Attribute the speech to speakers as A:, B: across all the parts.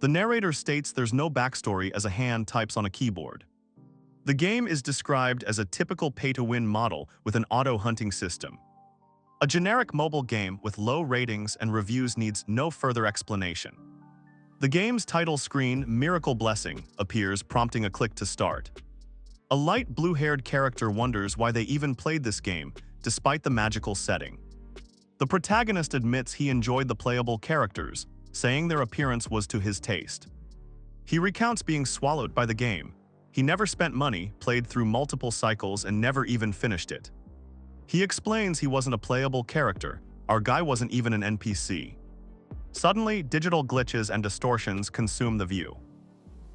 A: The narrator states there's no backstory as a hand types on a keyboard. The game is described as a typical pay-to-win model with an auto-hunting system. A generic mobile game with low ratings and reviews needs no further explanation. The game's title screen, Miracle Blessing, appears, prompting a click to start. A light blue-haired character wonders why they even played this game, despite the magical setting. The protagonist admits he enjoyed the playable characters, saying their appearance was to his taste. He recounts being swallowed by the game. He never spent money, played through multiple cycles, and never even finished it. He explains he wasn't a playable character. Our guy wasn't even an NPC. Suddenly, digital glitches and distortions consume the view.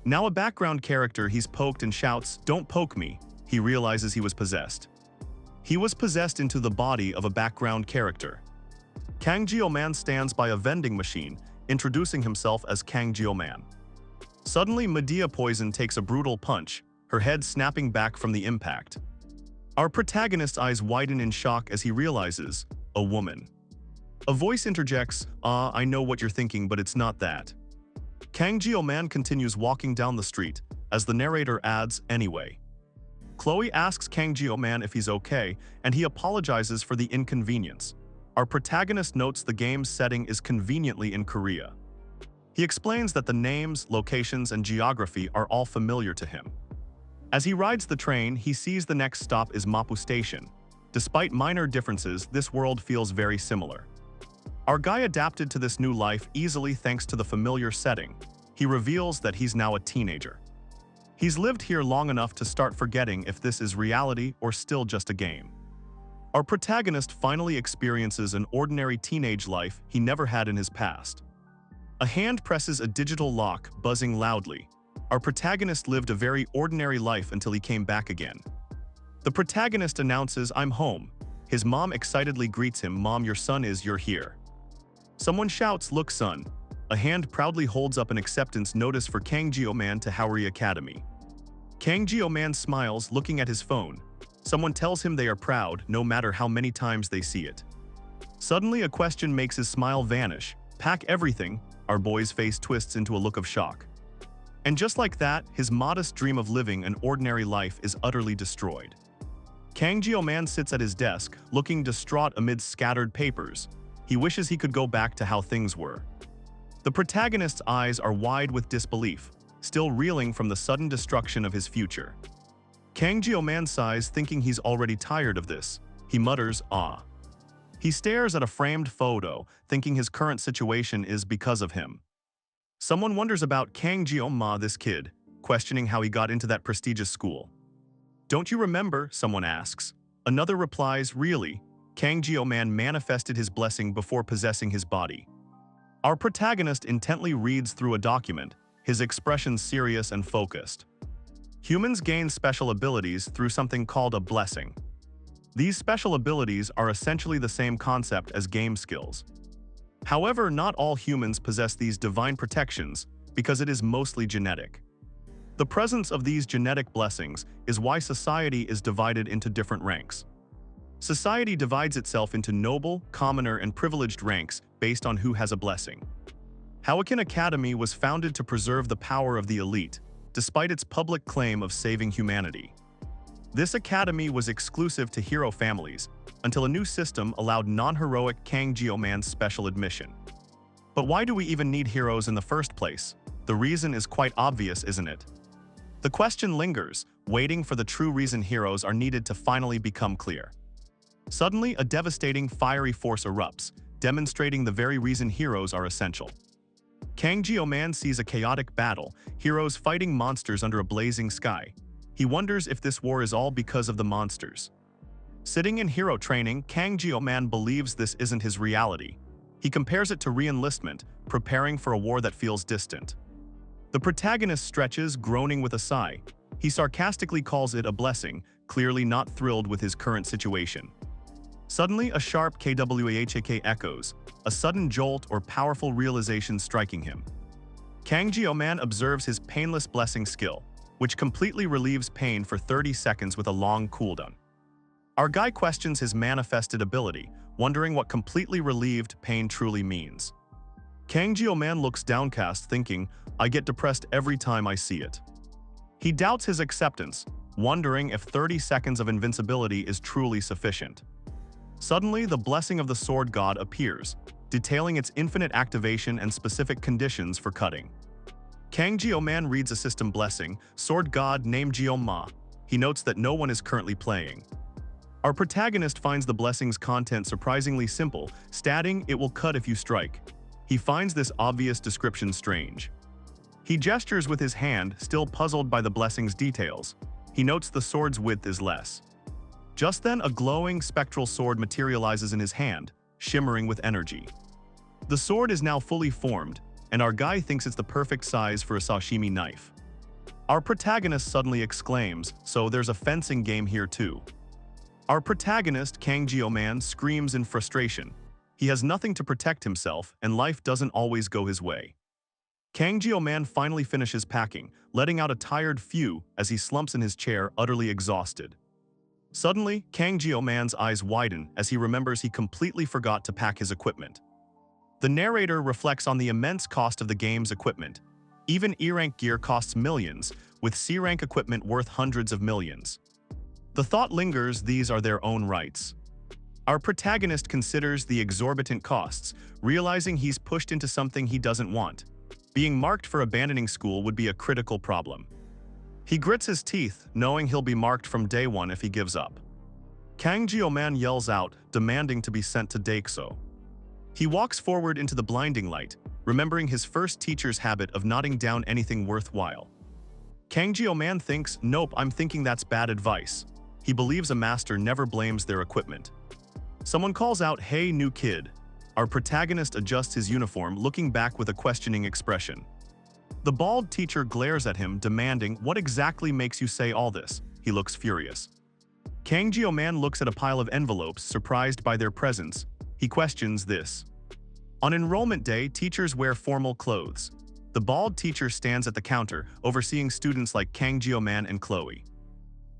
A: Now a background character he's poked and shouts, "Don't poke me." He realizes he was possessed. He was possessed into the body of a background character. Kang Geo-man stands by a vending machine, introducing himself as Kang Geo-man. Suddenly, Medea Poison takes a brutal punch, her head snapping back from the impact. Our protagonist's eyes widen in shock as he realizes, a woman. A voice interjects, I know what you're thinking, but it's not that." Kang Geo-man continues walking down the street, as the narrator adds, "Anyway." Chloe asks Kang Geo-man if he's okay, and he apologizes for the inconvenience. Our protagonist notes the game's setting is conveniently in Korea. He explains that the names, locations, and geography are all familiar to him. As he rides the train, he sees the next stop is Mapu Station. Despite minor differences, this world feels very similar. Our guy adapted to this new life easily thanks to the familiar setting. He reveals that he's now a teenager. He's lived here long enough to start forgetting if this is reality or still just a game. Our protagonist finally experiences an ordinary teenage life he never had in his past. A hand presses a digital lock, buzzing loudly. Our protagonist lived a very ordinary life until he came back again. The protagonist announces, "I'm home." His mom excitedly greets him, "Mom, your son is, you're here." Someone shouts, "Look, son." A hand proudly holds up an acceptance notice for Kang Geo-man to Howry Academy. Kang Geo-man smiles, looking at his phone. Someone tells him they are proud, no matter how many times they see it. Suddenly, a question makes his smile vanish. "Pack everything." Our boy's face twists into a look of shock. And just like that, his modest dream of living an ordinary life is utterly destroyed. Kang Geo-man sits at his desk, looking distraught amid scattered papers. He wishes he could go back to how things were. The protagonist's eyes are wide with disbelief, still reeling from the sudden destruction of his future. Kang Geo-man sighs, thinking he's already tired of this. He mutters, "Ah." He stares at a framed photo, thinking his current situation is because of him. Someone wonders about Kang Geo-man, this kid, questioning how he got into that prestigious school. "Don't you remember?" someone asks. Another replies, "Really?" Kang Geo-man manifested his blessing before possessing his body. Our protagonist intently reads through a document, his expression serious and focused. Humans gain special abilities through something called a blessing. These special abilities are essentially the same concept as game skills. However, not all humans possess these divine protections because it is mostly genetic. The presence of these genetic blessings is why society is divided into different ranks. Society divides itself into noble, commoner, and privileged ranks based on who has a blessing. Howry Academy was founded to preserve the power of the elite, despite its public claim of saving humanity. This academy was exclusive to hero families, until a new system allowed non-heroic Kang Geo-man special admission. But why do we even need heroes in the first place? The reason is quite obvious, isn't it? The question lingers, waiting for the true reason heroes are needed to finally become clear. Suddenly, a devastating fiery force erupts, demonstrating the very reason heroes are essential. Kang Geo-man sees a chaotic battle, heroes fighting monsters under a blazing sky. He wonders if this war is all because of the monsters. Sitting in hero training, Kang Geo-man believes this isn't his reality. He compares it to re-enlistment, preparing for a war that feels distant. The protagonist stretches, groaning with a sigh. He sarcastically calls it a blessing, clearly not thrilled with his current situation. Suddenly, a sharp kwahk echoes, a sudden jolt or powerful realization striking him. Kang Geo-man observes his painless blessing skill, which completely relieves pain for 30 seconds with a long cooldown. Our guy questions his manifested ability, wondering what completely relieved pain truly means. Kang Jio-man looks downcast, thinking, I get depressed every time I see it. He doubts his acceptance, wondering if 30 seconds of invincibility is truly sufficient. Suddenly, the blessing of the sword god appears, detailing its infinite activation and specific conditions for cutting. Kang Jio-man reads a system blessing, sword god named Jio-ma. He notes that no one is currently playing. Our protagonist finds the blessing's content surprisingly simple, stating it will cut if you strike. He finds this obvious description strange. He gestures with his hand, still puzzled by the blessing's details. He notes the sword's width is less. Just then, a glowing, spectral sword materializes in his hand, shimmering with energy. The sword is now fully formed, and our guy thinks it's the perfect size for a sashimi knife. Our protagonist suddenly exclaims, so there's a fencing game here too. Our protagonist, Kang Jio-man, screams in frustration. He has nothing to protect himself, and life doesn't always go his way. Kang Jio-man finally finishes packing, letting out a tired phew as he slumps in his chair, utterly exhausted. Suddenly, Kang Jio-man's eyes widen as he remembers he completely forgot to pack his equipment. The narrator reflects on the immense cost of the game's equipment. Even E-rank gear costs millions, with C-rank equipment worth hundreds of millions. The thought lingers these are their own rights. Our protagonist considers the exorbitant costs, realizing he's pushed into something he doesn't want. Being marked for abandoning school would be a critical problem. He grits his teeth, knowing he'll be marked from day one if he gives up. Kang Jio-man yells out, demanding to be sent to Daikso. He walks forward into the blinding light, remembering his first teacher's habit of nodding down anything worthwhile. Kang Jio-man thinks, nope, I'm thinking that's bad advice. He believes a master never blames their equipment. Someone calls out, hey, new kid. Our protagonist adjusts his uniform, looking back with a questioning expression. The bald teacher glares at him, demanding, what exactly makes you say all this? He looks furious. Kang Jio-man looks at a pile of envelopes, surprised by their presence. He questions this. On enrollment day, teachers wear formal clothes. The bald teacher stands at the counter, overseeing students like Kang Jio-man and Chloe.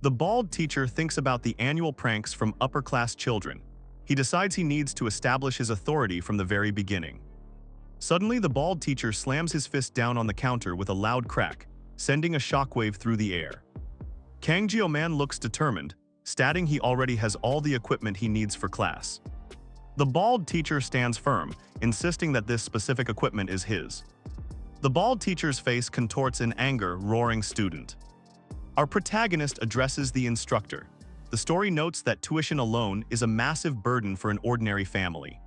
A: The bald teacher thinks about the annual pranks from upper-class children. He decides he needs to establish his authority from the very beginning. Suddenly, the bald teacher slams his fist down on the counter with a loud crack, sending a shockwave through the air. Kang Jio-man looks determined, stating he already has all the equipment he needs for class. The bald teacher stands firm, insisting that this specific equipment is his. The bald teacher's face contorts in anger, roaring student. Our protagonist addresses the instructor. The story notes that tuition alone is a massive burden for an ordinary family.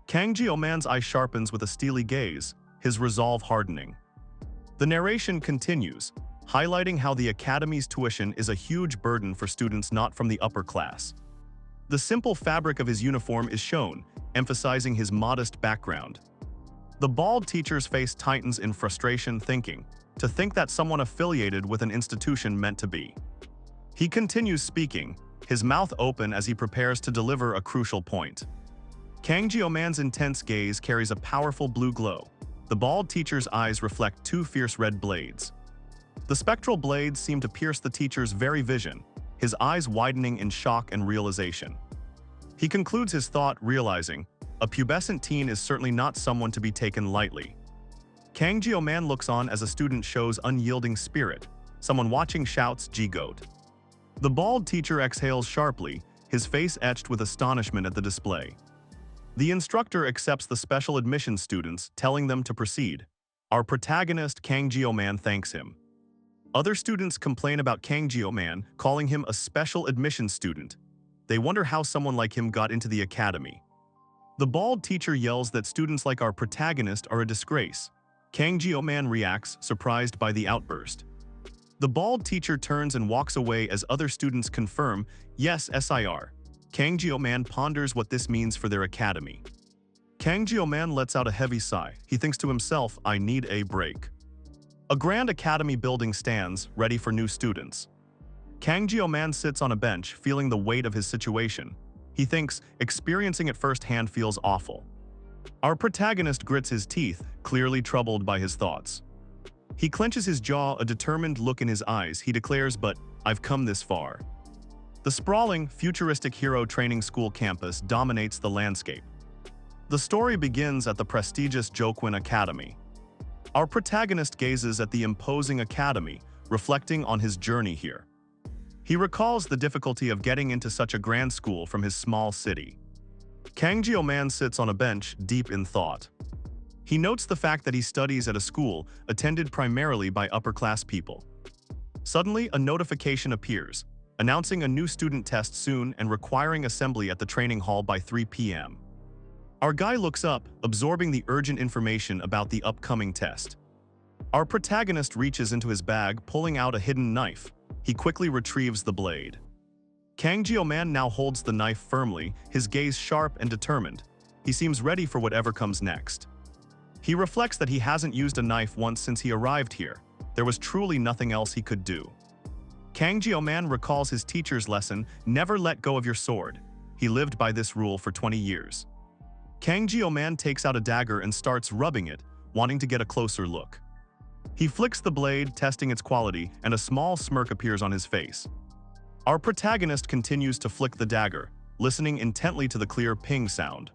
A: Kang Jio-man's eye sharpens with a steely gaze, his resolve hardening. The narration continues, highlighting how the academy's tuition is a huge burden for students not from the upper class. The simple fabric of his uniform is shown, emphasizing his modest background. The bald teacher's face tightens in frustration, thinking, to think that someone affiliated with an institution meant to be. He continues speaking, his mouth open as he prepares to deliver a crucial point. Kang Jio-man's intense gaze carries a powerful blue glow. The bald teacher's eyes reflect two fierce red blades. The spectral blades seem to pierce the teacher's very vision, his eyes widening in shock and realization. He concludes his thought, realizing, a pubescent teen is certainly not someone to be taken lightly. Kang Jio-man looks on as a student shows unyielding spirit. Someone watching shouts, G-goat. The bald teacher exhales sharply, his face etched with astonishment at the display. The instructor accepts the special admission students, telling them to proceed. Our protagonist, Kang Jio-man, thanks him. Other students complain about Kang Jio-man, calling him a special admission student. They wonder how someone like him got into the academy. The bald teacher yells that students like our protagonist are a disgrace. Kang Jio-man reacts, surprised by the outburst. The bald teacher turns and walks away as other students confirm, yes, SIR. Kang Jio-man ponders what this means for their academy. Kang Jio-man lets out a heavy sigh. He thinks to himself, I need a break. A grand academy building stands, ready for new students. Kang Jio-man sits on a bench, feeling the weight of his situation. He thinks, experiencing it firsthand feels awful. Our protagonist grits his teeth, clearly troubled by his thoughts. He clenches his jaw, a determined look in his eyes. He declares, but I've come this far. The sprawling, futuristic hero training school campus dominates the landscape. The story begins at the prestigious Jokwin Academy. Our protagonist gazes at the imposing academy, reflecting on his journey here. He recalls the difficulty of getting into such a grand school from his small city. Kang Jio-man sits on a bench, deep in thought. He notes the fact that he studies at a school attended primarily by upper-class people. Suddenly, a notification appears, announcing a new student test soon and requiring assembly at the training hall by 3 p.m. Our guy looks up, absorbing the urgent information about the upcoming test. Our protagonist reaches into his bag, pulling out a hidden knife. He quickly retrieves the blade. Kang Jio-man now holds the knife firmly, his gaze sharp and determined. He seems ready for whatever comes next. He reflects that he hasn't used a knife once since he arrived here. There was truly nothing else he could do. Kang Jio-man recalls his teacher's lesson, never let go of your sword. He lived by this rule for 20 years. Kang Jio-man takes out a dagger and starts rubbing it, wanting to get a closer look. He flicks the blade, testing its quality, and a small smirk appears on his face. Our protagonist continues to flick the dagger, listening intently to the clear ping sound.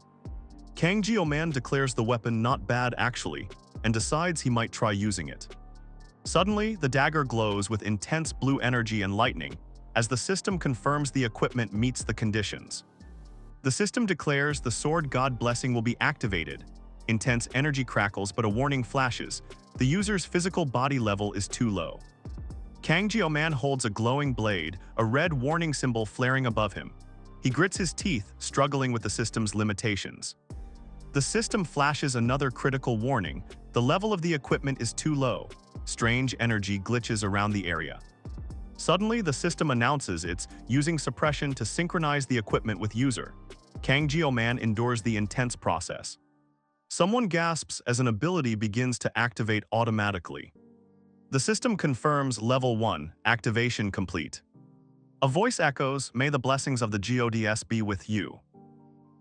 A: Kang Jio-man declares the weapon not bad actually, and decides he might try using it. Suddenly, the dagger glows with intense blue energy and lightning, as the system confirms the equipment meets the conditions. The system declares the sword god blessing will be activated. Intense energy crackles, but a warning flashes. The user's physical body level is too low. Kang Jio-man holds a glowing blade, a red warning symbol flaring above him. He grits his teeth, struggling with the system's limitations. The system flashes another critical warning. The level of the equipment is too low. Strange energy glitches around the area. Suddenly, the system announces it's using suppression to synchronize the equipment with user. Kang Jio-man endures the intense process. Someone gasps as an ability begins to activate automatically. The system confirms Level 1, activation complete. A voice echoes, "May the blessings of the gods be with you."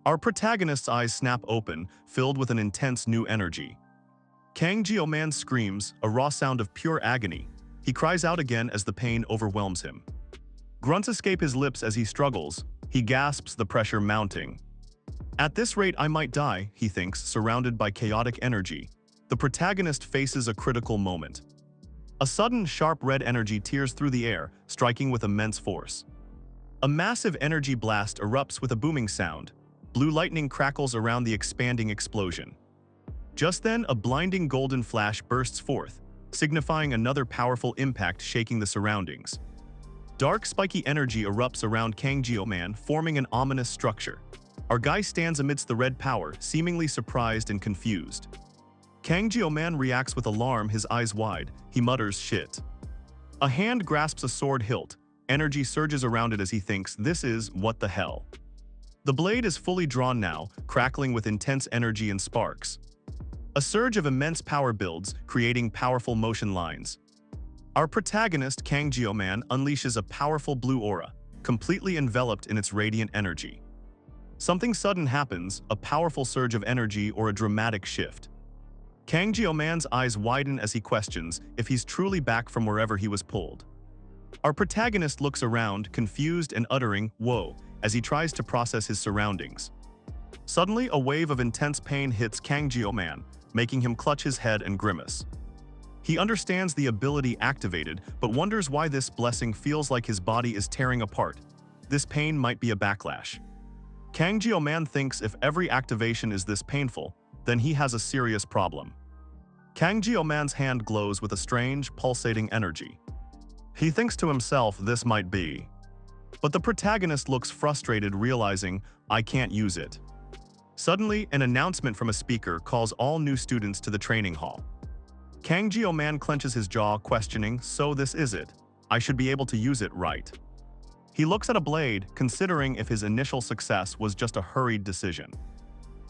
A: Our protagonist's eyes snap open, filled with an intense new energy. Kang Jio-man screams, a raw sound of pure agony. He cries out again as the pain overwhelms him. Grunts escape his lips as he struggles. He gasps, the pressure mounting. At this rate I might die, he thinks, surrounded by chaotic energy. The protagonist faces a critical moment. A sudden, sharp red energy tears through the air, striking with immense force. A massive energy blast erupts with a booming sound. Blue lightning crackles around the expanding explosion. Just then, a blinding golden flash bursts forth, signifying another powerful impact shaking the surroundings. Dark, spiky energy erupts around Kang Jio-man, forming an ominous structure. Our guy stands amidst the red power, seemingly surprised and confused. Kang Jio-man reacts with alarm, his eyes wide. He mutters, "Shit." A hand grasps a sword hilt. Energy surges around it as he thinks, this is what the hell. The blade is fully drawn now, crackling with intense energy and sparks. A surge of immense power builds, creating powerful motion lines. Our protagonist, Kang Jio-man, unleashes a powerful blue aura, completely enveloped in its radiant energy. Something sudden happens, a powerful surge of energy or a dramatic shift. Kang Jio-man's eyes widen as he questions if he's truly back from wherever he was pulled. Our protagonist looks around, confused and uttering, "Whoa," as he tries to process his surroundings. Suddenly, a wave of intense pain hits Kang Jio-man, making him clutch his head and grimace. He understands the ability activated, but wonders why this blessing feels like his body is tearing apart. This pain might be a backlash. Kang Jio-man thinks if every activation is this painful, then he has a serious problem. Kang Jio-man's hand glows with a strange, pulsating energy. He thinks to himself this might be. But the protagonist looks frustrated, realizing, I can't use it. Suddenly, an announcement from a speaker calls all new students to the training hall. Kang Jio-man clenches his jaw, questioning, so this is it. I should be able to use it, right? He looks at a blade, considering if his initial success was just a hurried decision.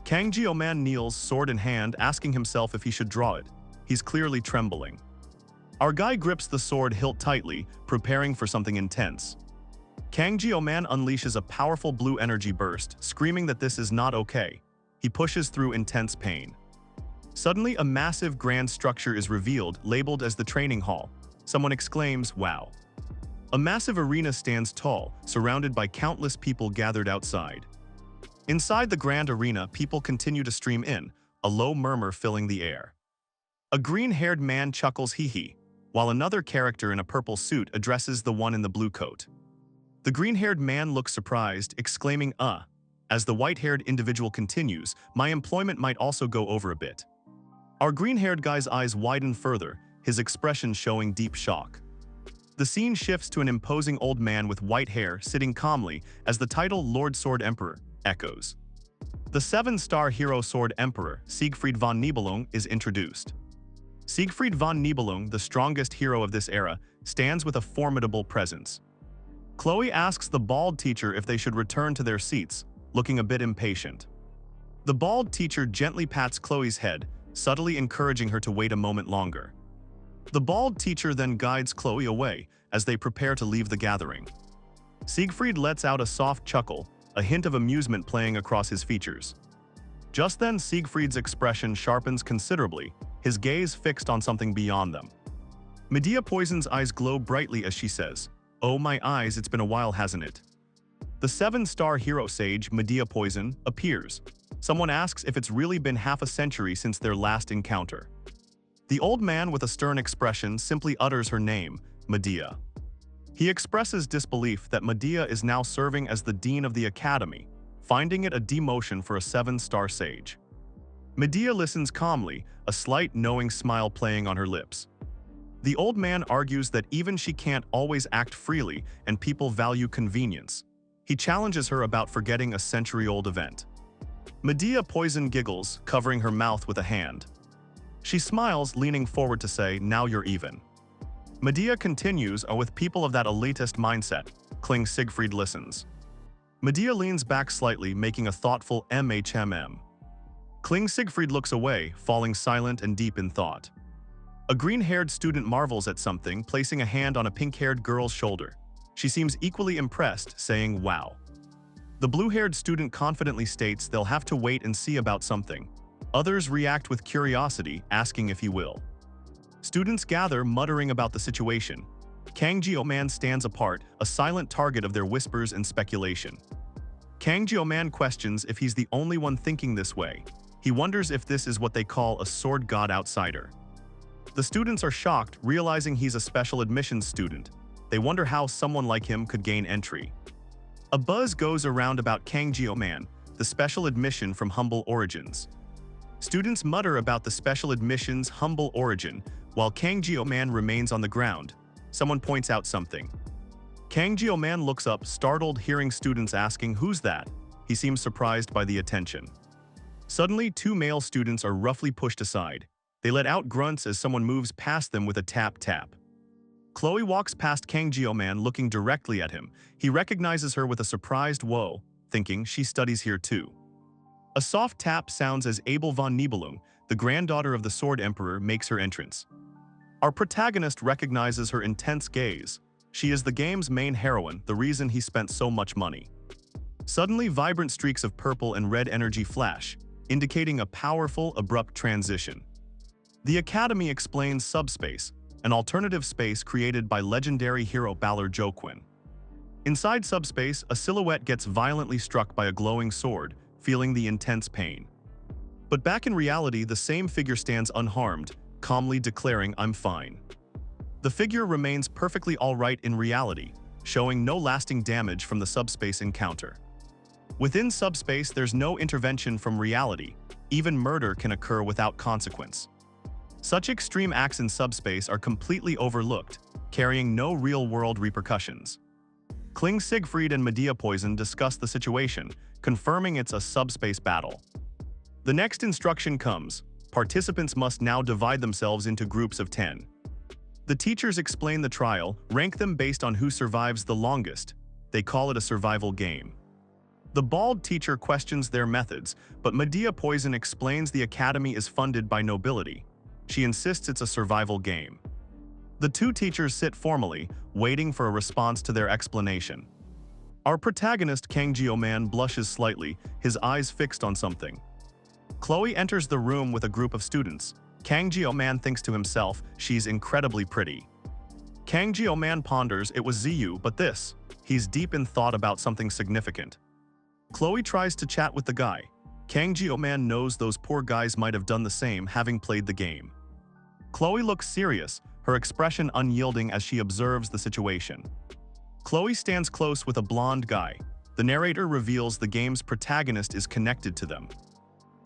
A: Kang Jio-man kneels, sword in hand, asking himself if he should draw it. He's clearly trembling. Our guy grips the sword hilt tightly, preparing for something intense. Kang Jio-man unleashes a powerful blue energy burst, screaming that this is not okay. He pushes through intense pain. Suddenly, a massive grand structure is revealed, labeled as the training hall. Someone exclaims, "Wow." A massive arena stands tall, surrounded by countless people gathered outside. Inside the grand arena, people continue to stream in, a low murmur filling the air. A green-haired man chuckles hee-hee, while another character in a purple suit addresses the one in the blue coat. The green-haired man looks surprised, exclaiming, As the white-haired individual continues, my employment might also go over a bit. Our green-haired guy's eyes widen further, his expression showing deep shock. The scene shifts to an imposing old man with white hair sitting calmly as the title Lord Sword Emperor echoes. The 7-star hero Sword Emperor, Siegfried von Nibelung, is introduced. Siegfried von Nibelung, the strongest hero of this era, stands with a formidable presence. Chloe asks the bald teacher if they should return to their seats, looking a bit impatient. The bald teacher gently pats Chloe's head, subtly encouraging her to wait a moment longer. The bald teacher then guides Chloe away as they prepare to leave the gathering. Siegfried lets out a soft chuckle, a hint of amusement playing across his features. Just then, Siegfried's expression sharpens considerably, his gaze fixed on something beyond them. Medea Poison's eyes glow brightly as she says, "Oh my eyes, it's been a while, hasn't it?" The 7-star hero sage, Medea Poison, appears. Someone asks if it's really been half a century since their last encounter. The old man with a stern expression simply utters her name, Medea. He expresses disbelief that Medea is now serving as the dean of the academy, finding it a demotion for a 7-star sage. Medea listens calmly, a slight knowing smile playing on her lips. The old man argues that even she can't always act freely and people value convenience. He challenges her about forgetting a century-old event. Medea Poison giggles, covering her mouth with a hand. She smiles, leaning forward to say, "Now you're even." Medea continues, with people of that elitist mindset, Kling Siegfried listens. Medea leans back slightly, making a thoughtful MHMM. Kling Siegfried looks away, falling silent and deep in thought. A green-haired student marvels at something, placing a hand on a pink-haired girl's shoulder. She seems equally impressed, saying, "Wow." The blue-haired student confidently states they'll have to wait and see about something. Others react with curiosity, asking if he will. Students gather, muttering about the situation. Kang Jio-man stands apart, a silent target of their whispers and speculation. Kang Jio-man questions if he's the only one thinking this way. He wonders if this is what they call a sword god outsider. The students are shocked, realizing he's a special admissions student. They wonder how someone like him could gain entry. A buzz goes around about Kang Jio-man, the special admission from humble origins. Students mutter about the special admission's humble origin, while Kang Jio-man remains on the ground. Someone points out something. Kang Jio-man looks up, startled, hearing students asking, "Who's that?" He seems surprised by the attention. Suddenly, 2 male students are roughly pushed aside. They let out grunts as someone moves past them with a tap-tap. Chloe walks past Kang Jio-man, looking directly at him. He recognizes her with a surprised whoa, thinking she studies here too. A soft tap sounds as Abel von Nibelung, the granddaughter of the Sword Emperor, makes her entrance. Our protagonist recognizes her intense gaze. She is the game's main heroine, the reason he spent so much money. Suddenly, vibrant streaks of purple and red energy flash, indicating a powerful, abrupt transition. The Academy explains subspace, an alternative space created by legendary hero Balor Joquin. Inside subspace, a silhouette gets violently struck by a glowing sword, feeling the intense pain. But back in reality, the same figure stands unharmed, calmly declaring, "I'm fine." The figure remains perfectly alright in reality, showing no lasting damage from the subspace encounter. Within subspace, there's no intervention from reality. Even murder can occur without consequence. Such extreme acts in subspace are completely overlooked, carrying no real-world repercussions. Kling Siegfried and Medea Poison discuss the situation, confirming it's a subspace battle. The next instruction comes. Participants must now divide themselves into groups of 10. The teachers explain the trial, rank them based on who survives the longest. They call it a survival game. The bald teacher questions their methods, but Medea Poison explains the academy is funded by nobility. She insists it's a survival game. The 2 teachers sit formally, waiting for a response to their explanation. Our protagonist, Kang Jio-man, blushes slightly, his eyes fixed on something. Chloe enters the room with a group of students. Kang Jio-man thinks to himself, she's incredibly pretty. Kang Jio-man ponders, it was Ziyu, but this. He's deep in thought about something significant. Chloe tries to chat with the guy. Kang Ji-man knows those poor guys might have done the same having played the game. Chloe looks serious, her expression unyielding as she observes the situation. Chloe stands close with a blonde guy. The narrator reveals the game's protagonist is connected to them.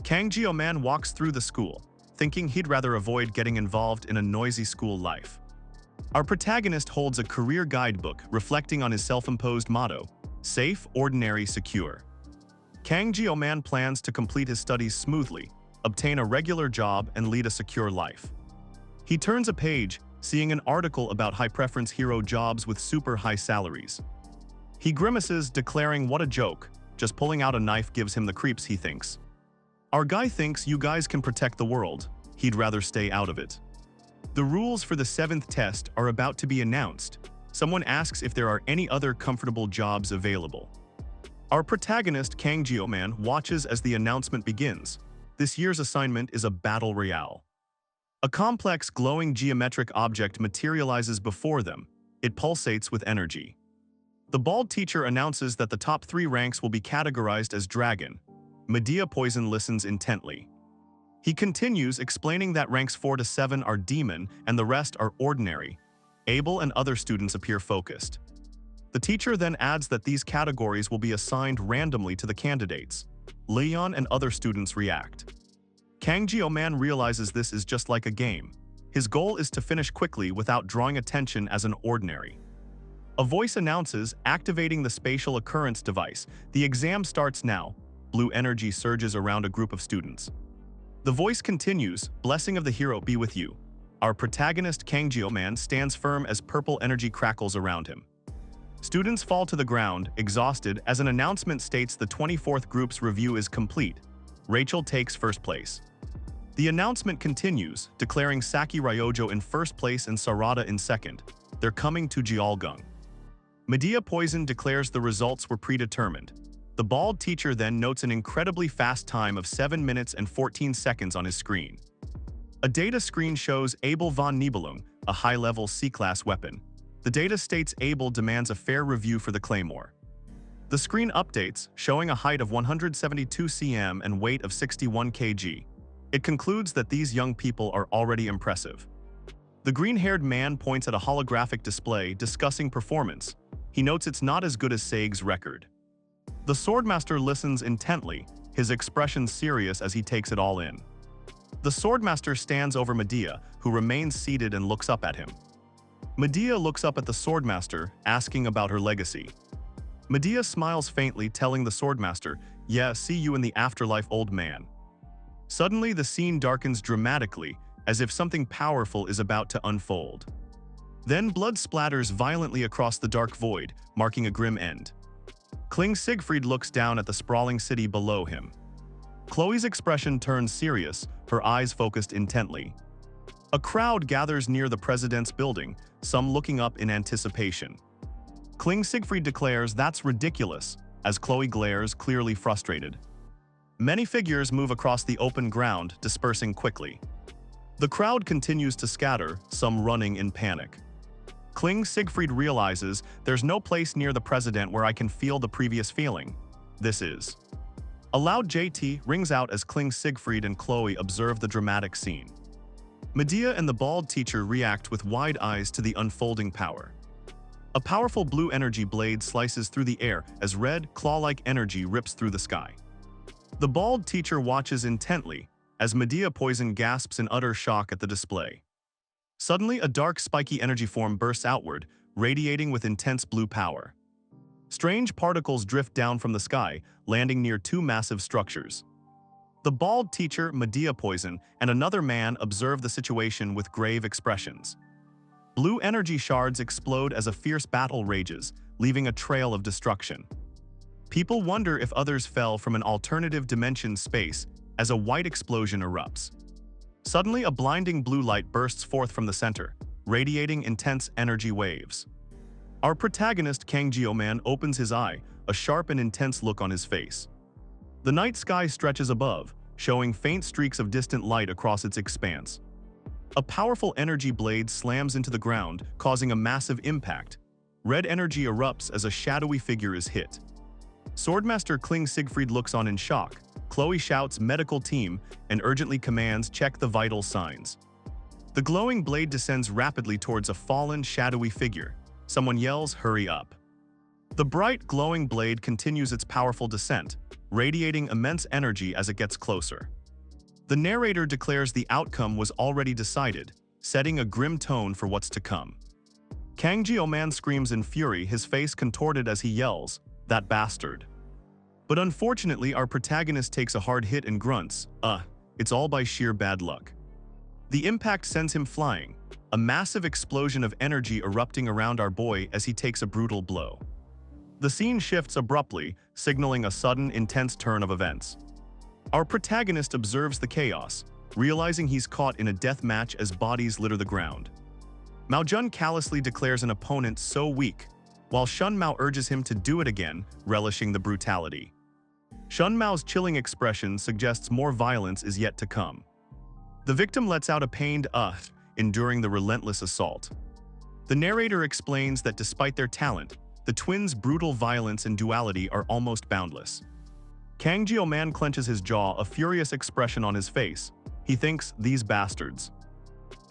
A: Kang Ji-man walks through the school, thinking he'd rather avoid getting involved in a noisy school life. Our protagonist holds a career guidebook reflecting on his self-imposed motto, safe, ordinary, secure. Kang Ji-man plans to complete his studies smoothly, obtain a regular job, and lead a secure life. He turns a page, seeing an article about high-preference hero jobs with super high salaries. He grimaces, declaring what a joke, just pulling out a knife gives him the creeps, he thinks. Our guy thinks you guys can protect the world, he'd rather stay out of it. The rules for the 7th test are about to be announced. Someone asks if there are any other comfortable jobs available. Our protagonist, Kang Ji-man, watches as the announcement begins. This year's assignment is a battle royale. A complex, glowing geometric object materializes before them. It pulsates with energy. The bald teacher announces that the top 3 ranks will be categorized as dragon. Medea Poison listens intently. He continues, explaining that ranks 4 to 7 are demon and the rest are ordinary. Abel and other students appear focused. The teacher then adds that these categories will be assigned randomly to the candidates. Leon and other students react. Kang Ji-man realizes this is just like a game. His goal is to finish quickly without drawing attention as an ordinary. A voice announces, activating the spatial occurrence device. The exam starts now. Blue energy surges around a group of students. The voice continues, blessing of the hero be with you. Our protagonist Kang Ji-man stands firm as purple energy crackles around him. Students fall to the ground, exhausted, as an announcement states the 24th group's review is complete. Rachel takes first place. The announcement continues, declaring Saki Ryojo in first place and Sarada in second. They're coming to Jeolgung. Medea Poison declares the results were predetermined. The bald teacher then notes an incredibly fast time of 7 minutes and 14 seconds on his screen. A data screen shows Abel von Nibelung, a high-level C-class weapon. The data states Abel demands a fair review for the claymore. The screen updates, showing a height of 172 cm and weight of 61 kg. It concludes that these young people are already impressive. The green-haired man points at a holographic display discussing performance. He notes it's not as good as Saig's record. The Swordmaster listens intently, his expression serious as he takes it all in. The Swordmaster stands over Medea, who remains seated and looks up at him. Medea looks up at the Swordmaster, asking about her legacy. Medea smiles faintly, telling the Swordmaster, "Yeah, see you in the afterlife, old man." Suddenly, the scene darkens dramatically, as if something powerful is about to unfold. Then blood splatters violently across the dark void, marking a grim end. Kling Siegfried looks down at the sprawling city below him. Chloe's expression turns serious, her eyes focused intently. A crowd gathers near the president's building, some looking up in anticipation. Kling Siegfried declares that's ridiculous, as Chloe glares, clearly frustrated. Many figures move across the open ground, dispersing quickly. The crowd continues to scatter, some running in panic. Kling Siegfried realizes there's no place near the president where I can feel the previous feeling. This is. A loud JT rings out as Kling Siegfried and Chloe observe the dramatic scene. Medea and the bald teacher react with wide eyes to the unfolding power. A powerful blue energy blade slices through the air as red, claw-like energy rips through the sky. The bald teacher watches intently as Medea Poison gasps in utter shock at the display. Suddenly, a dark, spiky energy form bursts outward, radiating with intense blue power. Strange particles drift down from the sky, landing near 2 massive structures. The bald teacher, Medea Poison, and another man observe the situation with grave expressions. Blue energy shards explode as a fierce battle rages, leaving a trail of destruction. People wonder if others fell from an alternative dimension space as a white explosion erupts. Suddenly, a blinding blue light bursts forth from the center, radiating intense energy waves. Our protagonist, Kang Ji-man, opens his eye, a sharp and intense look on his face. The night sky stretches above, showing faint streaks of distant light across its expanse. A powerful energy blade slams into the ground, causing a massive impact. Red energy erupts as a shadowy figure is hit. Swordmaster Kling Siegfried looks on in shock. Chloe shouts medical team and urgently commands check the vital signs. The glowing blade descends rapidly towards a fallen, shadowy figure. Someone yells, hurry up. The bright, glowing blade continues its powerful descent, radiating immense energy as it gets closer. The narrator declares the outcome was already decided, setting a grim tone for what's to come. Kang Jio-man screams in fury, his face contorted as he yells, that bastard. But unfortunately, our protagonist takes a hard hit and grunts, it's all by sheer bad luck. The impact sends him flying, a massive explosion of energy erupting around our boy as he takes a brutal blow. The scene shifts abruptly, signaling a sudden, intense turn of events. Our protagonist observes the chaos, realizing he's caught in a death match as bodies litter the ground. Mao Jun callously declares an opponent so weak, while Shun Mao urges him to do it again, relishing the brutality. Shun Mao's chilling expression suggests more violence is yet to come. The victim lets out a pained enduring the relentless assault. The narrator explains that despite their talent, the twins' brutal violence and duality are almost boundless. Kang Jio-man clenches his jaw, a furious expression on his face. He thinks, these bastards.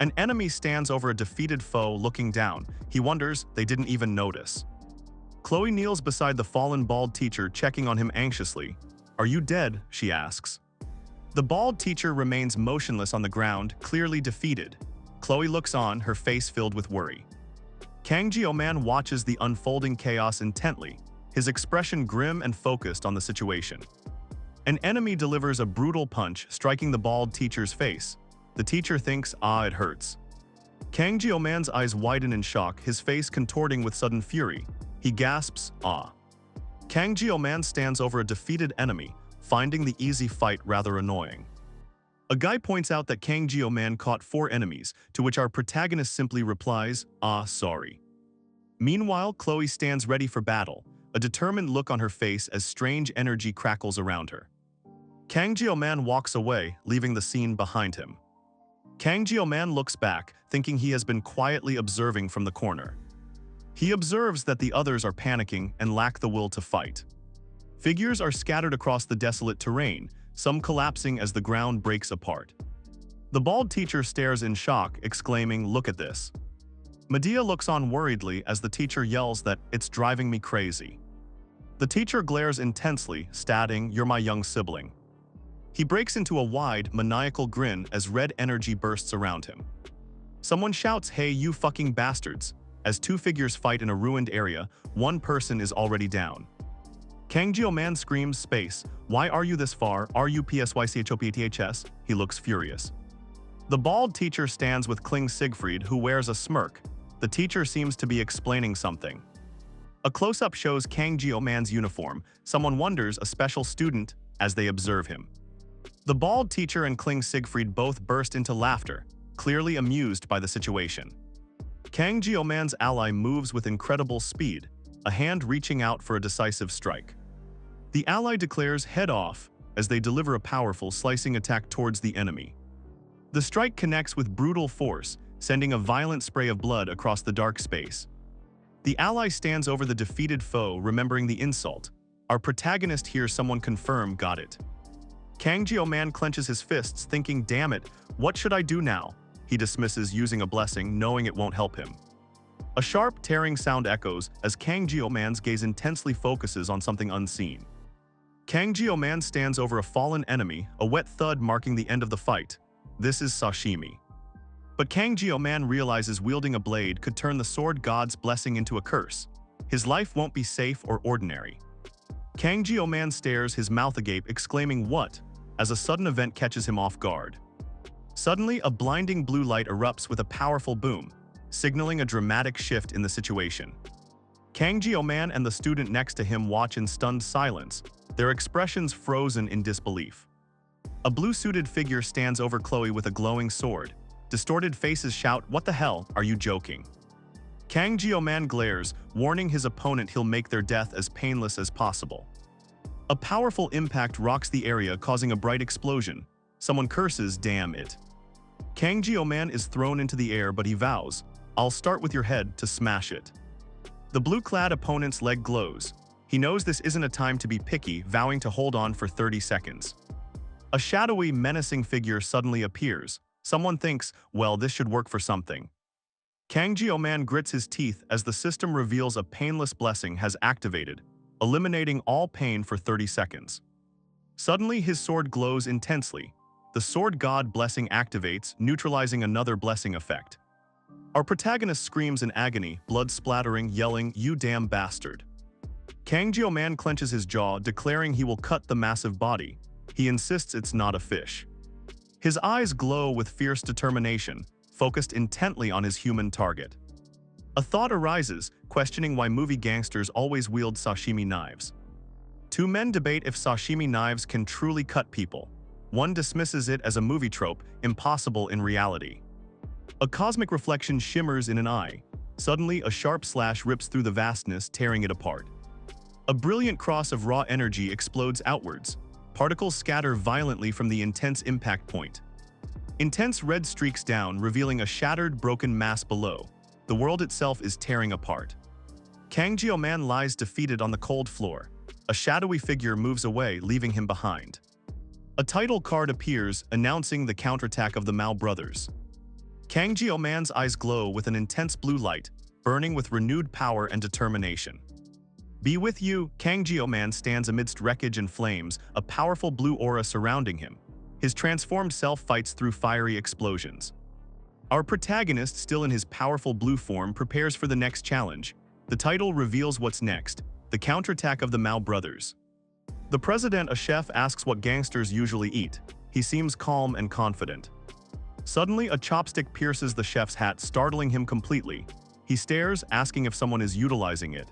A: An enemy stands over a defeated foe looking down. He wonders they didn't even notice. Chloe kneels beside the fallen bald teacher, checking on him anxiously. Are you dead? She asks. The bald teacher remains motionless on the ground, clearly defeated. Chloe looks on, her face filled with worry. Kang Jio-man watches the unfolding chaos intently, his expression grim and focused on the situation. An enemy delivers a brutal punch, striking the bald teacher's face. The teacher thinks, it hurts. Kang Jio-man's eyes widen in shock, his face contorting with sudden fury. He gasps, Kang Jio-man stands over a defeated enemy, finding the easy fight rather annoying. A guy points out that Kang Jio-man caught 4 enemies, to which our protagonist simply replies, sorry. Meanwhile, Chloe stands ready for battle, a determined look on her face as strange energy crackles around her. Kang Jio-man walks away, leaving the scene behind him. Kang Jio-man looks back, thinking he has been quietly observing from the corner. He observes that the others are panicking and lack the will to fight. Figures are scattered across the desolate terrain, some collapsing as the ground breaks apart. The bald teacher stares in shock, exclaiming, look at this. Medea looks on worriedly as the teacher yells that it's driving me crazy. The teacher glares intensely, stating, you're my young sibling. He breaks into a wide, maniacal grin as red energy bursts around him. Someone shouts, hey you fucking bastards. As 2 figures fight in a ruined area, one person is already down. Kang Jio-man screams, space, why are you this far, RUPSYCHOPATHS? He looks furious. The bald teacher stands with Kling Siegfried, who wears a smirk. The teacher seems to be explaining something. A close-up shows Kang Jio-man's uniform. Someone wonders, a special student, as they observe him. The bald teacher and Kling Siegfried both burst into laughter, clearly amused by the situation. Kang Jio-man's ally moves with incredible speed, a hand reaching out for a decisive strike. The ally declares head off as they deliver a powerful slicing attack towards the enemy. The strike connects with brutal force, sending a violent spray of blood across the dark space. The ally stands over the defeated foe, remembering the insult. Our protagonist hears someone confirm, got it. Kang Jio-man clenches his fists, thinking, damn it, what should I do now? He dismisses using a blessing, knowing it won't help him. A sharp, tearing sound echoes as Kang Jio-man's gaze intensely focuses on something unseen. Kang Jio-man stands over a fallen enemy, a wet thud marking the end of the fight. This is sashimi. But Kang Jio-man realizes wielding a blade could turn the sword god's blessing into a curse. His life won't be safe or ordinary. Kang Jio-man stares, his mouth agape, exclaiming what, as a sudden event catches him off guard. Suddenly, a blinding blue light erupts with a powerful boom, signaling a dramatic shift in the situation. Kang Jio-man and the student next to him watch in stunned silence, their expressions frozen in disbelief. A blue-suited figure stands over Chloe with a glowing sword. Distorted faces shout, what the hell, are you joking? Kang Jio-man glares, warning his opponent he'll make their death as painless as possible. A powerful impact rocks the area, causing a bright explosion. Someone curses, damn it. Kang Jio-man is thrown into the air, but he vows, I'll start with your head to smash it. The blue-clad opponent's leg glows, He knows this isn't a time to be picky, vowing to hold on for 30 seconds. A shadowy, menacing figure suddenly appears. Someone thinks, well, this should work for something. Kang Jio-man grits his teeth as the system reveals a painless blessing has activated, eliminating all pain for 30 seconds. Suddenly, his sword glows intensely. The sword god blessing activates, neutralizing another blessing effect. Our protagonist screams in agony, blood splattering, yelling, "You damn bastard." Kang Jio-man clenches his jaw, declaring he will cut the massive body. He insists it's not a fish. His eyes glow with fierce determination, focused intently on his human target. A thought arises, questioning why movie gangsters always wield sashimi knives. Two men debate if sashimi knives can truly cut people. One dismisses it as a movie trope, impossible in reality. A cosmic reflection shimmers in an eye. Suddenly, a sharp slash rips through the vastness, tearing it apart. A brilliant cross of raw energy explodes outwards. Particles scatter violently from the intense impact point. Intense red streaks down, revealing a shattered, broken mass below. The world itself is tearing apart. Kang Jio-man lies defeated on the cold floor. A shadowy figure moves away, leaving him behind. A title card appears, announcing the counterattack of the Mao brothers. Kang Jio-man's eyes glow with an intense blue light, burning with renewed power and determination. Be with you, Kang Jio-man stands amidst wreckage and flames, a powerful blue aura surrounding him. His transformed self fights through fiery explosions. Our protagonist, still in his powerful blue form, prepares for the next challenge. The title reveals what's next: the counterattack of the Mao brothers. The president, a chef, asks what gangsters usually eat. He seems calm and confident. Suddenly, a chopstick pierces the chef's hat, startling him completely. He stares, asking if someone is utilizing it.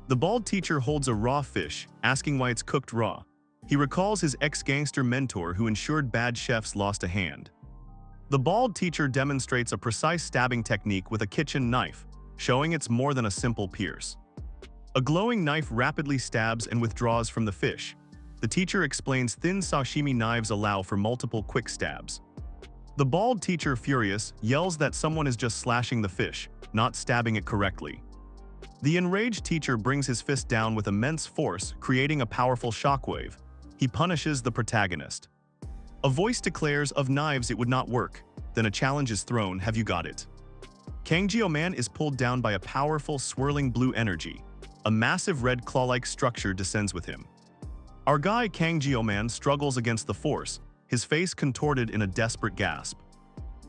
A: The bald teacher holds a raw fish, asking why it's cooked raw. He recalls his ex-gangster mentor who ensured bad chefs lost a hand. The bald teacher demonstrates a precise stabbing technique with a kitchen knife, showing it's more than a simple pierce. A glowing knife rapidly stabs and withdraws from the fish. The teacher explains thin sashimi knives allow for multiple quick stabs. The bald teacher, furious, yells that someone is just slashing the fish, not stabbing it correctly. The enraged teacher brings his fist down with immense force, creating a powerful shockwave. He punishes the protagonist. A voice declares of knives it would not work. Then a challenge is thrown, have you got it? Kang Jio-man is pulled down by a powerful, swirling blue energy. A massive red claw-like structure descends with him. Our guy Kang Jio-man struggles against the force, his face contorted in a desperate gasp.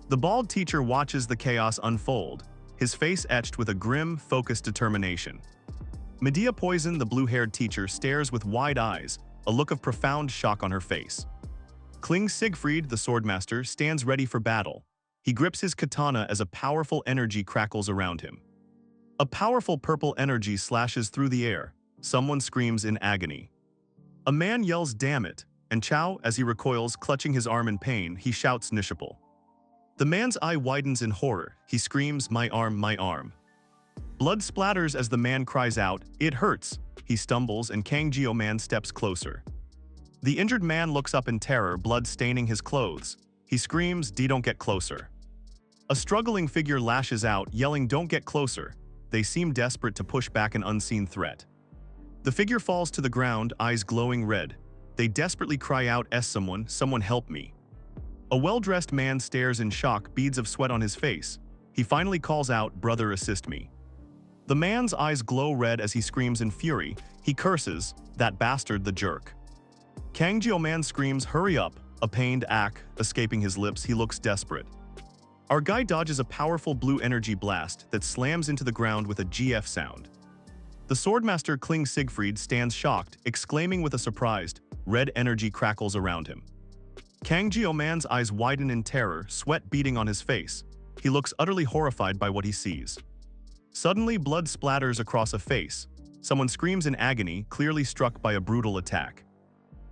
A: The bald teacher watches the chaos unfold, his face etched with a grim, focused determination. Medea Poison, the blue-haired teacher, stares with wide eyes, a look of profound shock on her face. Kling Siegfried, the swordmaster, stands ready for battle. He grips his katana as a powerful energy crackles around him. A powerful purple energy slashes through the air. Someone screams in agony. A man yells, "Damn it!" And Chow, as he recoils, clutching his arm in pain, he shouts, "Nishable." The man's eye widens in horror. He screams, "My arm, my arm." Blood splatters as the man cries out, "It hurts." He stumbles and Kang Jio-man steps closer. The injured man looks up in terror, blood staining his clothes. He screams, "Don't get closer." A struggling figure lashes out, yelling, "Don't get closer." They seem desperate to push back an unseen threat. The figure falls to the ground, eyes glowing red. They desperately cry out, someone help me." A well-dressed man stares in shock, beads of sweat on his face. He finally calls out, "Brother, assist me." The man's eyes glow red as he screams in fury. He curses, "That bastard, the jerk." Kang Jio-man screams, "Hurry up!" A pained ack escaping his lips, he looks desperate. Our guy dodges a powerful blue energy blast that slams into the ground with a GF sound. The swordmaster Kling Siegfried stands shocked, exclaiming with a surprised, red energy crackles around him. Kang Jio-man's eyes widen in terror, sweat beading on his face. He looks utterly horrified by what he sees. Suddenly, blood splatters across a face. Someone screams in agony, clearly struck by a brutal attack.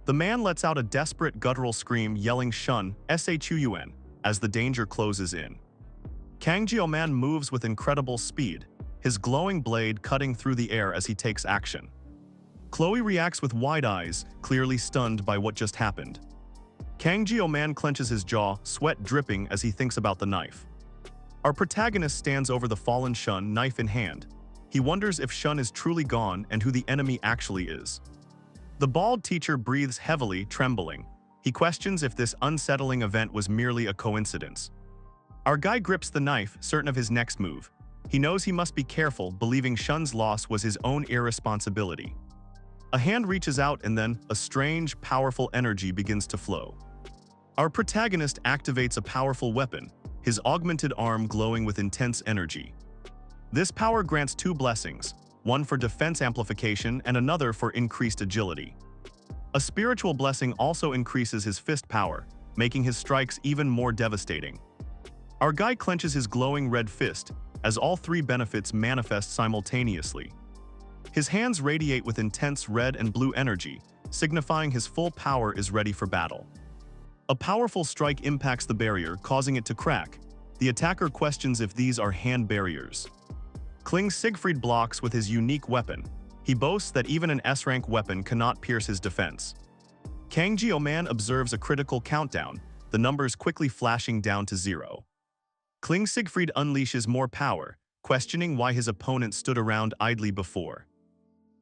A: The man lets out a desperate, guttural scream, yelling "Shun, Shun," as the danger closes in. Kang Jio-man moves with incredible speed, his glowing blade cutting through the air as he takes action. Chloe reacts with wide eyes, clearly stunned by what just happened. Kang Jio-man clenches his jaw, sweat dripping as he thinks about the knife. Our protagonist stands over the fallen Shun, knife in hand. He wonders if Shun is truly gone and who the enemy actually is. The bald teacher breathes heavily, trembling. He questions if this unsettling event was merely a coincidence. Our guy grips the knife, certain of his next move. He knows he must be careful, believing Shun's loss was his own irresponsibility. A hand reaches out and then, a strange, powerful energy begins to flow. Our protagonist activates a powerful weapon, his augmented arm glowing with intense energy. This power grants two blessings, one for defense amplification and another for increased agility. A spiritual blessing also increases his fist power, making his strikes even more devastating. Our guy clenches his glowing red fist, as all three benefits manifest simultaneously. His hands radiate with intense red and blue energy, signifying his full power is ready for battle. A powerful strike impacts the barrier, causing it to crack. The attacker questions if these are hand barriers. Kling Siegfried blocks with his unique weapon. He boasts that even an S-rank weapon cannot pierce his defense. Kang Jio-man observes a critical countdown, the numbers quickly flashing down to 0. Kling Siegfried unleashes more power, questioning why his opponent stood around idly before.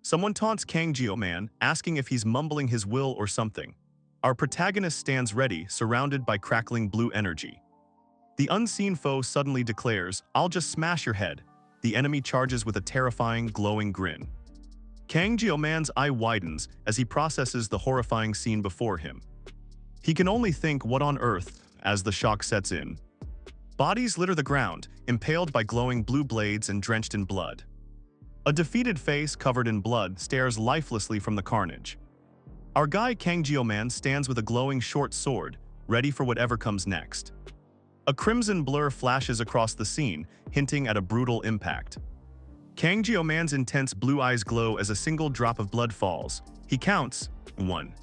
A: Someone taunts Kang Jio-man, asking if he's mumbling his will or something. Our protagonist stands ready, surrounded by crackling blue energy. The unseen foe suddenly declares, "I'll just smash your head." The enemy charges with a terrifying, glowing grin. Kang Jio-man's eye widens as he processes the horrifying scene before him. He can only think, what on earth, as the shock sets in. Bodies litter the ground, impaled by glowing blue blades and drenched in blood. A defeated face covered in blood stares lifelessly from the carnage. Our guy Kang Jio-man stands with a glowing short sword, ready for whatever comes next. A crimson blur flashes across the scene, hinting at a brutal impact. Kang Jio-man's intense blue eyes glow as a single drop of blood falls. He counts 1.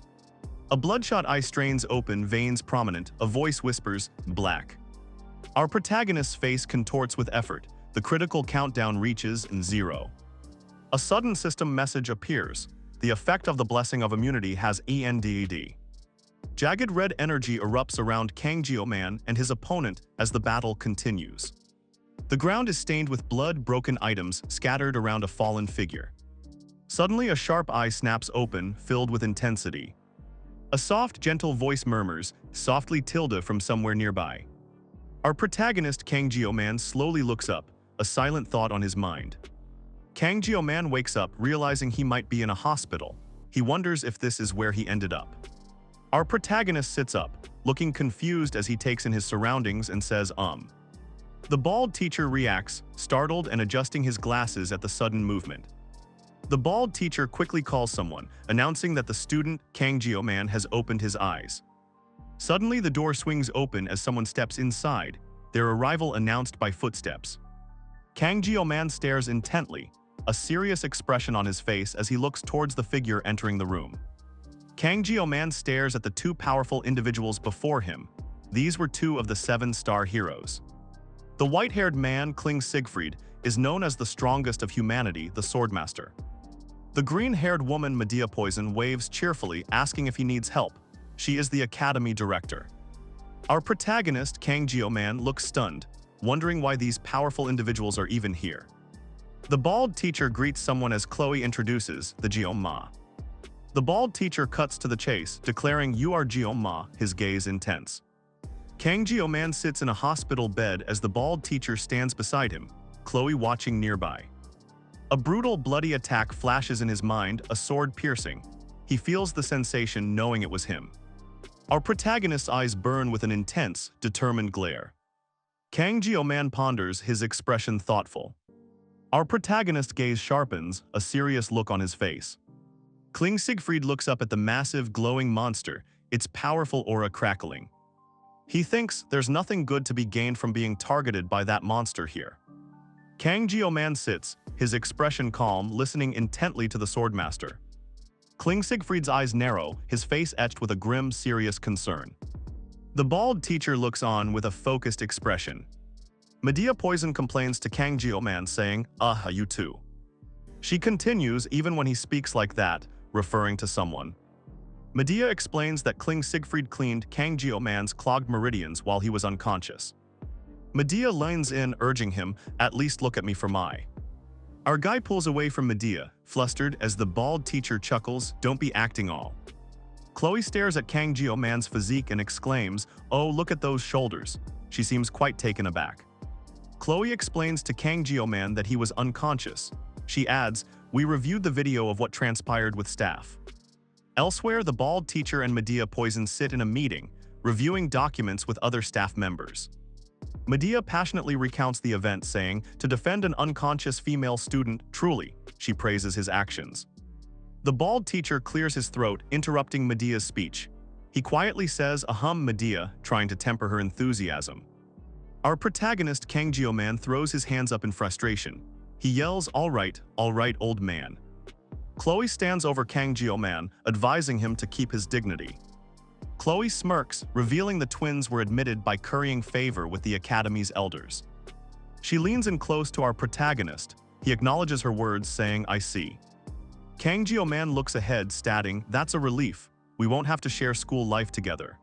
A: A bloodshot eye strains open, veins prominent, a voice whispers, "Black." Our protagonist's face contorts with effort. The critical countdown reaches 0. A sudden system message appears. The effect of the blessing of immunity has ended. Jagged red energy erupts around Kang Jio-man and his opponent as the battle continues. The ground is stained with blood, broken items scattered around a fallen figure. Suddenly a sharp eye snaps open, filled with intensity. A soft, gentle voice murmurs, softly tilde from somewhere nearby. Our protagonist Kang Jio-man slowly looks up, a silent thought on his mind. Kang Jio-man wakes up, realizing he might be in a hospital. He wonders if this is where he ended up. Our protagonist sits up, looking confused as he takes in his surroundings and says, The bald teacher reacts, startled and adjusting his glasses at the sudden movement. The bald teacher quickly calls someone, announcing that the student, Kang Jio-man, has opened his eyes. Suddenly the door swings open as someone steps inside, their arrival announced by footsteps. Kang Jio-man stares intently, a serious expression on his face as he looks towards the figure entering the room. Kang Jio-man stares at the two powerful individuals before him. These were two of the 7-star heroes. The white-haired man, Kling Siegfried, is known as the strongest of humanity, the Swordmaster. The green-haired woman, Medea Poison, waves cheerfully, asking if he needs help. She is the academy director. Our protagonist, Kang Jio-man, looks stunned, wondering why these powerful individuals are even here. The bald teacher greets someone as Chloe introduces, the Jio-ma. The bald teacher cuts to the chase, declaring, "You are Jio-ma," his gaze intense. Kang Jio-man sits in a hospital bed as the bald teacher stands beside him, Chloe watching nearby. A brutal, bloody attack flashes in his mind, a sword piercing. He feels the sensation knowing it was him. Our protagonist's eyes burn with an intense, determined glare. Kang Jio-man ponders, his expression thoughtful. Our protagonist's gaze sharpens, a serious look on his face. Kling Siegfried looks up at the massive, glowing monster, its powerful aura crackling. He thinks there's nothing good to be gained from being targeted by that monster here. Kang Jio-man sits, his expression calm, listening intently to the Swordmaster. Kling Siegfried's eyes narrow, his face etched with a grim, serious concern. The bald teacher looks on with a focused expression. Medea Poison complains to Kang Jio-man, saying, You too." She continues even when he speaks like that, referring to someone. Medea explains that Kling Siegfried cleaned Kang Jio-man's clogged meridians while he was unconscious. Medea leans in, urging him, "At least look at me for my." Our guy pulls away from Medea, flustered as the bald teacher chuckles, "Don't be acting all." Chloe stares at Kang Jio-man's physique and exclaims, "Oh, look at those shoulders." She seems quite taken aback. Chloe explains to Kang Jio-man that he was unconscious. She adds, "We reviewed the video of what transpired with staff." Elsewhere, the bald teacher and Medea Poison sit in a meeting, reviewing documents with other staff members. Medea passionately recounts the event, saying, "To defend an unconscious female student, truly," she praises his actions. The bald teacher clears his throat, interrupting Medea's speech. He quietly says, "Ahem, Medea," trying to temper her enthusiasm. Our protagonist, Kang Jio-man, throws his hands up in frustration. He yells, all right, old man." Chloe stands over Kang Jio-man, advising him to keep his dignity. Chloe smirks, revealing the twins were admitted by currying favor with the Academy's elders. She leans in close to our protagonist. He acknowledges her words, saying, "I see." Kang Jio-man looks ahead, stating, "That's a relief. We won't have to share school life together."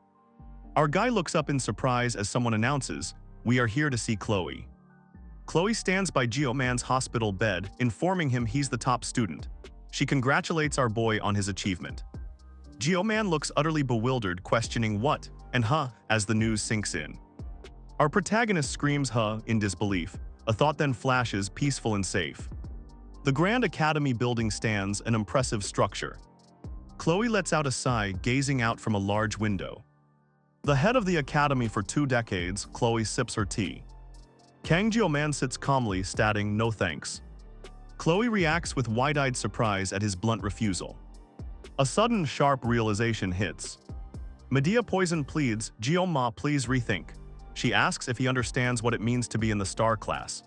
A: Our guy looks up in surprise as someone announces, "We are here to see Chloe." Chloe stands by Jio-man's hospital bed, informing him he's the top student. She congratulates our boy on his achievement. Jio-man looks utterly bewildered, questioning what and huh as the news sinks in. Our protagonist screams huh in disbelief. A thought then flashes, peaceful and safe. The Grand Academy building stands, an impressive structure. Chloe lets out a sigh, gazing out from a large window. The head of the academy for 2 decades, Chloe sips her tea. Kang Jio-man sits calmly, stating, "No thanks." Chloe reacts with wide-eyed surprise at his blunt refusal. A sudden, sharp realization hits. Medea Poison pleads, "Jio-ma, please rethink." She asks if he understands what it means to be in the star class.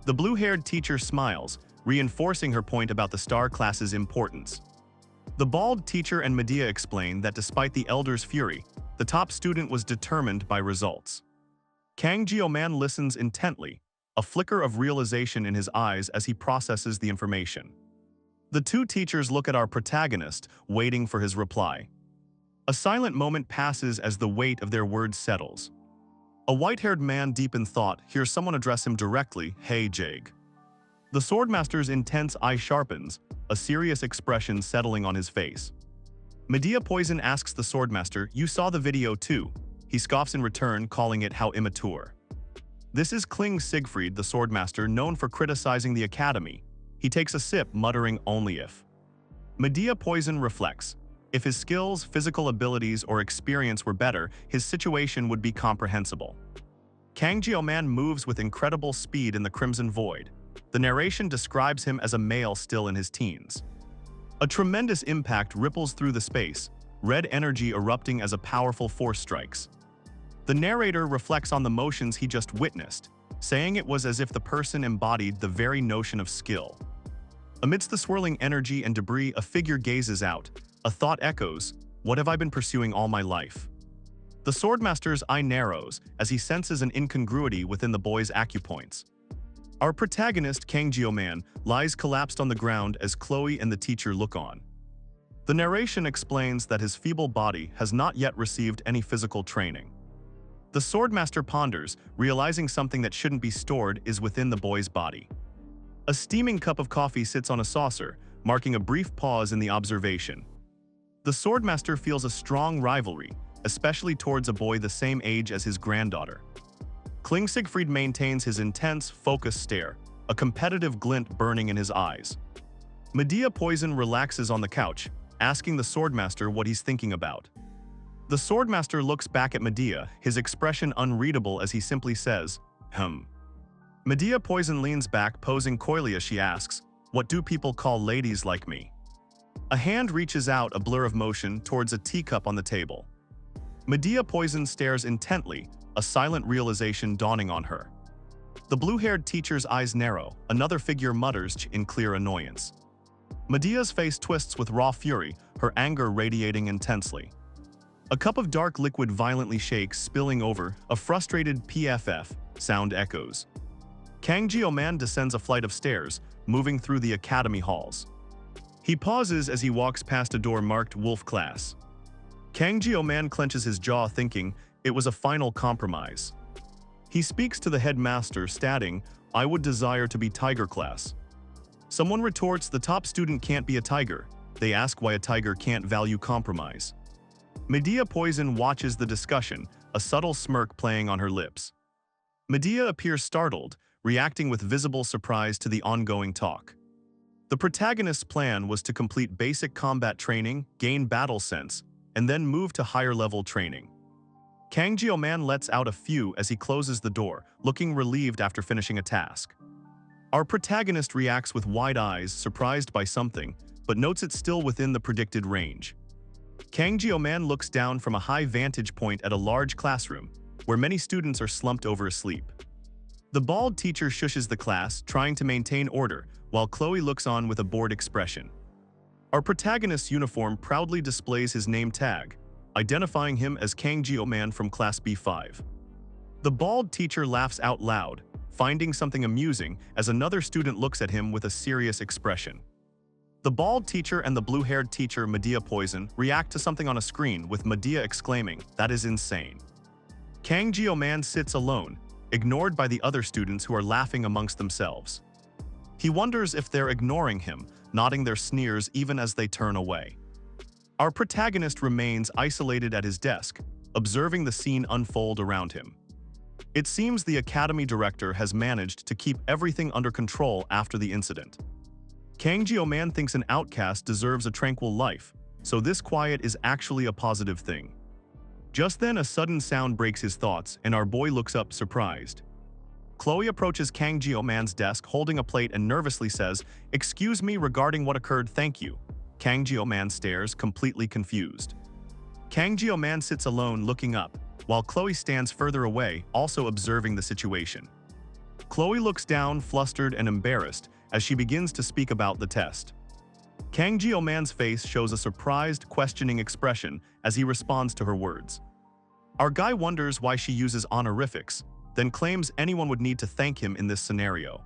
A: The blue-haired teacher smiles, reinforcing her point about the star class's importance. The bald teacher and Medea explain that despite the elders' fury, the top student was determined by results. Kang Jio-man listens intently, a flicker of realization in his eyes as he processes the information. The two teachers look at our protagonist, waiting for his reply. A silent moment passes as the weight of their words settles. A white-haired man deep in thought hears someone address him directly, "Hey, Jag." The swordmaster's intense eye sharpens, a serious expression settling on his face. Medea Poison asks the swordmaster, "You saw the video too?" He scoffs in return, calling it how immature. This is Kling Siegfried, the swordmaster, known for criticizing the academy. He takes a sip, muttering, "Only if." Medea Poison reflects. If his skills, physical abilities, or experience were better, his situation would be comprehensible. Kang Jio-man moves with incredible speed in the Crimson Void. The narration describes him as a male still in his teens. A tremendous impact ripples through the space, red energy erupting as a powerful force strikes. The narrator reflects on the motions he just witnessed, saying it was as if the person embodied the very notion of skill. Amidst the swirling energy and debris, a figure gazes out. A thought echoes, "What have I been pursuing all my life?" The swordmaster's eye narrows as he senses an incongruity within the boy's acupoints. Our protagonist, Kang Jio-man, lies collapsed on the ground as Chloe and the teacher look on. The narration explains that his feeble body has not yet received any physical training. The swordmaster ponders, realizing something that shouldn't be stored is within the boy's body. A steaming cup of coffee sits on a saucer, marking a brief pause in the observation. The swordmaster feels a strong rivalry, especially towards a boy the same age as his granddaughter. Kling Siegfried maintains his intense, focused stare, a competitive glint burning in his eyes. Medea Poison relaxes on the couch, asking the swordmaster what he's thinking about. The swordmaster looks back at Medea, his expression unreadable as he simply says, Medea Poison leans back, posing coyly as she asks, "What do people call ladies like me?" A hand reaches out, a blur of motion, towards a teacup on the table. Medea Poison stares intently, a silent realization dawning on her. The blue-haired teacher's eyes narrow, another figure mutters in clear annoyance. Medea's face twists with raw fury, her anger radiating intensely. A cup of dark liquid violently shakes, spilling over, a frustrated PFF sound echoes. Kang Jio-man descends a flight of stairs, moving through the academy halls. He pauses as he walks past a door marked Wolf Class. Kang Jio-man clenches his jaw, thinking it was a final compromise. He speaks to the headmaster, stating, "I would desire to be Tiger Class." Someone retorts the top student can't be a tiger. They ask why a tiger can't value compromise. Medea Poison watches the discussion, a subtle smirk playing on her lips. Medea appears startled, reacting with visible surprise to the ongoing talk. The protagonist's plan was to complete basic combat training, gain battle sense, and then move to higher-level training. Kang Jio-man lets out a phew as he closes the door, looking relieved after finishing a task. Our protagonist reacts with wide eyes, surprised by something, but notes it's still within the predicted range. Kang Jio-man looks down from a high vantage point at a large classroom, where many students are slumped over asleep. The bald teacher shushes the class, trying to maintain order, while Chloe looks on with a bored expression. Our protagonist's uniform proudly displays his name tag, identifying him as Kang Jio-man from Class B5. The bald teacher laughs out loud, finding something amusing as another student looks at him with a serious expression. The bald teacher and the blue-haired teacher Medea Poison react to something on a screen with Medea exclaiming, "That is insane." Kang Jio-man sits alone, ignored by the other students who are laughing amongst themselves. He wonders if they're ignoring him, nodding their sneers even as they turn away. Our protagonist remains isolated at his desk, observing the scene unfold around him. It seems the academy director has managed to keep everything under control after the incident. Kang Jio-man thinks an outcast deserves a tranquil life, so this quiet is actually a positive thing. Just then a sudden sound breaks his thoughts, and our boy looks up surprised. Chloe approaches Kang Jio-man's desk holding a plate and nervously says, "Excuse me regarding what occurred, thank you." Kang Jio-man stares, completely confused. Kang Jio-man sits alone looking up, while Chloe stands further away, also observing the situation. Chloe looks down, flustered and embarrassed, as she begins to speak about the test. Kang Jio-man's face shows a surprised, questioning expression as he responds to her words. Our guy wonders why she uses honorifics, then claims anyone would need to thank him in this scenario.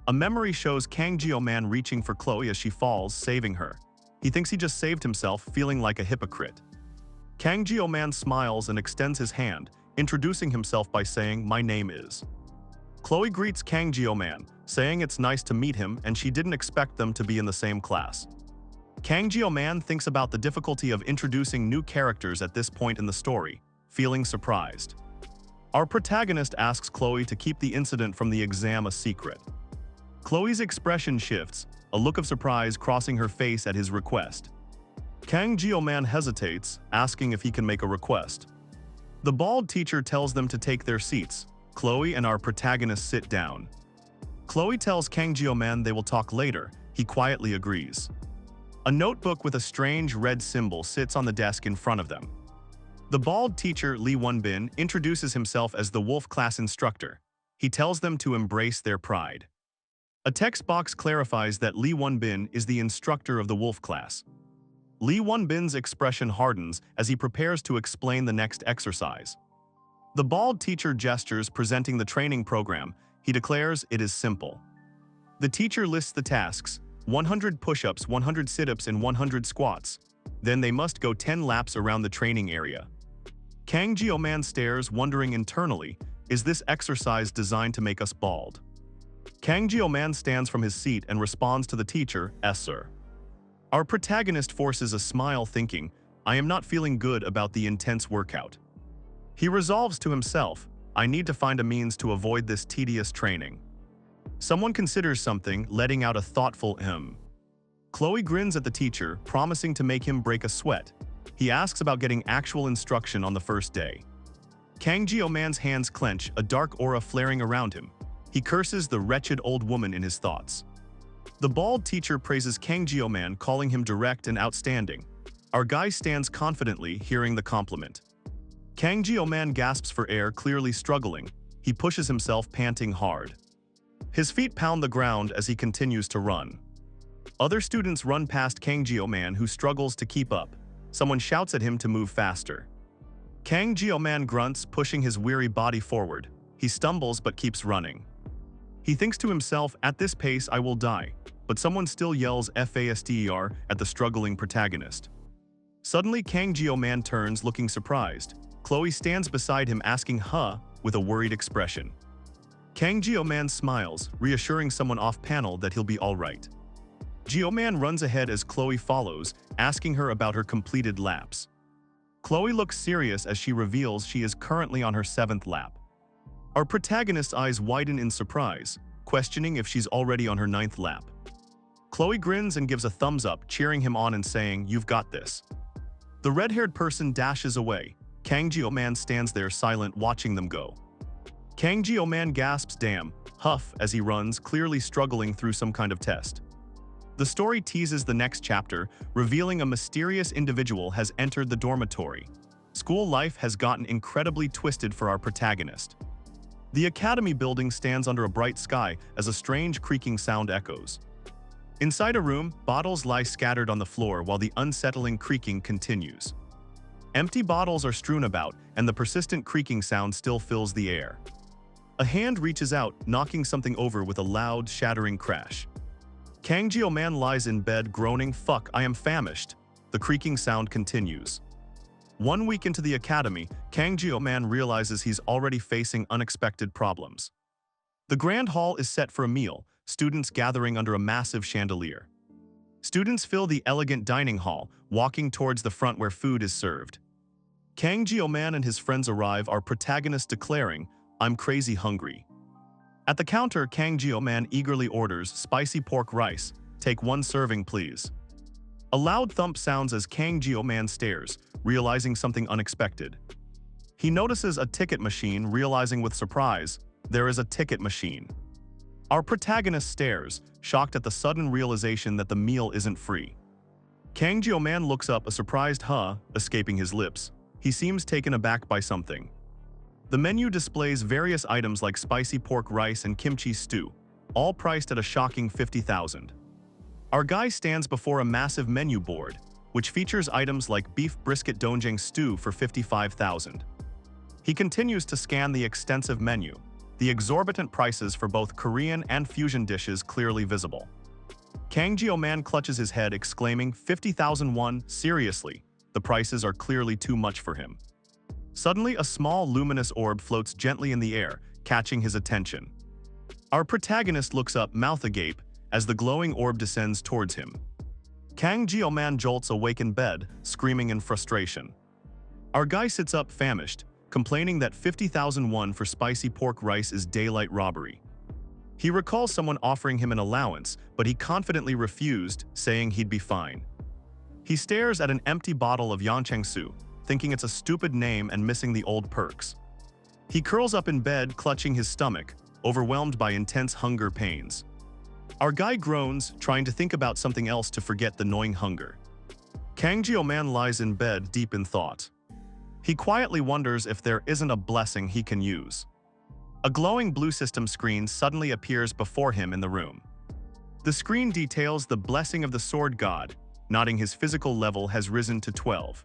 A: A memory shows Kang Jio-man reaching for Chloe as she falls, saving her. He thinks he just saved himself, feeling like a hypocrite. Kang Jio-man smiles and extends his hand, introducing himself by saying, "My name is." Chloe greets Kang Jio-man, saying it's nice to meet him and she didn't expect them to be in the same class. Kang Jio-man thinks about the difficulty of introducing new characters at this point in the story, feeling surprised. Our protagonist asks Chloe to keep the incident from the exam a secret. Chloe's expression shifts, a look of surprise crossing her face at his request. Kang Jio-man hesitates, asking if he can make a request. The bald teacher tells them to take their seats. Chloe and our protagonist sit down. Chloe tells Kang Jio-man they will talk later. He quietly agrees. A notebook with a strange red symbol sits on the desk in front of them. The bald teacher, Lee Won-bin, introduces himself as the Wolf class instructor. He tells them to embrace their pride. A text box clarifies that Lee Won-bin is the instructor of the Wolf class. Lee Won-bin's expression hardens as he prepares to explain the next exercise. The bald teacher gestures, presenting the training program. He declares it is simple. The teacher lists the tasks: 100 push-ups, 100 sit-ups, and 100 squats. Then they must go 10 laps around the training area. Kang Jio-man stares, wondering internally, is this exercise designed to make us bald? Kang Jio-man stands from his seat and responds to the teacher, "Yes, sir." Our protagonist forces a smile, thinking, "I am not feeling good about the intense workout." He resolves to himself, "I need to find a means to avoid this tedious training." Someone considers something, letting out a thoughtful Chloe grins at the teacher, promising to make him break a sweat. He asks about getting actual instruction on the first day. Kang Jio-man's hands clench, a dark aura flaring around him. He curses the wretched old woman in his thoughts. The bald teacher praises Kang Jio-man, calling him direct and outstanding. Our guy stands confidently, hearing the compliment. Kang Jio-man gasps for air, clearly struggling. He pushes himself, panting hard. His feet pound the ground as he continues to run. Other students run past Kang Jio-man, who struggles to keep up. Someone shouts at him to move faster. Kang Jio-man grunts, pushing his weary body forward. He stumbles but keeps running. He thinks to himself, "At this pace I will die," but someone still yells "FASTER" at the struggling protagonist. Suddenly Kang Jio-man turns, looking surprised. Chloe stands beside him, asking "Huh?" with a worried expression. Kang Jio-man smiles, reassuring someone off-panel that he'll be alright. Jio-man runs ahead as Chloe follows, asking her about her completed laps. Chloe looks serious as she reveals she is currently on her 7th lap. Our protagonist's eyes widen in surprise, questioning if she's already on her 9th lap. Chloe grins and gives a thumbs up, cheering him on and saying, "You've got this." The red-haired person dashes away. Kang Jio-man stands there silent, watching them go. Kang Jio-man gasps, "Damn," huff as he runs, clearly struggling through some kind of test. The story teases the next chapter, revealing a mysterious individual has entered the dormitory. School life has gotten incredibly twisted for our protagonist. The academy building stands under a bright sky as a strange creaking sound echoes. Inside a room, bottles lie scattered on the floor while the unsettling creaking continues. Empty bottles are strewn about, and the persistent creaking sound still fills the air. A hand reaches out, knocking something over with a loud, shattering crash. Kang Jio-man lies in bed groaning, "Fuck, I am famished." The creaking sound continues. 1 week into the academy, Kang Jio-man realizes he's already facing unexpected problems. The grand hall is set for a meal, students gathering under a massive chandelier. Students fill the elegant dining hall, walking towards the front where food is served. Kang Jio-man and his friends arrive, our protagonist declaring, "I'm crazy hungry." At the counter, Kang Jio-man eagerly orders spicy pork rice. "Take 1 serving, please." A loud thump sounds as Kang Jio-man stares, realizing something unexpected. He notices a ticket machine, realizing with surprise, there is a ticket machine. Our protagonist stares, shocked at the sudden realization that the meal isn't free. Kang Jio-man looks up, a surprised "huh" escaping his lips. He seems taken aback by something. The menu displays various items like spicy pork rice and kimchi stew, all priced at a shocking 50,000. Our guy stands before a massive menu board, which features items like beef brisket doenjang stew for 55,000. He continues to scan the extensive menu, the exorbitant prices for both Korean and fusion dishes clearly visible. Kang Jio-man clutches his head, exclaiming, 50,000 won, seriously, the prices are clearly too much for him. Suddenly, a small luminous orb floats gently in the air, catching his attention. Our protagonist looks up, mouth agape, as the glowing orb descends towards him. Kang Jio-man jolts awake in bed, screaming in frustration. Our guy sits up, famished, complaining that 50,000 won for spicy pork rice is daylight robbery. He recalls someone offering him an allowance, but he confidently refused, saying he'd be fine. He stares at an empty bottle of Yanchangsu, thinking it's a stupid name and missing the old perks. He curls up in bed, clutching his stomach, overwhelmed by intense hunger pains. Our guy groans, trying to think about something else to forget the gnawing hunger. Kang Jio-man lies in bed, deep in thought. He quietly wonders if there isn't a blessing he can use. A glowing blue system screen suddenly appears before him in the room. The screen details the blessing of the sword god, noting his physical level has risen to 12.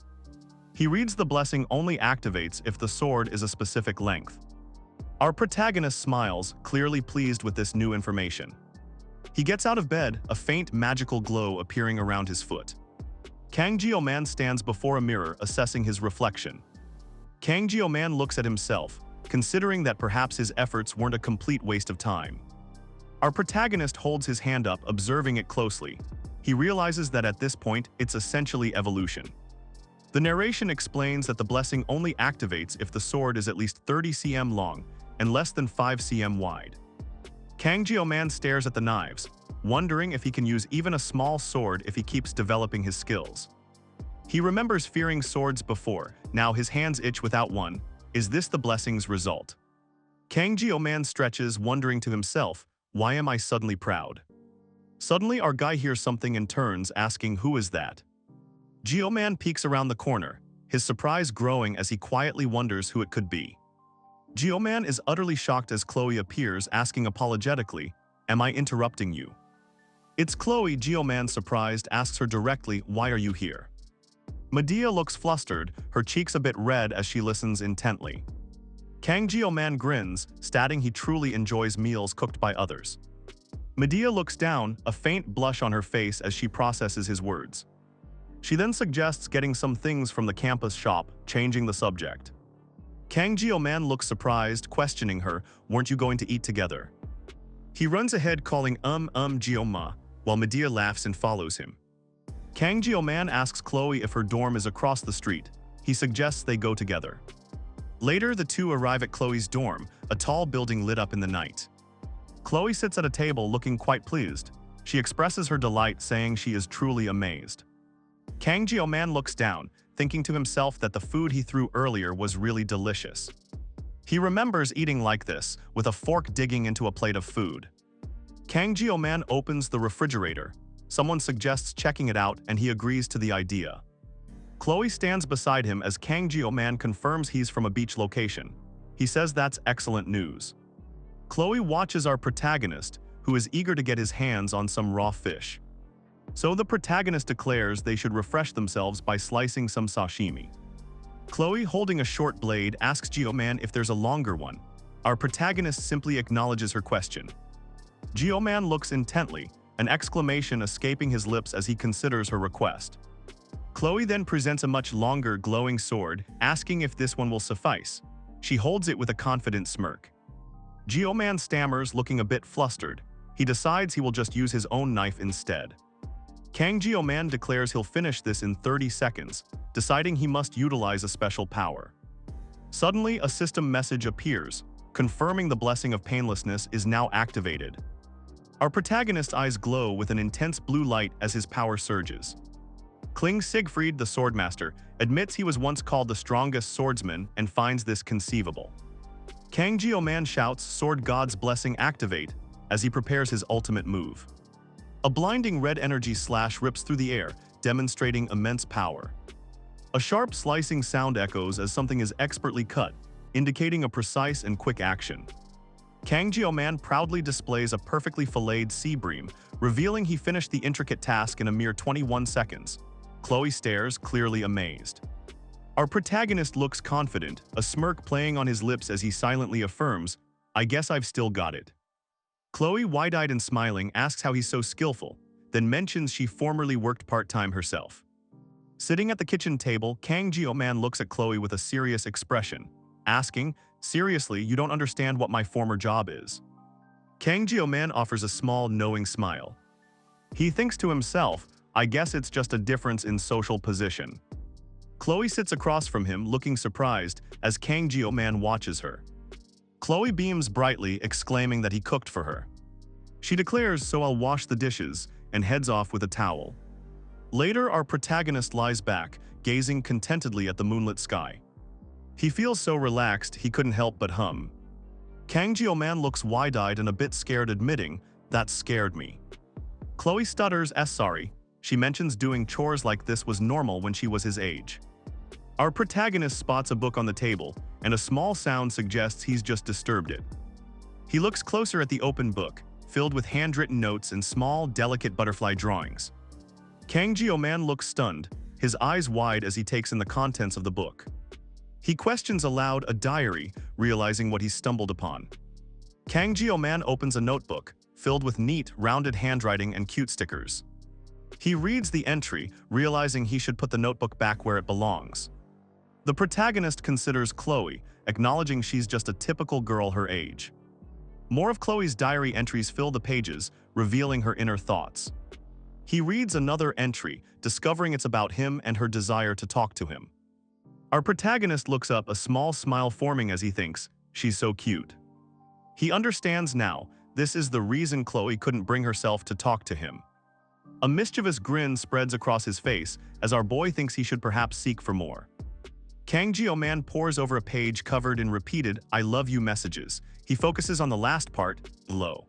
A: He reads the blessing only activates if the sword is a specific length. Our protagonist smiles, clearly pleased with this new information. He gets out of bed, a faint magical glow appearing around his foot. Kang Jio-man stands before a mirror, assessing his reflection. Kang Jio-man looks at himself, considering that perhaps his efforts weren't a complete waste of time. Our protagonist holds his hand up, observing it closely. He realizes that at this point, it's essentially evolution. The narration explains that the blessing only activates if the sword is at least 30 cm long and less than 5 cm wide. Kang Jio-man stares at the knives, wondering if he can use even a small sword if he keeps developing his skills. He remembers fearing swords before, now his hands itch without one. Is this the blessing's result? Kang Jio-man stretches, wondering to himself, why am I suddenly proud? Suddenly our guy hears something and turns, asking, who is that? Jio-man peeks around the corner, his surprise growing as he quietly wonders who it could be. Jio-man is utterly shocked as Chloe appears, asking apologetically, am I interrupting you? It's Chloe. Jio-man, surprised, asks her directly, why are you here? Medea looks flustered, her cheeks a bit red as she listens intently. Kang Jio-man grins, stating he truly enjoys meals cooked by others. Medea looks down, a faint blush on her face as she processes his words. She then suggests getting some things from the campus shop, changing the subject. Kang Jio-man looks surprised, questioning her, "Weren't you going to eat together?" He runs ahead calling Jio-ma, while Medea laughs and follows him. Kang Jio-man asks Chloe if her dorm is across the street. He suggests they go together. Later, the two arrive at Chloe's dorm, a tall building lit up in the night. Chloe sits at a table looking quite pleased. She expresses her delight, saying she is truly amazed. Kang Jio-man looks down, thinking to himself that the food he threw earlier was really delicious. He remembers eating like this, with a fork digging into a plate of food. Kang Jio-man opens the refrigerator. Someone suggests checking it out, and he agrees to the idea. Chloe stands beside him as Kang Jio-man confirms he's from a beach location. He says that's excellent news. Chloe watches our protagonist, who is eager to get his hands on some raw fish. So the protagonist declares they should refresh themselves by slicing some sashimi. Chloe, holding a short blade, asks Jio-man if there's a longer one. Our protagonist simply acknowledges her question. Jio-man looks intently, an exclamation escaping his lips as he considers her request. Chloe then presents a much longer, glowing sword, asking if this one will suffice. She holds it with a confident smirk. Jio-man stammers, looking a bit flustered. He decides he will just use his own knife instead. Kang Jio-man declares he'll finish this in 30 seconds, deciding he must utilize a special power. Suddenly, a system message appears, confirming the blessing of painlessness is now activated. Our protagonist's eyes glow with an intense blue light as his power surges. Kling Siegfried, the swordmaster, admits he was once called the strongest swordsman and finds this conceivable. Kang Jio-man shouts, "Sword God's blessing activate," as he prepares his ultimate move. A blinding red energy slash rips through the air, demonstrating immense power. A sharp slicing sound echoes as something is expertly cut, indicating a precise and quick action. Kang Jio-man proudly displays a perfectly filleted sea bream, revealing he finished the intricate task in a mere 21 seconds. Chloe stares, clearly amazed. Our protagonist looks confident, a smirk playing on his lips as he silently affirms, "I guess I've still got it." Chloe, wide-eyed and smiling, asks how he's so skillful, then mentions she formerly worked part-time herself. Sitting at the kitchen table, Kang Jio-man looks at Chloe with a serious expression, asking, "Seriously, you don't understand what my former job is?" Kang Jio-man offers a small, knowing smile. He thinks to himself, "I guess it's just a difference in social position." Chloe sits across from him, looking surprised, as Kang Jio-man watches her. Chloe beams brightly, exclaiming that he cooked for her. She declares, "So I'll wash the dishes," and heads off with a towel. Later, our protagonist lies back, gazing contentedly at the moonlit sky. He feels so relaxed he couldn't help but hum. Kang Jio-man looks wide-eyed and a bit scared, admitting, "That scared me." Chloe stutters, sorry. She mentions doing chores like this was normal when she was his age. Our protagonist spots a book on the table, and a small sound suggests he's just disturbed it. He looks closer at the open book, filled with handwritten notes and small, delicate butterfly drawings. Kang Jio-man looks stunned, his eyes wide as he takes in the contents of the book. He questions aloud, "A diary," realizing what he's stumbled upon. Kang Jio-man opens a notebook, filled with neat, rounded handwriting and cute stickers. He reads the entry, realizing he should put the notebook back where it belongs. The protagonist considers Chloe, acknowledging she's just a typical girl her age. More of Chloe's diary entries fill the pages, revealing her inner thoughts. He reads another entry, discovering it's about him and her desire to talk to him. Our protagonist looks up, a small smile forming as he thinks, "She's so cute." He understands now, this is the reason Chloe couldn't bring herself to talk to him. A mischievous grin spreads across his face as our boy thinks he should perhaps seek for more. Kang Jio-man pores over a page covered in repeated "I love you" messages. He focuses on the last part, "low."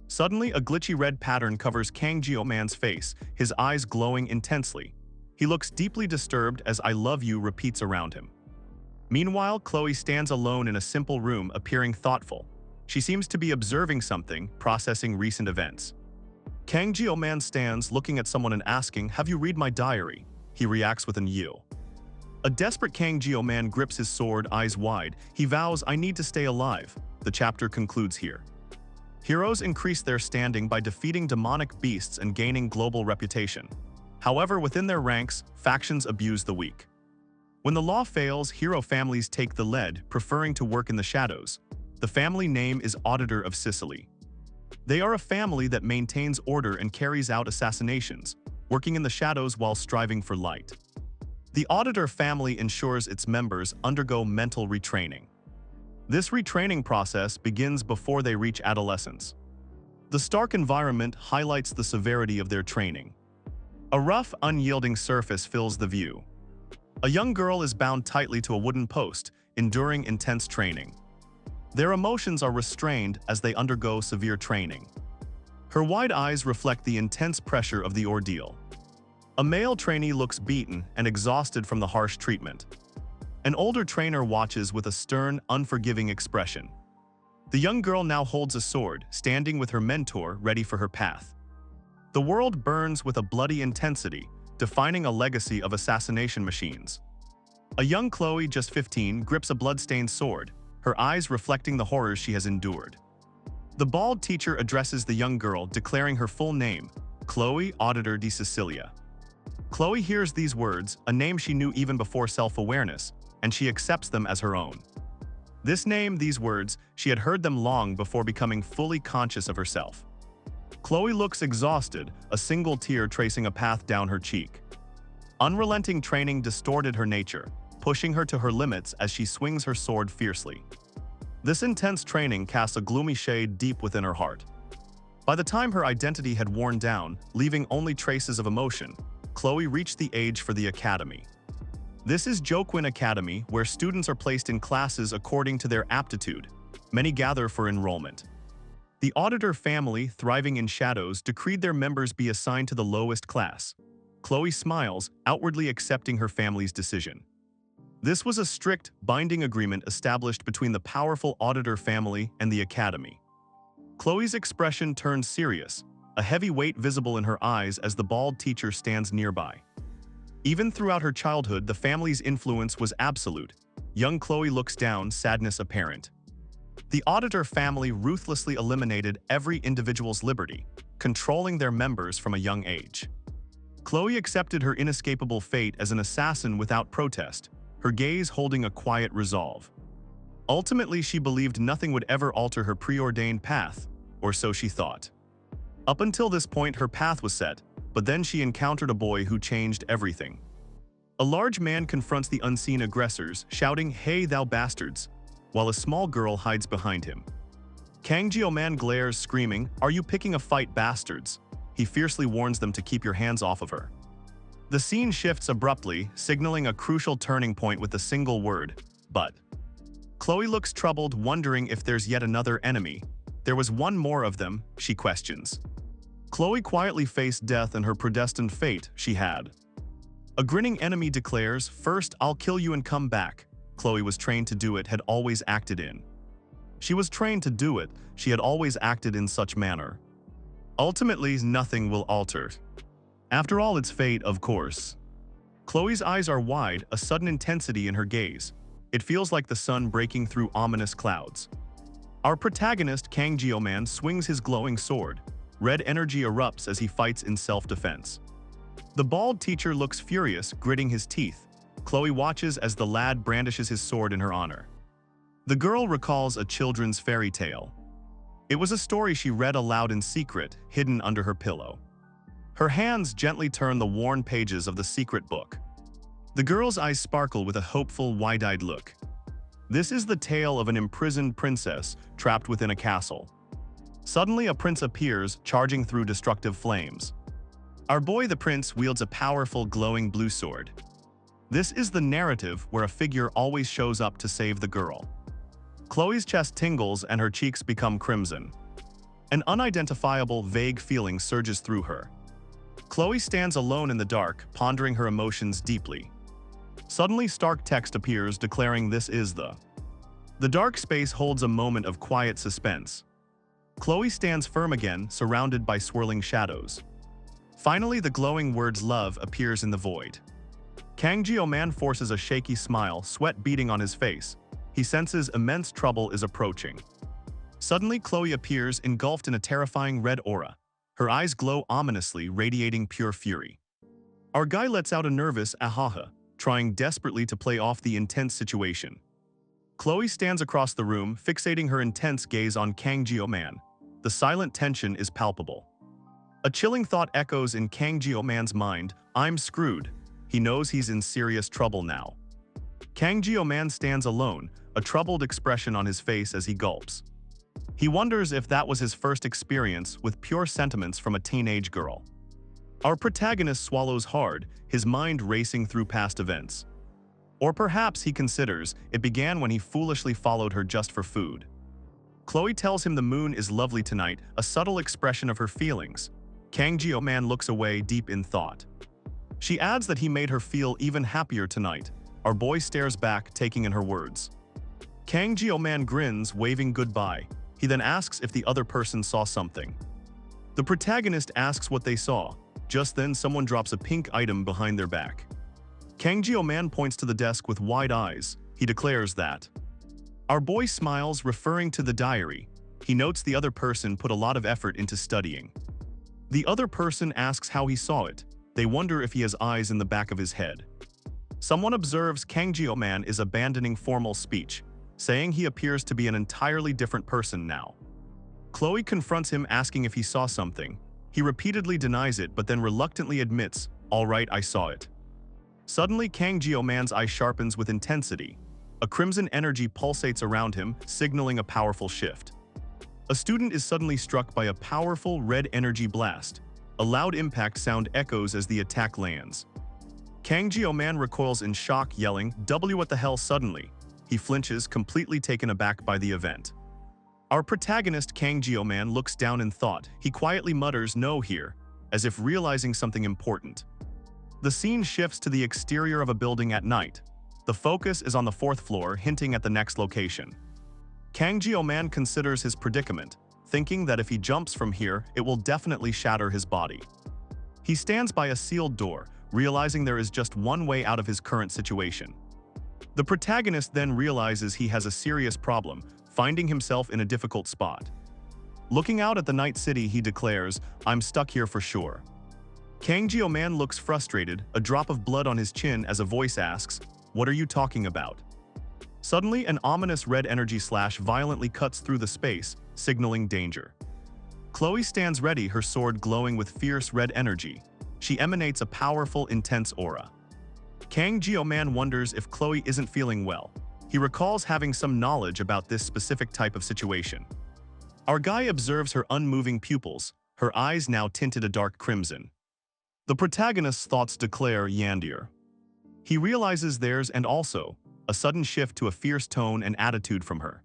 A: Suddenly, a glitchy red pattern covers Kang Jio-man's face, his eyes glowing intensely. He looks deeply disturbed as "I love you" repeats around him. Meanwhile, Chloe stands alone in a simple room, appearing thoughtful. She seems to be observing something, processing recent events. Kang Jio-man stands, looking at someone and asking, "Have you read my diary?" He reacts with an "you." A desperate Kang Jio-man grips his sword, eyes wide. He vows, "I need to stay alive." The chapter concludes here. Heroes increase their standing by defeating demonic beasts and gaining global reputation. However, within their ranks, factions abuse the weak. When the law fails, hero families take the lead, preferring to work in the shadows. The family name is Auditor of Sicily. They are a family that maintains order and carries out assassinations, working in the shadows while striving for light. The Auditor family ensures its members undergo mental retraining. This retraining process begins before they reach adolescence. The stark environment highlights the severity of their training. A rough, unyielding surface fills the view. A young girl is bound tightly to a wooden post, enduring intense training. Their emotions are restrained as they undergo severe training. Her wide eyes reflect the intense pressure of the ordeal. A male trainee looks beaten and exhausted from the harsh treatment. An older trainer watches with a stern, unforgiving expression. The young girl now holds a sword, standing with her mentor ready for her path. The world burns with a bloody intensity, defining a legacy of assassination machines. A young Chloe, just 15, grips a blood-stained sword, her eyes reflecting the horrors she has endured. The bald teacher addresses the young girl, declaring her full name, Chloe Auditor di Sicilia. Chloe hears these words, a name she knew even before self-awareness, and she accepts them as her own. This name, these words, she had heard them long before becoming fully conscious of herself. Chloe looks exhausted, a single tear tracing a path down her cheek. Unrelenting training distorted her nature, pushing her to her limits as she swings her sword fiercely. This intense training casts a gloomy shade deep within her heart. By the time her identity had worn down, leaving only traces of emotion, Chloe reached the age for the academy. This is Jokwin Academy, where students are placed in classes according to their aptitude. Many gather for enrollment. The Auditor family, thriving in shadows, decreed their members be assigned to the lowest class. Chloe smiles, outwardly accepting her family's decision. This was a strict, binding agreement established between the powerful Auditor family and the academy. Chloe's expression turns serious, a heavy weight visible in her eyes as the bald teacher stands nearby. Even throughout her childhood, the family's influence was absolute. Young Chloe looks down, sadness apparent. The Auditor family ruthlessly eliminated every individual's liberty, controlling their members from a young age. Chloe accepted her inescapable fate as an assassin without protest, her gaze holding a quiet resolve. Ultimately, she believed nothing would ever alter her preordained path, or so she thought. Up until this point, her path was set, but then she encountered a boy who changed everything. A large man confronts the unseen aggressors, shouting, "Hey, thou bastards," while a small girl hides behind him. Kangji Man glares, screaming, "Are you picking a fight, bastards?" He fiercely warns them to keep your hands off of her. The scene shifts abruptly, signaling a crucial turning point with a single word, "but." Chloe looks troubled, wondering if there's yet another enemy. There was one more of them, she questions. Chloe quietly faced death and her predestined fate she had. A grinning enemy declares, "First, I'll kill you and come back." Chloe was trained to do it, had always acted in. She was trained to do it, she had always acted in such manner. Ultimately, nothing will alter. After all, it's fate, of course. Chloe's eyes are wide, a sudden intensity in her gaze. It feels like the sun breaking through ominous clouds. Our protagonist, Kang Man, swings his glowing sword. Red energy erupts as he fights in self-defense. The bald teacher looks furious, gritting his teeth. Chloe watches as the lad brandishes his sword in her honor. The girl recalls a children's fairy tale. It was a story she read aloud in secret, hidden under her pillow. Her hands gently turn the worn pages of the secret book. The girl's eyes sparkle with a hopeful, wide-eyed look. This is the tale of an imprisoned princess trapped within a castle. Suddenly, a prince appears, charging through destructive flames. Our boy the prince wields a powerful, glowing blue sword. This is the narrative where a figure always shows up to save the girl. Chloe's chest tingles and her cheeks become crimson. An unidentifiable, vague feeling surges through her. Chloe stands alone in the dark, pondering her emotions deeply. Suddenly, stark text appears, declaring this is the. The dark space holds a moment of quiet suspense. Chloe stands firm again, surrounded by swirling shadows. Finally, the glowing words "love" appears in the void. Kang Man forces a shaky smile, sweat beading on his face. He senses immense trouble is approaching. Suddenly, Chloe appears, engulfed in a terrifying red aura. Her eyes glow ominously, radiating pure fury. Our guy lets out a nervous "ahaha." trying desperately to play off the intense situation. Chloe stands across the room, fixating her intense gaze on Kang Jio-man. The silent tension is palpable. A chilling thought echoes in Kang Jio-man's mind, I'm screwed. He knows he's in serious trouble now. Kang Jio-man stands alone, a troubled expression on his face as he gulps. He wonders if that was his first experience with pure sentiments from a teenage girl. Our protagonist swallows hard, his mind racing through past events. Or perhaps he considers it began when he foolishly followed her just for food. Chloe tells him the moon is lovely tonight, a subtle expression of her feelings. Kang Jio-man looks away deep in thought. She adds that he made her feel even happier tonight. Our boy stares back, taking in her words. Kang Jio-man grins, waving goodbye. He then asks if the other person saw something. The protagonist asks what they saw. Just then, someone drops a pink item behind their back. Kang Jio-man points to the desk with wide eyes. He declares that. Our boy smiles, referring to the diary. He notes the other person put a lot of effort into studying. The other person asks how he saw it. They wonder if he has eyes in the back of his head. Someone observes Kang Jio-man is abandoning formal speech, saying he appears to be an entirely different person now. Chloe confronts him, asking if he saw something. He repeatedly denies it, but then reluctantly admits, "All right, I saw it." Suddenly, Kang Jio-man's eye sharpens with intensity. A crimson energy pulsates around him, signaling a powerful shift. A student is suddenly struck by a powerful red energy blast. A loud impact sound echoes as the attack lands. Kang Jio-man recoils in shock, yelling, "W what the hell?" Suddenly, he flinches, completely taken aback by the event. Our protagonist, Kang Jio-man, looks down in thought. He quietly mutters, "No," here, as if realizing something important. The scene shifts to the exterior of a building at night. The focus is on the 4th floor, hinting at the next location. Kang Jio-man considers his predicament, thinking that if he jumps from here, it will definitely shatter his body. He stands by a sealed door, realizing there is just one way out of his current situation. The protagonist then realizes he has a serious problem, finding himself in a difficult spot. Looking out at the night city, he declares, "I'm stuck here for sure." Kang Jio-man looks frustrated, a drop of blood on his chin as a voice asks, "What are you talking about?" Suddenly, an ominous red energy slash violently cuts through the space, signaling danger. Chloe stands ready, her sword glowing with fierce red energy. She emanates a powerful, intense aura. Kang Jio-man wonders if Chloe isn't feeling well. He recalls having some knowledge about this specific type of situation. Our guy observes her unmoving pupils, her eyes now tinted a dark crimson. The protagonist's thoughts declare Yandir. He realizes theirs and also a sudden shift to a fierce tone and attitude from her.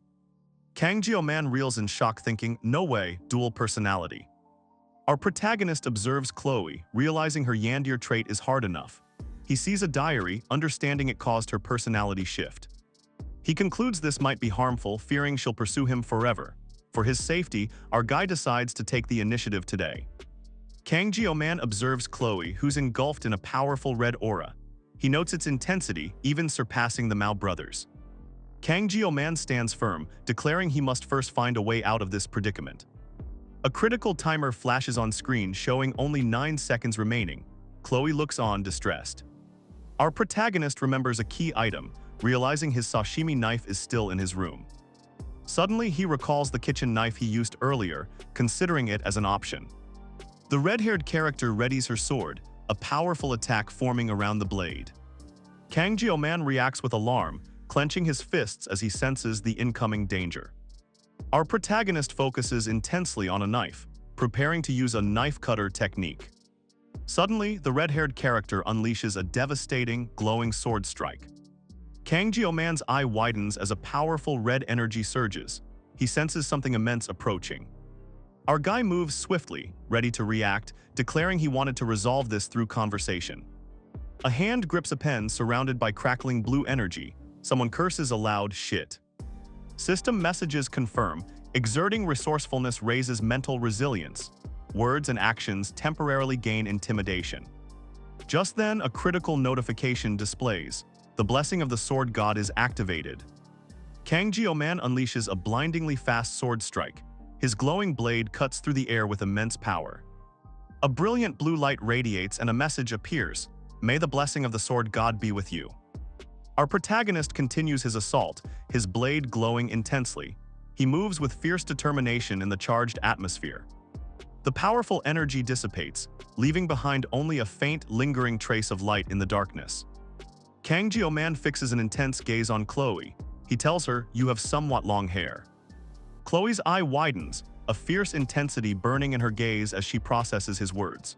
A: Kang Jio-man reels in shock, thinking, "No way, dual personality." Our protagonist observes Chloe, realizing her Yandir trait is hard enough. He sees a diary, understanding it caused her personality shift. He concludes this might be harmful, fearing she'll pursue him forever. For his safety, our guy decides to take the initiative today. Kang Jio-man observes Chloe, who's engulfed in a powerful red aura. He notes its intensity, even surpassing the Mao brothers. Kang Jio-man stands firm, declaring he must first find a way out of this predicament. A critical timer flashes on screen, showing only 9 seconds remaining. Chloe looks on, distressed. Our protagonist remembers a key item, realizing his sashimi knife is still in his room. Suddenly, he recalls the kitchen knife he used earlier, considering it as an option. The red-haired character readies her sword, a powerful attack forming around the blade. Kang Jio-man reacts with alarm, clenching his fists as he senses the incoming danger. Our protagonist focuses intensely on a knife, preparing to use a knife cutter technique. Suddenly, the red-haired character unleashes a devastating, glowing sword strike. Kang Jio-man's eye widens as a powerful red energy surges. He senses something immense approaching. Our guy moves swiftly, ready to react, declaring he wanted to resolve this through conversation. A hand grips a pen surrounded by crackling blue energy. Someone curses aloud, "Shit." System messages confirm, exerting resourcefulness raises mental resilience. Words and actions temporarily gain intimidation. Just then, a critical notification displays. The blessing of the sword god is activated. Kang Jio-man unleashes a blindingly fast sword strike. His glowing blade cuts through the air with immense power. A brilliant blue light radiates and a message appears. May the blessing of the sword god be with you. Our protagonist continues his assault, his blade glowing intensely. He moves with fierce determination in the charged atmosphere. The powerful energy dissipates, leaving behind only a faint, lingering trace of light in the darkness. Kang Jio-man fixes an intense gaze on Chloe. He tells her, "You have somewhat long hair." Chloe's eye widens, a fierce intensity burning in her gaze as she processes his words.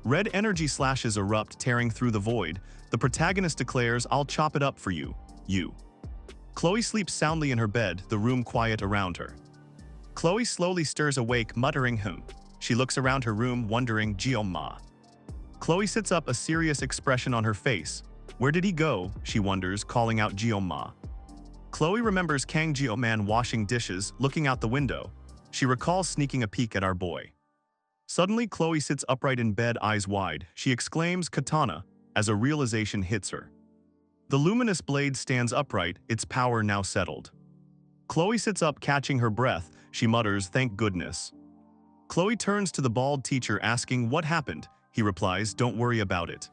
A: Red energy slashes erupt, tearing through the void. The protagonist declares, "I'll chop it up for you, you." Chloe sleeps soundly in her bed, the room quiet around her. Chloe slowly stirs awake, muttering him. She looks around her room, wondering, "Jio-ma." Chloe sits up, a serious expression on her face. Where did he go? She wonders, calling out Jio-ma. Chloe remembers Kang Jio-man washing dishes, looking out the window. She recalls sneaking a peek at our boy. Suddenly, Chloe sits upright in bed, eyes wide. She exclaims, "Katana," as a realization hits her. The luminous blade stands upright, its power now settled. Chloe sits up, catching her breath. She mutters, "Thank goodness." Chloe turns to the bald teacher, asking, "What happened?" He replies, "Don't worry about it."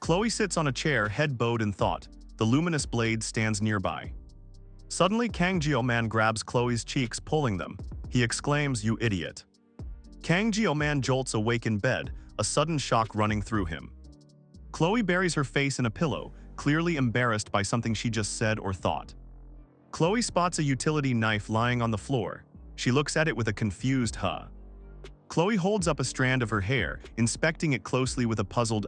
A: Chloe sits on a chair, head bowed in thought. The luminous blade stands nearby. Suddenly, Kang Jio-man grabs Chloe's cheeks, pulling them. He exclaims, "You idiot." Kang Jio-man jolts awake in bed, a sudden shock running through him. Chloe buries her face in a pillow, clearly embarrassed by something she just said or thought. Chloe spots a utility knife lying on the floor. She looks at it with a confused huh. Chloe holds up a strand of her hair, inspecting it closely with a puzzled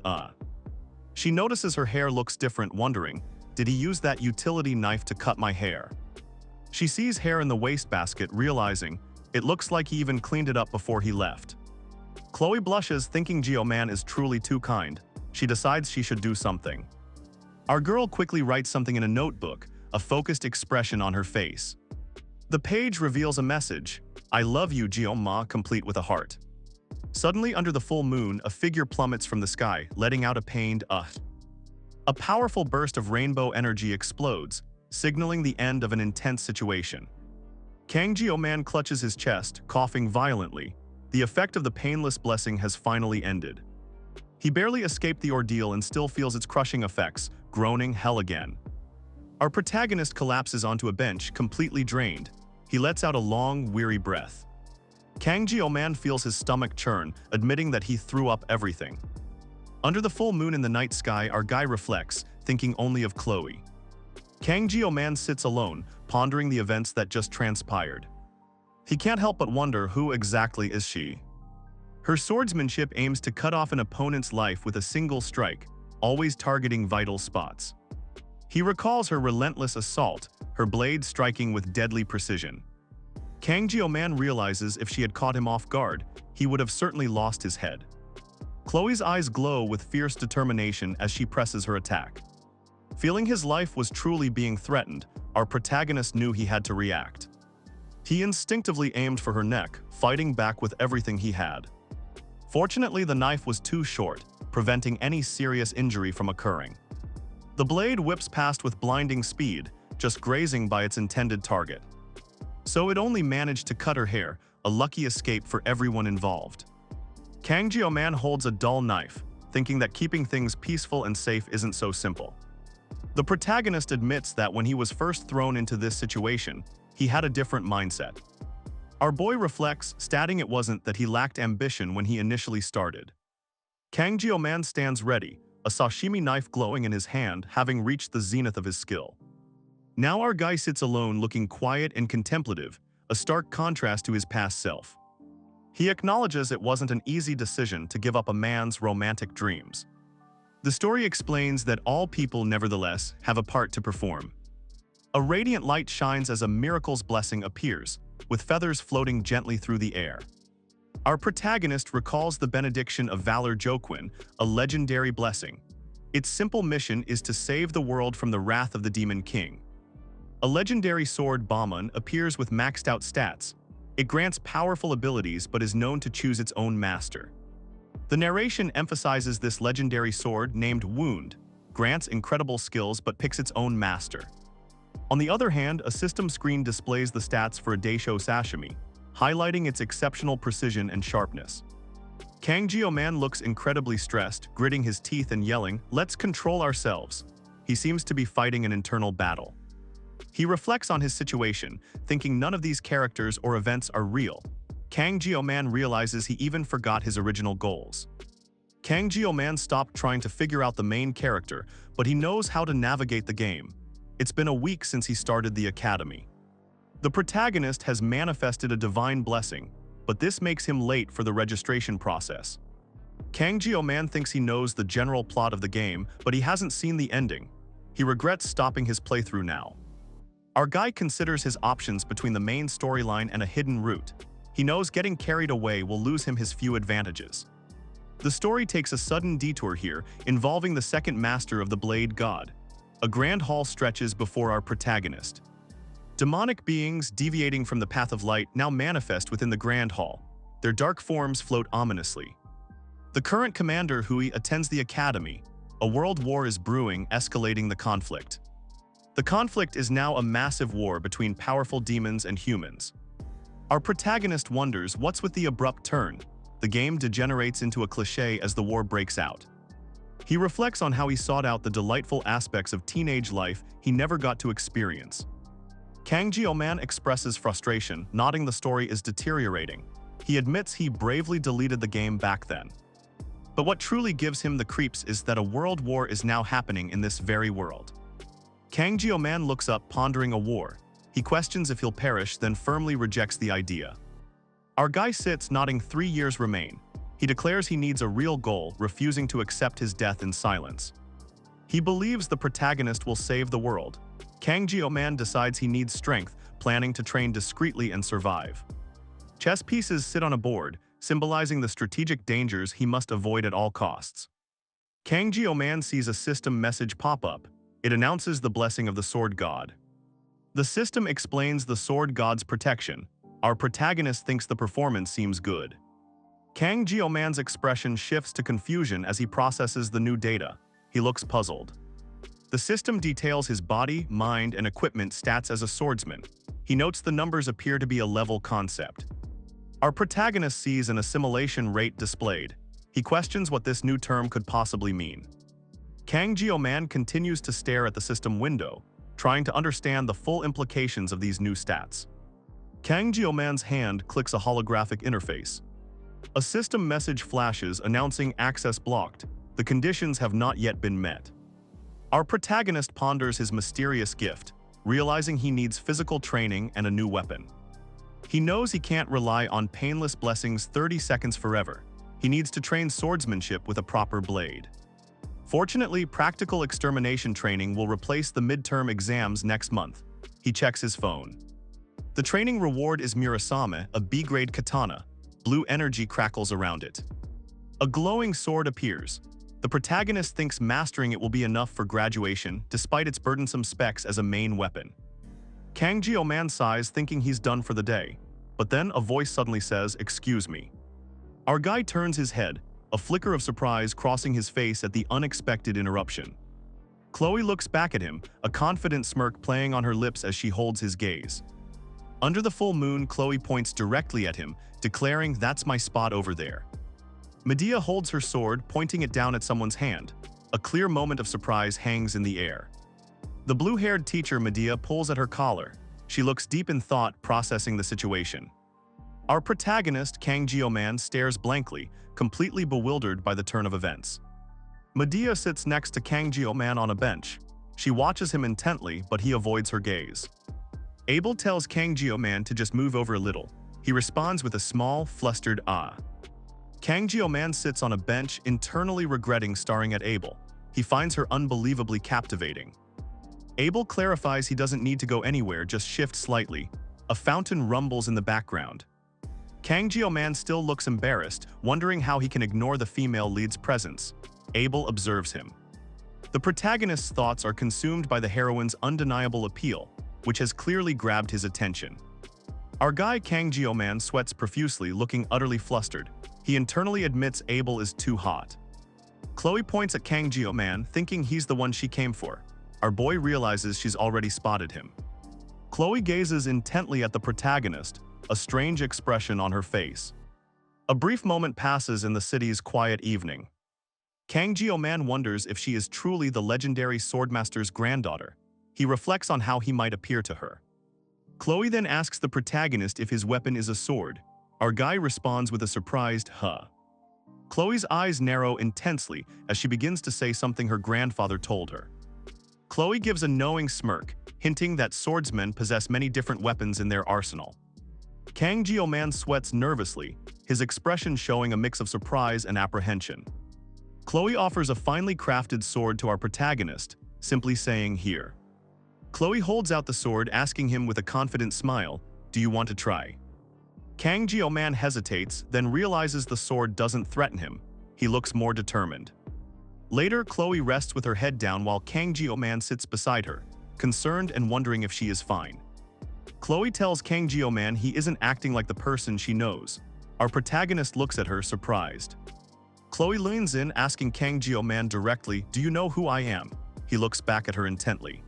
A: She notices her hair looks different, wondering, did he use that utility knife to cut my hair? She sees hair in the wastebasket, realizing, it looks like he even cleaned it up before he left. Chloe blushes, thinking Jio-man is truly too kind. She decides she should do something. Our girl quickly writes something in a notebook, a focused expression on her face. The page reveals a message, "I love you, Jio-ma," complete with a heart. Suddenly, under the full moon, a figure plummets from the sky, letting out a pained A powerful burst of rainbow energy explodes, signaling the end of an intense situation. Kang Jio-man clutches his chest, coughing violently. The effect of the painless blessing has finally ended. He barely escaped the ordeal and still feels its crushing effects, groaning, "Hell again." Our protagonist collapses onto a bench, completely drained. He lets out a long, weary breath. Kang Jio-man feels his stomach churn, admitting that he threw up everything. Under the full moon in the night sky, our guy reflects, thinking only of Chloe. Kang Jio-man sits alone, pondering the events that just transpired. He can't help but wonder, who exactly is she? Her swordsmanship aims to cut off an opponent's life with a single strike, always targeting vital spots. He recalls her relentless assault, her blade striking with deadly precision. Kang Jio-man realizes if she had caught him off guard, he would have certainly lost his head. Chloe's eyes glow with fierce determination as she presses her attack. Feeling his life was truly being threatened, our protagonist knew he had to react. He instinctively aimed for her neck, fighting back with everything he had. Fortunately, the knife was too short, preventing any serious injury from occurring. The blade whips past with blinding speed, just grazing by its intended target. So it only managed to cut her hair, a lucky escape for everyone involved. Kang Jio-man holds a dull knife, thinking that keeping things peaceful and safe isn't so simple. The protagonist admits that when he was first thrown into this situation, he had a different mindset. Our boy reflects, stating it wasn't that he lacked ambition when he initially started. Kang Jio-man stands ready, a sashimi knife glowing in his hand, having reached the zenith of his skill. Now our guy sits alone, looking quiet and contemplative, a stark contrast to his past self. He acknowledges it wasn't an easy decision to give up a man's romantic dreams. The story explains that all people nevertheless have a part to perform. A radiant light shines as a miracle's blessing appears, with feathers floating gently through the air. Our protagonist recalls the benediction of Valor Joquin, a legendary blessing. Its simple mission is to save the world from the wrath of the Demon King. A legendary sword, Baman, appears with maxed out stats. It grants powerful abilities but is known to choose its own master. The narration emphasizes this legendary sword, named Wound, grants incredible skills but picks its own master. On the other hand, a system screen displays the stats for a Daisho Sashimi, highlighting its exceptional precision and sharpness. Kang Jio-man looks incredibly stressed, gritting his teeth and yelling, "Let's control ourselves." He seems to be fighting an internal battle. He reflects on his situation, thinking none of these characters or events are real. Kang Jio-man realizes he even forgot his original goals. Kang Jio-man stopped trying to figure out the main character, but he knows how to navigate the game. It's been a week since he started the academy. The protagonist has manifested a divine blessing, but this makes him late for the registration process. Kang Jio-man thinks he knows the general plot of the game, but he hasn't seen the ending. He regrets stopping his playthrough now. Our guy considers his options between the main storyline and a hidden route. He knows getting carried away will lose him his few advantages. The story takes a sudden detour here, involving the second master of the Blade God. A grand hall stretches before our protagonist. Demonic beings deviating from the path of light now manifest within the Grand Hall. Their dark forms float ominously. The current commander, Hui, attends the academy. A world war is brewing, escalating the conflict. The conflict is now a massive war between powerful demons and humans. Our protagonist wonders what's with the abrupt turn. The game degenerates into a cliché as the war breaks out. He reflects on how he sought out the delightful aspects of teenage life he never got to experience. Kang Jio-man expresses frustration, noting the story is deteriorating. He admits he bravely deleted the game back then. But what truly gives him the creeps is that a world war is now happening in this very world. Kang Jio-man looks up, pondering a war. He questions if he'll perish, then firmly rejects the idea. Our guy sits, nodding. 3 years remain. He declares he needs a real goal, refusing to accept his death in silence. He believes the protagonist will save the world. Kang Jio-man decides he needs strength, planning to train discreetly and survive. Chess pieces sit on a board, symbolizing the strategic dangers he must avoid at all costs. Kang Jio-man sees a system message pop up. It announces the blessing of the Sword God. The system explains the Sword God's protection. Our protagonist thinks the performance seems good. Kang Jio-man's expression shifts to confusion as he processes the new data. He looks puzzled. The system details his body, mind, and equipment stats as a swordsman. He notes the numbers appear to be a level concept. Our protagonist sees an assimilation rate displayed. He questions what this new term could possibly mean. Kang Jio-man continues to stare at the system window, trying to understand the full implications of these new stats. Kang Jio-man's hand clicks a holographic interface. A system message flashes announcing access blocked. The conditions have not yet been met. Our protagonist ponders his mysterious gift, realizing he needs physical training and a new weapon. He knows he can't rely on painless blessings 30 seconds forever. He needs to train swordsmanship with a proper blade. Fortunately, practical extermination training will replace the midterm exams next month. He checks his phone. The training reward is Murasame, a B-grade katana. Blue energy crackles around it. A glowing sword appears. The protagonist thinks mastering it will be enough for graduation, despite its burdensome specs as a main weapon. Kang Jio-man sighs, thinking he's done for the day. But then a voice suddenly says, "Excuse me." Our guy turns his head, a flicker of surprise crossing his face at the unexpected interruption. Chloe looks back at him, a confident smirk playing on her lips as she holds his gaze. Under the full moon, Chloe points directly at him, declaring, "That's my spot over there." Medea holds her sword, pointing it down at someone's hand. A clear moment of surprise hangs in the air. The blue-haired teacher Medea pulls at her collar. She looks deep in thought, processing the situation. Our protagonist, Kang Jio-man, stares blankly, completely bewildered by the turn of events. Medea sits next to Kang Jio-man on a bench. She watches him intently, but he avoids her gaze. Abel tells Kang Jio-man to just move over a little. He responds with a small, flustered "ah." Kang Jio-man sits on a bench, internally regretting staring at Abel. He finds her unbelievably captivating. Abel clarifies he doesn't need to go anywhere, just shift slightly. A fountain rumbles in the background. Kang Jio-man still looks embarrassed, wondering how he can ignore the female lead's presence. Abel observes him. The protagonist's thoughts are consumed by the heroine's undeniable appeal, which has clearly grabbed his attention. Our guy Kang Jio-man sweats profusely, looking utterly flustered. He internally admits Abel is too hot. Chloe points at Kang Jio-man, thinking he's the one she came for. Our boy realizes she's already spotted him. Chloe gazes intently at the protagonist, a strange expression on her face. A brief moment passes in the city's quiet evening. Kang Jio-man wonders if she is truly the legendary swordmaster's granddaughter. He reflects on how he might appear to her. Chloe then asks the protagonist if his weapon is a sword. Our guy responds with a surprised huh. Chloe's eyes narrow intensely as she begins to say something her grandfather told her. Chloe gives a knowing smirk, hinting that swordsmen possess many different weapons in their arsenal. Kang Jio-man sweats nervously, his expression showing a mix of surprise and apprehension. Chloe offers a finely crafted sword to our protagonist, simply saying, "Here." Chloe holds out the sword, asking him with a confident smile, "Do you want to try?" Kang Jio-man hesitates, then realizes the sword doesn't threaten him. He looks more determined. Later, Chloe rests with her head down while Kang Jio-man sits beside her, concerned and wondering if she is fine. Chloe tells Kang Jio-man he isn't acting like the person she knows. Our protagonist looks at her, surprised. Chloe leans in, asking Kang Jio-man directly, "Do you know who I am?" He looks back at her intently.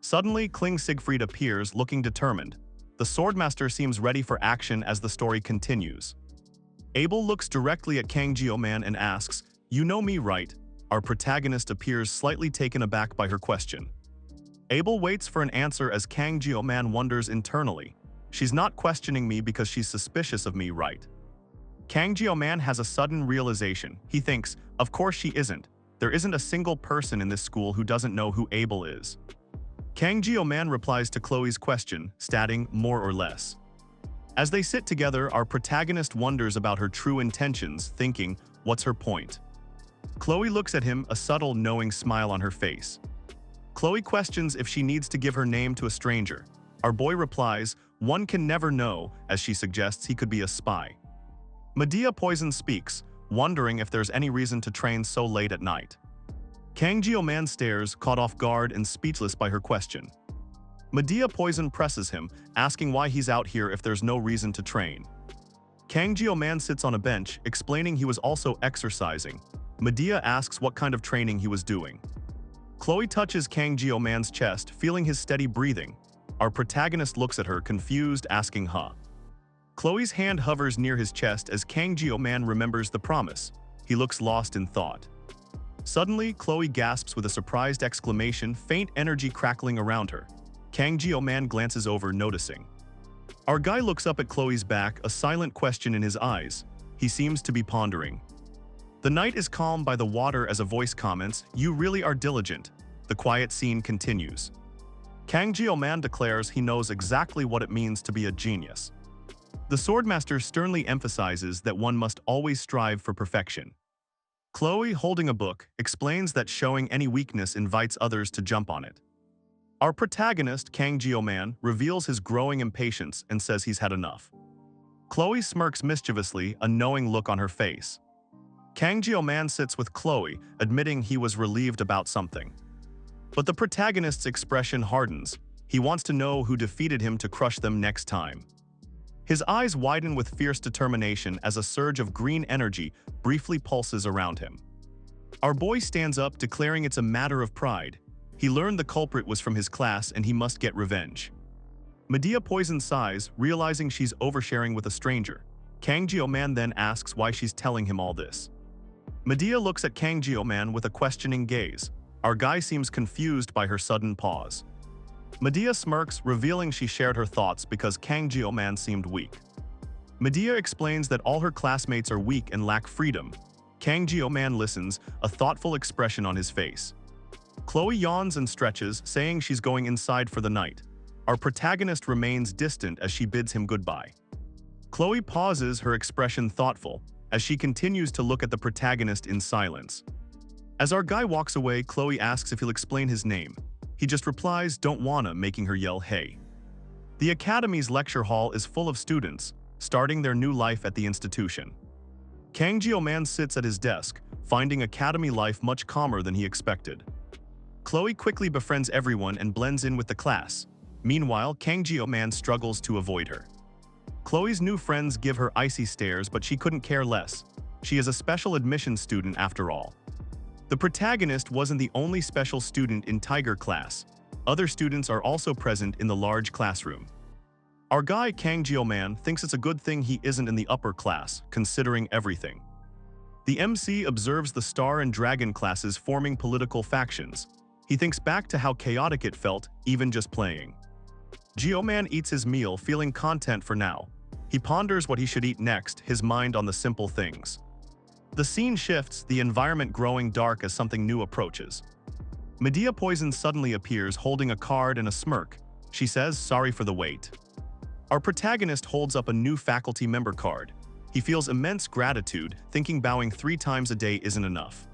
A: Suddenly, Kling Siegfried appears, looking determined. The swordmaster seems ready for action as the story continues. Abel looks directly at Kang Jio-man and asks, "You know me, right?" Our protagonist appears slightly taken aback by her question. Abel waits for an answer as Kang Jio-man wonders internally. "She's not questioning me because she's suspicious of me, right?" Kang Jio-man has a sudden realization. He thinks, of course she isn't. There isn't a single person in this school who doesn't know who Abel is. Kang Jio-man replies to Chloe's question, stating, "More or less." As they sit together, our protagonist wonders about her true intentions, thinking, what's her point? Chloe looks at him, a subtle, knowing smile on her face. Chloe questions if she needs to give her name to a stranger. Our boy replies, "One can never know," as she suggests he could be a spy. Medea Poison speaks, wondering if there's any reason to train so late at night. Kang Jio-man stares, caught off guard and speechless by her question. Medea Poison presses him, asking why he's out here if there's no reason to train. Kang Jio-man sits on a bench, explaining he was also exercising. Medea asks what kind of training he was doing. Chloe touches Kang Jio-man's chest, feeling his steady breathing. Our protagonist looks at her, confused, asking, "Huh?" Chloe's hand hovers near his chest as Kang Jio-man remembers the promise. He looks lost in thought. Suddenly, Chloe gasps with a surprised exclamation, faint energy crackling around her. Kang Jio-man glances over, noticing. Our guy looks up at Chloe's back, a silent question in his eyes. He seems to be pondering. The night is calm by the water as a voice comments, "You really are diligent." The quiet scene continues. Kang Jio-man declares he knows exactly what it means to be a genius. The swordmaster sternly emphasizes that one must always strive for perfection. Chloe, holding a book, explains that showing any weakness invites others to jump on it. Our protagonist, Kang Jio-man, reveals his growing impatience and says he's had enough. Chloe smirks mischievously, a knowing look on her face. Kang Jio-man sits with Chloe, admitting he was relieved about something. But the protagonist's expression hardens. He wants to know who defeated him to crush them next time. His eyes widen with fierce determination as a surge of green energy briefly pulses around him. Our boy stands up, declaring it's a matter of pride. He learned the culprit was from his class and he must get revenge. Medea Poison sighs, realizing she's oversharing with a stranger. Kang Jio-man then asks why she's telling him all this. Medea looks at Kang Jio-man with a questioning gaze. Our guy seems confused by her sudden pause. Medea smirks, revealing she shared her thoughts because Kang Jio-man seemed weak. Medea explains that all her classmates are weak and lack freedom. Kang Jio-man listens, a thoughtful expression on his face. Chloe yawns and stretches, saying she's going inside for the night. Our protagonist remains distant as she bids him goodbye. Chloe pauses, her expression thoughtful, as she continues to look at the protagonist in silence. As our guy walks away, Chloe asks if he'll explain his name. He just replies, "Don't wanna," making her yell, "Hey." The academy's lecture hall is full of students, starting their new life at the institution. Kang Jio-man sits at his desk, finding academy life much calmer than he expected. Chloe quickly befriends everyone and blends in with the class. Meanwhile, Kang Jio-man struggles to avoid her. Chloe's new friends give her icy stares, but she couldn't care less. She is a special admission student after all. The protagonist wasn't the only special student in Tiger class. Other students are also present in the large classroom. Our guy Kang Jio-man thinks it's a good thing he isn't in the upper class, considering everything. The MC observes the Star and Dragon classes forming political factions. He thinks back to how chaotic it felt, even just playing. Jio-man eats his meal, feeling content for now. He ponders what he should eat next, his mind on the simple things. The scene shifts, the environment growing dark as something new approaches. Medea Poison suddenly appears, holding a card and a smirk. She says, "Sorry for the wait." Our protagonist holds up a new faculty member card. He feels immense gratitude, thinking bowing 3 times a day isn't enough.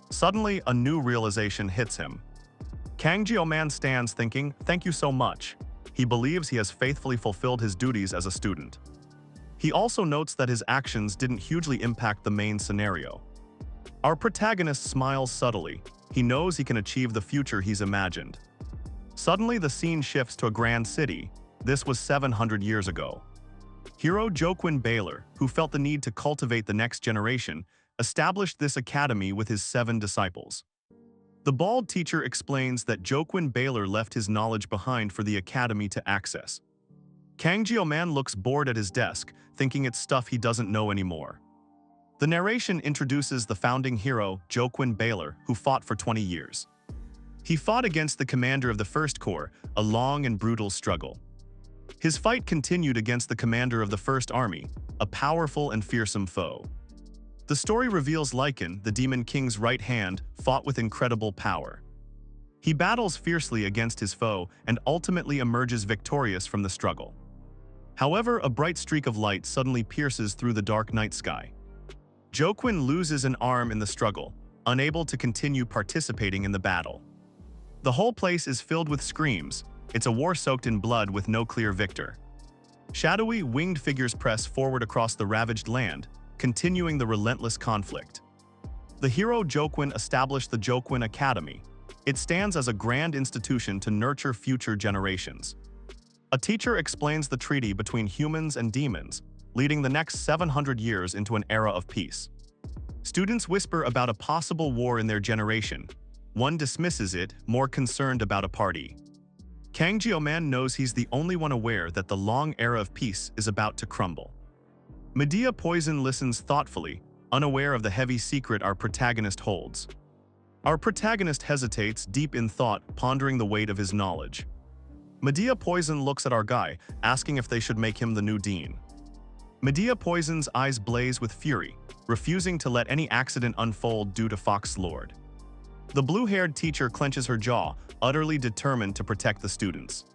A: Suddenly, a new realization hits him. Kang Jio-man stands thinking, "Thank you so much." He believes he has faithfully fulfilled his duties as a student. He also notes that his actions didn't hugely impact the main scenario. Our protagonist smiles subtly. He knows he can achieve the future he's imagined. Suddenly, the scene shifts to a grand city. This was 700 years ago. Hero Joaquin Baylor, who felt the need to cultivate the next generation, established this academy with his 7 disciples. The bald teacher explains that Joaquin Baylor left his knowledge behind for the academy to access. Kang Jio-man looks bored at his desk, thinking it's stuff he doesn't know anymore. The narration introduces the founding hero, Joaquin Baylor, who fought for 20 years. He fought against the commander of the First Corps, a long and brutal struggle. His fight continued against the commander of the First Army, a powerful and fearsome foe. The story reveals Lycan, the Demon King's right hand, fought with incredible power. He battles fiercely against his foe and ultimately emerges victorious from the struggle. However, a bright streak of light suddenly pierces through the dark night sky. Joaquin loses an arm in the struggle, unable to continue participating in the battle. The whole place is filled with screams. It's a war soaked in blood with no clear victor. Shadowy, winged figures press forward across the ravaged land, continuing the relentless conflict. The hero Joaquin established the Joaquin Academy. It stands as a grand institution to nurture future generations. A teacher explains the treaty between humans and demons, leading the next 700 years into an era of peace. Students whisper about a possible war in their generation. One dismisses it, more concerned about a party. Kang Jio-man knows he's the only one aware that the long era of peace is about to crumble. Medea Poison listens thoughtfully, unaware of the heavy secret our protagonist holds. Our protagonist hesitates, deep in thought, pondering the weight of his knowledge. Medea Poison looks at our guy, asking if they should make him the new dean. Medea Poison's eyes blaze with fury, refusing to let any accident unfold due to Fox Lord. The blue-haired teacher clenches her jaw, utterly determined to protect the students.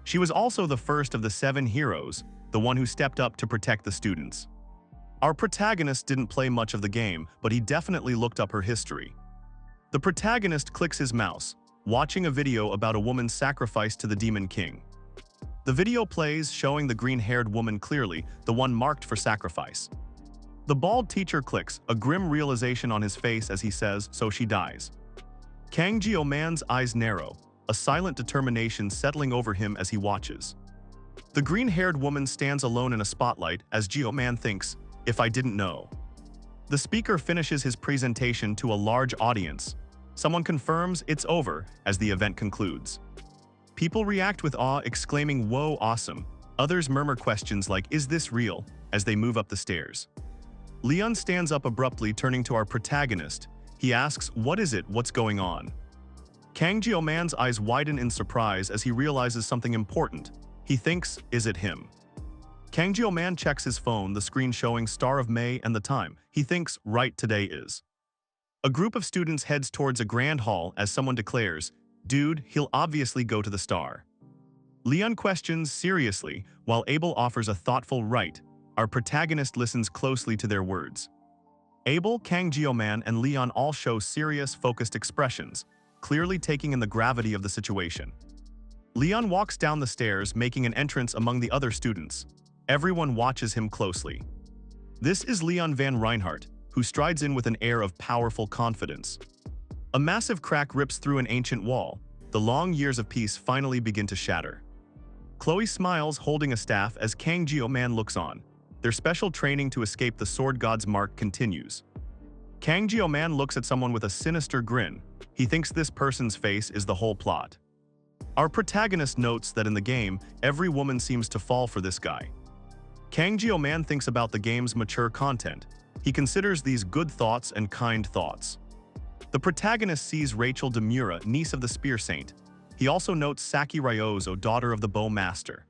A: She was also the first of the 7 heroes, the one who stepped up to protect the students. Our protagonist didn't play much of the game, but he definitely looked up her history. The protagonist clicks his mouse, watching a video about a woman's sacrifice to the Demon King. The video plays, showing the green-haired woman clearly, the one marked for sacrifice. The bald teacher clicks, a grim realization on his face as he says, "So she dies." Kang Jio-man's eyes narrow, a silent determination settling over him as he watches. The green-haired woman stands alone in a spotlight as Jio-man thinks, "If I didn't know." The speaker finishes his presentation to a large audience. Someone confirms it's over as the event concludes. People react with awe, exclaiming, "Whoa, awesome." Others murmur questions like, "Is this real?" as they move up the stairs. Leon stands up abruptly, turning to our protagonist. He asks, "What is it? What's going on?" Kang Jio-man's eyes widen in surprise as he realizes something important. He thinks, "Is it him?" Kang Jio-man checks his phone, the screen showing Star of May and the time. He thinks, "Right, today is." A group of students heads towards a grand hall as someone declares, "Dude, he'll obviously go to the Star." Leon questions seriously, while Abel offers a thoughtful right. Our protagonist listens closely to their words. Abel, Kang Jio-man, and Leon all show serious, focused expressions, clearly taking in the gravity of the situation. Leon walks down the stairs, making an entrance among the other students. Everyone watches him closely. This is Leon Van Reinhardt, who strides in with an air of powerful confidence. A massive crack rips through an ancient wall. The long years of peace finally begin to shatter. Chloe smiles, holding a staff as Kang Jio-man looks on. Their special training to escape the Sword God's mark continues. Kang Jio-man looks at someone with a sinister grin. He thinks this person's face is the whole plot. Our protagonist notes that in the game, every woman seems to fall for this guy. Kang Jio-man thinks about the game's mature content. He considers these good thoughts and kind thoughts. The protagonist sees Rachel Demura, niece of the Spear Saint. He also notes Saki Ryozo, daughter of the Bow Master.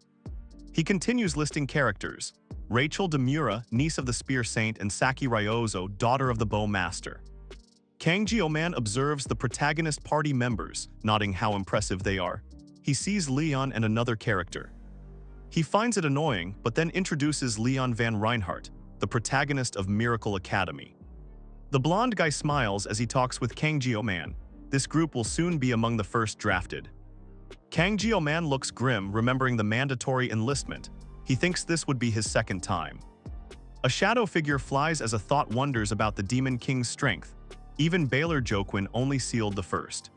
A: He continues listing characters: Rachel Demura, niece of the Spear Saint, and Saki Ryozo, daughter of the Bow Master. Kang Jio-man observes the protagonist party members, noting how impressive they are. He sees Leon and another character. He finds it annoying, but then introduces Leon Van Reinhardt, the protagonist of Miracle Academy. The blonde guy smiles as he talks with Kang Jio-man. This group will soon be among the first drafted. Kang Jio-man looks grim, remembering the mandatory enlistment. He thinks this would be his second time. A shadow figure flies as a thought wonders about the Demon King's strength. Even Baylor Joquin only sealed the first.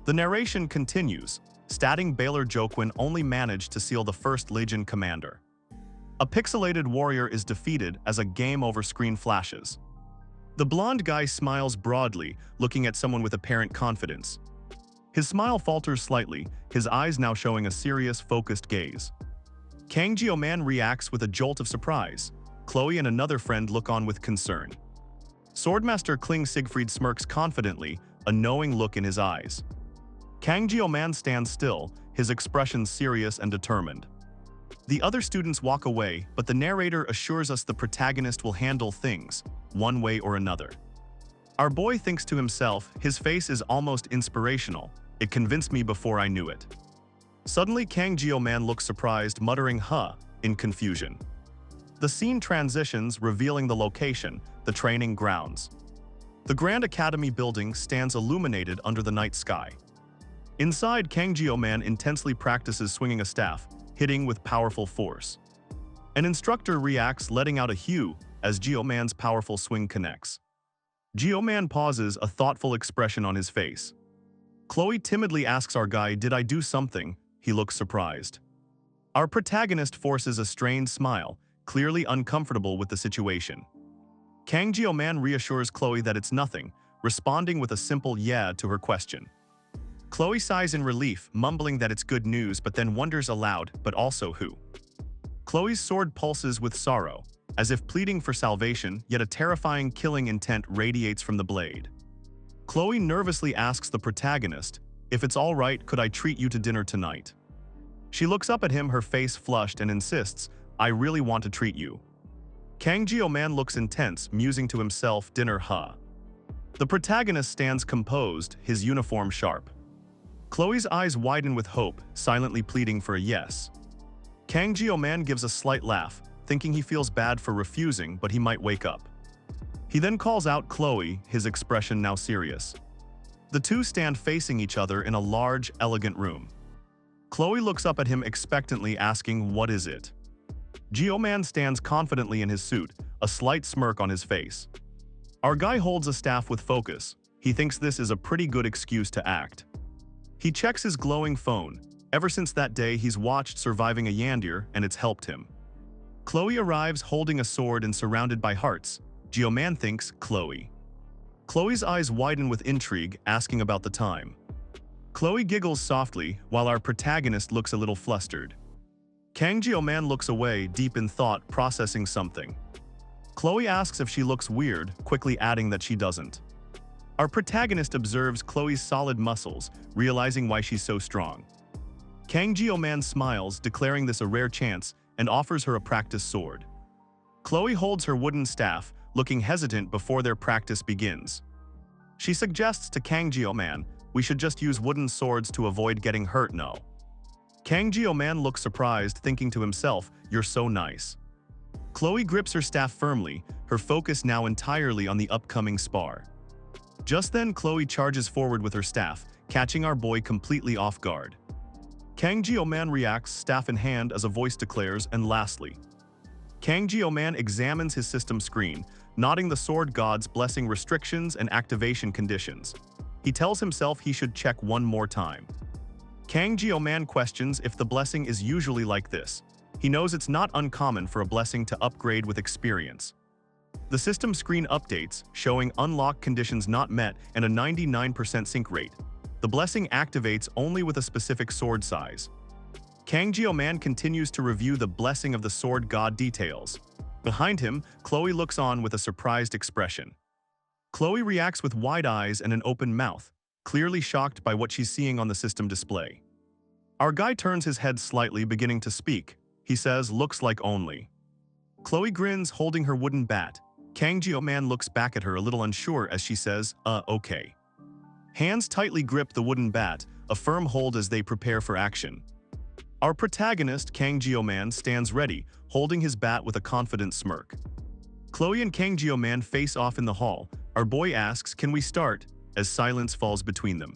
A: The narration continues, stating Baylor Joquin only managed to seal the first Legion commander. A pixelated warrior is defeated as a game over screen flashes. The blonde guy smiles broadly, looking at someone with apparent confidence. His smile falters slightly, his eyes now showing a serious, focused gaze. Kang Jio-man reacts with a jolt of surprise. Chloe and another friend look on with concern. Swordmaster Kling Siegfried smirks confidently, a knowing look in his eyes. Kang Jio-man stands still, his expression serious and determined. The other students walk away, but the narrator assures us the protagonist will handle things, one way or another. Our boy thinks to himself, his face is almost inspirational. It convinced me before I knew it. Suddenly Kang Jio-man looks surprised, muttering "huh" in confusion. The scene transitions, revealing the location, the training grounds. The Grand Academy building stands illuminated under the night sky. Inside, Kang Jio-man intensely practices swinging a staff, hitting with powerful force. An instructor reacts, letting out a hue as Jio-man's powerful swing connects. Jio-man pauses, a thoughtful expression on his face. Chloe timidly asks our guy, "Did I do something?" He looks surprised. Our protagonist forces a strained smile, clearly uncomfortable with the situation. Kang Jio-man reassures Chloe that it's nothing, responding with a simple "yeah" to her question. Chloe sighs in relief, mumbling that it's good news, but then wonders aloud, but also who? Chloe's sword pulses with sorrow, as if pleading for salvation, yet a terrifying killing intent radiates from the blade. Chloe nervously asks the protagonist, "If it's all right, could I treat you to dinner tonight?" She looks up at him, her face flushed, and insists, "I really want to treat you." Kang Jio-man looks intense, musing to himself, "Dinner, huh?" The protagonist stands composed, his uniform sharp. Chloe's eyes widen with hope, silently pleading for a yes. Kang Jio-man gives a slight laugh, thinking he feels bad for refusing, but he might wake up. He then calls out Chloe, his expression now serious. The two stand facing each other in a large, elegant room. Chloe looks up at him expectantly, asking, "What is it?" Jio-man stands confidently in his suit, a slight smirk on his face. Our guy holds a staff with focus. He thinks this is a pretty good excuse to act. He checks his glowing phone. Ever since that day, he's watched Surviving a Yandir, and it's helped him. Chloe arrives holding a sword and surrounded by hearts. Jio-man thinks, Chloe. Chloe's eyes widen with intrigue, asking about the time. Chloe giggles softly, while our protagonist looks a little flustered. Kang Jio-man looks away, deep in thought, processing something. Chloe asks if she looks weird, quickly adding that she doesn't. Our protagonist observes Chloe's solid muscles, realizing why she's so strong. Kang Jio-man smiles, declaring this a rare chance, and offers her a practice sword. Chloe holds her wooden staff, looking hesitant before their practice begins. She suggests to Kang Jio-man, "We should just use wooden swords to avoid getting hurt, no?" Kang Jio-man looks surprised, thinking to himself, "You're so nice." Chloe grips her staff firmly, her focus now entirely on the upcoming spar. Just then, Chloe charges forward with her staff, catching our boy completely off guard. Kang Jio-man reacts, staff in hand, as a voice declares, "And lastly." Kang Jio-man examines his system screen, nodding the sword god's blessing restrictions and activation conditions. He tells himself he should check one more time. Kang Jio-man questions if the blessing is usually like this. He knows it's not uncommon for a blessing to upgrade with experience. The system screen updates, showing unlock conditions not met and a 99% sync rate. The blessing activates only with a specific sword size. Kang Man continues to review the blessing of the sword god details. Behind him, Chloe looks on with a surprised expression. Chloe reacts with wide eyes and an open mouth, clearly shocked by what she's seeing on the system display. Our guy turns his head slightly, beginning to speak. He says, "Looks like only." Chloe grins, holding her wooden bat. Kang Man looks back at her a little unsure as she says, okay. Hands tightly grip the wooden bat, a firm hold as they prepare for action. Our protagonist, Kang Man, stands ready, holding his bat with a confident smirk. Chloe and Kang Man face off in the hall. Our boy asks, "Can we start?" as silence falls between them.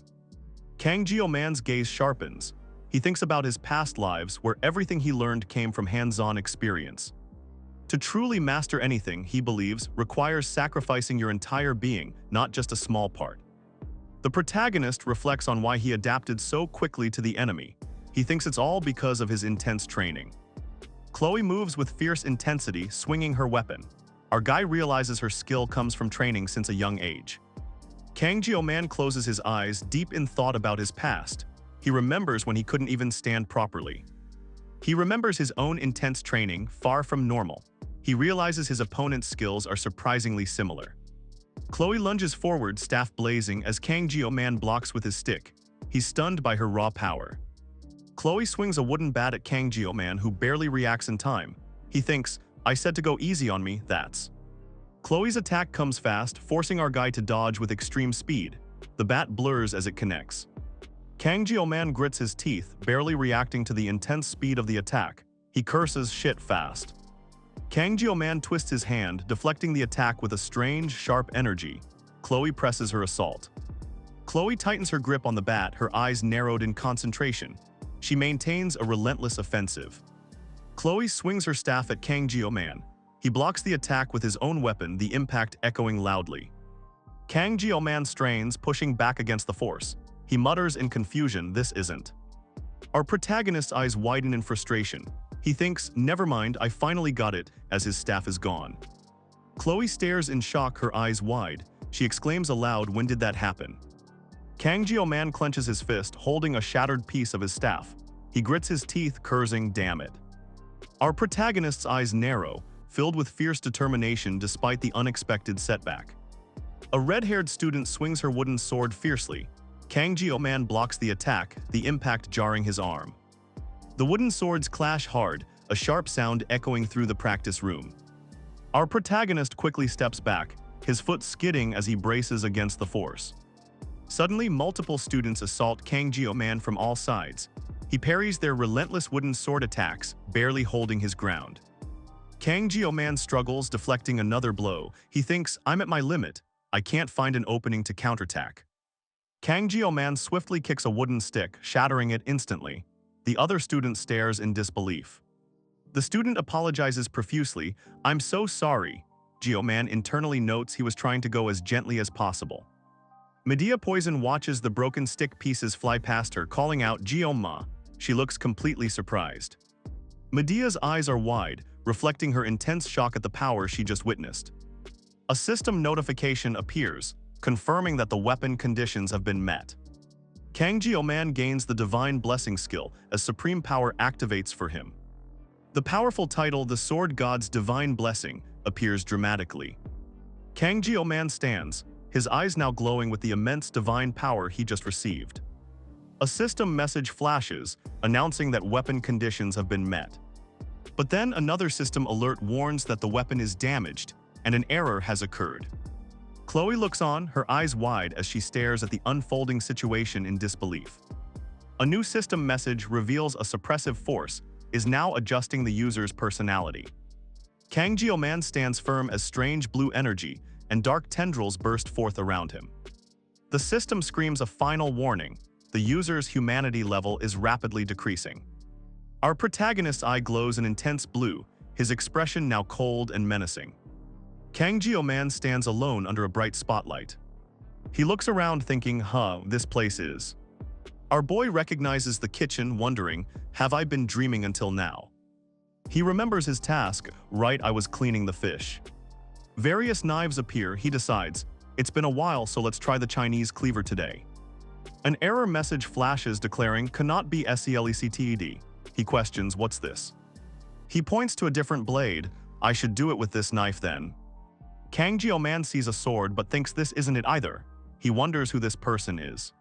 A: Kang Man's gaze sharpens. He thinks about his past lives where everything he learned came from hands-on experience. To truly master anything, he believes, requires sacrificing your entire being, not just a small part. The protagonist reflects on why he adapted so quickly to the enemy. He thinks it's all because of his intense training. Chloe moves with fierce intensity, swinging her weapon. Our guy realizes her skill comes from training since a young age. Kang Man closes his eyes, deep in thought about his past. He remembers when he couldn't even stand properly. He remembers his own intense training, far from normal. He realizes his opponent's skills are surprisingly similar. Chloe lunges forward, staff blazing, as Kang Man blocks with his stick. He's stunned by her raw power. Chloe swings a wooden bat at Kang Man, who barely reacts in time. He thinks, "I said to go easy on me, that's." Chloe's attack comes fast, forcing our guy to dodge with extreme speed. The bat blurs as it connects. Kang Man grits his teeth, barely reacting to the intense speed of the attack. He curses, "Shit, fast." Kang Man twists his hand, deflecting the attack with a strange, sharp energy. Chloe presses her assault. Chloe tightens her grip on the bat, her eyes narrowed in concentration. She maintains a relentless offensive. Chloe swings her staff at Kang Man. He blocks the attack with his own weapon, the impact echoing loudly. Kang Man strains, pushing back against the force. He mutters in confusion, "This isn't." Our protagonist's eyes widen in frustration. He thinks, "Never mind, I finally got it," as his staff is gone. Chloe stares in shock, her eyes wide. She exclaims aloud, "When did that happen?" Kang Man clenches his fist, holding a shattered piece of his staff. He grits his teeth, cursing, "Damn it." Our protagonist's eyes narrow, filled with fierce determination despite the unexpected setback. A red-haired student swings her wooden sword fiercely. Kang Man blocks the attack, the impact jarring his arm. The wooden swords clash hard, a sharp sound echoing through the practice room. Our protagonist quickly steps back, his foot skidding as he braces against the force. Suddenly, multiple students assault Kang Man from all sides. He parries their relentless wooden sword attacks, barely holding his ground. Kang Man struggles, deflecting another blow. He thinks, "I'm at my limit. I can't find an opening to counterattack." Kang Man swiftly kicks a wooden stick, shattering it instantly. The other student stares in disbelief. The student apologizes profusely. "I'm so sorry." Man internally notes he was trying to go as gently as possible. Medea Poison watches the broken stick pieces fly past her, calling out, "Geoma." She looks completely surprised. Medea's eyes are wide, reflecting her intense shock at the power she just witnessed. A system notification appears, confirming that the weapon conditions have been met. Kang Man gains the Divine Blessing skill as supreme power activates for him. The powerful title, the Sword God's Divine Blessing, appears dramatically. Kang Man stands, his eyes now glowing with the immense divine power he just received. A system message flashes, announcing that weapon conditions have been met. But then another system alert warns that the weapon is damaged, and an error has occurred. Chloe looks on, her eyes wide as she stares at the unfolding situation in disbelief. A new system message reveals a suppressive force is now adjusting the user's personality. Kang Man stands firm as strange blue energy, and dark tendrils burst forth around him. The system screams a final warning. The user's humanity level is rapidly decreasing. Our protagonist's eye glows an intense blue, his expression now cold and menacing. Kang Man stands alone under a bright spotlight. He looks around thinking, this place is. Our boy recognizes the kitchen, wondering, "Have I been dreaming until now?" He remembers his task, right, I was cleaning the fish. Various knives appear, he decides, "It's been a while, so let's try the Chinese cleaver today." An error message flashes declaring cannot be selected. He questions what's this. He points to a different blade. I should do it with this knife then. Kang Jio-man sees a sword but thinks this isn't it either. He wonders who this person is.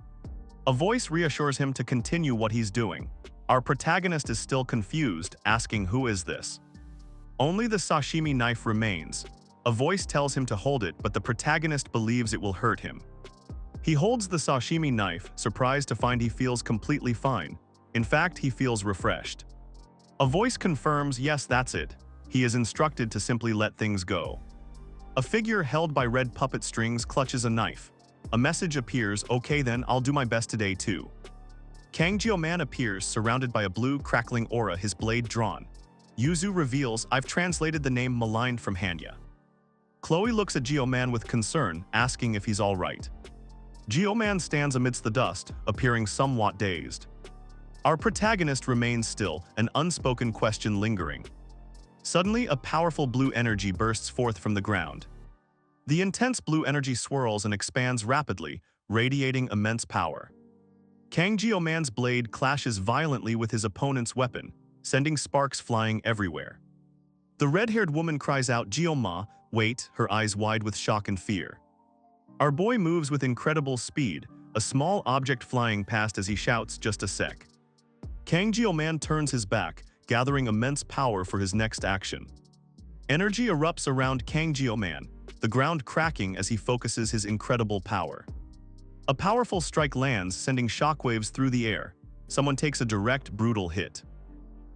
A: A voice reassures him to continue what he's doing. Our protagonist is still confused, asking who is this. Only the sashimi knife remains. A voice tells him to hold it, but the protagonist believes it will hurt him. He holds the sashimi knife, surprised to find he feels completely fine. In fact, he feels refreshed. A voice confirms, yes, that's it. He is instructed to simply let things go. A figure held by red puppet strings clutches a knife. A message appears, okay then, I'll do my best today too. Kang Jio-man appears, surrounded by a blue, crackling aura, his blade drawn. Yuzu reveals, I've translated the name maligned from Hanya. Chloe looks at Jio-man with concern, asking if he's alright. Jio-man stands amidst the dust, appearing somewhat dazed. Our protagonist remains still, an unspoken question lingering. Suddenly, a powerful blue energy bursts forth from the ground. The intense blue energy swirls and expands rapidly, radiating immense power. Kang Jio-man's blade clashes violently with his opponent's weapon, sending sparks flying everywhere. The red-haired woman cries out, Jio-ma, wait, her eyes wide with shock and fear. Our boy moves with incredible speed, a small object flying past as he shouts, just a sec. Kang Jio-man turns his back, gathering immense power for his next action. Energy erupts around Kang Jio-man, the ground cracking as he focuses his incredible power. A powerful strike lands, sending shockwaves through the air. Someone takes a direct, brutal hit.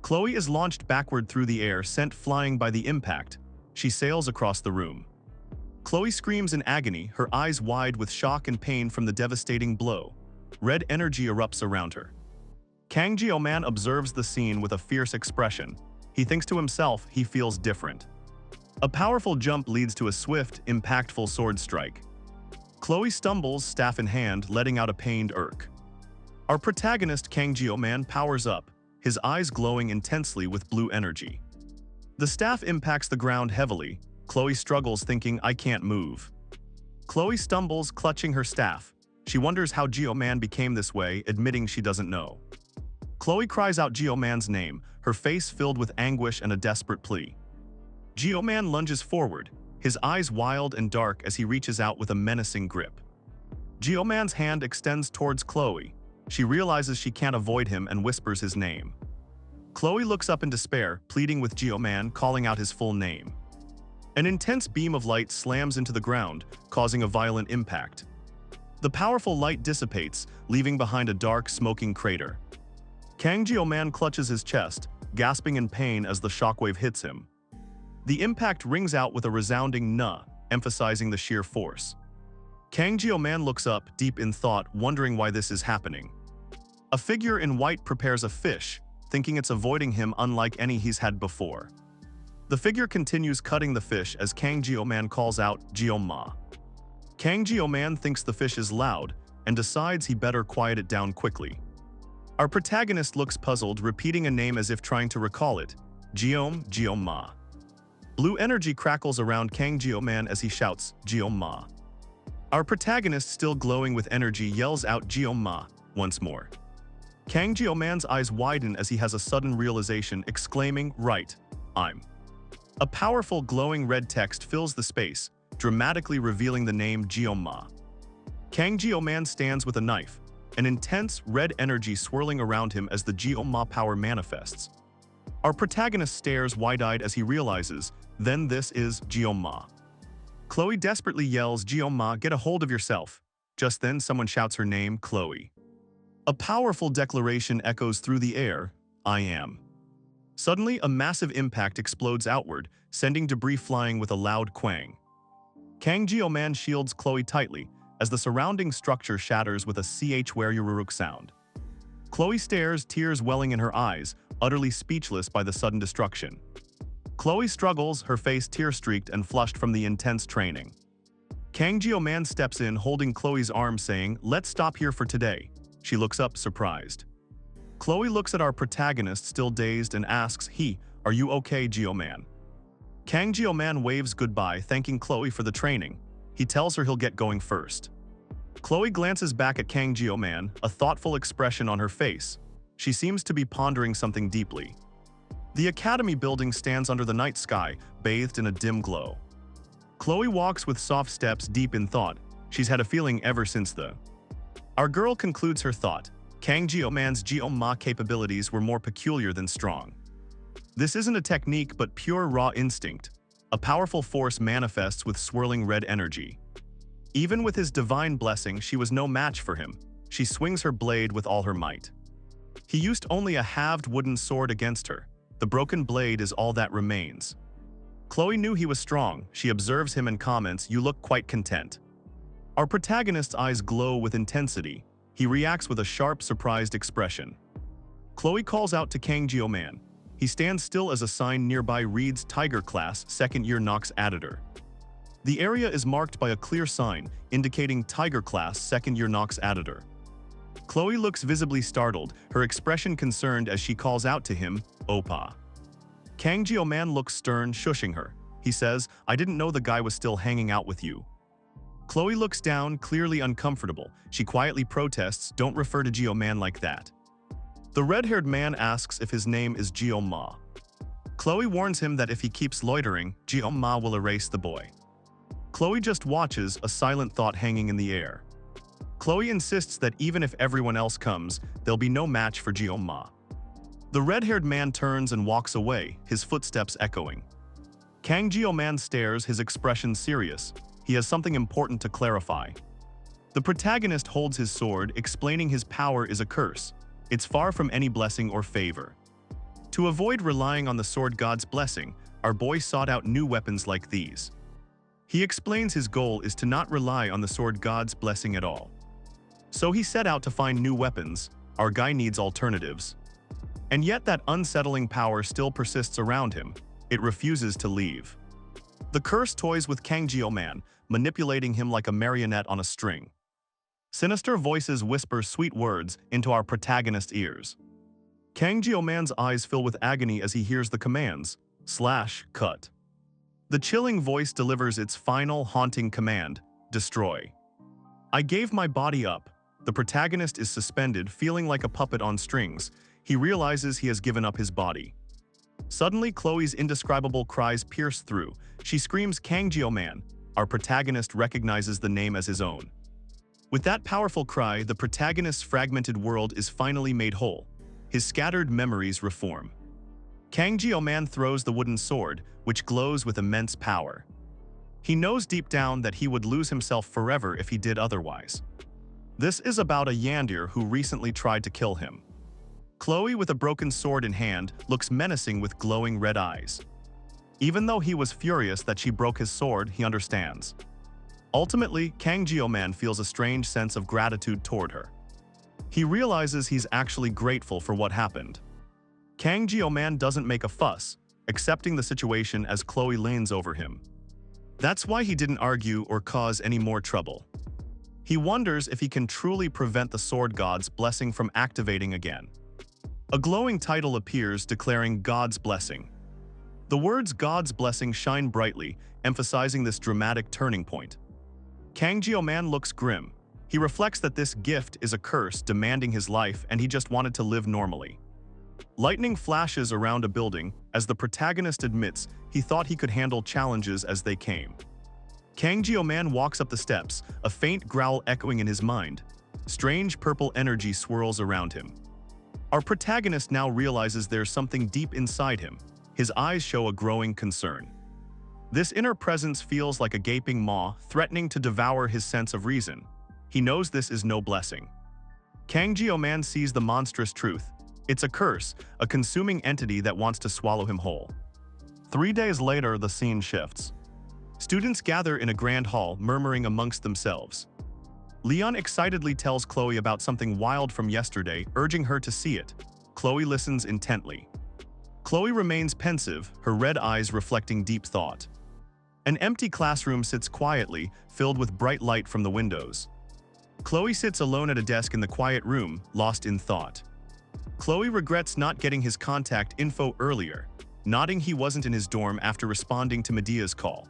A: Chloe is launched backward through the air, sent flying by the impact. She sails across the room. Chloe screams in agony, her eyes wide with shock and pain from the devastating blow. Red energy erupts around her. Kang Jio-man observes the scene with a fierce expression. He thinks to himself, he feels different. A powerful jump leads to a swift, impactful sword strike. Chloe stumbles, staff in hand, letting out a pained irk. Our protagonist, Kang Jio-man, powers up, his eyes glowing intensely with blue energy. The staff impacts the ground heavily. Chloe struggles, thinking, I can't move. Chloe stumbles, clutching her staff. She wonders how Jio-man became this way, admitting she doesn't know. Chloe cries out Jio-man's name, her face filled with anguish and a desperate plea. Jio-man lunges forward, his eyes wild and dark as he reaches out with a menacing grip. Jio-man's hand extends towards Chloe. She realizes she can't avoid him and whispers his name. Chloe looks up in despair, pleading with Jio-man, calling out his full name. An intense beam of light slams into the ground, causing a violent impact. The powerful light dissipates, leaving behind a dark, smoking crater. Kang Jio-man clutches his chest, gasping in pain as the shockwave hits him. The impact rings out with a resounding "na," emphasizing the sheer force. Kang Jio-man looks up, deep in thought, wondering why this is happening. A figure in white prepares a fish, thinking it's avoiding him unlike any he's had before. The figure continues cutting the fish as Kang Jio-man calls out, Jio-ma. Kang Jio-man thinks the fish is loud and decides he better quiet it down quickly. Our protagonist looks puzzled, repeating a name as if trying to recall it, Jio-ma. Blue energy crackles around Kang Jio-man as he shouts, Jio-ma. Our protagonist, still glowing with energy, yells out Jio-ma once more. Kang Jio-man's eyes widen as he has a sudden realization, exclaiming, right, I'm. A powerful glowing red text fills the space, dramatically revealing the name Jio-ma. Kang Jio-man stands with a knife, an intense red energy swirling around him as the Jio-ma power manifests. Our protagonist stares wide-eyed as he realizes, then this is Jio-ma. Chloe desperately yells, Jio-ma, get a hold of yourself. Just then someone shouts her name, Chloe. A powerful declaration echoes through the air, I am. Suddenly, a massive impact explodes outward, sending debris flying with a loud quang. Kang Jio-man shields Chloe tightly, as the surrounding structure shatters with a ch-werururuk sound. Chloe stares, tears welling in her eyes, utterly speechless by the sudden destruction. Chloe struggles, her face tear-streaked and flushed from the intense training. Kang Jio-man steps in, holding Chloe's arm, saying, let's stop here for today. She looks up, surprised. Chloe looks at our protagonist, still dazed, and asks, are you okay, Jio-man? Kang Jio-man waves goodbye, thanking Chloe for the training. He tells her he'll get going first. Chloe glances back at Kang Jio-man, a thoughtful expression on her face. She seems to be pondering something deeply. The academy building stands under the night sky, bathed in a dim glow. Chloe walks with soft steps deep in thought. She's had a feeling ever since Our girl concludes her thought. Kang Jio-man's Jio-ma capabilities were more peculiar than strong. This isn't a technique but pure raw instinct. A powerful force manifests with swirling red energy. Even with his divine blessing, she was no match for him. She swings her blade with all her might. He used only a halved wooden sword against her. The broken blade is all that remains. Chloe knew he was strong. She observes him and comments, "You look quite content." Our protagonist's eyes glow with intensity. He reacts with a sharp, surprised expression. Chloe calls out to Kang Jio-man. He stands still as a sign nearby reads Tiger Class, Second Year Nox Editor. The area is marked by a clear sign, indicating Tiger Class, Second Year Nox Editor. Chloe looks visibly startled, her expression concerned as she calls out to him, "Oppa." Kang Jio-man looks stern, shushing her. He says, "I didn't know the guy was still hanging out with you." Chloe looks down, clearly uncomfortable. She quietly protests, "Don't refer to Jio-man like that." The red-haired man asks if his name is Jio-ma. Chloe warns him that if he keeps loitering, Jio-ma will erase the boy. Chloe just watches, a silent thought hanging in the air. Chloe insists that even if everyone else comes, there'll be no match for Jio-ma. The red-haired man turns and walks away, his footsteps echoing. Kang Jio-man stares, his expression serious. He has something important to clarify. The protagonist holds his sword, explaining his power is a curse. It's far from any blessing or favor. To avoid relying on the sword god's blessing, our boy sought out new weapons like these. He explains his goal is to not rely on the sword god's blessing at all. So he set out to find new weapons. Our guy needs alternatives. And yet that unsettling power still persists around him. It refuses to leave. The curse toys with Kang Jio-man, manipulating him like a marionette on a string. Sinister voices whisper sweet words into our protagonist's ears. Kang Jio-man's eyes fill with agony as he hears the commands, /cut. The chilling voice delivers its final, haunting command, destroy. I gave my body up. The protagonist is suspended, feeling like a puppet on strings. He realizes he has given up his body. Suddenly, Chloe's indescribable cries pierce through. She screams, "Kang Jio-man." Our protagonist recognizes the name as his own. With that powerful cry, the protagonist's fragmented world is finally made whole. His scattered memories reform. Kang Jio-man throws the wooden sword, which glows with immense power. He knows deep down that he would lose himself forever if he did otherwise. This is about a Yandir who recently tried to kill him. Chloe, with a broken sword in hand, looks menacing with glowing red eyes. Even though he was furious that she broke his sword, he understands. Ultimately, Kang Jio-man feels a strange sense of gratitude toward her. He realizes he's actually grateful for what happened. Kang Jio-man doesn't make a fuss, accepting the situation as Chloe leans over him. That's why he didn't argue or cause any more trouble. He wonders if he can truly prevent the sword god's blessing from activating again. A glowing title appears declaring God's blessing. The words God's blessing shine brightly, emphasizing this dramatic turning point. Kang Jio-man looks grim. He reflects that this gift is a curse demanding his life and he just wanted to live normally. Lightning flashes around a building. As the protagonist admits, he thought he could handle challenges as they came. Kang Jio-man walks up the steps, a faint growl echoing in his mind. Strange purple energy swirls around him. Our protagonist now realizes there's something deep inside him. His eyes show a growing concern. This inner presence feels like a gaping maw, threatening to devour his sense of reason. He knows this is no blessing. Kang Jio-man sees the monstrous truth. It's a curse, a consuming entity that wants to swallow him whole. 3 days later, the scene shifts. Students gather in a grand hall, murmuring amongst themselves. Leon excitedly tells Chloe about something wild from yesterday, urging her to see it. Chloe listens intently. Chloe remains pensive, her red eyes reflecting deep thought. An empty classroom sits quietly, filled with bright light from the windows. Chloe sits alone at a desk in the quiet room, lost in thought. Chloe regrets not getting his contact info earlier, nodding he wasn't in his dorm after responding to Medea's call.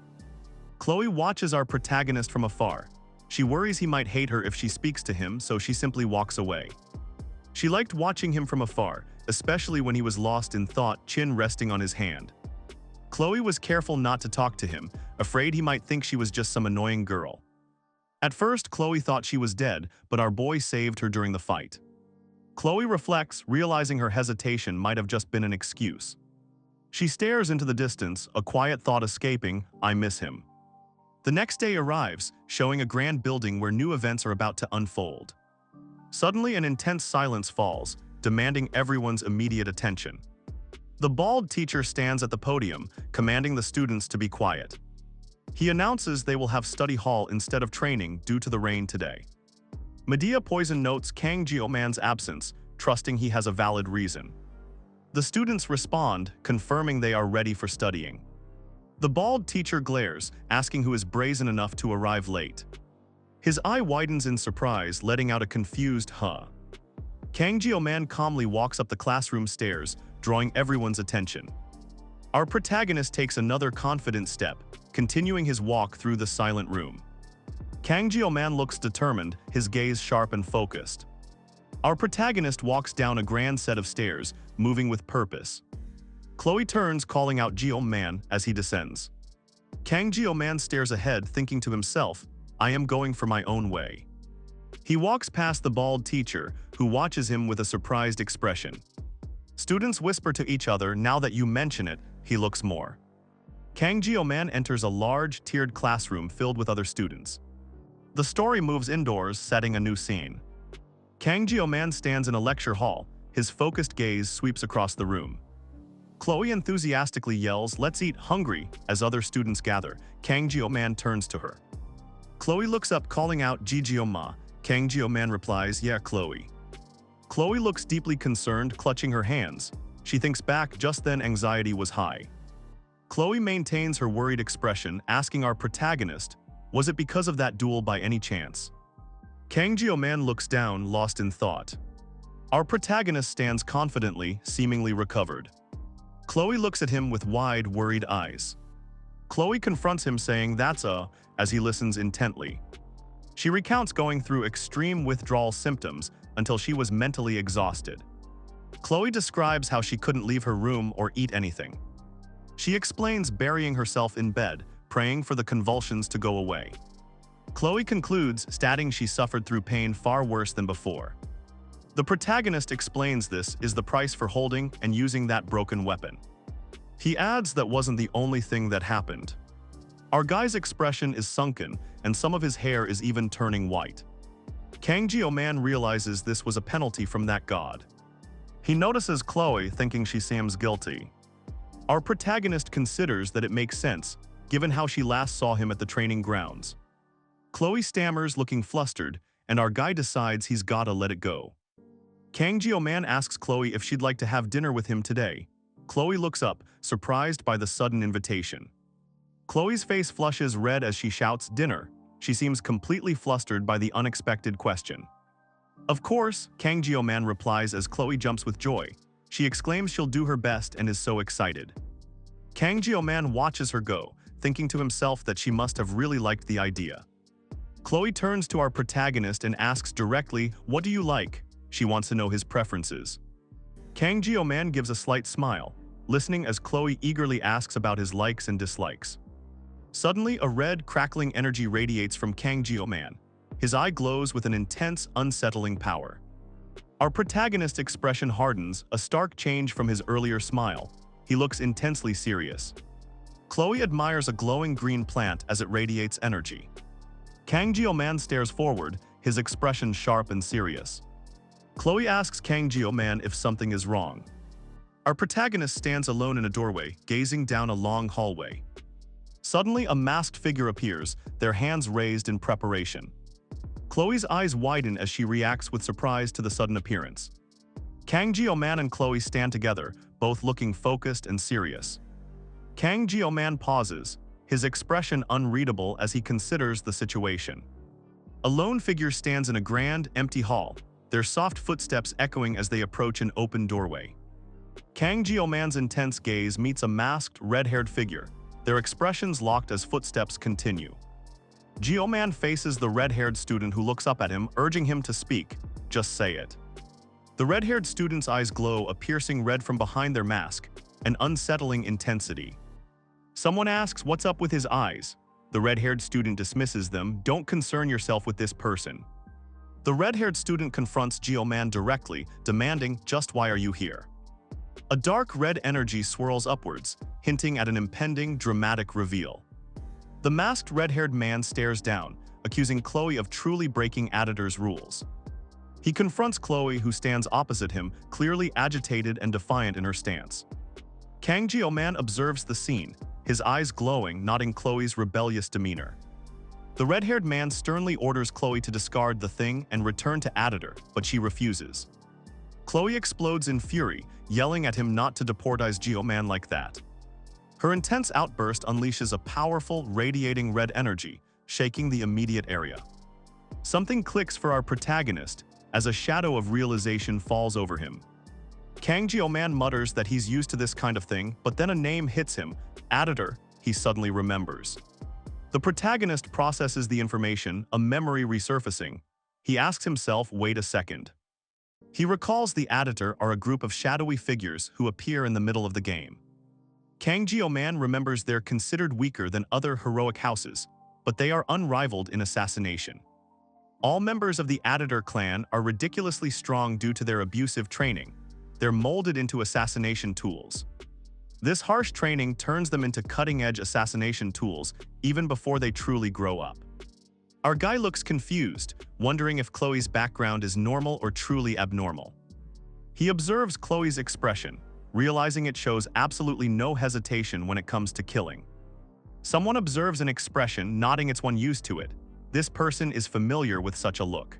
A: Chloe watches our protagonist from afar. She worries he might hate her if she speaks to him, so she simply walks away. She liked watching him from afar, especially when he was lost in thought, chin resting on his hand. Chloe was careful not to talk to him, afraid he might think she was just some annoying girl. At first, Chloe thought she was dead, but our boy saved her during the fight. Chloe reflects, realizing her hesitation might have just been an excuse. She stares into the distance, a quiet thought escaping, I miss him. The next day arrives, showing a grand building where new events are about to unfold. Suddenly, an intense silence falls, demanding everyone's immediate attention. The bald teacher stands at the podium, commanding the students to be quiet. He announces they will have study hall instead of training due to the rain today. Medea Poison notes Kang Jio-man's absence, trusting he has a valid reason. The students respond, confirming they are ready for studying. The bald teacher glares, asking who is brazen enough to arrive late. His eye widens in surprise, letting out a confused huh. Kang Jio-man calmly walks up the classroom stairs, drawing everyone's attention. Our protagonist takes another confident step, continuing his walk through the silent room. Kang Jio-man looks determined, his gaze sharp and focused. Our protagonist walks down a grand set of stairs, moving with purpose. Chloe turns, calling out Jio-man as he descends. Kang Jio-man stares ahead, thinking to himself, I am going for my own way. He walks past the bald teacher, who watches him with a surprised expression. Students whisper to each other, now that you mention it, he looks more. Kang Jio-man enters a large, tiered classroom filled with other students. The story moves indoors, setting a new scene. Kang Jio-man stands in a lecture hall, his focused gaze sweeps across the room. Chloe enthusiastically yells, let's eat, hungry, as other students gather. Kang Jio-man turns to her. Chloe looks up, calling out, Jio-ma. Kang Jio-man replies, yeah, Chloe. Chloe looks deeply concerned, clutching her hands. She thinks back, just then anxiety was high. Chloe maintains her worried expression, asking our protagonist, was it because of that duel by any chance? Kang Jio-man looks down, lost in thought. Our protagonist stands confidently, seemingly recovered. Chloe looks at him with wide, worried eyes. Chloe confronts him, saying, that's as he listens intently. She recounts going through extreme withdrawal symptoms until she was mentally exhausted. Chloe describes how she couldn't leave her room or eat anything. She explains burying herself in bed, praying for the convulsions to go away. Chloe concludes, stating she suffered through pain far worse than before. The protagonist explains this is the price for holding and using that broken weapon. He adds that wasn't the only thing that happened. Our guy's expression is sunken, and some of his hair is even turning white. Kang Jio-man realizes this was a penalty from that god. He notices Chloe, thinking she seems guilty. Our protagonist considers that it makes sense, given how she last saw him at the training grounds. Chloe stammers, looking flustered, and our guy decides he's gotta let it go. Kang Jio-man asks Chloe if she'd like to have dinner with him today. Chloe looks up, surprised by the sudden invitation. Chloe's face flushes red as she shouts, dinner. She seems completely flustered by the unexpected question. Of course, Kang Jio-man replies as Chloe jumps with joy. She exclaims she'll do her best and is so excited. Kang Jio-man watches her go, thinking to himself that she must have really liked the idea. Chloe turns to our protagonist and asks directly, what do you like? She wants to know his preferences. Kang Jio-man gives a slight smile, listening as Chloe eagerly asks about his likes and dislikes. Suddenly, a red, crackling energy radiates from Kang Jio-man. His eye glows with an intense, unsettling power. Our protagonist's expression hardens, a stark change from his earlier smile. He looks intensely serious. Chloe admires a glowing green plant as it radiates energy. Kang Jio-man stares forward, his expression sharp and serious. Chloe asks Kang Jio-man if something is wrong. Our protagonist stands alone in a doorway, gazing down a long hallway. Suddenly, a masked figure appears, their hands raised in preparation. Chloe's eyes widen as she reacts with surprise to the sudden appearance. Kang Jio-man and Chloe stand together, both looking focused and serious. Kang Jio-man pauses, his expression unreadable as he considers the situation. A lone figure stands in a grand, empty hall, their soft footsteps echoing as they approach an open doorway. Kang Jio-man's intense gaze meets a masked, red-haired figure, their expressions locked as footsteps continue. Geo-man faces the red-haired student who looks up at him, urging him to speak. Just say it. The red-haired student's eyes glow a piercing red from behind their mask, an unsettling intensity. Someone asks what's up with his eyes. The red-haired student dismisses them. Don't concern yourself with this person. The red-haired student confronts Geo-man directly, demanding, just why are you here? A dark red energy swirls upwards, hinting at an impending, dramatic reveal. The masked red-haired man stares down, accusing Chloe of truly breaking Editor's rules. He confronts Chloe, who stands opposite him, clearly agitated and defiant in her stance. Kang Geo-man observes the scene, his eyes glowing, noting Chloe's rebellious demeanor. The red-haired man sternly orders Chloe to discard the thing and return to Editor, but she refuses. Chloe explodes in fury, yelling at him not to deportize Geo-man like that. Her intense outburst unleashes a powerful, radiating red energy, shaking the immediate area. Something clicks for our protagonist, as a shadow of realization falls over him. Kang Geo-man mutters that he's used to this kind of thing, but then a name hits him, Editor, he suddenly remembers. The protagonist processes the information, a memory resurfacing. He asks himself, wait a second. He recalls the Editor are a group of shadowy figures who appear in the middle of the game. Kang Geo-man remembers they're considered weaker than other heroic houses, but they are unrivaled in assassination. All members of the Editor clan are ridiculously strong due to their abusive training. They're molded into assassination tools. This harsh training turns them into cutting-edge assassination tools even before they truly grow up. Our guy looks confused, wondering if Chloe's background is normal or truly abnormal. He observes Chloe's expression, realizing it shows absolutely no hesitation when it comes to killing. Someone observes an expression, nodding it's one used to it. This person is familiar with such a look.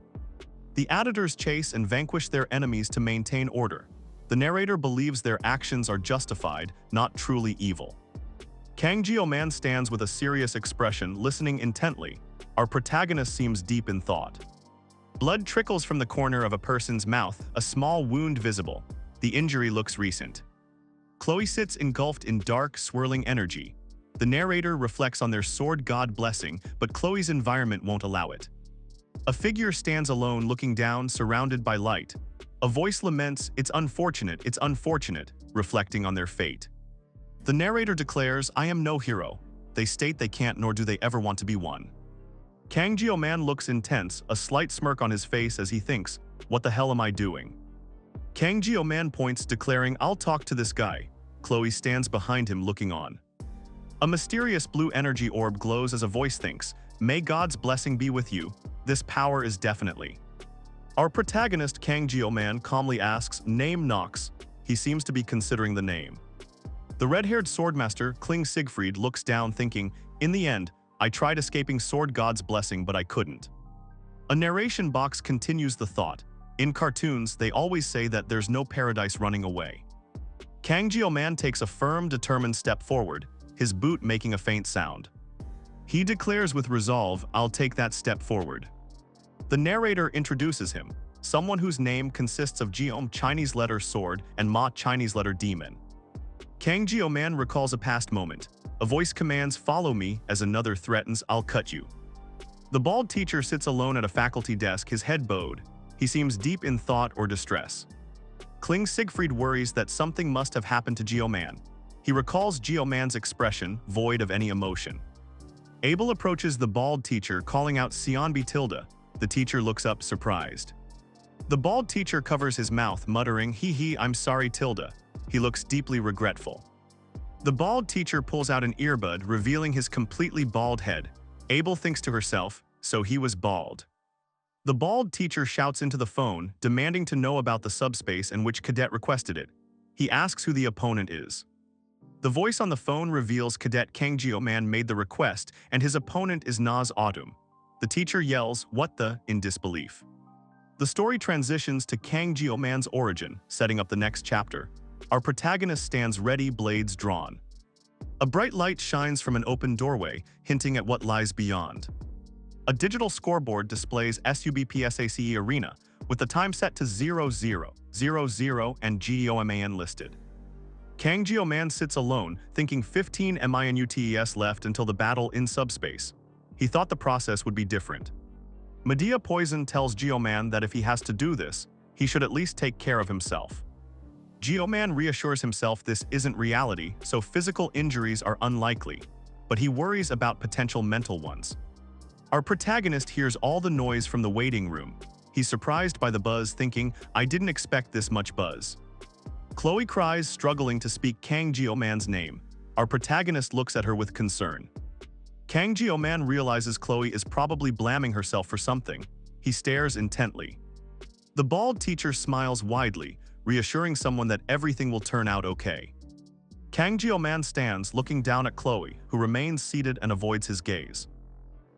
A: The Editors chase and vanquish their enemies to maintain order. The narrator believes their actions are justified, not truly evil. Kang Geo-man stands with a serious expression, listening intently. Our protagonist seems deep in thought. Blood trickles from the corner of a person's mouth, a small wound visible. The injury looks recent. Chloe sits engulfed in dark, swirling energy. The narrator reflects on their sword god blessing, but Chloe's environment won't allow it. A figure stands alone, looking down, surrounded by light. A voice laments, it's unfortunate, reflecting on their fate. The narrator declares, I am no hero. They state they can't, nor do they ever want to be one. Kang Geo-man looks intense, a slight smirk on his face as he thinks, what the hell am I doing? Kang Geo-man points, declaring, I'll talk to this guy. Chloe stands behind him, looking on. A mysterious blue energy orb glows as a voice thinks, may God's blessing be with you. This power is definitely. Our protagonist, Kang Geo-man, calmly asks, name Nox. He seems to be considering the name. The red-haired swordmaster, Kling Siegfried, looks down, thinking, in the end, I tried escaping Sword God's blessing, but I couldn't. A narration box continues the thought. In cartoons, they always say that there's no paradise running away. Kang Geo-man takes a firm, determined step forward, his boot making a faint sound. He declares with resolve, I'll take that step forward. The narrator introduces him, someone whose name consists of Geom Chinese letter sword and Ma Chinese letter demon. Kang Geo-man recalls a past moment. A voice commands, follow me, as another threatens, I'll cut you. The bald teacher sits alone at a faculty desk, his head bowed. He seems deep in thought or distress. Kling Siegfried worries that something must have happened to Geo-man. He recalls Geo-man's expression, void of any emotion. Abel approaches the bald teacher, calling out Sionbi Tilda. The teacher looks up, surprised. The bald teacher covers his mouth, muttering, hee, I'm sorry, Tilda. He looks deeply regretful. The bald teacher pulls out an earbud, revealing his completely bald head. Abel thinks to herself, so he was bald. The bald teacher shouts into the phone, demanding to know about the subspace in which Cadet requested it. He asks who the opponent is. The voice on the phone reveals Cadet Kang Geo-man made the request, and his opponent is Naz Autumn. The teacher yells, what the, in disbelief. The story transitions to Kang Geo-man's origin, setting up the next chapter. Our protagonist stands ready, blades drawn. A bright light shines from an open doorway, hinting at what lies beyond. A digital scoreboard displays SUBPSACE Arena, with the time set to 0000 and GEOMAN listed. Kang Geo-man sits alone, thinking 15 minutes left until the battle in subspace. He thought the process would be different. Medea Poison tells Geoman that if he has to do this, he should at least take care of himself. Geoman reassures himself this isn't reality, so physical injuries are unlikely, but he worries about potential mental ones. Our protagonist hears all the noise from the waiting room. He's surprised by the buzz, thinking, "I didn't expect this much buzz." Chloe cries, struggling to speak Kang Geoman's name. Our protagonist looks at her with concern. Kang Geoman realizes Chloe is probably blaming herself for something. He stares intently. The bald teacher smiles widely, reassuring someone that everything will turn out okay. Kang Geoman stands, looking down at Chloe, who remains seated and avoids his gaze.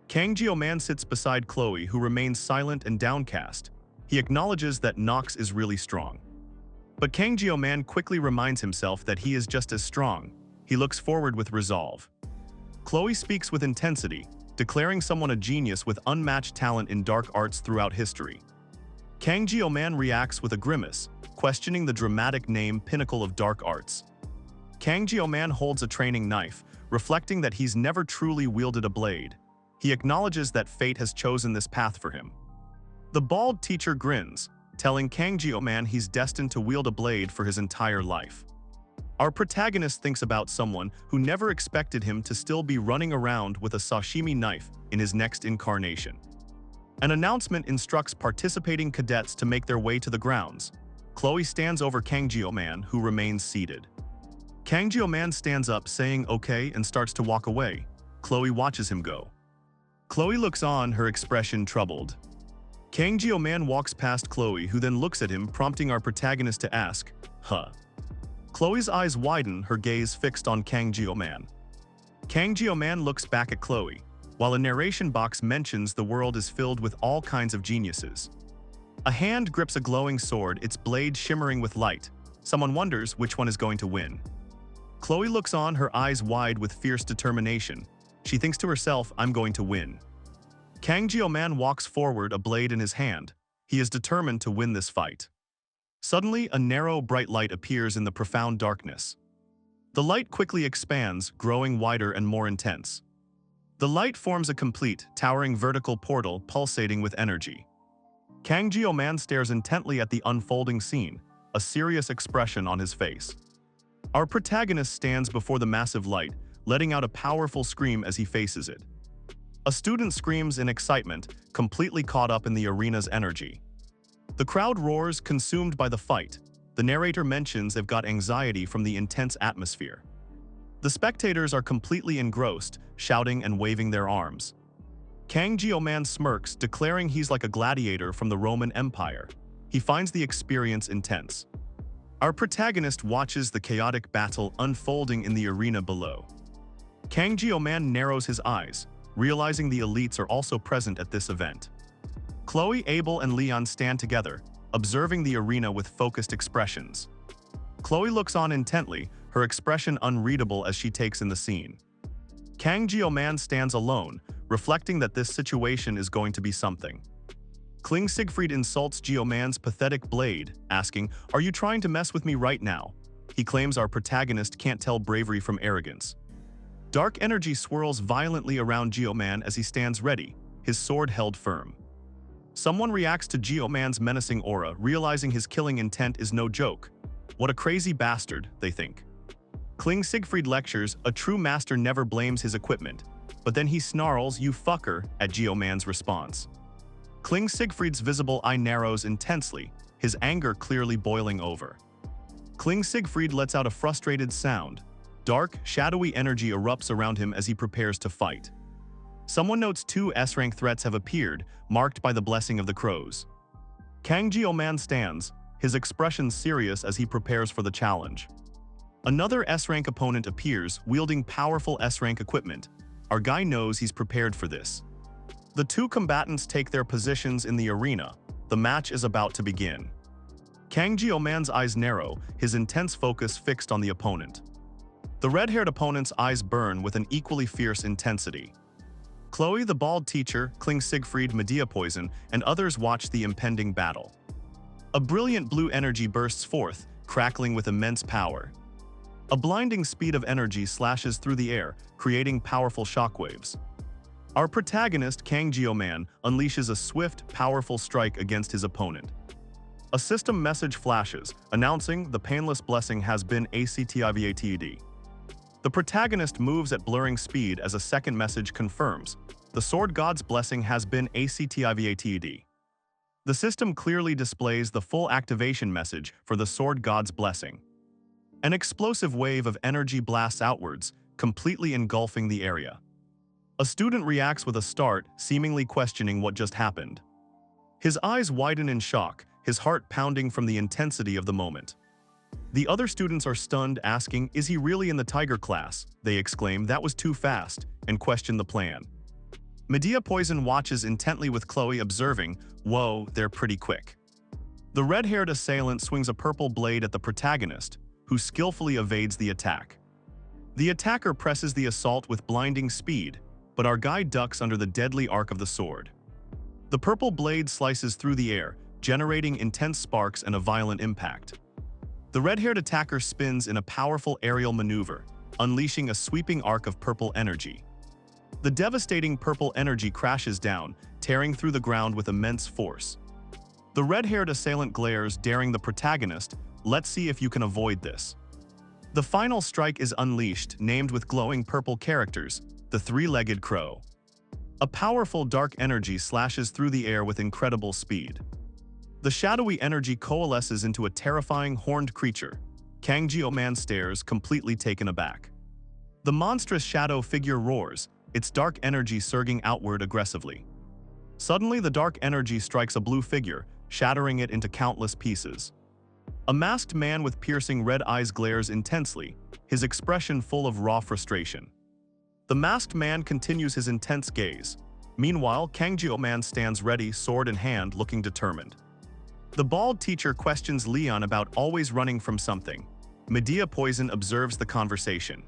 A: Kang Geoman sits beside Chloe, who remains silent and downcast. He acknowledges that Nox is really strong. But Kang Geoman quickly reminds himself that he is just as strong. He looks forward with resolve. Chloe speaks with intensity, declaring someone a genius with unmatched talent in dark arts throughout history. Kang Geoman reacts with a grimace, questioning the dramatic name Pinnacle of Dark Arts. Kang Geoman holds a training knife, reflecting that he's never truly wielded a blade. He acknowledges that fate has chosen this path for him. The bald teacher grins, telling Kang Geoman he's destined to wield a blade for his entire life. Our protagonist thinks about someone who never expected him to still be running around with a sashimi knife in his next incarnation. An announcement instructs participating cadets to make their way to the grounds. Chloe stands over Kang Geoman, who remains seated. Kang Geoman stands up, saying okay, and starts to walk away. Chloe watches him go. Chloe looks on, her expression troubled. Kang Geoman walks past Chloe, who then looks at him, prompting our protagonist to ask, "Huh?" Chloe's eyes widen, her gaze fixed on Kang Geoman. Kang Geoman looks back at Chloe, while a narration box mentions the world is filled with all kinds of geniuses. A hand grips a glowing sword, its blade shimmering with light. Someone wonders which one is going to win. Chloe looks on, her eyes wide with fierce determination. She thinks to herself, "I'm going to win." Kang Geoman walks forward, a blade in his hand. He is determined to win this fight. Suddenly, a narrow, bright light appears in the profound darkness. The light quickly expands, growing wider and more intense. The light forms a complete, towering vertical portal pulsating with energy. Kang Geoman stares intently at the unfolding scene, a serious expression on his face. Our protagonist stands before the massive light, letting out a powerful scream as he faces it. A student screams in excitement, completely caught up in the arena's energy. The crowd roars, consumed by the fight. The narrator mentions they've got anxiety from the intense atmosphere. The spectators are completely engrossed, shouting and waving their arms. Kang Geoman smirks, declaring he's like a gladiator from the Roman Empire. He finds the experience intense. Our protagonist watches the chaotic battle unfolding in the arena below. Kang Geoman narrows his eyes, realizing the elites are also present at this event. Chloe, Abel, and Leon stand together, observing the arena with focused expressions. Chloe looks on intently, her expression unreadable as she takes in the scene. Kang Geoman stands alone, reflecting that this situation is going to be something. Kling Siegfried insults Geoman's pathetic blade, asking, "Are you trying to mess with me right now?" He claims our protagonist can't tell bravery from arrogance. Dark energy swirls violently around Geoman as he stands ready, his sword held firm. Someone reacts to Geoman's menacing aura, realizing his killing intent is no joke. What a crazy bastard, they think. Kling Siegfried lectures, a true master never blames his equipment, but then he snarls, "You fucker," at Geoman's response. Kling Siegfried's visible eye narrows intensely, his anger clearly boiling over. Kling Siegfried lets out a frustrated sound. Dark, shadowy energy erupts around him as he prepares to fight. Someone notes 2 S-rank threats have appeared, marked by the blessing of the crows. Kang Geoman stands, his expression serious as he prepares for the challenge. Another S-rank opponent appears, wielding powerful S-rank equipment. Our guy knows he's prepared for this. The 2 combatants take their positions in the arena. The match is about to begin. Kang Geoman's eyes narrow, his intense focus fixed on the opponent. The red-haired opponent's eyes burn with an equally fierce intensity. Chloe, the bald teacher, Kling Siegfried, Medea Poison, and others watch the impending battle. A brilliant blue energy bursts forth, crackling with immense power. A blinding speed of energy slashes through the air, creating powerful shockwaves. Our protagonist, Kang Jio-man, unleashes a swift, powerful strike against his opponent. A system message flashes, announcing the painless blessing has been activated. The protagonist moves at blurring speed as a second message confirms, the Sword God's blessing has been activated. The system clearly displays the full activation message for the Sword God's blessing. An explosive wave of energy blasts outwards, completely engulfing the area. A student reacts with a start, seemingly questioning what just happened. His eyes widen in shock, his heart pounding from the intensity of the moment. The other students are stunned, asking, "Is he really in the Tiger class?" They exclaim, "That was too fast," and question the plan. Medea Poison watches intently with Chloe, observing, "Whoa, they're pretty quick." The red-haired assailant swings a purple blade at the protagonist, who skillfully evades the attack. The attacker presses the assault with blinding speed, but our guy ducks under the deadly arc of the sword. The purple blade slices through the air, generating intense sparks and a violent impact. The red-haired attacker spins in a powerful aerial maneuver, unleashing a sweeping arc of purple energy. The devastating purple energy crashes down, tearing through the ground with immense force. The red-haired assailant glares, daring the protagonist, "Let's see if you can avoid this." The final strike is unleashed, named with glowing purple characters, the three-legged crow. A powerful dark energy slashes through the air with incredible speed. The shadowy energy coalesces into a terrifying horned creature. Kang Jio-man stares, completely taken aback. The monstrous shadow figure roars, its dark energy surging outward aggressively. Suddenly, the dark energy strikes a blue figure, shattering it into countless pieces. A masked man with piercing red eyes glares intensely, his expression full of raw frustration. The masked man continues his intense gaze. Meanwhile, Kang Jio-man stands ready, sword in hand, looking determined. The bald teacher questions Leon about always running from something. Medea Poison observes the conversation.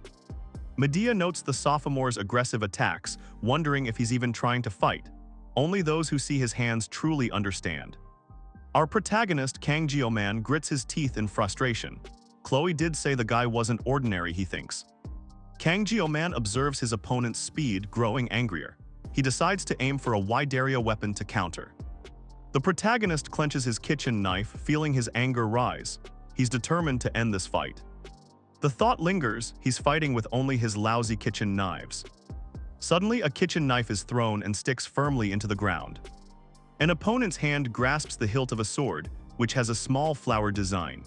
A: Medea notes the sophomore's aggressive attacks, wondering if he's even trying to fight. Only those who see his hands truly understand. Our protagonist, Kang Jio-man, grits his teeth in frustration. Chloe did say the guy wasn't ordinary, he thinks. Kang Jio-man observes his opponent's speed, growing angrier. He decides to aim for a wide area weapon to counter. The protagonist clenches his kitchen knife, feeling his anger rise. He's determined to end this fight. The thought lingers, he's fighting with only his lousy kitchen knives. Suddenly, a kitchen knife is thrown and sticks firmly into the ground. An opponent's hand grasps the hilt of a sword, which has a small flower design.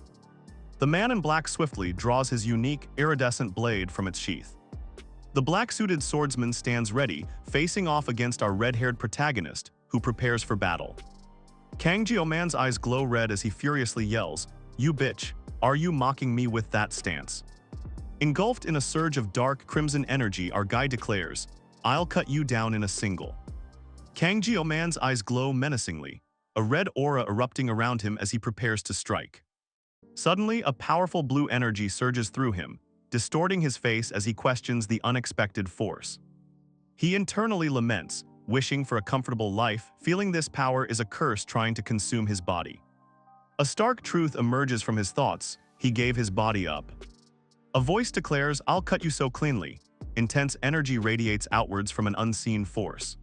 A: The man in black swiftly draws his unique, iridescent blade from its sheath. The black-suited swordsman stands ready, facing off against our red-haired protagonist, who prepares for battle. Kang Jio-man's eyes glow red as he furiously yells, "You bitch, are you mocking me with that stance?" Engulfed in a surge of dark, crimson energy, our guy declares, "I'll cut you down in a single." Kang Jio-man's eyes glow menacingly, a red aura erupting around him as he prepares to strike. Suddenly, a powerful blue energy surges through him, distorting his face as he questions the unexpected force. He internally laments, wishing for a comfortable life, feeling this power is a curse trying to consume his body. A stark truth emerges from his thoughts, he gave his body up. A voice declares, "I'll cut you so cleanly." Intense energy radiates outwards from an unseen force.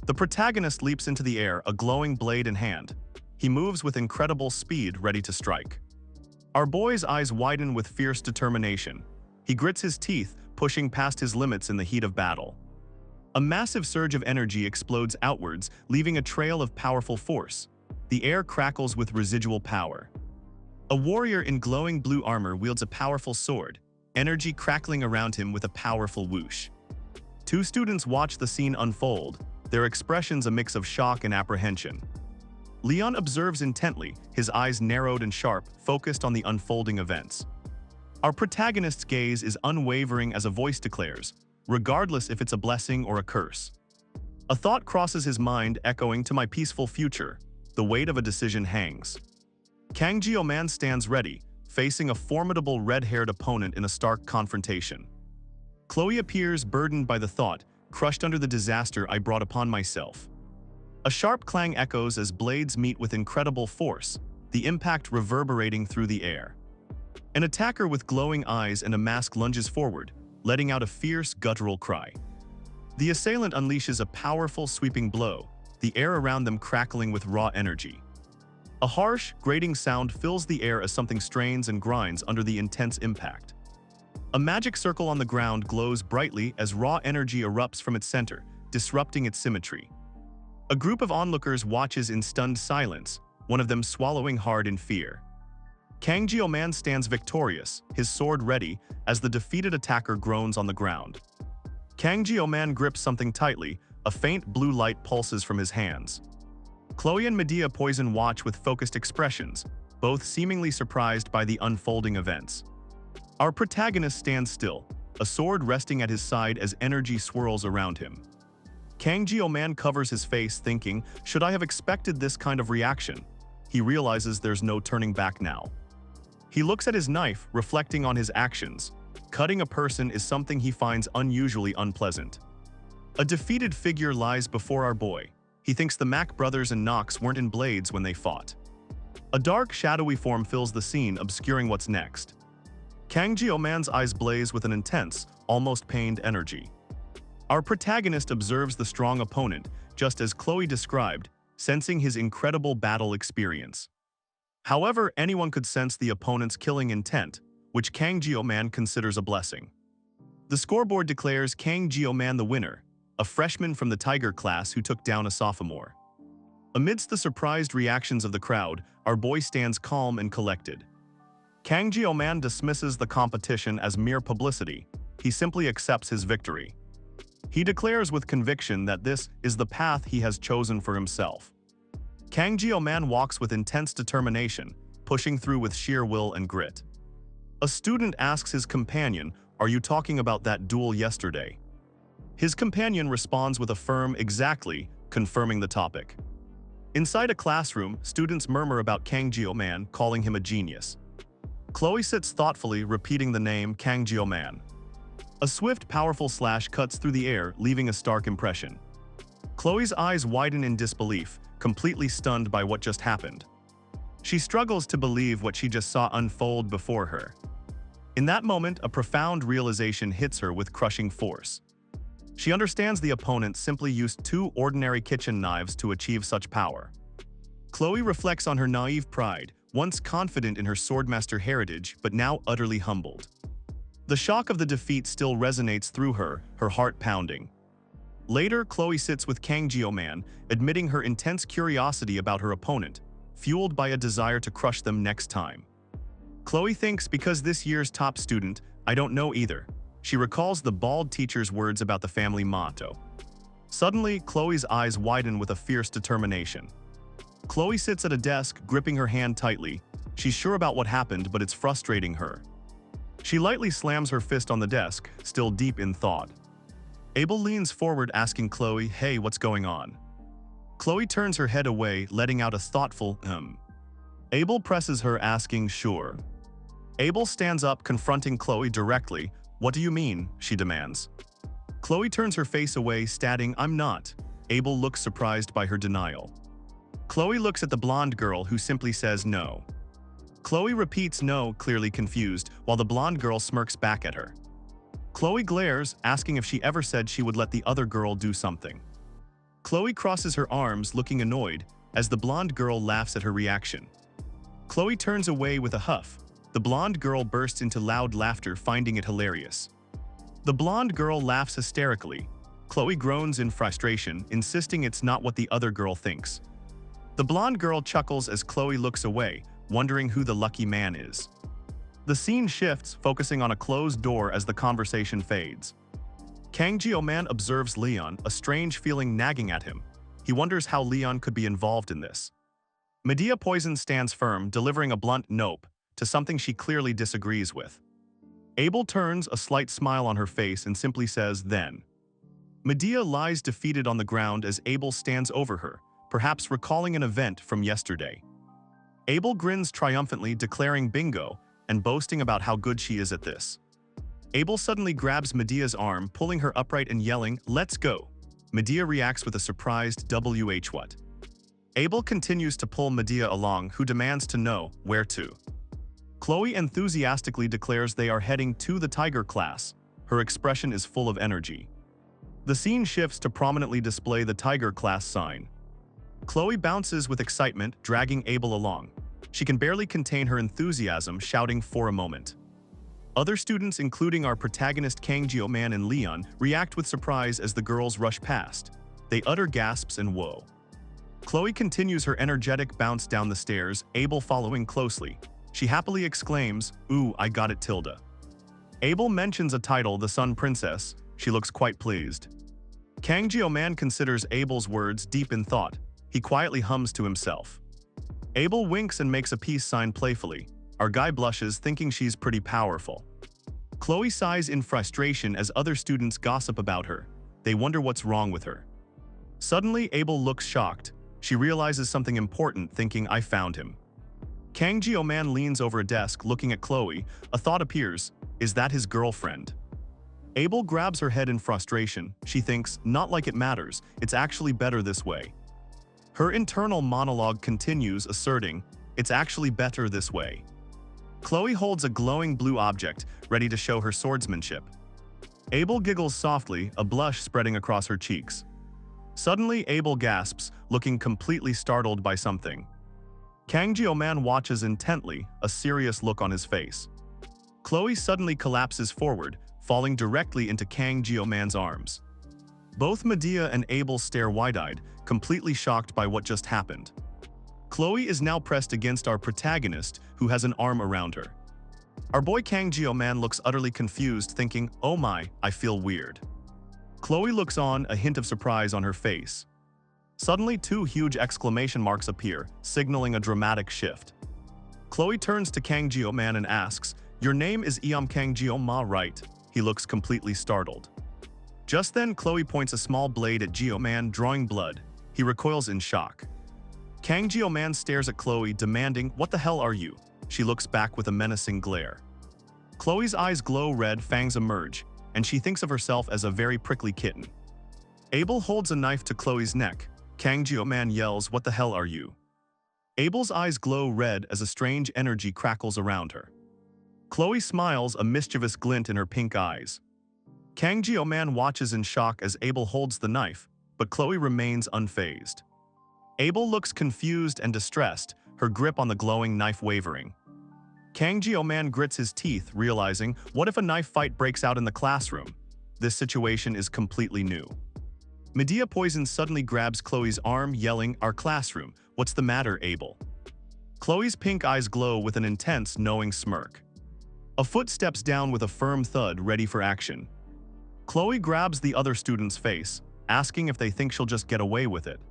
A: The protagonist leaps into the air, a glowing blade in hand. He moves with incredible speed, ready to strike. Our boy's eyes widen with fierce determination. He grits his teeth, pushing past his limits in the heat of battle. A massive surge of energy explodes outwards, leaving a trail of powerful force. The air crackles with residual power. A warrior in glowing blue armor wields a powerful sword, energy crackling around him with a powerful whoosh. Two students watch the scene unfold, their expressions a mix of shock and apprehension. Leon observes intently, his eyes narrowed and sharp, focused on the unfolding events. Our protagonist's gaze is unwavering as a voice declares, regardless if it's a blessing or a curse. A thought crosses his mind, echoing, "To my peaceful future." The weight of a decision hangs. Kang Jio-man stands ready, facing a formidable red-haired opponent in a stark confrontation. Chloe appears burdened by the thought, crushed under the disaster I brought upon myself. A sharp clang echoes as blades meet with incredible force, the impact reverberating through the air. An attacker with glowing eyes and a mask lunges forward, letting out a fierce, guttural cry. The assailant unleashes a powerful, sweeping blow, the air around them crackling with raw energy. A harsh, grating sound fills the air as something strains and grinds under the intense impact. A magic circle on the ground glows brightly as raw energy erupts from its center, disrupting its symmetry. A group of onlookers watches in stunned silence, one of them swallowing hard in fear. Kang Jio-man stands victorious, his sword ready, as the defeated attacker groans on the ground. Kang Jio-man grips something tightly, a faint blue light pulses from his hands. Chloe and Medea Poison watch with focused expressions, both seemingly surprised by the unfolding events. Our protagonist stands still, a sword resting at his side as energy swirls around him. Kang Jio-man covers his face thinking, should I have expected this kind of reaction? He realizes there's no turning back now. He looks at his knife, reflecting on his actions. Cutting a person is something he finds unusually unpleasant. A defeated figure lies before our boy. He thinks the Mac brothers and Knox weren't in blades when they fought. A dark, shadowy form fills the scene, obscuring what's next. Kang Jio-man's eyes blaze with an intense, almost pained energy. Our protagonist observes the strong opponent, just as Chloe described, sensing his incredible battle experience. However, anyone could sense the opponent's killing intent, which Kang Jio-man considers a blessing. The scoreboard declares Kang Jio-man the winner, a freshman from the Tiger class who took down a sophomore. Amidst the surprised reactions of the crowd, our boy stands calm and collected. Kang Jio-man dismisses the competition as mere publicity. He simply accepts his victory. He declares with conviction that this is the path he has chosen for himself. Kang Jio-man walks with intense determination, pushing through with sheer will and grit. A student asks his companion, "Are you talking about that duel yesterday?" His companion responds with a firm "exactly," confirming the topic. Inside a classroom, students murmur about Kang Jio-man, calling him a genius. Chloe sits thoughtfully, repeating the name Kang Jio-man. A swift, powerful slash cuts through the air, leaving a stark impression. Chloe's eyes widen in disbelief, completely stunned by what just happened. She struggles to believe what she just saw unfold before her. In that moment, a profound realization hits her with crushing force. She understands the opponent simply used two ordinary kitchen knives to achieve such power. Chloe reflects on her naive pride, once confident in her swordmaster heritage but now utterly humbled. The shock of the defeat still resonates through her, her heart pounding. Later, Chloe sits with Kang Jio-man, admitting her intense curiosity about her opponent, fueled by a desire to crush them next time. Chloe thinks because this year's top student, I don't know either. She recalls the bald teacher's words about the family motto. Suddenly, Chloe's eyes widen with a fierce determination. Chloe sits at a desk, gripping her hand tightly. She's sure about what happened, but it's frustrating her. She lightly slams her fist on the desk, still deep in thought. Abel leans forward asking Chloe, "Hey, what's going on?" Chloe turns her head away, letting out a thoughtful, Abel presses her, asking, "Sure." Abel stands up, confronting Chloe directly. "What do you mean?" she demands. Chloe turns her face away, stating, "I'm not." Abel looks surprised by her denial. Chloe looks at the blonde girl, who simply says no. Chloe repeats no, clearly confused, while the blonde girl smirks back at her. Chloe glares, asking if she ever said she would let the other girl do something. Chloe crosses her arms, looking annoyed, as the blonde girl laughs at her reaction. Chloe turns away with a huff. The blonde girl bursts into loud laughter, finding it hilarious. The blonde girl laughs hysterically. Chloe groans in frustration, insisting it's not what the other girl thinks. The blonde girl chuckles as Chloe looks away, wondering who the lucky man is. The scene shifts, focusing on a closed door as the conversation fades. Kang Jio-man observes Leon, a strange feeling nagging at him. He wonders how Leon could be involved in this. Medea Poison stands firm, delivering a blunt nope to something she clearly disagrees with. Abel turns, a slight smile on her face, and simply says, "Then." Medea lies defeated on the ground as Abel stands over her, perhaps recalling an event from yesterday. Abel grins triumphantly, declaring bingo, and boasting about how good she is at this. Abel suddenly grabs Medea's arm, pulling her upright and yelling, "Let's go." Medea reacts with a surprised "WH what?" Abel continues to pull Medea along, who demands to know where to. Chloe enthusiastically declares they are heading to the Tiger class. Her expression is full of energy. The scene shifts to prominently display the Tiger class sign. Chloe bounces with excitement, dragging Abel along. She can barely contain her enthusiasm, shouting for a moment. Other students, including our protagonist Kang Jio-man and Leon, react with surprise as the girls rush past. They utter gasps and woe. Chloe continues her energetic bounce down the stairs, Abel following closely. She happily exclaims, "Ooh, I got it, Tilda." Abel mentions a title, the Sun Princess. She looks quite pleased. Kang Jio-man considers Abel's words deep in thought. He quietly hums to himself. Abel winks and makes a peace sign playfully. Our guy blushes, thinking she's pretty powerful. Chloe sighs in frustration as other students gossip about her. They wonder what's wrong with her. Suddenly, Abel looks shocked. She realizes something important, thinking, "I found him." Kang Jio-man leans over a desk, looking at Chloe. A thought appears. Is that his girlfriend? Abel grabs her head in frustration. She thinks, not like it matters, it's actually better this way. Her internal monologue continues, asserting, it's actually better this way. Chloe holds a glowing blue object, ready to show her swordsmanship. Abel giggles softly, a blush spreading across her cheeks. Suddenly, Abel gasps, looking completely startled by something. Kang Jio-man watches intently, a serious look on his face. Chloe suddenly collapses forward, falling directly into Kang Jio-man's arms. Both Medea and Abel stare wide-eyed, completely shocked by what just happened. Chloe is now pressed against our protagonist, who has an arm around her. Our boy Kang Jio-man looks utterly confused, thinking, "Oh my, I feel weird." Chloe looks on, a hint of surprise on her face. Suddenly, two huge exclamation marks appear, signaling a dramatic shift. Chloe turns to Kang Jio-man and asks, "Your name is Eom Kang Jio-ma, right?" He looks completely startled. Just then, Chloe points a small blade at Jio-man, drawing blood. He recoils in shock. Kang Jio-man stares at Chloe, demanding, "What the hell are you?" She looks back with a menacing glare. Chloe's eyes glow red, fangs emerge, and she thinks of herself as a very prickly kitten. Abel holds a knife to Chloe's neck. Kang Jio-man yells, "What the hell are you?" Abel's eyes glow red as a strange energy crackles around her. Chloe smiles, a mischievous glint in her pink eyes. Kang Jio-man watches in shock as Abel holds the knife, but Chloe remains unfazed. Abel looks confused and distressed, her grip on the glowing knife wavering. Kang Jio-man grits his teeth, realizing, what if a knife fight breaks out in the classroom? This situation is completely new. Medea Poison suddenly grabs Chloe's arm, yelling, "Our classroom, what's the matter, Abel?" Chloe's pink eyes glow with an intense, knowing smirk. A foot steps down with a firm thud, ready for action. Chloe grabs the other student's face, asking if they think she'll just get away with it.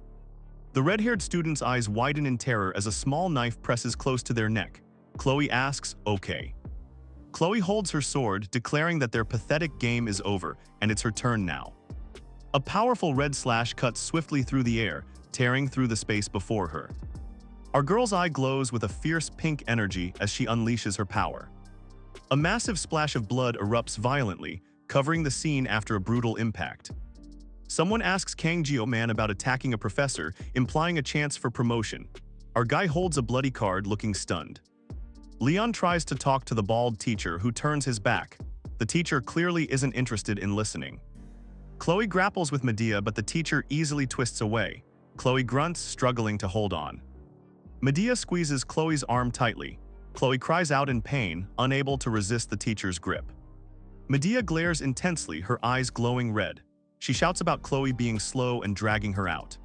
A: The red-haired student's eyes widen in terror as a small knife presses close to their neck. Chloe asks, "Okay." Chloe holds her sword, declaring that their pathetic game is over, and it's her turn now. A powerful red slash cuts swiftly through the air, tearing through the space before her. Our girl's eye glows with a fierce pink energy as she unleashes her power. A massive splash of blood erupts violently, covering the scene after a brutal impact. Someone asks Kang Jio-man about attacking a professor, implying a chance for promotion. Our guy holds a bloody card, looking stunned. Leon tries to talk to the bald teacher, who turns his back. The teacher clearly isn't interested in listening. Chloe grapples with Medea, but the teacher easily twists away. Chloe grunts, struggling to hold on. Medea squeezes Chloe's arm tightly. Chloe cries out in pain, unable to resist the teacher's grip. Medea glares intensely, her eyes glowing red. She shouts about Chloe being slow and dragging her out.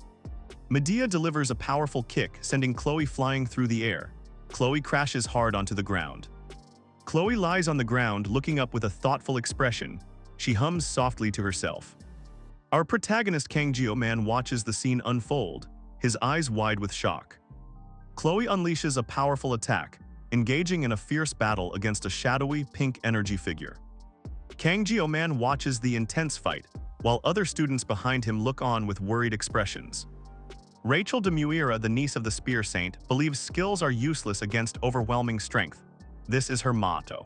A: Medea delivers a powerful kick, sending Chloe flying through the air. Chloe crashes hard onto the ground. Chloe lies on the ground, looking up with a thoughtful expression. She hums softly to herself. Our protagonist Kang Jio-man watches the scene unfold, his eyes wide with shock. Chloe unleashes a powerful attack, engaging in a fierce battle against a shadowy, pink energy figure. Kang Jio-man watches the intense fight, while other students behind him look on with worried expressions. Rachel de Muira, the niece of the Spear Saint, believes skills are useless against overwhelming strength. This is her motto.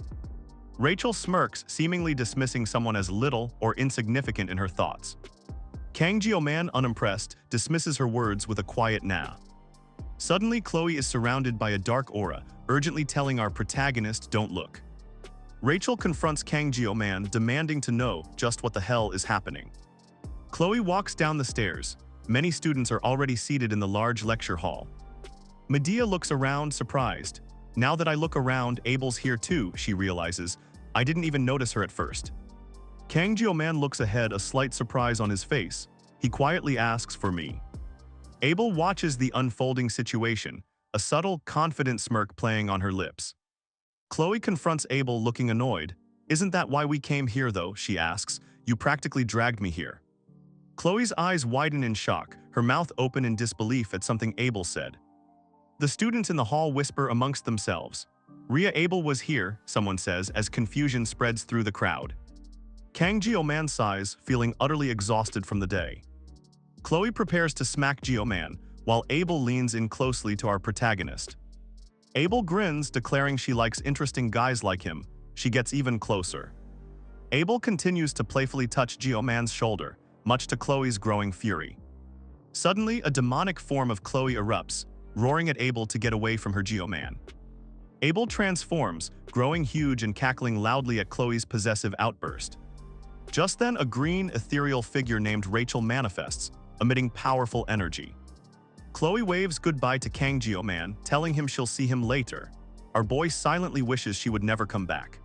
A: Rachel smirks, seemingly dismissing someone as little or insignificant in her thoughts. Kang Jio-man, unimpressed, dismisses her words with a quiet nah. Suddenly, Chloe is surrounded by a dark aura, urgently telling our protagonist, "Don't look." Rachel confronts Kang Jio-man, demanding to know just what the hell is happening. Chloe walks down the stairs. Many students are already seated in the large lecture hall. Medea looks around, surprised. Now that I look around, Abel's here too, she realizes. I didn't even notice her at first. Kang Jio-man looks ahead, a slight surprise on his face. He quietly asks for me. Abel watches the unfolding situation, a subtle, confident smirk playing on her lips. Chloe confronts Abel, looking annoyed. Isn't that why we came here though, she asks. You practically dragged me here. Chloe's eyes widen in shock, her mouth open in disbelief at something Abel said. The students in the hall whisper amongst themselves. Ria, Abel was here, someone says as confusion spreads through the crowd. Kang Jio-man sighs, feeling utterly exhausted from the day. Chloe prepares to smack Jio-man, while Abel leans in closely to our protagonist. Abel grins, declaring she likes interesting guys like him. She gets even closer. Abel continues to playfully touch Jio-man's shoulder, much to Chloe's growing fury. Suddenly, a demonic form of Chloe erupts, roaring at Abel to get away from her Jio-man. Abel transforms, growing huge and cackling loudly at Chloe's possessive outburst. Just then, a green, ethereal figure named Rachel manifests, emitting powerful energy. Chloe waves goodbye to Kang Jio-man, telling him she'll see him later. Our boy silently wishes she would never come back.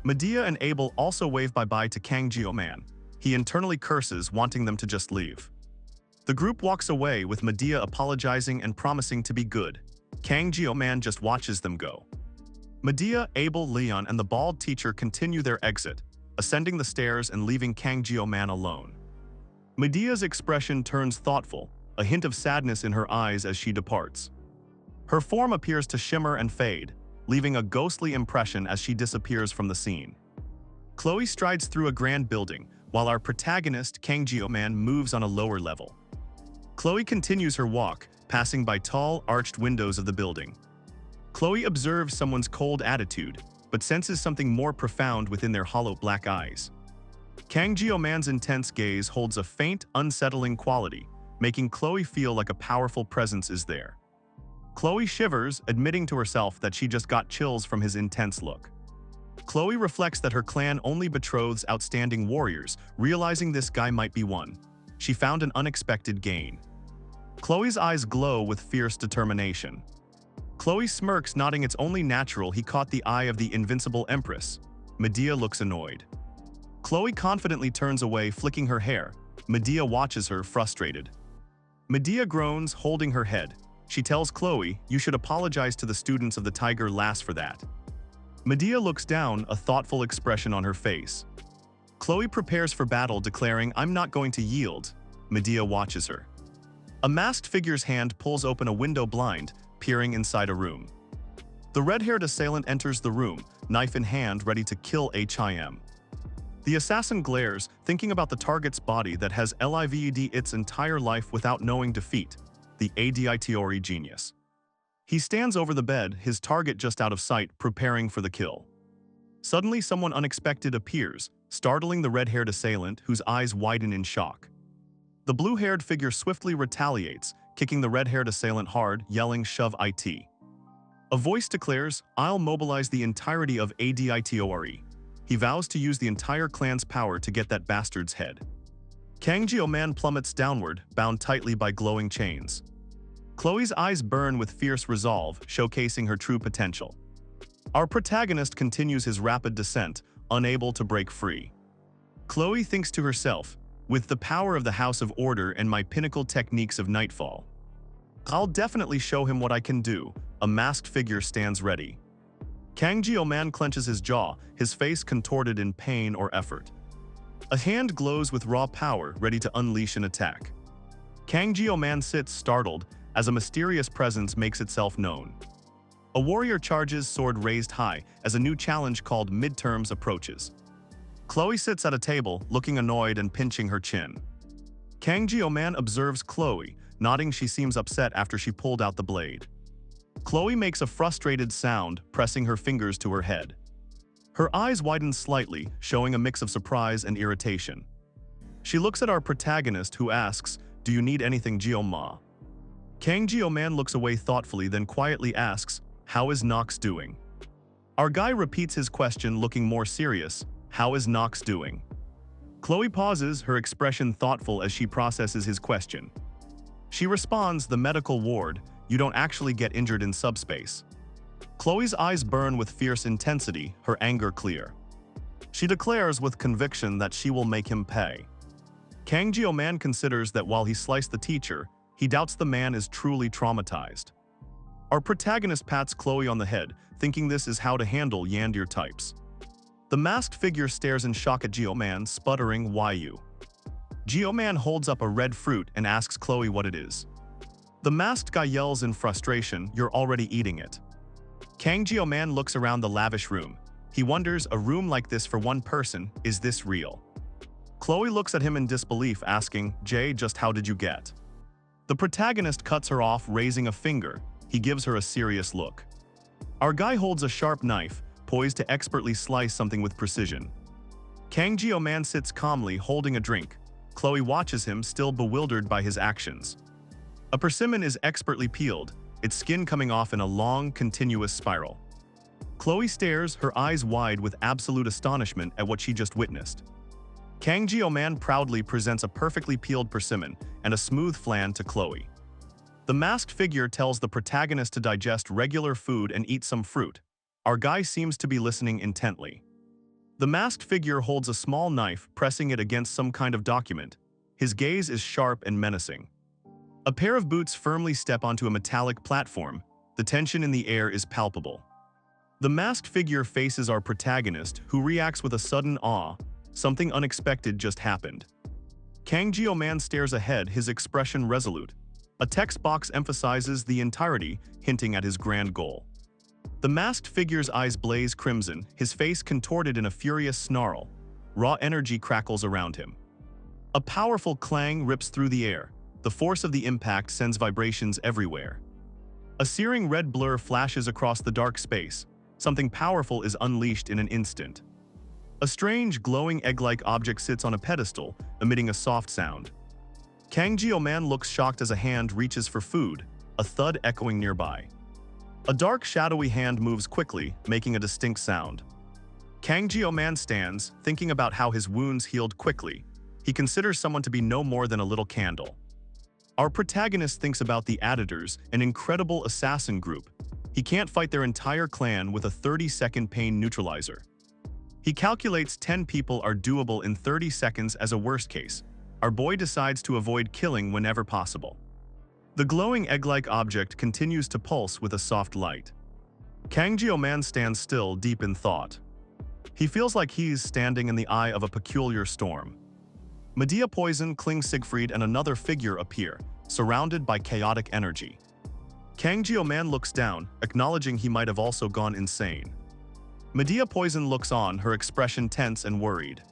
A: Medea and Abel also wave bye-bye to Kang Jio-man. He internally curses, wanting them to just leave. The group walks away, with Medea apologizing and promising to be good. Kang Jio-man just watches them go. Medea, Abel, Leon, and the bald teacher continue their exit, ascending the stairs and leaving Kang Jio-man alone. Medea's expression turns thoughtful, a hint of sadness in her eyes as she departs. Her form appears to shimmer and fade, leaving a ghostly impression as she disappears from the scene. Chloe strides through a grand building, while our protagonist, Kang Jio-man, moves on a lower level. Chloe continues her walk, passing by tall, arched windows of the building. Chloe observes someone's cold attitude, but senses something more profound within their hollow black eyes. Kang Jio-man's intense gaze holds a faint, unsettling quality, making Chloe feel like a powerful presence is there. Chloe shivers, admitting to herself that she just got chills from his intense look. Chloe reflects that her clan only betroths outstanding warriors, realizing this guy might be one. She found an unexpected gain. Chloe's eyes glow with fierce determination. Chloe smirks, nodding it's only natural he caught the eye of the invincible empress. Medea looks annoyed. Chloe confidently turns away, flicking her hair. Medea watches her, frustrated. Medea groans, holding her head. She tells Chloe, you should apologize to the students of the Tiger Lass for that. Medea looks down, a thoughtful expression on her face. Chloe prepares for battle, declaring, I'm not going to yield. Medea watches her. A masked figure's hand pulls open a window blind, peering inside a room. The red-haired assailant enters the room, knife in hand, ready to kill HIM. The assassin glares, thinking about the target's body that has lived its entire life without knowing defeat, the ADITORI genius. He stands over the bed, his target just out of sight, preparing for the kill. Suddenly, someone unexpected appears, startling the red-haired assailant, whose eyes widen in shock. The blue-haired figure swiftly retaliates, kicking the red-haired assailant hard, yelling, shove it. A voice declares, I'll mobilize the entirety of ADITORE. He vows to use the entire clan's power to get that bastard's head. Kang Jio-man plummets downward, bound tightly by glowing chains. Chloe's eyes burn with fierce resolve, showcasing her true potential. Our protagonist continues his rapid descent, unable to break free. Chloe thinks to herself, with the power of the House of Order and my pinnacle techniques of Nightfall, I'll definitely show him what I can do. A masked figure stands ready. Kang Jio-man clenches his jaw, his face contorted in pain or effort. A hand glows with raw power, ready to unleash an attack. Kang Jio-man sits startled as a mysterious presence makes itself known. A warrior charges, sword raised high, as a new challenge called Midterms approaches. Chloe sits at a table, looking annoyed and pinching her chin. Kang Jio-man observes Chloe, nodding. She seems upset after she pulled out the blade. Chloe makes a frustrated sound, pressing her fingers to her head. Her eyes widen slightly, showing a mix of surprise and irritation. She looks at our protagonist, who asks, do you need anything, Jio-ma? Kang Jio-man looks away thoughtfully, then quietly asks, how is Nox doing? Our guy repeats his question, looking more serious, how is Nox doing? Chloe pauses, her expression thoughtful as she processes his question. She responds, "The medical ward, you don't actually get injured in subspace." Chloe's eyes burn with fierce intensity, her anger clear. She declares with conviction that she will make him pay. Kang Jio-man considers that while he sliced the teacher, he doubts the man is truly traumatized. Our protagonist pats Chloe on the head, thinking this is how to handle yandere types. The masked figure stares in shock at Jio-man, sputtering, "Why you?" Jio-man holds up a red fruit and asks Chloe what it is. The masked guy yells in frustration, "You're already eating it." Kang Jio-man looks around the lavish room. He wonders, a room like this for one person, is this real? Chloe looks at him in disbelief, asking, "Jay, just how did you get?" The protagonist cuts her off, raising a finger. He gives her a serious look. Our guy holds a sharp knife, poised to expertly slice something with precision. Kang Jio-man sits calmly, holding a drink. Chloe watches him, still bewildered by his actions. A persimmon is expertly peeled, its skin coming off in a long, continuous spiral. Chloe stares, her eyes wide with absolute astonishment at what she just witnessed. Kang Jio-man proudly presents a perfectly peeled persimmon and a smooth flan to Chloe. The masked figure tells the protagonist to digest regular food and eat some fruit. Our guy seems to be listening intently. The masked figure holds a small knife, pressing it against some kind of document. His gaze is sharp and menacing. A pair of boots firmly step onto a metallic platform. The tension in the air is palpable. The masked figure faces our protagonist, who reacts with a sudden awe. Something unexpected just happened. Kang Jio-man stares ahead, his expression resolute. A text box emphasizes the entirety, hinting at his grand goal. The masked figure's eyes blaze crimson, his face contorted in a furious snarl. Raw energy crackles around him. A powerful clang rips through the air. The force of the impact sends vibrations everywhere. A searing red blur flashes across the dark space. Something powerful is unleashed in an instant. A strange, glowing egg-like object sits on a pedestal, emitting a soft sound. Kang Jio-man looks shocked as a hand reaches for food, a thud echoing nearby. A dark, shadowy hand moves quickly, making a distinct sound. Kang Jio-man stands, thinking about how his wounds healed quickly. He considers someone to be no more than a little candle. Our protagonist thinks about the Additors, an incredible assassin group. He can't fight their entire clan with a 30-second pain neutralizer. He calculates 10 people are doable in 30 seconds as a worst case. Our boy decides to avoid killing whenever possible. The glowing egg-like object continues to pulse with a soft light. Kang Jio-man stands still, deep in thought. He feels like he's standing in the eye of a peculiar storm. Medea Poison, Kling Siegfried, and another figure appear, surrounded by chaotic energy. Kang Jio-man looks down, acknowledging he might have also gone insane. Medea Poison looks on, her expression tense and worried.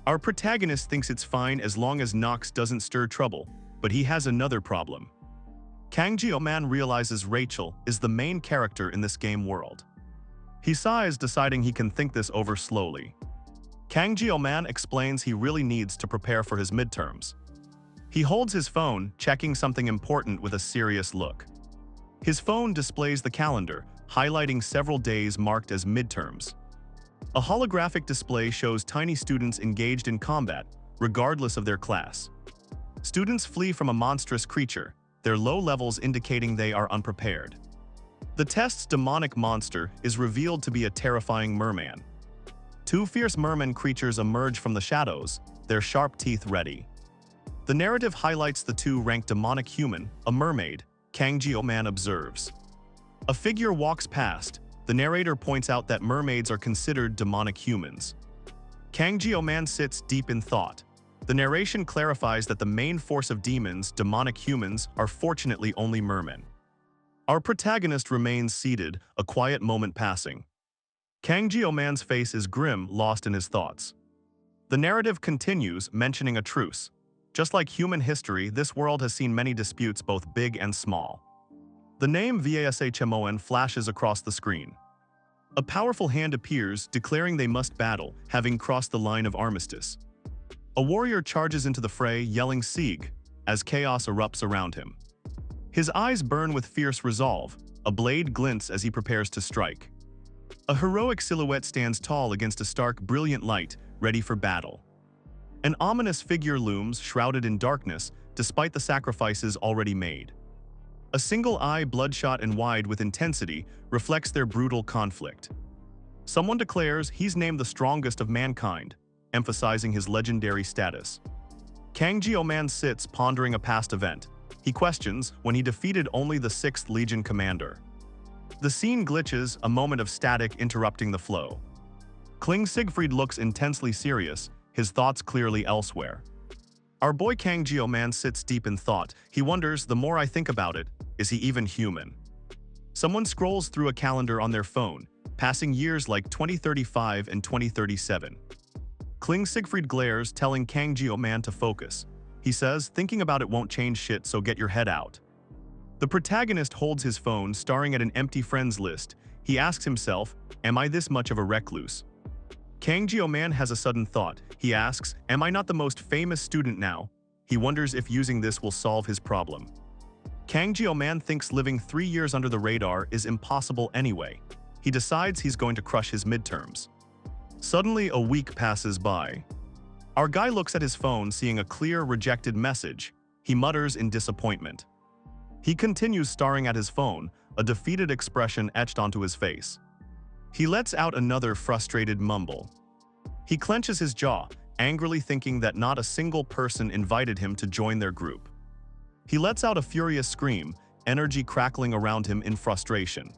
A: Our protagonist thinks it's fine as long as Nox doesn't stir trouble, but he has another problem. Kang Jio-man realizes Rachel is the main character in this game world. He sighs, deciding he can think this over slowly. Kang Jio-man explains he really needs to prepare for his midterms. He holds his phone, checking something important with a serious look. His phone displays the calendar, highlighting several days marked as midterms. A holographic display shows tiny students engaged in combat, regardless of their class. Students flee from a monstrous creature, their low levels indicating they are unprepared. The test's demonic monster is revealed to be a terrifying merman. Two fierce merman creatures emerge from the shadows, their sharp teeth ready. The narrative highlights the two rank demonic human, a mermaid, Kang Jio-man observes. A figure walks past. The narrator points out that mermaids are considered demonic humans. Kang Jio-man sits deep in thought. The narration clarifies that the main force of demons, demonic humans, are fortunately only mermen. Our protagonist remains seated, a quiet moment passing. Kang Jio-man's face is grim, lost in his thoughts. The narrative continues, mentioning a truce. Just like human history, this world has seen many disputes, both big and small. The name VASHMON flashes across the screen. A powerful hand appears, declaring they must battle, having crossed the line of armistice. A warrior charges into the fray, yelling "Sieg," as chaos erupts around him. His eyes burn with fierce resolve. A blade glints as he prepares to strike. A heroic silhouette stands tall against a stark, brilliant light, ready for battle. An ominous figure looms, shrouded in darkness, despite the sacrifices already made. A single eye, bloodshot and wide with intensity, reflects their brutal conflict. Someone declares he's named the strongest of mankind, emphasizing his legendary status. Kang Jio-man sits pondering a past event. He questions when he defeated only the 6th Legion commander. The scene glitches, a moment of static interrupting the flow. Kling Siegfried looks intensely serious, his thoughts clearly elsewhere. Our boy Kang Jio-man sits deep in thought. He wonders, the more I think about it, is he even human? Someone scrolls through a calendar on their phone, passing years like 2035 and 2037. Kling Siegfried glares, telling Kang Jio-man to focus. He says, thinking about it won't change shit, so get your head out. The protagonist holds his phone, staring at an empty friends list. He asks himself, am I this much of a recluse? Kang Jio-man has a sudden thought. He asks, am I not the most famous student now? He wonders if using this will solve his problem. Kang Jio-man thinks living 3 years under the radar is impossible anyway. He decides he's going to crush his midterms. Suddenly, a week passes by. Our guy looks at his phone, seeing a clear, rejected message. He mutters in disappointment. He continues staring at his phone, a defeated expression etched onto his face. He lets out another frustrated mumble. He clenches his jaw, angrily thinking that not a single person invited him to join their group. He lets out a furious scream, energy crackling around him in frustration.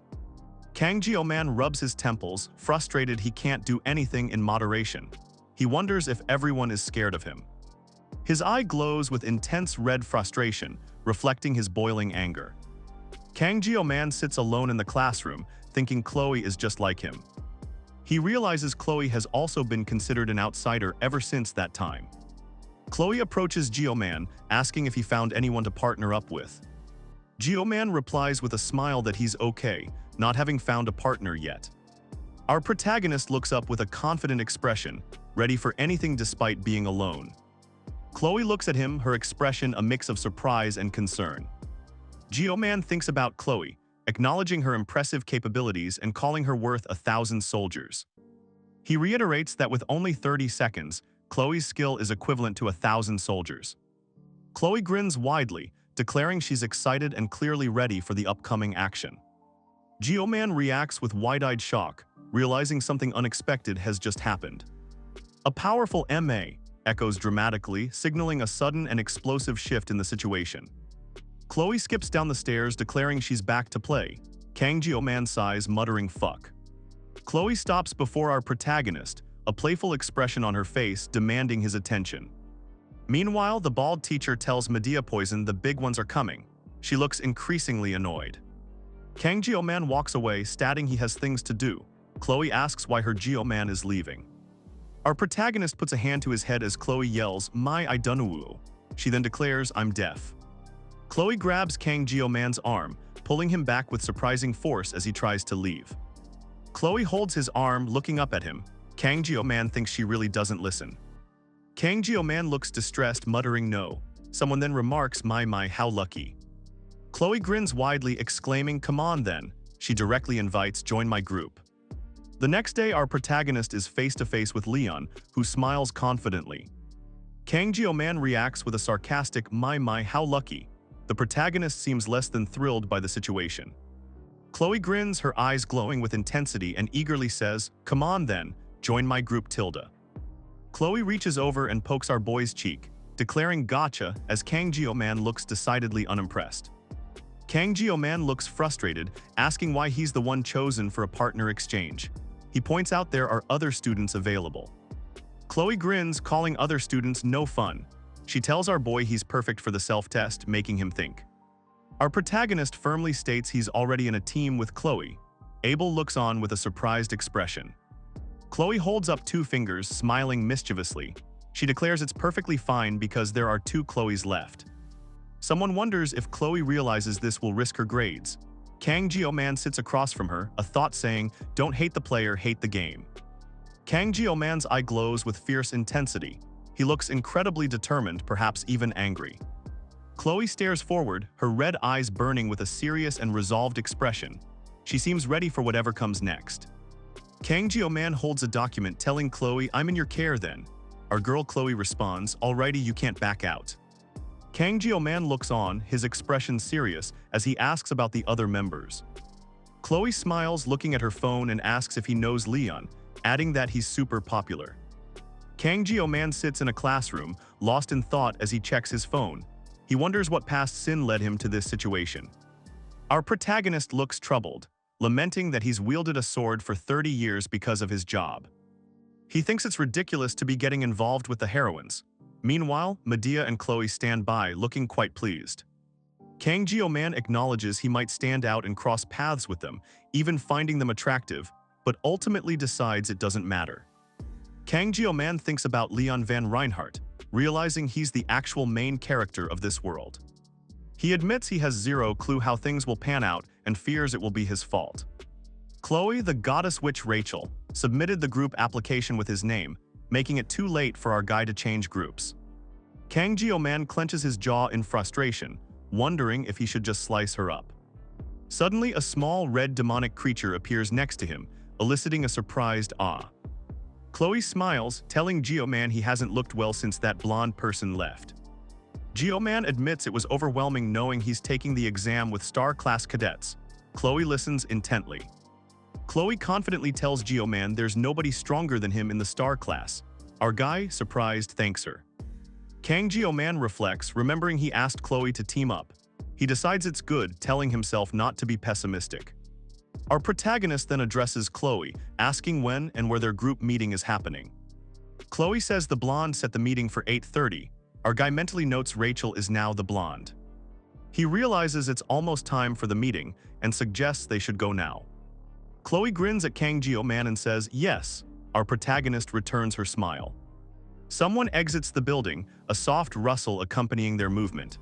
A: Kang Jio-man rubs his temples, frustrated he can't do anything in moderation. He wonders if everyone is scared of him. His eye glows with intense red frustration, reflecting his boiling anger. Kang Jio-man sits alone in the classroom, thinking Chloe is just like him. He realizes Chloe has also been considered an outsider ever since that time. Chloe approaches Jio-man, asking if he found anyone to partner up with. Jio-man replies with a smile that he's okay, not having found a partner yet. Our protagonist looks up with a confident expression, ready for anything despite being alone. Chloe looks at him, her expression a mix of surprise and concern. Jio-man thinks about Chloe, acknowledging her impressive capabilities and calling her worth 1,000 soldiers. He reiterates that with only 30 seconds, Chloe's skill is equivalent to 1,000 soldiers. Chloe grins widely, declaring she's excited and clearly ready for the upcoming action. Jio-man reacts with wide-eyed shock, realizing something unexpected has just happened. A powerful MA echoes dramatically, signaling a sudden and explosive shift in the situation. Chloe skips down the stairs, declaring she's back to play. Kang Jio-man sighs, muttering fuck. Chloe stops before our protagonist, a playful expression on her face demanding his attention. Meanwhile, the bald teacher tells Medea Poison the big ones are coming. She looks increasingly annoyed. Kang Jio-man walks away, stating he has things to do. Chloe asks why her Jio-man is leaving. Our protagonist puts a hand to his head as Chloe yells, I dunno. She then declares, I'm deaf. Chloe grabs Kang Jio-man's arm, pulling him back with surprising force as he tries to leave. Chloe holds his arm, looking up at him. Kang Jio-man thinks she really doesn't listen. Kang Jio-man looks distressed, muttering no. Someone then remarks, my, how lucky. Chloe grins widely, exclaiming, come on then. She directly invites, join my group. The next day, our protagonist is face-to-face with Leon, who smiles confidently. Kang Jio-man reacts with a sarcastic, my, how lucky. The protagonist seems less than thrilled by the situation. Chloe grins, her eyes glowing with intensity, and eagerly says, come on then, join my group Tilda. Chloe reaches over and pokes our boy's cheek, declaring gotcha as Kang Jio-man looks decidedly unimpressed. Kang Jio-man looks frustrated, asking why he's the one chosen for a partner exchange. He points out there are other students available. Chloe grins, calling other students no fun. She tells our boy he's perfect for the self-test, making him think. Our protagonist firmly states he's already in a team with Chloe. Abel looks on with a surprised expression. Chloe holds up 2 fingers, smiling mischievously. She declares it's perfectly fine because there are 2 Chloes left. Someone wonders if Chloe realizes this will risk her grades. Kang Jio-man sits across from her, a thought saying, don't hate the player, hate the game. Kang Jio-man's eye glows with fierce intensity. He looks incredibly determined, perhaps even angry. Chloe stares forward, her red eyes burning with a serious and resolved expression. She seems ready for whatever comes next. Kang Jio-man holds a document telling Chloe, I'm in your care then. Our girl Chloe responds, "Alrighty, you can't back out." Kang Jio-man looks on, his expression serious, as he asks about the other members. Chloe smiles, looking at her phone, and asks if he knows Leon, adding that he's super popular. Kang Jio-man sits in a classroom, lost in thought as he checks his phone. He wonders what past sin led him to this situation. Our protagonist looks troubled, lamenting that he's wielded a sword for 30 years because of his job. He thinks it's ridiculous to be getting involved with the heroines. Meanwhile, Medea and Chloe stand by, looking quite pleased. Kang Jio-man acknowledges he might stand out and cross paths with them, even finding them attractive, but ultimately decides it doesn't matter. Kang Jio-man thinks about Leon Van Reinhardt, realizing he's the actual main character of this world. He admits he has zero clue how things will pan out and fears it will be his fault. Chloe, the goddess witch Rachel, submitted the group application with his name, making it too late for our guy to change groups. Kang Jio-man clenches his jaw in frustration, wondering if he should just slice her up. Suddenly, a small red demonic creature appears next to him, eliciting a surprised "ah." Chloe smiles, telling Jio-man he hasn't looked well since that blonde person left. Jio-man admits it was overwhelming knowing he's taking the exam with star-class cadets. Chloe listens intently. Chloe confidently tells Jio-man there's nobody stronger than him in the star class. Our guy, surprised, thanks her. Kang Jio-man reflects, remembering he asked Chloe to team up. He decides it's good, telling himself not to be pessimistic. Our protagonist then addresses Chloe, asking when and where their group meeting is happening. Chloe says the blonde set the meeting for 8:30. Our guy mentally notes Rachel is now the blonde. He realizes it's almost time for the meeting and suggests they should go now. Chloe grins at Kang Jio-man and says, "Yes." Our protagonist returns her smile. Someone exits the building, a soft rustle accompanying their movement.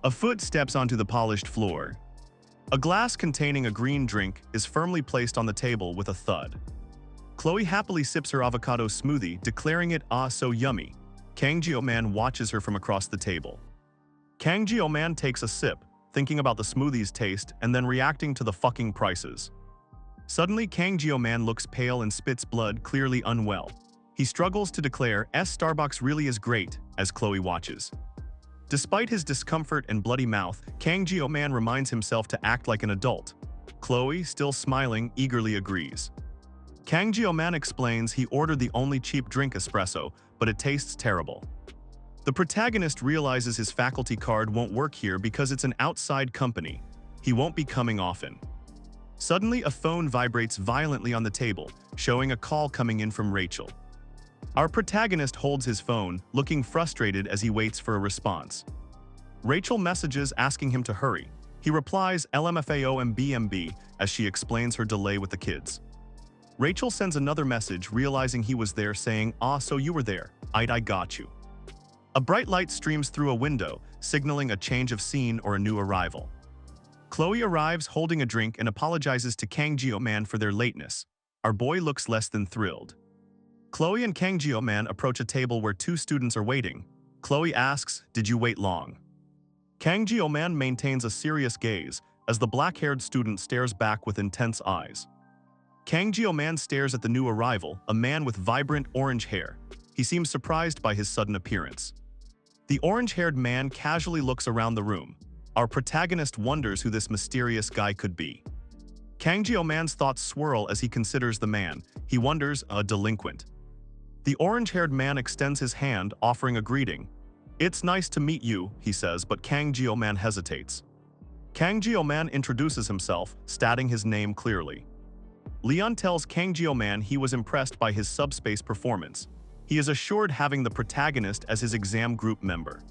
A: A foot steps onto the polished floor. A glass containing a green drink is firmly placed on the table with a thud. Chloe happily sips her avocado smoothie, declaring it "ah, so yummy." Kang Jio-man watches her from across the table. Kang Jio-man takes a sip, thinking about the smoothie's taste and then reacting to the fucking prices. Suddenly, Kang Jio-man looks pale and spits blood, clearly unwell. He struggles to declare, Starbucks really is great," as Chloe watches. Despite his discomfort and bloody mouth, Kang Jio-man reminds himself to act like an adult. Chloe, still smiling, eagerly agrees. Kang Jio-man explains he ordered the only cheap drink espresso, but it tastes terrible. The protagonist realizes his faculty card won't work here because it's an outside company. He won't be coming often. Suddenly, a phone vibrates violently on the table, showing a call coming in from Rachel. Our protagonist holds his phone, looking frustrated as he waits for a response. Rachel messages asking him to hurry. He replies LMFAO as she explains her delay with the kids. Rachel sends another message, realizing he was there, saying, "Ah, so you were there. I got you." A bright light streams through a window, signaling a change of scene or a new arrival. Chloe arrives holding a drink and apologizes to Kang Jio-man for their lateness. Our boy looks less than thrilled. Chloe and Kang Jio-man approach a table where two students are waiting. Chloe asks, "Did you wait long?" Kang Jio-man maintains a serious gaze as the black-haired student stares back with intense eyes. Kang Jio-man stares at the new arrival, a man with vibrant orange hair. He seems surprised by his sudden appearance. The orange-haired man casually looks around the room. Our protagonist wonders who this mysterious guy could be. Kang Jio-man's thoughts swirl as he considers the man. He wonders, a delinquent. The orange-haired man extends his hand, offering a greeting. "It's nice to meet you," he says, but Kang Jio-man hesitates. Kang Jio-man introduces himself, stating his name clearly. Leon tells Kang Jio-man he was impressed by his subspace performance. He is assured having the protagonist as his exam group member.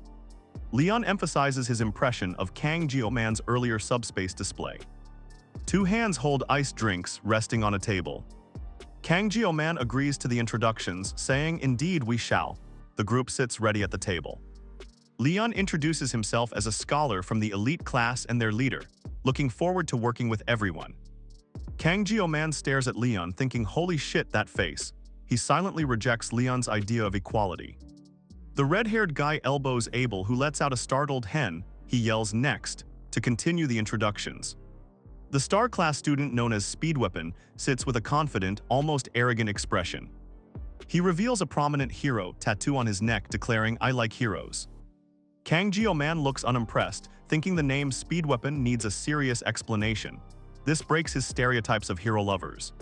A: Leon emphasizes his impression of Kang Jio-man's earlier subspace display. Two hands hold iced drinks resting on a table. Kang Jio-man agrees to the introductions, saying, "Indeed we shall." The group sits ready at the table. Leon introduces himself as a scholar from the elite class and their leader, looking forward to working with everyone. Kang Jio-man stares at Leon, thinking, "Holy shit, that face." He silently rejects Leon's idea of equality. The red-haired guy elbows Abel, who lets out a startled hen. He yells "next" to continue the introductions. The star-class student known as Speedweapon sits with a confident, almost arrogant expression. He reveals a prominent hero tattoo on his neck declaring, "I like heroes." Kang Jio-man looks unimpressed, thinking the name Speed Weapon needs a serious explanation. This breaks his stereotypes of hero lovers.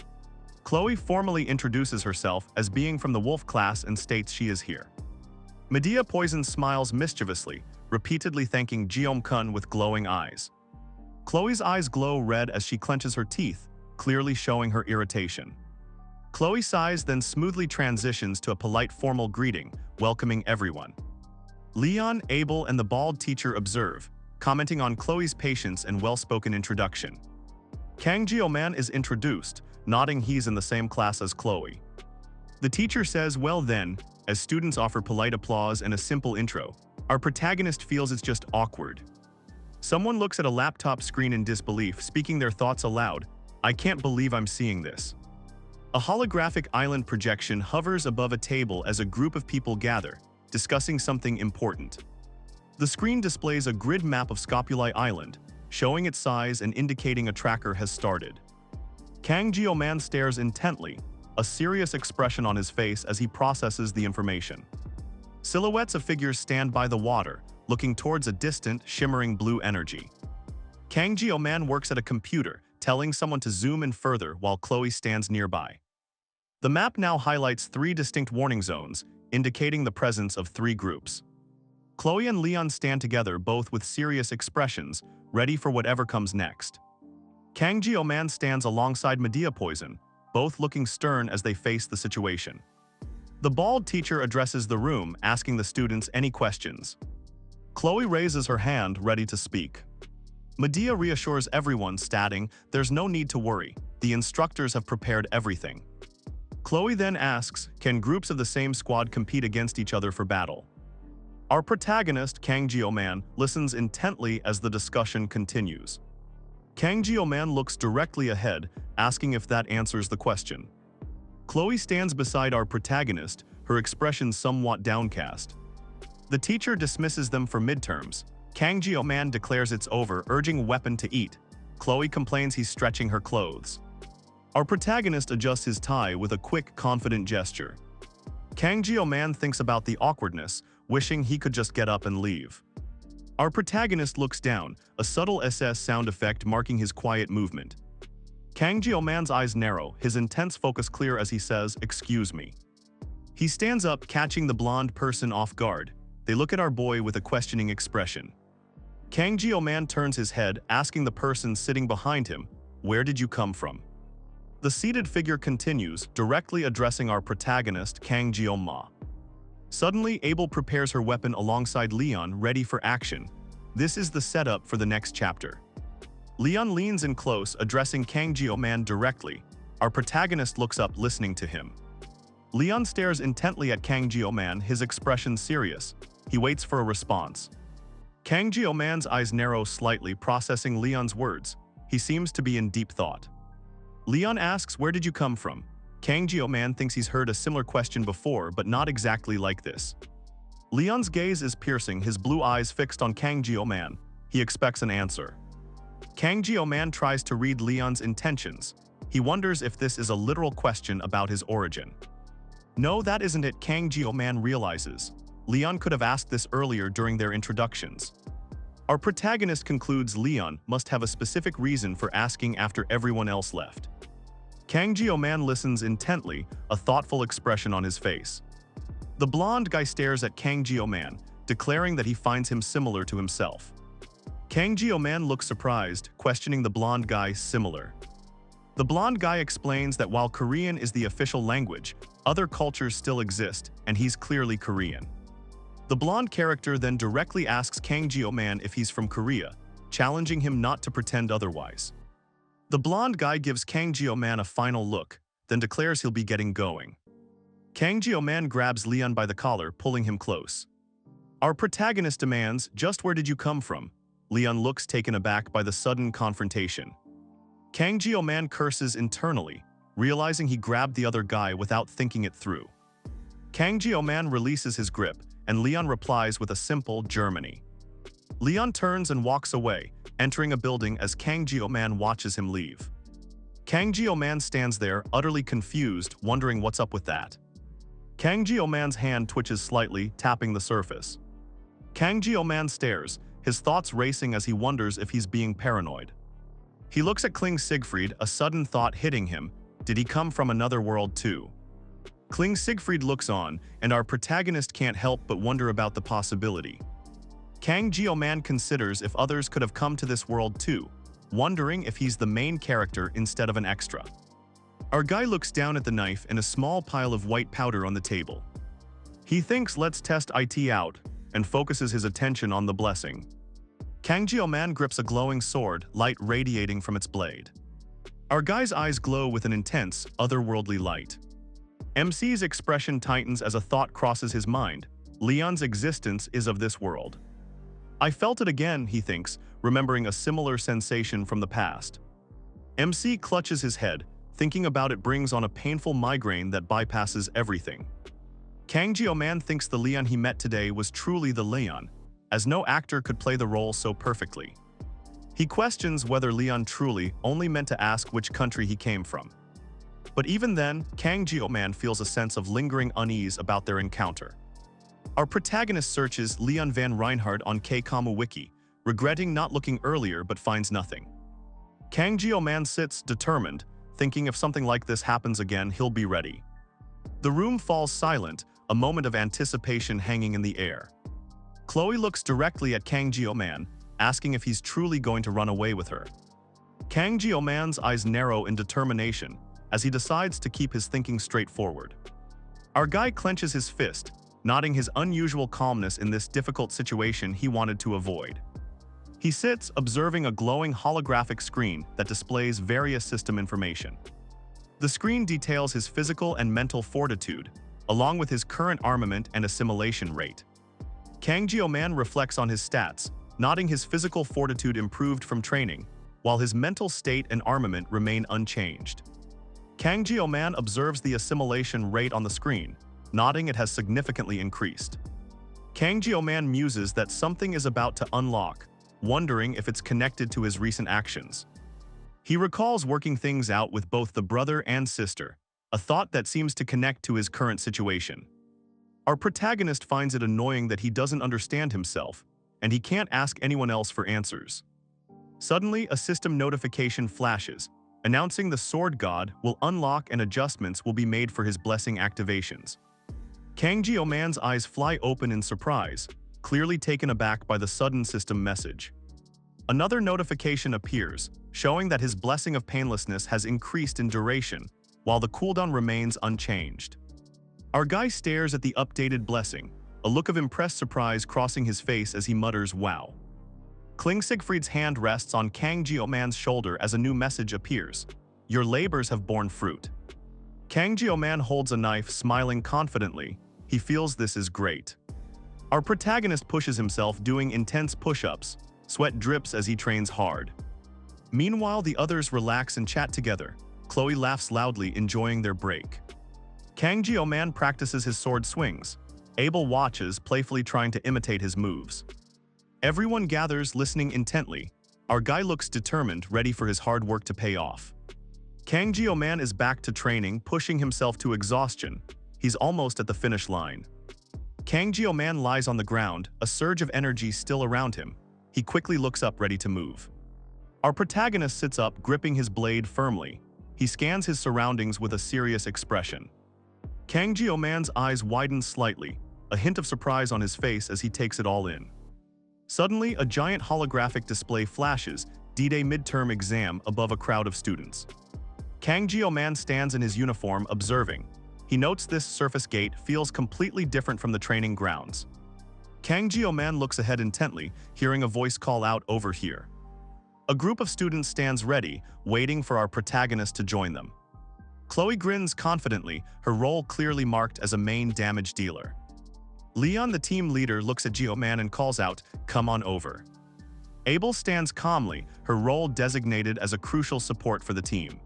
A: Chloe formally introduces herself as being from the Wolf class and states she is here. Medea Poison smiles mischievously, repeatedly thanking Jeom-kun with glowing eyes. Chloe's eyes glow red as she clenches her teeth, clearly showing her irritation. Chloe sighs, then smoothly transitions to a polite formal greeting, welcoming everyone. Leon, Abel, and the bald teacher observe, commenting on Chloe's patience and well-spoken introduction. Kang Jio-man is introduced, nodding he's in the same class as Chloe. The teacher says, "Well then," as students offer polite applause and a simple intro. Our protagonist feels it's just awkward. Someone looks at a laptop screen in disbelief, speaking their thoughts aloud. "I can't believe I'm seeing this." A holographic island projection hovers above a table as a group of people gather, discussing something important. The screen displays a grid map of Scopuli Island, showing its size and indicating a tracker has started. Kang Jio-man stares intently, a serious expression on his face as he processes the information. Silhouettes of figures stand by the water, looking towards a distant, shimmering blue energy. Kang Jio-man works at a computer, telling someone to zoom in further while Chloe stands nearby. The map now highlights 3 distinct warning zones, indicating the presence of 3 groups. Chloe and Leon stand together, both with serious expressions, ready for whatever comes next. Kang Jio-man stands alongside Medea Poison, both looking stern as they face the situation. The bald teacher addresses the room, asking the students any questions. Chloe raises her hand, ready to speak. Medea reassures everyone, stating, "There's no need to worry. The instructors have prepared everything." Chloe then asks, "Can groups of the same squad compete against each other for battle?" Our protagonist, Kang Jio-man, listens intently as the discussion continues. Kang Jio-man looks directly ahead, asking if that answers the question. Chloe stands beside our protagonist, her expression somewhat downcast. The teacher dismisses them for midterms. Kang Jio-man declares it's over, urging Weapon to eat. Chloe complains he's stretching her clothes. Our protagonist adjusts his tie with a quick, confident gesture. Kang Jio-man thinks about the awkwardness, wishing he could just get up and leave. Our protagonist looks down, a subtle SS sound effect marking his quiet movement. Kang Jio-man's eyes narrow, his intense focus clear as he says, "Excuse me." He stands up, catching the blonde person off guard. They look at our boy with a questioning expression. Kang Jio-man turns his head, asking the person sitting behind him, "Where did you come from?" The seated figure continues, directly addressing our protagonist, Kang Jio-ma. Suddenly, Abel prepares her weapon alongside Leon, ready for action. This is the setup for the next chapter. Leon leans in close, addressing Kang Jio-man directly. Our protagonist looks up, listening to him. Leon stares intently at Kang Jio-man, his expression serious. He waits for a response. Kang Jio-man's eyes narrow slightly, processing Leon's words. He seems to be in deep thought. Leon asks, "Where did you come from?" Kang Jio-man thinks he's heard a similar question before, but not exactly like this. Leon's gaze is piercing, his blue eyes fixed on Kang Jio-man. He expects an answer. Kang Jio-man tries to read Leon's intentions. He wonders if this is a literal question about his origin. No, that isn't it, Kang Jio-man realizes. Leon could have asked this earlier during their introductions. Our protagonist concludes Leon must have a specific reason for asking after everyone else left. Kang Jio-man listens intently, a thoughtful expression on his face. The blonde guy stares at Kang Jio-man, declaring that he finds him similar to himself. Kang Jio-man looks surprised, questioning the blonde guy similar. The blonde guy explains that while Korean is the official language, other cultures still exist, and he's clearly Korean. The blonde character then directly asks Kang Jio-man if he's from Korea, challenging him not to pretend otherwise. The blonde guy gives Kang Jio-man a final look, then declares he'll be getting going. Kang Jio-man grabs Leon by the collar, pulling him close. Our protagonist demands, "Just where did you come from?" Leon looks taken aback by the sudden confrontation. Kang Jio-man curses internally, realizing he grabbed the other guy without thinking it through. Kang Jio-man releases his grip, and Leon replies with a simple "Germany." Leon turns and walks away, entering a building as Kang Jio-man watches him leave. Kang Jio-man stands there, utterly confused, wondering what's up with that. Kang Jio-man's hand twitches slightly, tapping the surface. Kang Jio-man stares, his thoughts racing as he wonders if he's being paranoid. He looks at Kling Siegfried, a sudden thought hitting him. Did he come from another world too? Kling Siegfried looks on, and our protagonist can't help but wonder about the possibility. Kang Jio-man considers if others could have come to this world too, wondering if he's the main character instead of an extra. Our guy looks down at the knife and a small pile of white powder on the table. He thinks let's test it out, and focuses his attention on the blessing. Kang Jio-man grips a glowing sword, light radiating from its blade. Our guy's eyes glow with an intense, otherworldly light. MC's expression tightens as a thought crosses his mind. Leon's existence is of this world. I felt it again, he thinks, remembering a similar sensation from the past. MC clutches his head, thinking about it brings on a painful migraine that bypasses everything. Kang Jio-man thinks the Leon he met today was truly the Leon, as no actor could play the role so perfectly. He questions whether Leon truly only meant to ask which country he came from. But even then, Kang Jio-man feels a sense of lingering unease about their encounter. Our protagonist searches Leon Van Reinhardt on K-Kamu Wiki, regretting not looking earlier but finds nothing. Kang Jio-man sits, determined, thinking if something like this happens again, he'll be ready. The room falls silent, a moment of anticipation hanging in the air. Chloe looks directly at Kang Jio-man, asking if he's truly going to run away with her. Kang Jio-man's eyes narrow in determination as he decides to keep his thinking straightforward. Our guy clenches his fist, nodding his unusual calmness in this difficult situation he wanted to avoid. He sits, observing a glowing holographic screen that displays various system information. The screen details his physical and mental fortitude, along with his current armament and assimilation rate. Kang Jio-man reflects on his stats, noting his physical fortitude improved from training, while his mental state and armament remain unchanged. Kang Jio-man observes the assimilation rate on the screen, nodding it has significantly increased. Kang Jio-man muses that something is about to unlock, wondering if it's connected to his recent actions. He recalls working things out with both the brother and sister, a thought that seems to connect to his current situation. Our protagonist finds it annoying that he doesn't understand himself, and he can't ask anyone else for answers. Suddenly, a system notification flashes, announcing the Sword God will unlock and adjustments will be made for his blessing activations. Kang Jio-man's eyes fly open in surprise, clearly taken aback by the sudden system message. Another notification appears, showing that his blessing of painlessness has increased in duration, while the cooldown remains unchanged. Our guy stares at the updated blessing, a look of impressed surprise crossing his face as he mutters, "Wow." Kling Siegfried's hand rests on Kang Jio-man's shoulder as a new message appears. "Your labors have borne fruit." Kang Jio-man holds a knife, smiling confidently. He feels this is great. Our protagonist pushes himself, doing intense push-ups. Sweat drips as he trains hard. Meanwhile, the others relax and chat together. Chloe laughs loudly, enjoying their break. Kang Jio-man practices his sword swings. Abel watches, playfully trying to imitate his moves. Everyone gathers, listening intently. Our guy looks determined, ready for his hard work to pay off. Kang Jio-man is back to training, pushing himself to exhaustion. He's almost at the finish line. Kang Jio-man lies on the ground, a surge of energy still around him. He quickly looks up, ready to move. Our protagonist sits up, gripping his blade firmly. He scans his surroundings with a serious expression. Kang Jio-man's eyes widen slightly, a hint of surprise on his face as he takes it all in. Suddenly, a giant holographic display flashes, D-Day midterm exam, above a crowd of students. Kang Jio-man stands in his uniform, observing. He notes this surface gate feels completely different from the training grounds. Kang Jio-man looks ahead intently, hearing a voice call out, "Over here." A group of students stands ready, waiting for our protagonist to join them. Chloe grins confidently, her role clearly marked as a main damage dealer. Leon, the team leader, looks at Jio-man and calls out, "Come on over." Abel stands calmly, her role designated as a crucial support for the team.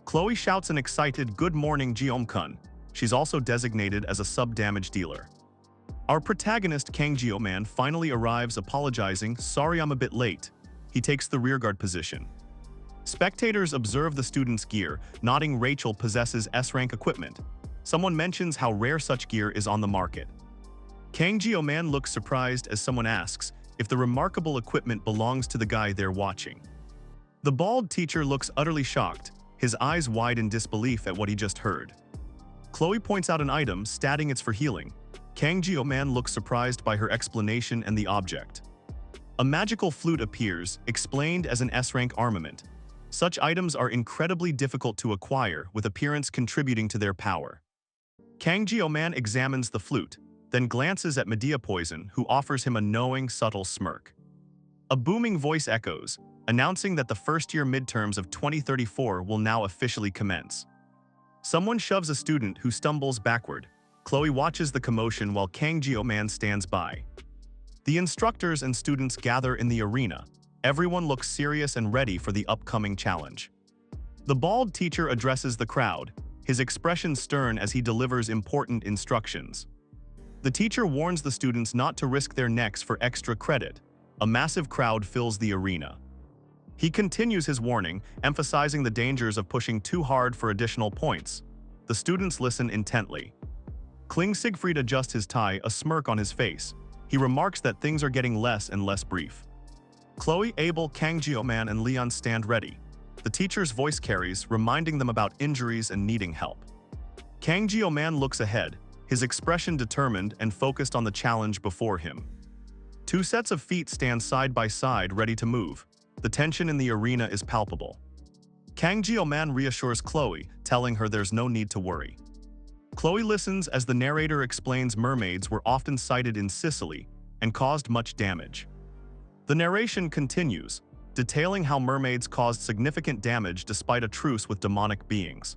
A: Chloe shouts an excited, "Good morning, Jio-kun." She's also designated as a sub-damage dealer. Our protagonist, Kang Jio-man, finally arrives, apologizing, "Sorry I'm a bit late." He takes the rearguard position. Spectators observe the student's gear, nodding. Rachel possesses S-rank equipment. Someone mentions how rare such gear is on the market. Kang Jio-man looks surprised as someone asks if the remarkable equipment belongs to the guy they're watching. The bald teacher looks utterly shocked, his eyes wide in disbelief at what he just heard. Chloe points out an item, stating it's for healing. Kang Jio-man looks surprised by her explanation and the object. A magical flute appears, explained as an S-rank armament. Such items are incredibly difficult to acquire, with appearance contributing to their power. Kang Jio-man examines the flute, then glances at Medea Poison, who offers him a knowing, subtle smirk. A booming voice echoes, announcing that the first-year midterms of 2034 will now officially commence. Someone shoves a student who stumbles backward. Chloe watches the commotion while Kang Jio-man stands by. The instructors and students gather in the arena. Everyone looks serious and ready for the upcoming challenge. The bald teacher addresses the crowd, his expression stern as he delivers important instructions. The teacher warns the students not to risk their necks for extra credit. A massive crowd fills the arena. He continues his warning, emphasizing the dangers of pushing too hard for additional points. The students listen intently. Kling Siegfried adjusts his tie, a smirk on his face. He remarks that things are getting less and less brief. Chloe, Abel, Kang Jio-man, and Leon stand ready. The teacher's voice carries, reminding them about injuries and needing help. Kang Jio-man looks ahead, his expression determined and focused on the challenge before him. Two sets of feet stand side by side, ready to move. The tension in the arena is palpable. Kang Jio-man reassures Chloe, telling her there's no need to worry. Chloe listens as the narrator explains mermaids were often sighted in Sicily and caused much damage. The narration continues, detailing how mermaids caused significant damage despite a truce with demonic beings.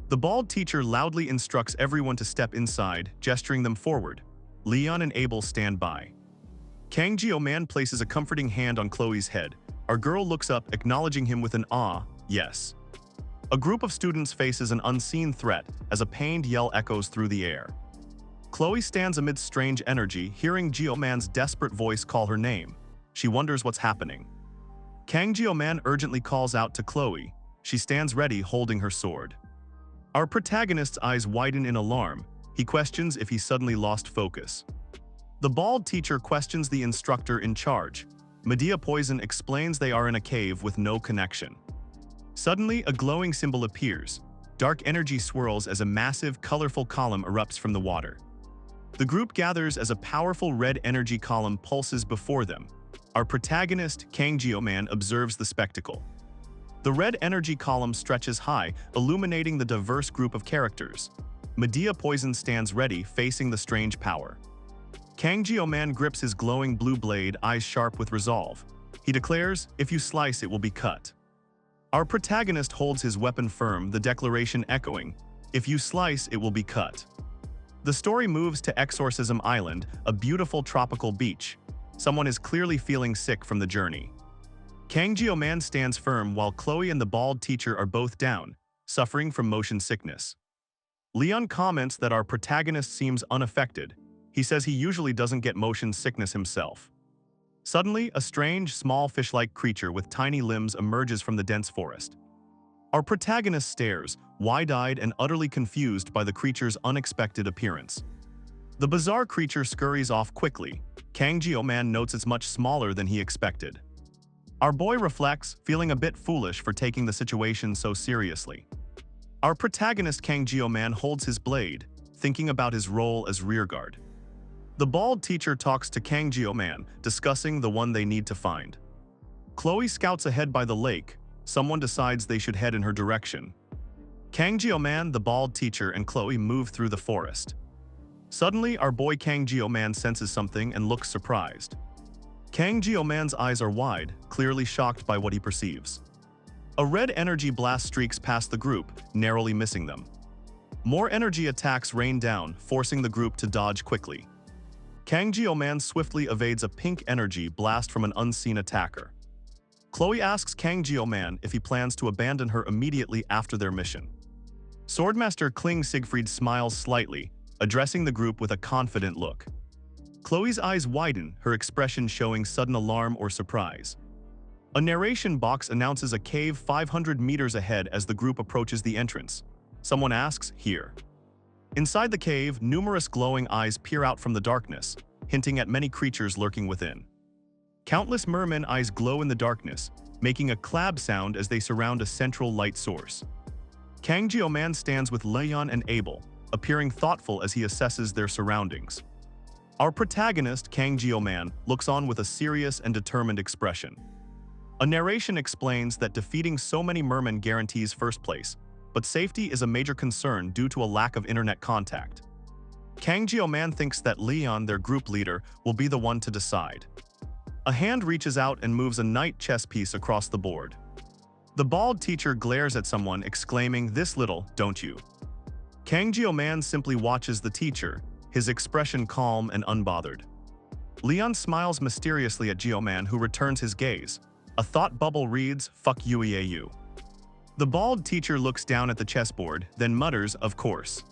A: The bald teacher loudly instructs everyone to step inside, gesturing them forward. Leon and Abel stand by. Kang Jio-man places a comforting hand on Chloe's head. Our girl looks up, acknowledging him with an "ah, yes." A group of students faces an unseen threat as a pained yell echoes through the air. Chloe stands amid strange energy, hearing Jio-man's desperate voice call her name. She wonders what's happening. Kang Jio-man urgently calls out to Chloe. She stands ready, holding her sword. Our protagonist's eyes widen in alarm. He questions if he suddenly lost focus. The bald teacher questions the instructor in charge. Medea Poison explains they are in a cave with no connection. Suddenly, a glowing symbol appears. Dark energy swirls as a massive, colorful column erupts from the water. The group gathers as a powerful red energy column pulses before them. Our protagonist, Kang Jio-man, observes the spectacle. The red energy column stretches high, illuminating the diverse group of characters. Medea Poison stands ready, facing the strange power. Kang Jio-man grips his glowing blue blade, eyes sharp with resolve. He declares, "If you slice, it will be cut." Our protagonist holds his weapon firm, the declaration echoing, "If you slice, it will be cut." The story moves to Exorcism Island, a beautiful tropical beach. Someone is clearly feeling sick from the journey. Kang Jio-man stands firm while Chloe and the bald teacher are both down, suffering from motion sickness. Leon comments that our protagonist seems unaffected. He says he usually doesn't get motion sickness himself. Suddenly, a strange, small fish-like creature with tiny limbs emerges from the dense forest. Our protagonist stares, wide-eyed and utterly confused by the creature's unexpected appearance. The bizarre creature scurries off quickly. Kang Jio-man notes it's much smaller than he expected. Our boy reflects, feeling a bit foolish for taking the situation so seriously. Our protagonist Kang Jio-man holds his blade, thinking about his role as rearguard. The bald teacher talks to Kang Jio-man, discussing the one they need to find. Chloe scouts ahead by the lake. Someone decides they should head in her direction. Kang Jio-man, the bald teacher, and Chloe move through the forest. Suddenly, our boy Kang Jio-man senses something and looks surprised. Kang Jio-man's eyes are wide, clearly shocked by what he perceives. A red energy blast streaks past the group, narrowly missing them. More energy attacks rain down, forcing the group to dodge quickly. Kang Jio-man swiftly evades a pink energy blast from an unseen attacker. Chloe asks Kang Jio-man if he plans to abandon her immediately after their mission. Swordmaster Kling Siegfried smiles slightly, addressing the group with a confident look. Chloe's eyes widen, her expression showing sudden alarm or surprise. A narration box announces a cave 500 meters ahead as the group approaches the entrance. Someone asks, "Here." Inside the cave, numerous glowing eyes peer out from the darkness, hinting at many creatures lurking within. Countless merman eyes glow in the darkness, making a clap sound as they surround a central light source. Kang Jio-man stands with Leon and Abel, appearing thoughtful as he assesses their surroundings. Our protagonist, Kang Jio-man, looks on with a serious and determined expression. A narration explains that defeating so many mermen guarantees first place, but safety is a major concern due to a lack of internet contact. Kang Jio-man thinks that Leon, their group leader, will be the one to decide. A hand reaches out and moves a knight chess piece across the board. The bald teacher glares at someone, exclaiming, "This little, don't you?" Kang Jio-man simply watches the teacher, his expression calm and unbothered. Leon smiles mysteriously at Jio-man, who returns his gaze. A thought bubble reads, "Fuck you, EAU." The bald teacher looks down at the chessboard, then mutters, "Of course."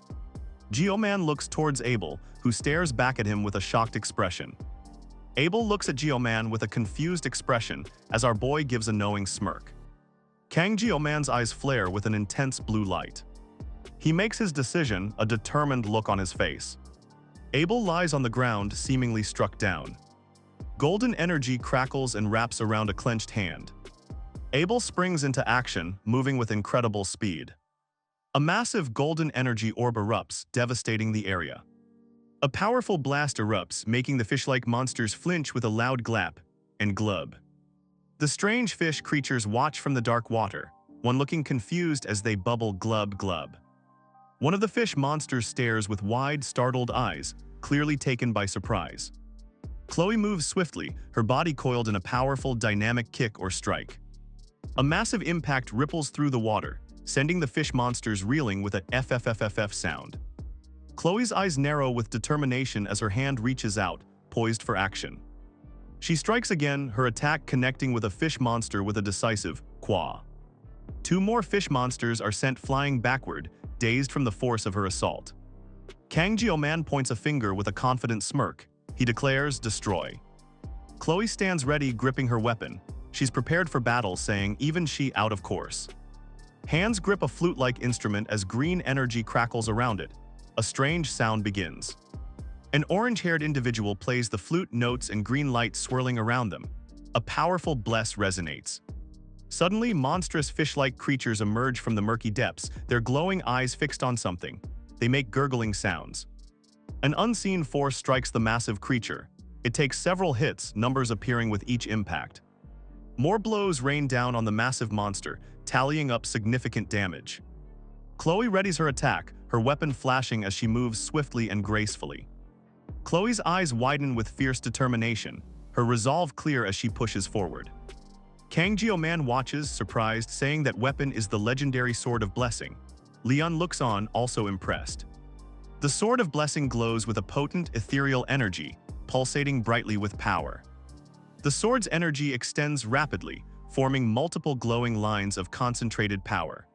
A: Jio-man looks towards Abel, who stares back at him with a shocked expression. Abel looks at Jio-man with a confused expression as our boy gives a knowing smirk. Kang Jio-man's eyes flare with an intense blue light. He makes his decision, a determined look on his face. Abel lies on the ground, seemingly struck down. Golden energy crackles and wraps around a clenched hand. Abel springs into action, moving with incredible speed. A massive golden energy orb erupts, devastating the area. A powerful blast erupts, making the fish-like monsters flinch with a loud glap and glub. The strange fish creatures watch from the dark water, one looking confused as they bubble glub glub. One of the fish monsters stares with wide, startled eyes, clearly taken by surprise. Chloe moves swiftly, her body coiled in a powerful, dynamic kick or strike. A massive impact ripples through the water, sending the fish monsters reeling with a FFFFF sound. Chloe's eyes narrow with determination as her hand reaches out, poised for action. She strikes again, her attack connecting with a fish monster with a decisive "Qua." Two more fish monsters are sent flying backward, dazed from the force of her assault. Kang Jio-man points a finger with a confident smirk. He declares, "Destroy." Chloe stands ready, gripping her weapon. She's prepared for battle, saying, "Even she out of course." Hands grip a flute-like instrument as green energy crackles around it. A strange sound begins. An orange-haired individual plays the flute notes and green light swirling around them. A powerful bless resonates. Suddenly, monstrous fish-like creatures emerge from the murky depths, their glowing eyes fixed on something. They make gurgling sounds. An unseen force strikes the massive creature. It takes several hits, numbers appearing with each impact. More blows rain down on the massive monster, tallying up significant damage. Chloe readies her attack, her weapon flashing as she moves swiftly and gracefully. Chloe's eyes widen with fierce determination, her resolve clear as she pushes forward. Kang Jio-man watches, surprised, saying that weapon is the legendary Sword of Blessing. Leon looks on, also impressed. The Sword of Blessing glows with a potent, ethereal energy, pulsating brightly with power. The sword's energy extends rapidly, forming multiple glowing lines of concentrated power.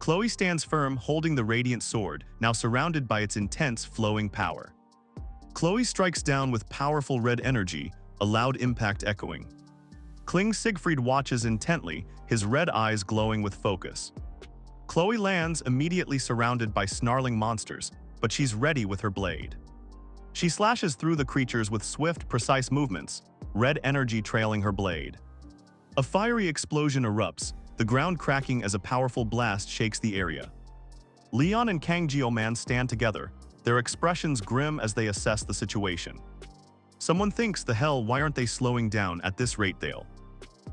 A: Chloe stands firm, holding the radiant sword, now surrounded by its intense, flowing power. Chloe strikes down with powerful red energy, a loud impact echoing. Kling Siegfried watches intently, his red eyes glowing with focus. Chloe lands, immediately surrounded by snarling monsters, but she's ready with her blade. She slashes through the creatures with swift, precise movements, red energy trailing her blade. A fiery explosion erupts, the ground cracking as a powerful blast shakes the area. Leon and Kang Jio-man stand together, their expressions grim as they assess the situation. Someone thinks, "The hell, why aren't they slowing down at this rate they'll?"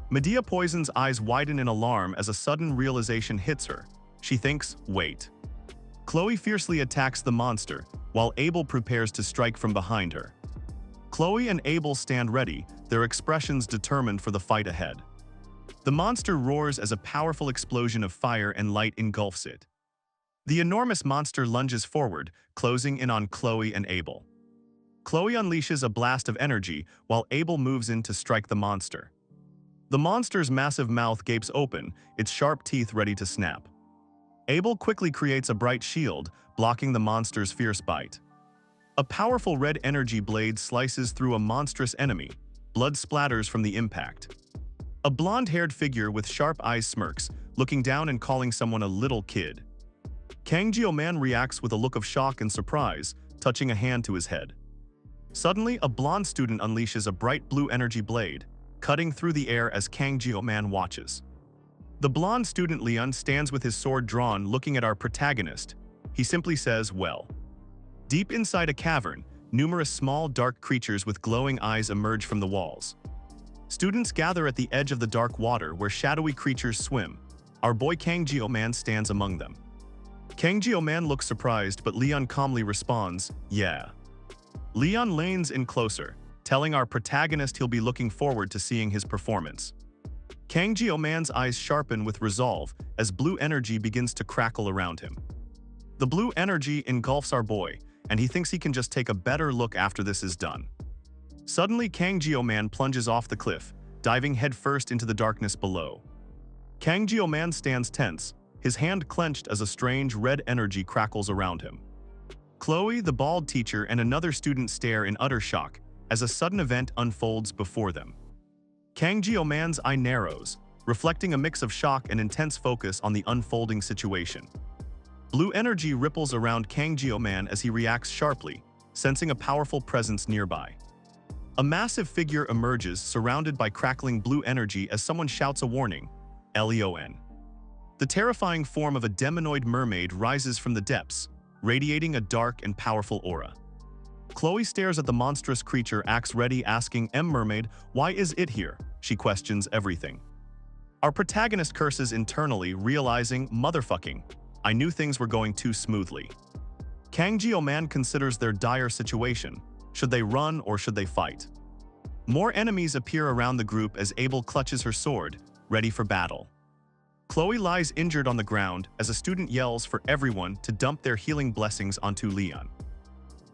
A: Medea Poison's eyes widen in alarm as a sudden realization hits her. She thinks, "Wait." Chloe fiercely attacks the monster, while Abel prepares to strike from behind her. Chloe and Abel stand ready, their expressions determined for the fight ahead. The monster roars as a powerful explosion of fire and light engulfs it. The enormous monster lunges forward, closing in on Chloe and Abel. Chloe unleashes a blast of energy, while Abel moves in to strike the monster. The monster's massive mouth gapes open, its sharp teeth ready to snap. Abel quickly creates a bright shield, blocking the monster's fierce bite. A powerful red energy blade slices through a monstrous enemy. Blood splatters from the impact. A blonde-haired figure with sharp eyes smirks, looking down and calling someone a little kid. Kang Jio-man reacts with a look of shock and surprise, touching a hand to his head. Suddenly, a blonde student unleashes a bright blue energy blade, cutting through the air as Kang Jio-man watches. The blonde student Leon stands with his sword drawn, looking at our protagonist. He simply says, "Well." Deep inside a cavern, numerous small dark creatures with glowing eyes emerge from the walls. Students gather at the edge of the dark water where shadowy creatures swim. Our boy Kang Jio-man stands among them. Kang Jio-man looks surprised, but Leon calmly responds, "Yeah." Leon leans in closer, telling our protagonist he'll be looking forward to seeing his performance. Kang Jio-man's eyes sharpen with resolve as blue energy begins to crackle around him. The blue energy engulfs our boy, and he thinks he can just take a better look after this is done. Suddenly, Kang Jio-man plunges off the cliff, diving headfirst into the darkness below. Kang Jio-man stands tense, his hand clenched as a strange red energy crackles around him. Chloe, the bald teacher, and another student stare in utter shock as a sudden event unfolds before them. Kang Jio-man's eye narrows, reflecting a mix of shock and intense focus on the unfolding situation. Blue energy ripples around Kang Jio-man as he reacts sharply, sensing a powerful presence nearby. A massive figure emerges, surrounded by crackling blue energy as someone shouts a warning, "Leon." The terrifying form of a demonoid mermaid rises from the depths, radiating a dark and powerful aura. Chloe stares at the monstrous creature, acts ready, asking, "Mermaid, why is it here?" She questions everything. Our protagonist curses internally, realizing, "Motherfucking, I knew things were going too smoothly." Kang Jio-man considers their dire situation. Should they run or should they fight? More enemies appear around the group as Abel clutches her sword, ready for battle. Chloe lies injured on the ground as a student yells for everyone to dump their healing blessings onto Leon.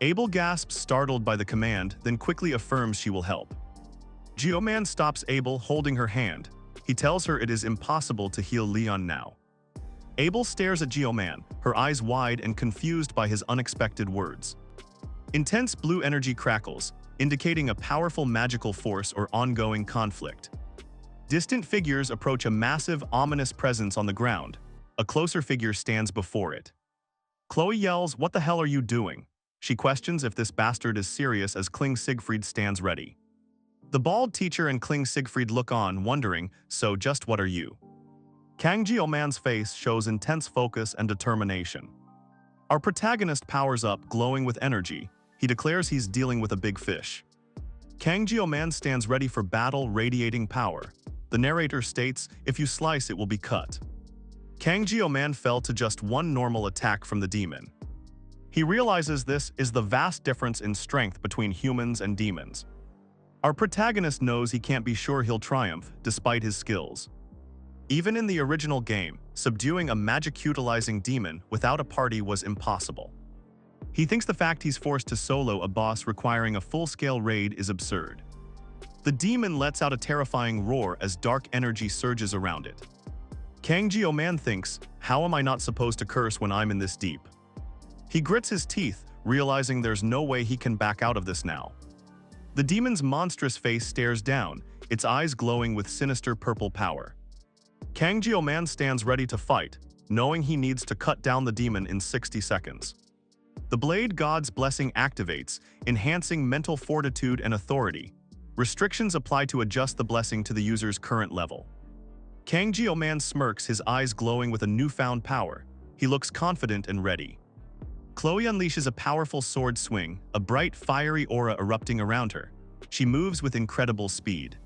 A: Abel gasps, startled by the command, then quickly affirms she will help. Jio-man stops Abel, holding her hand. He tells her it is impossible to heal Leon now. Abel stares at Jio-man, her eyes wide and confused by his unexpected words. Intense blue energy crackles, indicating a powerful magical force or ongoing conflict. Distant figures approach a massive, ominous presence on the ground. A closer figure stands before it. Chloe yells, "What the hell are you doing?" She questions if this bastard is serious as Kling Siegfried stands ready. The bald teacher and Kling Siegfried look on, wondering, "So just what are you?" Kang Jio-man's face shows intense focus and determination. Our protagonist powers up, glowing with energy. He declares he's dealing with a big fish. Kang Jio-man stands ready for battle, radiating power. The narrator states, "If you slice, it will be cut." Kang Jio-man fell to just one normal attack from the demon. He realizes this is the vast difference in strength between humans and demons. Our protagonist knows he can't be sure he'll triumph, despite his skills. Even in the original game, subduing a magic-utilizing demon without a party was impossible. He thinks the fact he's forced to solo a boss requiring a full-scale raid is absurd. The demon lets out a terrifying roar as dark energy surges around it. Kang Jio-man thinks, "How am I not supposed to curse when I'm in this deep?" He grits his teeth, realizing there's no way he can back out of this now. The demon's monstrous face stares down, its eyes glowing with sinister purple power. Kang Jio-man stands ready to fight, knowing he needs to cut down the demon in 60 seconds. The Blade God's blessing activates, enhancing mental fortitude and authority. Restrictions apply to adjust the blessing to the user's current level. Kang Jio-man smirks, his eyes glowing with a newfound power. He looks confident and ready. Chloe unleashes a powerful sword swing, a bright, fiery aura erupting around her. She moves with incredible speed.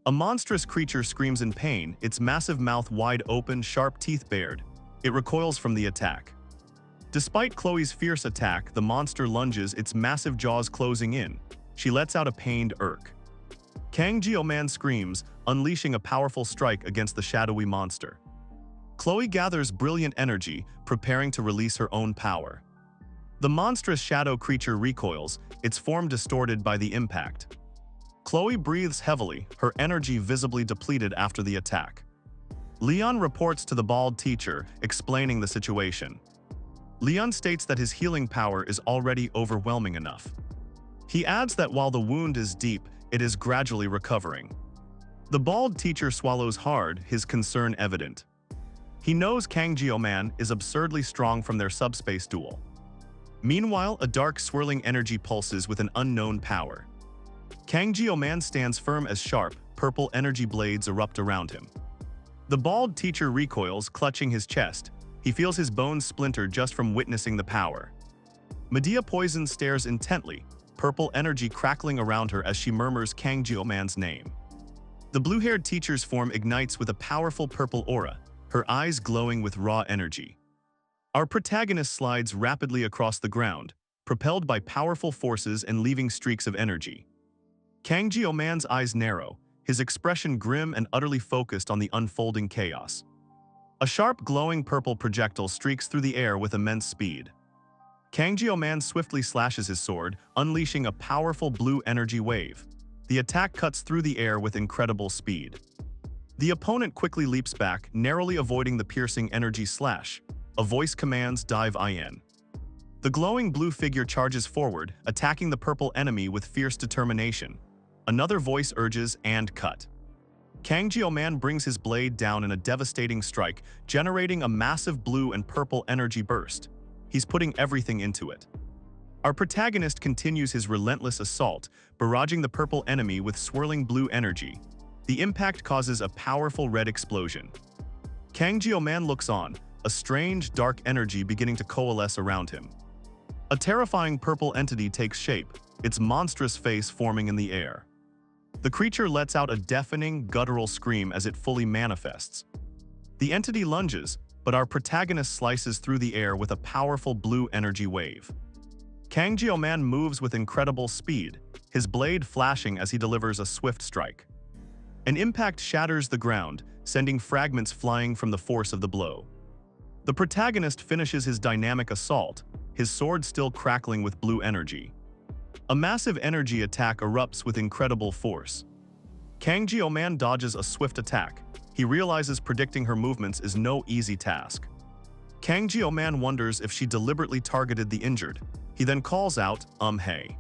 A: A monstrous creature screams in pain, its massive mouth wide open, sharp teeth bared. It recoils from the attack. Despite Chloe's fierce attack, the monster lunges, its massive jaws closing in. She lets out a pained irk. Kang Jio-man screams, unleashing a powerful strike against the shadowy monster. Chloe gathers brilliant energy, preparing to release her own power. The monstrous shadow creature recoils, its form distorted by the impact. Chloe breathes heavily, her energy visibly depleted after the attack. Leon reports to the bald teacher, explaining the situation. Leon states that his healing power is already overwhelming enough. He adds that while the wound is deep, it is gradually recovering. The bald teacher swallows hard, his concern evident. He knows Kang Jio-man is absurdly strong from their subspace duel. Meanwhile, a dark swirling energy pulses with an unknown power. Kang Jio-man stands firm as sharp, purple energy blades erupt around him. The bald teacher recoils, clutching his chest. He feels his bones splinter just from witnessing the power. Medea Poison stares intently, purple energy crackling around her as she murmurs Kang Jio-man's name. The blue-haired teacher's form ignites with a powerful purple aura, her eyes glowing with raw energy. Our protagonist slides rapidly across the ground, propelled by powerful forces and leaving streaks of energy. Kang Jio-man's eyes narrow, his expression grim and utterly focused on the unfolding chaos. A sharp, glowing purple projectile streaks through the air with immense speed. Kang Jio-man swiftly slashes his sword, unleashing a powerful blue energy wave. The attack cuts through the air with incredible speed. The opponent quickly leaps back, narrowly avoiding the piercing energy slash. A voice commands dive in. The glowing blue figure charges forward, attacking the purple enemy with fierce determination. Another voice urges and cut. Kang Jio-man brings his blade down in a devastating strike, generating a massive blue and purple energy burst. He's putting everything into it. Our protagonist continues his relentless assault, barraging the purple enemy with swirling blue energy. The impact causes a powerful red explosion. Kang Jio-man looks on, a strange, dark energy beginning to coalesce around him. A terrifying purple entity takes shape, its monstrous face forming in the air. The creature lets out a deafening, guttural scream as it fully manifests. The entity lunges, but our protagonist slices through the air with a powerful blue energy wave. Kang Jio-man moves with incredible speed, his blade flashing as he delivers a swift strike. An impact shatters the ground, sending fragments flying from the force of the blow. The protagonist finishes his dynamic assault, his sword still crackling with blue energy. A massive energy attack erupts with incredible force. Kang Jio-man dodges a swift attack. He realizes predicting her movements is no easy task. Kang Jio-man wonders if she deliberately targeted the injured. He then calls out, hey.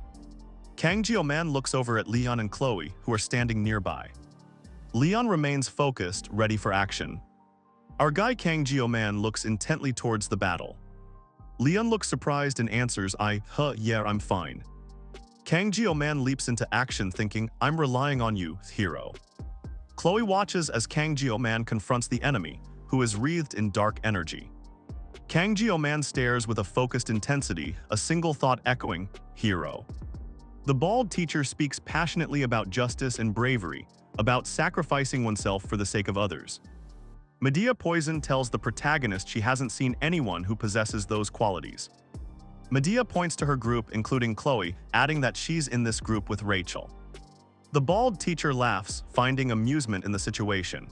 A: Kang Jio-man looks over at Leon and Chloe, who are standing nearby. Leon remains focused, ready for action. Our guy Kang Jio-man looks intently towards the battle. Leon looks surprised and answers, yeah, I'm fine. Kang Jio-man leaps into action thinking, I'm relying on you, hero. Chloe watches as Kang Jio-man confronts the enemy, who is wreathed in dark energy. Kang Jio-man stares with a focused intensity, a single thought echoing, hero. The bald teacher speaks passionately about justice and bravery, about sacrificing oneself for the sake of others. Medea Poison tells the protagonist she hasn't seen anyone who possesses those qualities. Medea points to her group, including Chloe, adding that she's in this group with Rachel. The bald teacher laughs, finding amusement in the situation.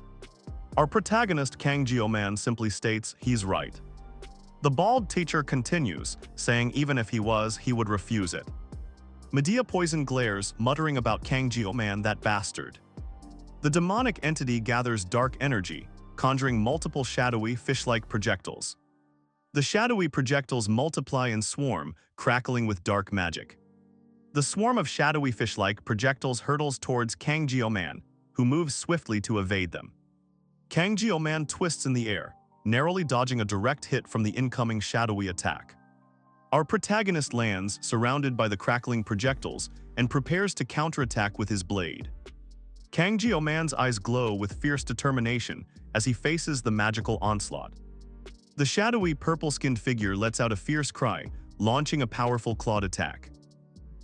A: Our protagonist Kang Jio-man simply states he's right. The bald teacher continues, saying even if he was, he would refuse it. Medea Poison glares, muttering about Kang Jio-man, that bastard. The demonic entity gathers dark energy, conjuring multiple shadowy, fish-like projectiles. The shadowy projectiles multiply and swarm, crackling with dark magic. The swarm of shadowy fish-like projectiles hurtles towards Kang Jio-man, who moves swiftly to evade them. Kang Jio-man twists in the air, narrowly dodging a direct hit from the incoming shadowy attack. Our protagonist lands, surrounded by the crackling projectiles, and prepares to counterattack with his blade. Kang Jio-man's eyes glow with fierce determination as he faces the magical onslaught. The shadowy, purple-skinned figure lets out a fierce cry, launching a powerful clawed attack.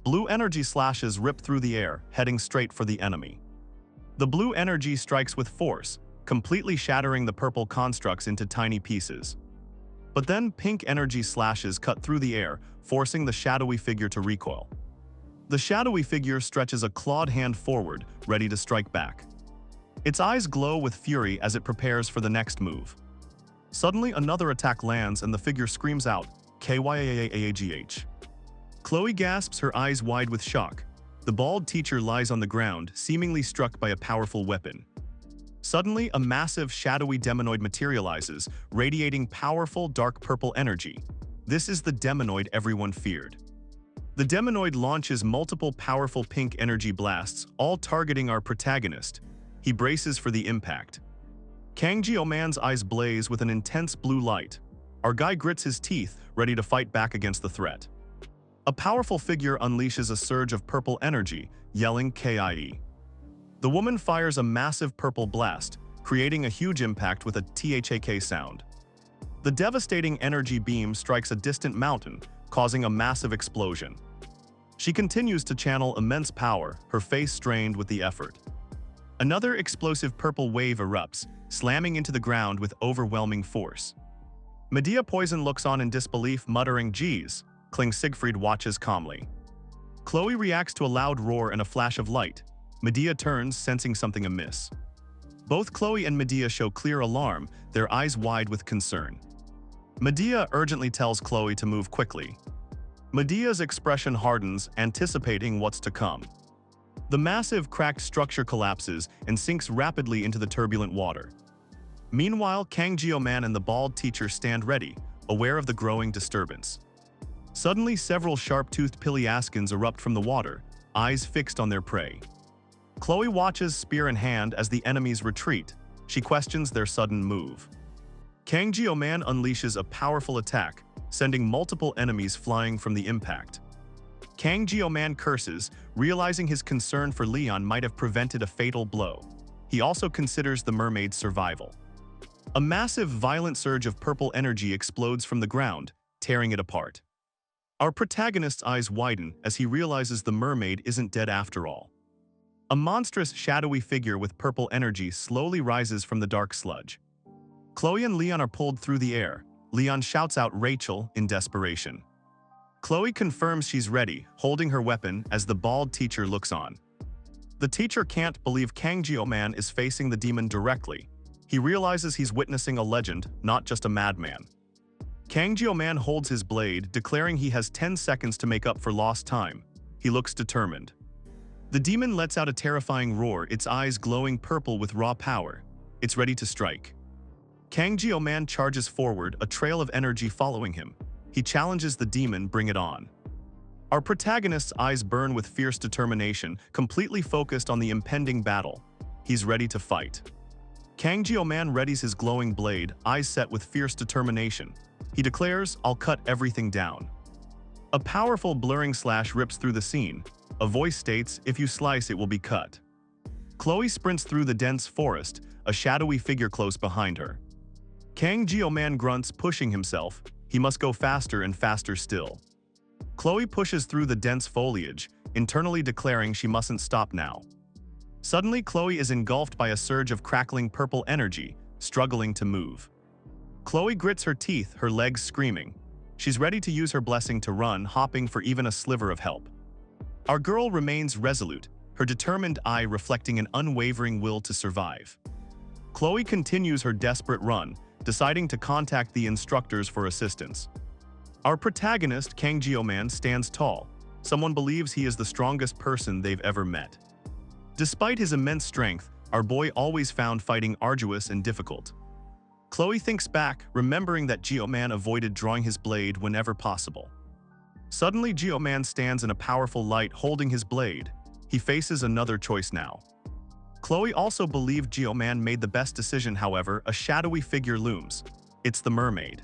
A: Blue energy slashes rip through the air, heading straight for the enemy. The blue energy strikes with force, completely shattering the purple constructs into tiny pieces. But then pink energy slashes cut through the air, forcing the shadowy figure to recoil. The shadowy figure stretches a clawed hand forward, ready to strike back. Its eyes glow with fury as it prepares for the next move. Suddenly, another attack lands and the figure screams out, "Kyaagh." Chloe gasps, her eyes wide with shock. The bald teacher lies on the ground, seemingly struck by a powerful weapon. Suddenly, a massive, shadowy demonoid materializes, radiating powerful, dark purple energy. This is the demonoid everyone feared. The demonoid launches multiple powerful pink energy blasts, all targeting our protagonist. He braces for the impact. Kang Jio-man's eyes blaze with an intense blue light. Our guy grits his teeth, ready to fight back against the threat. A powerful figure unleashes a surge of purple energy, yelling KIE. The woman fires a massive purple blast, creating a huge impact with a THAK sound. The devastating energy beam strikes a distant mountain, causing a massive explosion. She continues to channel immense power, her face strained with the effort. Another explosive purple wave erupts, slamming into the ground with overwhelming force. Medea Poison looks on in disbelief, muttering, "Geez." Kling Siegfried watches calmly. Chloe reacts to a loud roar and a flash of light. Medea turns, sensing something amiss. Both Chloe and Medea show clear alarm, their eyes wide with concern. Medea urgently tells Chloe to move quickly. Medea's expression hardens, anticipating what's to come. The massive cracked structure collapses and sinks rapidly into the turbulent water. Meanwhile, Kang Jio-man and the bald teacher stand ready, aware of the growing disturbance. Suddenly, several sharp-toothed Piliaskins erupt from the water, eyes fixed on their prey. Chloe watches, spear in hand, as the enemies retreat. She questions their sudden move. Kang Jio-man unleashes a powerful attack, sending multiple enemies flying from the impact. Kang Jio-man curses, realizing his concern for Leon might have prevented a fatal blow. He also considers the mermaid's survival. A massive, violent surge of purple energy explodes from the ground, tearing it apart. Our protagonist's eyes widen as he realizes the mermaid isn't dead after all. A monstrous, shadowy figure with purple energy slowly rises from the dark sludge. Chloe and Leon are pulled through the air. Leon shouts out Rachel in desperation. Chloe confirms she's ready, holding her weapon as the bald teacher looks on. The teacher can't believe Kang Jio-man is facing the demon directly. He realizes he's witnessing a legend, not just a madman. Kang Jio-man holds his blade, declaring he has 10 seconds to make up for lost time. He looks determined. The demon lets out a terrifying roar, its eyes glowing purple with raw power. It's ready to strike. Kang Jio-man charges forward, a trail of energy following him. He challenges the demon, bring it on. Our protagonist's eyes burn with fierce determination, completely focused on the impending battle. He's ready to fight. Kang Jio-man readies his glowing blade, eyes set with fierce determination. He declares, "I'll cut everything down." A powerful blurring slash rips through the scene. A voice states, "If you slice, it will be cut." Chloe sprints through the dense forest, a shadowy figure close behind her. Kang Jio-man grunts, pushing himself. He must go faster and faster still. Chloe pushes through the dense foliage, internally declaring she mustn't stop now. Suddenly, Chloe is engulfed by a surge of crackling purple energy, struggling to move. Chloe grits her teeth, her legs screaming. She's ready to use her blessing to run, hopping for even a sliver of help. Our girl remains resolute, her determined eye reflecting an unwavering will to survive. Chloe continues her desperate run, deciding to contact the instructors for assistance. Our protagonist, Kang Jio-man, stands tall. Someone believes he is the strongest person they've ever met. Despite his immense strength, our boy always found fighting arduous and difficult. Chloe thinks back, remembering that Jio-man avoided drawing his blade whenever possible. Suddenly, Jio-man stands in a powerful light holding his blade. He faces another choice now. Chloe also believed Jio-man made the best decision, however, a shadowy figure looms. It's the mermaid.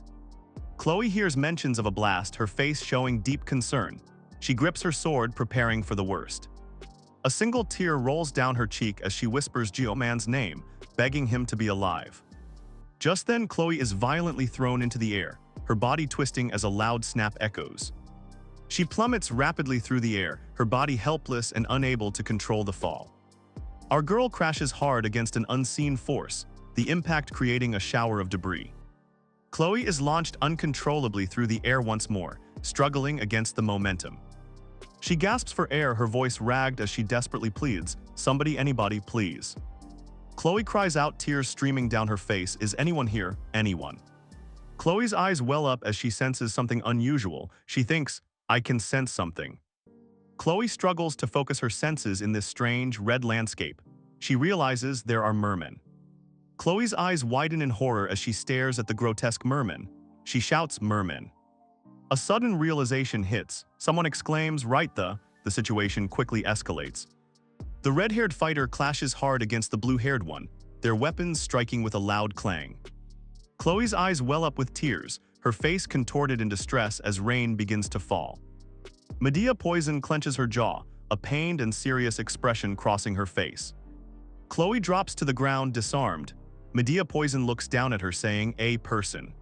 A: Chloe hears mentions of a blast, her face showing deep concern. She grips her sword, preparing for the worst. A single tear rolls down her cheek as she whispers Jio-man's name, begging him to be alive. Just then, Chloe is violently thrown into the air, her body twisting as a loud snap echoes. She plummets rapidly through the air, her body helpless and unable to control the fall. Our girl crashes hard against an unseen force, the impact creating a shower of debris. Chloe is launched uncontrollably through the air once more, struggling against the momentum. She gasps for air, her voice ragged as she desperately pleads, "Somebody, anybody, please." Chloe cries out, tears streaming down her face, "Is anyone here? Anyone?" Chloe's eyes well up as she senses something unusual. She thinks, "I can sense something." Chloe struggles to focus her senses in this strange, red landscape. She realizes there are mermen. Chloe's eyes widen in horror as she stares at the grotesque mermen. She shouts, "Mermen." A sudden realization hits. Someone exclaims, "Right the situation quickly escalates. The red-haired fighter clashes hard against the blue-haired one. their weapons striking with a loud clang. Chloe's eyes well up with tears, her face contorted in distress as rain begins to fall. Medea Poison clenches her jaw, a pained and serious expression crossing her face. Chloe drops to the ground disarmed. Medea Poison looks down at her saying, "A person."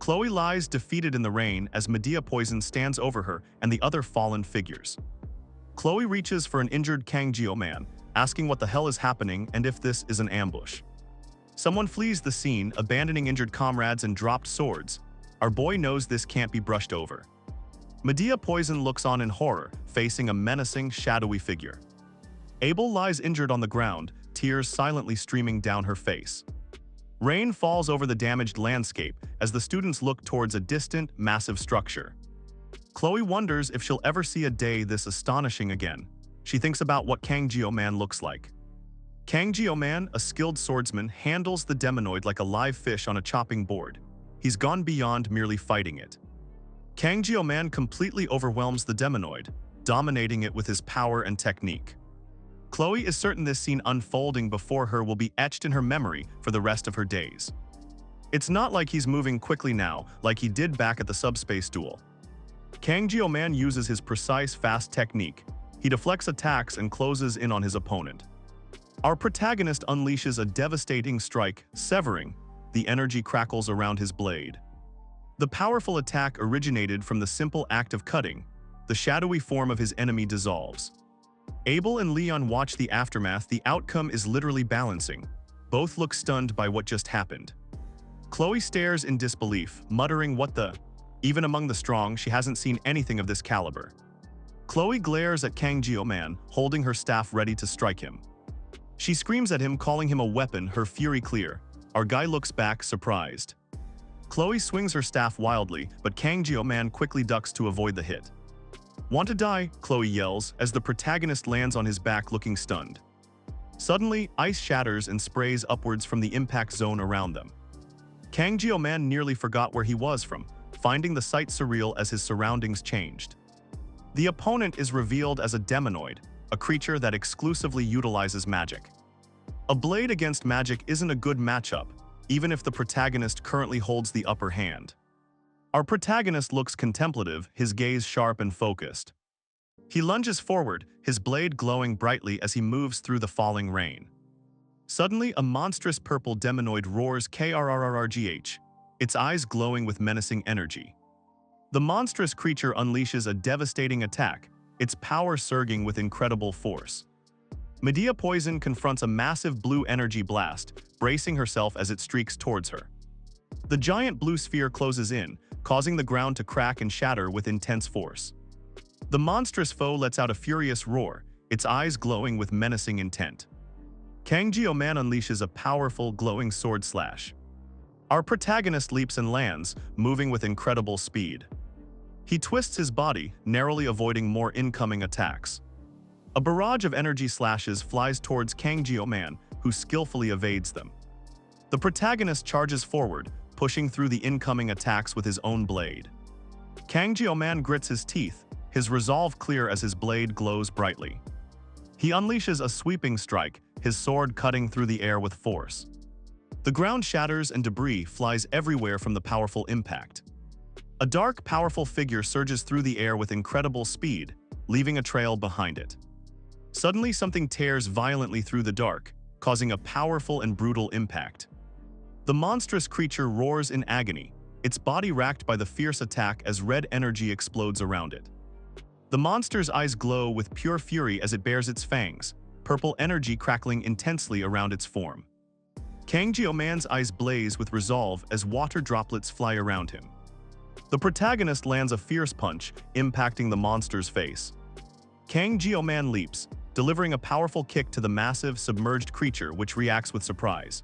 A: Chloe lies defeated in the rain as Medea Poison stands over her and the other fallen figures. Chloe reaches for an injured Kang-Geo man, asking what the hell is happening and if this is an ambush. Someone flees the scene, abandoning injured comrades and dropped swords. Our boy knows this can't be brushed over. Medea Poison looks on in horror, facing a menacing, shadowy figure. Abel lies injured on the ground, tears silently streaming down her face. Rain falls over the damaged landscape as the students look towards a distant, massive structure. Chloe wonders if she'll ever see a day this astonishing again. She thinks about what Kang-Geo Man looks like. Kang-Geo Man, a skilled swordsman, handles the demonoid like a live fish on a chopping board. He's gone beyond merely fighting it. Kang-Geo Man completely overwhelms the demonoid, dominating it with his power and technique. Chloe is certain this scene unfolding before her will be etched in her memory for the rest of her days. It's not like he's moving quickly now, like he did back at the subspace duel. Kang-Geo Man uses his precise, fast technique. He deflects attacks and closes in on his opponent. Our protagonist unleashes a devastating strike, severing. The energy crackles around his blade. The powerful attack originated from the simple act of cutting. The shadowy form of his enemy dissolves. Abel and Leon watch the aftermath. The outcome is literally balancing. Both look stunned by what just happened. Chloe stares in disbelief, muttering what the... Even among the strong, she hasn't seen anything of this caliber. Chloe glares at Kang-Geo Man, holding her staff ready to strike him. She screams at him, calling him a weapon, her fury clear. Our guy looks back, surprised. Chloe swings her staff wildly, but Kang-Geo Man quickly ducks to avoid the hit. "Want to die?" Chloe yells as the protagonist lands on his back looking stunned. Suddenly, ice shatters and sprays upwards from the impact zone around them. Kang-Geo Man nearly forgot where he was from, finding the sight surreal as his surroundings changed. The opponent is revealed as a demonoid, a creature that exclusively utilizes magic. A blade against magic isn't a good matchup, even if the protagonist currently holds the upper hand. Our protagonist looks contemplative, his gaze sharp and focused. He lunges forward, his blade glowing brightly as he moves through the falling rain. Suddenly, a monstrous purple demonoid roars krrrrgh, its eyes glowing with menacing energy. The monstrous creature unleashes a devastating attack, its power surging with incredible force. Medea Poison confronts a massive blue energy blast, bracing herself as it streaks towards her. The giant blue sphere closes in, causing the ground to crack and shatter with intense force. The monstrous foe lets out a furious roar, its eyes glowing with menacing intent. Kang-Geo Man unleashes a powerful, glowing sword slash. Our protagonist leaps and lands, moving with incredible speed. He twists his body, narrowly avoiding more incoming attacks. A barrage of energy slashes flies towards Kang-Geo Man, who skillfully evades them. The protagonist charges forward, pushing through the incoming attacks with his own blade. Kang-Geo Man grits his teeth, his resolve clear as his blade glows brightly. He unleashes a sweeping strike, his sword cutting through the air with force. The ground shatters and debris flies everywhere from the powerful impact. A dark, powerful figure surges through the air with incredible speed, leaving a trail behind it. Suddenly, something tears violently through the dark, causing a powerful and brutal impact. The monstrous creature roars in agony, its body racked by the fierce attack as red energy explodes around it. The monster's eyes glow with pure fury as it bares its fangs, purple energy crackling intensely around its form. Kang-Geo Man's eyes blaze with resolve as water droplets fly around him. The protagonist lands a fierce punch, impacting the monster's face. Kang-Geo Man leaps, delivering a powerful kick to the massive, submerged creature which reacts with surprise.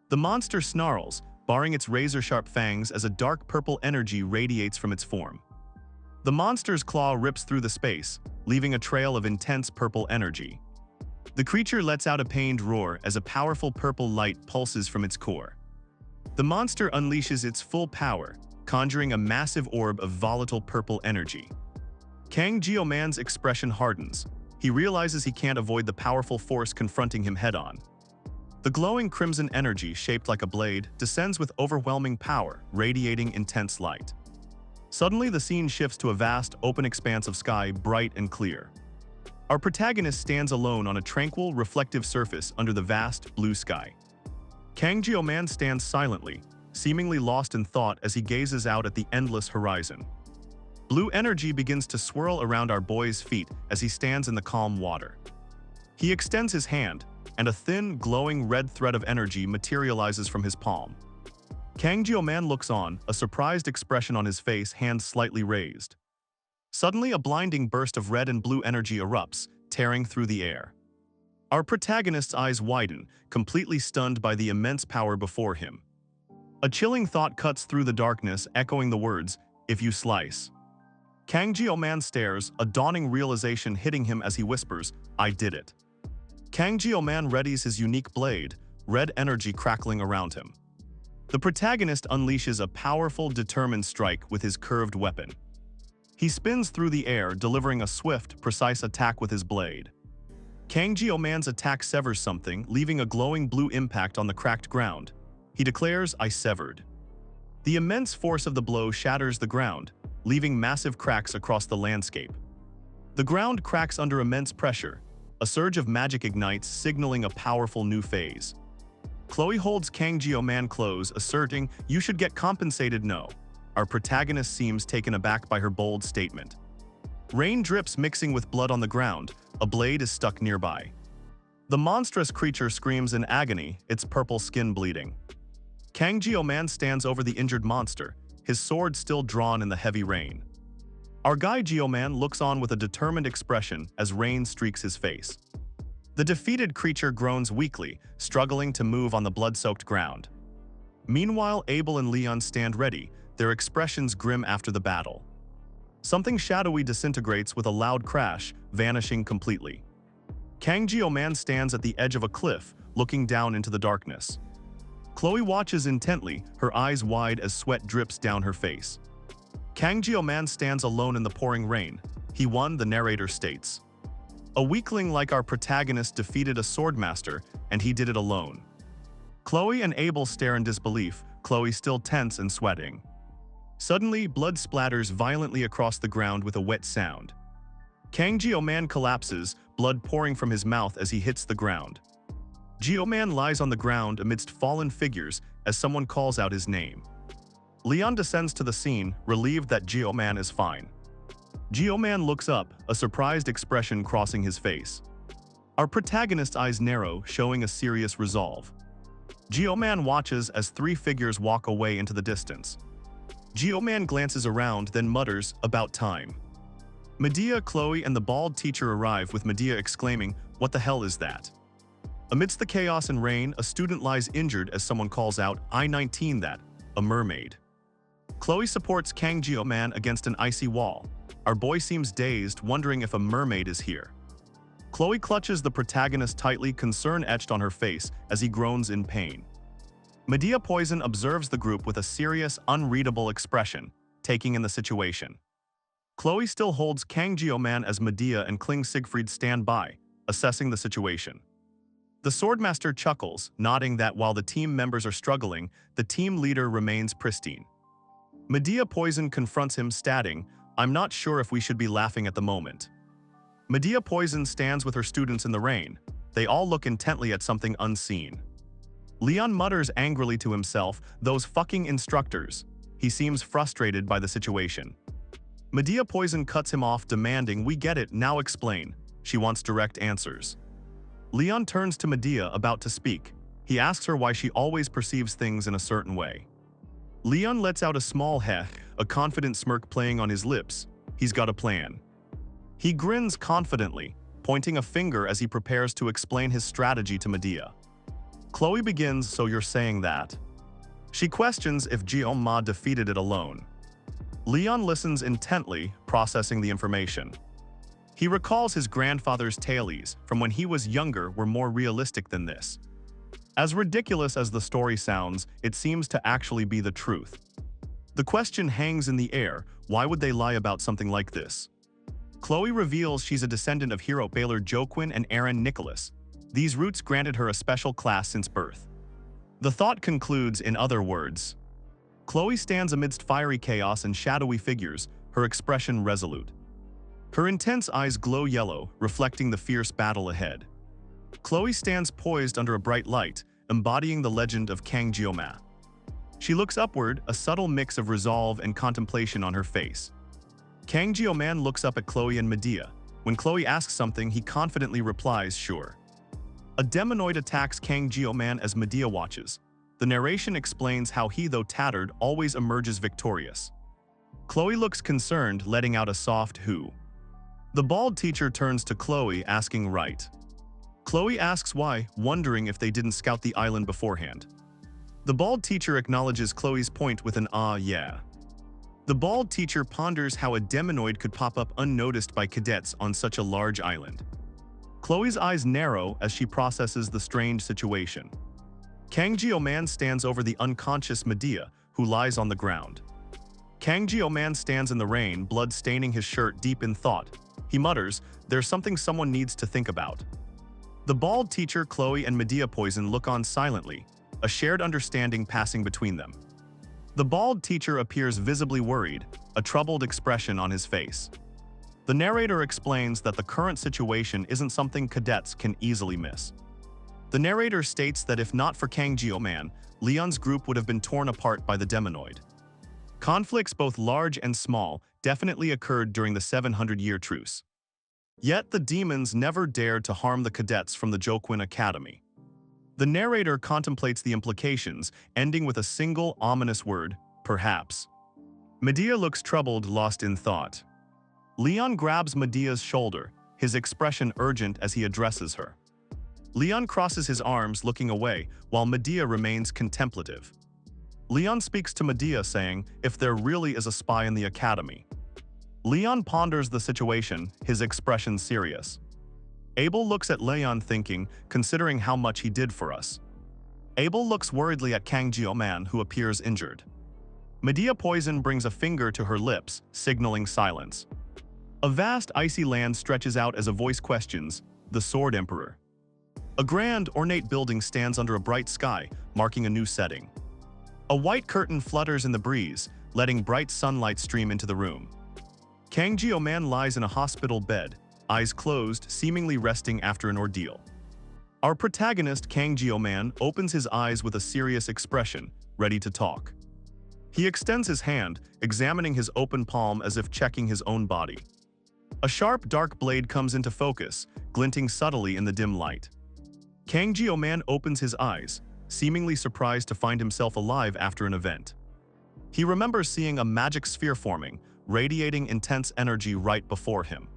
A: The monster snarls, baring its razor-sharp fangs as a dark purple energy radiates from its form. The monster's claw rips through the space, leaving a trail of intense purple energy. The creature lets out a pained roar as a powerful purple light pulses from its core. The monster unleashes its full power, conjuring a massive orb of volatile purple energy. Kang-Geo Man's expression hardens. He realizes he can't avoid the powerful force confronting him head-on. The glowing crimson energy, shaped like a blade, descends with overwhelming power, radiating intense light. Suddenly, the scene shifts to a vast, open expanse of sky, bright and clear. Our protagonist stands alone on a tranquil, reflective surface under the vast, blue sky. Kang Jio-man stands silently, seemingly lost in thought as he gazes out at the endless horizon. Blue energy begins to swirl around our boy's feet as he stands in the calm water. He extends his hand, and a thin, glowing red thread of energy materializes from his palm. Kang Jio-man looks on, a surprised expression on his face, hands slightly raised. Suddenly, a blinding burst of red and blue energy erupts, tearing through the air. Our protagonist's eyes widen, completely stunned by the immense power before him. A chilling thought cuts through the darkness, echoing the words, "If you slice." Kang Jio-man stares, a dawning realization hitting him as he whispers, "I did it." Kang Jio-man readies his unique blade, red energy crackling around him. The protagonist unleashes a powerful, determined strike with his curved weapon. He spins through the air, delivering a swift, precise attack with his blade. Kang Jio-man's attack severs something, leaving a glowing blue impact on the cracked ground. He declares, "I severed." The immense force of the blow shatters the ground, leaving massive cracks across the landscape. The ground cracks under immense pressure. A surge of magic ignites, signaling a powerful new phase. Chloe holds Kang Jio-man close, asserting, "You should get compensated." No. Our protagonist seems taken aback by her bold statement. Rain drips, mixing with blood on the ground. A blade is stuck nearby. The monstrous creature screams in agony, its purple skin bleeding. Kang Jio-man stands over the injured monster, his sword still drawn in the heavy rain. Our guy Jio-man looks on with a determined expression as rain streaks his face. The defeated creature groans weakly, struggling to move on the blood-soaked ground. Meanwhile, Abel and Leon stand ready, their expressions grim after the battle. Something shadowy disintegrates with a loud crash, vanishing completely. Kang Jio-man stands at the edge of a cliff, looking down into the darkness. Chloe watches intently, her eyes wide as sweat drips down her face. Kang Jio-man stands alone in the pouring rain. He won, the narrator states. A weakling like our protagonist defeated a swordmaster, and he did it alone. Chloe and Abel stare in disbelief, Chloe still tense and sweating. Suddenly, blood splatters violently across the ground with a wet sound. Kang Jio-man collapses, blood pouring from his mouth as he hits the ground. Jio-man lies on the ground amidst fallen figures as someone calls out his name. Leon descends to the scene, relieved that Jio-man is fine. Jio-man looks up, a surprised expression crossing his face. Our protagonist's eyes narrow, showing a serious resolve. Jio-man watches as three figures walk away into the distance. Jio-man glances around, then mutters, "About time." Medea, Chloe, and the bald teacher arrive, with Medea exclaiming, "What the hell is that?" Amidst the chaos and rain, a student lies injured as someone calls out, "I-19 that, a mermaid." Chloe supports Kang Jio-man against an icy wall. Our boy seems dazed, wondering if a mermaid is here. Chloe clutches the protagonist tightly, concern etched on her face as he groans in pain. Medea Poison observes the group with a serious, unreadable expression, taking in the situation. Chloe still holds Kang Jio-man as Medea and Kling Siegfried stand by, assessing the situation. The Swordmaster chuckles, nodding that while the team members are struggling, the team leader remains pristine. Medea Poison confronts him, stating, "I'm not sure if we should be laughing at the moment." Medea Poison stands with her students in the rain. They all look intently at something unseen. Leon mutters angrily to himself, "Those fucking instructors." He seems frustrated by the situation. Medea Poison cuts him off, demanding, "We get it, now explain." She wants direct answers. Leon turns to Medea, about to speak. He asks her why she always perceives things in a certain way. Leon lets out a small heh, a confident smirk playing on his lips. He's got a plan. He grins confidently, pointing a finger as he prepares to explain his strategy to Medea. Chloe begins, "So you're saying that?" She questions if Jio-ma defeated it alone. Leon listens intently, processing the information. He recalls his grandfather's tales from when he was younger were more realistic than this. As ridiculous as the story sounds, it seems to actually be the truth. The question hangs in the air, why would they lie about something like this? Chloe reveals she's a descendant of hero Baylor Joaquin and Aaron Nicholas. These roots granted her a special class since birth. The thought concludes, in other words. Chloe stands amidst fiery chaos and shadowy figures, her expression resolute. Her intense eyes glow yellow, reflecting the fierce battle ahead. Chloe stands poised under a bright light, embodying the legend of Kang Jeoma. She looks upward, a subtle mix of resolve and contemplation on her face. Kang Jeoma looks up at Chloe and Medea. When Chloe asks something, he confidently replies, "Sure." A demonoid attacks Kang Jeoma as Medea watches. The narration explains how he, though tattered, always emerges victorious. Chloe looks concerned, letting out a soft "who." The bald teacher turns to Chloe, asking, "Right?" Chloe asks why, wondering if they didn't scout the island beforehand. The bald teacher acknowledges Chloe's point with an "ah, yeah." The bald teacher ponders how a demonoid could pop up unnoticed by cadets on such a large island. Chloe's eyes narrow as she processes the strange situation. Kang Jeoma stands over the unconscious Medea, who lies on the ground. Kang Jeoma stands in the rain, blood staining his shirt, deep in thought. He mutters, "There's something someone needs to think about." The bald teacher, Chloe, and Medea Poison look on silently, a shared understanding passing between them. The bald teacher appears visibly worried, a troubled expression on his face. The narrator explains that the current situation isn't something cadets can easily miss. The narrator states that if not for Kang Jeoma, Leon's group would have been torn apart by the demonoid. Conflicts, both large and small, definitely occurred during the 700-year truce. Yet the demons never dared to harm the cadets from the Jokwin Academy. The narrator contemplates the implications, ending with a single ominous word, "perhaps." Medea looks troubled, lost in thought. Leon grabs Medea's shoulder, his expression urgent as he addresses her. Leon crosses his arms, looking away, while Medea remains contemplative. Leon speaks to Medea, saying, "If there really is a spy in the academy." Leon ponders the situation, his expression serious. Abel looks at Leon, thinking, considering how much he did for us. Abel looks worriedly at Kang Jeoma, who appears injured. Medea Poison brings a finger to her lips, signaling silence. A vast icy land stretches out as a voice questions, "The Sword Emperor." A grand, ornate building stands under a bright sky, marking a new setting. A white curtain flutters in the breeze, letting bright sunlight stream into the room. Kang Jeoma lies in a hospital bed, eyes closed, seemingly resting after an ordeal. Our protagonist, Kang Jeoma, opens his eyes with a serious expression, ready to talk. He extends his hand, examining his open palm as if checking his own body. A sharp, dark blade comes into focus, glinting subtly in the dim light. Kang Jeoma opens his eyes, seemingly surprised to find himself alive after an event. He remembers seeing a magic sphere forming, radiating intense energy right before him.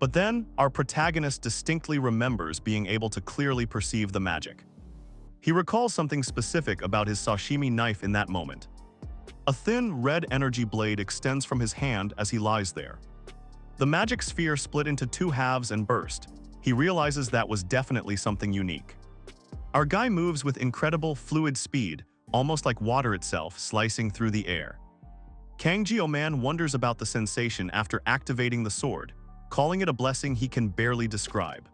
A: But then, our protagonist distinctly remembers being able to clearly perceive the magic. He recalls something specific about his sashimi knife in that moment. A thin, red energy blade extends from his hand as he lies there. The magic sphere split into two halves and burst. He realizes that was definitely something unique. Our guy moves with incredible fluid speed, almost like water itself, slicing through the air. Kang Jeoma wonders about the sensation after activating the sword, calling it a blessing he can barely describe.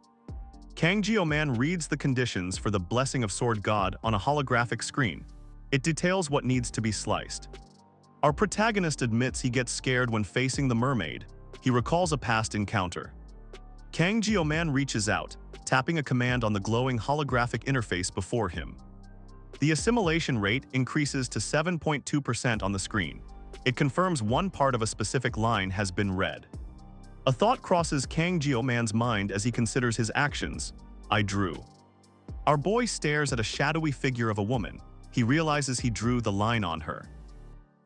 A: Kang Jeoma reads the conditions for the blessing of Sword God on a holographic screen. It details what needs to be sliced. Our protagonist admits he gets scared when facing the mermaid. He recalls a past encounter. Kang Jeoma reaches out, tapping a command on the glowing holographic interface before him. The assimilation rate increases to 7.2% on the screen. It confirms one part of a specific line has been read. A thought crosses Kang Jeoma's mind as he considers his actions. "I drew." Our boy stares at a shadowy figure of a woman. He realizes he drew the line on her.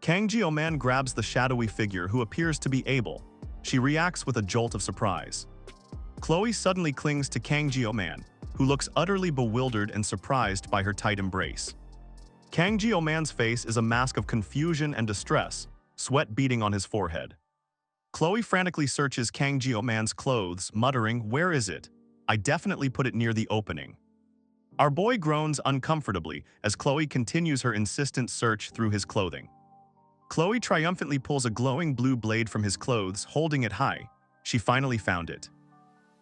A: Kang Jeoma grabs the shadowy figure, who appears to be Abel. She reacts with a jolt of surprise. Chloe suddenly clings to Kang Jeoma, who looks utterly bewildered and surprised by her tight embrace. Kang Jeoma's face is a mask of confusion and distress, sweat beading on his forehead. Chloe frantically searches Kang Jeoma's clothes, muttering, "Where is it? I definitely put it near the opening." Our boy groans uncomfortably as Chloe continues her insistent search through his clothing. Chloe triumphantly pulls a glowing blue blade from his clothes, holding it high. She finally found it.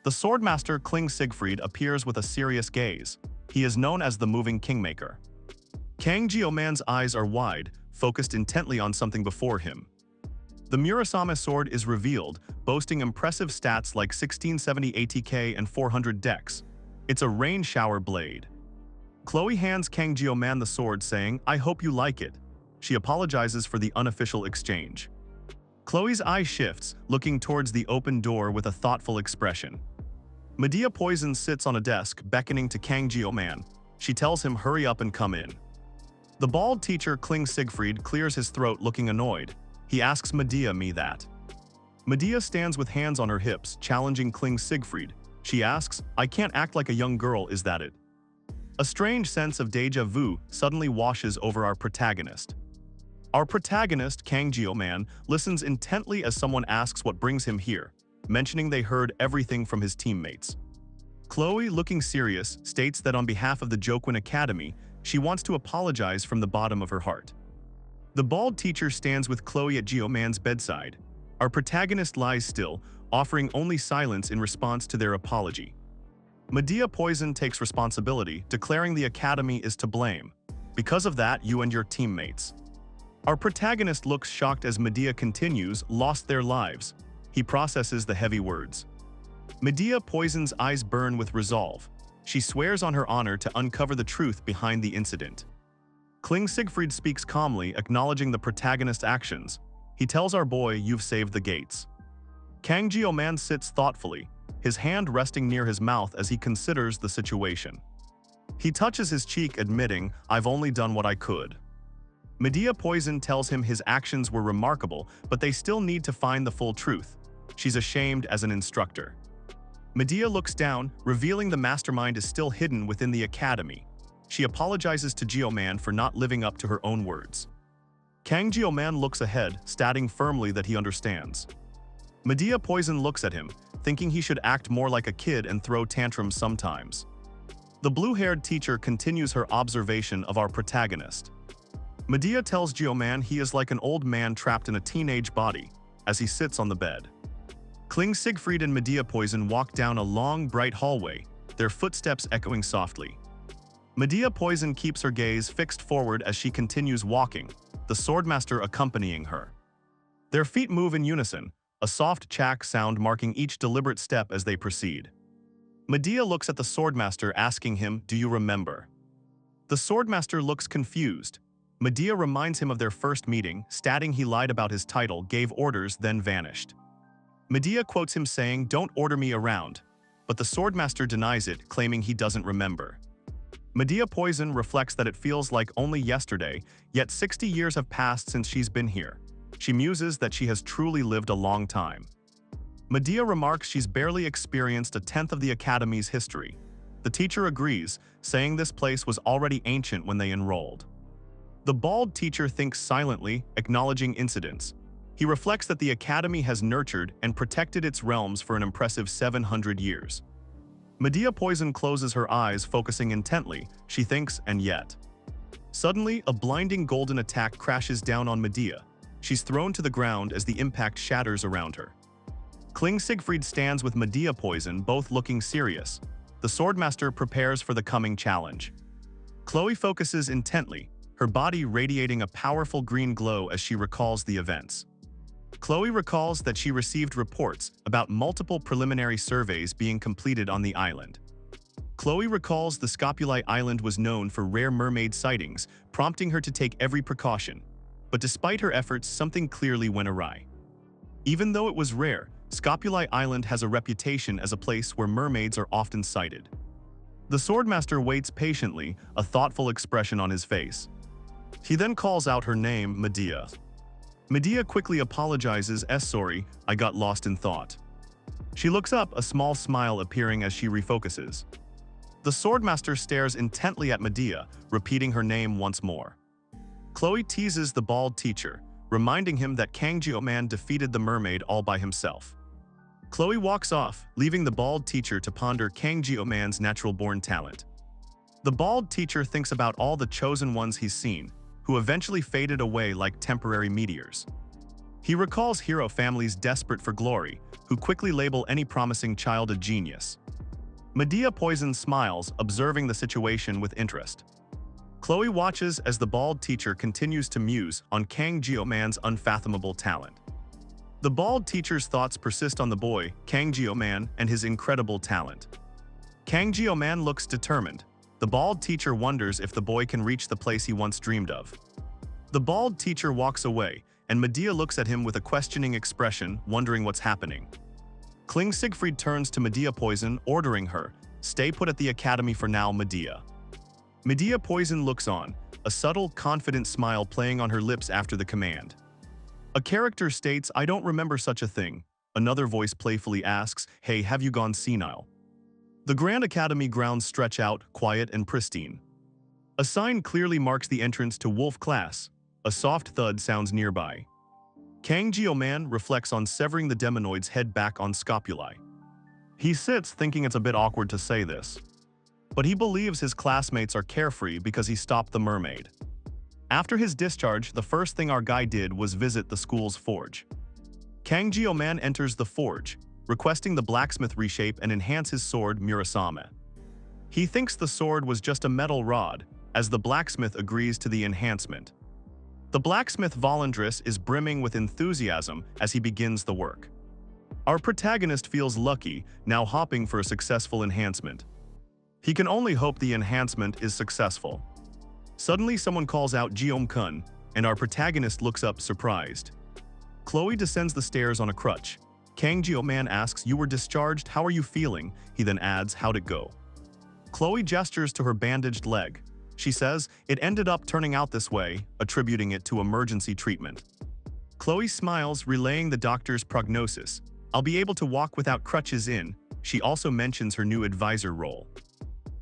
A: The swordmaster Kling Siegfried appears with a serious gaze. He is known as the moving kingmaker. Kang Jioman's eyes are wide, focused intently on something before him. The Murasame sword is revealed, boasting impressive stats like 1670 ATK and 400 dex. It's a rain shower blade. Chloe hands Kang Jioman the sword, saying, "I hope you like it." She apologizes for the unofficial exchange. Chloe's eye shifts, looking towards the open door with a thoughtful expression. Medea Poison sits on a desk, beckoning to Kang Jioman. She tells him hurry up and come in. The bald teacher Kling Siegfried clears his throat, looking annoyed. He asks Medea me that. Medea stands with hands on her hips, challenging Kling Siegfried. She asks, "I can't act like a young girl, is that it?" A strange sense of déjà vu suddenly washes over our protagonist. Our protagonist, Kang Jioman, listens intently as someone asks what brings him here, mentioning they heard everything from his teammates. Chloe, looking serious, states that on behalf of the Jokwin Academy, she wants to apologize from the bottom of her heart. The bald teacher stands with Chloe at Jioman's bedside. Our protagonist lies still, offering only silence in response to their apology. Medea Poison takes responsibility, declaring the academy is to blame. "Because of that, you and your teammates." Our protagonist looks shocked as Medea continues, "lost their lives." He processes the heavy words. Medea Poison's eyes burn with resolve. She swears on her honor to uncover the truth behind the incident. Kling Siegfried speaks calmly, acknowledging the protagonist's actions. He tells our boy, "You've saved the gates." Kang Jioman sits thoughtfully, his hand resting near his mouth as he considers the situation. He touches his cheek, admitting, "I've only done what I could." Medea Poison tells him his actions were remarkable, but they still need to find the full truth. She's ashamed as an instructor. Medea looks down, revealing the mastermind is still hidden within the academy. She apologizes to Jioman for not living up to her own words. Kang Jioman looks ahead, stating firmly that he understands. Medea Poison looks at him, thinking he should act more like a kid and throw tantrums sometimes. The blue-haired teacher continues her observation of our protagonist. Medea tells Jioman he is like an old man trapped in a teenage body, as he sits on the bed. Kling Siegfried and Medea Poison walk down a long, bright hallway, their footsteps echoing softly. Medea Poison keeps her gaze fixed forward as she continues walking, the swordmaster accompanying her. Their feet move in unison, a soft chak sound marking each deliberate step as they proceed. Medea looks at the swordmaster, asking him, "Do you remember?" The swordmaster looks confused. Medea reminds him of their first meeting, stating he lied about his title, gave orders, then vanished. Medea quotes him saying, "Don't order me around," but the swordmaster denies it, claiming he doesn't remember. Medea Poison reflects that it feels like only yesterday, yet 60 years have passed since she's been here. She muses that she has truly lived a long time. Medea remarks she's barely experienced a tenth of the academy's history. The teacher agrees, saying this place was already ancient when they enrolled. The bald teacher thinks silently, acknowledging incidents. He reflects that the academy has nurtured and protected its realms for an impressive 700 years. Medea Poison closes her eyes, focusing intently. She thinks, and yet. Suddenly, a blinding golden attack crashes down on Medea. She's thrown to the ground as the impact shatters around her. Kling Siegfried stands with Medea Poison, both looking serious. The swordmaster prepares for the coming challenge. Chloe focuses intently, her body radiating a powerful green glow as she recalls the events. Chloe recalls that she received reports about multiple preliminary surveys being completed on the island. Chloe recalls the Scopuli Island was known for rare mermaid sightings, prompting her to take every precaution. But despite her efforts, something clearly went awry. Even though it was rare, Scopuli Island has a reputation as a place where mermaids are often sighted. The swordmaster waits patiently, a thoughtful expression on his face. He then calls out her name, Medea. Medea quickly apologizes, "Sorry, I got lost in thought." She looks up, a small smile appearing as she refocuses. The swordmaster stares intently at Medea, repeating her name once more. Chloe teases the bald teacher, reminding him that Kang Jioman defeated the mermaid all by himself. Chloe walks off, leaving the bald teacher to ponder Kang Jioman's natural-born talent. The bald teacher thinks about all the chosen ones he's seen, who eventually faded away like temporary meteors. He recalls hero families desperate for glory, who quickly label any promising child a genius. Medea Poison smiles, observing the situation with interest. Chloe watches as the bald teacher continues to muse on Kang Jio-man's unfathomable talent. The bald teacher's thoughts persist on the boy, Kang Jio-man, and his incredible talent. Kang Jio-man looks determined. The bald teacher wonders if the boy can reach the place he once dreamed of. The bald teacher walks away, and Medea looks at him with a questioning expression, wondering what's happening. Kling Siegfried turns to Medea Poison, ordering her, "Stay put at the academy for now, Medea." Medea Poison looks on, a subtle, confident smile playing on her lips after the command. A character states, "I don't remember such a thing." Another voice playfully asks, "Hey, have you gone senile?" The Grand Academy grounds stretch out, quiet and pristine. A sign clearly marks the entrance to Wolf Class. A soft thud sounds nearby. Kang Jio-man reflects on severing the demonoid's head back on scapulae. He sits thinking it's a bit awkward to say this, but he believes his classmates are carefree because he stopped the mermaid. After his discharge, the first thing our guy did was visit the school's forge. Kang Jio-man enters the forge, requesting the blacksmith reshape and enhance his sword Murasame. He thinks the sword was just a metal rod, as the blacksmith agrees to the enhancement. The blacksmith Volundris is brimming with enthusiasm as he begins the work. Our protagonist feels lucky, now hopping for a successful enhancement. He can only hope the enhancement is successful. Suddenly someone calls out Jeom-kun, and our protagonist looks up surprised. Chloe descends the stairs on a crutch. Kang Jio-man asks, "You were discharged, how are you feeling?" He then adds, "How'd it go?" Chloe gestures to her bandaged leg. She says, "It ended up turning out this way," attributing it to emergency treatment. Chloe smiles, relaying the doctor's prognosis. "I'll be able to walk without crutches in." She also mentions her new advisor role.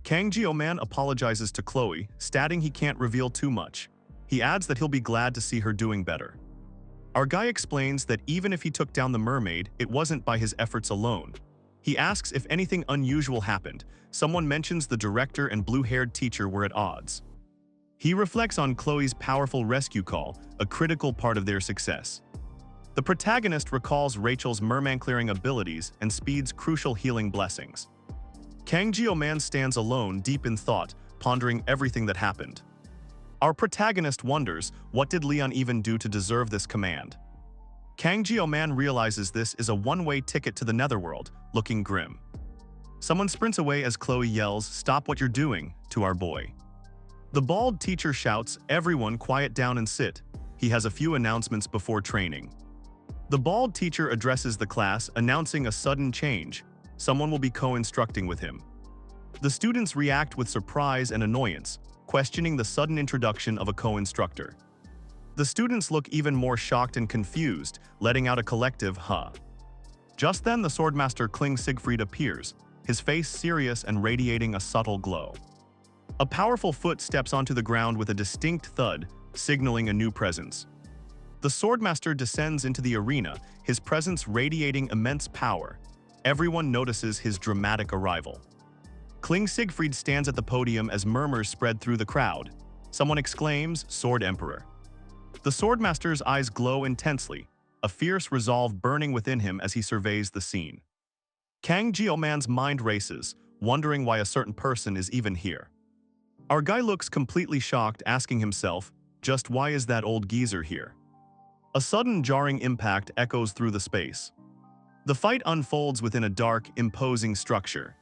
A: Kang Jio-man apologizes to Chloe, stating he can't reveal too much. He adds that he'll be glad to see her doing better. Our guy explains that even if he took down the mermaid, it wasn't by his efforts alone. He asks if anything unusual happened. Someone mentions the director and blue-haired teacher were at odds. He reflects on Chloe's powerful rescue call, a critical part of their success. The protagonist recalls Rachel's merman-clearing abilities and Speed's crucial healing blessings. Kang Jio-man stands alone, deep in thought, pondering everything that happened. Our protagonist wonders, what did Leon even do to deserve this command? Kang Jio-man realizes this is a one-way ticket to the netherworld, looking grim. Someone sprints away as Chloe yells, "Stop what you're doing," to our boy. The bald teacher shouts, "Everyone quiet down and sit." He has a few announcements before training. The bald teacher addresses the class, announcing a sudden change. Someone will be co-instructing with him. The students react with surprise and annoyance, questioning the sudden introduction of a co-instructor. The students look even more shocked and confused, letting out a collective "huh." Just then the swordmaster Kling Siegfried appears, his face serious and radiating a subtle glow. A powerful foot steps onto the ground with a distinct thud, signaling a new presence. The swordmaster descends into the arena, his presence radiating immense power. Everyone notices his dramatic arrival. Kling Siegfried stands at the podium as murmurs spread through the crowd. Someone exclaims, "Sword Emperor." The swordmaster's eyes glow intensely, a fierce resolve burning within him as he surveys the scene. Kang Jio-man's mind races, wondering why a certain person is even here. Our guy looks completely shocked, asking himself, just why is that old geezer here? A sudden jarring impact echoes through the space. The fight unfolds within a dark, imposing structure.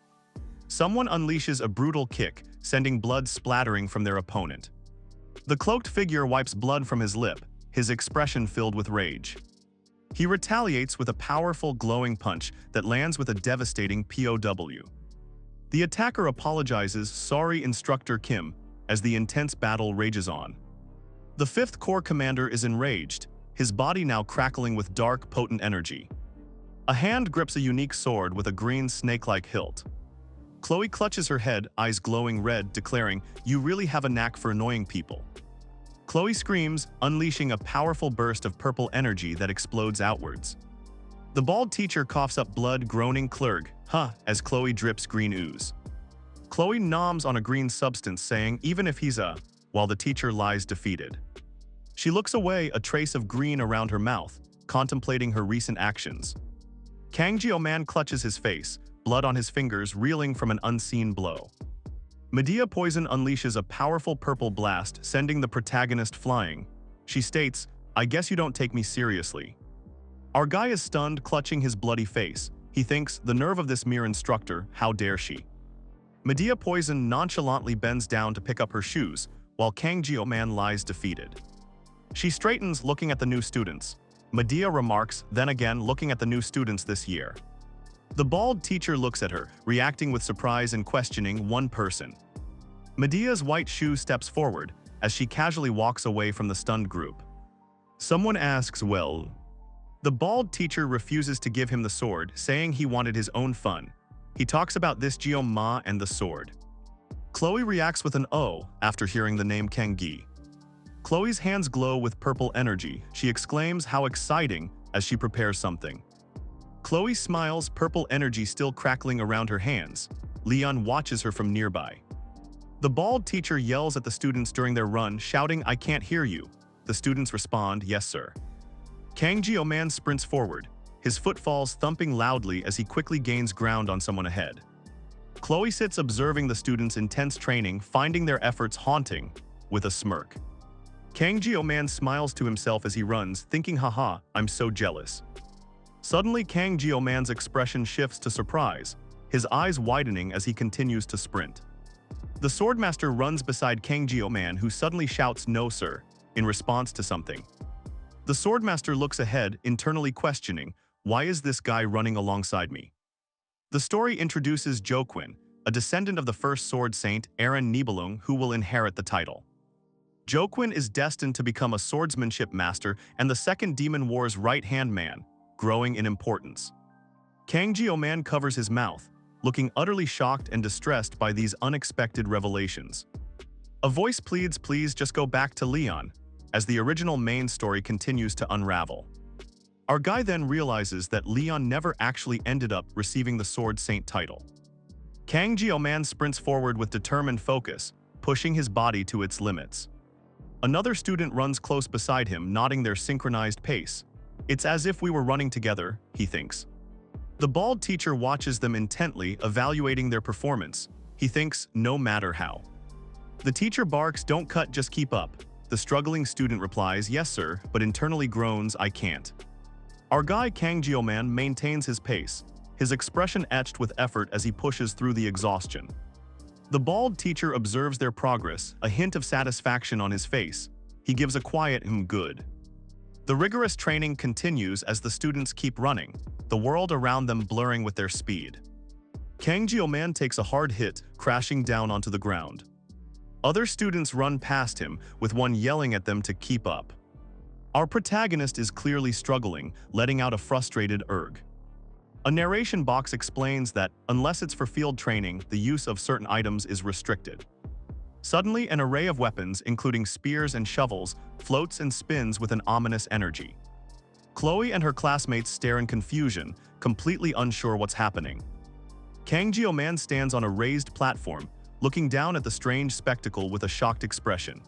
A: Someone unleashes a brutal kick, sending blood splattering from their opponent. The cloaked figure wipes blood from his lip, his expression filled with rage. He retaliates with a powerful glowing punch that lands with a devastating POW. The attacker apologizes, "Sorry, Instructor Kim," as the intense battle rages on. The 5th Corps commander is enraged, his body now crackling with dark, potent energy. A hand grips a unique sword with a green snake-like hilt. Chloe clutches her head, eyes glowing red, declaring, "You really have a knack for annoying people." Chloe screams, unleashing a powerful burst of purple energy that explodes outwards. The bald teacher coughs up blood, groaning "Clerg, huh," as Chloe drips green ooze. Chloe noms on a green substance, saying, "Even if he's a," while the teacher lies defeated. She looks away, a trace of green around her mouth, contemplating her recent actions. Kang Jio-man clutches his face, blood on his fingers reeling from an unseen blow. Medea Poison unleashes a powerful purple blast, sending the protagonist flying. She states, "I guess you don't take me seriously." Our guy is stunned, clutching his bloody face. He thinks, the nerve of this mere instructor, how dare she? Medea Poison nonchalantly bends down to pick up her shoes, while Kang Jio-man lies defeated. She straightens, looking at the new students. Medea remarks, then again looking at the new students this year. The bald teacher looks at her, reacting with surprise and questioning one person. Medea's white shoe steps forward, as she casually walks away from the stunned group. Someone asks, well? The bald teacher refuses to give him the sword, saying he wanted his own fun. He talks about this Jio-ma and the sword. Chloe reacts with an "oh" after hearing the name Kang-gi. Chloe's hands glow with purple energy. She exclaims, "How exciting," as she prepares something. Chloe smiles, purple energy still crackling around her hands. Leon watches her from nearby. The bald teacher yells at the students during their run, shouting, "I can't hear you." The students respond, "Yes, sir." Kang Jio-man sprints forward, his footfalls thumping loudly as he quickly gains ground on someone ahead. Chloe sits observing the students' intense training, finding their efforts haunting, with a smirk. Kang Jio-man smiles to himself as he runs, thinking, "Haha, I'm so jealous." Suddenly, Kang Jio-man's expression shifts to surprise, his eyes widening as he continues to sprint. The Swordmaster runs beside Kang Jio-man, who suddenly shouts, "No, sir," in response to something. The Swordmaster looks ahead, internally questioning, "Why is this guy running alongside me?" The story introduces Joquin, a descendant of the first sword saint, Aaron Nibelung, who will inherit the title. Joquin is destined to become a swordsmanship master and the Second Demon War's right-hand man, growing in importance. Kang Jio-man covers his mouth, looking utterly shocked and distressed by these unexpected revelations. A voice pleads, "Please just go back to Leon," as the original main story continues to unravel. Our guy then realizes that Leon never actually ended up receiving the Sword Saint title. Kang Jio-man sprints forward with determined focus, pushing his body to its limits. Another student runs close beside him, nodding their synchronized pace. "It's as if we were running together," he thinks. The bald teacher watches them intently, evaluating their performance. He thinks, "No matter how." The teacher barks, "Don't cut, just keep up." The struggling student replies, "Yes, sir," but internally groans, "I can't." Our guy Kang Jio-man maintains his pace, his expression etched with effort as he pushes through the exhaustion. The bald teacher observes their progress, a hint of satisfaction on his face. He gives a quiet good. The rigorous training continues as the students keep running, the world around them blurring with their speed. Kang Jio-man takes a hard hit, crashing down onto the ground. Other students run past him, with one yelling at them to keep up. Our protagonist is clearly struggling, letting out a frustrated "erg." A narration box explains that, unless it's for field training, the use of certain items is restricted. Suddenly, an array of weapons, including spears and shovels, floats and spins with an ominous energy. Chloe and her classmates stare in confusion, completely unsure what's happening. Kang Jio-man stands on a raised platform, looking down at the strange spectacle with a shocked expression.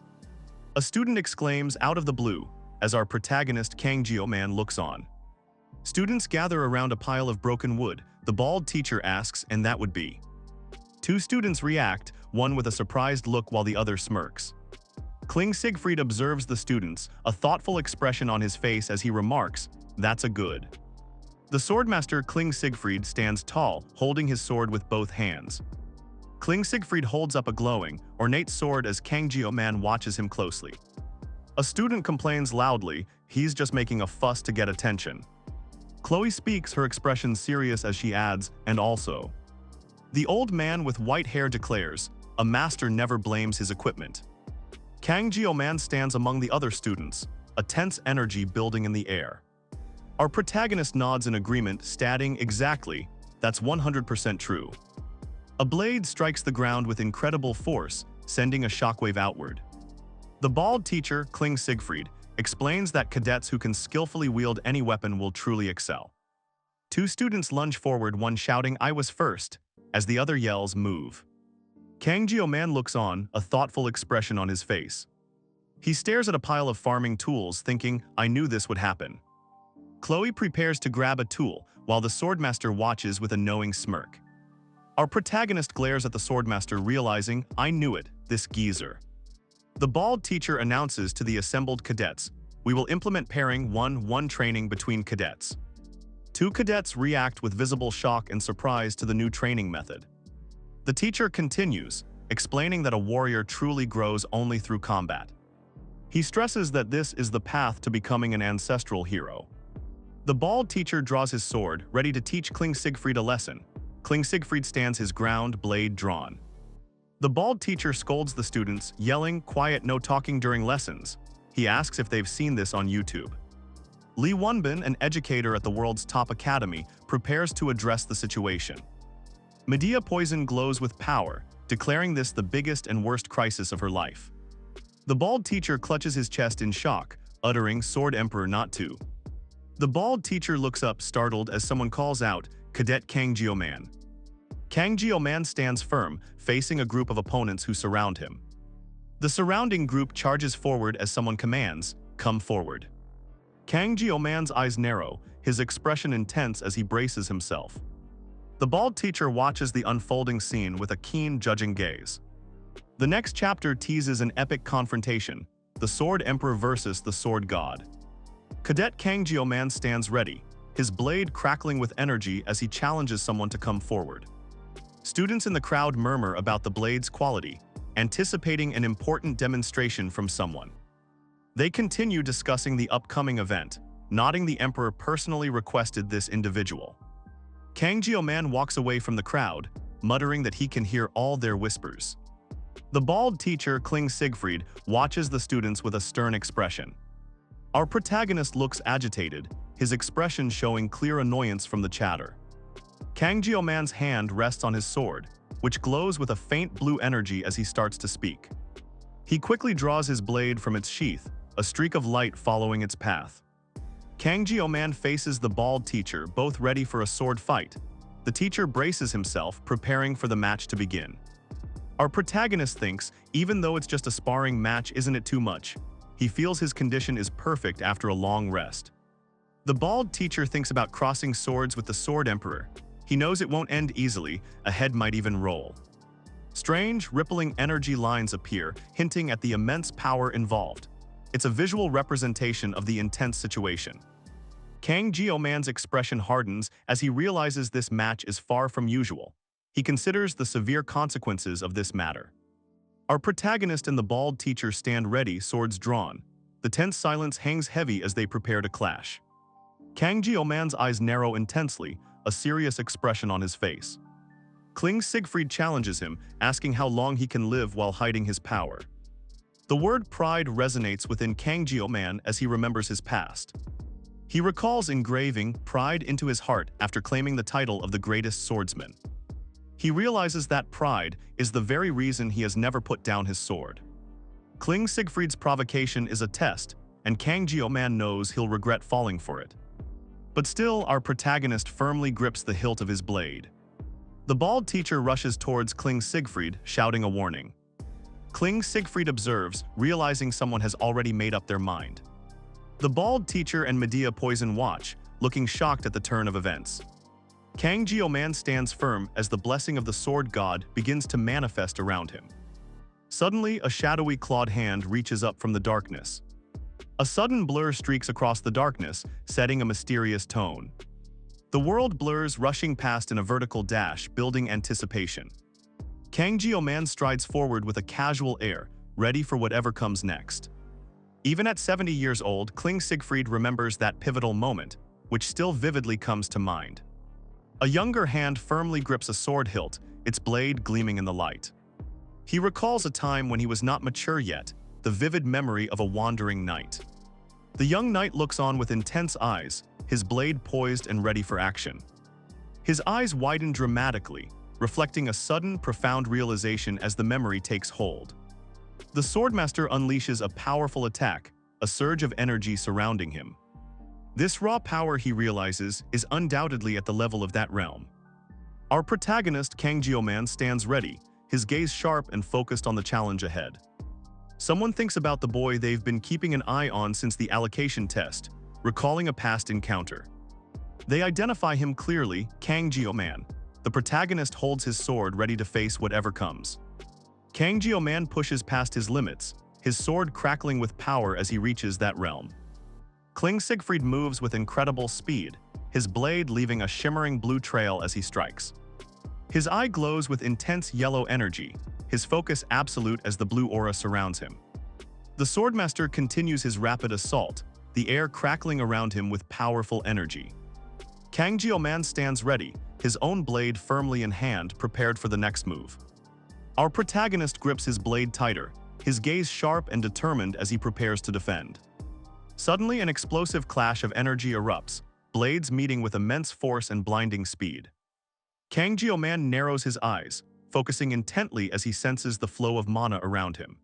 A: A student exclaims out of the blue, as our protagonist Kang Jio-man looks on. Students gather around a pile of broken wood. The bald teacher asks, "And that would be?" Two students react, one with a surprised look while the other smirks. Kling Siegfried observes the students, a thoughtful expression on his face as he remarks, "That's a good." The swordmaster Kling Siegfried stands tall, holding his sword with both hands. Kling Siegfried holds up a glowing, ornate sword as Kang Jio-man watches him closely. A student complains loudly, "He's just making a fuss to get attention." Chloe speaks, her expression serious as she adds, "And also." The old man with white hair declares, "A master never blames his equipment." Kang Jio-man stands among the other students, a tense energy building in the air. Our protagonist nods in agreement, stating, "Exactly, that's 100% true." A blade strikes the ground with incredible force, sending a shockwave outward. The bald teacher, Kling Siegfried, explains that cadets who can skillfully wield any weapon will truly excel. Two students lunge forward, one shouting, "I was first," as the other yells, "Move." Kang Jio-man looks on, a thoughtful expression on his face. He stares at a pile of farming tools, thinking, "I knew this would happen." Chloe prepares to grab a tool, while the Swordmaster watches with a knowing smirk. Our protagonist glares at the Swordmaster, realizing, "I knew it, this geezer." The bald teacher announces to the assembled cadets, "We will implement pairing 1-1 training between cadets." Two cadets react with visible shock and surprise to the new training method. The teacher continues, explaining that a warrior truly grows only through combat. He stresses that this is the path to becoming an ancestral hero. The bald teacher draws his sword, ready to teach Kling Siegfried a lesson. Kling Siegfried stands his ground, blade drawn. The bald teacher scolds the students, yelling, "Quiet, no talking during lessons." He asks if they've seen this on YouTube. Lee Wonbin, an educator at the world's top academy, prepares to address the situation. Medea Poison glows with power, declaring this the biggest and worst crisis of her life. The bald teacher clutches his chest in shock, uttering, "Sword Emperor not to." The bald teacher looks up, startled, as someone calls out, "Cadet Kang Jio-man." Kang Jio-man stands firm, facing a group of opponents who surround him. The surrounding group charges forward as someone commands, "Come forward." Kang Jio-man's eyes narrow, his expression intense as he braces himself. The bald teacher watches the unfolding scene with a keen, judging gaze. The next chapter teases an epic confrontation, the Sword Emperor versus the Sword God. Cadet Kang Jio-man stands ready, his blade crackling with energy as he challenges someone to come forward. Students in the crowd murmur about the blade's quality, anticipating an important demonstration from someone. They continue discussing the upcoming event, nodding the Emperor personally requested this individual. Kang Jio-man walks away from the crowd, muttering that he can hear all their whispers. The bald teacher, Kling Siegfried, watches the students with a stern expression. Our protagonist looks agitated, his expression showing clear annoyance from the chatter. Kang Jio-man's hand rests on his sword, which glows with a faint blue energy as he starts to speak. He quickly draws his blade from its sheath, a streak of light following its path. Kang Jio-man faces the bald teacher, both ready for a sword fight. The teacher braces himself, preparing for the match to begin. Our protagonist thinks, even though it's just a sparring match, isn't it too much? He feels his condition is perfect after a long rest. The bald teacher thinks about crossing swords with the Sword Emperor. He knows it won't end easily, a head might even roll. Strange, rippling energy lines appear, hinting at the immense power involved. It's a visual representation of the intense situation. Kang Jio-man's expression hardens as he realizes this match is far from usual. He considers the severe consequences of this matter. Our protagonist and the bald teacher stand ready, swords drawn. The tense silence hangs heavy as they prepare to clash. Kang Jio-man's eyes narrow intensely, a serious expression on his face. Kling Siegfried challenges him, asking how long he can live while hiding his power. The word pride resonates within Kang Jio-man as he remembers his past. He recalls engraving pride into his heart after claiming the title of the greatest swordsman. He realizes that pride is the very reason he has never put down his sword. Kling Siegfried's provocation is a test, and Kang Jio-man knows he'll regret falling for it. But still, our protagonist firmly grips the hilt of his blade. The bald teacher rushes towards Kling Siegfried, shouting a warning. Kling Siegfried observes, realizing someone has already made up their mind. The bald teacher and Medea Poison watch, looking shocked at the turn of events. Kang Jio-man stands firm as the blessing of the sword god begins to manifest around him. Suddenly, a shadowy clawed hand reaches up from the darkness. A sudden blur streaks across the darkness, setting a mysterious tone. The world blurs, rushing past in a vertical dash, building anticipation. Kang Jio-man strides forward with a casual air, ready for whatever comes next. Even at 70 years old, Kling Siegfried remembers that pivotal moment, which still vividly comes to mind. A younger hand firmly grips a sword hilt, its blade gleaming in the light. He recalls a time when he was not mature yet, the vivid memory of a wandering knight. The young knight looks on with intense eyes, his blade poised and ready for action. His eyes widen dramatically, reflecting a sudden, profound realization as the memory takes hold. The Swordmaster unleashes a powerful attack, a surge of energy surrounding him. This raw power, he realizes, is undoubtedly at the level of that realm. Our protagonist, Kang Jio-man, stands ready, his gaze sharp and focused on the challenge ahead. Someone thinks about the boy they've been keeping an eye on since the allocation test, recalling a past encounter. They identify him clearly, Kang Jio-man. The protagonist holds his sword ready to face whatever comes. Kang Jio-man pushes past his limits, his sword crackling with power as he reaches that realm. Kling Siegfried moves with incredible speed, his blade leaving a shimmering blue trail as he strikes. His eye glows with intense yellow energy, his focus absolute as the blue aura surrounds him. The Swordmaster continues his rapid assault, the air crackling around him with powerful energy. Kang Jio-man stands ready, his own blade firmly in hand, prepared for the next move. Our protagonist grips his blade tighter, his gaze sharp and determined as he prepares to defend. Suddenly, an explosive clash of energy erupts, blades meeting with immense force and blinding speed. Kang Jio-man narrows his eyes, focusing intently as he senses the flow of mana around him.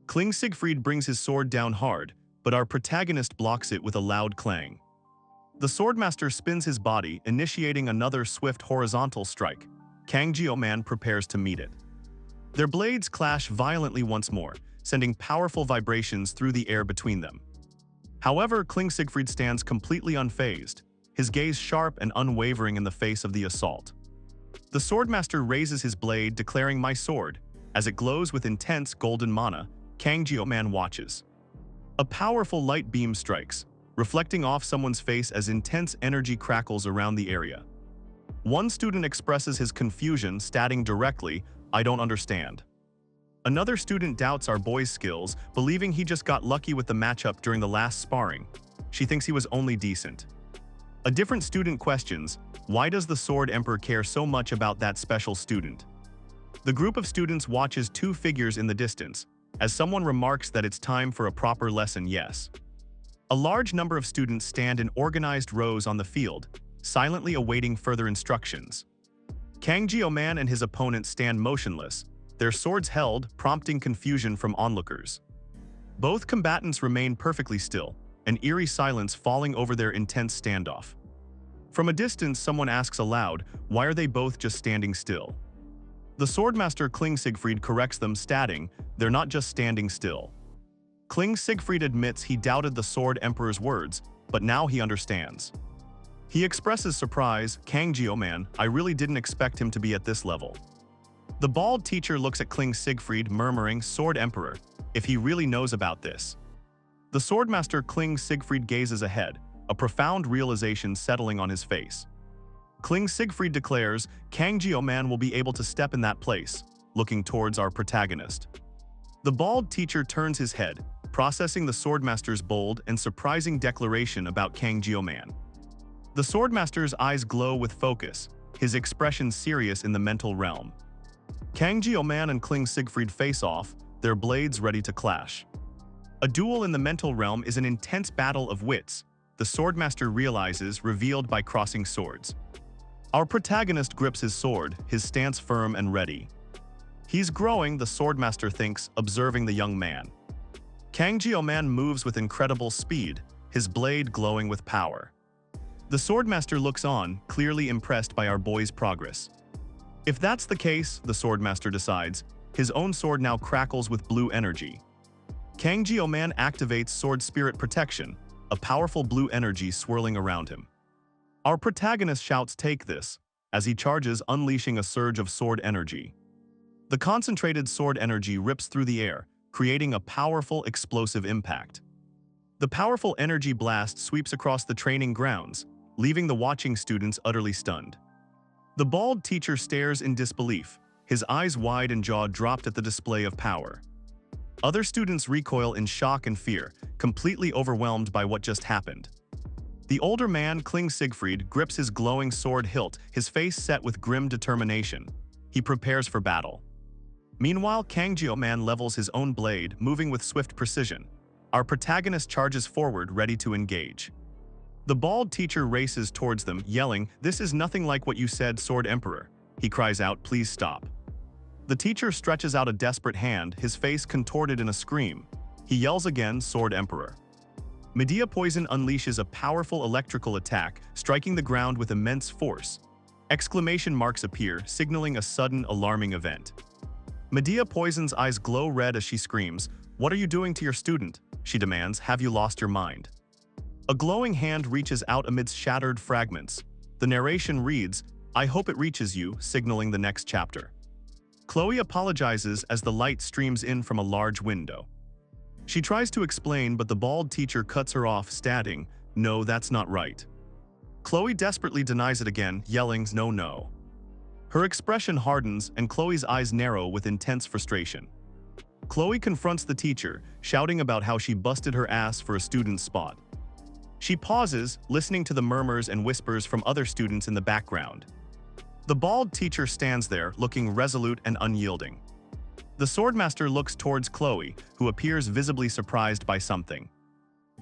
A: Kling Siegfried brings his sword down hard, but our protagonist blocks it with a loud clang. The Swordmaster spins his body, initiating another swift horizontal strike. Kang Jio-man prepares to meet it. Their blades clash violently once more, sending powerful vibrations through the air between them. However, Kling Siegfried stands completely unfazed, his gaze sharp and unwavering in the face of the assault. The Swordmaster raises his blade, declaring "My sword." As it glows with intense golden mana, Kang Jio-man watches. A powerful light beam strikes, reflecting off someone's face as intense energy crackles around the area. One student expresses his confusion, stating directly, "I don't understand." Another student doubts our boy's skills, believing he just got lucky with the matchup during the last sparring. She thinks he was only decent. A different student questions, why does the Sword Emperor care so much about that special student? The group of students watches two figures in the distance, as someone remarks that it's time for a proper lesson. Yes. A large number of students stand in organized rows on the field, silently awaiting further instructions. Kang Jio-man and his opponent stand motionless, their swords held, prompting confusion from onlookers. Both combatants remain perfectly still, an eerie silence falling over their intense standoff. From a distance, someone asks aloud, why are they both just standing still? The Swordmaster Kling Siegfried corrects them, stating, they're not just standing still. Kling Siegfried admits he doubted the Sword Emperor's words, but now he understands. He expresses surprise, Kang Jio-man, I really didn't expect him to be at this level. The bald teacher looks at Kling Siegfried, murmuring, Sword Emperor, if he really knows about this. The Swordmaster Kling Siegfried gazes ahead, a profound realization settling on his face. Kling Siegfried declares, Kang Jio-man will be able to step in that place, looking towards our protagonist. The bald teacher turns his head, processing the Swordmaster's bold and surprising declaration about Kang Jio-man. The Swordmaster's eyes glow with focus, his expression serious in the mental realm. Kang Jio-man and Kling Siegfried face off, their blades ready to clash. A duel in the mental realm is an intense battle of wits, the Swordmaster realizes, revealed by crossing swords. Our protagonist grips his sword, his stance firm and ready. He's growing, the Swordmaster thinks, observing the young man. Kang Jio-man moves with incredible speed, his blade glowing with power. The Swordmaster looks on, clearly impressed by our boy's progress. If that's the case, the Swordmaster decides, his own sword now crackles with blue energy. Kang Jio-man activates Sword Spirit Protection, a powerful blue energy swirling around him. Our protagonist shouts, take this, as he charges, unleashing a surge of sword energy. The concentrated sword energy rips through the air, creating a powerful, explosive impact. The powerful energy blast sweeps across the training grounds, leaving the watching students utterly stunned. The bald teacher stares in disbelief, his eyes wide and jaw dropped at the display of power. Other students recoil in shock and fear, completely overwhelmed by what just happened. The older man, Kling Siegfried, grips his glowing sword hilt, his face set with grim determination. He prepares for battle. Meanwhile, Kang Jio-man levels his own blade, moving with swift precision. Our protagonist charges forward, ready to engage. The bald teacher races towards them, yelling, this is nothing like what you said, Sword Emperor. He cries out, please stop. The teacher stretches out a desperate hand, his face contorted in a scream. He yells again, Sword Emperor. Medea Poison unleashes a powerful electrical attack, striking the ground with immense force. Exclamation marks appear, signaling a sudden, alarming event. Medea Poison's eyes glow red as she screams, what are you doing to your student? She demands, have you lost your mind? A glowing hand reaches out amidst shattered fragments. The narration reads, "I hope it reaches you," signaling the next chapter. Chloe apologizes as the light streams in from a large window. She tries to explain, but the bald teacher cuts her off, stating, "No, that's not right." Chloe desperately denies it again, yelling, "No, no." Her expression hardens and Chloe's eyes narrow with intense frustration. Chloe confronts the teacher, shouting about how she busted her ass for a student's spot. She pauses, listening to the murmurs and whispers from other students in the background. The bald teacher stands there, looking resolute and unyielding. The swordmaster looks towards Chloe, who appears visibly surprised by something.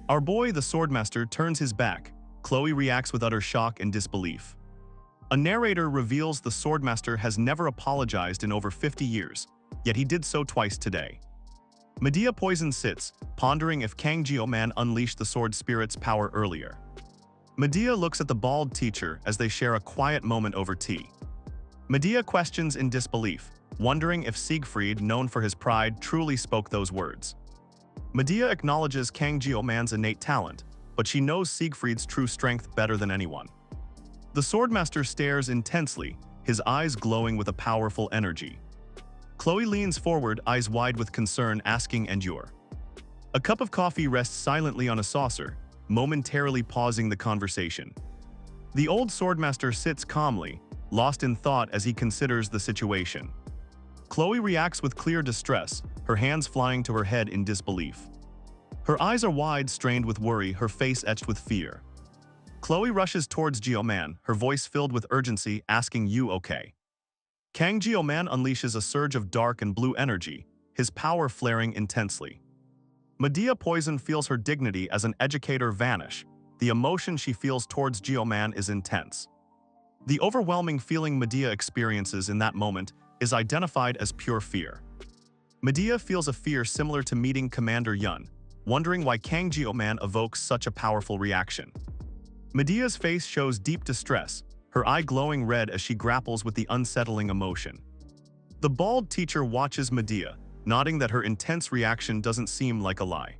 A: Our boy, the swordmaster, turns his back. Chloe reacts with utter shock and disbelief. A narrator reveals the swordmaster has never apologized in over 50 years, yet he did so twice today. Medea Poison sits, pondering if Kang Jio-man unleashed the sword spirit's power earlier. Medea looks at the bald teacher as they share a quiet moment over tea. Medea questions in disbelief, wondering if Siegfried, known for his pride, truly spoke those words. Medea acknowledges Kang Jio-man's innate talent, but she knows Siegfried's true strength better than anyone. The swordmaster stares intensely, his eyes glowing with a powerful energy. Chloe leans forward, eyes wide with concern, asking, "Endure?" A cup of coffee rests silently on a saucer, momentarily pausing the conversation. The old swordmaster sits calmly, lost in thought as he considers the situation. Chloe reacts with clear distress, her hands flying to her head in disbelief. Her eyes are wide, strained with worry, her face etched with fear. Chloe rushes towards Jio-man, her voice filled with urgency, asking, "You okay?" Kang Jio-man unleashes a surge of dark and blue energy, his power flaring intensely. Medea Poison feels her dignity as an educator vanish. The emotion she feels towards Jio-man is intense. The overwhelming feeling Medea experiences in that moment is identified as pure fear. Medea feels a fear similar to meeting Commander Yun, wondering why Kang Jio-man evokes such a powerful reaction. Medea's face shows deep distress, her eye glowing red as she grapples with the unsettling emotion. The bald teacher watches Medea, nodding that her intense reaction doesn't seem like a lie.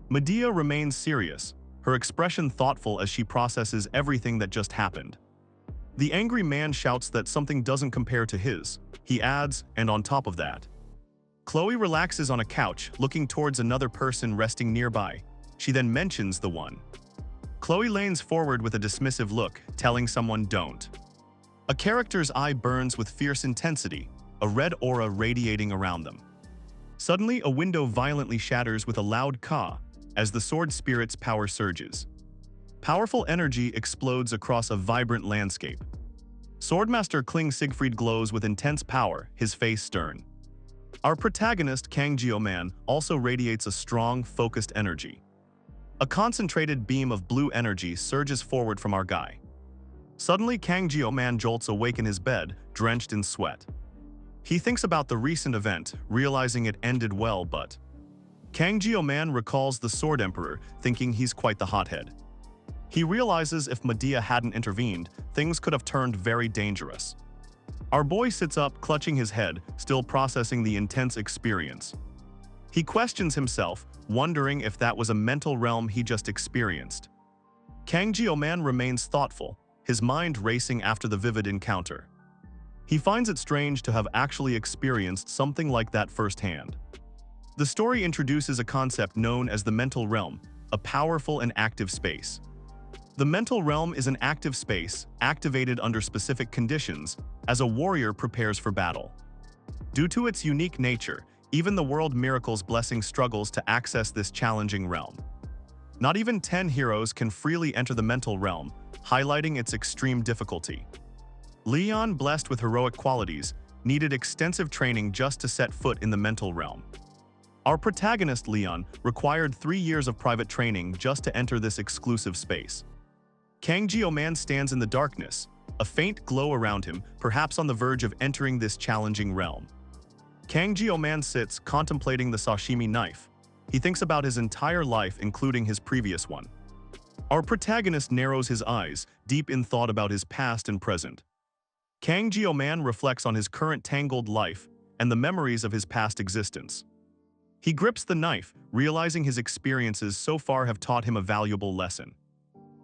A: Medea remains serious, her expression thoughtful as she processes everything that just happened. The angry man shouts that something doesn't compare to his. He adds, "And on top of that." Chloe relaxes on a couch, looking towards another person resting nearby. She then mentions the one. Chloe leans forward with a dismissive look, telling someone, "Don't." A character's eye burns with fierce intensity, a red aura radiating around them. Suddenly, a window violently shatters with a loud caw as the sword spirit's power surges. Powerful energy explodes across a vibrant landscape. Swordmaster Kling Siegfried glows with intense power, his face stern. Our protagonist, Kang Jio-man, also radiates a strong, focused energy. A concentrated beam of blue energy surges forward from our guy. Suddenly, Kang Jio-man jolts awake in his bed, drenched in sweat. He thinks about the recent event, realizing it ended well, but Kang Jio-man recalls the Sword Emperor, thinking he's quite the hothead. He realizes if Medea hadn't intervened, things could have turned very dangerous. Our boy sits up, clutching his head, still processing the intense experience. He questions himself, wondering if that was a mental realm he just experienced. Kang Jio-man remains thoughtful, his mind racing after the vivid encounter. He finds it strange to have actually experienced something like that firsthand. The story introduces a concept known as the mental realm, a powerful and active space. The mental realm is an active space, activated under specific conditions, as a warrior prepares for battle. Due to its unique nature, even the World Miracle's blessing struggles to access this challenging realm. Not even 10 heroes can freely enter the mental realm, highlighting its extreme difficulty. Leon, blessed with heroic qualities, needed extensive training just to set foot in the mental realm. Our protagonist, Leon, required 3 years of private training just to enter this exclusive space. Kang Jio-man stands in the darkness, a faint glow around him, perhaps on the verge of entering this challenging realm. Kang Jio-man sits, contemplating the sashimi knife. He thinks about his entire life, including his previous one. Our protagonist narrows his eyes, deep in thought about his past and present. Kang Jio-man reflects on his current tangled life and the memories of his past existence. He grips the knife, realizing his experiences so far have taught him a valuable lesson.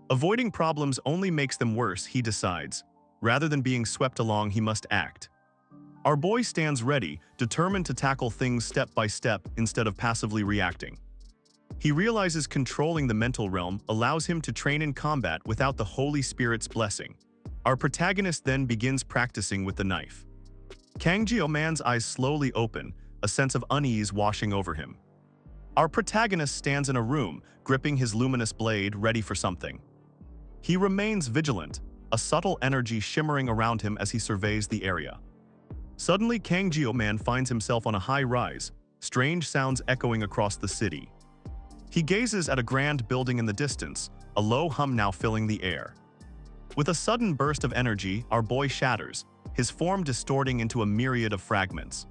A: Avoiding problems only makes them worse, he decides. Rather than being swept along, he must act. Our boy stands ready, determined to tackle things step by step instead of passively reacting. He realizes controlling the mental realm allows him to train in combat without the Holy Spirit's blessing. Our protagonist then begins practicing with the knife. Kang Jio-man's eyes slowly open, a sense of unease washing over him. Our protagonist stands in a room, gripping his luminous blade, ready for something. He remains vigilant, a subtle energy shimmering around him as he surveys the area. Suddenly, Kang Jio-man finds himself on a high rise, strange sounds echoing across the city. He gazes at a grand building in the distance, a low hum now filling the air. With a sudden burst of energy, our boy shatters, his form distorting into a myriad of fragments.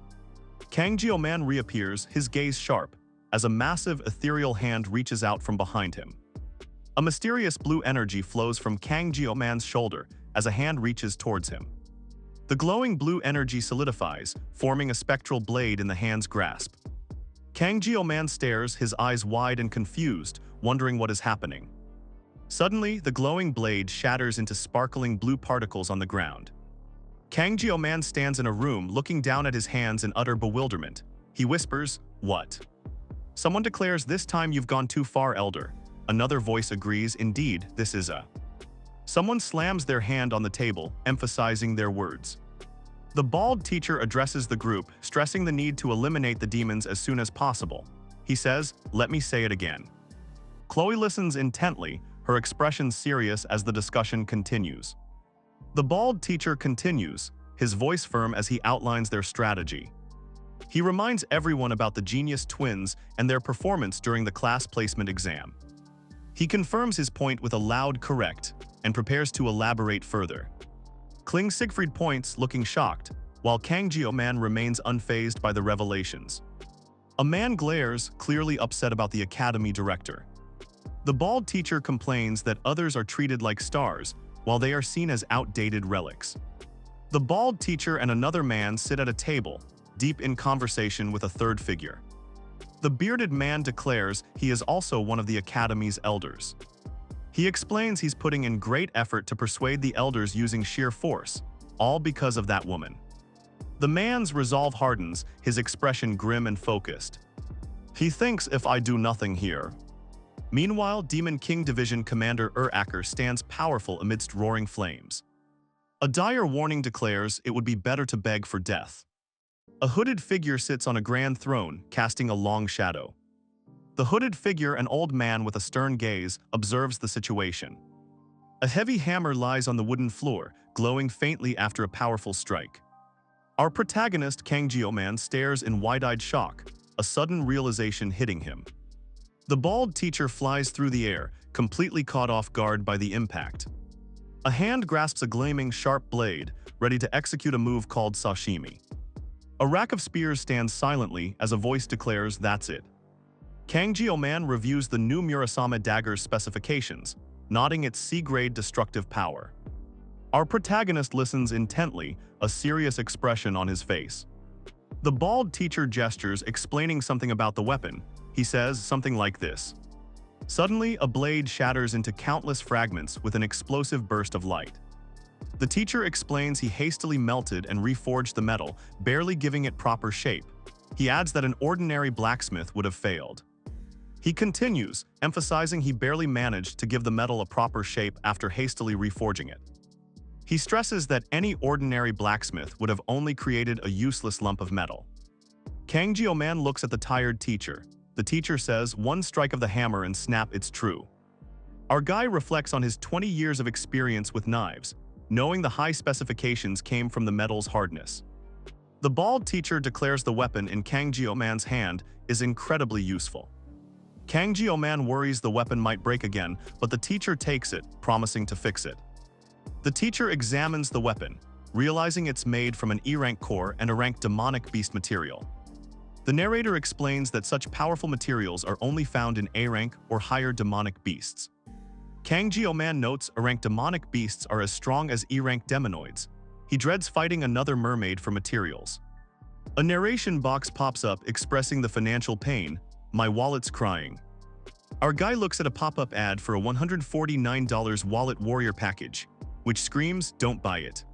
A: Kang Jio-man reappears, his gaze sharp, as a massive ethereal hand reaches out from behind him. A mysterious blue energy flows from Kang Jio-man's shoulder as a hand reaches towards him. The glowing blue energy solidifies, forming a spectral blade in the hand's grasp. Kang Jio-man stares, his eyes wide and confused, wondering what is happening. Suddenly, the glowing blade shatters into sparkling blue particles on the ground. Kang Jio-man stands in a room, looking down at his hands in utter bewilderment. He whispers, "What?" Someone declares, "This time you've gone too far, elder." Another voice agrees, "Indeed, this is a..." Someone slams their hand on the table, emphasizing their words. The bald teacher addresses the group, stressing the need to eliminate the demons as soon as possible. He says, "Let me say it again." Chloe listens intently, her expression serious as the discussion continues. The bald teacher continues, his voice firm as he outlines their strategy. He reminds everyone about the genius twins and their performance during the class placement exam. He confirms his point with a loud "correct" and prepares to elaborate further. Kling Siegfried points, looking shocked, while Kang Jio-man remains unfazed by the revelations. A man glares, clearly upset about the academy director. The bald teacher complains that others are treated like stars, while they are seen as outdated relics. The bald teacher and another man sit at a table, deep in conversation with a third figure. The bearded man declares he is also one of the academy's elders. He explains he's putting in great effort to persuade the elders using sheer force, all because of that woman. The man's resolve hardens, his expression grim and focused. He thinks, "If I do nothing here." Meanwhile, Demon King Division Commander Acker stands powerful amidst roaring flames. A dire warning declares it would be better to beg for death. A hooded figure sits on a grand throne, casting a long shadow. The hooded figure, an old man with a stern gaze, observes the situation. A heavy hammer lies on the wooden floor, glowing faintly after a powerful strike. Our protagonist, Kang Jio-man, stares in wide-eyed shock, a sudden realization hitting him. The bald teacher flies through the air, completely caught off guard by the impact. A hand grasps a gleaming, sharp blade, ready to execute a move called sashimi. A rack of spears stands silently as a voice declares, "That's it." Kang Jio-man reviews the new Murasame dagger's specifications, nodding its C-grade destructive power. Our protagonist listens intently, a serious expression on his face. The bald teacher gestures, explaining something about the weapon. He says something like this. Suddenly, a blade shatters into countless fragments with an explosive burst of light. The teacher explains he hastily melted and reforged the metal, barely giving it proper shape. He adds that an ordinary blacksmith would have failed. He continues, emphasizing he barely managed to give the metal a proper shape after hastily reforging it. He stresses that any ordinary blacksmith would have only created a useless lump of metal. Kang Jio-man looks at the tired teacher. The teacher says, "One strike of the hammer and snap, it's true." Our guy reflects on his 20 years of experience with knives, knowing the high specifications came from the metal's hardness. The bald teacher declares the weapon in Kang Jio-man's hand is incredibly useful. Kang Jio-man worries the weapon might break again, but the teacher takes it, promising to fix it. The teacher examines the weapon, realizing it's made from an E-rank core and a rank demonic beast material. The narrator explains that such powerful materials are only found in A-rank or higher demonic beasts. Kang Jio-man notes A-rank demonic beasts are as strong as E-rank demonoids. He dreads fighting another mermaid for materials. A narration box pops up expressing the financial pain, "My wallet's crying." Our guy looks at a pop-up ad for a $149 Wallet Warrior package, which screams, "Don't buy it."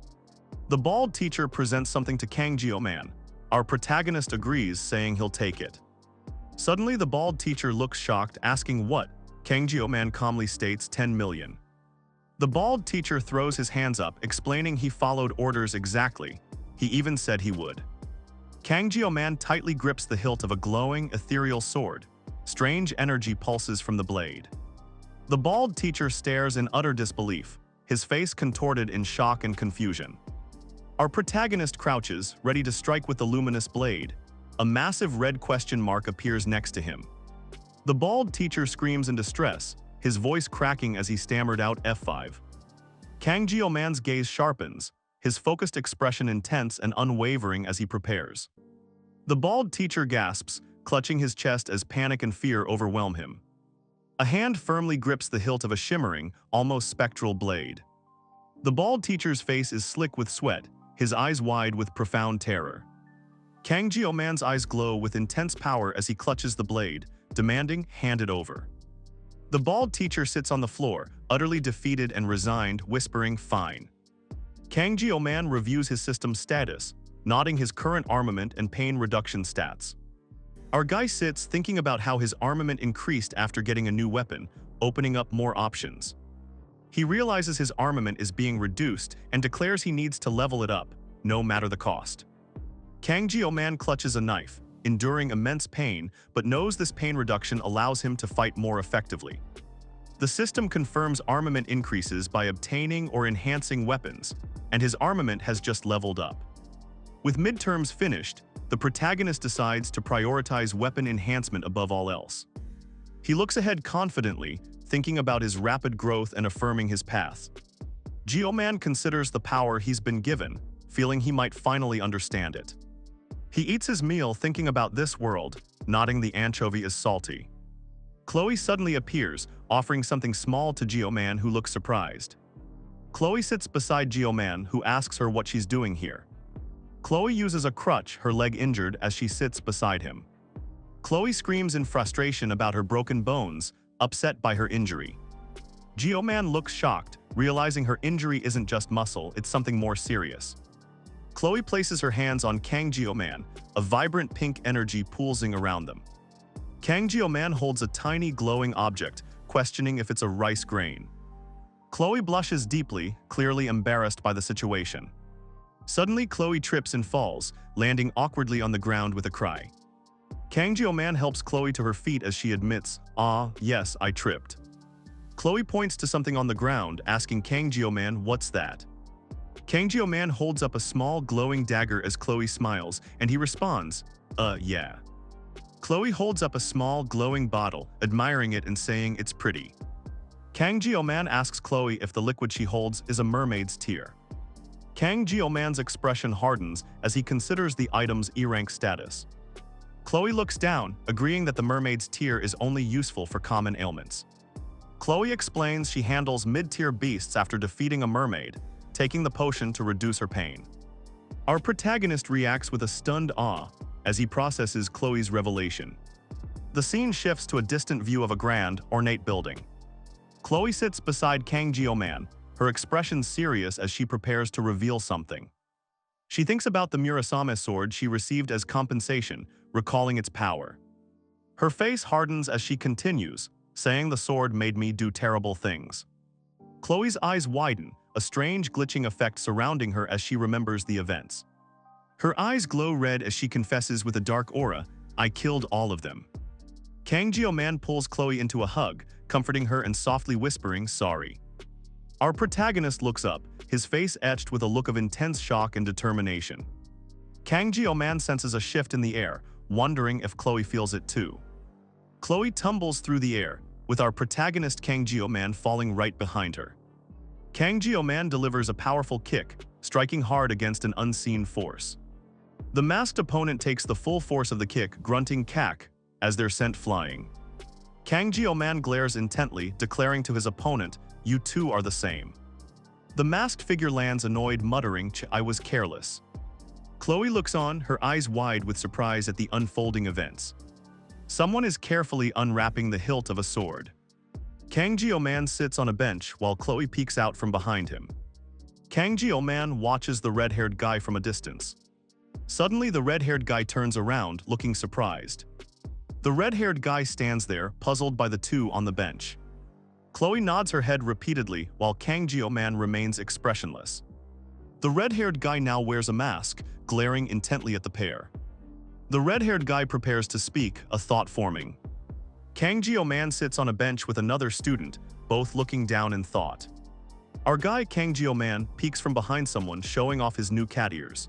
A: The bald teacher presents something to Kang Jio-man. Our protagonist agrees, saying he'll take it. Suddenly, the bald teacher looks shocked, asking what. Kang Jio-man calmly states 10 million. The bald teacher throws his hands up, explaining he followed orders exactly. He even said he would. Kang Jio-man tightly grips the hilt of a glowing, ethereal sword. Strange energy pulses from the blade. The bald teacher stares in utter disbelief, his face contorted in shock and confusion. Our protagonist crouches, ready to strike with the luminous blade. A massive red question mark appears next to him. The bald teacher screams in distress, his voice cracking as he stammered out F5. Kang Jio-man's gaze sharpens, his focused expression intense and unwavering as he prepares. The bald teacher gasps, clutching his chest as panic and fear overwhelm him. A hand firmly grips the hilt of a shimmering, almost spectral blade. The bald teacher's face is slick with sweat, his eyes wide with profound terror. Kang Jio-man's eyes glow with intense power as he clutches the blade, demanding, "Hand it over." The bald teacher sits on the floor, utterly defeated and resigned, whispering, "Fine." Kang Jio-man reviews his system's status, nodding his current armament and pain reduction stats. Our guy sits thinking about how his armament increased after getting a new weapon, opening up more options. He realizes his armament is being reduced and declares he needs to level it up, no matter the cost. Kang Jio-man clutches a knife, enduring immense pain, but knows this pain reduction allows him to fight more effectively. The system confirms armament increases by obtaining or enhancing weapons, and his armament has just leveled up. With midterms finished, the protagonist decides to prioritize weapon enhancement above all else. He looks ahead confidently, thinking about his rapid growth and affirming his path. Jio-man considers the power he's been given, feeling he might finally understand it. He eats his meal thinking about this world, nodding the anchovy is salty. Chloe suddenly appears, offering something small to Jio-man, who looks surprised. Chloe sits beside Jio-man, who asks her what she's doing here. Chloe uses a crutch, her leg injured, as she sits beside him. Chloe screams in frustration about her broken bones, upset by her injury. Jio-man looks shocked, realizing her injury isn't just muscle, it's something more serious. Chloe places her hands on Kang Jio-man, a vibrant pink energy pulsing around them. Kang Jio-man holds a tiny glowing object, questioning if it's a rice grain. Chloe blushes deeply, clearly embarrassed by the situation. Suddenly, Chloe trips and falls, landing awkwardly on the ground with a cry. Kang Jio-man helps Chloe to her feet as she admits, "Ah, yes, I tripped." Chloe points to something on the ground, asking Kang Jio-man, "What's that?" Kang Jio-man holds up a small glowing dagger as Chloe smiles, and he responds, Yeah." Chloe holds up a small glowing bottle, admiring it and saying it's pretty. Kang Jio-man asks Chloe if the liquid she holds is a mermaid's tear. Kang Jio-man's expression hardens as he considers the item's E-rank status. Chloe looks down, agreeing that the mermaid's tear is only useful for common ailments. Chloe explains she handles mid-tier beasts after defeating a mermaid, taking the potion to reduce her pain. Our protagonist reacts with a stunned awe as he processes Chloe's revelation. The scene shifts to a distant view of a grand, ornate building. Chloe sits beside Kang Jio-man, her expression serious as she prepares to reveal something. She thinks about the Murasame sword she received as compensation, recalling its power. Her face hardens as she continues, saying the sword made me do terrible things. Chloe's eyes widen, a strange glitching effect surrounding her as she remembers the events. Her eyes glow red as she confesses with a dark aura, "I killed all of them." Kang Jio-man pulls Chloe into a hug, comforting her and softly whispering, "Sorry." Our protagonist looks up, his face etched with a look of intense shock and determination. Kang Jio-man senses a shift in the air, wondering if Chloe feels it too. Chloe tumbles through the air, with our protagonist Kang Jio-man falling right behind her. Kang Jio-man delivers a powerful kick, striking hard against an unseen force. The masked opponent takes the full force of the kick, grunting "cack" as they're sent flying. Kang Jio-man glares intently, declaring to his opponent, "You two are the same." The masked figure lands annoyed, muttering, "I was careless." Chloe looks on, her eyes wide with surprise at the unfolding events. Someone is carefully unwrapping the hilt of a sword. Kang Jio-man sits on a bench while Chloe peeks out from behind him. Kang Jio-man watches the red-haired guy from a distance. Suddenly, the red-haired guy turns around, looking surprised. The red-haired guy stands there, puzzled by the two on the bench. Chloe nods her head repeatedly while Kang Jio-man remains expressionless. The red-haired guy now wears a mask, glaring intently at the pair. The red-haired guy prepares to speak, a thought forming. Kang Jio-man sits on a bench with another student, both looking down in thought. Our guy Kang Jio-man peeks from behind someone, showing off his new cat ears.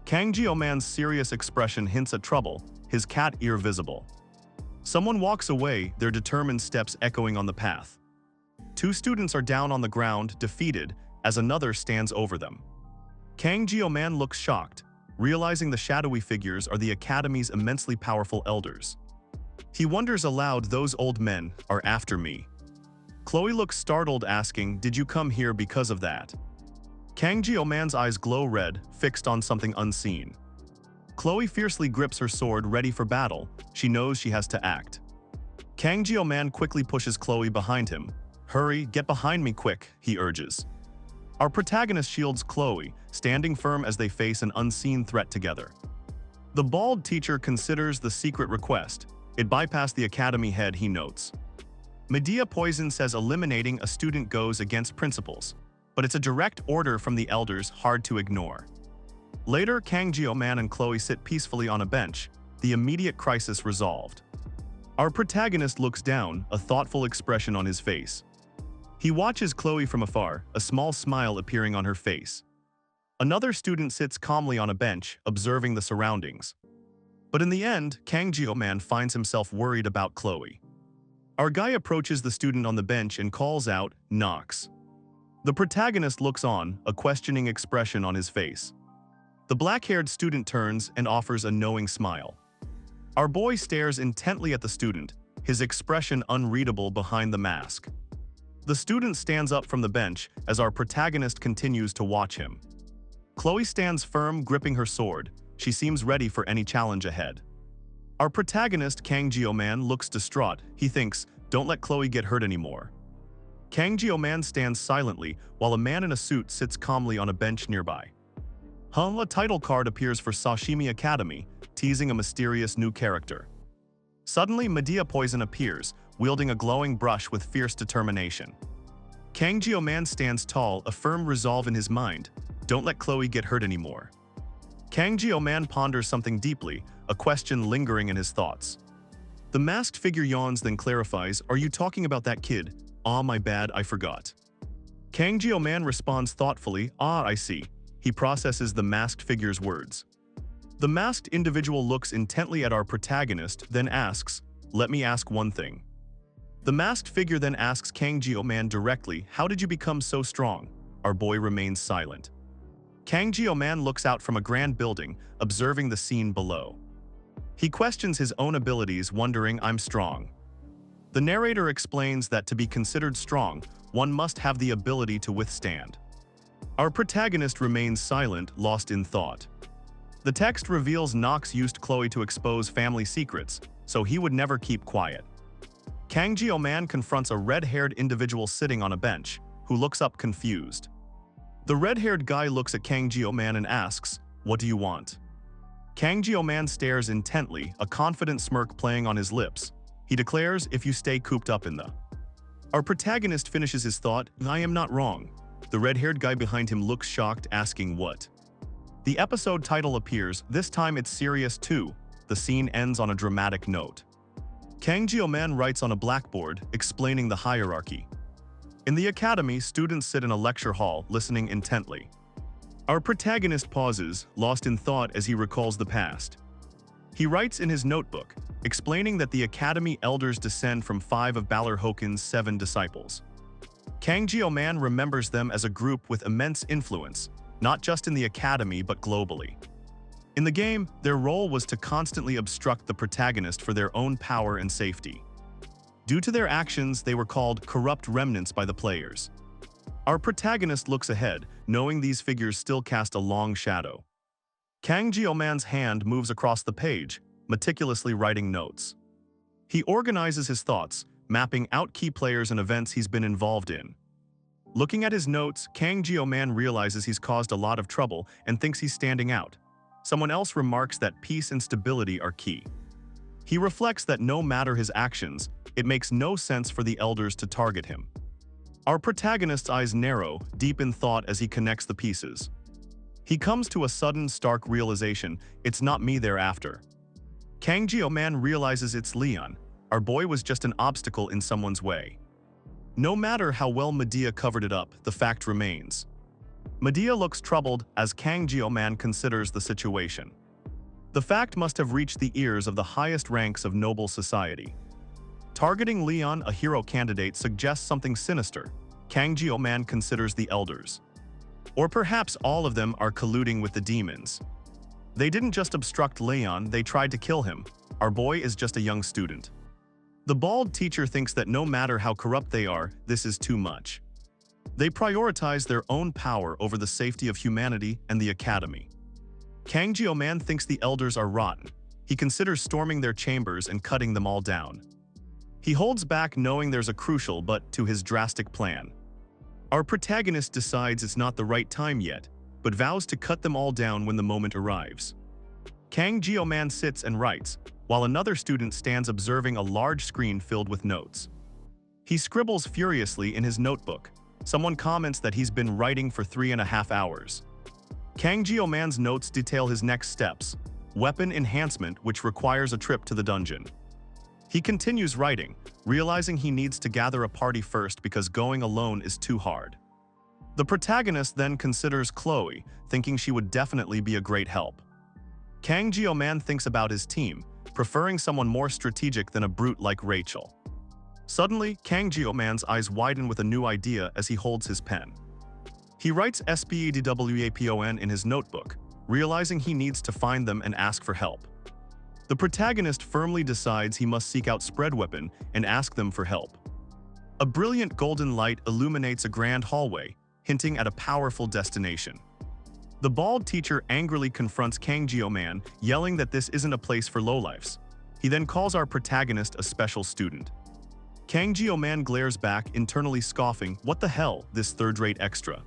A: Kang Jio-man's serious expression hints at trouble, his cat ear visible. Someone walks away, their determined steps echoing on the path. Two students are down on the ground, defeated, as another stands over them. Kang Jio-man looks shocked, realizing the shadowy figures are the Academy's immensely powerful elders. He wonders aloud, those old men are after me. Chloe looks startled, asking, did you come here because of that? Kang Jio-man's eyes glow red, fixed on something unseen. Chloe fiercely grips her sword, ready for battle. She knows she has to act. Kang Jio-man quickly pushes Chloe behind him. Hurry, get behind me quick, he urges. Our protagonist shields Chloe, standing firm as they face an unseen threat together. The bald teacher considers the secret request. It bypassed the academy head, he notes. Medea Poison says eliminating a student goes against principles, but it's a direct order from the elders, hard to ignore. Later, Kang Jio-man and Chloe sit peacefully on a bench, the immediate crisis resolved. Our protagonist looks down, a thoughtful expression on his face. He watches Chloe from afar, a small smile appearing on her face. Another student sits calmly on a bench, observing the surroundings. But in the end, Kang Jio-man finds himself worried about Chloe. Our guy approaches the student on the bench and calls out, "Knox." The protagonist looks on, a questioning expression on his face. The black-haired student turns and offers a knowing smile. Our boy stares intently at the student, his expression unreadable behind the mask. The student stands up from the bench as our protagonist continues to watch him. Chloe stands firm, gripping her sword. She seems ready for any challenge ahead. Our protagonist, Kang Jio-man, looks distraught. He thinks, don't let Chloe get hurt anymore. Kang Jio-man stands silently while a man in a suit sits calmly on a bench nearby. A title card appears for Sashimi Academy, teasing a mysterious new character. Suddenly, Medea Poison appears, wielding a glowing brush with fierce determination. Kang Jio-man stands tall, a firm resolve in his mind. Don't let Chloe get hurt anymore. Kang Jio-man ponders something deeply, a question lingering in his thoughts. The masked figure yawns, then clarifies, "Are you talking about that kid? Ah, my bad, I forgot." Kang Jio-man responds thoughtfully, "Ah, I see." He processes the masked figure's words. The masked individual looks intently at our protagonist, then asks, "Let me ask one thing." The masked figure then asks Kang Jio-man directly, "How did you become so strong?" Our boy remains silent. Kang Jio-man looks out from a grand building, observing the scene below. He questions his own abilities, wondering, "I'm strong." The narrator explains that to be considered strong, one must have the ability to withstand. Our protagonist remains silent, lost in thought. The text reveals Knox used Chloe to expose family secrets, so he would never keep quiet. Kang Jio-man confronts a red-haired individual sitting on a bench, who looks up confused. The red-haired guy looks at Kang Jio-man and asks, "What do you want?" Kang Jio-man stares intently, a confident smirk playing on his lips. He declares, "If you stay cooped up in the..." Our protagonist finishes his thought, "I am not wrong." The red-haired guy behind him looks shocked, asking what. The episode title appears, this time it's serious too. The scene ends on a dramatic note. Kang Jio-man writes on a blackboard, explaining the hierarchy. In the academy, students sit in a lecture hall, listening intently. Our protagonist pauses, lost in thought as he recalls the past. He writes in his notebook, explaining that the academy elders descend from 5 of Balor Hoken's 7 disciples. Kang Jio-man remembers them as a group with immense influence, not just in the academy but globally. In the game, their role was to constantly obstruct the protagonist for their own power and safety. Due to their actions, they were called corrupt remnants by the players. Our protagonist looks ahead, knowing these figures still cast a long shadow. Kang Jio-man's hand moves across the page, meticulously writing notes. He organizes his thoughts, mapping out key players and events he's been involved in. Looking at his notes, Kang Jio-man realizes he's caused a lot of trouble and thinks he's standing out. Someone else remarks that peace and stability are key. He reflects that no matter his actions, it makes no sense for the elders to target him. Our protagonist's eyes narrow, deep in thought as he connects the pieces. He comes to a sudden, stark realization: it's not me they're after. Kang Jio-man realizes it's Leon. Our boy was just an obstacle in someone's way. No matter how well Medea covered it up, the fact remains. Medea looks troubled as Kang Jio-man considers the situation. The fact must have reached the ears of the highest ranks of noble society. Targeting Leon, a hero candidate, suggests something sinister. Kang Jio-man considers the elders. Or perhaps all of them are colluding with the demons. They didn't just obstruct Leon, they tried to kill him. Our boy is just a young student. The bald teacher thinks that no matter how corrupt they are, this is too much. They prioritize their own power over the safety of humanity and the academy. Kang Jio-man thinks the elders are rotten. He considers storming their chambers and cutting them all down. He holds back, knowing there's a crucial but to his drastic plan. Our protagonist decides it's not the right time yet, but vows to cut them all down when the moment arrives. Kang Jio-man sits and writes, while another student stands observing a large screen filled with notes. He scribbles furiously in his notebook. Someone comments that he's been writing for 3.5 hours. Kang Jio-man's notes detail his next steps: weapon enhancement, which requires a trip to the dungeon. He continues writing, realizing he needs to gather a party first because going alone is too hard. The protagonist then considers Chloe, thinking she would definitely be a great help. Kang Jio-man thinks about his team, preferring someone more strategic than a brute like Rachel. Suddenly, Kang Jio-man's eyes widen with a new idea as he holds his pen. He writes SPEDWAPON in his notebook, realizing he needs to find them and ask for help. The protagonist firmly decides he must seek out Spreadweapon and ask them for help. A brilliant golden light illuminates a grand hallway, hinting at a powerful destination. The bald teacher angrily confronts Kang Jio-man, yelling that this isn't a place for lowlifes. He then calls our protagonist a special student. Kang Jio-man glares back, internally scoffing, "What the hell, this third-rate extra?"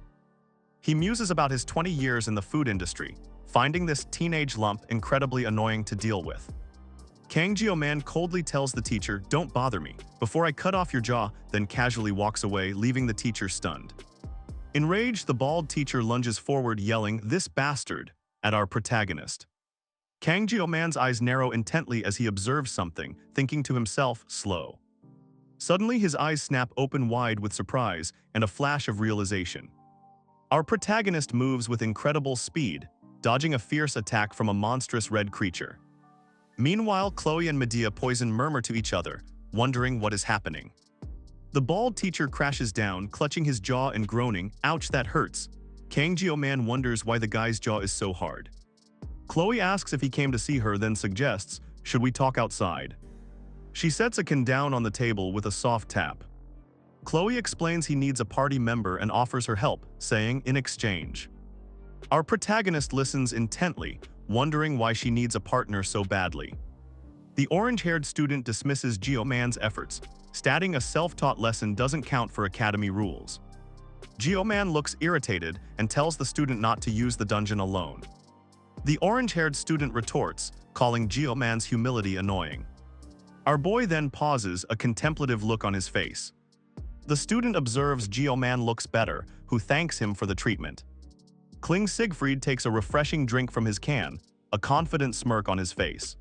A: He muses about his 20 years in the food industry, finding this teenage lump incredibly annoying to deal with. Kang Jio-man coldly tells the teacher, "Don't bother me, before I cut off your jaw," then casually walks away, leaving the teacher stunned. Enraged, the bald teacher lunges forward, yelling, "This bastard," at our protagonist. Kang Jio-man's eyes narrow intently as he observes something, thinking to himself, "Slow." Suddenly, his eyes snap open wide with surprise and a flash of realization. Our protagonist moves with incredible speed, dodging a fierce attack from a monstrous red creature. Meanwhile, Chloe and Medea Poison murmur to each other, wondering what is happening. The bald teacher crashes down, clutching his jaw and groaning, "Ouch, that hurts." Kang Jio-man wonders why the guy's jaw is so hard. Chloe asks if he came to see her, then suggests, "Should we talk outside?" She sets a can down on the table with a soft tap. Chloe explains he needs a party member and offers her help, saying, "In exchange." Our protagonist listens intently, wondering why she needs a partner so badly. The orange-haired student dismisses Jio-man's efforts, stating a self-taught lesson doesn't count for academy rules. Jio-man looks irritated and tells the student not to use the dungeon alone. The orange-haired student retorts, calling Jio-man's humility annoying. Our boy then pauses, a contemplative look on his face. The student observes Jio-man looks better, who thanks him for the treatment. Kling Siegfried takes a refreshing drink from his can, a confident smirk on his face.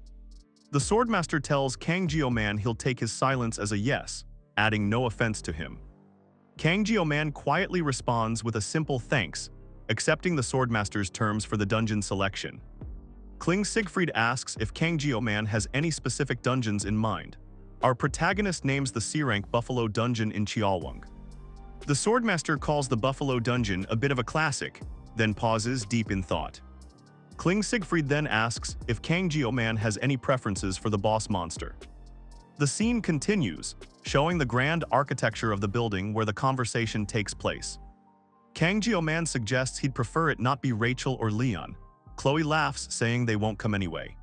A: The swordmaster tells Kang Jio-man he'll take his silence as a yes, adding no offense to him. Kang Jio-man quietly responds with a simple thanks, accepting the swordmaster's terms for the dungeon selection. Kling Siegfried asks if Kang Jio-man has any specific dungeons in mind. Our protagonist names the C-rank Buffalo Dungeon in Cheolwang. The swordmaster calls the Buffalo Dungeon a bit of a classic, then pauses, deep in thought. Kling Siegfried then asks if Kang Jio-man has any preferences for the boss monster. The scene continues, showing the grand architecture of the building where the conversation takes place. Kang Jio-man suggests he'd prefer it not be Rachel or Leon. Chloe laughs, saying they won't come anyway.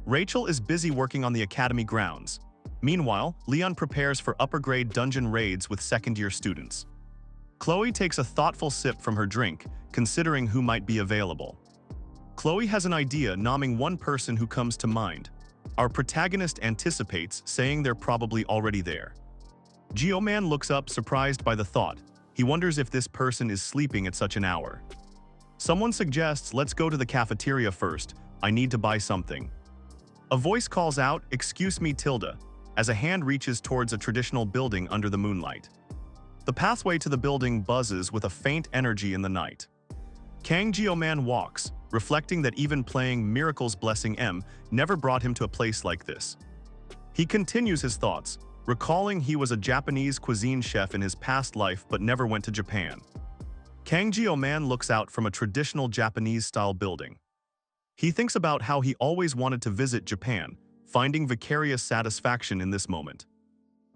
A: Rachel is busy working on the academy grounds. Meanwhile, Leon prepares for upper-grade dungeon raids with second-year students. Chloe takes a thoughtful sip from her drink, considering who might be available. Chloe has an idea, naming one person who comes to mind. Our protagonist anticipates, saying they're probably already there. Geo-man looks up, surprised by the thought. He wonders if this person is sleeping at such an hour. Someone suggests, let's go to the cafeteria first, I need to buy something. A voice calls out, excuse me Tilda, as a hand reaches towards a traditional building under the moonlight. The pathway to the building buzzes with a faint energy in the night. Kang Geo-man walks, reflecting that even playing Miracle's Blessing M never brought him to a place like this. He continues his thoughts, recalling he was a Japanese cuisine chef in his past life but never went to Japan. Kang Geo-man looks out from a traditional Japanese-style building. He thinks about how he always wanted to visit Japan, finding vicarious satisfaction in this moment.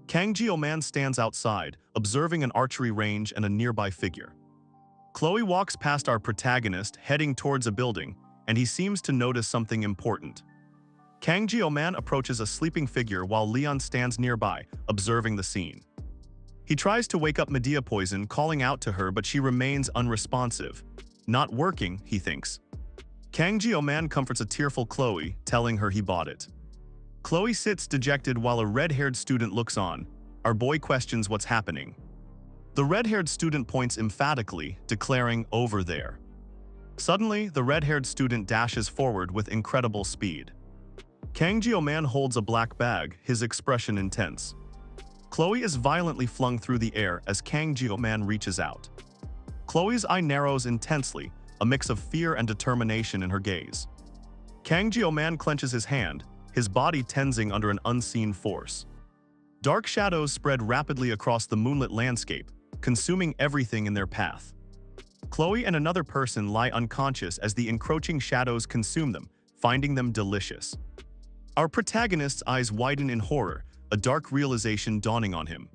A: Kang Geo-man stands outside, observing an archery range and a nearby figure. Chloe walks past our protagonist, heading towards a building, and he seems to notice something important. Kang Geo-man approaches a sleeping figure while Leon stands nearby, observing the scene. He tries to wake up Medea Poison, calling out to her, but she remains unresponsive. Not working, he thinks. Kang Geo-man comforts a tearful Chloe, telling her he bought it. Chloe sits dejected while a red-haired student looks on. Our boy questions what's happening. The red-haired student points emphatically, declaring, over there. Suddenly, the red-haired student dashes forward with incredible speed. Kang Geo-man holds a black bag, his expression intense. Chloe is violently flung through the air as Kang Geo-man reaches out. Chloe's eye narrows intensely, a mix of fear and determination in her gaze. Kang Geo-man clenches his hand, his body tensing under an unseen force. Dark shadows spread rapidly across the moonlit landscape, consuming everything in their path. Chloe and another person lie unconscious as the encroaching shadows consume them, finding them delicious. Our protagonist's eyes widen in horror, a dark realization dawning on him.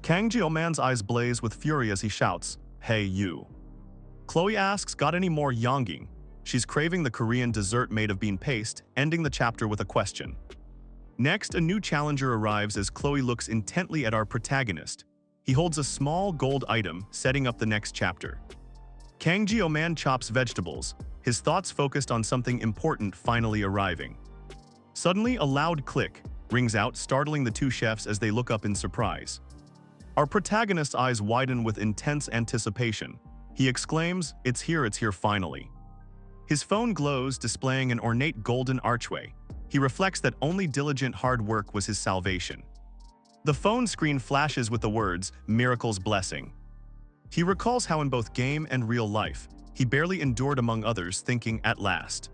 A: Kang Geo-man's eyes blaze with fury as he shouts, "Hey you." Chloe asks, got any more yonging? She's craving the Korean dessert made of bean paste, ending the chapter with a question. Next, a new challenger arrives as Chloe looks intently at our protagonist. He holds a small gold item, setting up the next chapter. Kang Geo-man chops vegetables, his thoughts focused on something important finally arriving. Suddenly, a loud click rings out, startling the two chefs as they look up in surprise. Our protagonist's eyes widen with intense anticipation. He exclaims, it's here finally. His phone glows, displaying an ornate golden archway. He reflects that only diligent hard work was his salvation. The phone screen flashes with the words, Miracle's Blessing. He recalls how in both game and real life, he barely endured among others, thinking, at last.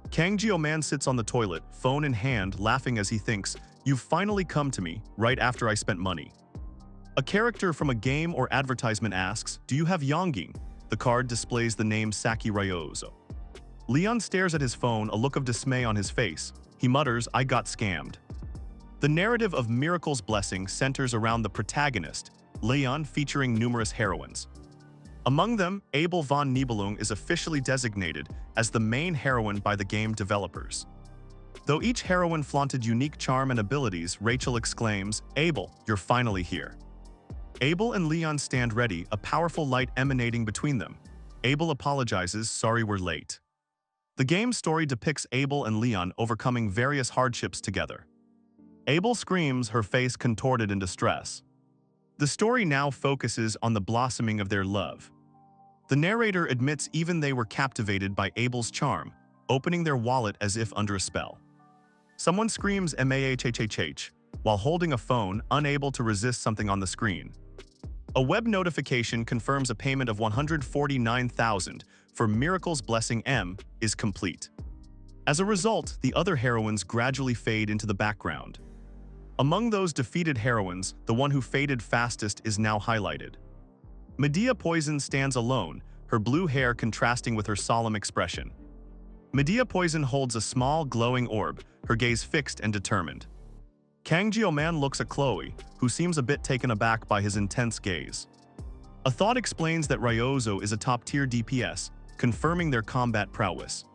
A: Kang Geo-man sits on the toilet, phone in hand, laughing as he thinks, you've finally come to me, right after I spent money. A character from a game or advertisement asks, do you have yonging? The card displays the name Saki Ryozo. Leon stares at his phone, a look of dismay on his face. He mutters, I got scammed. The narrative of Miracle's Blessing centers around the protagonist, Leon, featuring numerous heroines. Among them, Abel von Nibelung is officially designated as the main heroine by the game developers. Though each heroine flaunted unique charm and abilities, Rachel exclaims, Abel, you're finally here. Abel and Leon stand ready, a powerful light emanating between them. Abel apologizes, sorry we're late. The game's story depicts Abel and Leon overcoming various hardships together. Abel screams, her face contorted in distress. The story now focuses on the blossoming of their love. The narrator admits even they were captivated by Abel's charm, opening their wallet as if under a spell. Someone screams mahhhh while holding a phone, unable to resist something on the screen. A web notification confirms a payment of 149,000 for Miracle's Blessing M is complete. As a result, the other heroines gradually fade into the background. Among those defeated heroines, the one who faded fastest is now highlighted. Medea Poison stands alone, her blue hair contrasting with her solemn expression. Medea Poison holds a small, glowing orb, her gaze fixed and determined. Kang Geo-man looks at Chloe, who seems a bit taken aback by his intense gaze. A thought explains that Ryozo is a top-tier DPS, confirming their combat prowess.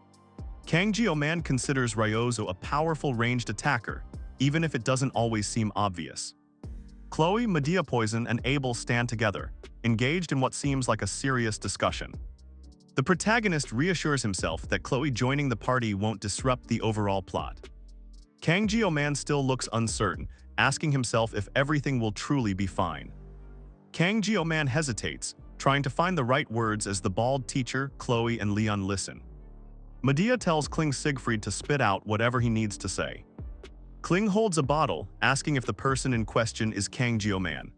A: Kang Jio-man considers Ryozo a powerful ranged attacker, even if it doesn't always seem obvious. Chloe, Medea Poison, and Abel stand together, engaged in what seems like a serious discussion. The protagonist reassures himself that Chloe joining the party won't disrupt the overall plot. Kang Jio-man still looks uncertain, asking himself if everything will truly be fine. Kang Jio-man hesitates, trying to find the right words as the bald teacher, Chloe, and Leon listen. Medea tells Kling Siegfried to spit out whatever he needs to say. Kling holds a bottle, asking if the person in question is Kang Jio-man.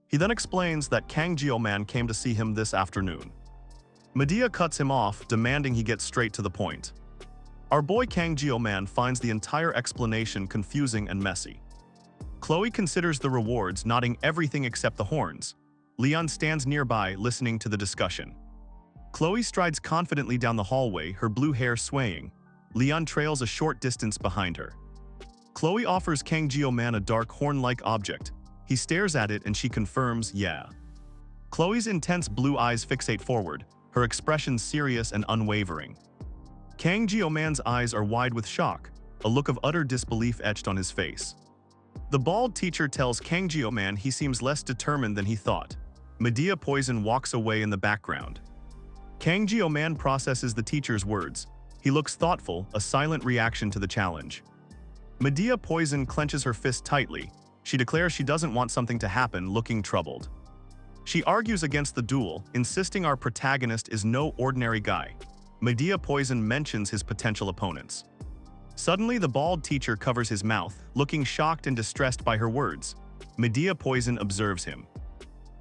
A: He then explains that Kang Jio-man came to see him this afternoon. Medea cuts him off, demanding he get straight to the point. Our boy Kang Jio-man finds the entire explanation confusing and messy. Chloe considers the rewards, nodding everything except the horns. Leon stands nearby, listening to the discussion. Chloe strides confidently down the hallway, her blue hair swaying. Leon trails a short distance behind her. Chloe offers Kang Jio-man a dark horn-like object. He stares at it and she confirms, yeah. Chloe's intense blue eyes fixate forward, her expression serious and unwavering. Kang Jio-man's eyes are wide with shock, a look of utter disbelief etched on his face. The bald teacher tells Kang Jio-man he seems less determined than he thought. Medea Poison walks away in the background. Kang Jio-man processes the teacher's words. He looks thoughtful, a silent reaction to the challenge. Medea Poison clenches her fist tightly. She declares she doesn't want something to happen, looking troubled. She argues against the duel, insisting our protagonist is no ordinary guy. Medea Poison mentions his potential opponents. Suddenly, the bald teacher covers his mouth, looking shocked and distressed by her words. Medea Poison observes him.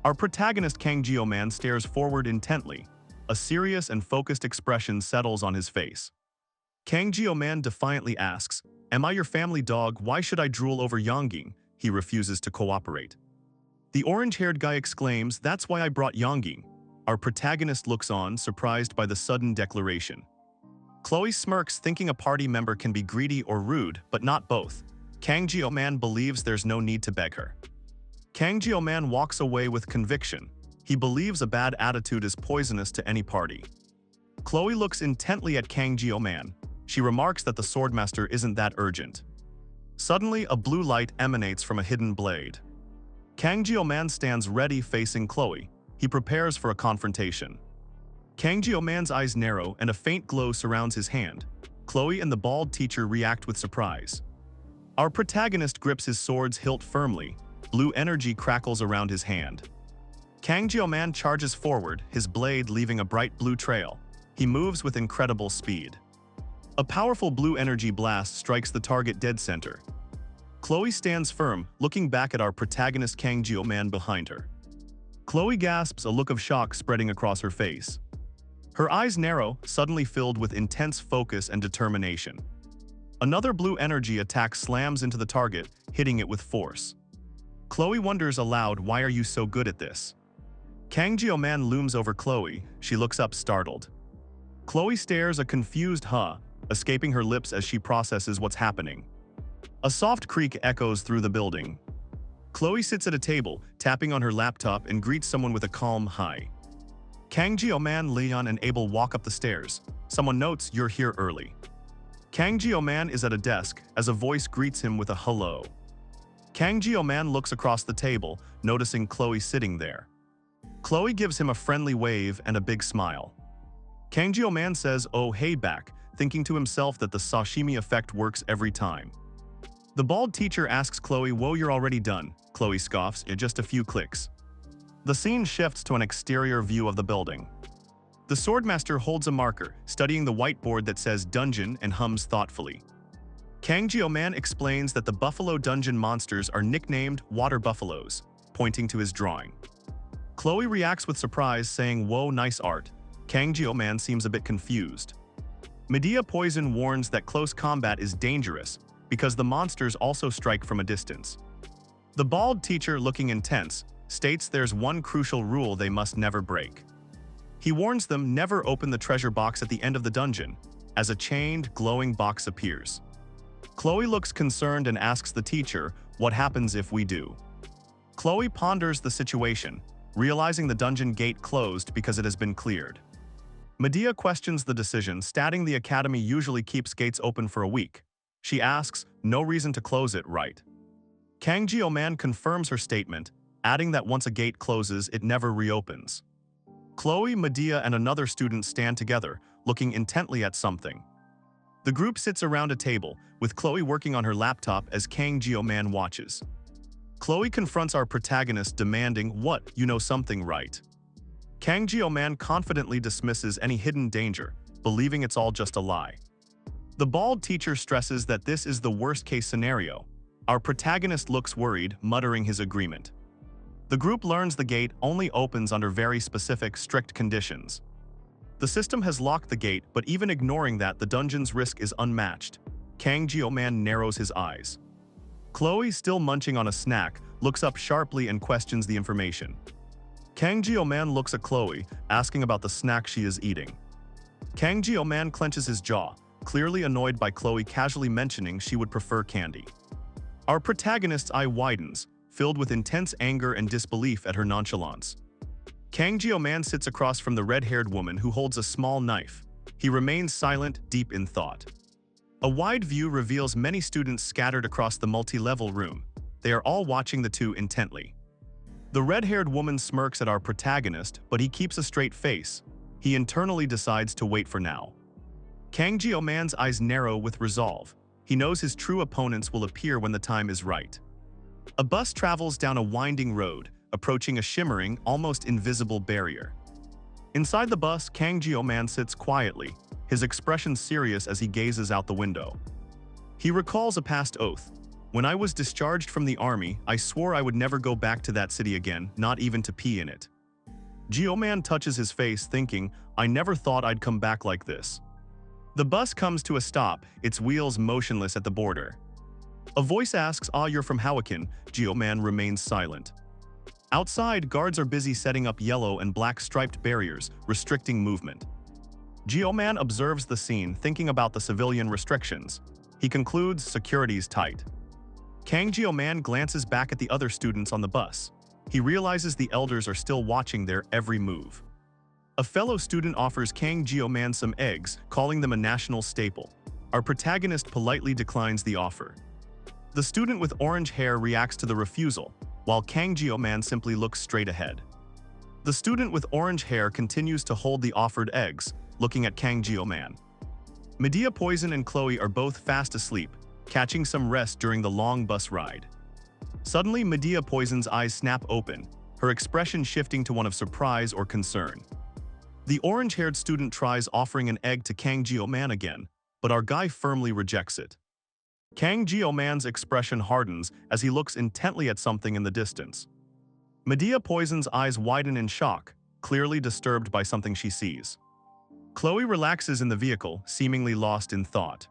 A: Our protagonist Kang Jio-man stares forward intently. A serious and focused expression settles on his face. Kang Jio-man defiantly asks, "Am I your family dog? Why should I drool over Yongging?" He refuses to cooperate. The orange-haired guy exclaims, "That's why I brought Yongging." Our protagonist looks on, surprised by the sudden declaration. Chloe smirks, thinking a party member can be greedy or rude, but not both. Kang Jio-man believes there's no need to beg her. Kang Jio-man walks away with conviction. He believes a bad attitude is poisonous to any party. Chloe looks intently at Kang Jio-man. She remarks that the swordmaster isn't that urgent. Suddenly, a blue light emanates from a hidden blade. Kang Jio-man stands ready facing Chloe. He prepares for a confrontation. Kang Jio-man's eyes narrow and a faint glow surrounds his hand. Chloe and the bald teacher react with surprise. Our protagonist grips his sword's hilt firmly. Blue energy crackles around his hand. Kang Jio-man charges forward, his blade leaving a bright blue trail. He moves with incredible speed. A powerful blue energy blast strikes the target dead center. Chloe stands firm, looking back at our protagonist Kang Jio-man behind her. Chloe gasps, a look of shock spreading across her face. Her eyes narrow, suddenly filled with intense focus and determination. Another blue energy attack slams into the target, hitting it with force. Chloe wonders aloud, "Why are you so good at this?" Kang Jio-man looms over Chloe. She looks up startled. Chloe stares, a confused huh, escaping her lips as she processes what's happening. A soft creak echoes through the building. Chloe sits at a table, tapping on her laptop and greets someone with a calm hi. Kang Jio-man, Leon, and Abel walk up the stairs. Someone notes, "You're here early." Kang Jio-man is at a desk as a voice greets him with a hello. Kang Jio-man looks across the table, noticing Chloe sitting there. Chloe gives him a friendly wave and a big smile. Kang Jio-man says, "Oh, hey back," thinking to himself that the sashimi effect works every time. The bald teacher asks Chloe, "Whoa, you're already done." Chloe scoffs, "In just a few clicks." The scene shifts to an exterior view of the building. The swordmaster holds a marker, studying the whiteboard that says dungeon and hums thoughtfully. Kang Jio-man explains that the buffalo dungeon monsters are nicknamed water buffaloes, pointing to his drawing. Chloe reacts with surprise, saying, "Whoa, nice art." Kang Jio-man seems a bit confused. Medea Poison warns that close combat is dangerous because the monsters also strike from a distance. The bald teacher, looking intense, states there's one crucial rule they must never break. He warns them never open the treasure box at the end of the dungeon, as a chained, glowing box appears. Chloe looks concerned and asks the teacher, "What happens if we do?" Chloe ponders the situation, realizing the dungeon gate closed because it has been cleared. Medea questions the decision, stating the academy usually keeps gates open for a week. She asks, no reason to close it, right? Kang Jio-man confirms her statement, adding that once a gate closes, it never reopens. Chloe, Medea, and another student stand together, looking intently at something. The group sits around a table, with Chloe working on her laptop as Kang Jio-man watches. Chloe confronts our protagonist, demanding, "What, you know something, right?" Kang Jio-man confidently dismisses any hidden danger, believing it's all just a lie. The bald teacher stresses that this is the worst-case scenario. Our protagonist looks worried, muttering his agreement. The group learns the gate only opens under very specific, strict conditions. The system has locked the gate, but even ignoring that, the dungeon's risk is unmatched. Kang Jio-man narrows his eyes. Chloe, still munching on a snack, looks up sharply and questions the information. Kang Jio-man looks at Chloe, asking about the snack she is eating. Kang Jio-man clenches his jaw, clearly annoyed by Chloe casually mentioning she would prefer candy. Our protagonist's eye widens, filled with intense anger and disbelief at her nonchalance. Kang Jio-man sits across from the red-haired woman who holds a small knife. He remains silent, deep in thought. A wide view reveals many students scattered across the multi-level room. They are all watching the two intently. The red-haired woman smirks at our protagonist, but he keeps a straight face. He internally decides to wait for now. Kang Jio-man's eyes narrow with resolve. He knows his true opponents will appear when the time is right. A bus travels down a winding road, approaching a shimmering, almost invisible barrier. Inside the bus, Kang Jio-man sits quietly, his expression serious as he gazes out the window. He recalls a past oath. "When I was discharged from the army, I swore I would never go back to that city again, not even to pee in it." Jio-man touches his face, thinking, "I never thought I'd come back like this." The bus comes to a stop, its wheels motionless at the border. A voice asks, "Ah, you're from Hawakan." Jio-man remains silent. Outside, guards are busy setting up yellow and black striped barriers, restricting movement. Jio-man observes the scene, thinking about the civilian restrictions. He concludes, security's tight. Kang Jio-man glances back at the other students on the bus. He realizes the elders are still watching their every move. A fellow student offers Kang Jio-man some eggs, calling them a national staple. Our protagonist politely declines the offer. The student with orange hair reacts to the refusal, while Kang Jio-man simply looks straight ahead. The student with orange hair continues to hold the offered eggs, looking at Kang Jio-man. Medea, Poison, and Chloe are both fast asleep, catching some rest during the long bus ride. Suddenly, Medea Poison's eyes snap open, her expression shifting to one of surprise or concern. The orange-haired student tries offering an egg to Kang Jio-man again, but our guy firmly rejects it. Kang Jio-man's expression hardens as he looks intently at something in the distance. Medea Poison's eyes widen in shock, clearly disturbed by something she sees. Chloe relaxes in the vehicle, seemingly lost in thought.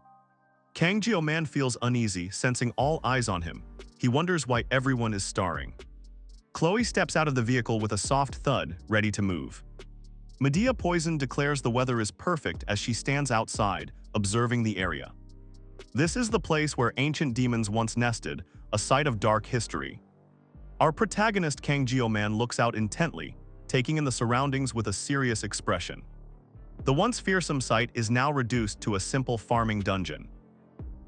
A: Kang Jio-man feels uneasy, sensing all eyes on him. He wonders why everyone is staring. Chloe steps out of the vehicle with a soft thud, ready to move. Medea Poison declares the weather is perfect as she stands outside, observing the area. This is the place where ancient demons once nested, a site of dark history. Our protagonist Kang Jio-man looks out intently, taking in the surroundings with a serious expression. The once fearsome site is now reduced to a simple farming dungeon.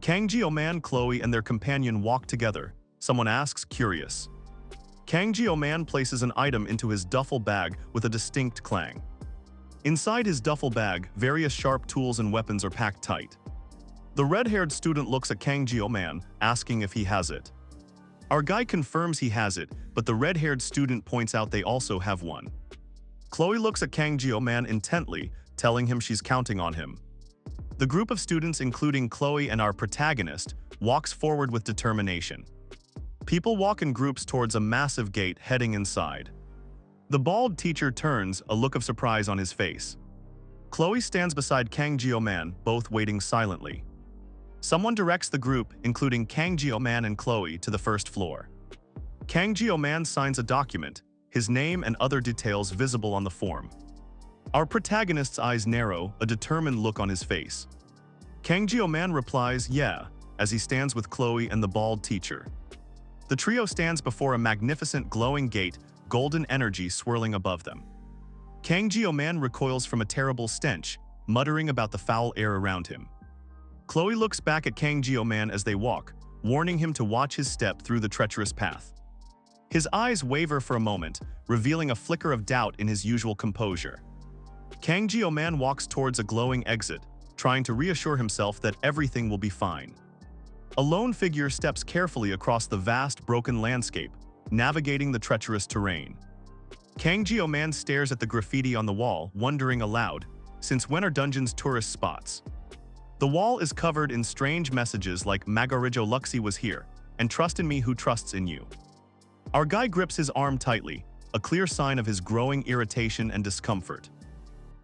A: Kang Jio-man, Chloe, and their companion walk together. Someone asks, curious. Kang Jio-man places an item into his duffel bag with a distinct clang. Inside his duffel bag, various sharp tools and weapons are packed tight. The red-haired student looks at Kang Jio-man, asking if he has it. Our guy confirms he has it, but the red-haired student points out they also have one. Chloe looks at Kang Jio-man intently, telling him she's counting on him. The group of students, including Chloe and our protagonist, walks forward with determination. People walk in groups towards a massive gate heading inside. The bald teacher turns, a look of surprise on his face. Chloe stands beside Kang Jio-man, both waiting silently. Someone directs the group, including Kang Jio-man and Chloe, to the first floor. Kang Jio-man signs a document, his name and other details visible on the form. Our protagonist's eyes narrow, a determined look on his face. Kang Jio-man replies, "Yeah," as he stands with Chloe and the bald teacher. The trio stands before a magnificent glowing gate, golden energy swirling above them. Kang Jio-man recoils from a terrible stench, muttering about the foul air around him. Chloe looks back at Kang Jio-man as they walk, warning him to watch his step through the treacherous path. His eyes waver for a moment, revealing a flicker of doubt in his usual composure. Kang Jio-man walks towards a glowing exit, trying to reassure himself that everything will be fine. A lone figure steps carefully across the vast, broken landscape, navigating the treacherous terrain. Kang Jio-man stares at the graffiti on the wall, wondering aloud, since when are dungeons tourist spots? The wall is covered in strange messages like Magarijo Luxi was here, and trust in me who trusts in you. Our guy grips his arm tightly, a clear sign of his growing irritation and discomfort.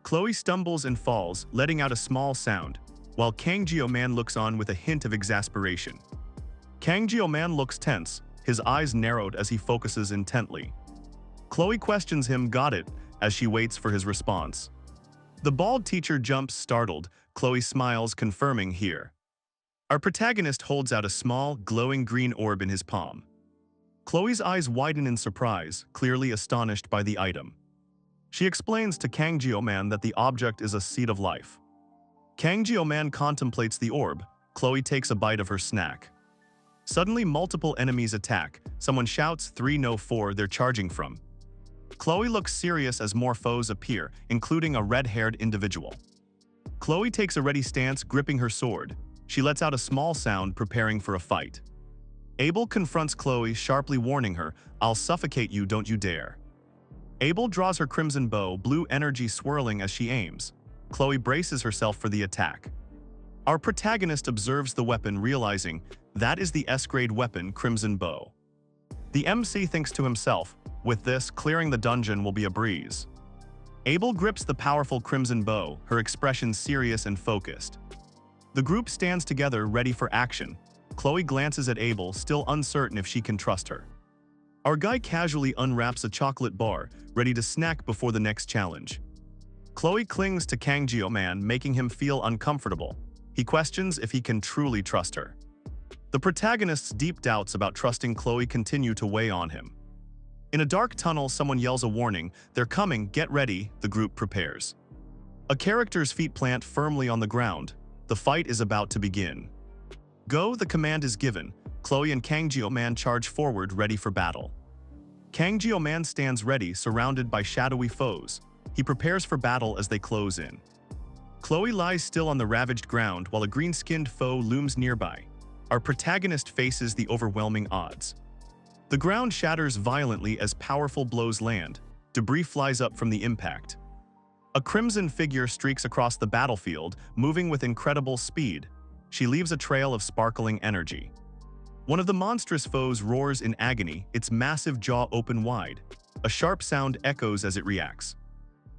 A: Chloe stumbles and falls, letting out a small sound, while Kang Jio-man looks on with a hint of exasperation. Kang Jio-man looks tense, his eyes narrowed as he focuses intently. Chloe questions him, "Got it?" as she waits for his response. The bald teacher jumps startled. Chloe smiles, confirming here. Our protagonist holds out a small, glowing green orb in his palm. Chloe's eyes widen in surprise, clearly astonished by the item. She explains to Kang Jio-man that the object is a seed of life. Kang Jio-man contemplates the orb. Chloe takes a bite of her snack. Suddenly, multiple enemies attack. Someone shouts, 3 no 4, they're charging from. Chloe looks serious as more foes appear, including a red-haired individual. Chloe takes a ready stance, gripping her sword. She lets out a small sound, preparing for a fight. Abel confronts Chloe, sharply warning her, "I'll suffocate you, don't you dare." Abel draws her crimson bow, blue energy swirling as she aims. Chloe braces herself for the attack. Our protagonist observes the weapon, realizing that is the S-grade weapon, Crimson Bow. The MC thinks to himself, with this, clearing the dungeon will be a breeze. Abel grips the powerful Crimson Bow, her expression serious and focused. The group stands together, ready for action. Chloe glances at Abel, still uncertain if she can trust her. Our guy casually unwraps a chocolate bar, ready to snack before the next challenge. Chloe clings to Kang Jio-man, making him feel uncomfortable. He questions if he can truly trust her. The protagonist's deep doubts about trusting Chloe continue to weigh on him. In a dark tunnel, someone yells a warning. "They're coming, get ready," the group prepares. A character's feet plant firmly on the ground. The fight is about to begin. Go, the command is given. Chloe and Kang Jio-man charge forward, ready for battle. Kang Jio-man stands ready, surrounded by shadowy foes. He prepares for battle as they close in. Chloe lies still on the ravaged ground while a green-skinned foe looms nearby. Our protagonist faces the overwhelming odds. The ground shatters violently as powerful blows land. Debris flies up from the impact. A crimson figure streaks across the battlefield, moving with incredible speed. She leaves a trail of sparkling energy. One of the monstrous foes roars in agony, its massive jaw open wide. A sharp sound echoes as it reacts.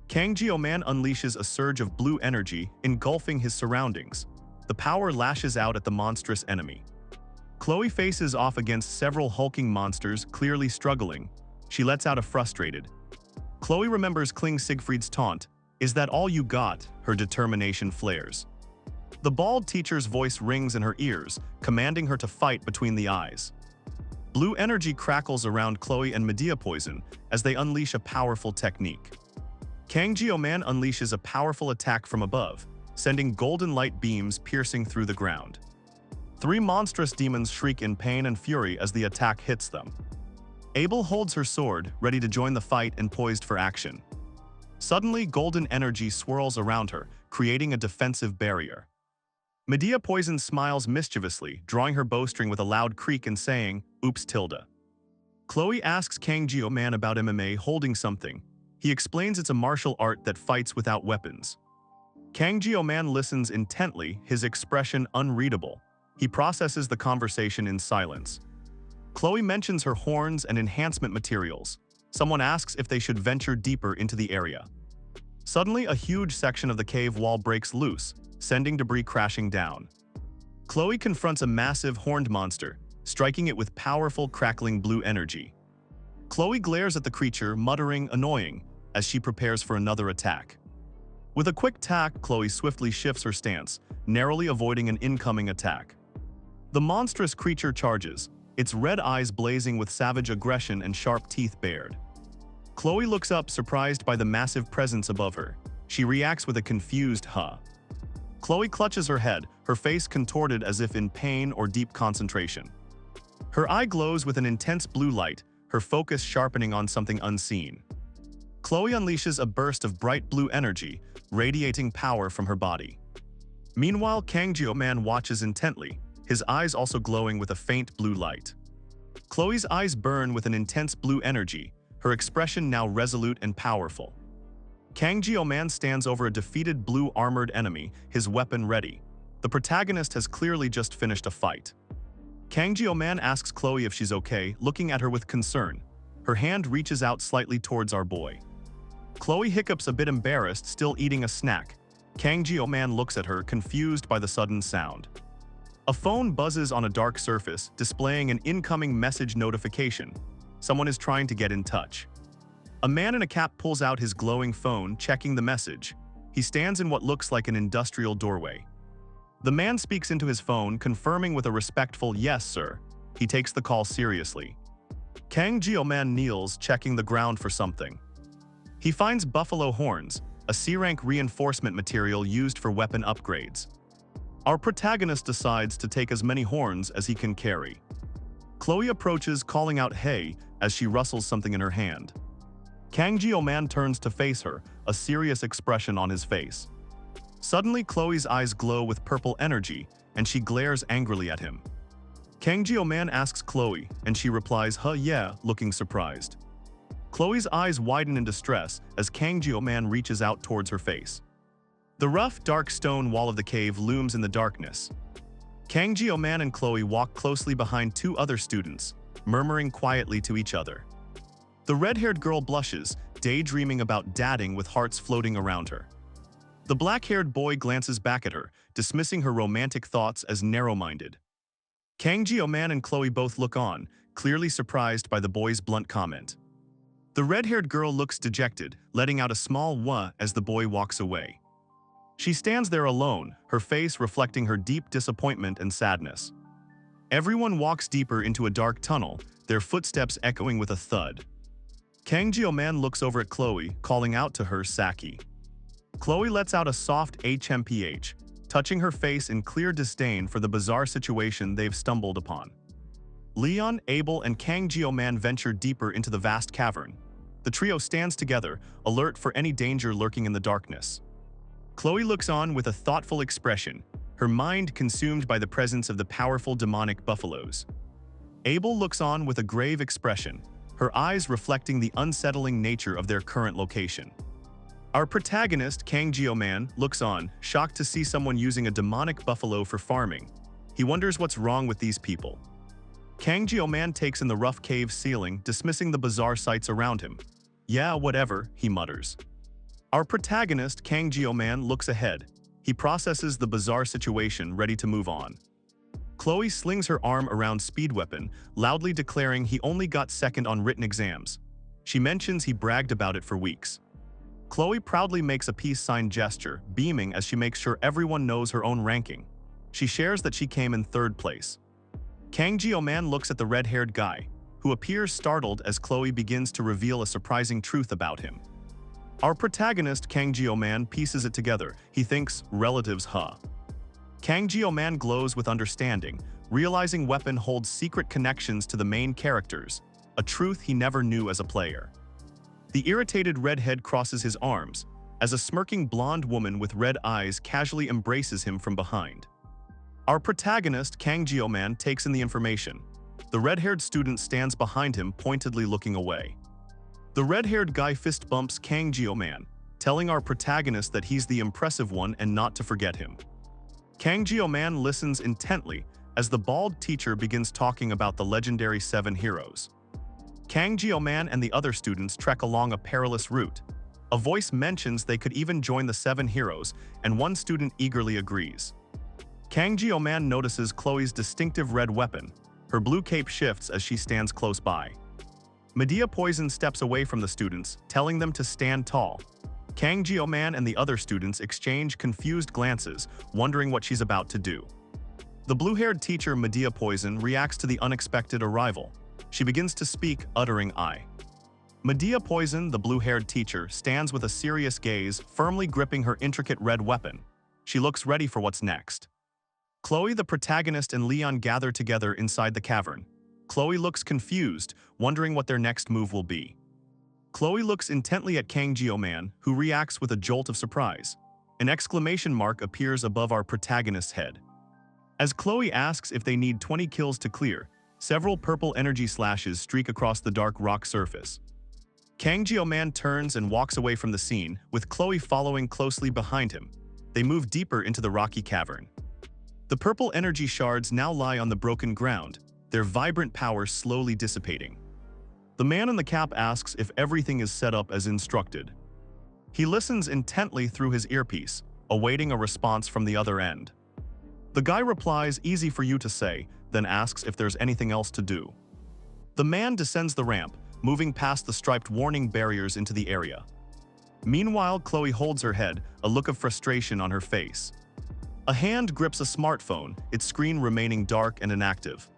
A: Kang Jio-man unleashes a surge of blue energy, engulfing his surroundings. The power lashes out at the monstrous enemy. Chloe faces off against several hulking monsters, clearly struggling. She lets out a frustrated. Chloe remembers Kling Siegfried's taunt, "Is that all you got?" Her determination flares. The bald teacher's voice rings in her ears, commanding her to fight between the eyes. Blue energy crackles around Chloe and Medea Poison as they unleash a powerful technique. Kang Jio-man unleashes a powerful attack from above, sending golden light beams piercing through the ground. 3 monstrous demons shriek in pain and fury as the attack hits them. Abel holds her sword, ready to join the fight and poised for action. Suddenly, golden energy swirls around her, creating a defensive barrier. Medea Poison smiles mischievously, drawing her bowstring with a loud creak and saying, "Oops, Tilda." Chloe asks Kang Jio-man about MMA holding something. He explains it's a martial art that fights without weapons. Kang Jio-man listens intently, his expression unreadable. He processes the conversation in silence. Chloe mentions her horns and enhancement materials. Someone asks if they should venture deeper into the area. Suddenly, a huge section of the cave wall breaks loose, sending debris crashing down. Chloe confronts a massive horned monster, striking it with powerful, crackling blue energy. Chloe glares at the creature, muttering "annoying," as she prepares for another attack. With a quick tack, Chloe swiftly shifts her stance, narrowly avoiding an incoming attack. The monstrous creature charges, its red eyes blazing with savage aggression and sharp teeth bared. Chloe looks up, surprised by the massive presence above her. She reacts with a confused huh. Chloe clutches her head, her face contorted as if in pain or deep concentration. Her eye glows with an intense blue light, her focus sharpening on something unseen. Chloe unleashes a burst of bright blue energy, radiating power from her body. Meanwhile, Kang Jio-man watches intently, his eyes also glowing with a faint blue light. Chloe's eyes burn with an intense blue energy, her expression now resolute and powerful. Kang Jio-man stands over a defeated blue armored enemy, his weapon ready. The protagonist has clearly just finished a fight. Kang Jio-man asks Chloe if she's okay, looking at her with concern. Her hand reaches out slightly towards our boy. Chloe hiccups, a bit embarrassed, still eating a snack. Kang Jio-man looks at her, confused by the sudden sound. A phone buzzes on a dark surface, displaying an incoming message notification. Someone is trying to get in touch. A man in a cap pulls out his glowing phone, checking the message. He stands in what looks like an industrial doorway. The man speaks into his phone, confirming with a respectful "Yes, sir." He takes the call seriously. Kang Jio-man kneels, checking the ground for something. He finds buffalo horns, a C-rank reinforcement material used for weapon upgrades. Our protagonist decides to take as many horns as he can carry. Chloe approaches, calling out "Hey," as she rustles something in her hand. Kang Jio-man turns to face her, a serious expression on his face. Suddenly, Chloe's eyes glow with purple energy, and she glares angrily at him. Kang Jio-man asks Chloe, and she replies, "Huh, yeah," looking surprised. Chloe's eyes widen in distress as Kang Jio-man reaches out towards her face. The rough, dark stone wall of the cave looms in the darkness. Kang Jio-man and Chloe walk closely behind two other students, murmuring quietly to each other. The red-haired girl blushes, daydreaming about dadding with hearts floating around her. The black-haired boy glances back at her, dismissing her romantic thoughts as narrow-minded. Kang Jio-man and Chloe both look on, clearly surprised by the boy's blunt comment. The red-haired girl looks dejected, letting out a small "wah" as the boy walks away. She stands there alone, her face reflecting her deep disappointment and sadness. Everyone walks deeper into a dark tunnel, their footsteps echoing with a thud. Kang Jio-man looks over at Chloe, calling out to her "Saki." Chloe lets out a soft HMPH, touching her face in clear disdain for the bizarre situation they've stumbled upon. Leon, Abel, and Kang Jio-man venture deeper into the vast cavern. The trio stands together, alert for any danger lurking in the darkness. Chloe looks on with a thoughtful expression, her mind consumed by the presence of the powerful demonic buffaloes. Abel looks on with a grave expression, her eyes reflecting the unsettling nature of their current location. Our protagonist, Kang Jio-man, looks on, shocked to see someone using a demonic buffalo for farming. He wonders what's wrong with these people. Kang Jio-man takes in the rough cave ceiling, dismissing the bizarre sights around him. "Yeah, whatever," he mutters. Our protagonist, Kang Jio-man, looks ahead. He processes the bizarre situation, ready to move on. Chloe slings her arm around Speed Weapon, loudly declaring he only got second on written exams. She mentions he bragged about it for weeks. Chloe proudly makes a peace sign gesture, beaming as she makes sure everyone knows her own ranking. She shares that she came in third place. Kang Jio-man looks at the red-haired guy, who appears startled as Chloe begins to reveal a surprising truth about him. Our protagonist, Kang Jio-man, pieces it together. He thinks, relatives, huh? Kang Jio-man glows with understanding, realizing Weapon holds secret connections to the main characters, a truth he never knew as a player. The irritated redhead crosses his arms, as a smirking blonde woman with red eyes casually embraces him from behind. Our protagonist, Kang Jio-man, takes in the information. The red-haired student stands behind him, pointedly looking away. The red-haired guy fist bumps Kang Jio-man, telling our protagonist that he's the impressive one and not to forget him. Kang Jio-man listens intently as the bald teacher begins talking about the legendary 7 heroes. Kang Jio-man and the other students trek along a perilous route. A voice mentions they could even join the 7 heroes, and one student eagerly agrees. Kang Jio-man notices Chloe's distinctive red weapon. Her blue cape shifts as she stands close by. Medea Poison steps away from the students, telling them to stand tall. Kang Jio-man and the other students exchange confused glances, wondering what she's about to do. The blue-haired teacher, Medea Poison, reacts to the unexpected arrival. She begins to speak, uttering "I." Medea Poison, the blue-haired teacher, stands with a serious gaze, firmly gripping her intricate red weapon. She looks ready for what's next. Chloe, the protagonist, and Leon gather together inside the cavern. Chloe looks confused, wondering what their next move will be. Chloe looks intently at Kang Jio-man, who reacts with a jolt of surprise. An exclamation mark appears above our protagonist's head. As Chloe asks if they need 20 kills to clear, several purple energy slashes streak across the dark rock surface. Kang Jio-man turns and walks away from the scene, with Chloe following closely behind him. They move deeper into the rocky cavern. The purple energy shards now lie on the broken ground, their vibrant power slowly dissipating. The man in the cap asks if everything is set up as instructed. He listens intently through his earpiece, awaiting a response from the other end. The guy replies, "Easy for you to say," then asks if there's anything else to do. The man descends the ramp, moving past the striped warning barriers into the area. Meanwhile, Chloe holds her head, a look of frustration on her face. A hand grips a smartphone, its screen remaining dark and inactive.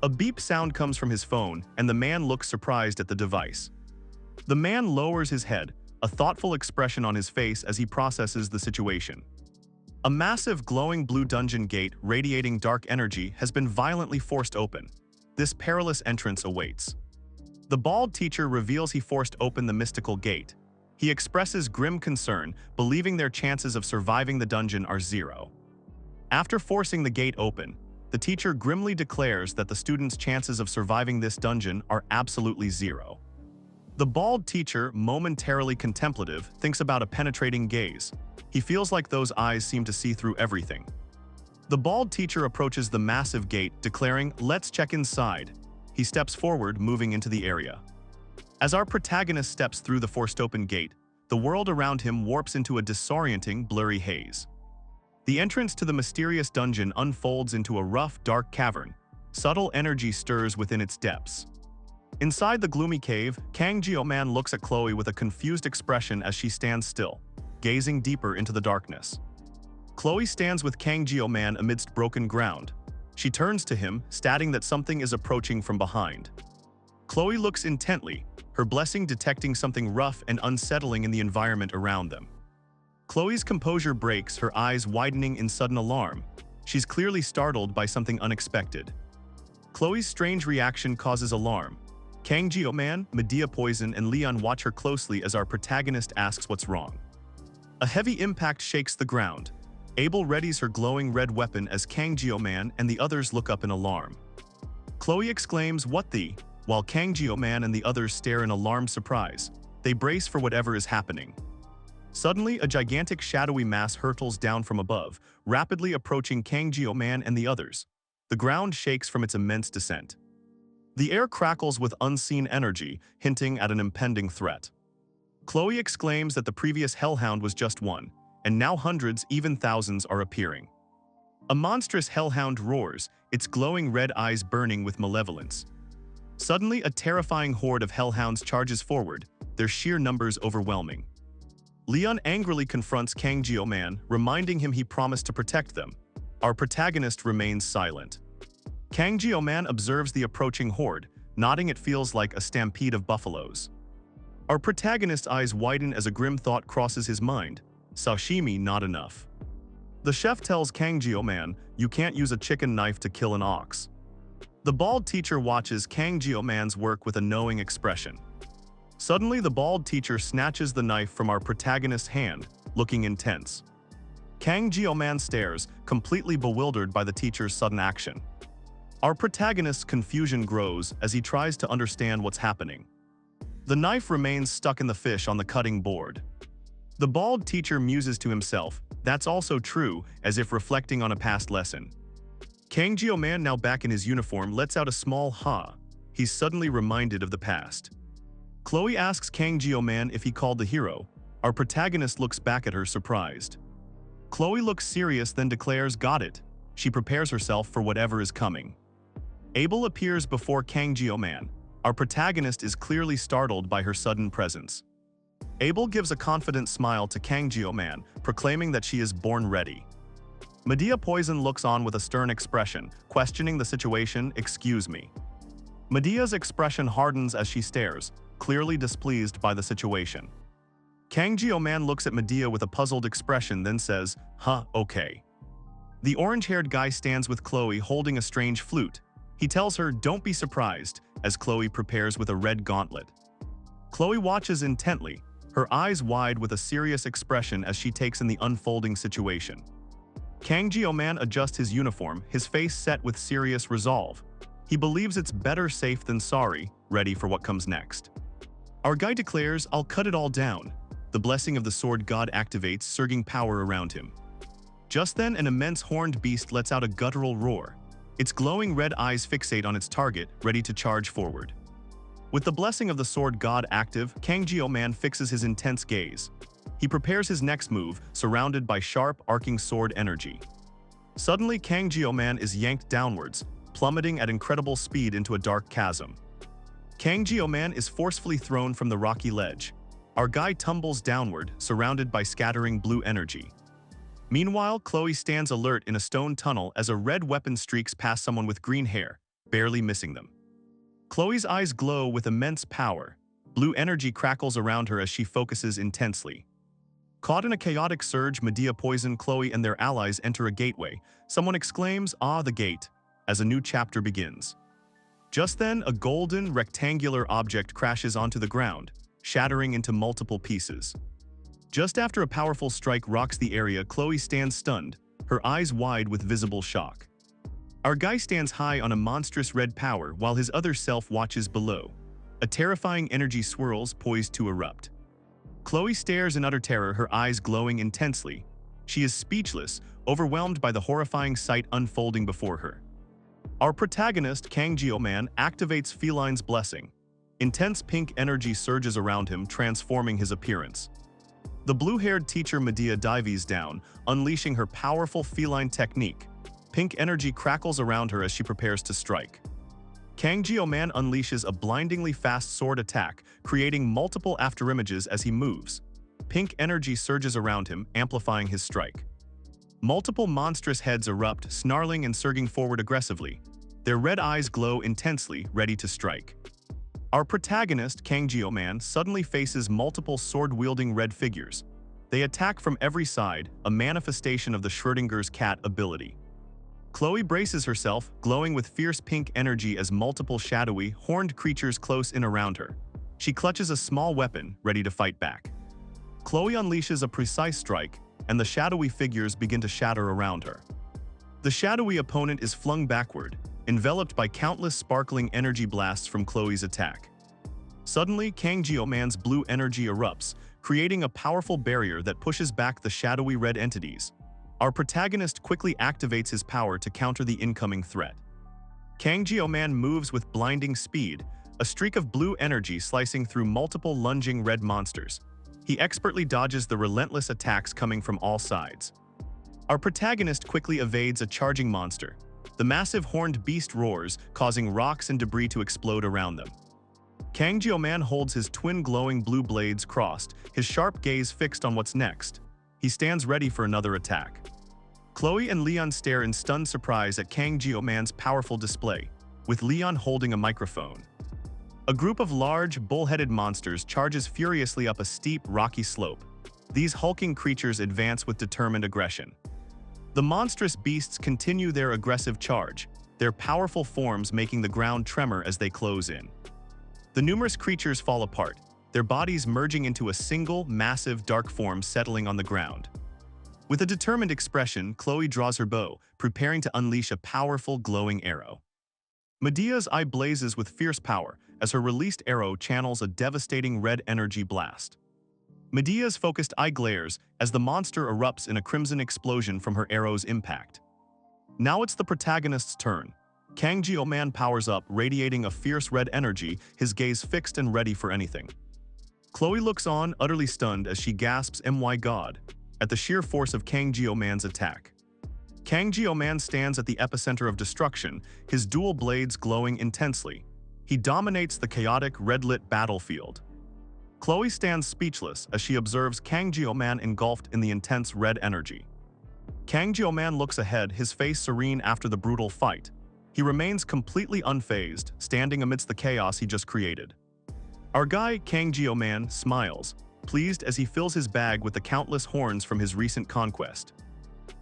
A: A beep sound comes from his phone, and the man looks surprised at the device. The man lowers his head, a thoughtful expression on his face as he processes the situation. A massive glowing blue dungeon gate radiating dark energy has been violently forced open. This perilous entrance awaits. The bald teacher reveals he forced open the mystical gate. He expresses grim concern, believing their chances of surviving the dungeon are zero. After forcing the gate open, the teacher grimly declares that the students' chances of surviving this dungeon are absolutely zero. The bald teacher, momentarily contemplative, thinks about a penetrating gaze. He feels like those eyes seem to see through everything. The bald teacher approaches the massive gate, declaring, "Let's check inside." He steps forward, moving into the area. As our protagonist steps through the forced open gate, the world around him warps into a disorienting, blurry haze. The entrance to the mysterious dungeon unfolds into a rough, dark cavern. Subtle energy stirs within its depths. Inside the gloomy cave, Kang Jio-man looks at Chloe with a confused expression as she stands still, gazing deeper into the darkness. Chloe stands with Kang Jio-man amidst broken ground. She turns to him, stating that something is approaching from behind. Chloe looks intently, her blessing detecting something rough and unsettling in the environment around them. Chloe's composure breaks, her eyes widening in sudden alarm. She's clearly startled by something unexpected. Chloe's strange reaction causes alarm. Kang Jio-man, Medea Poison, and Leon watch her closely as our protagonist asks what's wrong. A heavy impact shakes the ground. Abel readies her glowing red weapon as Kang Jio-man and the others look up in alarm. Chloe exclaims, "What the?" while Kang Jio-man and the others stare in alarmed surprise. They brace for whatever is happening. Suddenly, a gigantic shadowy mass hurtles down from above, rapidly approaching Kang Jio-man and the others. The ground shakes from its immense descent. The air crackles with unseen energy, hinting at an impending threat. Chloe exclaims that the previous hellhound was just one, and now hundreds, even thousands, are appearing. A monstrous hellhound roars, its glowing red eyes burning with malevolence. Suddenly, a terrifying horde of hellhounds charges forward, their sheer numbers overwhelming. Leon angrily confronts Kang Jio-man, reminding him he promised to protect them. Our protagonist remains silent. Kang Jio-man observes the approaching horde, nodding. It feels like a stampede of buffaloes. Our protagonist's eyes widen as a grim thought crosses his mind. Sashimi not enough. The chef tells Kang Jio-man, "You can't use a chicken knife to kill an ox." The bald teacher watches Kang Jio-man's work with a knowing expression. Suddenly, the bald teacher snatches the knife from our protagonist's hand, looking intense. Kang Jio-man stares, completely bewildered by the teacher's sudden action. Our protagonist's confusion grows as he tries to understand what's happening. The knife remains stuck in the fish on the cutting board. The bald teacher muses to himself, "That's also true," as if reflecting on a past lesson. Kang Jio-man, now back in his uniform, lets out a small ha. He's suddenly reminded of the past. Chloe asks Kang Jio-man if he called the hero. Our protagonist looks back at her, surprised. Chloe looks serious, then declares, "Got it." She prepares herself for whatever is coming. Abel appears before Kang Jio-man. Our protagonist is clearly startled by her sudden presence. Abel gives a confident smile to Kang Jio-man, proclaiming that she is born ready. Medea Poison looks on with a stern expression, questioning the situation. "Excuse me." Medea's expression hardens as she stares. clearly displeased by the situation. Kang Jio-man looks at Medea with a puzzled expression, then says, "Huh, okay." The orange-haired guy stands with Chloe holding a strange flute. He tells her, "Don't be surprised," as Chloe prepares with a red gauntlet. Chloe watches intently, her eyes wide with a serious expression as she takes in the unfolding situation. Kang Jio-man adjusts his uniform, his face set with serious resolve. He believes it's better safe than sorry, ready for what comes next. Our guy declares, "I'll cut it all down." The blessing of the sword god activates, surging power around him. Just then, an immense horned beast lets out a guttural roar. Its glowing red eyes fixate on its target, ready to charge forward. With the blessing of the sword god active, Kang Jio-man fixes his intense gaze. He prepares his next move, surrounded by sharp, arcing sword energy. Suddenly, Kang Jio-man is yanked downwards, plummeting at incredible speed into a dark chasm. Kang Jio-man is forcefully thrown from the rocky ledge. Our guy tumbles downward, surrounded by scattering blue energy. Meanwhile, Chloe stands alert in a stone tunnel as a red weapon streaks past someone with green hair, barely missing them. Chloe's eyes glow with immense power. Blue energy crackles around her as she focuses intensely. Caught in a chaotic surge, Medea, Poison, Chloe, and their allies enter a gateway. Someone exclaims, "Ah, the gate," as a new chapter begins. Just then, a golden, rectangular object crashes onto the ground, shattering into multiple pieces. Just after a powerful strike rocks the area, Chloe stands stunned, her eyes wide with visible shock. Our guy stands high on a monstrous red power while his other self watches below. A terrifying energy swirls, poised to erupt. Chloe stares in utter terror, her eyes glowing intensely. She is speechless, overwhelmed by the horrifying sight unfolding before her. Our protagonist, Kang Jio-man, activates Feline's blessing. Intense pink energy surges around him, transforming his appearance. The blue-haired teacher Medea dives down, unleashing her powerful feline technique. Pink energy crackles around her as she prepares to strike. Kang Jio-man unleashes a blindingly fast sword attack, creating multiple afterimages as he moves. Pink energy surges around him, amplifying his strike. Multiple monstrous heads erupt, snarling and surging forward aggressively. Their red eyes glow intensely, ready to strike. Our protagonist, Kang Jio-man, suddenly faces multiple sword-wielding red figures. They attack from every side, a manifestation of the Schrödinger's cat ability. Chloe braces herself, glowing with fierce pink energy as multiple shadowy, horned creatures close in around her. She clutches a small weapon, ready to fight back. Chloe unleashes a precise strike, and the shadowy figures begin to shatter around her. The shadowy opponent is flung backward, enveloped by countless sparkling energy blasts from Chloe's attack. Suddenly, Kang Jio-man's blue energy erupts, creating a powerful barrier that pushes back the shadowy red entities. Our protagonist quickly activates his power to counter the incoming threat. Kang Jio-man moves with blinding speed, a streak of blue energy slicing through multiple lunging red monsters. He expertly dodges the relentless attacks coming from all sides. Our protagonist quickly evades a charging monster. The massive horned beast roars, causing rocks and debris to explode around them. Kang Jio-man holds his twin glowing blue blades crossed, his sharp gaze fixed on what's next. He stands ready for another attack. Chloe and Leon stare in stunned surprise at Kang Jio-man's powerful display, with Leon holding a microphone. A group of large, bull-headed monsters charges furiously up a steep, rocky slope. These hulking creatures advance with determined aggression. The monstrous beasts continue their aggressive charge, their powerful forms making the ground tremor as they close in. The numerous creatures fall apart, their bodies merging into a single, massive, dark form settling on the ground. With a determined expression, Chloe draws her bow, preparing to unleash a powerful, glowing arrow. Medea's eye blazes with fierce power as her released arrow channels a devastating red energy blast. Medea's focused eye glares as the monster erupts in a crimson explosion from her arrow's impact. Now it's the protagonist's turn. Kang Jio-man powers up, radiating a fierce red energy, his gaze fixed and ready for anything. Chloe looks on, utterly stunned, as she gasps, "My God," at the sheer force of Kang Jio-man's attack. Kang Jio-man stands at the epicenter of destruction, his dual blades glowing intensely. He dominates the chaotic, red-lit battlefield. Chloe stands speechless as she observes Kang Jio-man engulfed in the intense red energy. Kang Jio-man looks ahead, his face serene after the brutal fight. He remains completely unfazed, standing amidst the chaos he just created. Our guy, Kang Jio-man, smiles, pleased as he fills his bag with the countless horns from his recent conquest.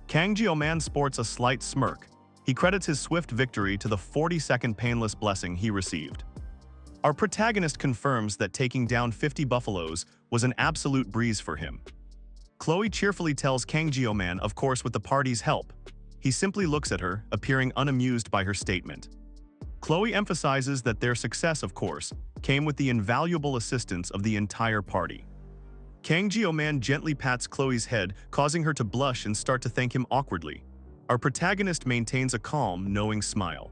A: Kang Jio-man sports a slight smirk. He credits his swift victory to the 40-second painless blessing he received. Our protagonist confirms that taking down 50 buffaloes was an absolute breeze for him. Chloe cheerfully tells Kang Jio-man, of course with the party's help. He simply looks at her, appearing unamused by her statement. Chloe emphasizes that their success, of course, came with the invaluable assistance of the entire party. Kang Jio-man gently pats Chloe's head, causing her to blush and start to thank him awkwardly. Our protagonist maintains a calm, knowing smile.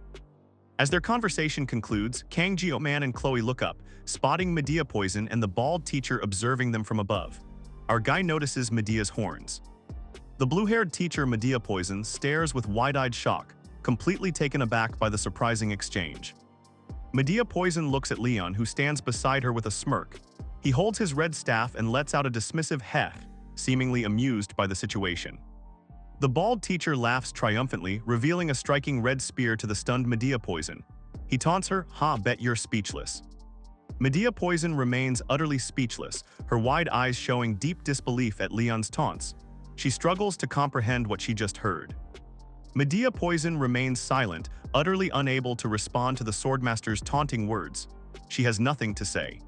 A: As their conversation concludes, Kang Jio-man and Chloe look up, spotting Medea Poison and the bald teacher observing them from above. Our guy notices Medea's horns. The blue-haired teacher Medea Poison stares with wide-eyed shock, completely taken aback by the surprising exchange. Medea Poison looks at Leon, who stands beside her with a smirk. He holds his red staff and lets out a dismissive heh, seemingly amused by the situation. The bald teacher laughs triumphantly, revealing a striking red spear to the stunned Medea Poison. He taunts her, "Ha, bet you're speechless." Medea Poison remains utterly speechless, her wide eyes showing deep disbelief at Leon's taunts. She struggles to comprehend what she just heard. Medea Poison remains silent, utterly unable to respond to the Swordmaster's taunting words. She has nothing to say.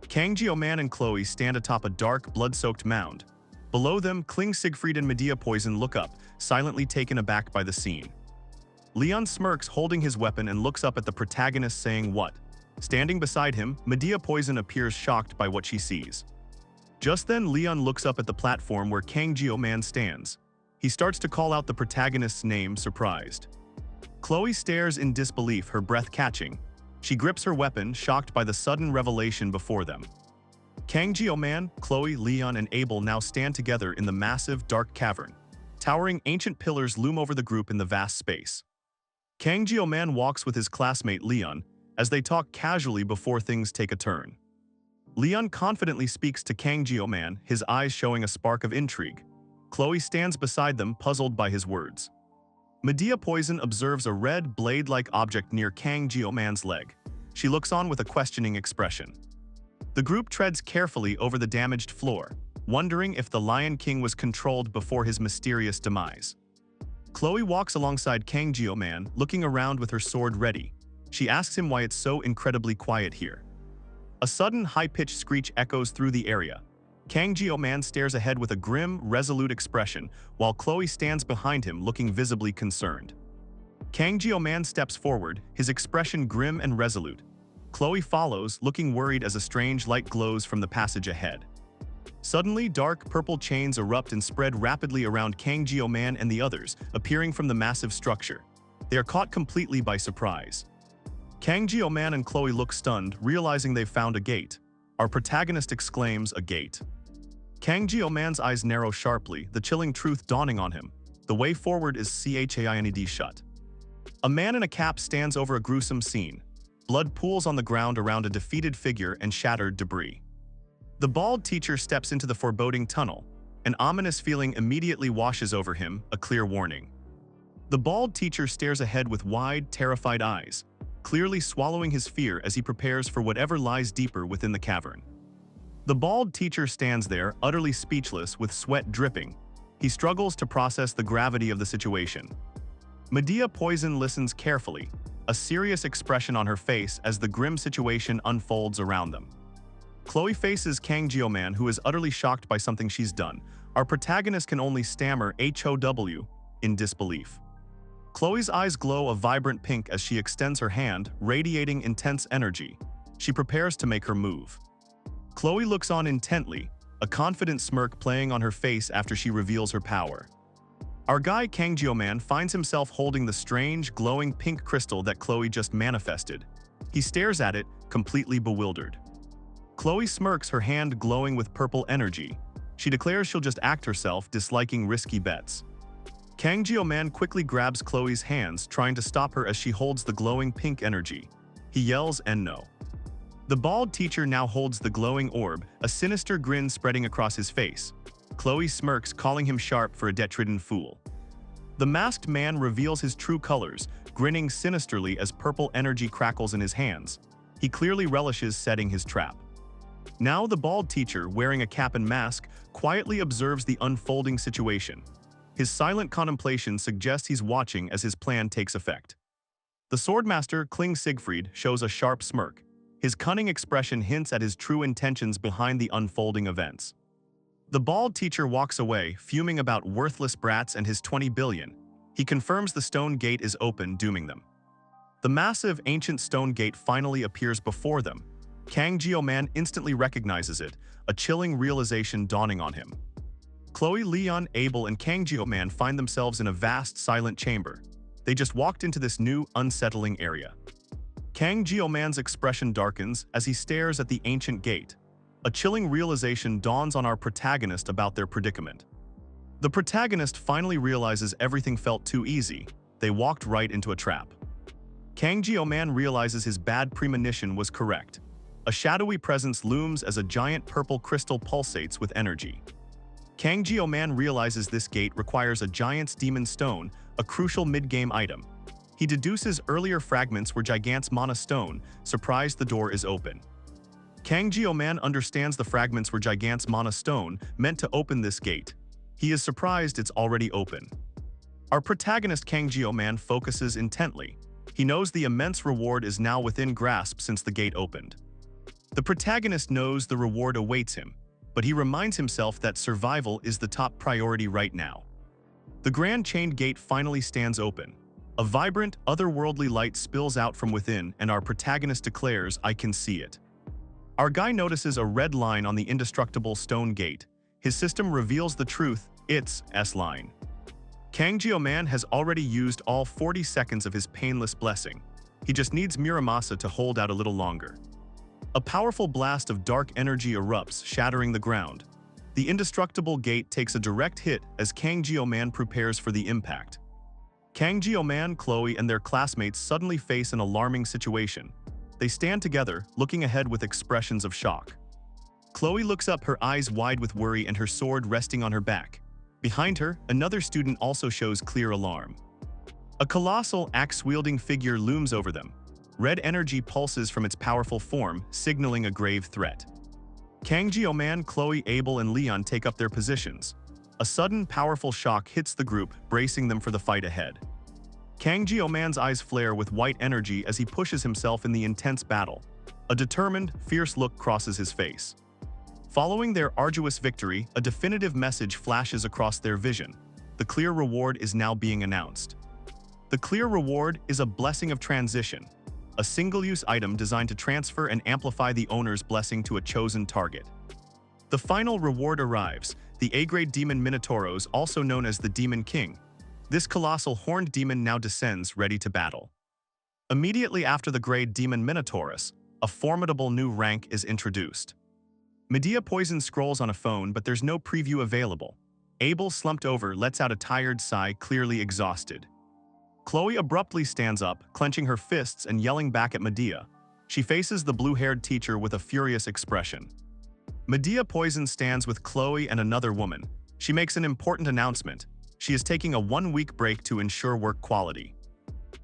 A: Kang Jio-man and Chloe stand atop a dark, blood-soaked mound. Below them, Kling Siegfried and Medea Poison look up, silently taken aback by the scene. Leon smirks, holding his weapon, and looks up at the protagonist, saying, "What?" Standing beside him, Medea Poison appears shocked by what she sees. Just then, Leon looks up at the platform where Kang Jio-man stands. He starts to call out the protagonist's name, surprised. Chloe stares in disbelief, her breath catching. She grips her weapon, shocked by the sudden revelation before them. Kang Jio-man, Chloe, Leon, and Abel now stand together in the massive, dark cavern. Towering ancient pillars loom over the group in the vast space. Kang Jio-man walks with his classmate Leon, as they talk casually before things take a turn. Leon confidently speaks to Kang Jio-man, his eyes showing a spark of intrigue. Chloe stands beside them, puzzled by his words. Medea Poison observes a red, blade-like object near Kang Jio-man's leg. She looks on with a questioning expression. The group treads carefully over the damaged floor, wondering if the Lion King was controlled before his mysterious demise. Chloe walks alongside Kang Jio-man, looking around with her sword ready. She asks him why it's so incredibly quiet here. A sudden high-pitched screech echoes through the area. Kang Jio-man stares ahead with a grim, resolute expression, while Chloe stands behind him, looking visibly concerned. Kang Jio-man steps forward, his expression grim and resolute. Chloe follows, looking worried as a strange light glows from the passage ahead. Suddenly, dark purple chains erupt and spread rapidly around Kang Jio-man and the others, appearing from the massive structure. They are caught completely by surprise. Kang Jio-man and Chloe look stunned, realizing they've found a gate. Our protagonist exclaims, "A gate." Kang Jio-man's eyes narrow sharply, the chilling truth dawning on him. The way forward is CHAINED shut. A man in a cap stands over a gruesome scene. Blood pools on the ground around a defeated figure and shattered debris. The bald teacher steps into the foreboding tunnel. An ominous feeling immediately washes over him, a clear warning. The bald teacher stares ahead with wide, terrified eyes, clearly swallowing his fear as he prepares for whatever lies deeper within the cavern. The bald teacher stands there, utterly speechless, with sweat dripping. He struggles to process the gravity of the situation. Medea Poison listens carefully, a serious expression on her face as the grim situation unfolds around them. Chloe faces Kang Jio-man, who is utterly shocked by something she's done. Our protagonist can only stammer HOW in disbelief. Chloe's eyes glow a vibrant pink as she extends her hand, radiating intense energy. She prepares to make her move. Chloe looks on intently, a confident smirk playing on her face after she reveals her power. Our guy Kang Jio-man finds himself holding the strange, glowing pink crystal that Chloe just manifested. He stares at it, completely bewildered. Chloe smirks, her hand glowing with purple energy. She declares she'll just act herself, disliking risky bets. Kang Jio-man quickly grabs Chloe's hands, trying to stop her as she holds the glowing pink energy. He yells, "And no." The bald teacher now holds the glowing orb, a sinister grin spreading across his face. Chloe smirks, calling him sharp for a debt-ridden fool. The masked man reveals his true colors, grinning sinisterly as purple energy crackles in his hands. He clearly relishes setting his trap. Now the bald teacher, wearing a cap and mask, quietly observes the unfolding situation. His silent contemplation suggests he's watching as his plan takes effect. The swordmaster, Kling Siegfried, shows a sharp smirk. His cunning expression hints at his true intentions behind the unfolding events. The bald teacher walks away, fuming about worthless brats and his 20 billion. He confirms the stone gate is open, dooming them. The massive, ancient stone gate finally appears before them. Kang Jio-man instantly recognizes it, a chilling realization dawning on him. Chloe, Leon, Abel, and Kang Jio-man find themselves in a vast, silent chamber. They just walked into this new, unsettling area. Kang Jio-man's expression darkens as he stares at the ancient gate. A chilling realization dawns on our protagonist about their predicament. The protagonist finally realizes everything felt too easy. They walked right into a trap. Kang Jio-man realizes his bad premonition was correct. A shadowy presence looms as a giant purple crystal pulsates with energy. Kang Jio-man realizes this gate requires a giant's demon stone, a crucial mid-game item. He deduces earlier fragments were Gigant's mana stone. Surprised, the door is open. Kang Jio-man understands the fragments were Gigant's mana stone, meant to open this gate. He is surprised it's already open. Our protagonist Kang Jio-man focuses intently. He knows the immense reward is now within grasp since the gate opened. The protagonist knows the reward awaits him, but he reminds himself that survival is the top priority right now. The grand chained gate finally stands open. A vibrant, otherworldly light spills out from within, and our protagonist declares, "I can see it." Our guy notices a red line on the indestructible stone gate. His system reveals the truth, it's S-line. Kang Jio-man has already used all 40 seconds of his painless blessing. He just needs Muramasa to hold out a little longer. A powerful blast of dark energy erupts, shattering the ground. The indestructible gate takes a direct hit as Kang Jio-man prepares for the impact. Kang Jio-man, Chloe, and their classmates suddenly face an alarming situation. They stand together, looking ahead with expressions of shock. Chloe looks up, her eyes wide with worry and her sword resting on her back. Behind her, another student also shows clear alarm. A colossal, axe-wielding figure looms over them. Red energy pulses from its powerful form, signaling a grave threat. Kang Jio-man, Chloe, Abel, and Leon take up their positions. A sudden, powerful shock hits the group, bracing them for the fight ahead. Kang Jio-man's eyes flare with white energy as he pushes himself in the intense battle. A determined, fierce look crosses his face. Following their arduous victory, a definitive message flashes across their vision. The clear reward is now being announced. The clear reward is a blessing of transition, a single-use item designed to transfer and amplify the owner's blessing to a chosen target. The final reward arrives, the A-grade demon Minotauros, also known as the Demon King. This colossal horned demon now descends, ready to battle. Immediately after the grade demon Minotaurus, a formidable new rank is introduced. Medea Poison scrolls on a phone, but there's no preview available. Abel, slumped over, lets out a tired sigh, clearly exhausted. Chloe abruptly stands up, clenching her fists and yelling back at Medea. She faces the blue-haired teacher with a furious expression. Medea Poison stands with Chloe and another woman. She makes an important announcement. She is taking a 1-week break to ensure work quality.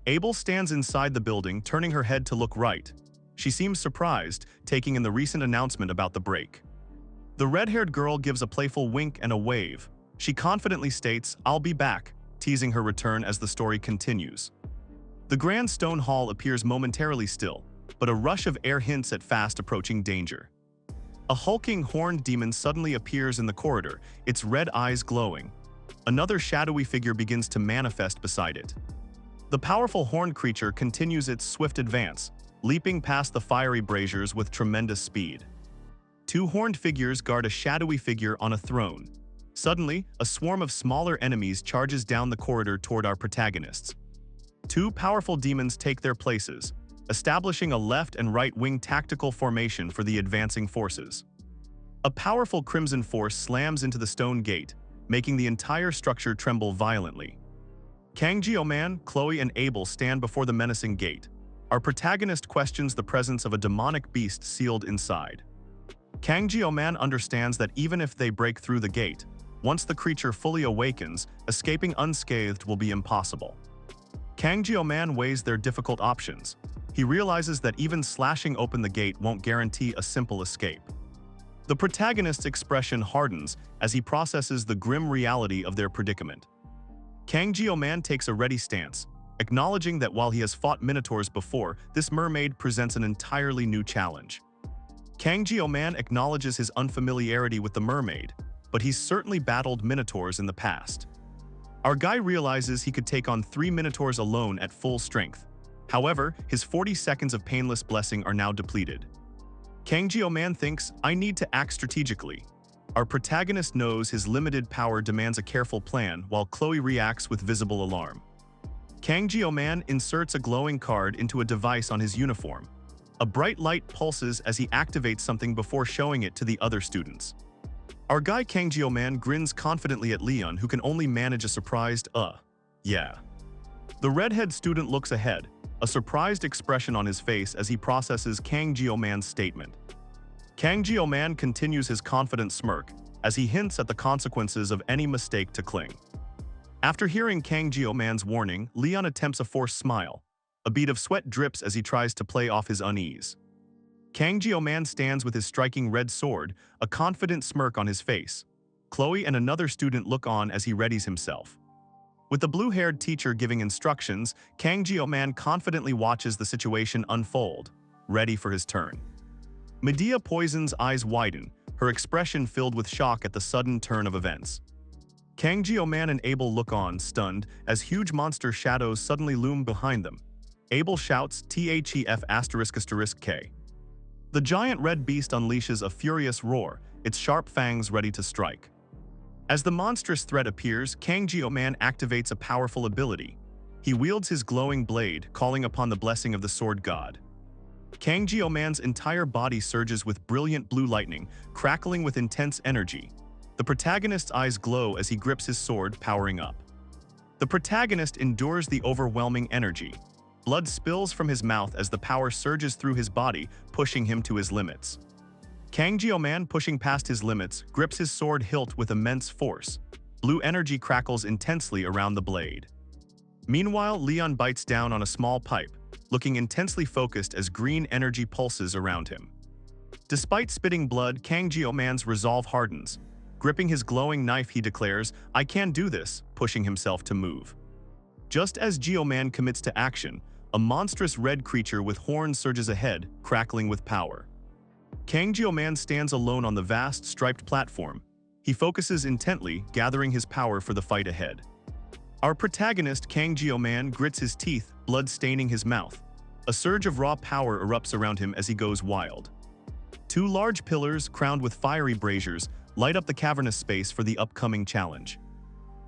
A: Abel stands inside the building, turning her head to look right. She seems surprised, taking in the recent announcement about the break. The red-haired girl gives a playful wink and a wave. She confidently states, "I'll be back," teasing her return as the story continues. The grand stone hall appears momentarily still, but a rush of air hints at fast approaching danger. A hulking horned demon suddenly appears in the corridor, its red eyes glowing. Another shadowy figure begins to manifest beside it. The powerful horned creature continues its swift advance, leaping past the fiery braziers with tremendous speed. 2 horned figures guard a shadowy figure on a throne. Suddenly, a swarm of smaller enemies charges down the corridor toward our protagonists. 2 powerful demons take their places, establishing a left and right wing tactical formation for the advancing forces. A powerful crimson force slams into the stone gate, making the entire structure tremble violently. Kang Jio-man, Chloe, and Abel stand before the menacing gate. Our protagonist questions the presence of a demonic beast sealed inside. Kang Jio-man understands that even if they break through the gate, once the creature fully awakens, escaping unscathed will be impossible. Kang Jio-man weighs their difficult options. He realizes that even slashing open the gate won't guarantee a simple escape. The protagonist's expression hardens as he processes the grim reality of their predicament. Kang Jio-man takes a ready stance, acknowledging that while he has fought minotaurs before, this mermaid presents an entirely new challenge. Kang Jio-man acknowledges his unfamiliarity with the mermaid, but he's certainly battled minotaurs in the past. Our guy realizes he could take on 3 minotaurs alone at full strength. However, his 40 seconds of painless blessing are now depleted. Kang Jio-man thinks, I need to act strategically. Our protagonist knows his limited power demands a careful plan, while Chloe reacts with visible alarm. Kang Jio-man inserts a glowing card into a device on his uniform. A bright light pulses as he activates something before showing it to the other students. Our guy Kang Jio-man grins confidently at Leon, who can only manage a surprised, yeah. The redhead student looks ahead, a surprised expression on his face as he processes Kang Jio-man's statement. Kang Jio-man continues his confident smirk as he hints at the consequences of any mistake to cling. After hearing Kang Jio-man's warning, Leon attempts a forced smile. A bead of sweat drips as he tries to play off his unease. Kang Jio-man stands with his striking red sword, a confident smirk on his face. Chloe and another student look on as he readies himself. With the blue-haired teacher giving instructions, Kang Jio-man confidently watches the situation unfold, ready for his turn. Medea Poison's eyes widen, her expression filled with shock at the sudden turn of events. Kang Jio-man and Abel look on, stunned, as huge monster shadows suddenly loom behind them. Abel shouts, THEF***K. The giant red beast unleashes a furious roar, its sharp fangs ready to strike. As the monstrous threat appears, Kang Jio-man activates a powerful ability. He wields his glowing blade, calling upon the blessing of the sword god. Kang Jio-man's entire body surges with brilliant blue lightning, crackling with intense energy. The protagonist's eyes glow as he grips his sword, powering up. The protagonist endures the overwhelming energy. Blood spills from his mouth as the power surges through his body, pushing him to his limits. Kang Jio-man, pushing past his limits, grips his sword hilt with immense force. Blue energy crackles intensely around the blade. Meanwhile, Leon bites down on a small pipe, looking intensely focused as green energy pulses around him. Despite spitting blood, Kang Jio-man's resolve hardens. Gripping his glowing knife, he declares, I can do this, pushing himself to move. Just as Jio-man commits to action, a monstrous red creature with horns surges ahead, crackling with power. Kang Jio-man stands alone on the vast, striped platform. He focuses intently, gathering his power for the fight ahead. Our protagonist, Kang Jio-man, grits his teeth, blood staining his mouth. A surge of raw power erupts around him as he goes wild. 2 large pillars, crowned with fiery braziers, light up the cavernous space for the upcoming challenge.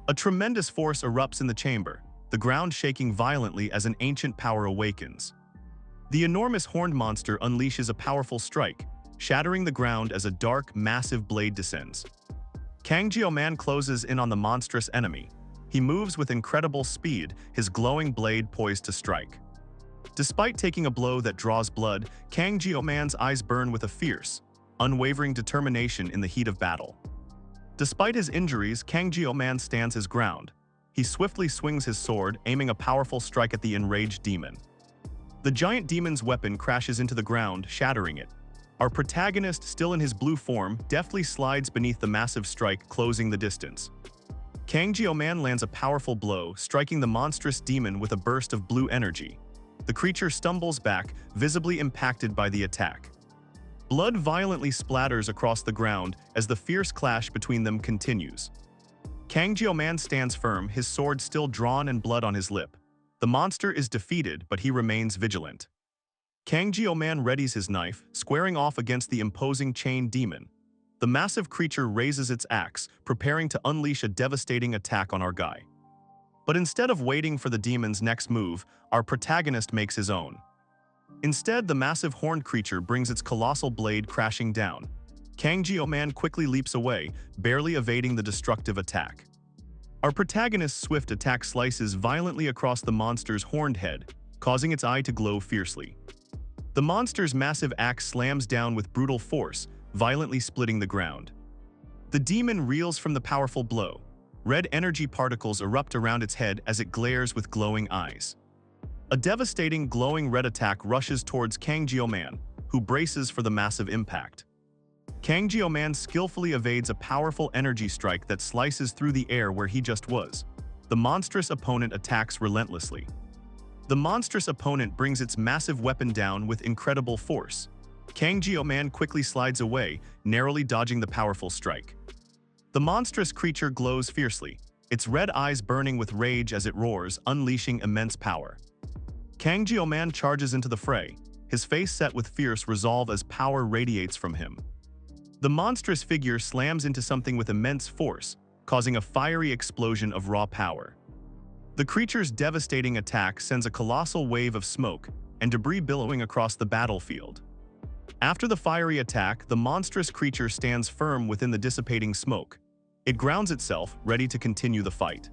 A: A tremendous force erupts in the chamber, the ground shaking violently as an ancient power awakens. The enormous horned monster unleashes a powerful strike, shattering the ground as a dark, massive blade descends. Kang Jio-man closes in on the monstrous enemy. He moves with incredible speed, his glowing blade poised to strike. Despite taking a blow that draws blood, Kang Jio-man's eyes burn with a fierce, unwavering determination in the heat of battle. Despite his injuries, Kang Jio-man stands his ground. He swiftly swings his sword, aiming a powerful strike at the enraged demon. The giant demon's weapon crashes into the ground, shattering it. Our protagonist, still in his blue form, deftly slides beneath the massive strike, closing the distance. Kang Jio-man lands a powerful blow, striking the monstrous demon with a burst of blue energy. The creature stumbles back, visibly impacted by the attack. Blood violently splatters across the ground as the fierce clash between them continues. Kang Jio-man stands firm, his sword still drawn and blood on his lip. The monster is defeated, but he remains vigilant. Kang Jio-man readies his knife, squaring off against the imposing chain demon. The massive creature raises its axe, preparing to unleash a devastating attack on our guy. But instead of waiting for the demon's next move, our protagonist makes his own. Instead, the massive horned creature brings its colossal blade crashing down. Kang Jio-man quickly leaps away, barely evading the destructive attack. Our protagonist's swift attack slices violently across the monster's horned head, causing its eye to glow fiercely. The monster's massive axe slams down with brutal force, violently splitting the ground. The demon reels from the powerful blow. Red energy particles erupt around its head as it glares with glowing eyes. A devastating, glowing red attack rushes towards Kang Jio-man, who braces for the massive impact. Kang Jio-man skillfully evades a powerful energy strike that slices through the air where he just was. The monstrous opponent attacks relentlessly. The monstrous opponent brings its massive weapon down with incredible force. Kang Jio-man quickly slides away, narrowly dodging the powerful strike. The monstrous creature glows fiercely, its red eyes burning with rage as it roars, unleashing immense power. Kang Jio-man charges into the fray, his face set with fierce resolve as power radiates from him. The monstrous figure slams into something with immense force, causing a fiery explosion of raw power. The creature's devastating attack sends a colossal wave of smoke and debris billowing across the battlefield. After the fiery attack, the monstrous creature stands firm within the dissipating smoke. It grounds itself, ready to continue the fight.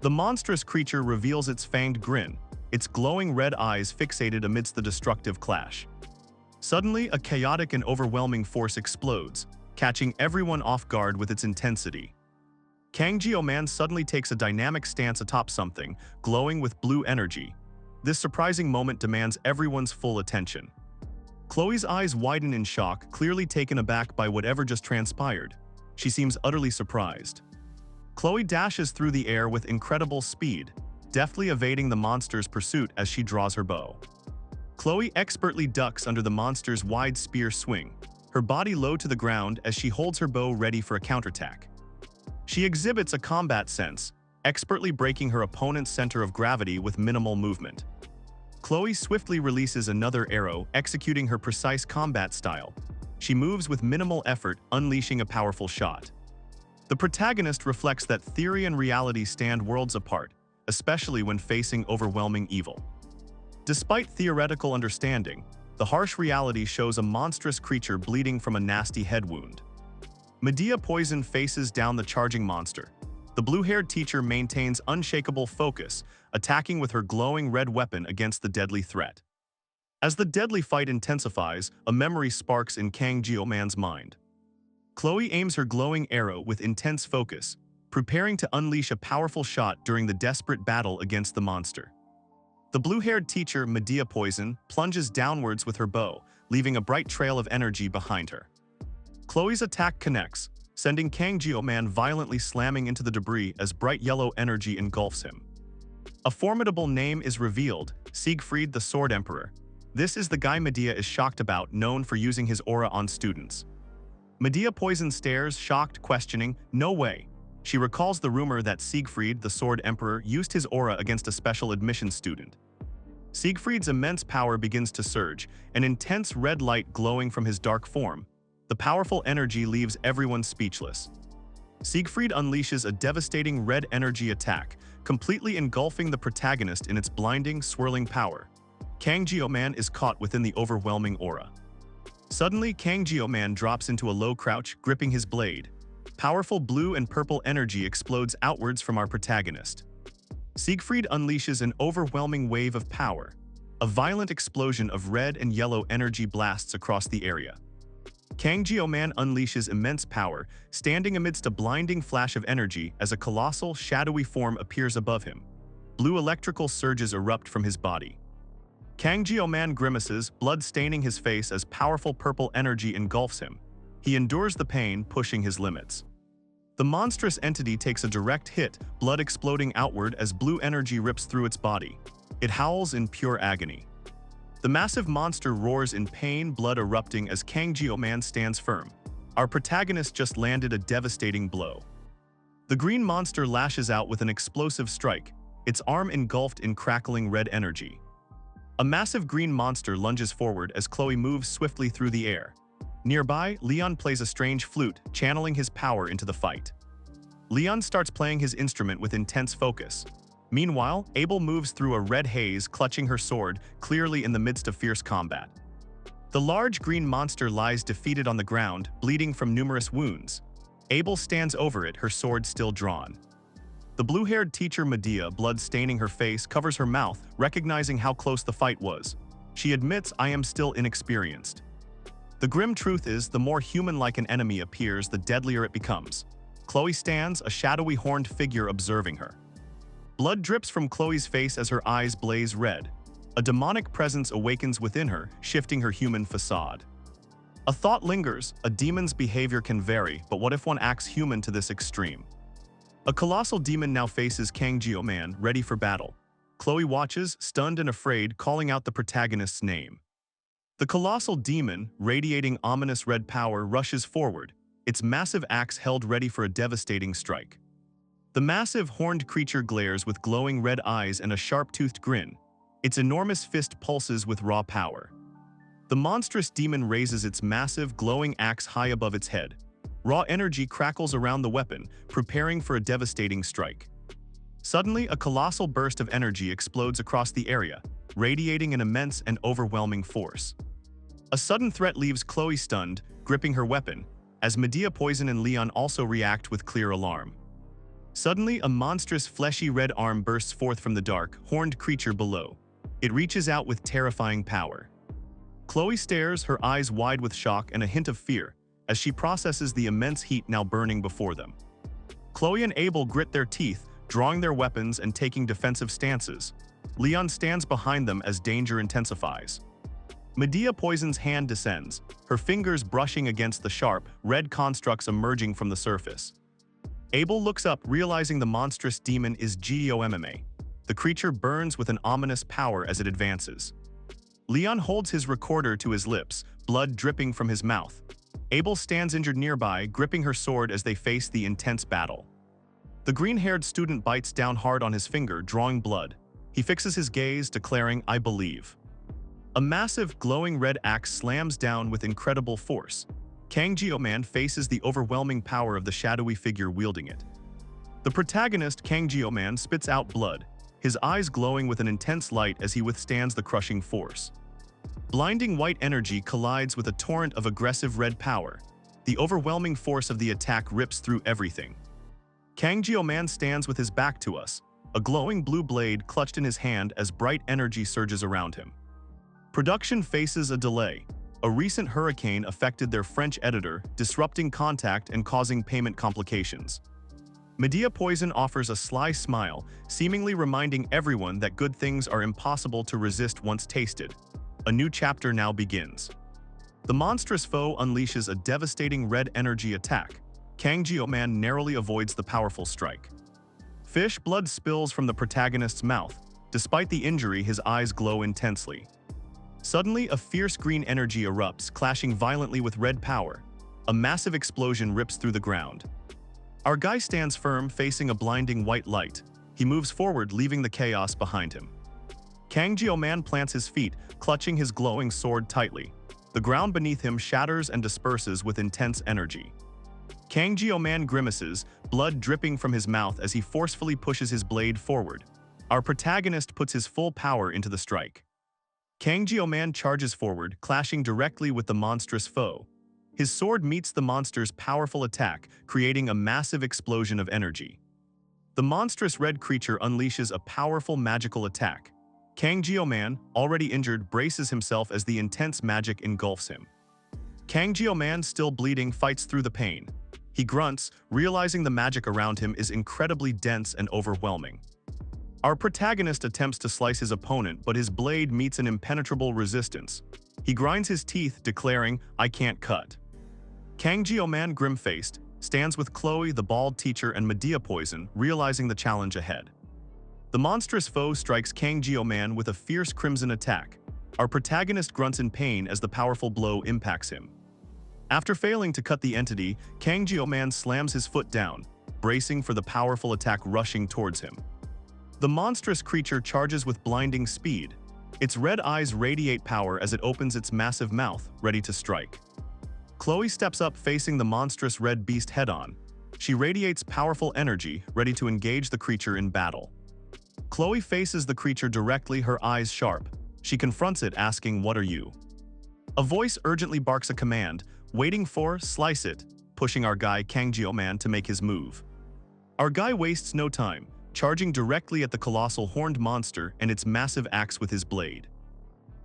A: The monstrous creature reveals its fanged grin, its glowing red eyes fixated amidst the destructive clash. Suddenly, a chaotic and overwhelming force explodes, catching everyone off guard with its intensity. Kang Jio-man suddenly takes a dynamic stance atop something, glowing with blue energy. This surprising moment demands everyone's full attention. Chloe's eyes widen in shock, clearly taken aback by whatever just transpired. She seems utterly surprised. Chloe dashes through the air with incredible speed, deftly evading the monster's pursuit as she draws her bow. Chloe expertly ducks under the monster's wide spear swing, her body low to the ground as she holds her bow ready for a counterattack. She exhibits a combat sense, expertly breaking her opponent's center of gravity with minimal movement. Chloe swiftly releases another arrow, executing her precise combat style. She moves with minimal effort, unleashing a powerful shot. The protagonist reflects that theory and reality stand worlds apart, especially when facing overwhelming evil. Despite theoretical understanding, the harsh reality shows a monstrous creature bleeding from a nasty head wound. Medea Poison faces down the charging monster. The blue-haired teacher maintains unshakable focus, attacking with her glowing red weapon against the deadly threat. As the deadly fight intensifies, a memory sparks in Kang Jio-man's mind. Chloe aims her glowing arrow with intense focus, preparing to unleash a powerful shot during the desperate battle against the monster. The blue-haired teacher, Medea Poison, plunges downwards with her bow, leaving a bright trail of energy behind her. Chloe's attack connects, sending Kang Jio-man violently slamming into the debris as bright yellow energy engulfs him. A formidable name is revealed, Siegfried the Sword Emperor. This is the guy Medea is shocked about, known for using his aura on students. Medea Poison stares, shocked, questioning, "No way." She recalls the rumor that Siegfried, the Sword Emperor, used his aura against a special admission student. Siegfried's immense power begins to surge, an intense red light glowing from his dark form. The powerful energy leaves everyone speechless. Siegfried unleashes a devastating red energy attack, completely engulfing the protagonist in its blinding, swirling power. Kang Jio-man is caught within the overwhelming aura. Suddenly, Kang Jio-man drops into a low crouch, gripping his blade. Powerful blue and purple energy explodes outwards from our protagonist. Siegfried unleashes an overwhelming wave of power. A violent explosion of red and yellow energy blasts across the area. Kang Jio-man unleashes immense power, standing amidst a blinding flash of energy as a colossal, shadowy form appears above him. Blue electrical surges erupt from his body. Kang Jio-man grimaces, blood staining his face as powerful purple energy engulfs him. He endures the pain, pushing his limits. The monstrous entity takes a direct hit, blood exploding outward as blue energy rips through its body. It howls in pure agony. The massive monster roars in pain, blood erupting as Kang Jio-man stands firm. Our protagonist just landed a devastating blow. The green monster lashes out with an explosive strike, its arm engulfed in crackling red energy. A massive green monster lunges forward as Chloe moves swiftly through the air. Nearby, Leon plays a strange flute, channeling his power into the fight. Leon starts playing his instrument with intense focus. Meanwhile, Abel moves through a red haze, clutching her sword, clearly in the midst of fierce combat. The large green monster lies defeated on the ground, bleeding from numerous wounds. Abel stands over it, her sword still drawn. The blue-haired teacher Medea, blood staining her face, covers her mouth, recognizing how close the fight was. She admits, "I am still inexperienced." The grim truth is, the more human-like an enemy appears, the deadlier it becomes. Chloe stands, a shadowy horned figure observing her. Blood drips from Chloe's face as her eyes blaze red. A demonic presence awakens within her, shifting her human facade. A thought lingers, a demon's behavior can vary, but what if one acts human to this extreme? A colossal demon now faces Kang Jio-man, ready for battle. Chloe watches, stunned and afraid, calling out the protagonist's name. The colossal demon, radiating ominous red power, rushes forward, its massive axe held ready for a devastating strike. The massive horned creature glares with glowing red eyes and a sharp-toothed grin. Its enormous fist pulses with raw power. The monstrous demon raises its massive, glowing axe high above its head. Raw energy crackles around the weapon, preparing for a devastating strike. Suddenly, a colossal burst of energy explodes across the area, radiating an immense and overwhelming force. A sudden threat leaves Chloe stunned, gripping her weapon, as Medea, Poison, and Leon also react with clear alarm. Suddenly, a monstrous fleshy red arm bursts forth from the dark, horned creature below. It reaches out with terrifying power. Chloe stares, her eyes wide with shock and a hint of fear, as she processes the immense heat now burning before them. Chloe and Abel grit their teeth, drawing their weapons and taking defensive stances. Leon stands behind them as danger intensifies. Medea, Poison's hand descends, her fingers brushing against the sharp, red constructs emerging from the surface. Abel looks up, realizing the monstrous demon is Geo-MMA. The creature burns with an ominous power as it advances. Leon holds his recorder to his lips, blood dripping from his mouth. Abel stands injured nearby, gripping her sword as they face the intense battle. The green-haired student bites down hard on his finger, drawing blood. He fixes his gaze, declaring, "I believe." A massive, glowing red axe slams down with incredible force. Kang Jio-man faces the overwhelming power of the shadowy figure wielding it. The protagonist, Kang Jio-man, spits out blood, his eyes glowing with an intense light as he withstands the crushing force. Blinding white energy collides with a torrent of aggressive red power. The overwhelming force of the attack rips through everything. Kang Jio-man stands with his back to us, a glowing blue blade clutched in his hand as bright energy surges around him. Production faces a delay. A recent hurricane affected their French editor, disrupting contact and causing payment complications. Medea, Poison offers a sly smile, seemingly reminding everyone that good things are impossible to resist once tasted. A new chapter now begins. The monstrous foe unleashes a devastating red energy attack. Kang Jio-man narrowly avoids the powerful strike. Fish blood spills from the protagonist's mouth. Despite the injury, his eyes glow intensely. Suddenly, a fierce green energy erupts, clashing violently with red power. A massive explosion rips through the ground. Our guy stands firm, facing a blinding white light. He moves forward, leaving the chaos behind him. Kang Jio-man plants his feet, clutching his glowing sword tightly. The ground beneath him shatters and disperses with intense energy. Kang Jio-man grimaces, blood dripping from his mouth as he forcefully pushes his blade forward. Our protagonist puts his full power into the strike. Kang Jio-man charges forward, clashing directly with the monstrous foe. His sword meets the monster's powerful attack, creating a massive explosion of energy. The monstrous red creature unleashes a powerful magical attack. Kang Jio-man, already injured, braces himself as the intense magic engulfs him. Kang Jio-man, still bleeding, fights through the pain. He grunts, realizing the magic around him is incredibly dense and overwhelming. Our protagonist attempts to slice his opponent, but his blade meets an impenetrable resistance. He grinds his teeth, declaring, "I can't cut." Kang Jio-man, grim-faced, stands with Chloe, the bald teacher, and Medea, Poison, realizing the challenge ahead. The monstrous foe strikes Kang Jio-man with a fierce crimson attack. Our protagonist grunts in pain as the powerful blow impacts him. After failing to cut the entity, Kang Jio-man slams his foot down, bracing for the powerful attack rushing towards him. The monstrous creature charges with blinding speed. Its red eyes radiate power as it opens its massive mouth, ready to strike. Chloe steps up, facing the monstrous red beast head-on. She radiates powerful energy, ready to engage the creature in battle. Chloe faces the creature directly, her eyes sharp. She confronts it, asking, "What are you?" A voice urgently barks a command, waiting for "Slice it," pushing our guy Kang Jio-man to make his move. Our guy wastes no time, charging directly at the colossal horned monster and its massive axe with his blade.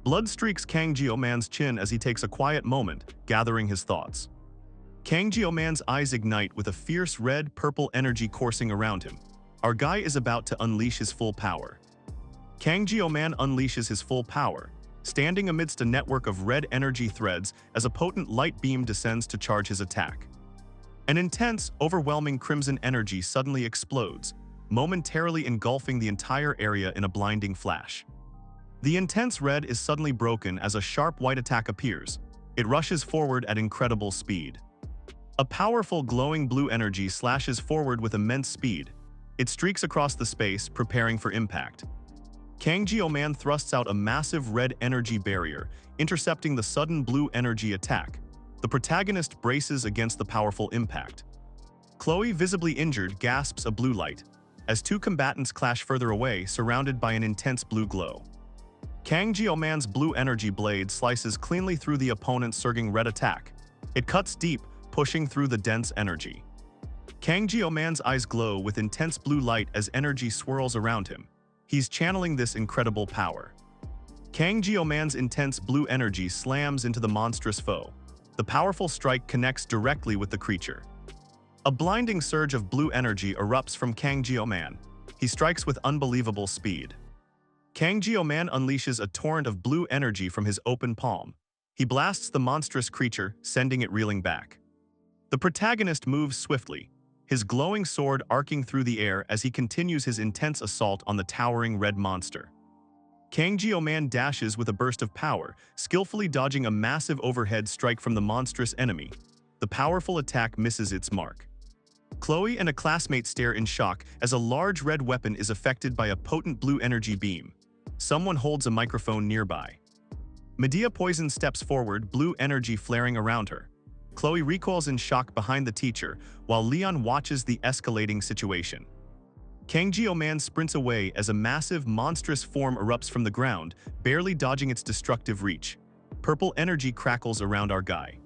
A: Blood streaks Kang Jio-man's chin as he takes a quiet moment, gathering his thoughts. Kang Jio-man's eyes ignite with a fierce red-purple energy coursing around him. Our guy is about to unleash his full power. Kang Jio-man unleashes his full power, standing amidst a network of red energy threads as a potent light beam descends to charge his attack. An intense, overwhelming crimson energy suddenly explodes, momentarily engulfing the entire area in a blinding flash. The intense red is suddenly broken as a sharp white attack appears. It rushes forward at incredible speed. A powerful glowing blue energy slashes forward with immense speed. It streaks across the space, preparing for impact. Kang Jio-man thrusts out a massive red energy barrier, intercepting the sudden blue energy attack. The protagonist braces against the powerful impact. Chloe, visibly injured, gasps a blue light, as two combatants clash further away, surrounded by an intense blue glow. Kang Jio-man's blue energy blade slices cleanly through the opponent's surging red attack. It cuts deep, pushing through the dense energy. Kang Jio-man's eyes glow with intense blue light as energy swirls around him. He's channeling this incredible power. Kang Jio-man's intense blue energy slams into the monstrous foe. The powerful strike connects directly with the creature. A blinding surge of blue energy erupts from Kang Jio-man. He strikes with unbelievable speed. Kang Jio-man unleashes a torrent of blue energy from his open palm. He blasts the monstrous creature, sending it reeling back. The protagonist moves swiftly, his glowing sword arcing through the air as he continues his intense assault on the towering red monster. Kang Jio-man dashes with a burst of power, skillfully dodging a massive overhead strike from the monstrous enemy. The powerful attack misses its mark. Chloe and a classmate stare in shock as a large red weapon is affected by a potent blue energy beam. Someone holds a microphone nearby. Medea Poison steps forward, blue energy flaring around her. Chloe recoils in shock behind the teacher, while Leon watches the escalating situation. Kang Jio-man sprints away as a massive, monstrous form erupts from the ground, barely dodging its destructive reach. Purple energy crackles around our guy.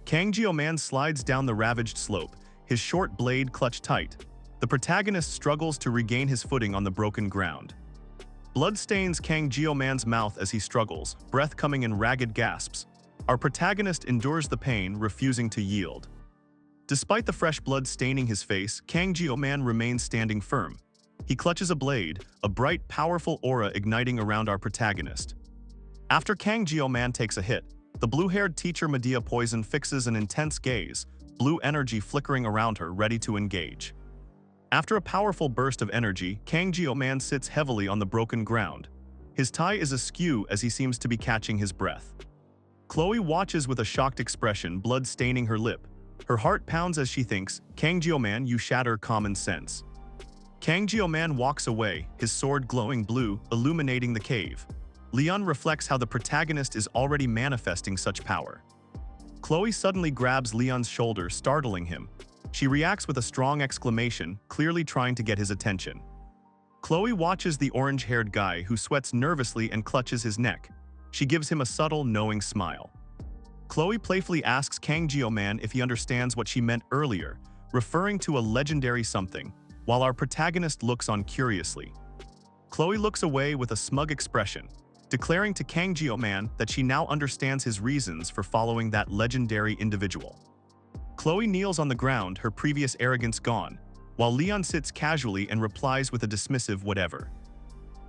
A: Kang Jio-man slides down the ravaged slope, his short blade clutched tight. The protagonist struggles to regain his footing on the broken ground. Blood stains Kang Jio-man's mouth as he struggles, breath coming in ragged gasps. Our protagonist endures the pain, refusing to yield. Despite the fresh blood staining his face, Kang Jio-man remains standing firm. He clutches a blade, a bright, powerful aura igniting around our protagonist. After Kang Jio-man takes a hit, the blue-haired teacher Medea Poison fixes an intense gaze, blue energy flickering around her, ready to engage. After a powerful burst of energy, Kang Jio-man sits heavily on the broken ground. His tie is askew as he seems to be catching his breath. Chloe watches with a shocked expression, blood staining her lip. Her heart pounds as she thinks, Kang Jio-man, you shatter common sense. Kang Jio-man walks away, his sword glowing blue, illuminating the cave. Leon reflects how the protagonist is already manifesting such power. Chloe suddenly grabs Leon's shoulder, startling him. She reacts with a strong exclamation, clearly trying to get his attention. Chloe watches the orange-haired guy who sweats nervously and clutches his neck. She gives him a subtle, knowing smile. Chloe playfully asks Kang Jio-man if he understands what she meant earlier, referring to a legendary something, while our protagonist looks on curiously. Chloe looks away with a smug expression, declaring to Kang Jio-man that she now understands his reasons for following that legendary individual. Chloe kneels on the ground, her previous arrogance gone, while Leon sits casually and replies with a dismissive whatever.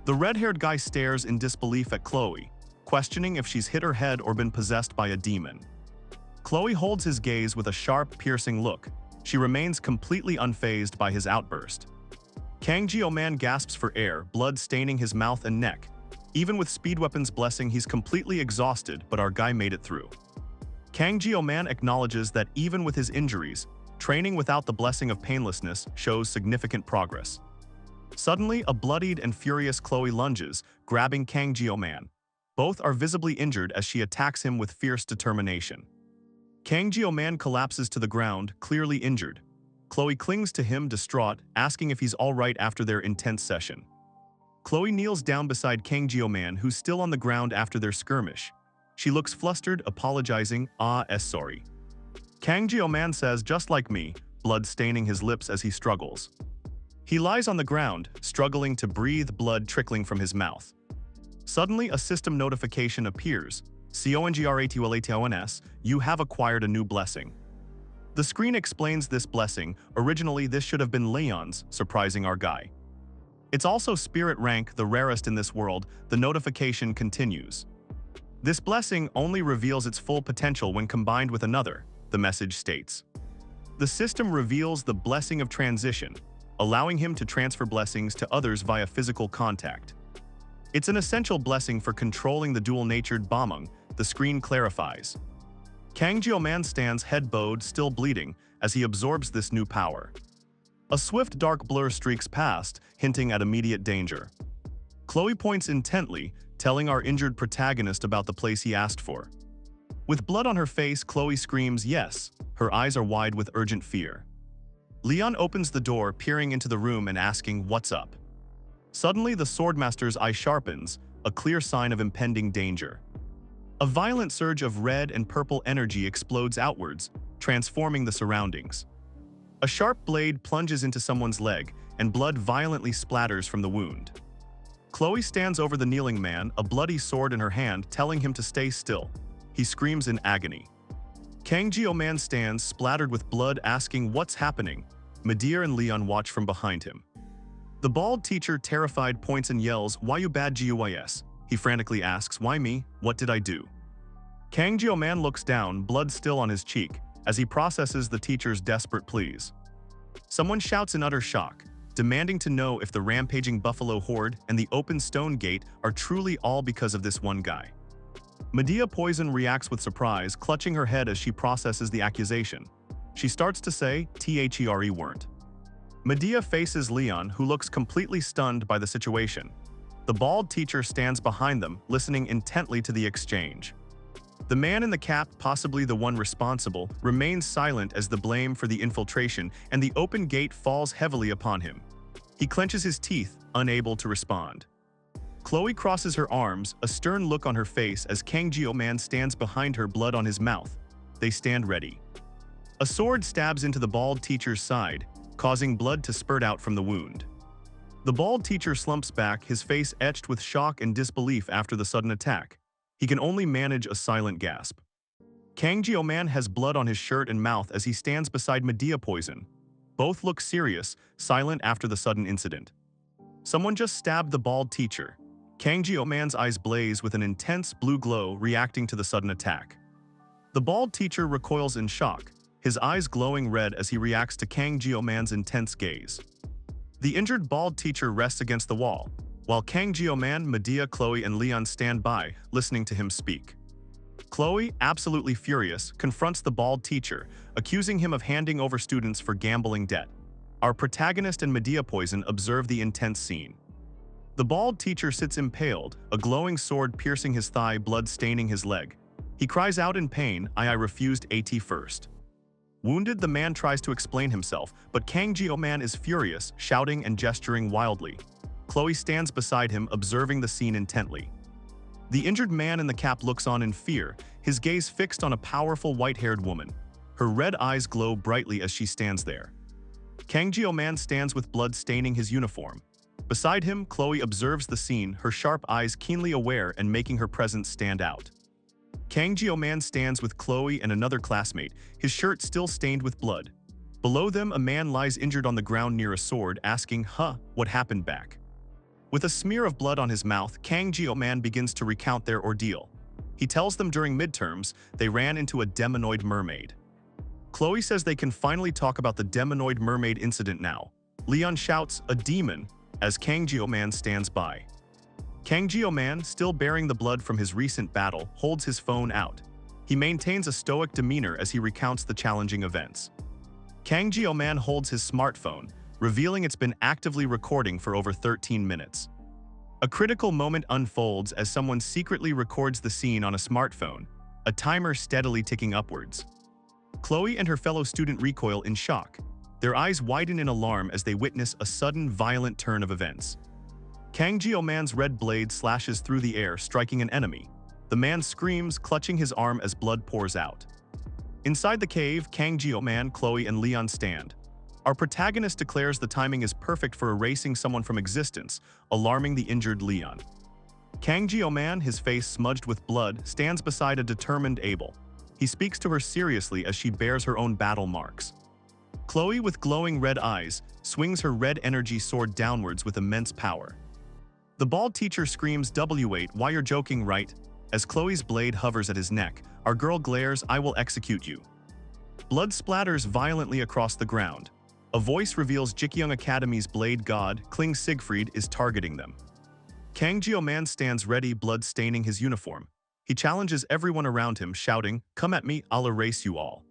A: The red-haired guy stares in disbelief at Chloe, questioning if she's hit her head or been possessed by a demon. Chloe holds his gaze with a sharp, piercing look. She remains completely unfazed by his outburst. Kang Jio-man gasps for air, blood staining his mouth and neck. Even with Speed Weapon's blessing, he's completely exhausted, but our guy made it through. Kang Jio-man acknowledges that even with his injuries, training without the blessing of painlessness shows significant progress. Suddenly, a bloodied and furious Chloe lunges, grabbing Kang Jio-man. Both are visibly injured as she attacks him with fierce determination. Kang Jio-man collapses to the ground, clearly injured. Chloe clings to him, distraught, asking if he's all right after their intense session. Chloe kneels down beside Kang Jio-man, who's still on the ground after their skirmish. She looks flustered, apologizing, sorry. Kang Jio-man says, just like me, blood staining his lips as he struggles. He lies on the ground, struggling to breathe, blood trickling from his mouth. Suddenly, a system notification appears. CONGRATULATONS, you have acquired a new blessing. The screen explains this blessing. Originally, this should have been Leon's, surprising our guy. It's also spirit rank, the rarest in this world. The notification continues. This blessing only reveals its full potential when combined with another, the message states. The system reveals the blessing of transition, allowing him to transfer blessings to others via physical contact. It's an essential blessing for controlling the dual-natured Bameng, the screen clarifies. Kang Jio-man stands head bowed, still bleeding, as he absorbs this new power. A swift dark blur streaks past, hinting at immediate danger. Chloe points intently, telling our injured protagonist about the place he asked for. With blood on her face, Chloe screams yes, her eyes are wide with urgent fear. Leon opens the door, peering into the room and asking, "What's up?" Suddenly, the Swordmaster's eye sharpens, a clear sign of impending danger. A violent surge of red and purple energy explodes outwards, transforming the surroundings. A sharp blade plunges into someone's leg, and blood violently splatters from the wound. Chloe stands over the kneeling man, a bloody sword in her hand, telling him to stay still. He screams in agony. Kang Jio-man stands, splattered with blood, asking what's happening. Medea and Leon watch from behind him. The bald teacher, terrified, points and yells, "Why you bad GUIS?" He frantically asks, "Why me? What did I do?" Kang Jio-man looks down, blood still on his cheek, as he processes the teacher's desperate pleas. Someone shouts in utter shock, demanding to know if the rampaging buffalo horde and the open stone gate are truly all because of this one guy. Medea Poison reacts with surprise, clutching her head as she processes the accusation. She starts to say, "THERE weren't." Medea faces Leon, who looks completely stunned by the situation. The bald teacher stands behind them, listening intently to the exchange. The man in the cap, possibly the one responsible, remains silent as the blame for the infiltration and the open gate falls heavily upon him. He clenches his teeth, unable to respond. Chloe crosses her arms, a stern look on her face as Kang Jio-man stands behind her, blood on his mouth. They stand ready. A sword stabs into the bald teacher's side, causing blood to spurt out from the wound. The bald teacher slumps back, his face etched with shock and disbelief after the sudden attack. He can only manage a silent gasp. Kang Jio-man has blood on his shirt and mouth as he stands beside Medea Poison. Both look serious, silent after the sudden incident. Someone just stabbed the bald teacher. Kang Jio-man's eyes blaze with an intense blue glow, reacting to the sudden attack. The bald teacher recoils in shock, his eyes glowing red as he reacts to Kang Jio-man's intense gaze. The injured bald teacher rests against the wall, while Kang Jio-man, Medea, Chloe, and Leon stand by, listening to him speak. Chloe, absolutely furious, confronts the bald teacher, accusing him of handing over students for gambling debt. Our protagonist and Medea Poison observe the intense scene. The bald teacher sits impaled, a glowing sword piercing his thigh, blood staining his leg. He cries out in pain, I refused AT first. Wounded, the man tries to explain himself, but Kang Jio-man is furious, shouting and gesturing wildly. Chloe stands beside him, observing the scene intently. The injured man in the cap looks on in fear, his gaze fixed on a powerful white-haired woman. Her red eyes glow brightly as she stands there. Kang Jio-man stands with blood staining his uniform. Beside him, Chloe observes the scene, her sharp eyes keenly aware and making her presence stand out. Kang Jio-man stands with Chloe and another classmate, his shirt still stained with blood. Below them, a man lies injured on the ground near a sword, asking, what happened back? With a smear of blood on his mouth, Kang Jio-man begins to recount their ordeal. He tells them during midterms, they ran into a demonoid mermaid. Chloe says they can finally talk about the demonoid mermaid incident now. Leon shouts, a demon, as Kang Jio-man stands by. Kang Jio-man, still bearing the blood from his recent battle, holds his phone out. He maintains a stoic demeanor as he recounts the challenging events. Kang Jio-man holds his smartphone, revealing it's been actively recording for over 13 minutes. A critical moment unfolds as someone secretly records the scene on a smartphone, a timer steadily ticking upwards. Chloe and her fellow student recoil in shock. Their eyes widen in alarm as they witness a sudden, violent turn of events. Kang Jio-man's red blade slashes through the air, striking an enemy. The man screams, clutching his arm as blood pours out. Inside the cave, Kang Jio-man, Chloe, and Leon stand. Our protagonist declares the timing is perfect for erasing someone from existence, alarming the injured Leon. Kang Jio-man, his face smudged with blood, stands beside a determined Abel. He speaks to her seriously as she bears her own battle marks. Chloe, with glowing red eyes, swings her red energy sword downwards with immense power. The bald teacher screams, "W8, why you're joking, right?" As Chloe's blade hovers at his neck, our girl glares, "I will execute you." Blood splatters violently across the ground. A voice reveals Jikyung Academy's blade god, Kling Siegfried, is targeting them. Kang Jio-man stands ready, blood staining his uniform. He challenges everyone around him, shouting, "Come at me, I'll erase you all."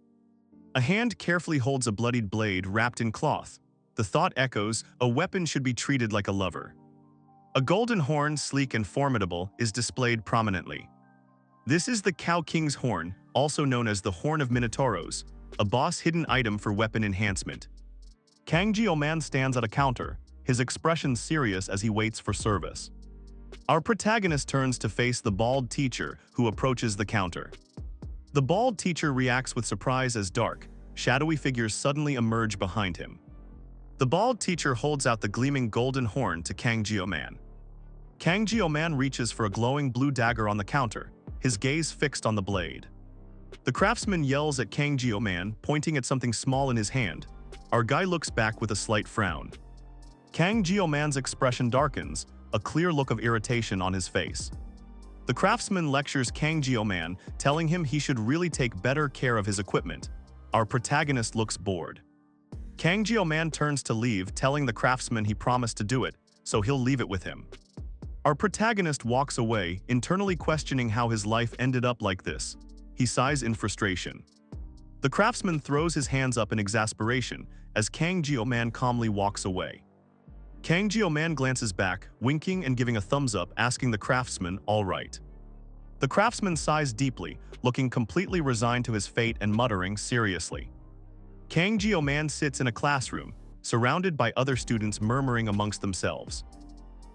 A: A hand carefully holds a bloodied blade wrapped in cloth. The thought echoes, a weapon should be treated like a lover. A golden horn, sleek and formidable, is displayed prominently. This is the Cow King's horn, also known as the Horn of Minotauros, a boss hidden item for weapon enhancement. Kang Jio-man stands at a counter, his expression serious as he waits for service. Our protagonist turns to face the bald teacher, who approaches the counter. The bald teacher reacts with surprise as dark, shadowy figures suddenly emerge behind him. The bald teacher holds out the gleaming golden horn to Kang Jio-man. Kang Jio-man reaches for a glowing blue dagger on the counter, his gaze fixed on the blade. The craftsman yells at Kang Jio-man, pointing at something small in his hand. Our guy looks back with a slight frown. Kang Jio-man's expression darkens, a clear look of irritation on his face. The craftsman lectures Kang Jio-man, telling him he should really take better care of his equipment. Our protagonist looks bored. Kang Jio-man turns to leave, telling the craftsman he promised to do it, so he'll leave it with him. Our protagonist walks away, internally questioning how his life ended up like this. He sighs in frustration. The craftsman throws his hands up in exasperation as Kang Jio-man calmly walks away. Kang Jio-man glances back, winking and giving a thumbs up, asking the craftsman, "All right." The craftsman sighs deeply, looking completely resigned to his fate and muttering seriously. Kang Jio-man sits in a classroom, surrounded by other students murmuring amongst themselves.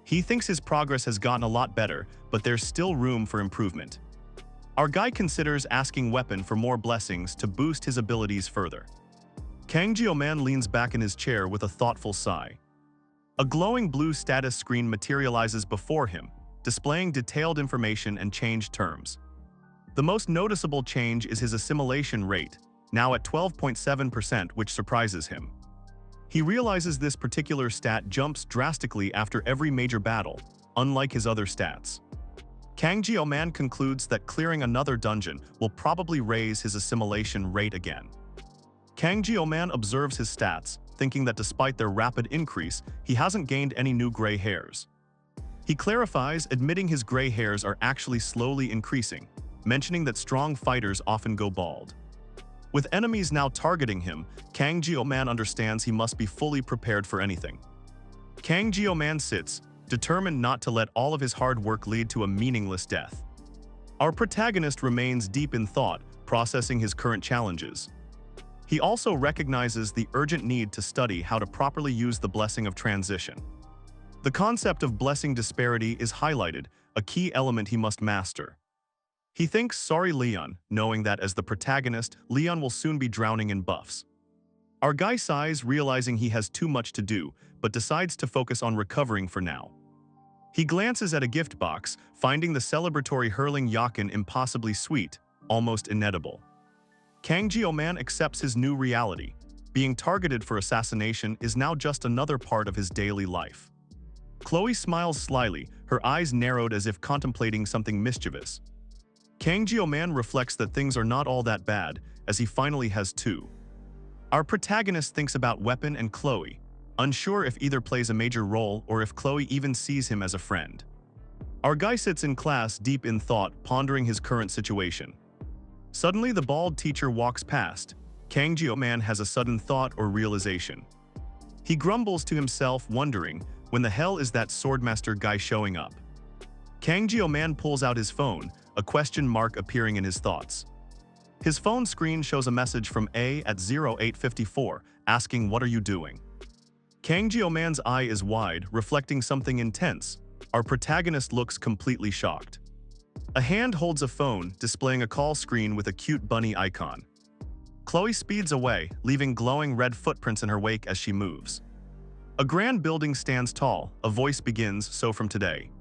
A: He thinks his progress has gotten a lot better, but there's still room for improvement. Our guy considers asking Weapon for more blessings to boost his abilities further. Kang Jio-man leans back in his chair with a thoughtful sigh. A glowing blue status screen materializes before him, displaying detailed information and changed terms. The most noticeable change is his assimilation rate, now at 12.7%, which surprises him. He realizes this particular stat jumps drastically after every major battle, unlike his other stats. Kang Jio-man concludes that clearing another dungeon will probably raise his assimilation rate again. Kang Jio-man observes his stats, thinking that despite their rapid increase, he hasn't gained any new gray hairs. He clarifies, admitting his gray hairs are actually slowly increasing, mentioning that strong fighters often go bald. With enemies now targeting him, Kang Jio-man understands he must be fully prepared for anything. Kang Jio-man sits, determined not to let all of his hard work lead to a meaningless death. Our protagonist remains deep in thought, processing his current challenges. He also recognizes the urgent need to study how to properly use the blessing of transition. The concept of blessing disparity is highlighted, a key element he must master. He thinks sorry Leon, knowing that as the protagonist, Leon will soon be drowning in buffs. Our guy sighs, realizing he has too much to do, but decides to focus on recovering for now. He glances at a gift box, finding the celebratory hurling yakin impossibly sweet, almost inedible. Kang Jio-man accepts his new reality. Being targeted for assassination is now just another part of his daily life. Chloe smiles slyly, her eyes narrowed as if contemplating something mischievous. Kang Jio-man reflects that things are not all that bad, as he finally has two. Our protagonist thinks about Weapon and Chloe, unsure if either plays a major role or if Chloe even sees him as a friend. Our guy sits in class deep in thought, pondering his current situation. Suddenly, the bald teacher walks past. Kang Jio-man has a sudden thought or realization. He grumbles to himself, wondering, when the hell is that swordmaster guy showing up? Kang Jio-man pulls out his phone, a question mark appearing in his thoughts. His phone screen shows a message from A at 0854, asking, "What are you doing?" Kang Jio-man's eye is wide, reflecting something intense. Our protagonist looks completely shocked. A hand holds a phone, displaying a call screen with a cute bunny icon. Chloe speeds away, leaving glowing red footprints in her wake as she moves. A grand building stands tall, a voice begins, "So from today."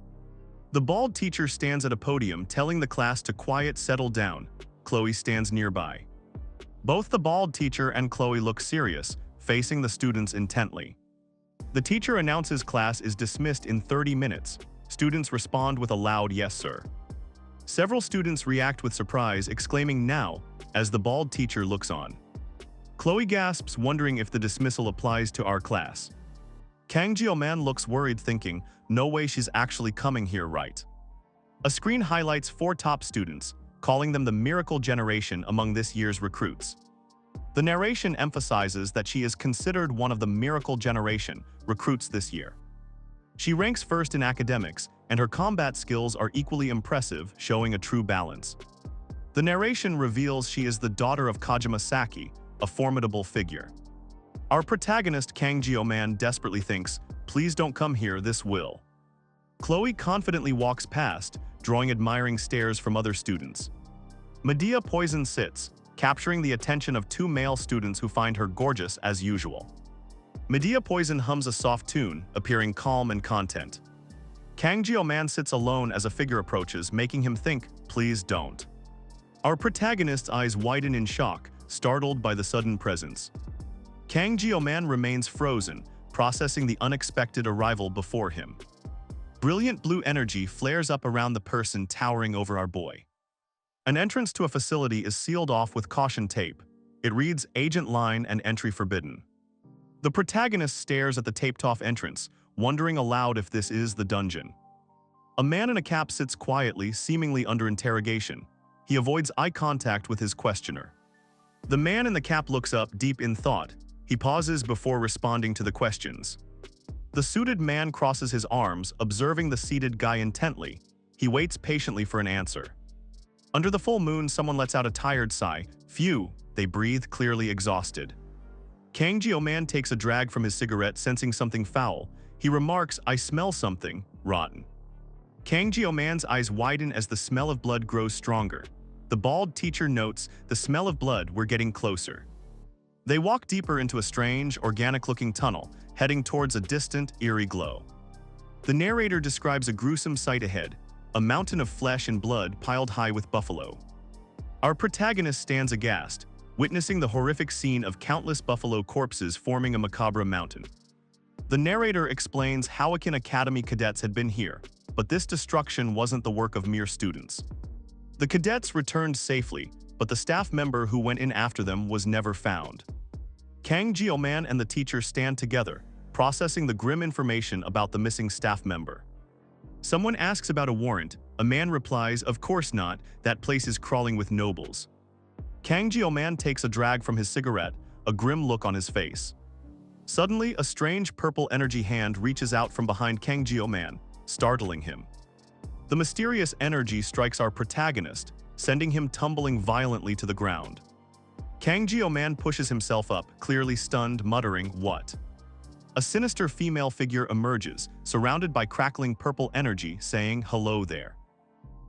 A: The bald teacher stands at a podium, telling the class to quiet, settle down. Chloe stands nearby. Both the bald teacher and Chloe look serious, facing the students intently. The teacher announces class is dismissed in 30 minutes. Students respond with a loud "Yes, sir." Several students react with surprise, exclaiming "Now," as the bald teacher looks on. Chloe gasps, wondering if the dismissal applies to our class. Kang Jio-man looks worried, thinking, no way, she's actually coming here, right? A screen highlights 4 top students, calling them the miracle generation among this year's recruits. The narration emphasizes that she is considered one of the miracle generation recruits this year. She ranks first in academics, and her combat skills are equally impressive, showing a true balance. The narration reveals she is the daughter of Kajima Saki, a formidable figure. Our protagonist Kang Jio-man desperately thinks, please don't come here, this will. Chloe confidently walks past, drawing admiring stares from other students. Medea Poison sits, capturing the attention of 2 male students who find her gorgeous as usual. Medea Poison hums a soft tune, appearing calm and content. Kang Jio-man sits alone as a figure approaches, making him think, please don't. Our protagonist's eyes widen in shock, startled by the sudden presence. Kang Jio-man remains frozen, processing the unexpected arrival before him. Brilliant blue energy flares up around the person towering over our boy. An entrance to a facility is sealed off with caution tape. It reads Agent Line and Entry Forbidden. The protagonist stares at the taped-off entrance, wondering aloud if this is the dungeon. A man in a cap sits quietly, seemingly under interrogation. He avoids eye contact with his questioner. The man in the cap looks up, deep in thought. He pauses before responding to the questions. The suited man crosses his arms, observing the seated guy intently. He waits patiently for an answer. Under the full moon, someone lets out a tired sigh. Phew, they breathe, clearly exhausted. Kang Jio-man takes a drag from his cigarette, sensing something foul. He remarks, I smell something rotten. Kang Jio-man's eyes widen as the smell of blood grows stronger. The bald teacher notes, the smell of blood, we're getting closer. They walk deeper into a strange, organic-looking tunnel, heading towards a distant, eerie glow. The narrator describes a gruesome sight ahead, a mountain of flesh and blood piled high with buffalo. Our protagonist stands aghast, witnessing the horrific scene of countless buffalo corpses forming a macabre mountain. The narrator explains Howakin Academy cadets had been here, but this destruction wasn't the work of mere students. The cadets returned safely, but the staff member who went in after them was never found. Kang Jio-man and the teacher stand together, processing the grim information about the missing staff member. Someone asks about a warrant. A man replies, of course not, that place is crawling with nobles. Kang Jio-man takes a drag from his cigarette, a grim look on his face. Suddenly, a strange purple energy hand reaches out from behind Kang Jio-man, startling him. The mysterious energy strikes our protagonist, sending him tumbling violently to the ground. Kang Jio-man pushes himself up, clearly stunned, muttering, what? A sinister female figure emerges, surrounded by crackling purple energy, saying, hello there.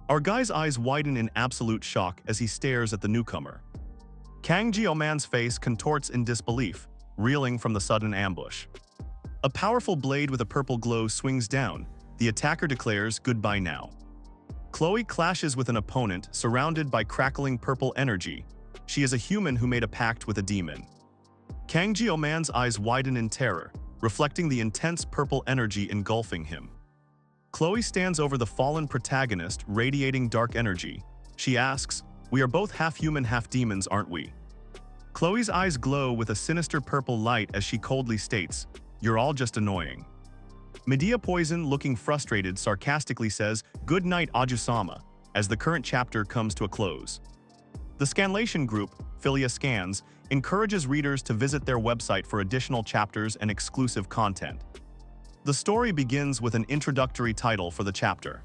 A: Our guy's eyes widen in absolute shock as he stares at the newcomer. Kang Jio-man's face contorts in disbelief, reeling from the sudden ambush. A powerful blade with a purple glow swings down. The attacker declares, goodbye now. Chloe clashes with an opponent surrounded by crackling purple energy. She is a human who made a pact with a demon. Kang Jio-man's eyes widen in terror, reflecting the intense purple energy engulfing him. Chloe stands over the fallen protagonist, radiating dark energy. She asks, we are both half human, half demons, aren't we? Chloe's eyes glow with a sinister purple light as she coldly states, you're all just annoying. Medea Poison, looking frustrated, sarcastically says, good night, Aju-sama, as the current chapter comes to a close. The scanlation group, Philia Scans, encourages readers to visit their website for additional chapters and exclusive content. The story begins with an introductory title for the chapter.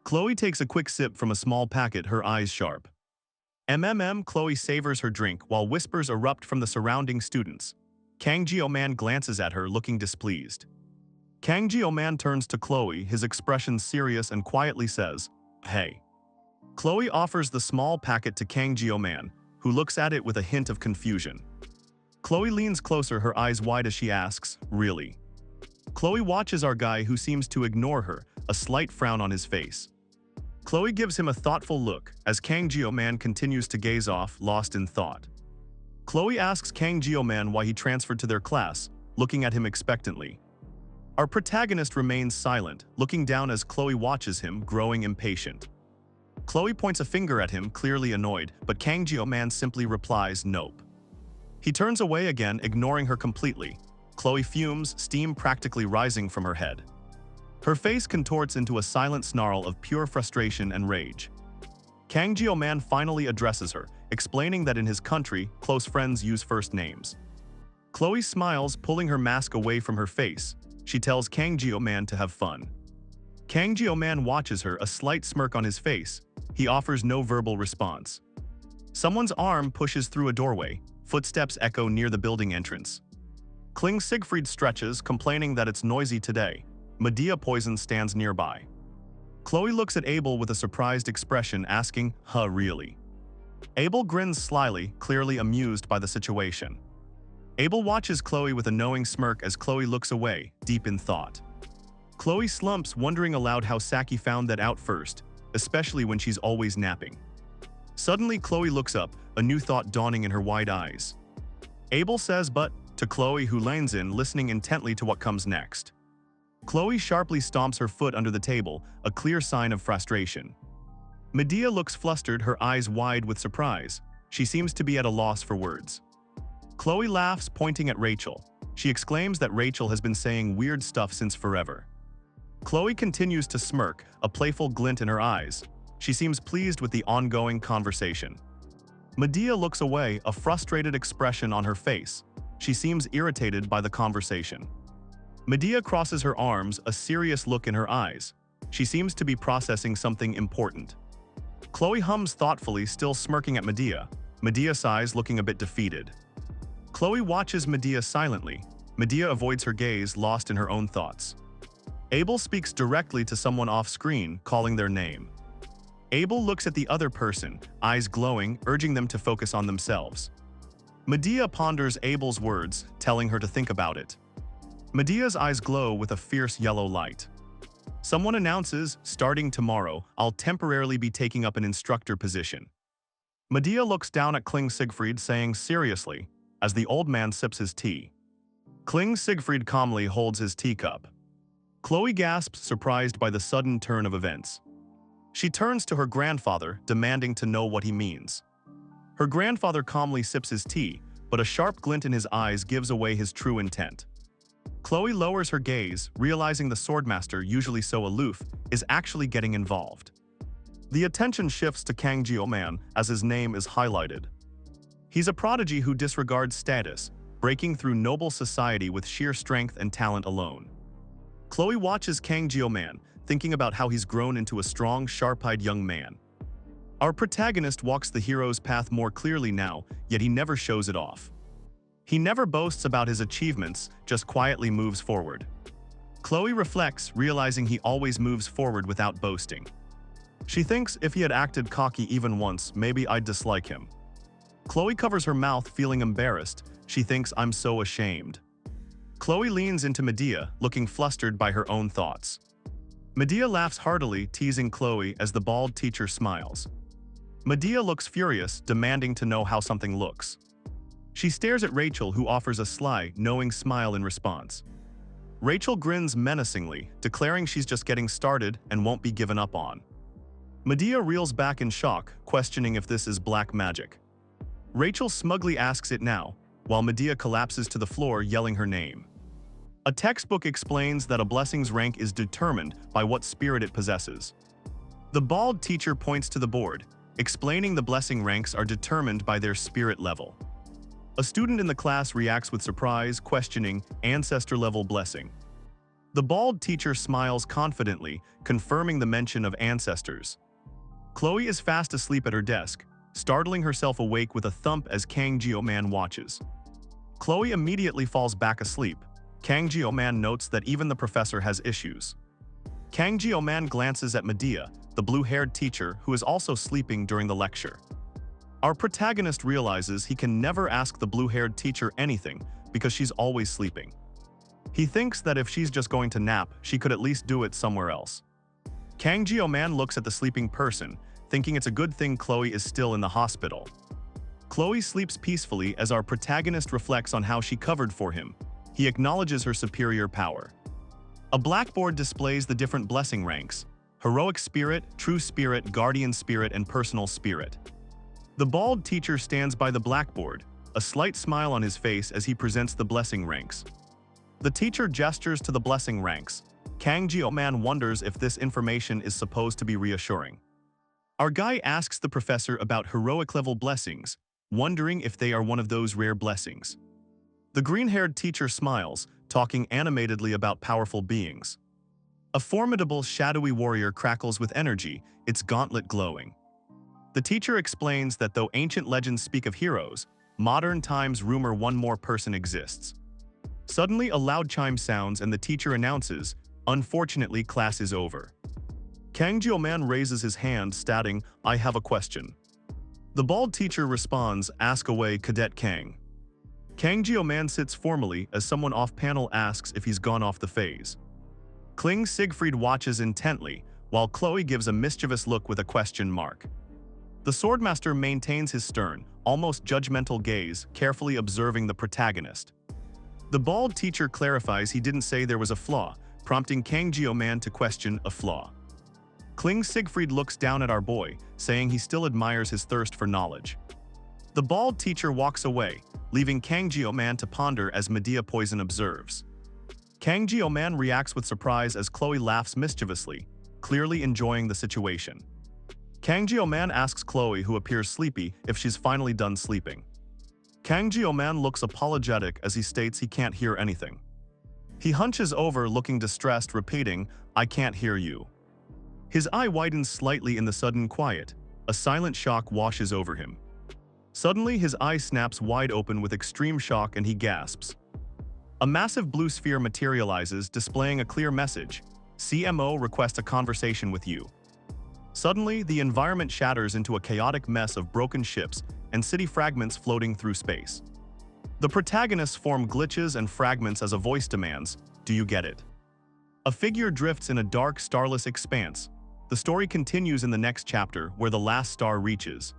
A: Chloe takes a quick sip from a small packet, her eyes sharp. Chloe savors her drink while whispers erupt from the surrounding students. Kang Jio-man glances at her, looking displeased. Kang Jio-man turns to Chloe, his expression serious, and quietly says, hey. Chloe offers the small packet to Kang Jio-man, who looks at it with a hint of confusion. Chloe leans closer, her eyes wide as she asks, really? Chloe watches our guy, who seems to ignore her, a slight frown on his face. Chloe gives him a thoughtful look as Kang Jio-man continues to gaze off, lost in thought. Chloe asks Kang Jio-man why he transferred to their class, looking at him expectantly. Our protagonist remains silent, looking down as Chloe watches him, growing impatient. Chloe points a finger at him, clearly annoyed, but Kang Jio-man simply replies, "Nope." He turns away again, ignoring her completely. Chloe fumes, steam practically rising from her head. Her face contorts into a silent snarl of pure frustration and rage. Kang Jio-man finally addresses her, explaining that in his country, close friends use first names. Chloe smiles, pulling her mask away from her face. She tells Kang Jio-man to have fun. Kang Jio-man watches her, a slight smirk on his face. He offers no verbal response. Someone's arm pushes through a doorway. Footsteps echo near the building entrance. Kling Siegfried stretches, complaining that it's noisy today. Medea Poison stands nearby. Chloe looks at Abel with a surprised expression, asking, "Huh, really?" Abel grins slyly, clearly amused by the situation. Abel watches Chloe with a knowing smirk as Chloe looks away, deep in thought. Chloe slumps, wondering aloud how Saki found that out first, especially when she's always napping. Suddenly, Chloe looks up, a new thought dawning in her wide eyes. Abel says "but" to Chloe, who leans in, listening intently to what comes next. Chloe sharply stomps her foot under the table, a clear sign of frustration. Medea looks flustered, her eyes wide with surprise. She seems to be at a loss for words. Chloe laughs, pointing at Rachel. She exclaims that Rachel has been saying weird stuff since forever. Chloe continues to smirk, a playful glint in her eyes. She seems pleased with the ongoing conversation. Medea looks away, a frustrated expression on her face. She seems irritated by the conversation. Medea crosses her arms, a serious look in her eyes. She seems to be processing something important. Chloe hums thoughtfully, still smirking at Medea. Medea sighs, looking a bit defeated. Chloe watches Medea silently. Medea avoids her gaze, lost in her own thoughts. Abel speaks directly to someone off-screen, calling their name. Abel looks at the other person, eyes glowing, urging them to focus on themselves. Medea ponders Abel's words, telling her to think about it. Medea's eyes glow with a fierce yellow light. Someone announces, "Starting tomorrow, I'll temporarily be taking up an instructor position." Medea looks down at Kling Siegfried, saying seriously, as the old man sips his tea. Kling Siegfried calmly holds his teacup. Chloe gasps, surprised by the sudden turn of events. She turns to her grandfather, demanding to know what he means. Her grandfather calmly sips his tea, but a sharp glint in his eyes gives away his true intent. Chloe lowers her gaze, realizing the swordmaster, usually so aloof, is actually getting involved. The attention shifts to Kang Jio-man as his name is highlighted. He's a prodigy who disregards status, breaking through noble society with sheer strength and talent alone. Chloe watches Kang Jio-man, thinking about how he's grown into a strong, sharp-eyed young man. Our protagonist walks the hero's path more clearly now, yet he never shows it off. He never boasts about his achievements, just quietly moves forward. Chloe reflects, realizing he always moves forward without boasting. She thinks if he had acted cocky even once, maybe I'd dislike him. Chloe covers her mouth, feeling embarrassed. She thinks, "I'm so ashamed." Chloe leans into Medea, looking flustered by her own thoughts. Medea laughs heartily, teasing Chloe as the bald teacher smiles. Medea looks furious, demanding to know how something looks. She stares at Rachel, who offers a sly, knowing smile in response. Rachel grins menacingly, declaring she's just getting started and won't be given up on. Medea reels back in shock, questioning if this is black magic. Rachel smugly asks it now, while Medea collapses to the floor, yelling her name. A textbook explains that a blessing's rank is determined by what spirit it possesses. The bald teacher points to the board, explaining the blessing ranks are determined by their spirit level. A student in the class reacts with surprise, questioning ancestor-level blessing. The bald teacher smiles confidently, confirming the mention of ancestors. Chloe is fast asleep at her desk, startling herself awake with a thump as Kang Jio-man watches. Chloe immediately falls back asleep. Kang Jio-man notes that even the professor has issues. Kang Jio-man glances at Medea, the blue-haired teacher who is also sleeping during the lecture. Our protagonist realizes he can never ask the blue-haired teacher anything because she's always sleeping. He thinks that if she's just going to nap, she could at least do it somewhere else. Kang Jio-man looks at the sleeping person, thinking it's a good thing Chloe is still in the hospital. Chloe sleeps peacefully as our protagonist reflects on how she covered for him. He acknowledges her superior power. A blackboard displays the different blessing ranks: heroic spirit, true spirit, guardian spirit, and personal spirit. The bald teacher stands by the blackboard, a slight smile on his face as he presents the blessing ranks. The teacher gestures to the blessing ranks. Kang Jio-man wonders if this information is supposed to be reassuring. Our guy asks the professor about heroic-level blessings, wondering if they are one of those rare blessings. The green-haired teacher smiles, talking animatedly about powerful beings. A formidable, shadowy warrior crackles with energy, its gauntlet glowing. The teacher explains that though ancient legends speak of heroes, modern times rumor one more person exists. Suddenly, a loud chime sounds and the teacher announces, "Unfortunately, class is over." Kang Jio-man raises his hand, stating, "I have a question." The bald teacher responds, "Ask away, Cadet Kang." Kang Jio-man sits formally as someone off-panel asks if he's gone off the phase. Kling Siegfried watches intently, while Chloe gives a mischievous look with a question mark. The swordmaster maintains his stern, almost judgmental gaze, carefully observing the protagonist. The bald teacher clarifies he didn't say there was a flaw, prompting Kang Jio-man to question a flaw. Kling Siegfried looks down at our boy, saying he still admires his thirst for knowledge. The bald teacher walks away, leaving Kang Jio-man to ponder as Medea Poison observes. Kang Jio-man reacts with surprise as Chloe laughs mischievously, clearly enjoying the situation. Kang Jio-man asks Chloe, who appears sleepy, if she's finally done sleeping. Kang Jio-man looks apologetic as he states he can't hear anything. He hunches over, looking distressed, repeating, "I can't hear you." His eye widens slightly in the sudden quiet. A silent shock washes over him. Suddenly, his eye snaps wide open with extreme shock and he gasps. A massive blue sphere materializes, displaying a clear message: "CMO requests a conversation with you." Suddenly, the environment shatters into a chaotic mess of broken ships and city fragments floating through space. The protagonists form glitches and fragments as a voice demands, "Do you get it?" A figure drifts in a dark, starless expanse. The story continues in the next chapter, where the last star reaches.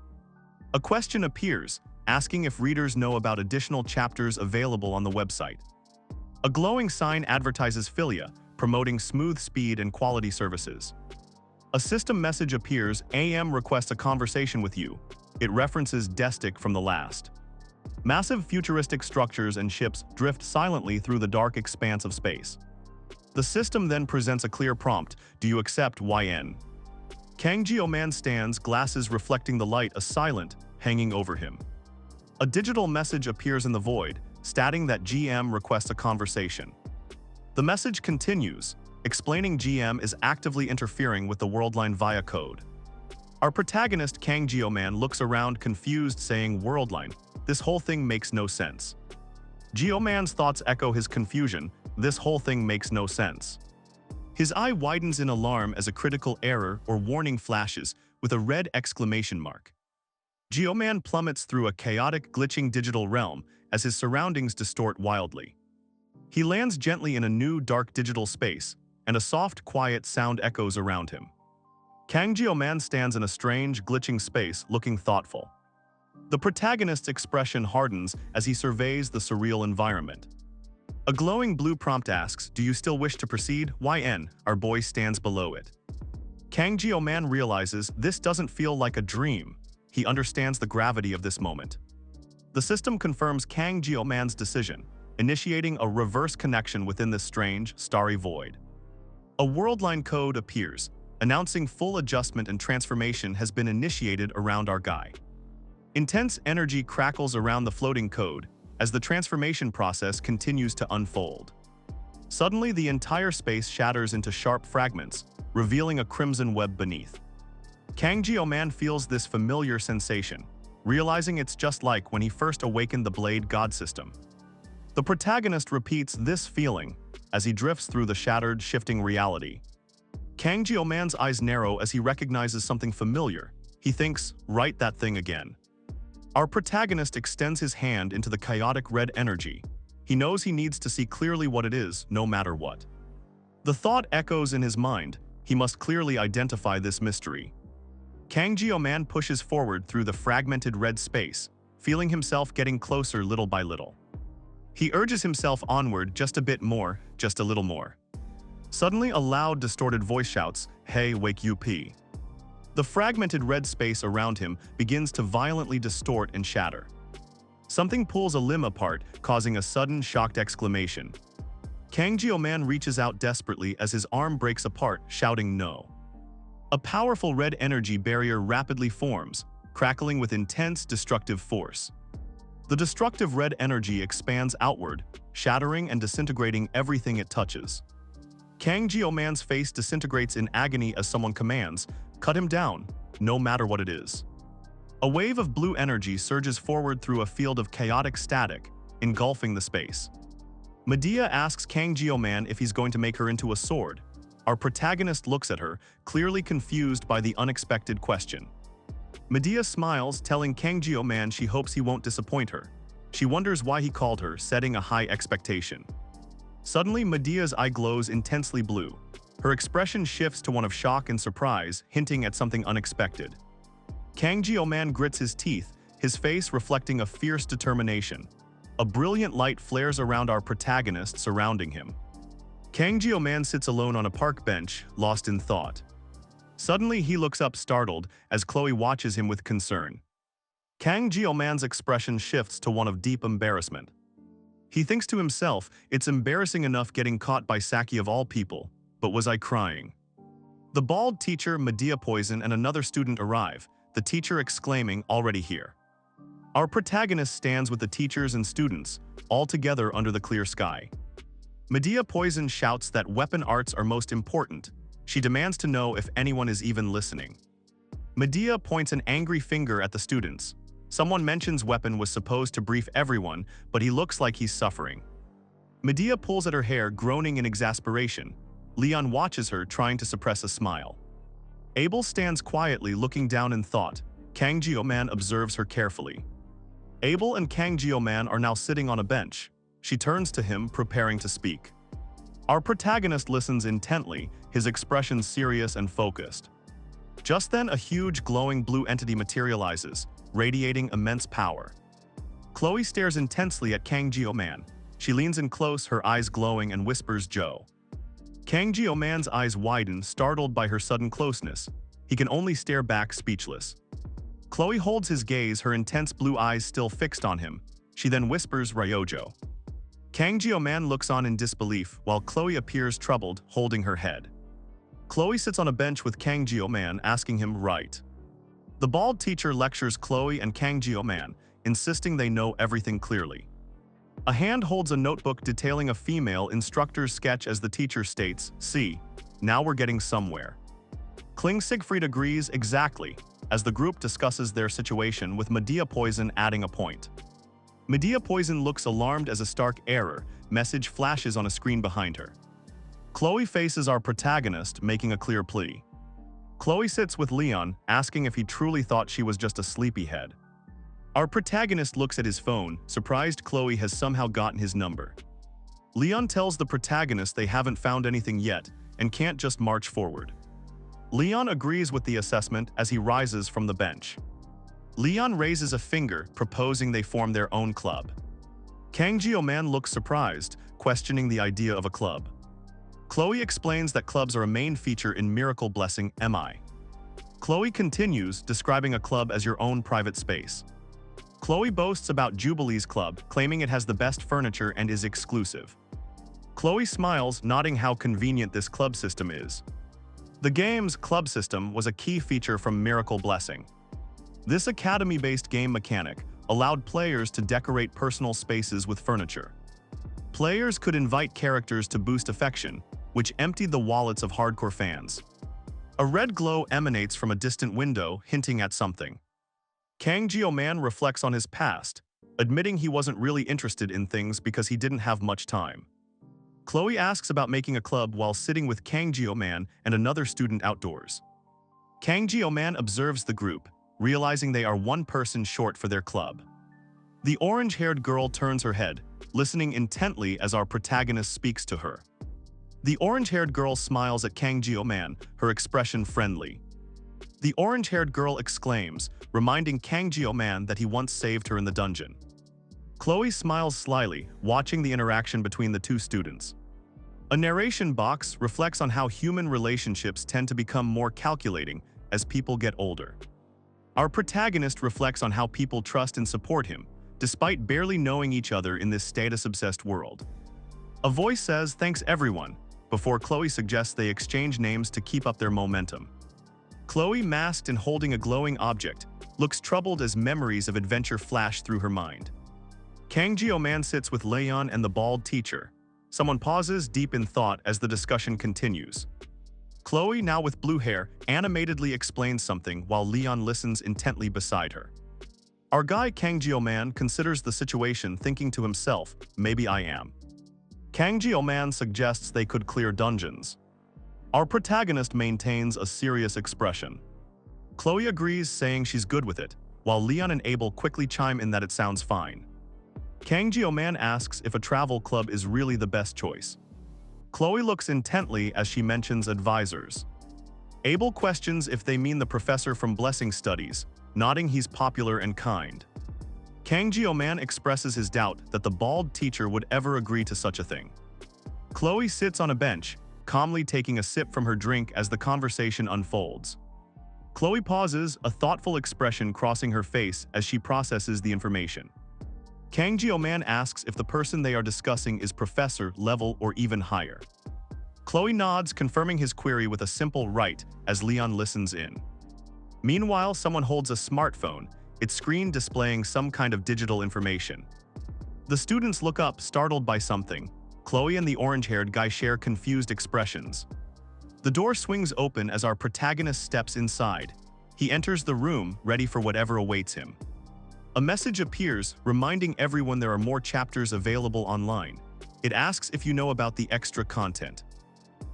A: A question appears, asking if readers know about additional chapters available on the website. A glowing sign advertises Philia, promoting smooth speed and quality services. A system message appears, "AM requests a conversation with you." It references Destic from the last. Massive futuristic structures and ships drift silently through the dark expanse of space. The system then presents a clear prompt: "Do you accept YN?" Kang Jio-man stands, glasses reflecting the light, a silent, hanging over him. A digital message appears in the void, stating that GM requests a conversation. The message continues, explaining GM is actively interfering with the Worldline via code. Our protagonist Kang Jio-man looks around confused, saying, "Worldline, this whole thing makes no sense." Jio-man's thoughts echo his confusion, "This whole thing makes no sense." His eye widens in alarm as a critical error or warning flashes with a red exclamation mark. Jio-man plummets through a chaotic, glitching digital realm as his surroundings distort wildly. He lands gently in a new, dark digital space, and a soft, quiet sound echoes around him. Kang Jio-man stands in a strange, glitching space, looking thoughtful. The protagonist's expression hardens as he surveys the surreal environment. A glowing blue prompt asks, "Do you still wish to proceed? YN?" Our boy stands below it. Kang Jio-man realizes this doesn't feel like a dream. He understands the gravity of this moment. The system confirms Kang Jio-man's decision, initiating a reverse connection within this strange, starry void. A Worldline code appears, announcing full adjustment and transformation has been initiated around our guy. Intense energy crackles around the floating code as the transformation process continues to unfold. Suddenly, the entire space shatters into sharp fragments, revealing a crimson web beneath. Kang Jio-man feels this familiar sensation, realizing it's just like when he first awakened the Blade God system. The protagonist repeats this feeling as he drifts through the shattered, shifting reality. Kang Jio-man's eyes narrow as he recognizes something familiar. He thinks, "Right, that thing again." Our protagonist extends his hand into the chaotic red energy. He knows he needs to see clearly what it is, no matter what. The thought echoes in his mind, he must clearly identify this mystery. Kang Jio-man pushes forward through the fragmented red space, feeling himself getting closer little by little. He urges himself onward just a bit more, just a little more. Suddenly, a loud, distorted voice shouts, "Hey, wake up!" The fragmented red space around him begins to violently distort and shatter. Something pulls a limb apart, causing a sudden, shocked exclamation. Kang Jio-man reaches out desperately as his arm breaks apart, shouting no. A powerful red energy barrier rapidly forms, crackling with intense, destructive force. The destructive red energy expands outward, shattering and disintegrating everything it touches. Kang Jio-man's face disintegrates in agony as someone commands, "Cut him down, no matter what it is." A wave of blue energy surges forward through a field of chaotic static, engulfing the space. Medea asks Kang Jio-man if he's going to make her into a sword. Our protagonist looks at her, clearly confused by the unexpected question. Medea smiles, telling Kang Jio-man she hopes he won't disappoint her. She wonders why he called her, setting a high expectation. Suddenly, Medea's eye glows intensely blue. Her expression shifts to one of shock and surprise, hinting at something unexpected. Kang Jio-man grits his teeth, his face reflecting a fierce determination. A brilliant light flares around our protagonist, surrounding him. Kang Jio-man sits alone on a park bench, lost in thought. Suddenly, he looks up startled as Chloe watches him with concern. Kang Jio-man's expression shifts to one of deep embarrassment. He thinks to himself, "It's embarrassing enough getting caught by Saki of all people, but was I crying?" The bald teacher, Medea Poison, and another student arrive, the teacher exclaiming, "Already here." Our protagonist stands with the teachers and students, all together under the clear sky. Medea Poison shouts that weapon arts are most important. She demands to know if anyone is even listening. Medea points an angry finger at the students. Someone mentions Weapon was supposed to brief everyone, but he looks like he's suffering. Medea pulls at her hair, groaning in exasperation. Leon watches her, trying to suppress a smile. Abel stands quietly, looking down in thought. Kang Jio-man observes her carefully. Abel and Kang Jio-man are now sitting on a bench. She turns to him, preparing to speak. Our protagonist listens intently, his expression serious and focused. Just then, a huge, glowing blue entity materializes, radiating immense power. Chloe stares intensely at Kang Jio-man. She leans in close, her eyes glowing, and whispers, "Joe." Kang Jio-man's eyes widen, startled by her sudden closeness. He can only stare back, speechless. Chloe holds his gaze, her intense blue eyes still fixed on him. She then whispers, "Ryojo." Kang Jio-man looks on in disbelief, while Chloe appears troubled, holding her head. Chloe sits on a bench with Kang Jio-man, asking him, "Right." The bald teacher lectures Chloe and Kang Jio-man, insisting they know everything clearly. A hand holds a notebook detailing a female instructor's sketch as the teacher states, "See, now we're getting somewhere." Kling Siegfried agrees exactly, as the group discusses their situation, with Medea Poison adding a point. Medea Poison looks alarmed as a stark error message flashes on a screen behind her. Chloe faces our protagonist, making a clear plea. Chloe sits with Leon, asking if he truly thought she was just a sleepyhead. Our protagonist looks at his phone, surprised Chloe has somehow gotten his number. Leon tells the protagonist they haven't found anything yet and can't just march forward. Leon agrees with the assessment as he rises from the bench. Leon raises a finger, proposing they form their own club. Kang Jio-man looks surprised, questioning the idea of a club. Chloe explains that clubs are a main feature in Miracle Blessing MI. Chloe continues, describing a club as your own private space. Chloe boasts about Jubilee's club, claiming it has the best furniture and is exclusive. Chloe smiles, nodding how convenient this club system is. The game's club system was a key feature from Miracle Blessing. This academy-based game mechanic allowed players to decorate personal spaces with furniture. Players could invite characters to boost affection, which emptied the wallets of hardcore fans. A red glow emanates from a distant window, hinting at something. Kang Jio-man reflects on his past, admitting he wasn't really interested in things because he didn't have much time. Chloe asks about making a club while sitting with Kang Jio-man and another student outdoors. Kang Jio-man observes the group, realizing they are one person short for their club. The orange-haired girl turns her head, listening intently as our protagonist speaks to her. The orange-haired girl smiles at Kang Jio-man, her expression friendly. The orange-haired girl exclaims, reminding Kang Jio-man that he once saved her in the dungeon. Chloe smiles slyly, watching the interaction between the two students. A narration box reflects on how human relationships tend to become more calculating as people get older. Our protagonist reflects on how people trust and support him, despite barely knowing each other in this status-obsessed world. A voice says, "Thanks everyone," before Chloe suggests they exchange names to keep up their momentum. Chloe, masked and holding a glowing object, looks troubled as memories of adventure flash through her mind. Kang Jio-man sits with Leon and the bald teacher. Someone pauses, deep in thought, as the discussion continues. Chloe, now with blue hair, animatedly explains something while Leon listens intently beside her. Our guy Kang Jio-man considers the situation, thinking to himself, maybe I am. Kang Jio-man suggests they could clear dungeons. Our protagonist maintains a serious expression. Chloe agrees, saying she's good with it, while Leon and Abel quickly chime in that it sounds fine. Kang Jio-man asks if a travel club is really the best choice. Chloe looks intently as she mentions advisors. Abel questions if they mean the professor from Blessing Studies, nodding he's popular and kind. Kang Jio-man expresses his doubt that the bald teacher would ever agree to such a thing. Chloe sits on a bench, calmly taking a sip from her drink as the conversation unfolds. Chloe pauses, a thoughtful expression crossing her face as she processes the information. Kang Jio-man asks if the person they are discussing is professor level or even higher. Chloe nods, confirming his query with a simple right as Leon listens in. Meanwhile, someone holds a smartphone, its screen displaying some kind of digital information. The students look up, startled by something. Chloe and the orange-haired guy share confused expressions. The door swings open as our protagonist steps inside. He enters the room, ready for whatever awaits him. A message appears, reminding everyone there are more chapters available online. It asks if you know about the extra content.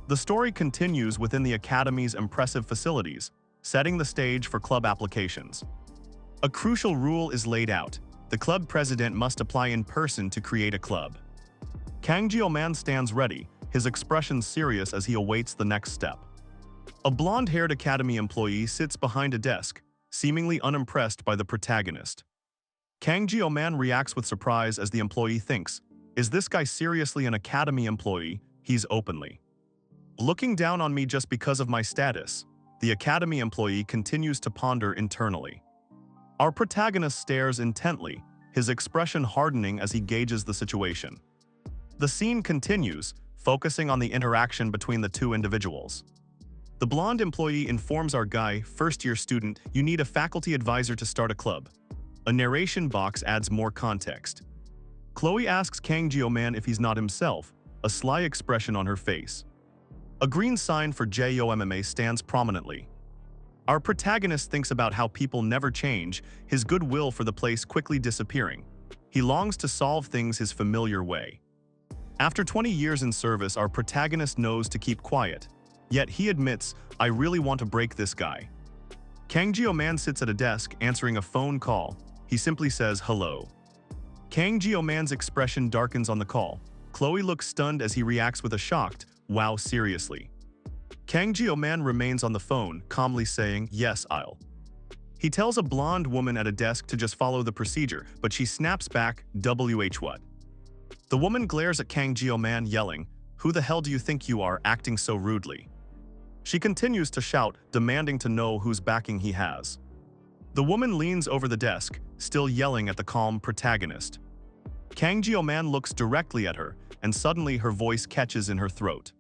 A: The story continues within the Academy's impressive facilities, setting the stage for club applications. A crucial rule is laid out. The club president must apply in person to create a club. Kang Jio-man stands ready, his expression serious as he awaits the next step. A blonde-haired Academy employee sits behind a desk, seemingly unimpressed by the protagonist. Kang Jio-man reacts with surprise as the employee thinks, "Is this guy seriously an Academy employee?" He's openly looking down on me just because of my status. The Academy employee continues to ponder internally. Our protagonist stares intently, his expression hardening as he gauges the situation. The scene continues, focusing on the interaction between the two individuals. The blonde employee informs our guy, first-year student, "You need a faculty advisor to start a club." A narration box adds more context. Chloe asks Kang Jio-man if he's not himself, a sly expression on her face. A green sign for JOMMA stands prominently. Our protagonist thinks about how people never change, his goodwill for the place quickly disappearing. He longs to solve things his familiar way. After 20 years in service, our protagonist knows to keep quiet. Yet he admits, "I really want to break this guy." Kang Jio-man sits at a desk, answering a phone call. He simply says, "Hello." Kang Jio-man's expression darkens on the call. Chloe looks stunned as he reacts with a shocked, "Wow, seriously?" Kang Jio-man remains on the phone, calmly saying, "Yes, I'll." He tells a blonde woman at a desk to just follow the procedure, but she snaps back, "WH what?" The woman glares at Kang Jio-man, yelling, "Who the hell do you think you are, acting so rudely?" She continues to shout, demanding to know whose backing he has. The woman leans over the desk, still yelling at the calm protagonist. Kang Jio-man looks directly at her, and suddenly her voice catches in her throat.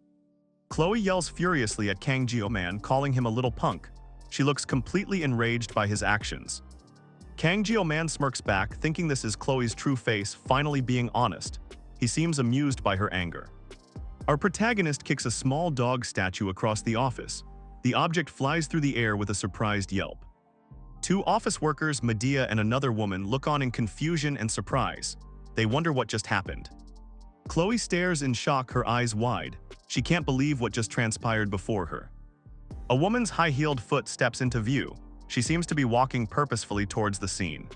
A: Chloe yells furiously at Kang Jio-man, calling him a little punk. She looks completely enraged by his actions. Kang Jio-man smirks back, thinking this is Chloe's true face finally being honest. He seems amused by her anger. Our protagonist kicks a small dog statue across the office. The object flies through the air with a surprised yelp. Two office workers, Medea and another woman, look on in confusion and surprise. They wonder what just happened. Chloe stares in shock, her eyes wide. She can't believe what just transpired before her. A woman's high-heeled foot steps into view. She seems to be walking purposefully towards the scene.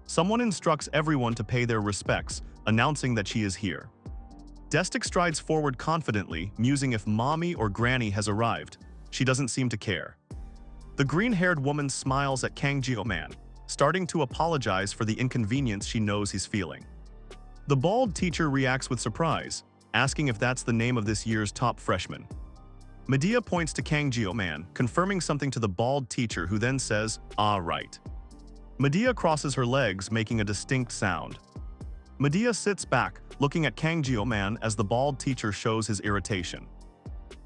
A: Someone instructs everyone to pay their respects, announcing that she is here. Destic strides forward confidently, musing if mommy or granny has arrived. She doesn't seem to care. The green-haired woman smiles at Kang Jio-man, starting to apologize for the inconvenience she knows he's feeling. The bald teacher reacts with surprise, asking if that's the name of this year's top freshman. Medea points to Kang Jio-man, confirming something to the bald teacher, who then says, "Ah, right." Medea crosses her legs, making a distinct sound. Medea sits back, looking at Kang Jio-man as the bald teacher shows his irritation.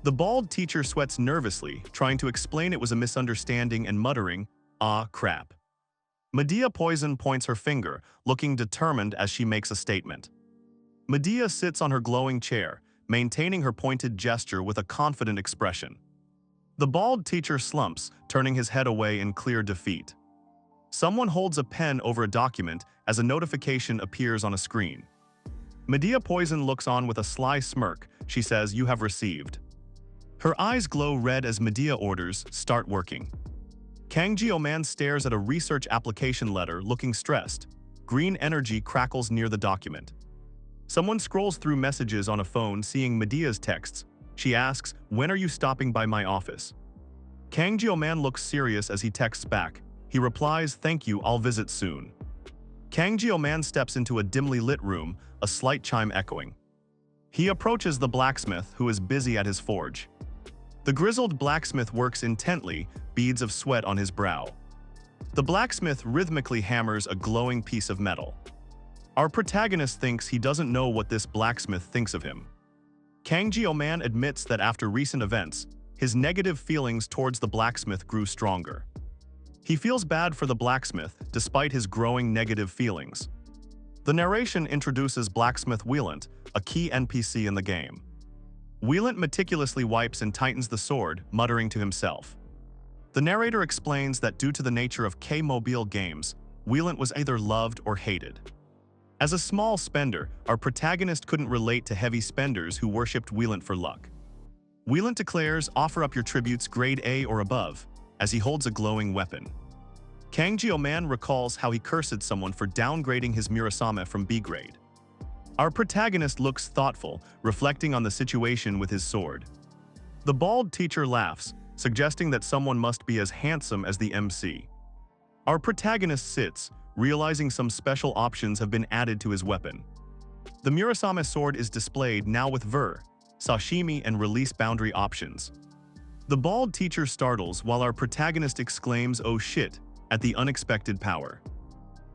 A: The bald teacher sweats nervously, trying to explain it was a misunderstanding and muttering, "Ah, crap." Medea points her finger, looking determined as she makes a statement. Medea sits on her glowing chair, maintaining her pointed gesture with a confident expression. The bald teacher slumps, turning his head away in clear defeat. Someone holds a pen over a document as a notification appears on a screen. Medea looks on with a sly smirk. She says, "You have received." Her eyes glow red as Medea orders, "Start working." Kang Jio-man stares at a research application letter, looking stressed. Green energy crackles near the document. Someone scrolls through messages on a phone, seeing Medea's texts. She asks, "When are you stopping by my office?" Kang Jio-man looks serious as he texts back. He replies, "Thank you, I'll visit soon." Kang Jio-man steps into a dimly lit room, a slight chime echoing. He approaches the blacksmith, who is busy at his forge. The grizzled blacksmith works intently, beads of sweat on his brow. The blacksmith rhythmically hammers a glowing piece of metal. Our protagonist thinks he doesn't know what this blacksmith thinks of him. Kang Jio-man admits that after recent events, his negative feelings towards the blacksmith grew stronger. He feels bad for the blacksmith, despite his growing negative feelings. The narration introduces blacksmith Wieland, a key NPC in the game. Wieland meticulously wipes and tightens the sword, muttering to himself. The narrator explains that due to the nature of K-Mobile games, Wieland was either loved or hated. As a small spender, our protagonist couldn't relate to heavy spenders who worshipped Wieland for luck. Wieland declares, "Offer up your tributes grade A or above," as he holds a glowing weapon. Kang Jio-man recalls how he cursed someone for downgrading his Murasame from B grade. Our protagonist looks thoughtful, reflecting on the situation with his sword. The bald teacher laughs, suggesting that someone must be as handsome as the MC. Our protagonist sits, realizing some special options have been added to his weapon. The Murasame sword is displayed now with sashimi and release boundary options. The bald teacher startles while our protagonist exclaims, "Oh shit," at the unexpected power.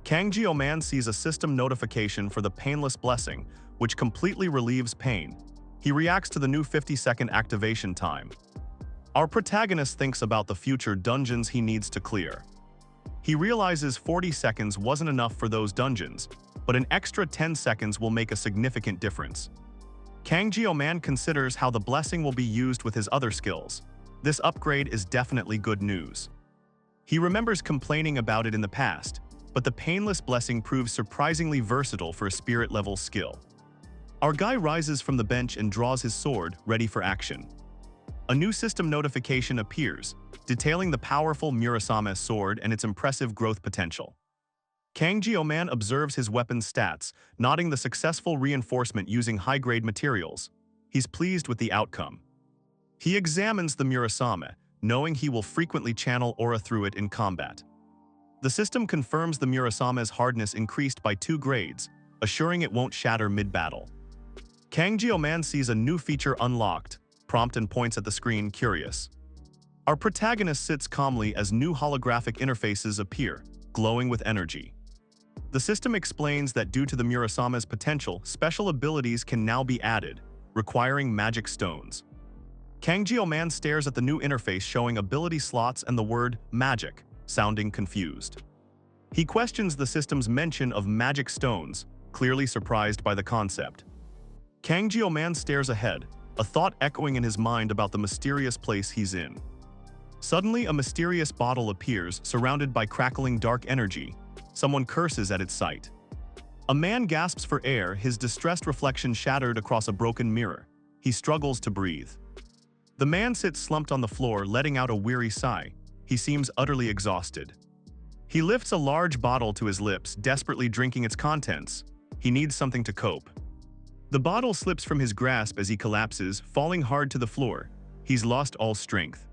A: Kang Jio-man sees a system notification for the Painless Blessing, which completely relieves pain. He reacts to the new 50-second activation time. Our protagonist thinks about the future dungeons he needs to clear. He realizes 40 seconds wasn't enough for those dungeons, but an extra 10 seconds will make a significant difference. Kang Jio-man considers how the blessing will be used with his other skills. This upgrade is definitely good news. He remembers complaining about it in the past, but the Painless Blessing proves surprisingly versatile for a spirit-level skill. Our guy rises from the bench and draws his sword, ready for action. A new system notification appears, detailing the powerful Murasame sword and its impressive growth potential. Kang Jio-man observes his weapon's stats, noting the successful reinforcement using high-grade materials. He's pleased with the outcome. He examines the Murasame, knowing he will frequently channel aura through it in combat. The system confirms the Murasame's hardness increased by 2 grades, assuring it won't shatter mid-battle. Kang Jio-man sees a new feature unlocked, prompt and points at the screen, curious. Our protagonist sits calmly as new holographic interfaces appear, glowing with energy. The system explains that due to the Murasame's potential, special abilities can now be added, requiring magic stones. Kang Jio-man stares at the new interface showing ability slots and the word magic, sounding confused. He questions the system's mention of magic stones, clearly surprised by the concept. Kang Jio-man stares ahead, a thought echoing in his mind about the mysterious place he's in. Suddenly, a mysterious bottle appears, surrounded by crackling dark energy. Someone curses at its sight. A man gasps for air, his distressed reflection shattered across a broken mirror. He struggles to breathe. The man sits slumped on the floor, letting out a weary sigh. He seems utterly exhausted. He lifts a large bottle to his lips, desperately drinking its contents. He needs something to cope. The bottle slips from his grasp as he collapses, falling hard to the floor. He's lost all strength.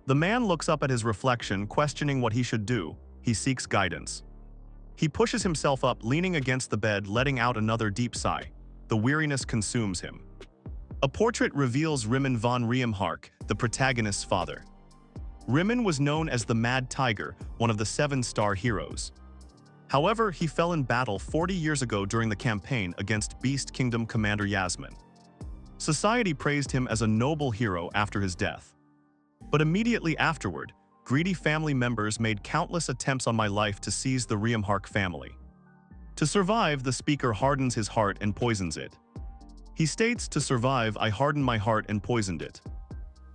A: The man looks up at his reflection, questioning what he should do. He seeks guidance. He pushes himself up, leaning against the bed, letting out another deep sigh. The weariness consumes him. A portrait reveals Rimmon von Riemhark, the protagonist's father. Rimmon was known as the Mad Tiger, one of the 7-star heroes. However, he fell in battle 40 years ago during the campaign against Beast Kingdom Commander Yasmin. Society praised him as a noble hero after his death. But immediately afterward, greedy family members made countless attempts on my life to seize the Riemhark family. To survive, the speaker hardens his heart and poisons it. He states, "To survive, I hardened my heart and poisoned it."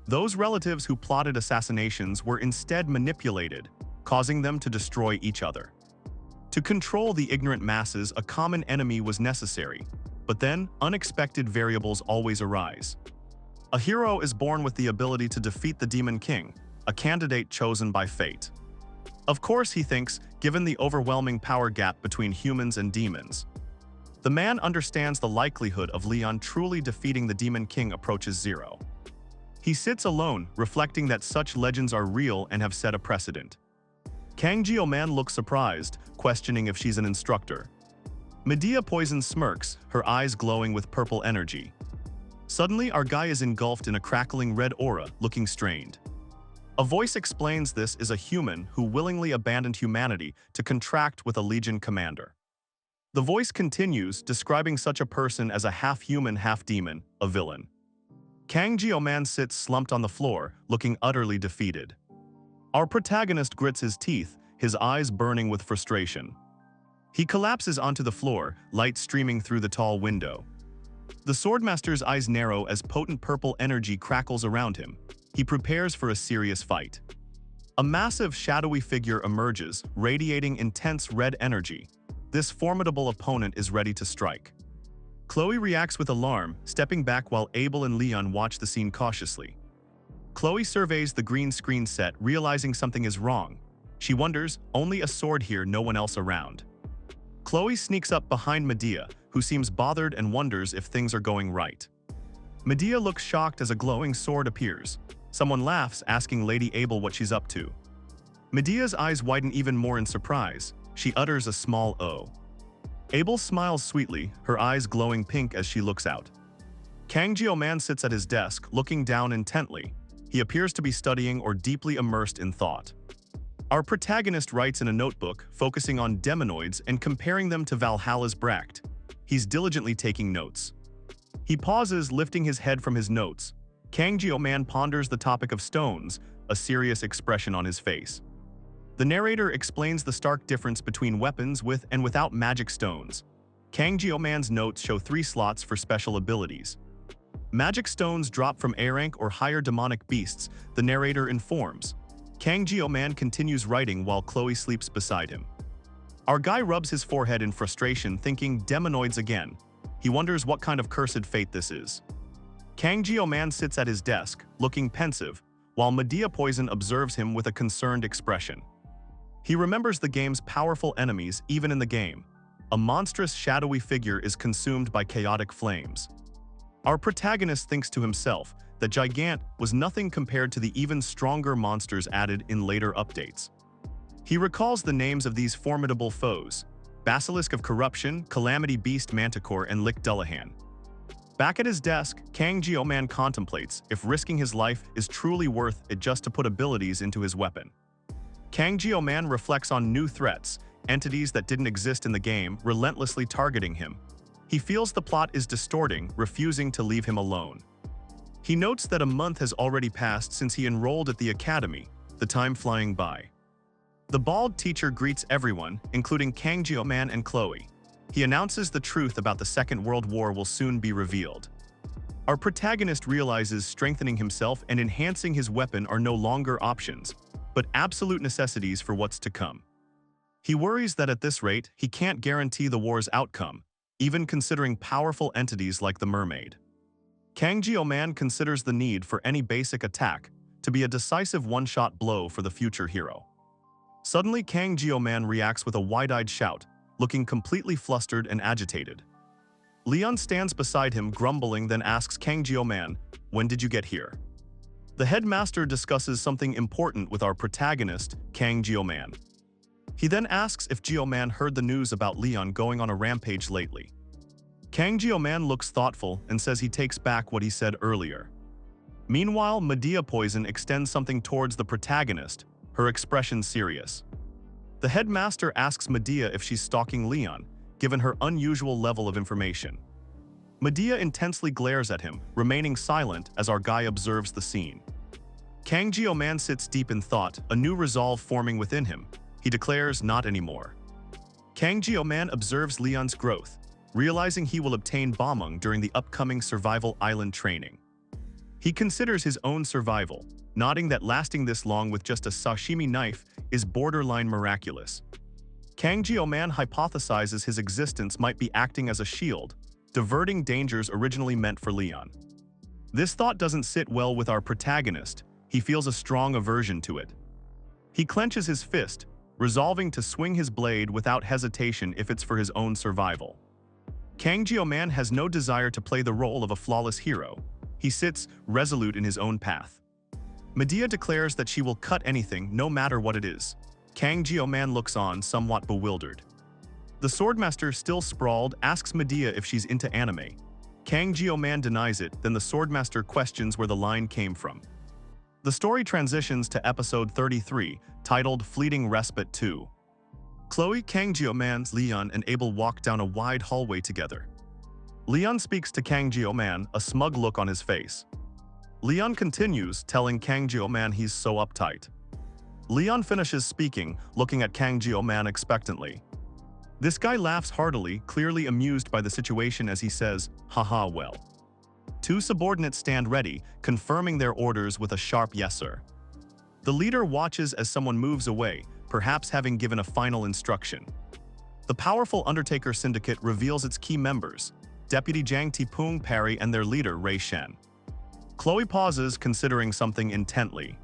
A: Those relatives who plotted assassinations were instead manipulated, causing them to destroy each other. To control the ignorant masses, a common enemy was necessary, but then unexpected variables always arise. A hero is born with the ability to defeat the Demon King, a candidate chosen by fate. Of course, he thinks, given the overwhelming power gap between humans and demons. The man understands the likelihood of Leon truly defeating the Demon King approaches zero. He sits alone, reflecting that such legends are real and have set a precedent. Kang Jio-man looks surprised, questioning if she's an instructor. Medea Poison smirks, her eyes glowing with purple energy. Suddenly, our guy is engulfed in a crackling red aura, looking strained. A voice explains this is a human who willingly abandoned humanity to contract with a Legion commander. The voice continues, describing such a person as a half-human, half-demon, a villain. Kang Jio-man sits slumped on the floor, looking utterly defeated. Our protagonist grits his teeth, his eyes burning with frustration. He collapses onto the floor, light streaming through the tall window. The Swordmaster's eyes narrow as potent purple energy crackles around him. He prepares for a serious fight. A massive, shadowy figure emerges, radiating intense red energy. This formidable opponent is ready to strike. Chloe reacts with alarm, stepping back while Abel and Leon watch the scene cautiously. Chloe surveys the green screen set, realizing something is wrong. She wonders, only a sword here, no one else around. Chloe sneaks up behind Medea, who seems bothered and wonders if things are going right. Medea looks shocked as a glowing sword appears. Someone laughs, asking Lady Abel what she's up to. Medea's eyes widen even more in surprise. She utters a small "oh." Abel smiles sweetly, her eyes glowing pink as she looks out. Kang Jio-man sits at his desk, looking down intently. He appears to be studying or deeply immersed in thought. Our protagonist writes in a notebook, focusing on demonoids and comparing them to Valhalla's Bracht. He's diligently taking notes. He pauses, lifting his head from his notes. Kang Jio-man ponders the topic of stones, a serious expression on his face. The narrator explains the stark difference between weapons with and without magic stones. Kang Jio-man's notes show 3 slots for special abilities. Magic stones drop from A rank or higher demonic beasts, the narrator informs. Kang Jio-man continues writing while Chloe sleeps beside him. Our guy rubs his forehead in frustration, thinking demonoids again. He wonders what kind of cursed fate this is. Kang Jio-man sits at his desk, looking pensive, while Medea Poison observes him with a concerned expression. He remembers the game's powerful enemies even in the game. A monstrous shadowy figure is consumed by chaotic flames. Our protagonist thinks to himself that Gigant was nothing compared to the even stronger monsters added in later updates. He recalls the names of these formidable foes: Basilisk of Corruption, Calamity Beast Manticore, and Lick Dullahan. Back at his desk, Kang Jio-man contemplates if risking his life is truly worth it just to put abilities into his weapon. Kang Jio-man reflects on new threats, entities that didn't exist in the game, relentlessly targeting him. He feels the plot is distorting, refusing to leave him alone. He notes that a month has already passed since he enrolled at the academy, the time flying by. The bald teacher greets everyone, including Kang Jio-man and Chloe. He announces the truth about the Second World War will soon be revealed. Our protagonist realizes strengthening himself and enhancing his weapon are no longer options, but absolute necessities for what's to come. He worries that at this rate, he can't guarantee the war's outcome, even considering powerful entities like the mermaid. Kang Jio-man considers the need for any basic attack to be a decisive one-shot blow for the future hero. Suddenly, Kang Jio-man reacts with a wide-eyed shout, looking completely flustered and agitated. Leon stands beside him, grumbling, then asks Kang Jio-man, "When did you get here?" The headmaster discusses something important with our protagonist, Kang Jio-man. He then asks if Jio-man heard the news about Leon going on a rampage lately. Kang Jio-man looks thoughtful and says he takes back what he said earlier. Meanwhile, Medea Poison extends something towards the protagonist, her expression serious. The headmaster asks Medea if she's stalking Leon, given her unusual level of information. Medea intensely glares at him, remaining silent as our guy observes the scene. Kang Jio-man sits deep in thought, a new resolve forming within him. He declares not anymore. Kang Jio-man observes Leon's growth, realizing he will obtain Bameng during the upcoming Survival Island training. He considers his own survival, nodding that lasting this long with just a sashimi knife is borderline miraculous. Kang Jio-man hypothesizes his existence might be acting as a shield, diverting dangers originally meant for Leon. This thought doesn't sit well with our protagonist. He feels a strong aversion to it. He clenches his fist, resolving to swing his blade without hesitation if it's for his own survival. Kang Jio-man has no desire to play the role of a flawless hero. He sits resolute in his own path. Medea declares that she will cut anything, no matter what it is. Kang Jio-man looks on, somewhat bewildered. The swordmaster, still sprawled, asks Medea if she's into anime. Kang Jio-man denies it, then the swordmaster questions where the line came from. The story transitions to episode 33, titled Fleeting Respite 2. Chloe, Kang Jio-man's Leon and Abel walk down a wide hallway together. Leon speaks to Kang Jio-man, a smug look on his face. Leon continues, telling Kang Jio-man he's so uptight. Leon finishes speaking, looking at Kang Jio-man expectantly. This guy laughs heartily, clearly amused by the situation as he says, "Haha, well." Two subordinates stand ready, confirming their orders with a sharp yes sir. The leader watches as someone moves away, perhaps having given a final instruction. The powerful Undertaker Syndicate reveals its key members, Deputy Jang Tipung Parry and their leader Ray Shen. Chloe pauses, considering something intently.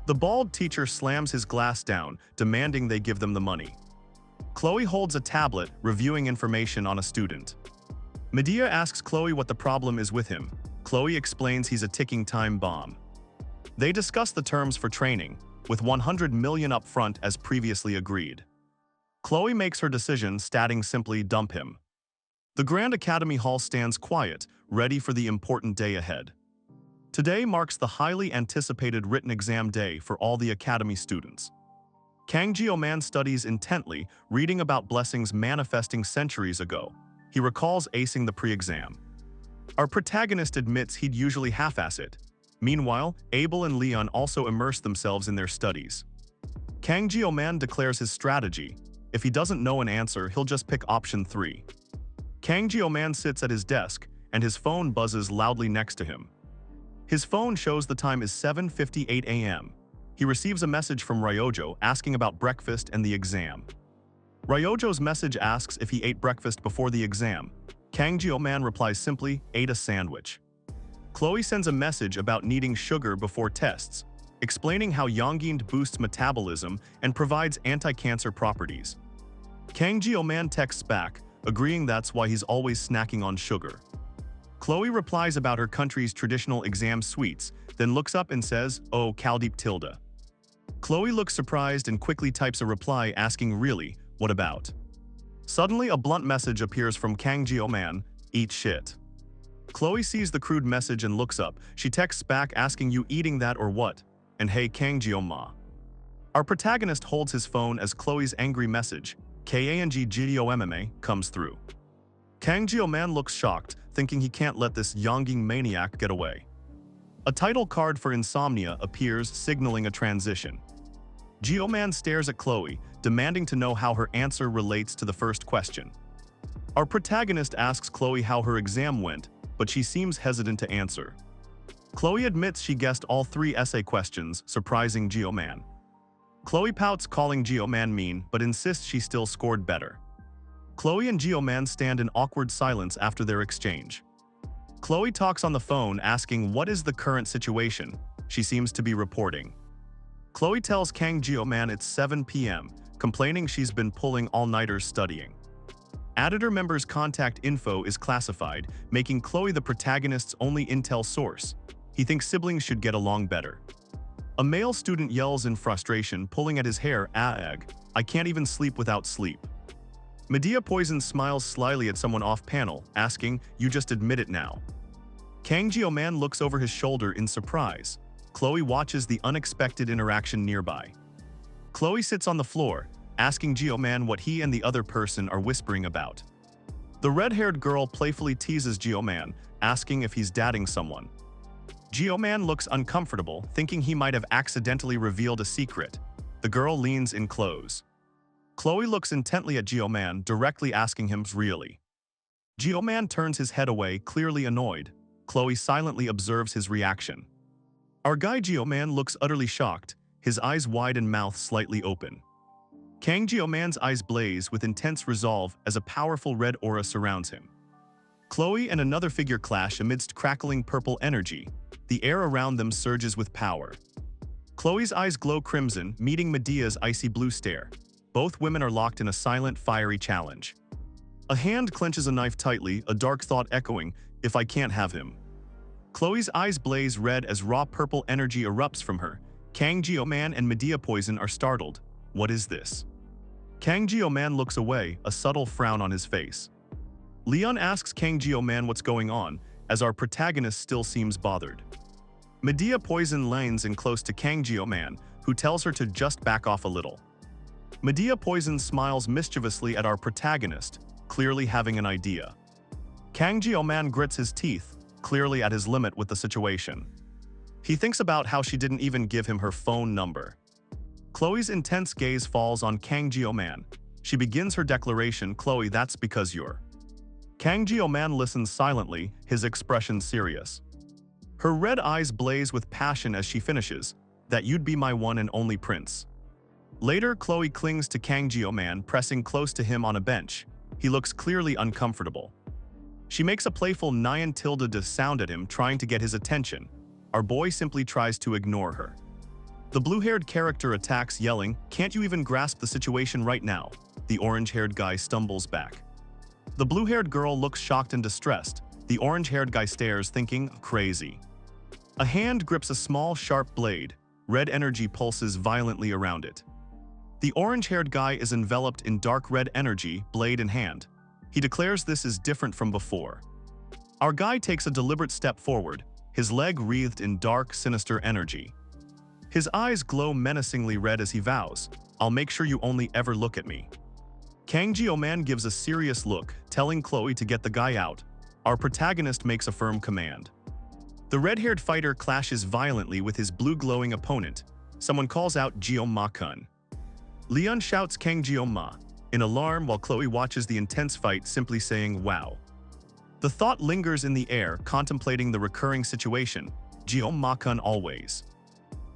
A: The bald teacher slams his glass down, demanding they give them the money. Chloe holds a tablet, reviewing information on a student. Medea asks Chloe what the problem is with him. Chloe explains he's a ticking time bomb. They discuss the terms for training, with 100 million up front as previously agreed. Chloe makes her decision, stating simply dump him. The Grand Academy Hall stands quiet, ready for the important day ahead. Today marks the highly anticipated written exam day for all the Academy students. Kang Jio-man studies intently, reading about blessings manifesting centuries ago. He recalls acing the pre-exam. Our protagonist admits he'd usually half-ass it. Meanwhile, Abel and Leon also immerse themselves in their studies. Kang Jio-man declares his strategy. If he doesn't know an answer, he'll just pick option 3. Kang Jio-man sits at his desk, and his phone buzzes loudly next to him. His phone shows the time is 7:58 a.m. He receives a message from Ryojo asking about breakfast and the exam. Ryojo's message asks if he ate breakfast before the exam. Kang Jio-man replies simply, ate a sandwich. Chloe sends a message about needing sugar before tests, explaining how Yonggin boosts metabolism and provides anti-cancer properties. Kang Jio-man texts back, agreeing that's why he's always snacking on sugar. Chloe replies about her country's traditional exam sweets, then looks up and says, "Oh, Kaldeep tilde." Chloe looks surprised and quickly types a reply asking, "Really? What about?" Suddenly, a blunt message appears from Kang Jio-man, "Eat shit." Chloe sees the crude message and looks up. She texts back asking, "You eating that or what? And hey, Kang Jio-ma." Our protagonist holds his phone as Chloe's angry message, "Kang Jio-mma," comes through. Kang Jio-man looks shocked, thinking he can't let this Yonggin maniac get away. A title card for insomnia appears, signaling a transition. Jio-man stares at Chloe, demanding to know how her answer relates to the first question. Our protagonist asks Chloe how her exam went, but she seems hesitant to answer. Chloe admits she guessed all 3 essay questions, surprising Jio-man. Chloe pouts, calling Jio-man mean, but insists she still scored better. Chloe and Jio-man stand in awkward silence after their exchange. Chloe talks on the phone asking what is the current situation. She seems to be reporting. Chloe tells Kang Jio-man it's 7 p.m., complaining she's been pulling all-nighters studying. Editor member's contact info is classified, making Chloe the protagonist's only intel source. He thinks siblings should get along better. A male student yells in frustration, pulling at his hair, "Ag, I can't even sleep without sleep." Medea Poison smiles slyly at someone off-panel, asking, "You just admit it now." Kang Jio-man looks over his shoulder in surprise. Chloe watches the unexpected interaction nearby. Chloe sits on the floor, asking Jio-man what he and the other person are whispering about. The red-haired girl playfully teases Jio-man, asking if he's dating someone. Jio-man looks uncomfortable, thinking he might have accidentally revealed a secret. The girl leans in close. Chloe looks intently at Jio-man, directly asking him, "Really?" Jio-man turns his head away, clearly annoyed. Chloe silently observes his reaction. Our guy Jio-man looks utterly shocked, his eyes wide and mouth slightly open. Kang Jio-man's eyes blaze with intense resolve as a powerful red aura surrounds him. Chloe and another figure clash amidst crackling purple energy. The air around them surges with power. Chloe's eyes glow crimson, meeting Medea's icy blue stare. Both women are locked in a silent, fiery challenge. A hand clenches a knife tightly, a dark thought echoing, "If I can't have him." Chloe's eyes blaze red as raw purple energy erupts from her. Kang Jio-man and Medea Poison are startled. What is this? Kang Jio-man looks away, a subtle frown on his face. Leon asks Kang Jio-man what's going on, as our protagonist still seems bothered. Medea Poison leans in close to Kang Jio-man, who tells her to just back off a little. Medea Poison smiles mischievously at our protagonist, clearly having an idea. Kang Jio-man grits his teeth, clearly at his limit with the situation. He thinks about how she didn't even give him her phone number. Chloe's intense gaze falls on Kang Jio-man. She begins her declaration, "Chloe, that's because you're..." Kang Jio-man listens silently, his expression serious. Her red eyes blaze with passion as she finishes, "That you'd be my one and only prince." Later, Chloe clings to Kang Jio-man, pressing close to him on a bench. He looks clearly uncomfortable. She makes a playful Nyan tilde de sound at him, trying to get his attention. Our boy simply tries to ignore her. The blue-haired character attacks, yelling, "Can't you even grasp the situation right now?" The orange-haired guy stumbles back. The blue-haired girl looks shocked and distressed. The orange-haired guy stares, thinking, "Crazy." A hand grips a small, sharp blade. Red energy pulses violently around it. The orange-haired guy is enveloped in dark red energy, blade in hand. He declares this is different from before. Our guy takes a deliberate step forward, his leg wreathed in dark, sinister energy. His eyes glow menacingly red as he vows, "I'll make sure you only ever look at me." Kang Jio-man gives a serious look, telling Chloe to get the guy out. Our protagonist makes a firm command. The red-haired fighter clashes violently with his blue-glowing opponent. Someone calls out, "Jio-ma-kun." Leon shouts Kang Jio-ma, in alarm while Chloe watches the intense fight, simply saying, "Wow." The thought lingers in the air, contemplating the recurring situation, "Jio-ma-kun always."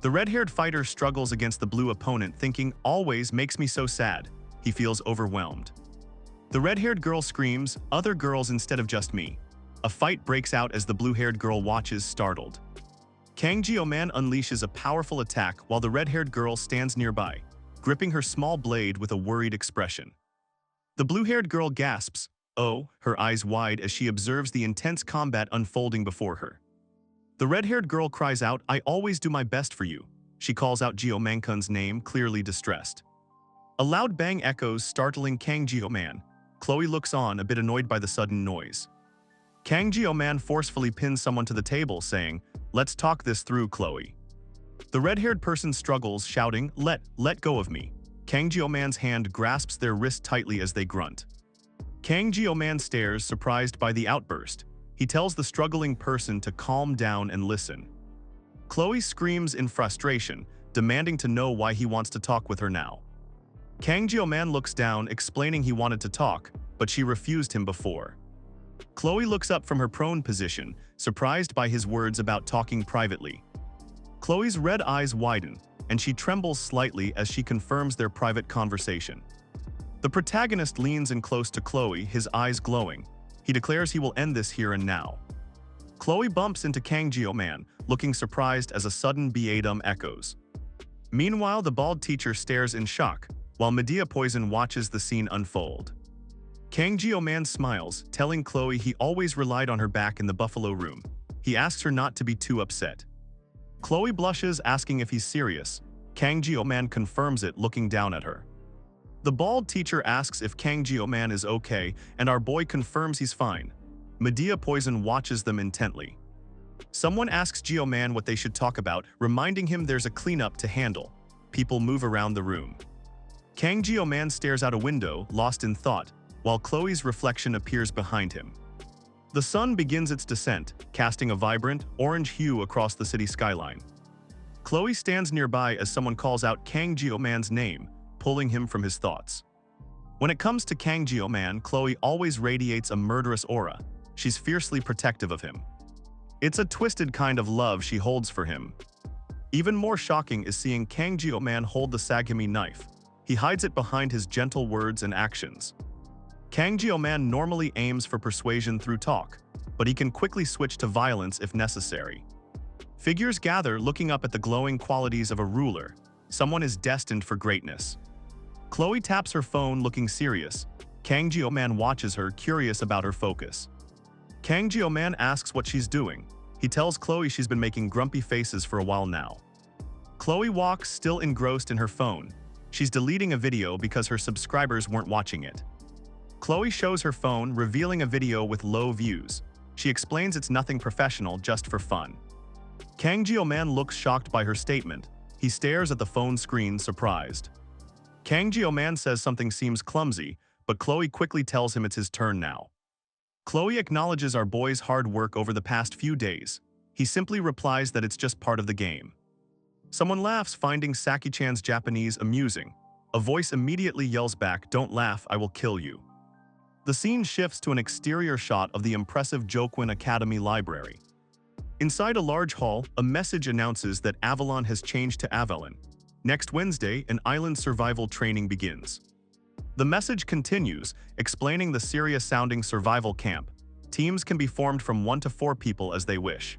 A: The red-haired fighter struggles against the blue opponent, thinking, "Always makes me so sad." He feels overwhelmed. The red-haired girl screams, "Other girls instead of just me." A fight breaks out as the blue-haired girl watches, startled. Kang Jio-man unleashes a powerful attack while the red-haired girl stands nearby, gripping her small blade with a worried expression. The blue-haired girl gasps, "Oh," her eyes wide as she observes the intense combat unfolding before her. The red-haired girl cries out, "I always do my best for you." She calls out Jio-man-kun's name, clearly distressed. A loud bang echoes, startling Kang Jio-man. Chloe looks on, a bit annoyed by the sudden noise. Kang Jio-man forcefully pins someone to the table, saying, "Let's talk this through, Chloe." The red-haired person struggles, shouting, Let go of me." Kang Jio-man's hand grasps their wrist tightly as they grunt. Kang Jio-man stares, surprised by the outburst. He tells the struggling person to calm down and listen. Chloe screams in frustration, demanding to know why he wants to talk with her now. Kang Jio-man looks down, explaining he wanted to talk, but she refused him before. Chloe looks up from her prone position, surprised by his words about talking privately. Chloe's red eyes widen, and she trembles slightly as she confirms their private conversation. The protagonist leans in close to Chloe, his eyes glowing. He declares he will end this here and now. Chloe bumps into Kang Jio-man, looking surprised as a sudden beatum echoes. Meanwhile, the bald teacher stares in shock, while Medea Poison watches the scene unfold. Kang Jio-man smiles, telling Chloe he always relied on her back in the Buffalo Room. He asks her not to be too upset. Chloe blushes, asking if he's serious. Kang Jio-man confirms it, looking down at her. The bald teacher asks if Kang Jio-man is okay, and our boy confirms he's fine. Medea Poison watches them intently. Someone asks Jio-man what they should talk about, reminding him there's a cleanup to handle. People move around the room. Kang Jio-man stares out a window, lost in thought, while Chloe's reflection appears behind him. The sun begins its descent, casting a vibrant, orange hue across the city skyline. Chloe stands nearby as someone calls out Kang Jio-man's name, pulling him from his thoughts. When it comes to Kang Jio-man, Chloe always radiates a murderous aura. She's fiercely protective of him. It's a twisted kind of love she holds for him. Even more shocking is seeing Kang Jio-man hold the Sagami knife. He hides it behind his gentle words and actions. Kang Jio-man normally aims for persuasion through talk, but he can quickly switch to violence if necessary. Figures gather, looking up at the glowing qualities of a ruler. Someone is destined for greatness. Chloe taps her phone, looking serious. Kang Jio-man watches her, curious about her focus. Kang Jio-man asks what she's doing. He tells Chloe she's been making grumpy faces for a while now. Chloe walks, still engrossed in her phone. She's deleting a video because her subscribers weren't watching it. Chloe shows her phone, revealing a video with low views. She explains it's nothing professional, just for fun. Kang Jio-man looks shocked by her statement. He stares at the phone screen, surprised. Kang Jio-man says something seems clumsy, but Chloe quickly tells him it's his turn now. Chloe acknowledges our boy's hard work over the past few days. He simply replies that it's just part of the game. Someone laughs, finding Saki-chan's Japanese amusing. A voice immediately yells back, "Don't laugh, I will kill you." The scene shifts to an exterior shot of the impressive Jokwin Academy library. Inside a large hall, a message announces that Avalon has changed to Avalon. Next Wednesday, an island survival training begins. The message continues, explaining the serious-sounding survival camp. Teams can be formed from 1 to 4 people as they wish.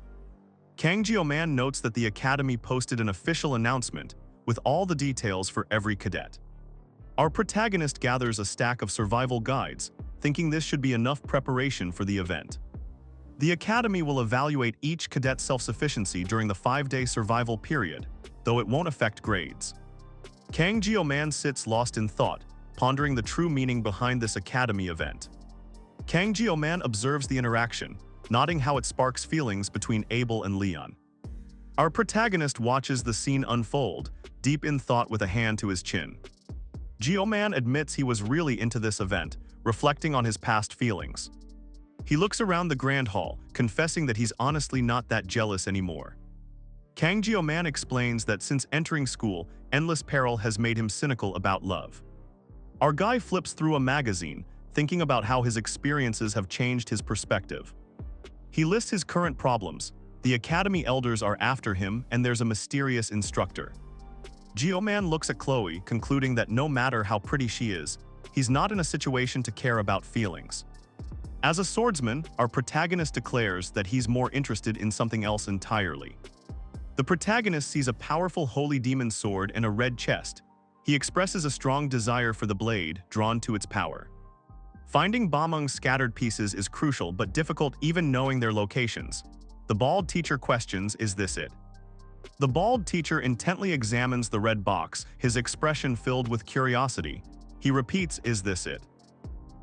A: Kang Jio-man notes that the academy posted an official announcement with all the details for every cadet. Our protagonist gathers a stack of survival guides, thinking this should be enough preparation for the event. The academy will evaluate each cadet's self-sufficiency during the 5-day survival period, though it won't affect grades. Kang Jio-man sits lost in thought, pondering the true meaning behind this academy event. Kang Jio-man observes the interaction, noting how it sparks feelings between Abel and Leon. Our protagonist watches the scene unfold, deep in thought with a hand to his chin. Jio-man admits he was really into this event, reflecting on his past feelings. He looks around the grand hall, confessing that he's honestly not that jealous anymore. Kang Jio-man explains that since entering school, endless peril has made him cynical about love. Our guy flips through a magazine, thinking about how his experiences have changed his perspective. He lists his current problems. The academy elders are after him, and there's a mysterious instructor. Jio-man looks at Chloe, concluding that no matter how pretty she is, he's not in a situation to care about feelings. As a swordsman, our protagonist declares that he's more interested in something else entirely. The protagonist sees a powerful holy demon sword and a red chest. He expresses a strong desire for the blade, drawn to its power. Finding Bamung's scattered pieces is crucial but difficult even knowing their locations. The bald teacher questions, "Is this it?" The bald teacher intently examines the red box, his expression filled with curiosity. He repeats, "Is this it?"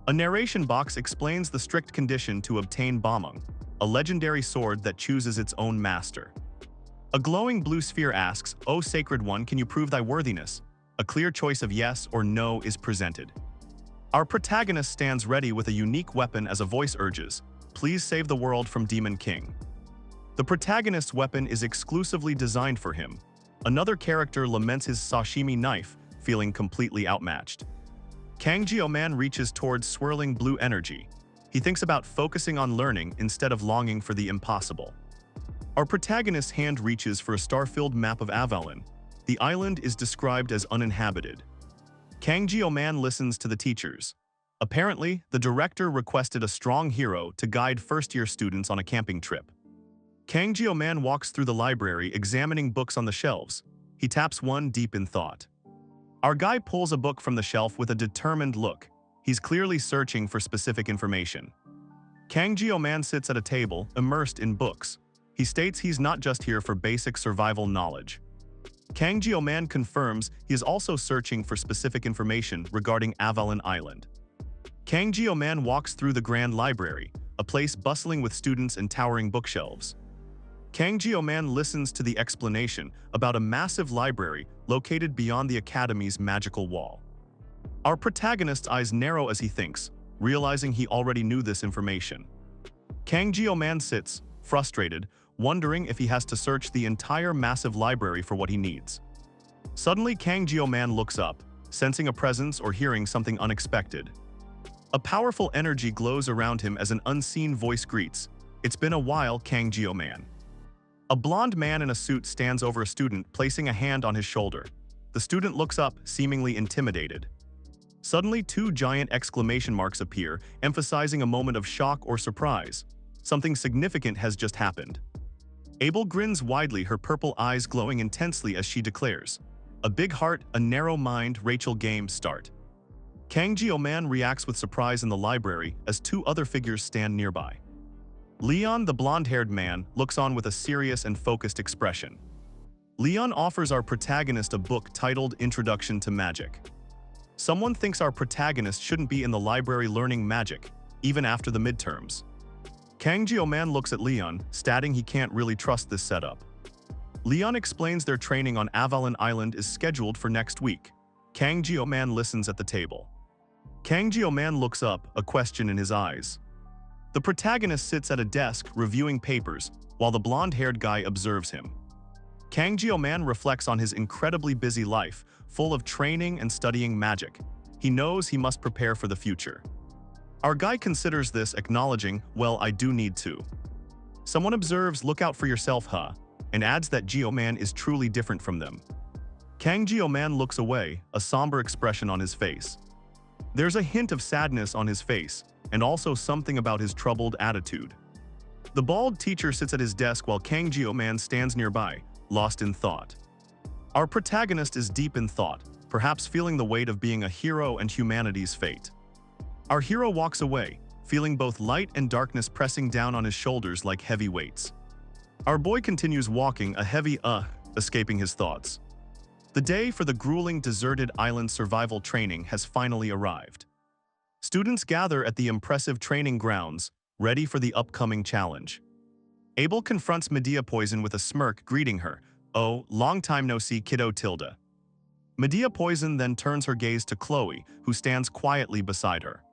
A: A narration box explains the strict condition to obtain Bamung, a legendary sword that chooses its own master. A glowing blue sphere asks, "O sacred one, can you prove thy worthiness?" A clear choice of yes or no is presented. Our protagonist stands ready with a unique weapon as a voice urges, "Please save the world from Demon King." The protagonist's weapon is exclusively designed for him. Another character laments his sashimi knife, feeling completely outmatched. Kang Jio-man reaches towards swirling blue energy. He thinks about focusing on learning instead of longing for the impossible. Our protagonist's hand reaches for a star-filled map of Avalon. The island is described as uninhabited. Kang Jio-man listens to the teachers. Apparently, the director requested a strong hero to guide first-year students on a camping trip. Kang Jio-man walks through the library, examining books on the shelves. He taps one deep in thought. Our guy pulls a book from the shelf with a determined look. He's clearly searching for specific information. Kang Jio-man sits at a table, immersed in books. He states he's not just here for basic survival knowledge. Kang Jio-man confirms he is also searching for specific information regarding Avalon Island. Kang Jio-man walks through the Grand Library, a place bustling with students and towering bookshelves. Kang Jio-man listens to the explanation about a massive library located beyond the Academy's magical wall. Our protagonist's eyes narrow as he thinks, realizing he already knew this information. Kang Jio-man sits, frustrated, wondering if he has to search the entire massive library for what he needs. Suddenly, Kang Jio-man looks up, sensing a presence or hearing something unexpected. A powerful energy glows around him as an unseen voice greets, "It's been a while, Kang Jio-man." A blonde man in a suit stands over a student, placing a hand on his shoulder. The student looks up, seemingly intimidated. Suddenly, two giant exclamation marks appear, emphasizing a moment of shock or surprise. Something significant has just happened. Abel grins widely, her purple eyes glowing intensely as she declares, "A big heart, a narrow mind, Rachel game start." Kang Jio-man reacts with surprise in the library as two other figures stand nearby. Leon, the blonde-haired man, looks on with a serious and focused expression. Leon offers our protagonist a book titled Introduction to Magic. Someone thinks our protagonist shouldn't be in the library learning magic, even after the midterms. Kang Jio-man looks at Leon, stating he can't really trust this setup. Leon explains their training on Avalon Island is scheduled for next week. Kang Jio-man listens at the table. Kang Jio-man looks up, a question in his eyes. The protagonist sits at a desk reviewing papers, while the blonde-haired guy observes him. Kang Jio-man reflects on his incredibly busy life, full of training and studying magic. He knows he must prepare for the future. Our guy considers this, acknowledging, "Well, I do need to." Someone observes, "Look out for yourself, huh?" and adds that Jio-man is truly different from them. Kang Jio-man looks away, a somber expression on his face. There's a hint of sadness on his face, and also something about his troubled attitude. The bald teacher sits at his desk while Kang Jio-man stands nearby, lost in thought. Our protagonist is deep in thought, perhaps feeling the weight of being a hero and humanity's fate. Our hero walks away, feeling both light and darkness pressing down on his shoulders like heavy weights. Our boy continues walking, a heavy escaping his thoughts. The day for the grueling deserted island survival training has finally arrived. Students gather at the impressive training grounds, ready for the upcoming challenge. Abel confronts Medea Poison with a smirk, greeting her, "Oh, long time no see, kiddo tilde." Medea Poison then turns her gaze to Chloe, who stands quietly beside her.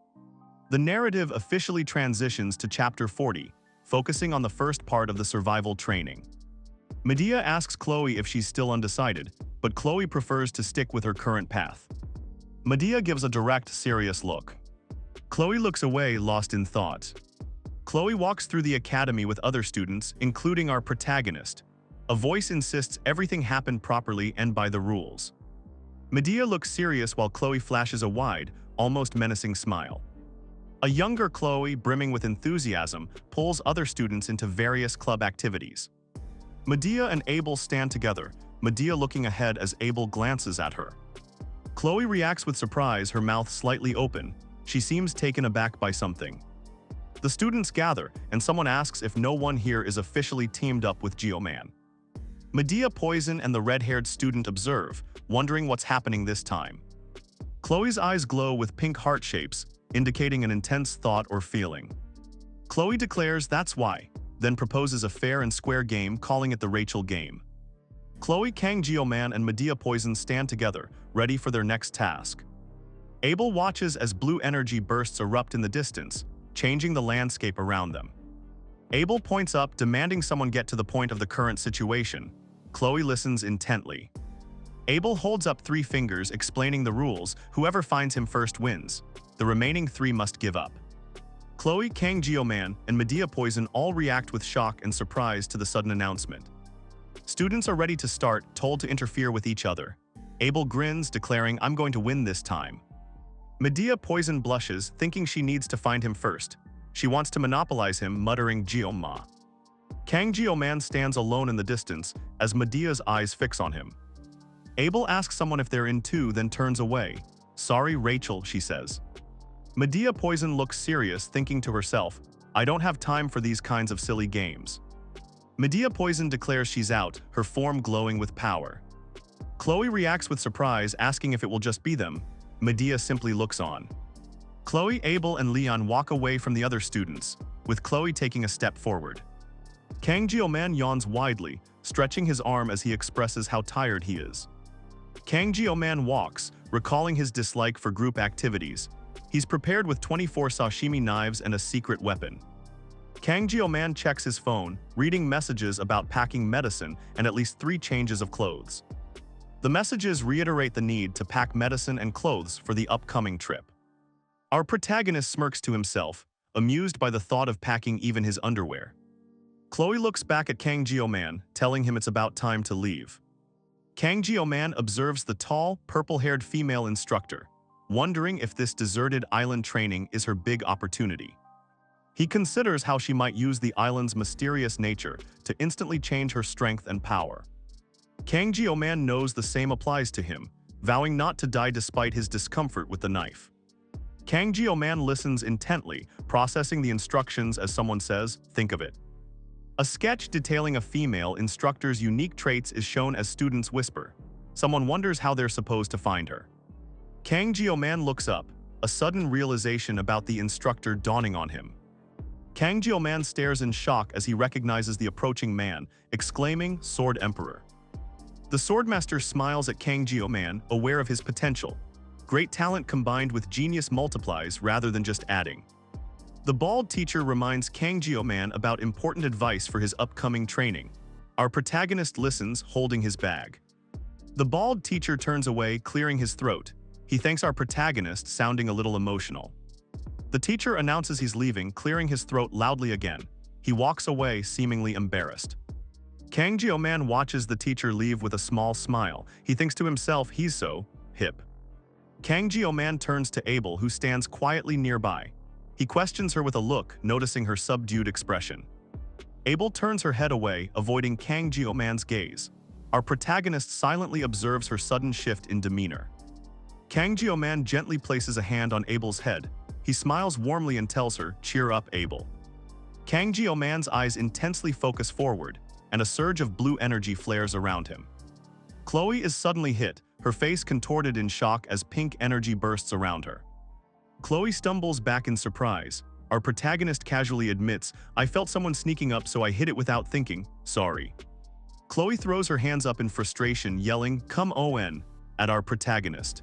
A: The narrative officially transitions to Chapter 40, focusing on the first part of the survival training. Medea asks Chloe if she's still undecided, but Chloe prefers to stick with her current path. Medea gives a direct, serious look. Chloe looks away, lost in thought. Chloe walks through the academy with other students, including our protagonist. A voice insists everything happened properly and by the rules. Medea looks serious while Chloe flashes a wide, almost menacing smile. A younger Chloe, brimming with enthusiasm, pulls other students into various club activities. Medea and Abel stand together, Medea looking ahead as Abel glances at her. Chloe reacts with surprise, her mouth slightly open. She seems taken aback by something. The students gather, and someone asks if no one here is officially teamed up with Jio-man. Medea Poison and the red-haired student observe, wondering what's happening this time. Chloe's eyes glow with pink heart shapes, indicating an intense thought or feeling. Chloe declares that's why, then proposes a fair and square game, calling it the Rachel game. Chloe, Kang Jio-man, and Medea Poison stand together, ready for their next task. Abel watches as blue energy bursts erupt in the distance, changing the landscape around them. Abel points up, demanding someone get to the point of the current situation. Chloe listens intently. Abel holds up 3 fingers, explaining the rules. Whoever finds him first wins. The remaining 3 must give up. Chloe, Kang Jio-man, and Medea Poison all react with shock and surprise to the sudden announcement. Students are ready to start, told to interfere with each other. Abel grins, declaring, "I'm going to win this time." Medea Poison blushes, thinking she needs to find him first. She wants to monopolize him, muttering Jio-ma. Kang Jio-man stands alone in the distance, as Medea's eyes fix on him. Abel asks someone if they're in too, then turns away. "Sorry, Rachel," she says. Medea Poison looks serious, thinking to herself, "I don't have time for these kinds of silly games." Medea Poison declares she's out, her form glowing with power. Chloe reacts with surprise, asking if it will just be them. Medea simply looks on. Chloe, Abel, and Leon walk away from the other students, with Chloe taking a step forward. Kang Jio-man yawns widely, stretching his arm as he expresses how tired he is. Kang Jio-man walks, recalling his dislike for group activities. He's prepared with 24 sashimi knives and a secret weapon. Kang Jio-man checks his phone, reading messages about packing medicine and at least 3 changes of clothes. The messages reiterate the need to pack medicine and clothes for the upcoming trip. Our protagonist smirks to himself, amused by the thought of packing even his underwear. Chloe looks back at Kang Jio-man, telling him it's about time to leave. Kang Jio-man observes the tall, purple-haired female instructor, wondering if this deserted island training is her big opportunity. He considers how she might use the island's mysterious nature to instantly change her strength and power. Kang Jio-man knows the same applies to him, vowing not to die despite his discomfort with the knife. Kang Jio-man listens intently, processing the instructions as someone says, "Think of it." A sketch detailing a female instructor's unique traits is shown as students whisper. Someone wonders how they're supposed to find her. Kang Jio-man looks up, a sudden realization about the instructor dawning on him. Kang Jio-man stares in shock as he recognizes the approaching man, exclaiming, "Sword Emperor." The Swordmaster smiles at Kang Jio-man, aware of his potential. Great talent combined with genius multiplies rather than just adding. The bald teacher reminds Kang Jio-man about important advice for his upcoming training. Our protagonist listens, holding his bag. The bald teacher turns away, clearing his throat. He thanks our protagonist, sounding a little emotional. The teacher announces he's leaving, clearing his throat loudly again. He walks away, seemingly embarrassed. Kang Jio-man watches the teacher leave with a small smile. He thinks to himself, he's so hip. Kang Jio-man turns to Abel, who stands quietly nearby. He questions her with a look, noticing her subdued expression. Abel turns her head away, avoiding Kang Jio-man's gaze. Our protagonist silently observes her sudden shift in demeanor. Kang Jio-man gently places a hand on Abel's head. He smiles warmly and tells her, "Cheer up, Abel." Kang Jio-man's eyes intensely focus forward, and a surge of blue energy flares around him. Chloe is suddenly hit, her face contorted in shock as pink energy bursts around her. Chloe stumbles back in surprise. Our protagonist casually admits, "I felt someone sneaking up, so I hit it without thinking, sorry." Chloe throws her hands up in frustration, yelling, "Come on," at our protagonist.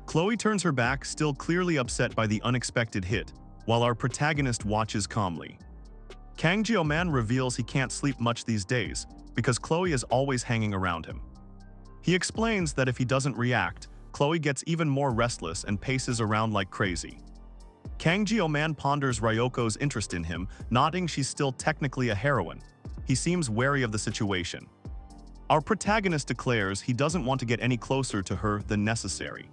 A: Chloe turns her back, still clearly upset by the unexpected hit, while our protagonist watches calmly. Kang Jio-man reveals he can't sleep much these days, because Chloe is always hanging around him. He explains that if he doesn't react, Chloe gets even more restless and paces around like crazy. Kang Jio-man ponders Ryoko's interest in him, nodding she's still technically a heroine. He seems wary of the situation. Our protagonist declares he doesn't want to get any closer to her than necessary.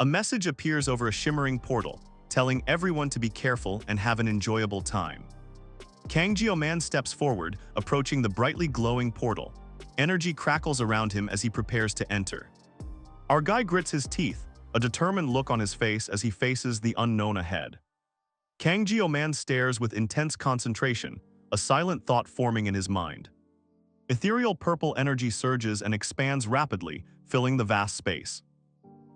A: A message appears over a shimmering portal, telling everyone to be careful and have an enjoyable time. Kang Jio-man steps forward, approaching the brightly glowing portal. Energy crackles around him as he prepares to enter. Our guy grits his teeth, a determined look on his face as he faces the unknown ahead. Kang Jio-man stares with intense concentration, a silent thought forming in his mind. Ethereal purple energy surges and expands rapidly, filling the vast space.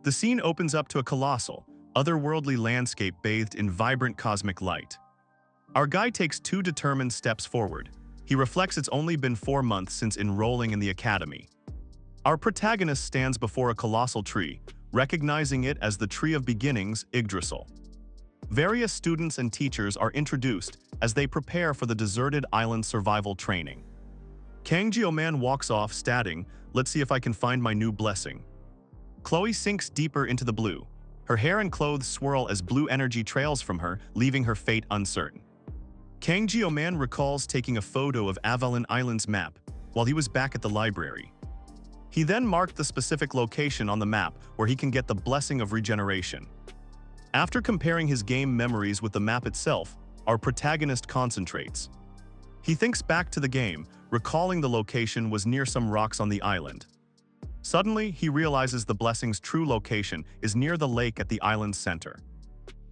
A: The scene opens up to a colossal, otherworldly landscape bathed in vibrant cosmic light. Our guy takes 2 determined steps forward. He reflects it's only been 4 months since enrolling in the academy. Our protagonist stands before a colossal tree, recognizing it as the Tree of Beginnings, Yggdrasil. Various students and teachers are introduced as they prepare for the deserted island survival training. Kang Jio-man walks off, stating, "Let's see if I can find my new blessing." Chloe sinks deeper into the blue. Her hair and clothes swirl as blue energy trails from her, leaving her fate uncertain. Kang Jio-man recalls taking a photo of Avalon Island's map while he was back at the library. He then marked the specific location on the map where he can get the blessing of regeneration. After comparing his game memories with the map itself, our protagonist concentrates. He thinks back to the game, recalling the location was near some rocks on the island. Suddenly, he realizes the blessing's true location is near the lake at the island's center.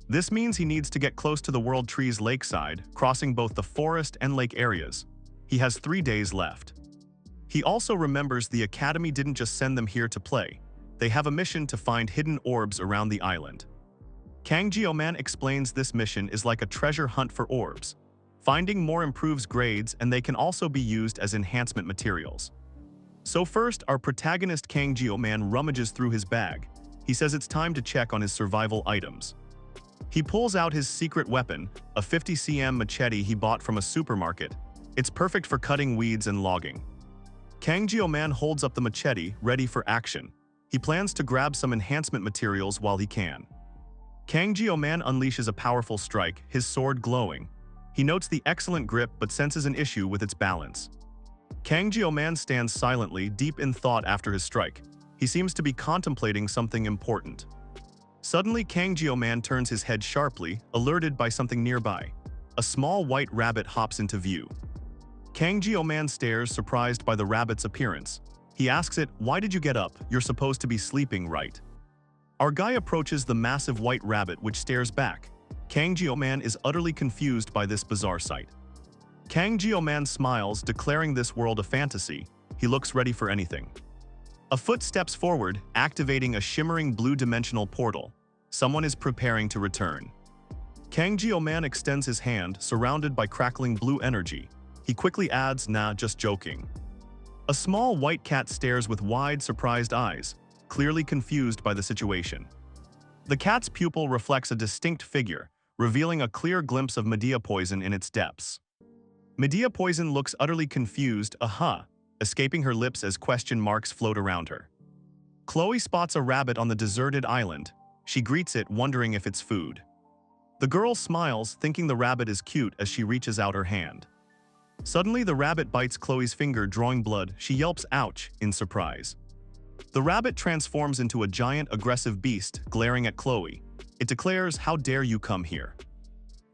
A: This means he needs to get close to the World Tree's lakeside, crossing both the forest and lake areas. He has 3 days left. He also remembers the academy didn't just send them here to play. They have a mission to find hidden orbs around the island. Kang Jio-man explains this mission is like a treasure hunt for orbs. Finding more improves grades, and they can also be used as enhancement materials. So first, our protagonist Kang Jio-man rummages through his bag. He says it's time to check on his survival items. He pulls out his secret weapon, a 50 cm machete he bought from a supermarket. It's perfect for cutting weeds and logging. Kang Jio-man holds up the machete, ready for action. He plans to grab some enhancement materials while he can. Kang Jio-man unleashes a powerful strike, his sword glowing. He notes the excellent grip but senses an issue with its balance. Kang Jio-man stands silently, deep in thought after his strike. He seems to be contemplating something important. Suddenly, Kang Jio-man turns his head sharply, alerted by something nearby. A small white rabbit hops into view. Kang Jio-man stares, surprised by the rabbit's appearance. He asks it, "Why did you get up? You're supposed to be sleeping, right?" Our guy approaches the massive white rabbit, which stares back. Kang Jio-man is utterly confused by this bizarre sight. Kang Jio-man smiles, declaring this world a fantasy. He looks ready for anything. A foot steps forward, activating a shimmering blue-dimensional portal. Someone is preparing to return. Kang Jio-man extends his hand, surrounded by crackling blue energy. He quickly adds, "Nah, just joking." A small white cat stares with wide, surprised eyes, clearly confused by the situation. The cat's pupil reflects a distinct figure, revealing a clear glimpse of Medea Poison in its depths. Medea Poison looks utterly confused, escaping her lips as question marks float around her. Chloe spots a rabbit on the deserted island. She greets it, wondering if it's food. The girl smiles, thinking the rabbit is cute as she reaches out her hand. Suddenly, the rabbit bites Chloe's finger, drawing blood. She yelps, "Ouch," in surprise. The rabbit transforms into a giant, aggressive beast, glaring at Chloe. It declares, "How dare you come here?"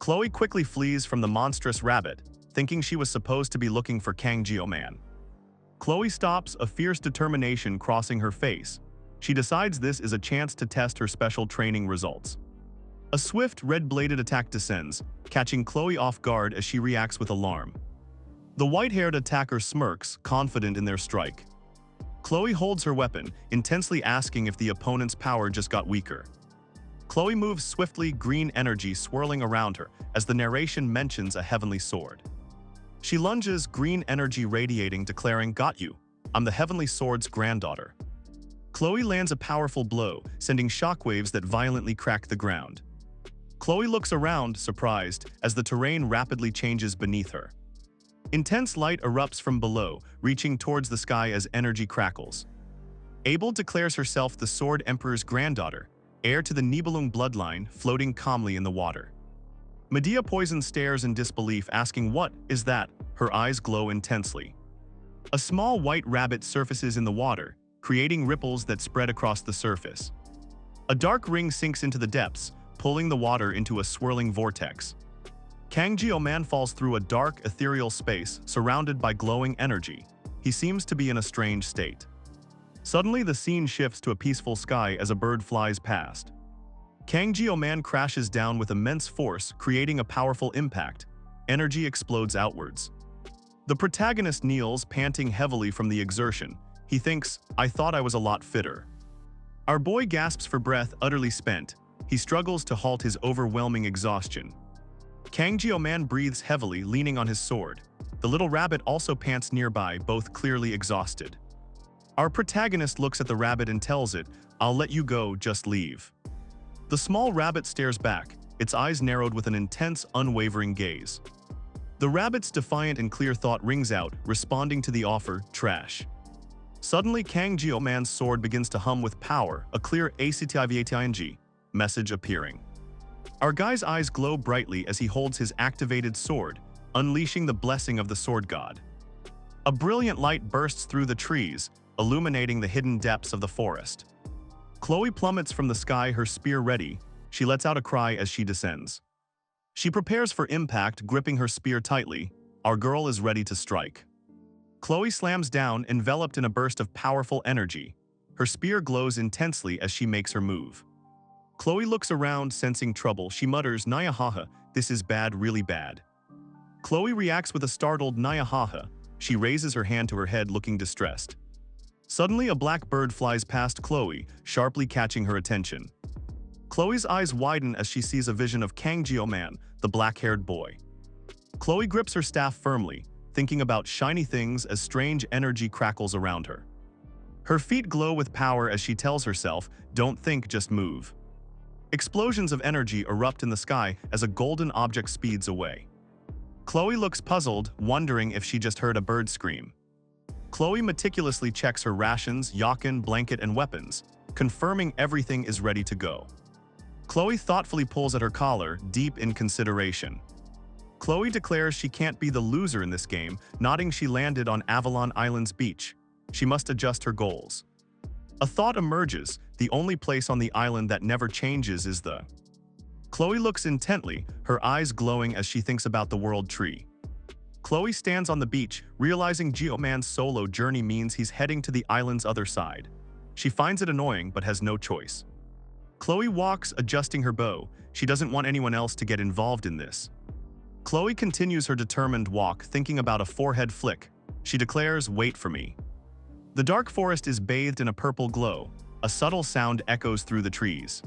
A: Chloe quickly flees from the monstrous rabbit, thinking she was supposed to be looking for Kang Jio-man. Chloe stops, a fierce determination crossing her face. She decides this is a chance to test her special training results. A swift, red-bladed attack descends, catching Chloe off guard as she reacts with alarm. The white-haired attacker smirks, confident in their strike. Chloe holds her weapon, intensely asking if the opponent's power just got weaker. Chloe moves swiftly, green energy swirling around her as the narration mentions a heavenly sword. She lunges, green energy radiating, declaring, "Got you. I'm the heavenly sword's granddaughter." Chloe lands a powerful blow, sending shockwaves that violently crack the ground. Chloe looks around, surprised, as the terrain rapidly changes beneath her. Intense light erupts from below, reaching towards the sky as energy crackles. Abel declares herself the Sword Emperor's granddaughter, heir to the Nibelung bloodline, floating calmly in the water. Medea Poison stares in disbelief, asking, "What is that?" Her eyes glow intensely. A small white rabbit surfaces in the water, creating ripples that spread across the surface. A dark ring sinks into the depths, pulling the water into a swirling vortex. Kang Jio-man falls through a dark, ethereal space, surrounded by glowing energy. He seems to be in a strange state. Suddenly, the scene shifts to a peaceful sky as a bird flies past. Kang Jio-man crashes down with immense force, creating a powerful impact. Energy explodes outwards. The protagonist kneels, panting heavily from the exertion. He thinks, "I thought I was a lot fitter." Our boy gasps for breath, utterly spent. He struggles to halt his overwhelming exhaustion. Kang Jio-man breathes heavily, leaning on his sword. The little rabbit also pants nearby, both clearly exhausted. Our protagonist looks at the rabbit and tells it, "I'll let you go, just leave." The small rabbit stares back, its eyes narrowed with an intense, unwavering gaze. The rabbit's defiant and clear thought rings out, responding to the offer, "Trash." Suddenly, Kang Jio-man's sword begins to hum with power, a clear ACTIVATING message appearing. Our guy's eyes glow brightly as he holds his activated sword, unleashing the blessing of the sword god. A brilliant light bursts through the trees, illuminating the hidden depths of the forest. Chloe plummets from the sky, her spear ready. She lets out a cry as she descends. She prepares for impact, gripping her spear tightly. Our girl is ready to strike. Chloe slams down, enveloped in a burst of powerful energy. Her spear glows intensely as she makes her move. Chloe looks around, sensing trouble. She mutters, "Naya haha, this is bad, really bad." Chloe reacts with a startled Nyahaha. She raises her hand to her head looking distressed. Suddenly, a black bird flies past Chloe, sharply catching her attention. Chloe's eyes widen as she sees a vision of Kang Jio-man, the black-haired boy. Chloe grips her staff firmly, thinking about shiny things as strange energy crackles around her. Her feet glow with power as she tells herself, "Don't think, just move." Explosions of energy erupt in the sky as a golden object speeds away. Chloe looks puzzled, wondering if she just heard a bird scream. Chloe meticulously checks her rations, yakin, blanket, and weapons, confirming everything is ready to go. Chloe thoughtfully pulls at her collar, deep in consideration. Chloe declares she can't be the loser in this game, nodding she landed on Avalon Island's beach. She must adjust her goals. A thought emerges, the only place on the island that never changes is the... Chloe looks intently, her eyes glowing as she thinks about the world tree. Chloe stands on the beach, realizing Jio-man's solo journey means he's heading to the island's other side. She finds it annoying but has no choice. Chloe walks, adjusting her bow. She doesn't want anyone else to get involved in this. Chloe continues her determined walk, thinking about a forehead flick. She declares, "Wait for me." The dark forest is bathed in a purple glow. A subtle sound echoes through the trees.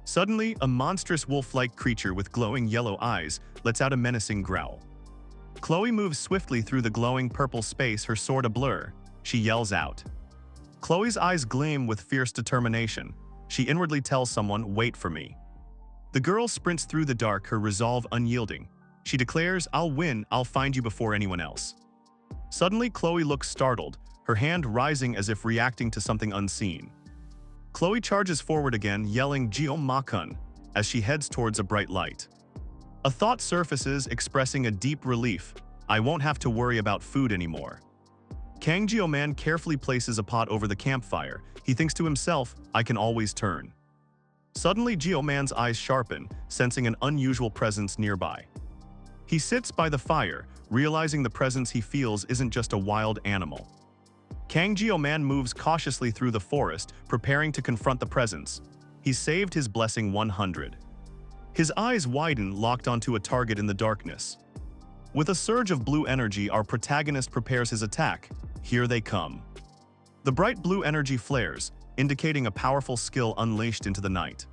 A: Suddenly, a monstrous wolf-like creature with glowing yellow eyes lets out a menacing growl. Chloe moves swiftly through the glowing purple space, her sword ablur. She yells out. Chloe's eyes gleam with fierce determination. She inwardly tells someone, "Wait for me." The girl sprints through the dark, her resolve unyielding. She declares, "I'll win, I'll find you before anyone else." Suddenly, Chloe looks startled, her hand rising as if reacting to something unseen. Chloe charges forward again, yelling "Jio Ma-kun" as she heads towards a bright light. A thought surfaces, expressing a deep relief. I won't have to worry about food anymore. Kang Jio-man carefully places a pot over the campfire. He thinks to himself, I can always turn. Suddenly, Jio-man's eyes sharpen, sensing an unusual presence nearby. He sits by the fire, realizing the presence he feels isn't just a wild animal. Kang Jio-man moves cautiously through the forest, preparing to confront the presence. He's saved his blessing 100. His eyes widen, locked onto a target in the darkness. With a surge of blue energy, our protagonist prepares his attack. Here they come. The bright blue energy flares, indicating a powerful skill unleashed into the night.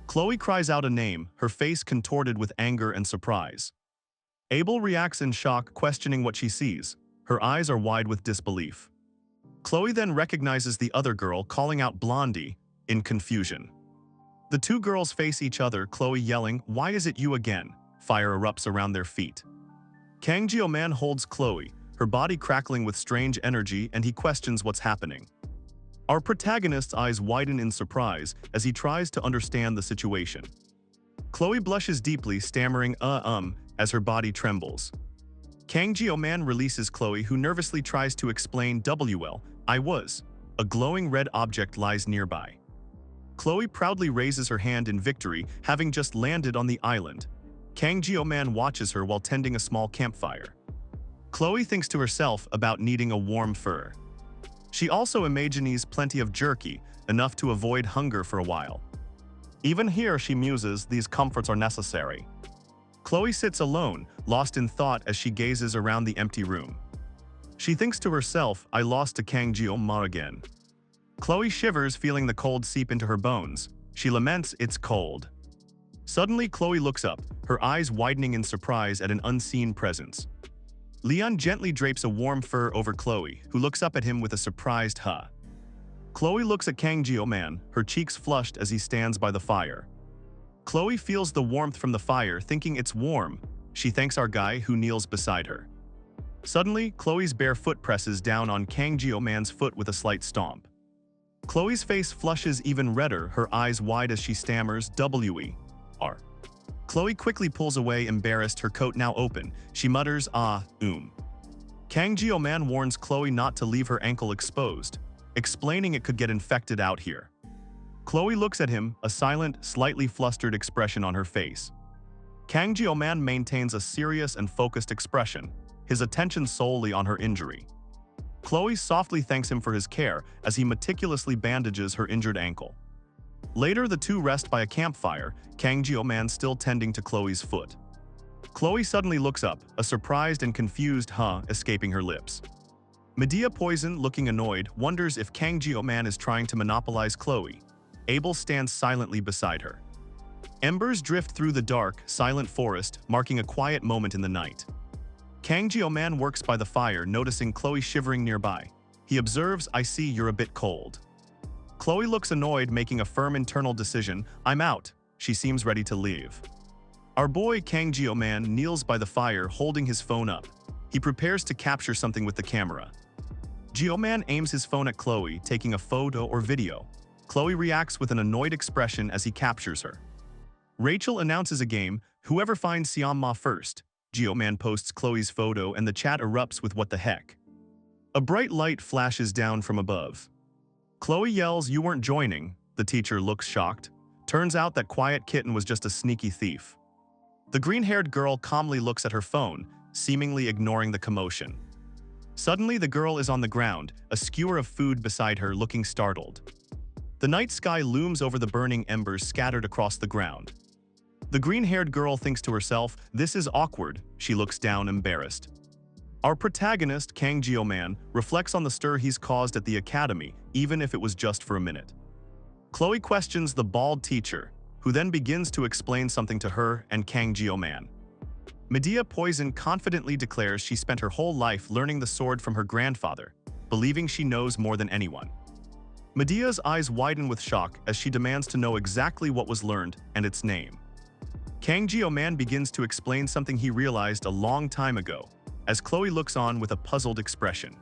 A: Chloe cries out a name, her face contorted with anger and surprise. Abel reacts in shock, questioning what she sees. Her eyes are wide with disbelief. Chloe then recognizes the other girl, calling out Blondie, in confusion. The two girls face each other, Chloe yelling, "Why is it you again?" Fire erupts around their feet. Kang Jio-man holds Chloe, her body crackling with strange energy, and he questions what's happening. Our protagonist's eyes widen in surprise as he tries to understand the situation. Chloe blushes deeply, stammering as her body trembles. Kang Jio-man releases Chloe, who nervously tries to explain I was. A glowing red object lies nearby. Chloe proudly raises her hand in victory, having just landed on the island. Kang Jio-man watches her while tending a small campfire. Chloe thinks to herself about needing a warm fur. She also imagines plenty of jerky, enough to avoid hunger for a while. Even here, she muses, these comforts are necessary. Chloe sits alone, lost in thought as she gazes around the empty room. She thinks to herself, I lost to Kang Jio-man again. Chloe shivers, feeling the cold seep into her bones. She laments, it's cold. Suddenly, Chloe looks up, her eyes widening in surprise at an unseen presence. Leon gently drapes a warm fur over Chloe, who looks up at him with a surprised "huh." Chloe looks at Kang Jio-man, her cheeks flushed as he stands by the fire. Chloe feels the warmth from the fire, thinking it's warm. She thanks our guy, who kneels beside her. Suddenly, Chloe's bare foot presses down on Kang Jio-man's foot with a slight stomp. Chloe's face flushes even redder, her eyes wide as she stammers, "W-E-R." Chloe quickly pulls away, embarrassed, her coat now open. She mutters, Kang Jio-man warns Chloe not to leave her ankle exposed, explaining it could get infected out here. Chloe looks at him, a silent, slightly flustered expression on her face. Kang Jio-man maintains a serious and focused expression, his attention solely on her injury. Chloe softly thanks him for his care as he meticulously bandages her injured ankle. Later, the two rest by a campfire, Kang Jio-man still tending to Chloe's foot. Chloe suddenly looks up, a surprised and confused huh escaping her lips. Medea Poison, looking annoyed, wonders if Kang Jio-man is trying to monopolize Chloe. Abel stands silently beside her. Embers drift through the dark, silent forest, marking a quiet moment in the night. Kang Jio-man works by the fire, noticing Chloe shivering nearby. He observes, "I see you're a bit cold." Chloe looks annoyed, making a firm internal decision. "I'm out." She seems ready to leave. Our boy Kang Jio-man kneels by the fire, holding his phone up. He prepares to capture something with the camera. Jio-man aims his phone at Chloe, taking a photo or video. Chloe reacts with an annoyed expression as he captures her. Rachel announces a game, whoever finds Siam-ma first. Jio-man posts Chloe's photo and the chat erupts with "what the heck." A bright light flashes down from above. Chloe yells, "You weren't joining." The teacher looks shocked. Turns out that Quiet Kitten was just a sneaky thief. The green-haired girl calmly looks at her phone, seemingly ignoring the commotion. Suddenly, the girl is on the ground, a skewer of food beside her, looking startled. The night sky looms over the burning embers scattered across the ground. The green-haired girl thinks to herself, "This is awkward." She looks down, embarrassed. Our protagonist, Kang Jio-man, reflects on the stir he's caused at the academy, even if it was just for a minute. Chloe questions the bald teacher, who then begins to explain something to her and Kang Jio-man. Medea Poison confidently declares she spent her whole life learning the sword from her grandfather, believing she knows more than anyone. Medea's eyes widen with shock as she demands to know exactly what was learned and its name. Kang Jio-man begins to explain something he realized a long time ago, as Chloe looks on with a puzzled expression.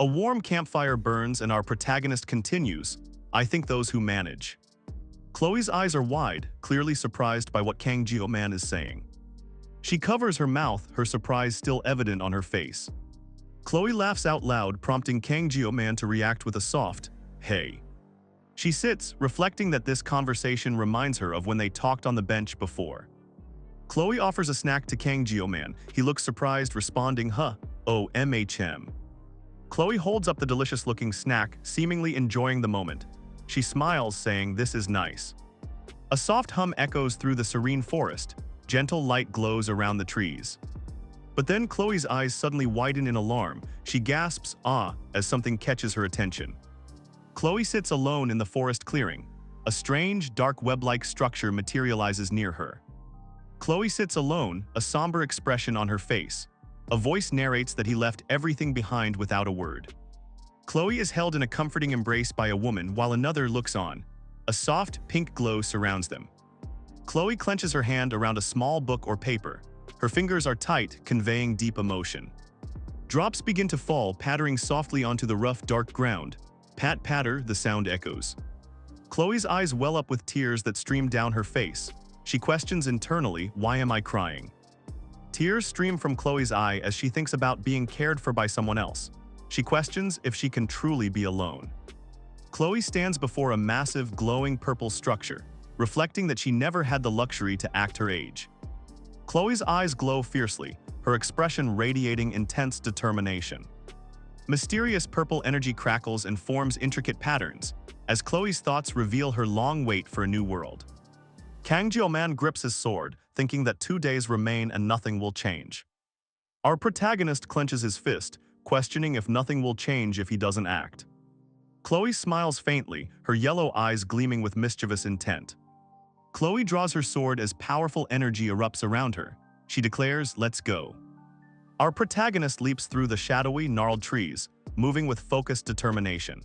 A: A warm campfire burns and our protagonist continues, "I think those who manage." Chloe's eyes are wide, clearly surprised by what Kang Jio-man is saying. She covers her mouth, her surprise still evident on her face. Chloe laughs out loud, prompting Kang Jio-man to react with a soft, "Hey." She sits, reflecting that this conversation reminds her of when they talked on the bench before. Chloe offers a snack to Kang Jio-man. He looks surprised, responding, "Huh, oh, MHM." Chloe holds up the delicious-looking snack, seemingly enjoying the moment. She smiles, saying, "This is nice." A soft hum echoes through the serene forest. Gentle light glows around the trees. But then Chloe's eyes suddenly widen in alarm. She gasps, "Ah," as something catches her attention. Chloe sits alone in the forest clearing. A strange, dark web-like structure materializes near her. Chloe sits alone, a somber expression on her face. A voice narrates that he left everything behind without a word. Chloe is held in a comforting embrace by a woman while another looks on. A soft, pink glow surrounds them. Chloe clenches her hand around a small book or paper. Her fingers are tight, conveying deep emotion. Drops begin to fall, pattering softly onto the rough, dark ground. Pat patter, the sound echoes. Chloe's eyes well up with tears that stream down her face. She questions internally, "Why am I crying?" Tears stream from Chloe's eye as she thinks about being cared for by someone else. She questions if she can truly be alone. Chloe stands before a massive, glowing purple structure, reflecting that she never had the luxury to act her age. Chloe's eyes glow fiercely, her expression radiating intense determination. Mysterious purple energy crackles and forms intricate patterns, as Chloe's thoughts reveal her long wait for a new world. Kang Jio-man grips his sword, thinking that 2 days remain and nothing will change. Our protagonist clenches his fist, questioning if nothing will change if he doesn't act. Chloe smiles faintly, her yellow eyes gleaming with mischievous intent. Chloe draws her sword as powerful energy erupts around her. She declares, "Let's go." Our protagonist leaps through the shadowy, gnarled trees, moving with focused determination.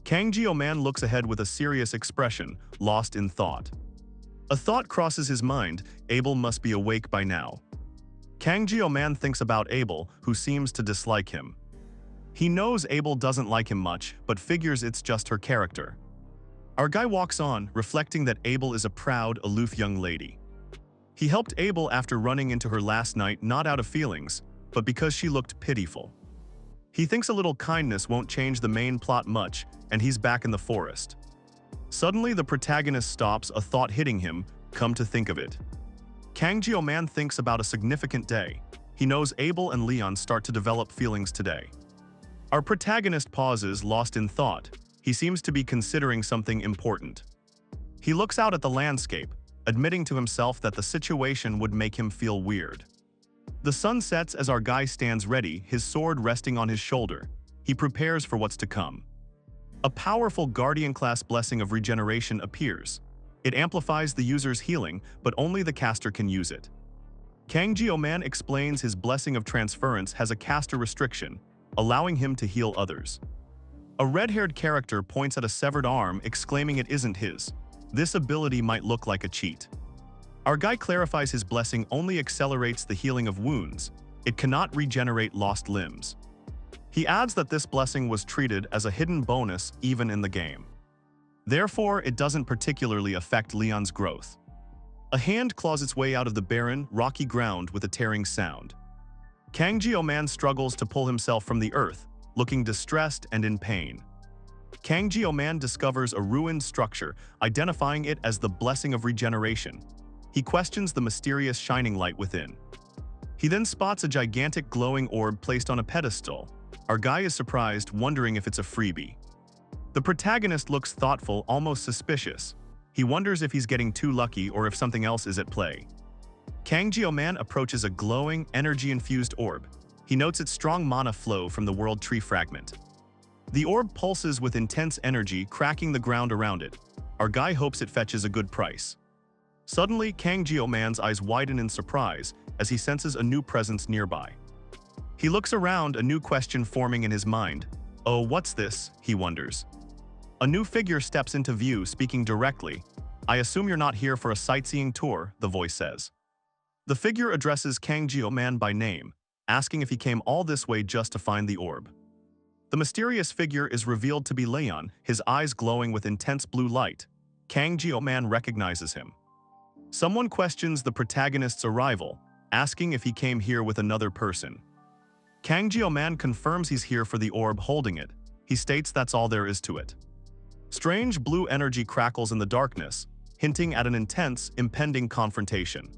A: Kang Jio-man looks ahead with a serious expression, lost in thought. A thought crosses his mind, Abel must be awake by now. Kang Jio-man thinks about Abel, who seems to dislike him. He knows Abel doesn't like him much, but figures it's just her character. Our guy walks on, reflecting that Abel is a proud, aloof young lady. He helped Abel after running into her last night not out of feelings, but because she looked pitiful. He thinks a little kindness won't change the main plot much, and he's back in the forest. Suddenly, the protagonist stops, a thought hitting him, come to think of it. Kang Jio-man thinks about a significant day. He knows Abel and Leon start to develop feelings today. Our protagonist pauses, lost in thought. He seems to be considering something important. He looks out at the landscape. admitting to himself that the situation would make him feel weird. The sun sets as our guy stands ready, his sword resting on his shoulder. He prepares for what's to come. A powerful Guardian-class blessing of regeneration appears. It amplifies the user's healing, but only the caster can use it. Kang-Jio-man explains his blessing of transference has a caster restriction, allowing him to heal others. A red-haired character points at a severed arm, exclaiming it isn't his. This ability might look like a cheat. Our guy clarifies his blessing only accelerates the healing of wounds. It cannot regenerate lost limbs. He adds that this blessing was treated as a hidden bonus even in the game. Therefore, it doesn't particularly affect Leon's growth. A hand claws its way out of the barren, rocky ground with a tearing sound. Kang-Jio-man struggles to pull himself from the earth, looking distressed and in pain. Kang-Jio-man discovers a ruined structure, identifying it as the blessing of regeneration. He questions the mysterious shining light within. He then spots a gigantic glowing orb placed on a pedestal. Our guy is surprised, wondering if it's a freebie. The protagonist looks thoughtful, almost suspicious. He wonders if he's getting too lucky or if something else is at play. Kang-Jio-man approaches a glowing, energy-infused orb. He notes its strong mana flow from the World Tree fragment. The orb pulses with intense energy, cracking the ground around it. Our guy hopes it fetches a good price. Suddenly, Kang-Jio-man's eyes widen in surprise as he senses a new presence nearby. He looks around, a new question forming in his mind. "Oh, what's this?" he wonders. A new figure steps into view, speaking directly. "I assume you're not here for a sightseeing tour," the voice says. The figure addresses Kang-Jio-man by name, asking if he came all this way just to find the orb. The mysterious figure is revealed to be Leon, his eyes glowing with intense blue light. Kang-Jio-man recognizes him. Someone questions the protagonist's arrival, asking if he came here with another person. Kang-Jio-man confirms he's here for the orb, holding it. He states that's all there is to it. Strange blue energy crackles in the darkness, hinting at an intense, impending confrontation.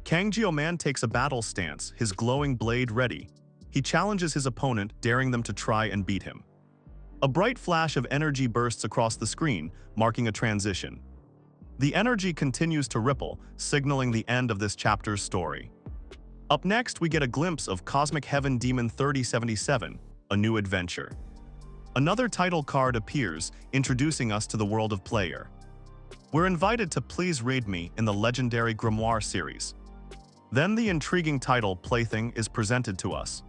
A: Kang-Jio-man takes a battle stance, his glowing blade ready. He challenges his opponent, daring them to try and beat him. A bright flash of energy bursts across the screen, marking a transition. The energy continues to ripple, signaling the end of this chapter's story. Up next, we get a glimpse of Cosmic Heaven Demon 3077, a new adventure. Another title card appears, introducing us to the world of Player. We're invited to Please Read Me in the legendary Grimoire series. Then the intriguing title Plaything is presented to us.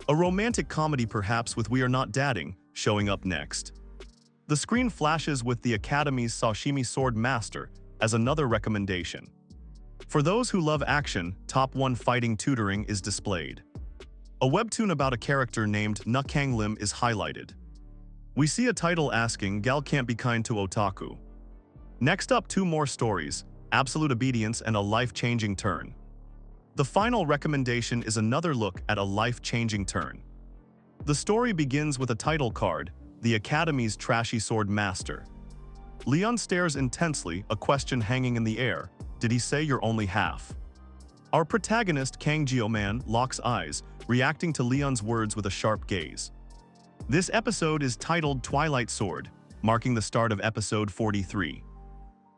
A: A romantic comedy perhaps with We Are Not Dadding showing up next. The screen flashes with the Academy's Sashimi Sword Master as another recommendation. For those who love action, Top 1 Fighting Tutoring is displayed. A webtoon about a character named Nakang Lim is highlighted. We see a title asking, "Gal can't be kind to otaku." Next up, 2 more stories, Absolute Obedience and A Life-Changing Turn. The final recommendation is another look at a life-changing turn. The story begins with a title card, The Academy's Trashy Sword Master. Leon stares intensely, a question hanging in the air. Did he say you're only half? Our protagonist, Kang-Jio-man, locks eyes, reacting to Leon's words with a sharp gaze. This episode is titled Twilight Sword, marking the start of episode 43.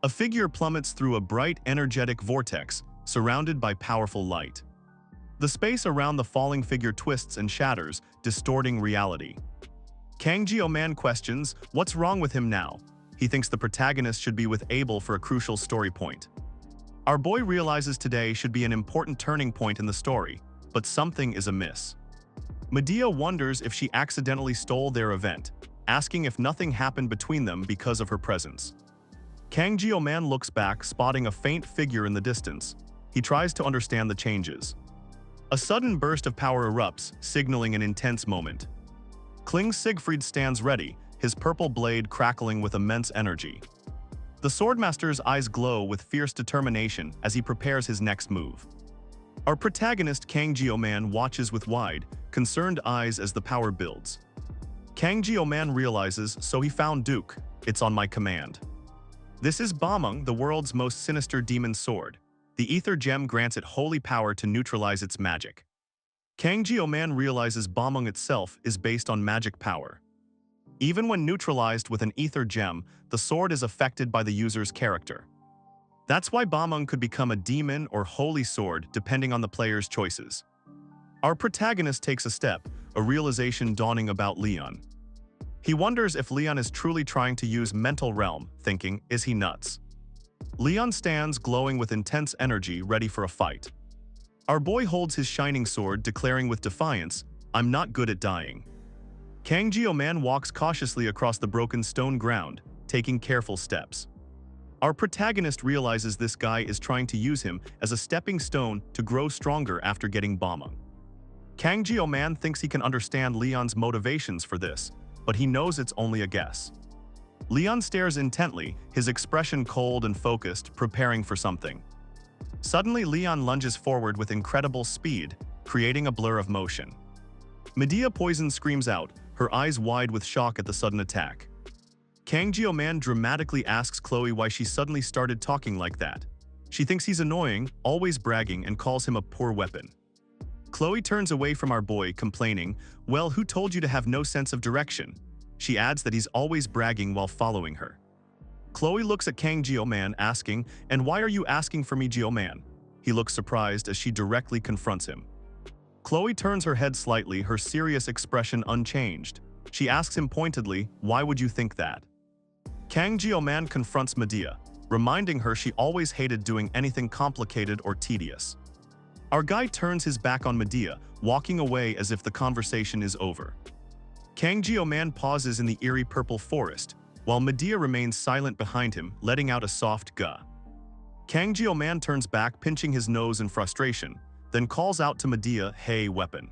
A: A figure plummets through a bright, energetic vortex, surrounded by powerful light. The space around the falling figure twists and shatters, distorting reality. Kang-Jio-man questions, what's wrong with him now? He thinks the protagonist should be with Abel for a crucial story point. Our boy realizes today should be an important turning point in the story, but something is amiss. Medea wonders if she accidentally stole their event, asking if nothing happened between them because of her presence. Kang-Jio-man looks back, spotting a faint figure in the distance. He tries to understand the changes. A sudden burst of power erupts, signaling an intense moment. Kling Siegfried stands ready, his purple blade crackling with immense energy. The Swordmaster's eyes glow with fierce determination as he prepares his next move. Our protagonist Kang-Jio-man watches with wide, concerned eyes as the power builds. Kang-Jio-man realizes, so he found Duke, it's on my command. This is Bameng, the world's most sinister demon sword. The ether gem grants it holy power to neutralize its magic. Kang-Jio-man realizes Bameng itself is based on magic power. Even when neutralized with an ether gem, the sword is affected by the user's character. That's why Bameng could become a demon or holy sword depending on the player's choices. Our protagonist takes a step, a realization dawning about Leon. He wonders if Leon is truly trying to use mental realm, thinking, is he nuts? Leon stands glowing with intense energy, ready for a fight. Our boy holds his shining sword, declaring with defiance, I'm not good at dying. Kang Jio-man walks cautiously across the broken stone ground, taking careful steps. Our protagonist realizes this guy is trying to use him as a stepping stone to grow stronger after getting Bameng. Kang Jio-man thinks he can understand Leon's motivations for this, but he knows it's only a guess. Leon stares intently, his expression cold and focused, preparing for something. Suddenly, Leon lunges forward with incredible speed, creating a blur of motion. Medea Poison screams out, her eyes wide with shock at the sudden attack. Kang Jio-man dramatically asks Chloe why she suddenly started talking like that. She thinks he's annoying, always bragging, and calls him a poor weapon. Chloe turns away from our boy, complaining, well, who told you to have no sense of direction? She adds that he's always bragging while following her. Chloe looks at Kang Jio-man, asking, and why are you asking for me, Jio-man? He looks surprised as she directly confronts him. Chloe turns her head slightly, her serious expression unchanged. She asks him pointedly, why would you think that? Kang Jio-man confronts Medea, reminding her she always hated doing anything complicated or tedious. Our guy turns his back on Medea, walking away as if the conversation is over. Kang Jio-man pauses in the eerie purple forest, while Medea remains silent behind him, letting out a soft "gah." Kang Jio-man turns back, pinching his nose in frustration, then calls out to Medea, hey, weapon.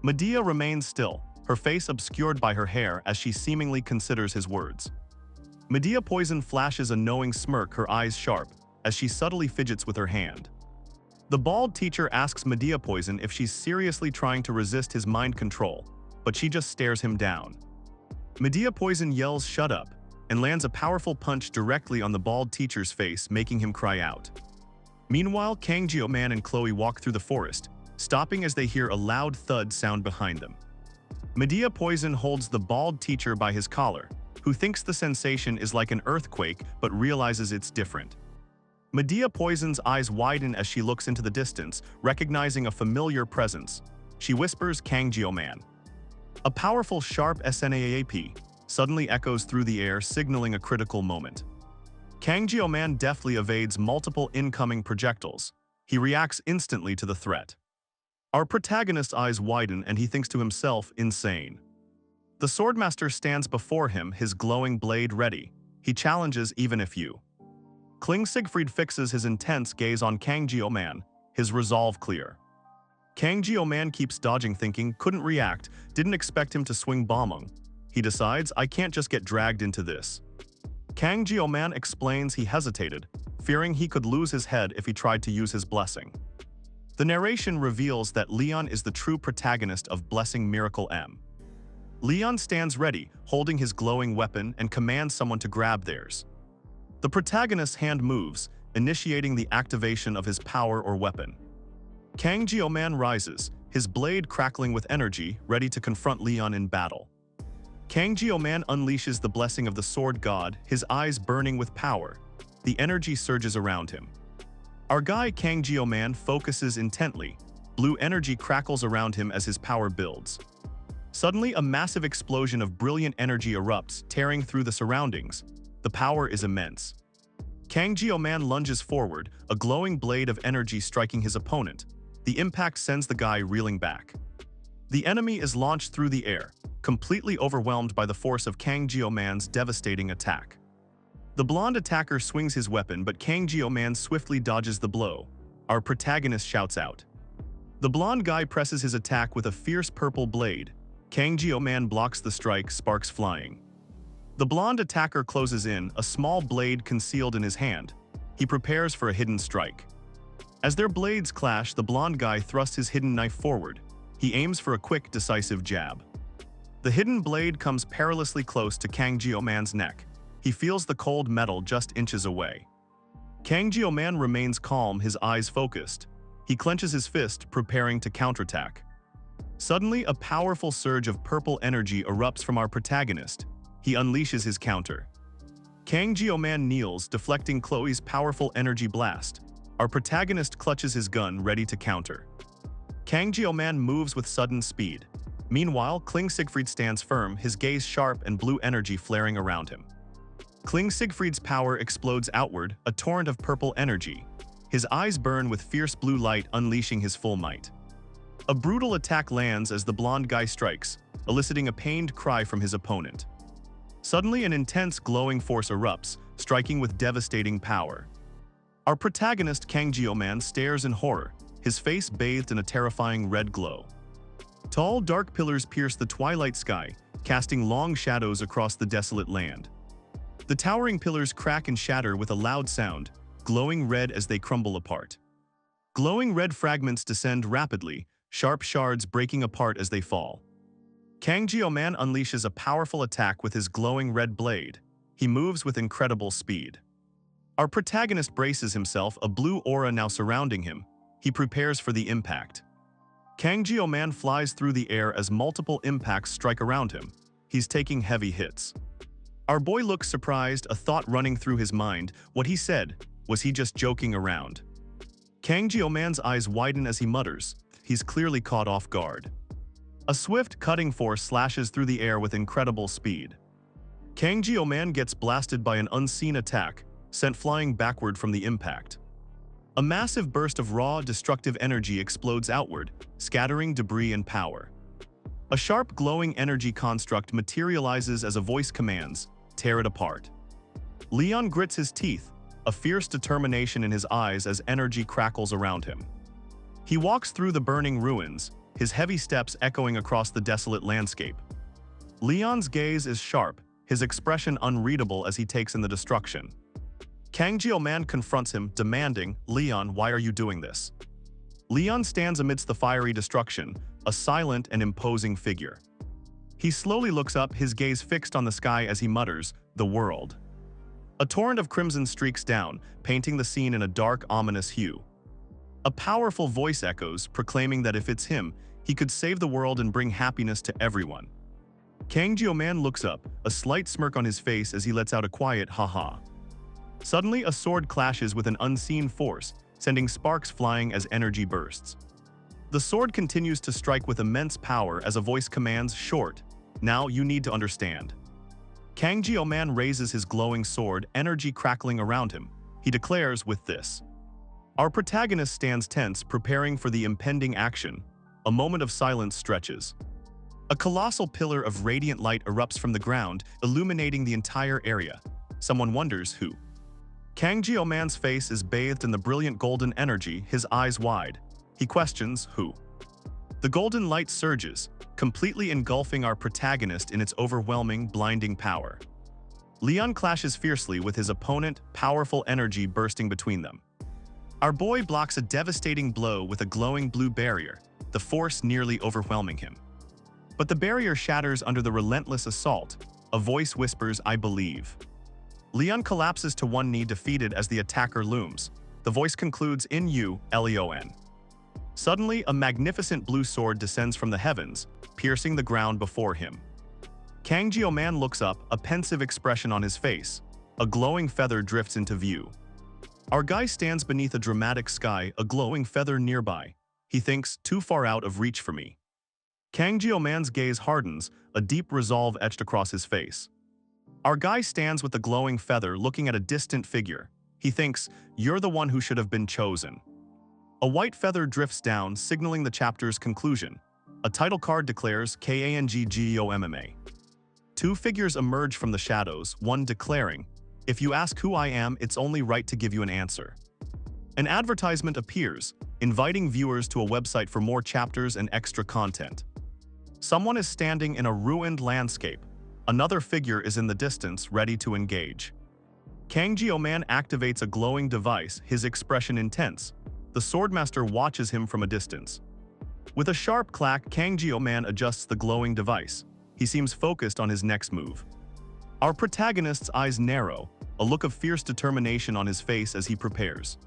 A: Medea remains still, her face obscured by her hair as she seemingly considers his words. Medea Poison flashes a knowing smirk, her eyes sharp, as she subtly fidgets with her hand. The bald teacher asks Medea Poison if she's seriously trying to resist his mind control, but she just stares him down. Medea Poison yells shut up, and lands a powerful punch directly on the bald teacher's face, making him cry out. Meanwhile, Kang Jio-man and Chloe walk through the forest, stopping as they hear a loud thud sound behind them. Medea Poison holds the bald teacher by his collar, who thinks the sensation is like an earthquake but realizes it's different. Medea Poison's eyes widen as she looks into the distance, recognizing a familiar presence. She whispers Kang Jio-man. A powerful, sharp SNAAP suddenly echoes through the air, signaling a critical moment. Kang Jio-man deftly evades multiple incoming projectiles. He reacts instantly to the threat. Our protagonist's eyes widen and he thinks to himself, insane. The Swordmaster stands before him, his glowing blade ready. He challenges even if you. Kling Siegfried fixes his intense gaze on Kang Jio-man, his resolve clear. Kang Jio-man keeps dodging, thinking, couldn't react, didn't expect him to swing Bameng. He decides, I can't just get dragged into this. Kang Jio-man explains he hesitated, fearing he could lose his head if he tried to use his blessing. The narration reveals that Leon is the true protagonist of Blessing Miracle M. Leon stands ready, holding his glowing weapon, and commands someone to grab theirs. The protagonist's hand moves, initiating the activation of his power or weapon. Kang Jio-man rises, his blade crackling with energy, ready to confront Leon in battle. Kang Jio-man unleashes the blessing of the sword god, his eyes burning with power. The energy surges around him. Our guy Kang Jio-man focuses intently. Blue energy crackles around him as his power builds. Suddenly, a massive explosion of brilliant energy erupts, tearing through the surroundings. The power is immense. Kang Jio-man lunges forward, a glowing blade of energy striking his opponent. The impact sends the guy reeling back. The enemy is launched through the air, completely overwhelmed by the force of Kang Jio-man's devastating attack. The blonde attacker swings his weapon, but Kang Jio-man swiftly dodges the blow. Our protagonist shouts out. The blonde guy presses his attack with a fierce purple blade. Kang Jio-man blocks the strike, sparks flying. The blonde attacker closes in, a small blade concealed in his hand. He prepares for a hidden strike. As their blades clash, the blonde guy thrusts his hidden knife forward. He aims for a quick, decisive jab. The hidden blade comes perilously close to Kang Jio-man's neck. He feels the cold metal just inches away. Kang Jio-man remains calm, his eyes focused. He clenches his fist, preparing to counterattack. Suddenly, a powerful surge of purple energy erupts from our protagonist. He unleashes his counter. Kang Jio-man kneels, deflecting Chloe's powerful energy blast. Our protagonist clutches his gun, ready to counter. Kang Jio-man moves with sudden speed. Meanwhile, Kling Siegfried stands firm, his gaze sharp and blue energy flaring around him. Kling Siegfried's power explodes outward, a torrent of purple energy. His eyes burn with fierce blue light, unleashing his full might. A brutal attack lands as the blonde guy strikes, eliciting a pained cry from his opponent. Suddenly, an intense glowing force erupts, striking with devastating power. Our protagonist, Kang Jio-man, stares in horror, his face bathed in a terrifying red glow. Tall, dark pillars pierce the twilight sky, casting long shadows across the desolate land. The towering pillars crack and shatter with a loud sound, glowing red as they crumble apart. Glowing red fragments descend rapidly, sharp shards breaking apart as they fall. Kang Jio-man unleashes a powerful attack with his glowing red blade. He moves with incredible speed. Our protagonist braces himself, a blue aura now surrounding him. He prepares for the impact. Kang Jio-man flies through the air as multiple impacts strike around him. He's taking heavy hits. Our boy looks surprised, a thought running through his mind. What he said, was he just joking around? Kang Jio-man's eyes widen as he mutters. He's clearly caught off guard. A swift, cutting force slashes through the air with incredible speed. Kang Jio-man gets blasted by an unseen attack, sent flying backward from the impact. A massive burst of raw, destructive energy explodes outward, scattering debris and power. A sharp, glowing energy construct materializes as a voice commands, "Tear it apart." Leon grits his teeth, a fierce determination in his eyes as energy crackles around him. He walks through the burning ruins, his heavy steps echoing across the desolate landscape. Leon's gaze is sharp, his expression unreadable as he takes in the destruction. Kang Jio-man confronts him, demanding, "Leon, why are you doing this?" Leon stands amidst the fiery destruction, a silent and imposing figure. He slowly looks up, his gaze fixed on the sky as he mutters, "The world." A torrent of crimson streaks down, painting the scene in a dark, ominous hue. A powerful voice echoes, proclaiming that if it's him, he could save the world and bring happiness to everyone. Kang Jio-man looks up, a slight smirk on his face as he lets out a quiet "ha-ha." Suddenly, a sword clashes with an unseen force, sending sparks flying as energy bursts. The sword continues to strike with immense power as a voice commands, "Short. Now you need to understand." Kang Jio-man raises his glowing sword, energy crackling around him. He declares with this. Our protagonist stands tense, preparing for the impending action. A moment of silence stretches. A colossal pillar of radiant light erupts from the ground, illuminating the entire area. Someone wonders who. Kang Jio-man's face is bathed in the brilliant golden energy, his eyes wide. He questions, "Who?" The golden light surges, completely engulfing our protagonist in its overwhelming, blinding power. Leon clashes fiercely with his opponent, powerful energy bursting between them. Our boy blocks a devastating blow with a glowing blue barrier, the force nearly overwhelming him. But the barrier shatters under the relentless assault. A voice whispers, "I believe." Leon collapses to one knee, defeated as the attacker looms. The voice concludes, "In you, Leon." Suddenly, a magnificent blue sword descends from the heavens, piercing the ground before him. Kang Jio-man looks up, a pensive expression on his face. A glowing feather drifts into view. Our guy stands beneath a dramatic sky, a glowing feather nearby. He thinks, "Too far out of reach for me." Kang Jio-man's gaze hardens, a deep resolve etched across his face. Our guy stands with the glowing feather, looking at a distant figure. He thinks, "You're the one who should have been chosen." A white feather drifts down, signaling the chapter's conclusion. A title card declares KANGGOMMA. Two figures emerge from the shadows, one declaring, "If you ask who I am, it's only right to give you an answer." An advertisement appears, inviting viewers to a website for more chapters and extra content. Someone is standing in a ruined landscape. Another figure is in the distance, ready to engage. Kang Jio-man activates a glowing device, his expression intense. The swordmaster watches him from a distance. With a sharp clack, Kang Jio-man adjusts the glowing device. He seems focused on his next move. Our protagonist's eyes narrow, a look of fierce determination on his face as he prepares.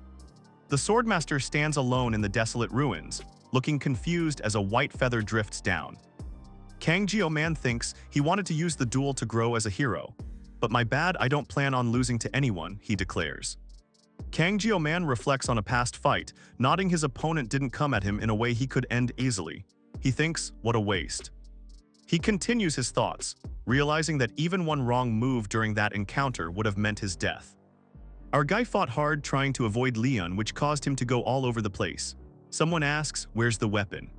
A: The swordmaster stands alone in the desolate ruins, looking confused as a white feather drifts down. Kang Jio-man thinks he wanted to use the duel to grow as a hero. But my bad, I don't plan on losing to anyone, he declares. Kang Jio-man reflects on a past fight, nodding his opponent didn't come at him in a way he could end easily. He thinks, what a waste. He continues his thoughts, realizing that even one wrong move during that encounter would have meant his death. Our guy fought hard trying to avoid Leon, which caused him to go all over the place. Someone asks, where's the weapon?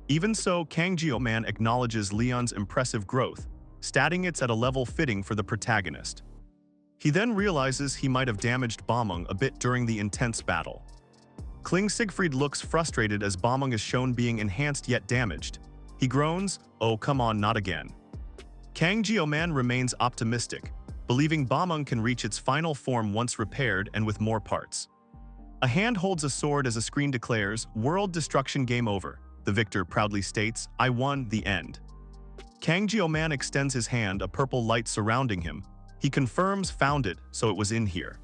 A: Even so, Kang Jio-man acknowledges Leon's impressive growth, stating it's at a level fitting for the protagonist. He then realizes he might have damaged Bamung a bit during the intense battle. Kling Siegfried looks frustrated as Bamung is shown being enhanced yet damaged. He groans, oh come on, not again. Kang Jio-man remains optimistic, believing Bamung can reach its final form once repaired and with more parts. A hand holds a sword as a screen declares, world destruction, game over. The victor proudly states, I won, the end. Kang Jio-man extends his hand, a purple light surrounding him. He confirms, found it, so it was in here.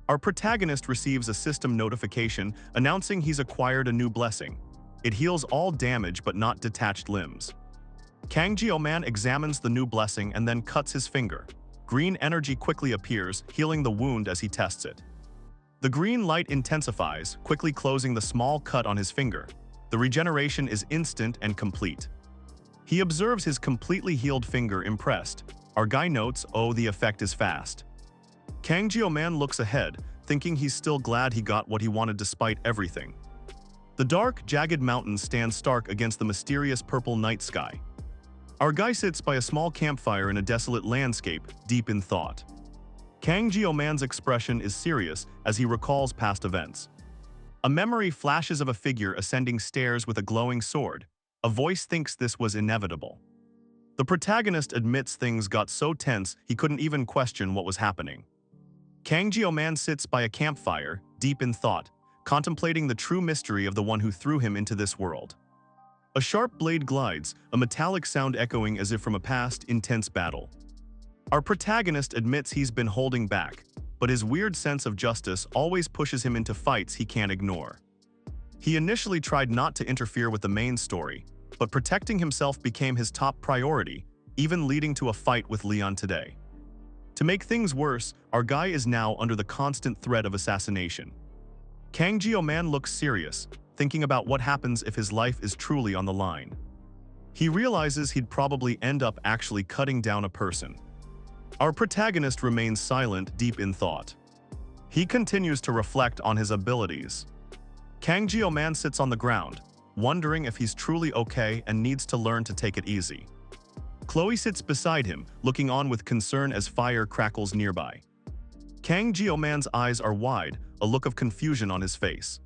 A: Our protagonist receives a system notification announcing he's acquired a new blessing. It heals all damage but not detached limbs. Kang Jio-man examines the new blessing and then cuts his finger. Green energy quickly appears, healing the wound as he tests it. The green light intensifies, quickly closing the small cut on his finger. The regeneration is instant and complete. He observes his completely healed finger, impressed. Our guy notes, oh, the effect is fast. Kang Jio-man looks ahead, thinking he's still glad he got what he wanted despite everything. The dark, jagged mountains stand stark against the mysterious purple night sky. Our guy sits by a small campfire in a desolate landscape, deep in thought. Kang Jio-man's expression is serious as he recalls past events. A memory flashes of a figure ascending stairs with a glowing sword. A voice thinks this was inevitable. The protagonist admits things got so tense he couldn't even question what was happening. Kang Jio-man sits by a campfire, deep in thought, contemplating the true mystery of the one who threw him into this world. A sharp blade glides, a metallic sound echoing as if from a past, intense battle. Our protagonist admits he's been holding back, but his weird sense of justice always pushes him into fights he can't ignore. He initially tried not to interfere with the main story, but protecting himself became his top priority, even leading to a fight with Leon today. To make things worse, our guy is now under the constant threat of assassination. Kang Jio-man looks serious, thinking about what happens if his life is truly on the line. He realizes he'd probably end up actually cutting down a person. Our protagonist remains silent, deep in thought. He continues to reflect on his abilities. Kang Jio-man sits on the ground, wondering if he's truly okay and needs to learn to take it easy. Chloe sits beside him, looking on with concern as fire crackles nearby. Kang Jio-man's eyes are wide, a look of confusion on his face.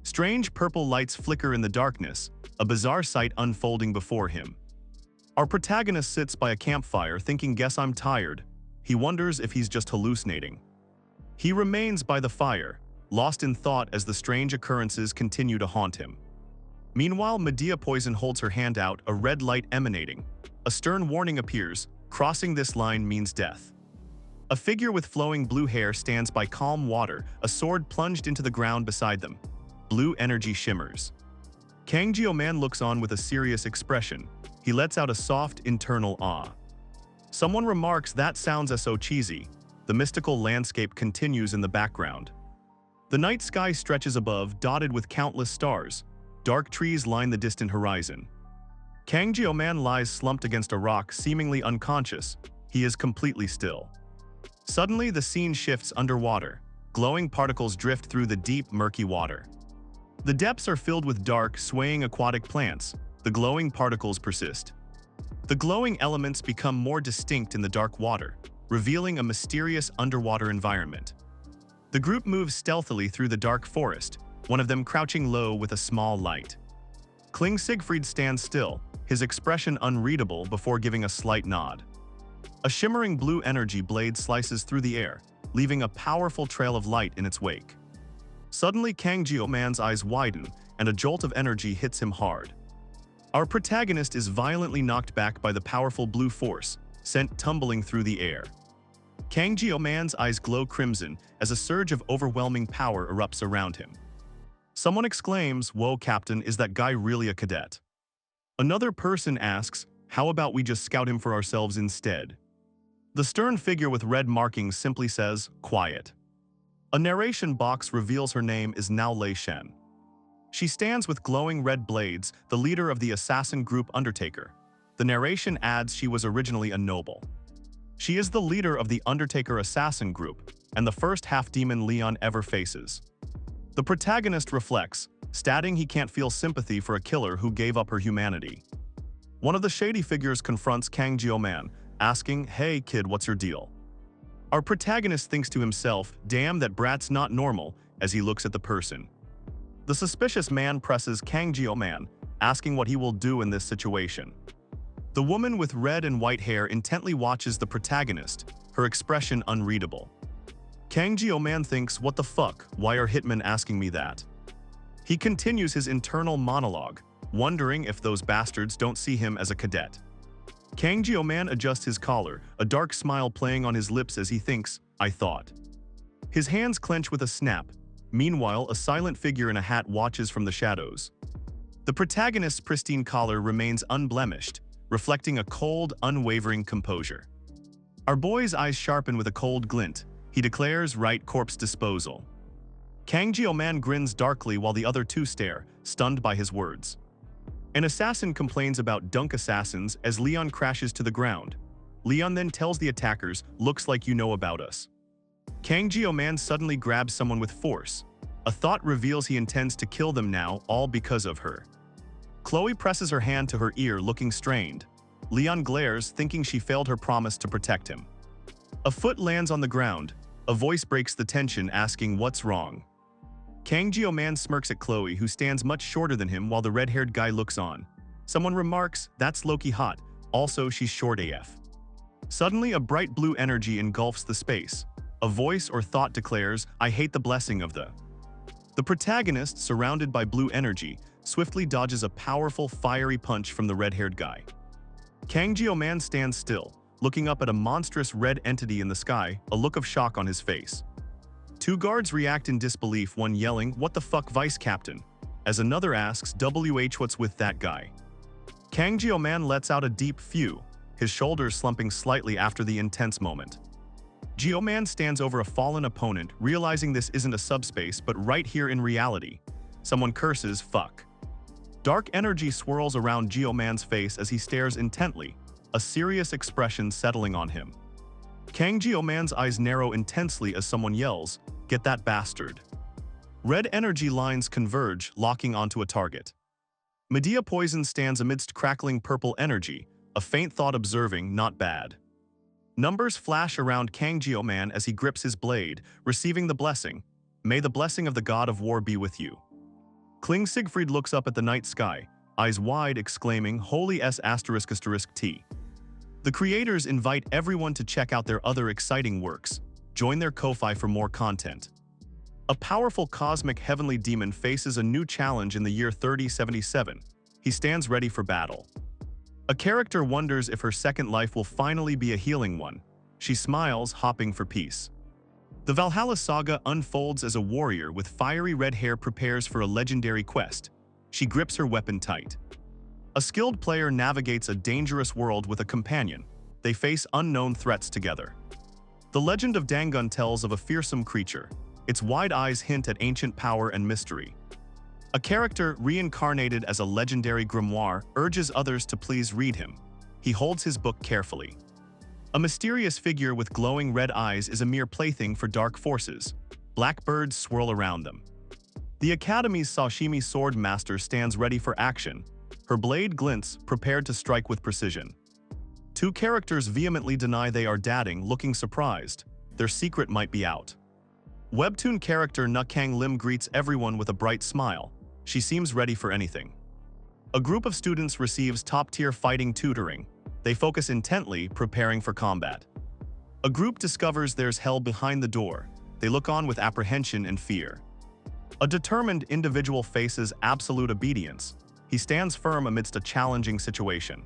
A: Strange purple lights flicker in the darkness, a bizarre sight unfolding before him. Our protagonist sits by a campfire thinking, guess I'm tired. He wonders if he's just hallucinating. He remains by the fire, lost in thought as the strange occurrences continue to haunt him. Meanwhile, Medea Poison holds her hand out, a red light emanating. A stern warning appears, crossing this line means death. A figure with flowing blue hair stands by calm water, a sword plunged into the ground beside them. Blue energy shimmers. Kang Jio-man looks on with a serious expression. He lets out a soft, internal awe. Someone remarks, that sounds so cheesy. The mystical landscape continues in the background. The night sky stretches above, dotted with countless stars. Dark trees line the distant horizon. Kang Jio-man lies slumped against a rock, seemingly unconscious. He is completely still. Suddenly, the scene shifts underwater. Glowing particles drift through the deep, murky water. The depths are filled with dark, swaying aquatic plants. The glowing particles persist. The glowing elements become more distinct in the dark water, revealing a mysterious underwater environment. The group moves stealthily through the dark forest, one of them crouching low with a small light. Kling Siegfried stands still, his expression unreadable before giving a slight nod. A shimmering blue energy blade slices through the air, leaving a powerful trail of light in its wake. Suddenly, Kang Jio-man's eyes widen, and a jolt of energy hits him hard. Our protagonist is violently knocked back by the powerful blue force, sent tumbling through the air. Kang Jio-man's eyes glow crimson as a surge of overwhelming power erupts around him. Someone exclaims, "Whoa, Captain, is that guy really a cadet?" Another person asks, "How about we just scout him for ourselves instead?" The stern figure with red markings simply says, "Quiet." A narration box reveals her name is now Lei Shen. She stands with glowing red blades, the leader of the assassin group Undertaker. The narration adds she was originally a noble. She is the leader of the Undertaker assassin group, and the first half-demon Leon ever faces. The protagonist reflects, stating he can't feel sympathy for a killer who gave up her humanity. One of the shady figures confronts Kang Jio-man, asking, "Hey kid, what's your deal?" Our protagonist thinks to himself, "Damn, that brat's not normal," as he looks at the person. The suspicious man presses Kang Jio-man, asking what he will do in this situation. The woman with red and white hair intently watches the protagonist, her expression unreadable. Kang Jio-man thinks, "What the fuck, why are hitmen asking me that?" He continues his internal monologue, wondering if those bastards don't see him as a cadet. Kang Jio-man adjusts his collar, a dark smile playing on his lips as he thinks, "I thought." His hands clench with a snap. Meanwhile, a silent figure in a hat watches from the shadows. The protagonist's pristine collar remains unblemished, reflecting a cold, unwavering composure. Our boy's eyes sharpen with a cold glint. He declares, "Right, corpse disposal." Kang Jio-man grins darkly while the other two stare, stunned by his words. An assassin complains about dunk assassins as Leon crashes to the ground. Leon then tells the attackers, "Looks like you know about us." Kang Jio-man suddenly grabs someone with force. A thought reveals he intends to kill them now, all because of her. Chloe presses her hand to her ear, looking strained. Leon glares, thinking she failed her promise to protect him. A foot lands on the ground. A voice breaks the tension, asking, "What's wrong?" Kang Jio-man smirks at Chloe, who stands much shorter than him while the red-haired guy looks on. Someone remarks, "That's Loki hot. Also, she's short AF." Suddenly, a bright blue energy engulfs the space. A voice or thought declares, "I hate the blessing of the." The protagonist, surrounded by blue energy, swiftly dodges a powerful, fiery punch from the red-haired guy. Kang Jio-man stands still, looking up at a monstrous red entity in the sky, a look of shock on his face. Two guards react in disbelief, one yelling, "What the fuck, Vice Captain?" as another asks, "What's with that guy?" Kang Jio-man lets out a deep phew, his shoulders slumping slightly after the intense moment. Jio-man stands over a fallen opponent, realizing this isn't a subspace but right here in reality. Someone curses, "Fuck." Dark energy swirls around Jio-man's face as he stares intently, a serious expression settling on him. Kang Jio-man's eyes narrow intensely as someone yells, "Get that bastard." Red energy lines converge, locking onto a target. Medea Poison stands amidst crackling purple energy, a faint thought observing, "Not bad." Numbers flash around Kang Jio-man as he grips his blade, receiving the blessing. "May the blessing of the god of war be with you." Kling Siegfried looks up at the night sky, eyes wide, exclaiming, "Holy S***T." The creators invite everyone to check out their other exciting works. Join their Ko-fi for more content. A powerful cosmic heavenly demon faces a new challenge in the year 3077. He stands ready for battle. A character wonders if her second life will finally be a healing one. She smiles, hopping for peace. The Valhalla saga unfolds as a warrior with fiery red hair prepares for a legendary quest. She grips her weapon tight. A skilled player navigates a dangerous world with a companion. They face unknown threats together. The legend of Dangun tells of a fearsome creature. Its wide eyes hint at ancient power and mystery. A character, reincarnated as a legendary grimoire, urges others to please read him. He holds his book carefully. A mysterious figure with glowing red eyes is a mere plaything for dark forces. Black birds swirl around them. The Academy's Sashimi sword master stands ready for action. Her blade glints, prepared to strike with precision. Two characters vehemently deny they are dating, looking surprised. Their secret might be out. Webtoon character Nukang Lim greets everyone with a bright smile. She seems ready for anything. A group of students receives top-tier fighting tutoring. They focus intently, preparing for combat. A group discovers there's hell behind the door. They look on with apprehension and fear. A determined individual faces absolute obedience. He stands firm amidst a challenging situation.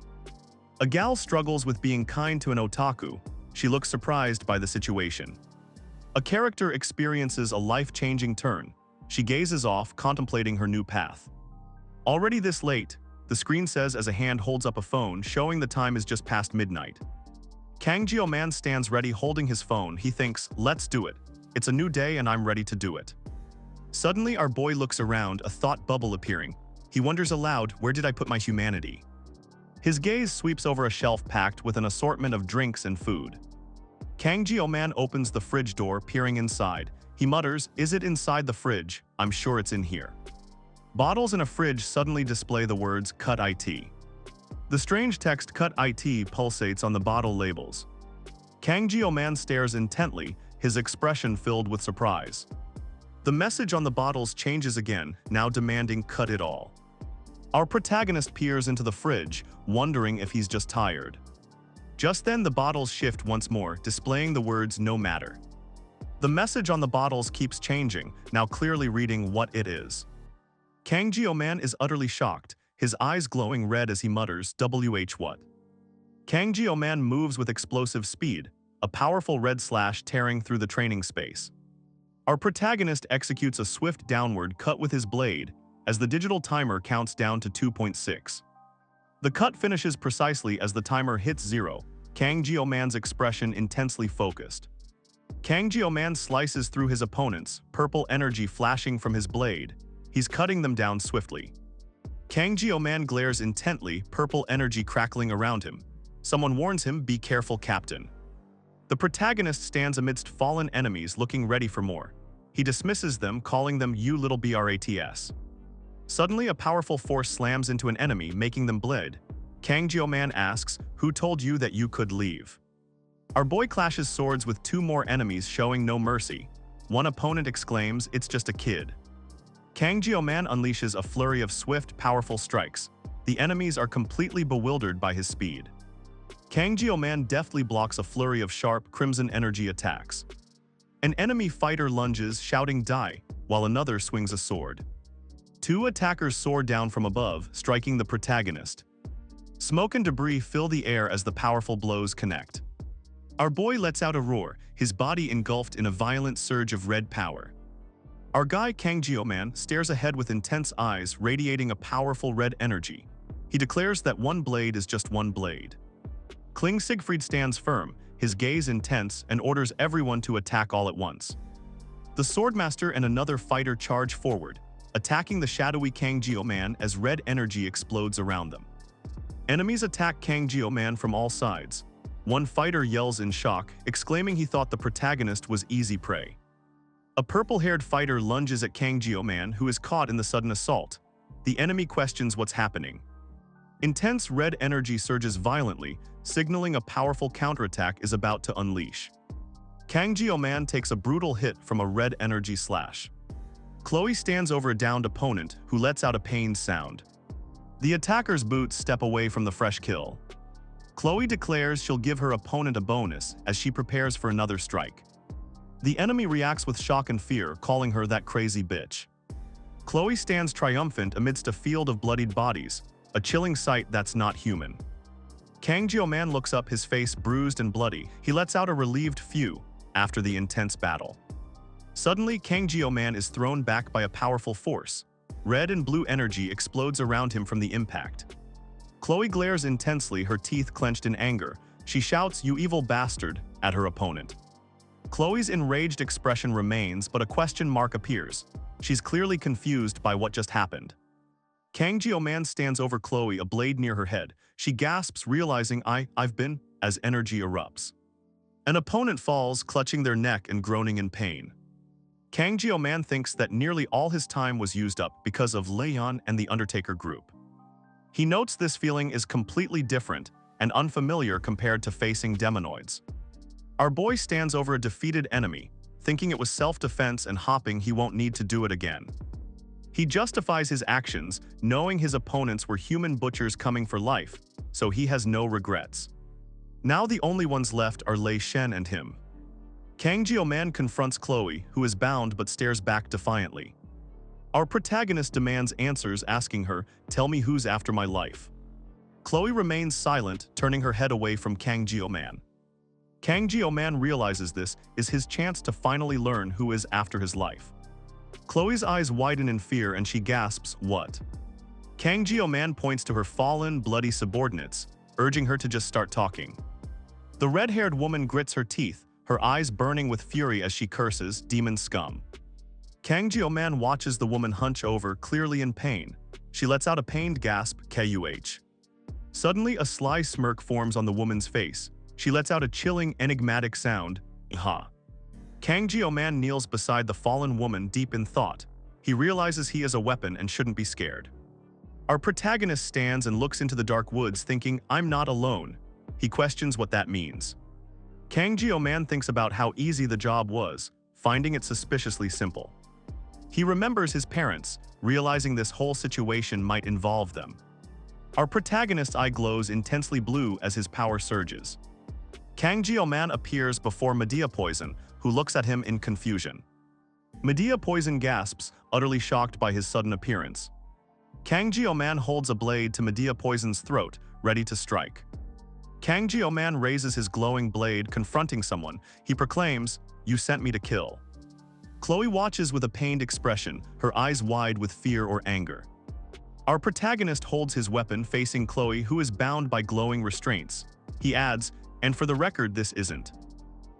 A: A gal struggles with being kind to an otaku. She looks surprised by the situation. A character experiences a life-changing turn. She gazes off, contemplating her new path. Already this late, the screen says as a hand holds up a phone, showing the time is just past midnight. Kang Jio-man stands ready holding his phone. He thinks, let's do it. It's a new day and I'm ready to do it. Suddenly our boy looks around, a thought bubble appearing. He wonders aloud, where did I put my humanity? His gaze sweeps over a shelf packed with an assortment of drinks and food. Kang Jio-man opens the fridge door, peering inside. He mutters, is it inside the fridge? I'm sure it's in here. Bottles in a fridge suddenly display the words, Cut IT. The strange text Cut IT pulsates on the bottle labels. Kang Jio-man stares intently, his expression filled with surprise. The message on the bottles changes again, now demanding cut it all. Our protagonist peers into the fridge, wondering if he's just tired. Just then the bottles shift once more, displaying the words no matter. The message on the bottles keeps changing, now clearly reading what it is. Kang Jio-man is utterly shocked, his eyes glowing red as he mutters, WH what? Kang Jio-man moves with explosive speed, a powerful red slash tearing through the training space. Our protagonist executes a swift downward cut with his blade, as the digital timer counts down to 2.6. The cut finishes precisely as the timer hits 0, Kang Jio-man's expression intensely focused. Kang Jio-man slices through his opponents, purple energy flashing from his blade. He's cutting them down swiftly. Kang Jio-man glares intently, purple energy crackling around him. Someone warns him, be careful, Captain. The protagonist stands amidst fallen enemies looking ready for more. He dismisses them, calling them you little brats. Suddenly a powerful force slams into an enemy, making them bleed. Kang Jio-man asks, who told you that you could leave? Our boy clashes swords with two more enemies, showing no mercy. One opponent exclaims, it's just a kid. Kang Jio-man unleashes a flurry of swift, powerful strikes. The enemies are completely bewildered by his speed. Kang Jio-man deftly blocks a flurry of sharp, crimson energy attacks. An enemy fighter lunges, shouting die, while another swings a sword. Two attackers soar down from above, striking the protagonist. Smoke and debris fill the air as the powerful blows connect. Our boy lets out a roar, his body engulfed in a violent surge of red power. Our guy Kang Jio-man stares ahead with intense eyes radiating a powerful red energy. He declares that one blade is just one blade. Kling Siegfried stands firm, his gaze intense, and orders everyone to attack all at once. The Swordmaster and another fighter charge forward, attacking the shadowy Kang Jio-man as red energy explodes around them. Enemies attack Kang Jio-man from all sides. One fighter yells in shock, exclaiming he thought the protagonist was easy prey. A purple-haired fighter lunges at Kang Jio-man, who is caught in the sudden assault. The enemy questions what's happening. Intense red energy surges violently, signaling a powerful counterattack is about to unleash. Kang Jio-man takes a brutal hit from a red energy slash. Chloe stands over a downed opponent, who lets out a pained sound. The attacker's boots step away from the fresh kill. Chloe declares she'll give her opponent a bonus as she prepares for another strike. The enemy reacts with shock and fear, calling her that crazy bitch. Chloe stands triumphant amidst a field of bloodied bodies, a chilling sight that's not human. Kang Jio-man looks up, his face bruised and bloody. He lets out a relieved phew after the intense battle. Suddenly, Kang Jio-man is thrown back by a powerful force. Red and blue energy explodes around him from the impact. Chloe glares intensely, her teeth clenched in anger. She shouts, "You evil bastard," at her opponent. Chloe's enraged expression remains, but a question mark appears. She's clearly confused by what just happened. Kang Jio-man stands over Chloe, a blade near her head. She gasps, realizing I've been, as energy erupts. An opponent falls, clutching their neck and groaning in pain. Kang Jio-man thinks that nearly all his time was used up because of Leon and the Undertaker group. He notes this feeling is completely different and unfamiliar compared to facing demonoids. Our boy stands over a defeated enemy, thinking it was self-defense and hopping he won't need to do it again. He justifies his actions, knowing his opponents were human butchers coming for life, so he has no regrets. Now the only ones left are Lei Shen and him. Kang Jio-man confronts Chloe, who is bound but stares back defiantly. Our protagonist demands answers, asking her, "Tell me who's after my life." Chloe remains silent, turning her head away from Kang Jio-man. Kang Jio-man realizes this is his chance to finally learn who is after his life. Chloe's eyes widen in fear and she gasps, "What?" Kang Jio-man points to her fallen, bloody subordinates, urging her to just start talking. The red-haired woman grits her teeth, her eyes burning with fury as she curses, "Demon scum." Kang Jio-man watches the woman hunch over, clearly in pain. She lets out a pained gasp, "KUH." Suddenly, a sly smirk forms on the woman's face. She lets out a chilling, enigmatic sound, "Ha." Kang Jio-man kneels beside the fallen woman, deep in thought. He realizes he is a weapon and shouldn't be scared. Our protagonist stands and looks into the dark woods, thinking, "I'm not alone." He questions what that means. Kang Jio-man thinks about how easy the job was, finding it suspiciously simple. He remembers his parents, realizing this whole situation might involve them. Our protagonist's eye glows intensely blue as his power surges. Kang Jio-man appears before Medea Poison, who looks at him in confusion. Medea Poison gasps, utterly shocked by his sudden appearance. Kang Jio-man holds a blade to Medea Poison's throat, ready to strike. Kang Jio-man raises his glowing blade, confronting someone. He proclaims, "You sent me to kill." Chloe watches with a pained expression, her eyes wide with fear or anger. Our protagonist holds his weapon, facing Chloe, who is bound by glowing restraints. He adds, "And for the record, this isn't."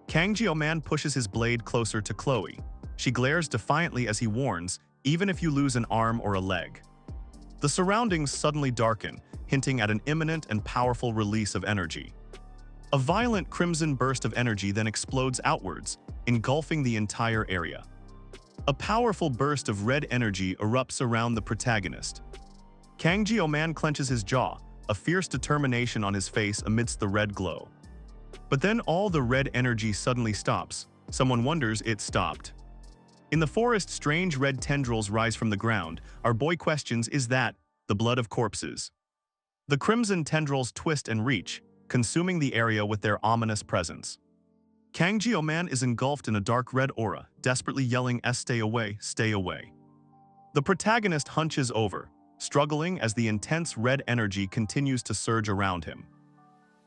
A: Kang Jio-man pushes his blade closer to Chloe. She glares defiantly as he warns, "Even if you lose an arm or a leg." The surroundings suddenly darken, hinting at an imminent and powerful release of energy. A violent crimson burst of energy then explodes outwards, engulfing the entire area. A powerful burst of red energy erupts around the protagonist. Kang Jio-man clenches his jaw, a fierce determination on his face amidst the red glow. But then all the red energy suddenly stops. Someone wonders it stopped. In the forest, strange red tendrils rise from the ground. Our boy questions, "Is that the blood of corpses?" The crimson tendrils twist and reach, consuming the area with their ominous presence. Kang Jio-man is engulfed in a dark red aura, desperately yelling, "Stay away, stay away." The protagonist hunches over, struggling as the intense red energy continues to surge around him.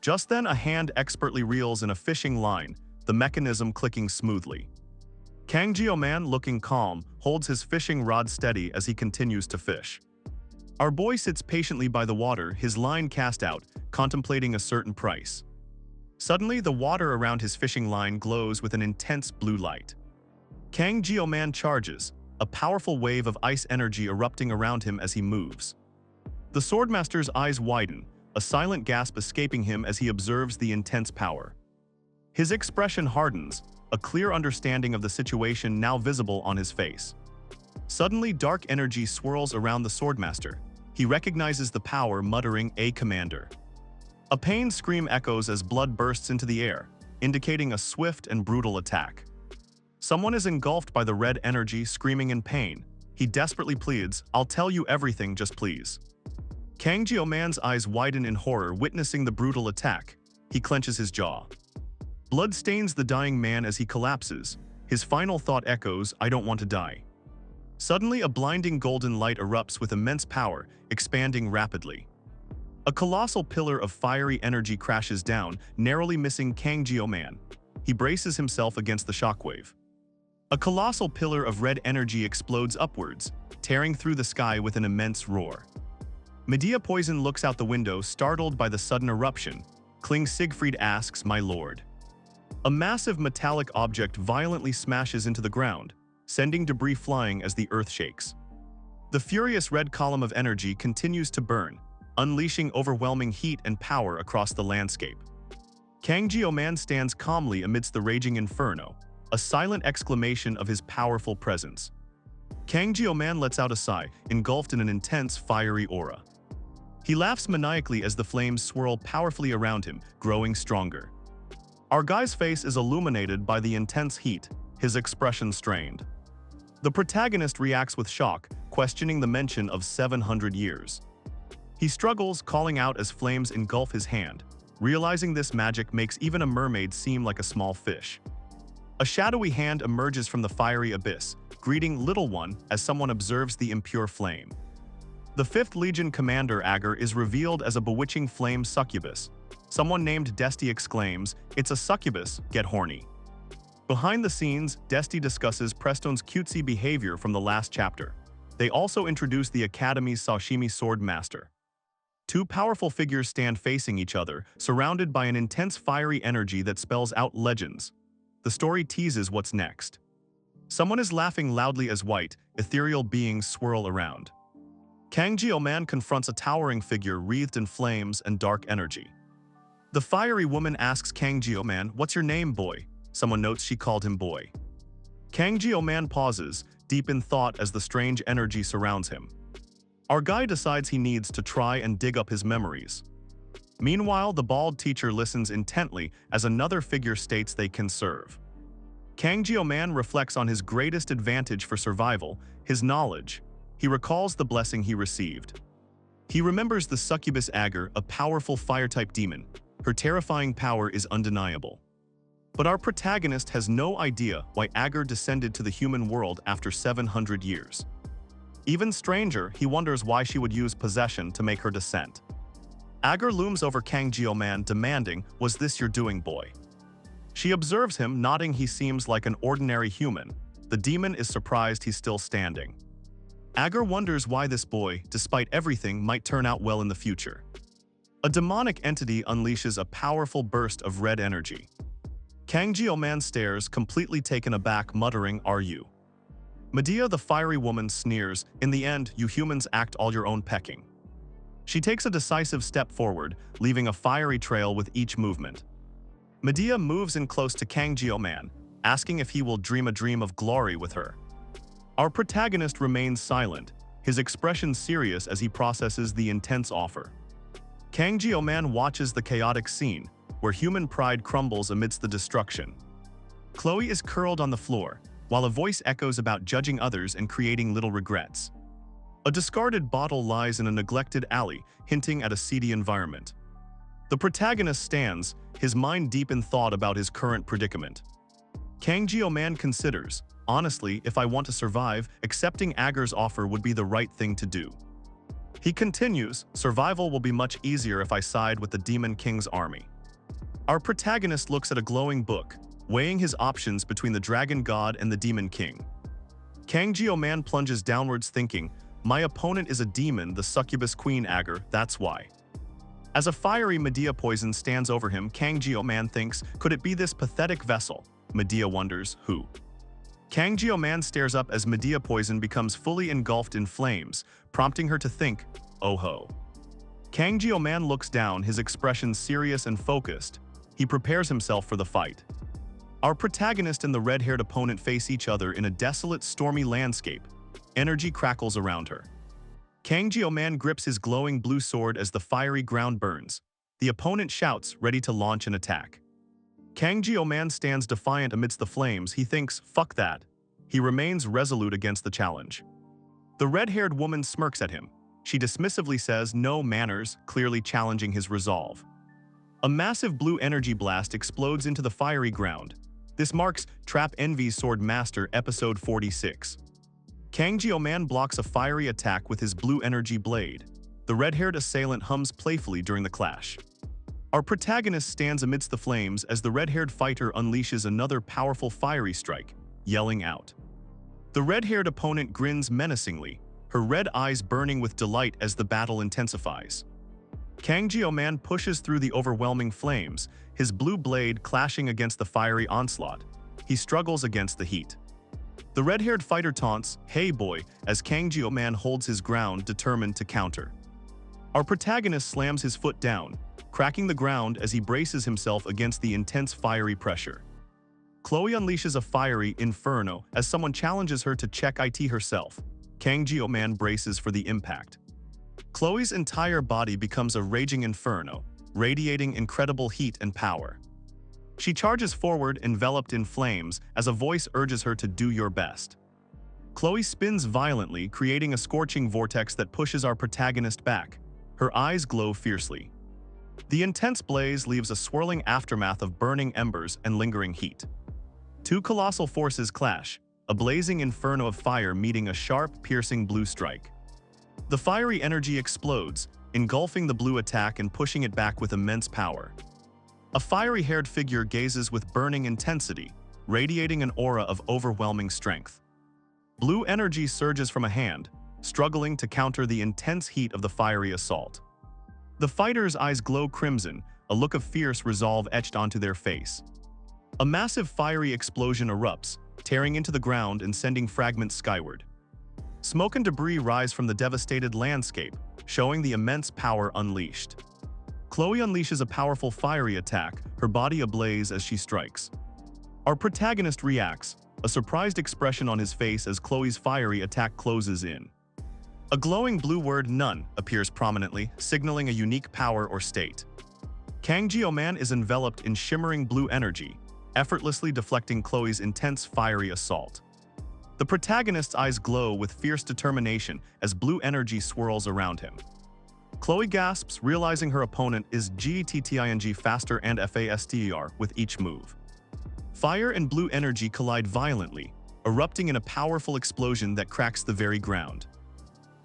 A: Just then, a hand expertly reels in a fishing line, the mechanism clicking smoothly. Kang Jio-man, looking calm, holds his fishing rod steady as he continues to fish. Our boy sits patiently by the water, his line cast out, contemplating a certain price. Suddenly, the water around his fishing line glows with an intense blue light. Kang Jio-man charges, a powerful wave of ice energy erupting around him as he moves. The Swordmaster's eyes widen, a silent gasp escaping him as he observes the intense power. His expression hardens, a clear understanding of the situation now visible on his face. Suddenly, dark energy swirls around the Swordmaster. He recognizes the power, muttering, "A commander." A pained scream echoes as blood bursts into the air, indicating a swift and brutal attack. Someone is engulfed by the red energy, screaming in pain. He desperately pleads, "I'll tell you everything, just please." Kang Jio-man's eyes widen in horror, witnessing the brutal attack. He clenches his jaw. Blood stains the dying man as he collapses. His final thought echoes, "I don't want to die." Suddenly, a blinding golden light erupts with immense power, expanding rapidly. A colossal pillar of fiery energy crashes down, narrowly missing Kang Jio-man. He braces himself against the shockwave. A colossal pillar of red energy explodes upwards, tearing through the sky with an immense roar. Medea Poison looks out the window, startled by the sudden eruption. Kling Siegfried asks, "My lord?" A massive metallic object violently smashes into the ground, sending debris flying as the earth shakes. The furious red column of energy continues to burn, unleashing overwhelming heat and power across the landscape. Kang Jio-man stands calmly amidst the raging inferno, a silent exclamation of his powerful presence. Kang Jio-man lets out a sigh, engulfed in an intense, fiery aura. He laughs maniacally as the flames swirl powerfully around him, growing stronger. Our guy's face is illuminated by the intense heat, his expression strained. The protagonist reacts with shock, questioning the mention of 700 years. He struggles, calling out as flames engulf his hand, realizing this magic makes even a mermaid seem like a small fish. A shadowy hand emerges from the fiery abyss, greeting "Little One" as someone observes the impure flame. The 5th Legion commander Agar is revealed as a bewitching flame succubus. Someone named Desti exclaims, "It's a succubus, get horny." Behind the scenes, Desti discusses Preston's cutesy behavior from the last chapter. They also introduce the Academy's Sashimi Sword Master. Two powerful figures stand facing each other, surrounded by an intense fiery energy that spells out legends. The story teases what's next. Someone is laughing loudly as white, ethereal beings swirl around. Kang Jio-man confronts a towering figure wreathed in flames and dark energy. The fiery woman asks Kang Jio-man, "What's your name, boy?" Someone notes she called him boy. Kang Jio-man pauses, deep in thought as the strange energy surrounds him. Our guy decides he needs to try and dig up his memories. Meanwhile, the bald teacher listens intently as another figure states they can serve. Kang Jio-man reflects on his greatest advantage for survival, his knowledge. He recalls the blessing he received. He remembers the succubus Agar, a powerful fire-type demon. Her terrifying power is undeniable. But our protagonist has no idea why Agar descended to the human world after 700 years. Even stranger, he wonders why she would use possession to make her descent. Agar looms over Kang Jio-man, demanding, "Was this your doing, boy?" She observes him, nodding. He seems like an ordinary human. The demon is surprised he's still standing. Agar wonders why this boy, despite everything, might turn out well in the future. A demonic entity unleashes a powerful burst of red energy. Kang Jio-man stares, completely taken aback, muttering, "Are you?" Medea, the fiery woman, sneers, "In the end, you humans act all your own pecking." She takes a decisive step forward, leaving a fiery trail with each movement. Medea moves in close to Kang Jio-man, asking if he will dream a dream of glory with her. Our protagonist remains silent, his expression serious as he processes the intense offer. Kang Jio-man watches the chaotic scene, where human pride crumbles amidst the destruction. Chloe is curled on the floor, while a voice echoes about judging others and creating little regrets. A discarded bottle lies in a neglected alley, hinting at a seedy environment. The protagonist stands, his mind deep in thought about his current predicament. Kang Jio-man considers, "Honestly, if I want to survive, accepting Agar's offer would be the right thing to do." He continues, "Survival will be much easier if I side with the Demon King's army." Our protagonist looks at a glowing book, weighing his options between the Dragon God and the Demon King. Kang Jio-man plunges downwards, thinking, "My opponent is a demon, the succubus Queen Agar, that's why." As a fiery Medea poison stands over him, Kang Jio-man thinks, "Could it be this pathetic vessel?" Medea wonders, "Who?" Kang Jio-man stares up as Medea poison becomes fully engulfed in flames, prompting her to think, "Oh ho." Kang Jio-man looks down, his expression serious and focused. He prepares himself for the fight. Our protagonist and the red-haired opponent face each other in a desolate, stormy landscape. Energy crackles around her. Kang Jio-man grips his glowing blue sword as the fiery ground burns. The opponent shouts, ready to launch an attack. Kang Jio-man stands defiant amidst the flames. He thinks, "Fuck that." He remains resolute against the challenge. The red-haired woman smirks at him. She dismissively says, "No manners," clearly challenging his resolve. A massive blue energy blast explodes into the fiery ground. This marks Trap Envy's Sword Master, Episode 46. Kang Jio-man blocks a fiery attack with his blue energy blade. The red-haired assailant hums playfully during the clash. Our protagonist stands amidst the flames as the red-haired fighter unleashes another powerful fiery strike, yelling out. The red-haired opponent grins menacingly, her red eyes burning with delight as the battle intensifies. Kang Jio-man pushes through the overwhelming flames, his blue blade clashing against the fiery onslaught. He struggles against the heat. The red-haired fighter taunts, "Hey boy," as Kang Jio-man holds his ground, determined to counter. Our protagonist slams his foot down, cracking the ground as he braces himself against the intense fiery pressure. Chloe unleashes a fiery inferno as someone challenges her to check it herself. Kang Jio-man braces for the impact. Chloe's entire body becomes a raging inferno, radiating incredible heat and power. She charges forward, enveloped in flames, as a voice urges her to do your best. Chloe spins violently, creating a scorching vortex that pushes our protagonist back. Her eyes glow fiercely. The intense blaze leaves a swirling aftermath of burning embers and lingering heat. Two colossal forces clash, a blazing inferno of fire meeting a sharp, piercing blue strike. The fiery energy explodes, engulfing the blue attack and pushing it back with immense power. A fiery-haired figure gazes with burning intensity, radiating an aura of overwhelming strength. Blue energy surges from a hand, struggling to counter the intense heat of the fiery assault. The fighter's eyes glow crimson, a look of fierce resolve etched onto their face. A massive fiery explosion erupts, tearing into the ground and sending fragments skyward. Smoke and debris rise from the devastated landscape, showing the immense power unleashed. Chloe unleashes a powerful fiery attack, her body ablaze as she strikes. Our protagonist reacts, a surprised expression on his face as Chloe's fiery attack closes in. A glowing blue word "none" appears prominently, signaling a unique power or state. Kang Jio-man is enveloped in shimmering blue energy, effortlessly deflecting Chloe's intense fiery assault. The protagonist's eyes glow with fierce determination as blue energy swirls around him. Chloe gasps, realizing her opponent is GTTING faster and FASTER with each move. Fire and blue energy collide violently, erupting in a powerful explosion that cracks the very ground.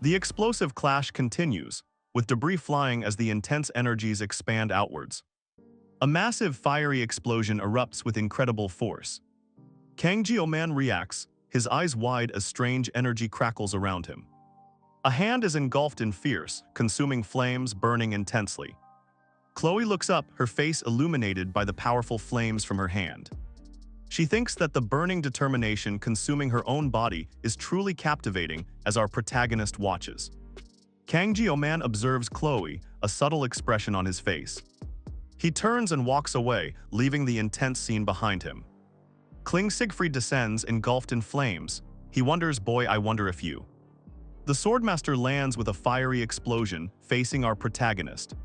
A: The explosive clash continues, with debris flying as the intense energies expand outwards. A massive fiery explosion erupts with incredible force. Kang Jio-man reacts, his eyes wide as strange energy crackles around him. A hand is engulfed in fierce, consuming flames burning intensely. Chloe looks up, her face illuminated by the powerful flames from her hand. She thinks that the burning determination consuming her own body is truly captivating as our protagonist watches. Kang Jio-man observes Chloe, a subtle expression on his face. He turns and walks away, leaving the intense scene behind him. Kling Siegfried descends, engulfed in flames. He wonders, "Boy, I wonder if you." The Swordmaster lands with a fiery explosion, facing our protagonist.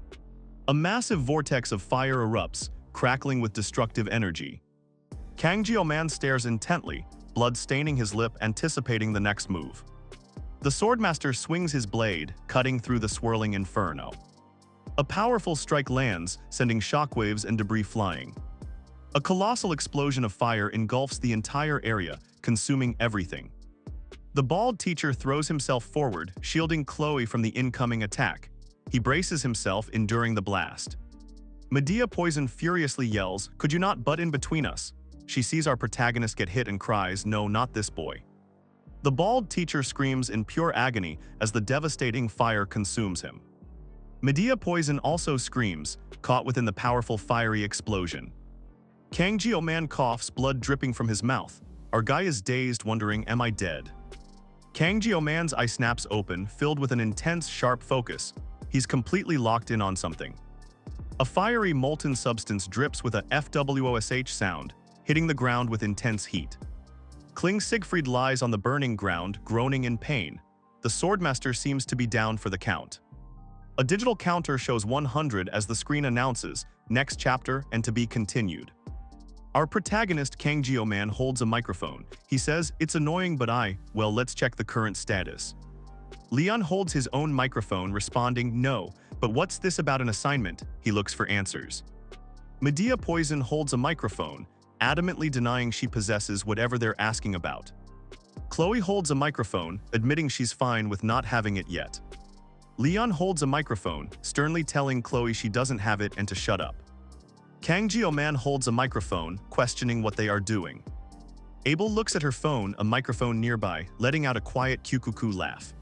A: A massive vortex of fire erupts, crackling with destructive energy. Kang Jio-man stares intently, blood staining his lip, anticipating the next move. The Swordmaster swings his blade, cutting through the swirling inferno. A powerful strike lands, sending shockwaves and debris flying. A colossal explosion of fire engulfs the entire area, consuming everything. The bald teacher throws himself forward, shielding Chloe from the incoming attack. He braces himself, enduring the blast. Medea Poison furiously yells, "Could you not butt in between us?" She sees our protagonist get hit and cries, "No, not this boy." The bald teacher screams in pure agony as the devastating fire consumes him. Medea Poison also screams, caught within the powerful fiery explosion. Kang Jio-man coughs, blood dripping from his mouth. Our guy is dazed, wondering, "Am I dead?" Kang Jio-man's eye snaps open, filled with an intense, sharp focus. He's completely locked in on something. A fiery molten substance drips with a FWOSH sound, hitting the ground with intense heat. Kling Siegfried lies on the burning ground, groaning in pain. The Swordmaster seems to be down for the count. A digital counter shows 100 as the screen announces, "Next chapter and to be continued." Our protagonist, Kang Jio-man, holds a microphone. He says, "It's annoying, but well, let's check the current status." Leon holds his own microphone, responding, "No, but what's this about an assignment?" He looks for answers. Medea Poison holds a microphone, adamantly denying she possesses whatever they're asking about. Chloe holds a microphone, admitting she's fine with not having it yet. Leon holds a microphone, sternly telling Chloe she doesn't have it and to shut up. Kang Jio-man holds a microphone, questioning what they are doing. Abel looks at her phone, a microphone nearby, letting out a quiet "Q-Q-Q" laugh.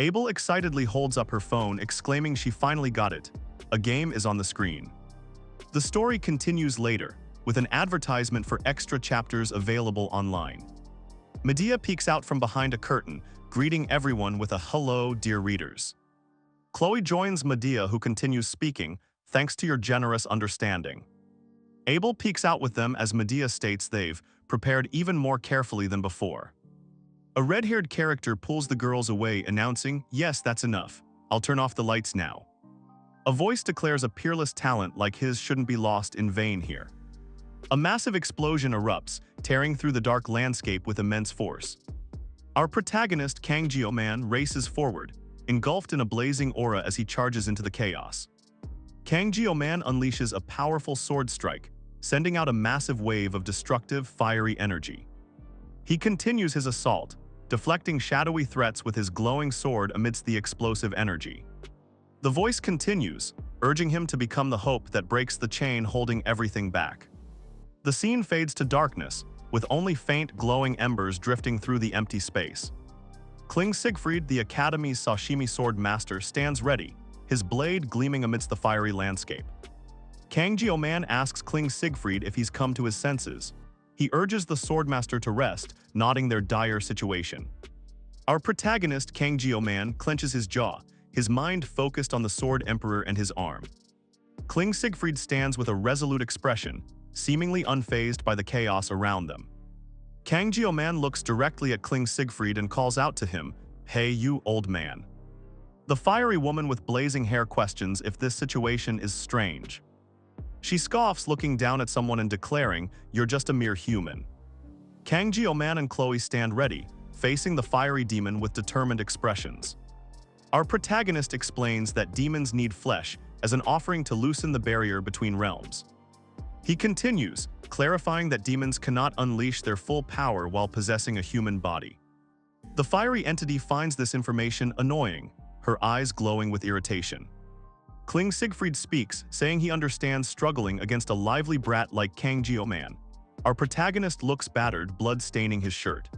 A: Abel excitedly holds up her phone, exclaiming she finally got it. A game is on the screen. The story continues later, with an advertisement for extra chapters available online. Medea peeks out from behind a curtain, greeting everyone with a "Hello, dear readers." Chloe joins Medea, who continues speaking, "Thanks to your generous understanding." Abel peeks out with them as Medea states they've prepared even more carefully than before. A red-haired character pulls the girls away, announcing, "Yes, that's enough. I'll turn off the lights now." A voice declares a peerless talent like his shouldn't be lost in vain here. A massive explosion erupts, tearing through the dark landscape with immense force. Our protagonist, Kang Jio-man, races forward, engulfed in a blazing aura as he charges into the chaos. Kang Jio-man unleashes a powerful sword strike, sending out a massive wave of destructive, fiery energy. He continues his assault, deflecting shadowy threats with his glowing sword amidst the explosive energy. The voice continues, urging him to become the hope that breaks the chain holding everything back. The scene fades to darkness, with only faint glowing embers drifting through the empty space. Kling Siegfried, the Academy's sashimi sword master, stands ready, his blade gleaming amidst the fiery landscape. Kang Jio-man asks Kling Siegfried if he's come to his senses. He urges the Swordmaster to rest, noting their dire situation. Our protagonist, Kang Jio-man, clenches his jaw, his mind focused on the Sword Emperor and his arm. Kling Siegfried stands with a resolute expression, seemingly unfazed by the chaos around them. Kang Jio-man looks directly at Kling Siegfried and calls out to him, "Hey, you old man." The fiery woman with blazing hair questions if this situation is strange. She scoffs, looking down at someone and declaring, "You're just a mere human." Kang Jio-man and Chloe stand ready, facing the fiery demon with determined expressions. Our protagonist explains that demons need flesh as an offering to loosen the barrier between realms. He continues, clarifying that demons cannot unleash their full power while possessing a human body. The fiery entity finds this information annoying, her eyes glowing with irritation. Kling Siegfried speaks, saying he understands struggling against a lively brat like Kang Jio-man. Our protagonist looks battered, blood staining his shirt.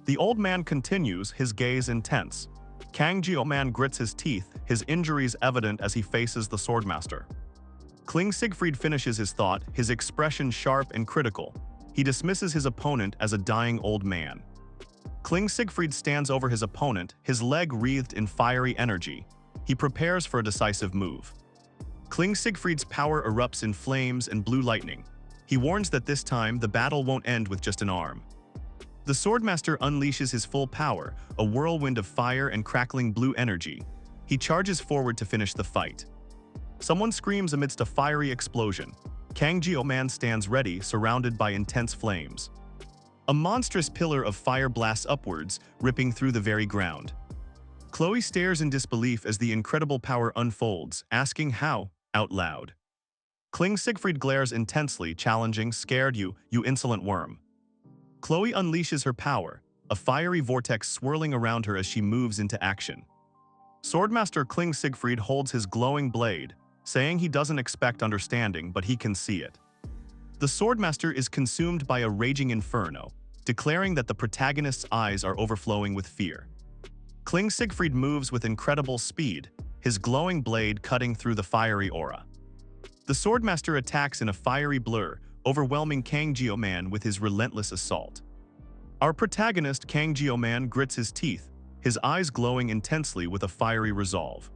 A: The old man continues, his gaze intense. Kang Jio-man grits his teeth, his injuries evident as he faces the Swordmaster. Kling Siegfried finishes his thought, his expression sharp and critical. He dismisses his opponent as a dying old man. Kling Siegfried stands over his opponent, his leg wreathed in fiery energy. He prepares for a decisive move. Kling Siegfried's power erupts in flames and blue lightning. He warns that this time the battle won't end with just an arm. The Swordmaster unleashes his full power, a whirlwind of fire and crackling blue energy. He charges forward to finish the fight. Someone screams amidst a fiery explosion. Kang Jio-man stands ready, surrounded by intense flames. A monstrous pillar of fire blasts upwards, ripping through the very ground. Chloe stares in disbelief as the incredible power unfolds, asking how, out loud. Kling Siegfried glares intensely, challenging, "Scared you insolent worm." Chloe unleashes her power, a fiery vortex swirling around her as she moves into action. Swordmaster Kling Siegfried holds his glowing blade, saying he doesn't expect understanding, but he can see it. The Swordmaster is consumed by a raging inferno, declaring that the protagonist's eyes are overflowing with fear. Kling Siegfried moves with incredible speed, his glowing blade cutting through the fiery aura. The Swordmaster attacks in a fiery blur, overwhelming Kang Jio-man with his relentless assault. Our protagonist, Kang Jio-man, grits his teeth, his eyes glowing intensely with a fiery resolve.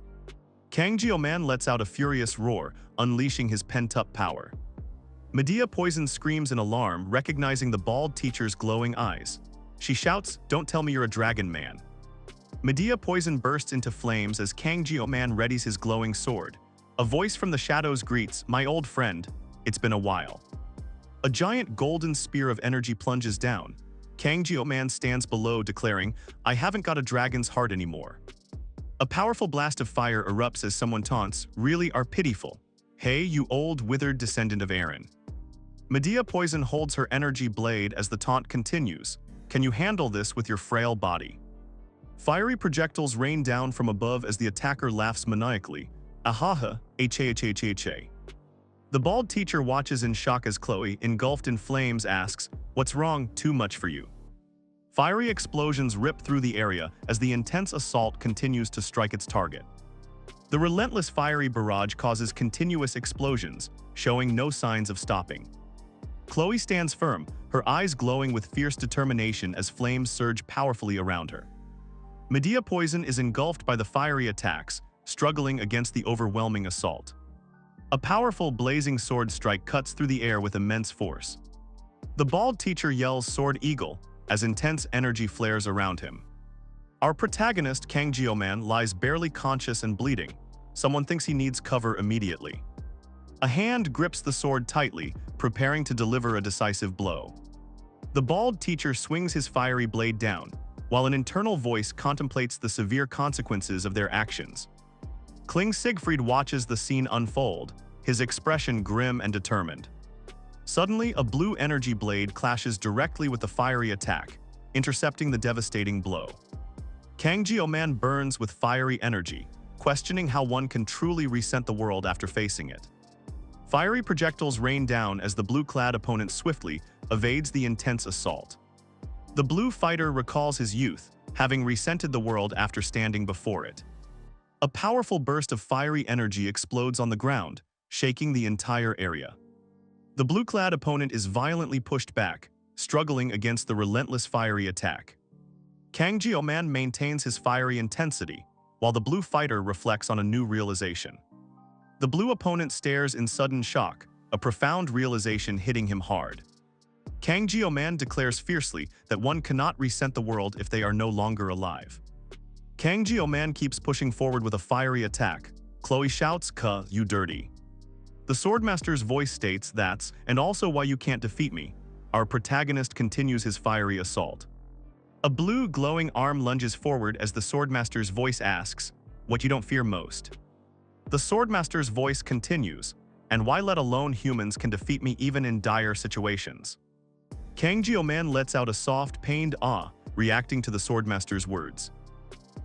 A: Kang Jio-man lets out a furious roar, unleashing his pent-up power. Medea Poison screams in alarm, recognizing the bald teacher's glowing eyes. She shouts, "Don't tell me you're a dragon man." Medea Poison bursts into flames as Kang Jio-man readies his glowing sword. A voice from the shadows greets, "My old friend, it's been a while." A giant golden spear of energy plunges down. Kang Jio-man stands below, declaring, "I haven't got a dragon's heart anymore." A powerful blast of fire erupts as someone taunts, "Really are pitiful. Hey, you old withered descendant of Aaron." Medea Poison holds her energy blade as the taunt continues. "Can you handle this with your frail body?" Fiery projectiles rain down from above as the attacker laughs maniacally. "Ahaha, ha. The bald teacher watches in shock as Chloe, engulfed in flames, asks, "What's wrong? Too much for you." Fiery explosions rip through the area as the intense assault continues to strike its target. The relentless fiery barrage causes continuous explosions, showing no signs of stopping. Chloe stands firm, her eyes glowing with fierce determination as flames surge powerfully around her. Medea Poison is engulfed by the fiery attacks, struggling against the overwhelming assault. A powerful blazing sword strike cuts through the air with immense force. The bald teacher yells "Sword Eagle" as intense energy flares around him. Our protagonist, Kang Jio-man, lies barely conscious and bleeding. Someone thinks he needs cover immediately. A hand grips the sword tightly, preparing to deliver a decisive blow. The bald teacher swings his fiery blade down, while an internal voice contemplates the severe consequences of their actions. Kling Siegfried watches the scene unfold, his expression grim and determined. Suddenly, a blue energy blade clashes directly with the fiery attack, intercepting the devastating blow. Kang Jio-man burns with fiery energy, questioning how one can truly reset the world after facing it. Fiery projectiles rain down as the blue-clad opponent swiftly evades the intense assault. The blue fighter recalls his youth, having resented the world after standing before it. A powerful burst of fiery energy explodes on the ground, shaking the entire area. The blue-clad opponent is violently pushed back, struggling against the relentless fiery attack. Kang Jio-man maintains his fiery intensity, while the blue fighter reflects on a new realization. The blue opponent stares in sudden shock, a profound realization hitting him hard. Kang Jio-man declares fiercely that one cannot reset the world if they are no longer alive. Kang Jio-man keeps pushing forward with a fiery attack. Chloe shouts, "Kuh, you dirty." The Swordmaster's voice states, "That's, and also why you can't defeat me." Our protagonist continues his fiery assault. A blue glowing arm lunges forward as the Swordmaster's voice asks, "What you don't fear most?" The Swordmaster's voice continues, "And why let alone humans can defeat me even in dire situations?" Kang Jio-man lets out a soft, pained ah, reacting to the Swordmaster's words.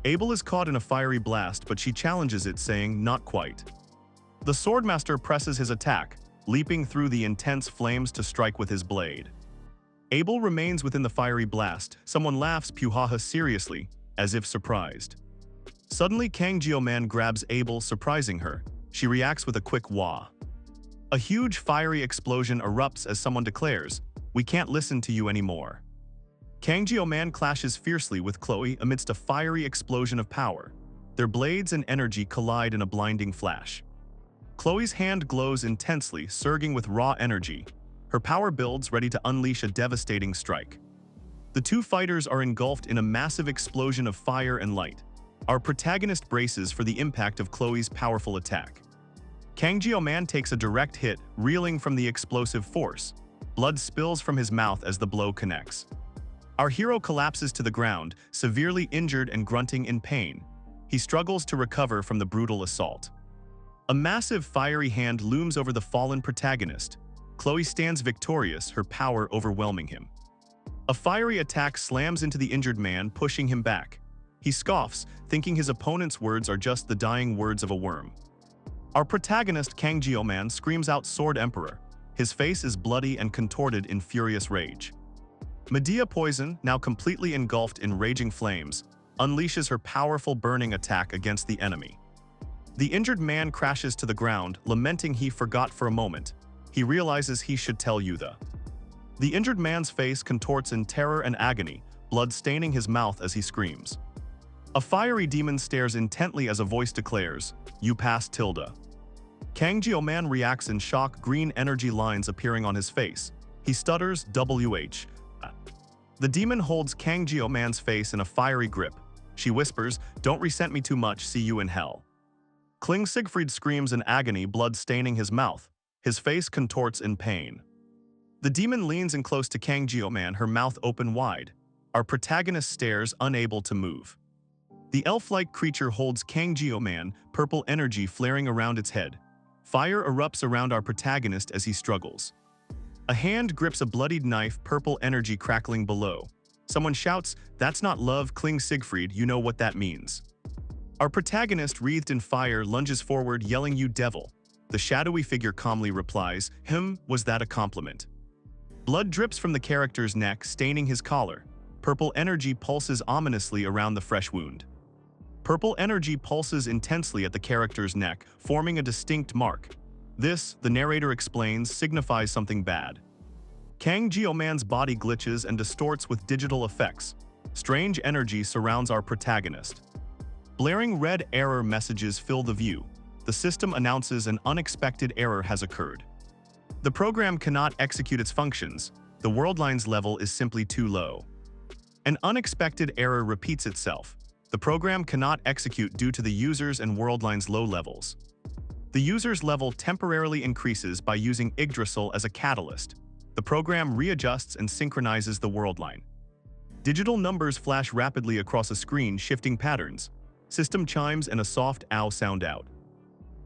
A: Abel is caught in a fiery blast, but she challenges it, saying, "Not quite." The Swordmaster presses his attack, leaping through the intense flames to strike with his blade. Abel remains within the fiery blast. Someone laughs puhaha seriously, as if surprised. Suddenly, Kang Jio-man grabs Abel, surprising her. She reacts with a quick wah. A huge fiery explosion erupts as someone declares, "We can't listen to you anymore." Kang Jio-man clashes fiercely with Chloe amidst a fiery explosion of power. Their blades and energy collide in a blinding flash. Chloe's hand glows intensely, surging with raw energy. Her power builds, ready to unleash a devastating strike. The two fighters are engulfed in a massive explosion of fire and light. Our protagonist braces for the impact of Chloe's powerful attack. Kang Jio-man takes a direct hit, reeling from the explosive force. Blood spills from his mouth as the blow connects. Our hero collapses to the ground, severely injured and grunting in pain. He struggles to recover from the brutal assault. A massive fiery hand looms over the fallen protagonist. Chloe stands victorious, her power overwhelming him. A fiery attack slams into the injured man, pushing him back. He scoffs, thinking his opponent's words are just the dying words of a worm. Our protagonist, Kang Jio-man, screams out, "Sword Emperor." His face is bloody and contorted in furious rage. Medea Poison, now completely engulfed in raging flames, unleashes her powerful burning attack against the enemy. The injured man crashes to the ground, lamenting he forgot for a moment. He realizes he should tell Yudha. The injured man's face contorts in terror and agony, blood staining his mouth as he screams. A fiery demon stares intently as a voice declares, "You passed Tilda." Kang Jio-man reacts in shock, green energy lines appearing on his face. He stutters, "WH." The demon holds Kang Jio-man's face in a fiery grip. She whispers, "Don't resent me too much, see you in hell." Kling Siegfried screams in agony, blood staining his mouth. His face contorts in pain. The demon leans in close to Kang Jio-man, her mouth open wide. Our protagonist stares, unable to move. The elf-like creature holds Kang Jio-man, purple energy flaring around its head. Fire erupts around our protagonist as he struggles. A hand grips a bloodied knife, purple energy crackling below. Someone shouts, "That's not love, Kling Siegfried, you know what that means." Our protagonist, wreathed in fire, lunges forward, yelling, "You devil." The shadowy figure calmly replies, Was that a compliment?" Blood drips from the character's neck, staining his collar. Purple energy pulses ominously around the fresh wound. Purple energy pulses intensely at the character's neck, forming a distinct mark. This, the narrator explains, signifies something bad. Kang Jio-man's body glitches and distorts with digital effects. Strange energy surrounds our protagonist. Blaring red error messages fill the view. The system announces an unexpected error has occurred. The program cannot execute its functions. The worldline's level is simply too low. An unexpected error repeats itself. The program cannot execute due to the user's and worldline's low levels. The user's level temporarily increases by using Yggdrasil as a catalyst. The program readjusts and synchronizes the worldline. Digital numbers flash rapidly across a screen, shifting patterns. System chimes and a soft ow sound out.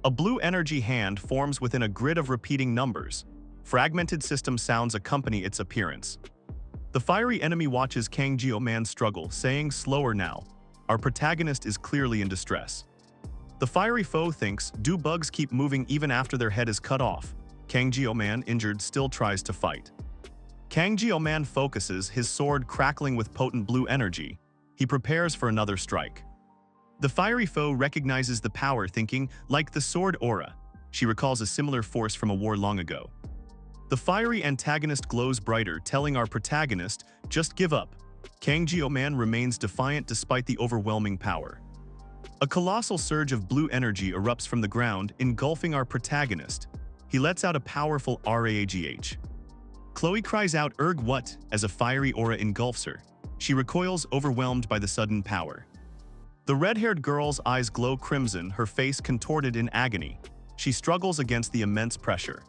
A: A blue energy hand forms within a grid of repeating numbers. Fragmented system sounds accompany its appearance. The fiery enemy watches Kang Jio-man struggle, saying, "Slower now." Our protagonist is clearly in distress. The fiery foe thinks, "Do bugs keep moving even after their head is cut off?" Kang Jio-man, injured, still tries to fight. Kang Jio-man focuses, his sword crackling with potent blue energy. He prepares for another strike. The fiery foe recognizes the power, thinking, like the sword aura. She recalls a similar force from a war long ago. The fiery antagonist glows brighter, telling our protagonist, just give up. Kang-ji-man remains defiant despite the overwhelming power. A colossal surge of blue energy erupts from the ground, engulfing our protagonist. He lets out a powerful ragh. Chloe cries out, "Erg what?" as a fiery aura engulfs her. She recoils, overwhelmed by the sudden power. The red-haired girl's eyes glow crimson, her face contorted in agony. She struggles against the immense pressure.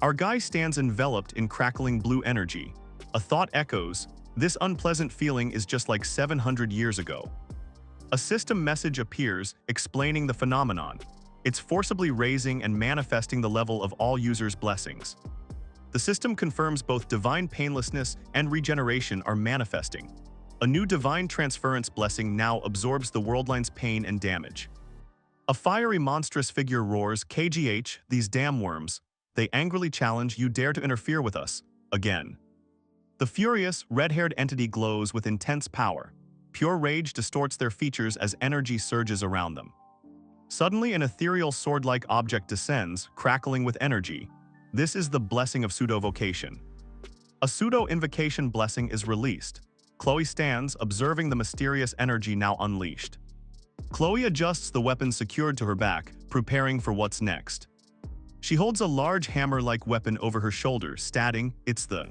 A: Our guy stands enveloped in crackling blue energy. A thought echoes, this unpleasant feeling is just like 700 years ago. A system message appears, explaining the phenomenon. It's forcibly raising and manifesting the level of all users' blessings. The system confirms both divine painlessness and regeneration are manifesting. A new divine transference blessing now absorbs the worldline's pain and damage. A fiery monstrous figure roars, "KGH, these damn worms. They angrily challenge, you dare to interfere with us, again." The furious, red-haired entity glows with intense power. Pure rage distorts their features as energy surges around them. Suddenly, an ethereal sword-like object descends, crackling with energy. This is the blessing of pseudo-vocation. A pseudo-invocation blessing is released. Chloe stands, observing the mysterious energy now unleashed. Chloe adjusts the weapon secured to her back, preparing for what's next. She holds a large hammer-like weapon over her shoulder, stating, "It's the..."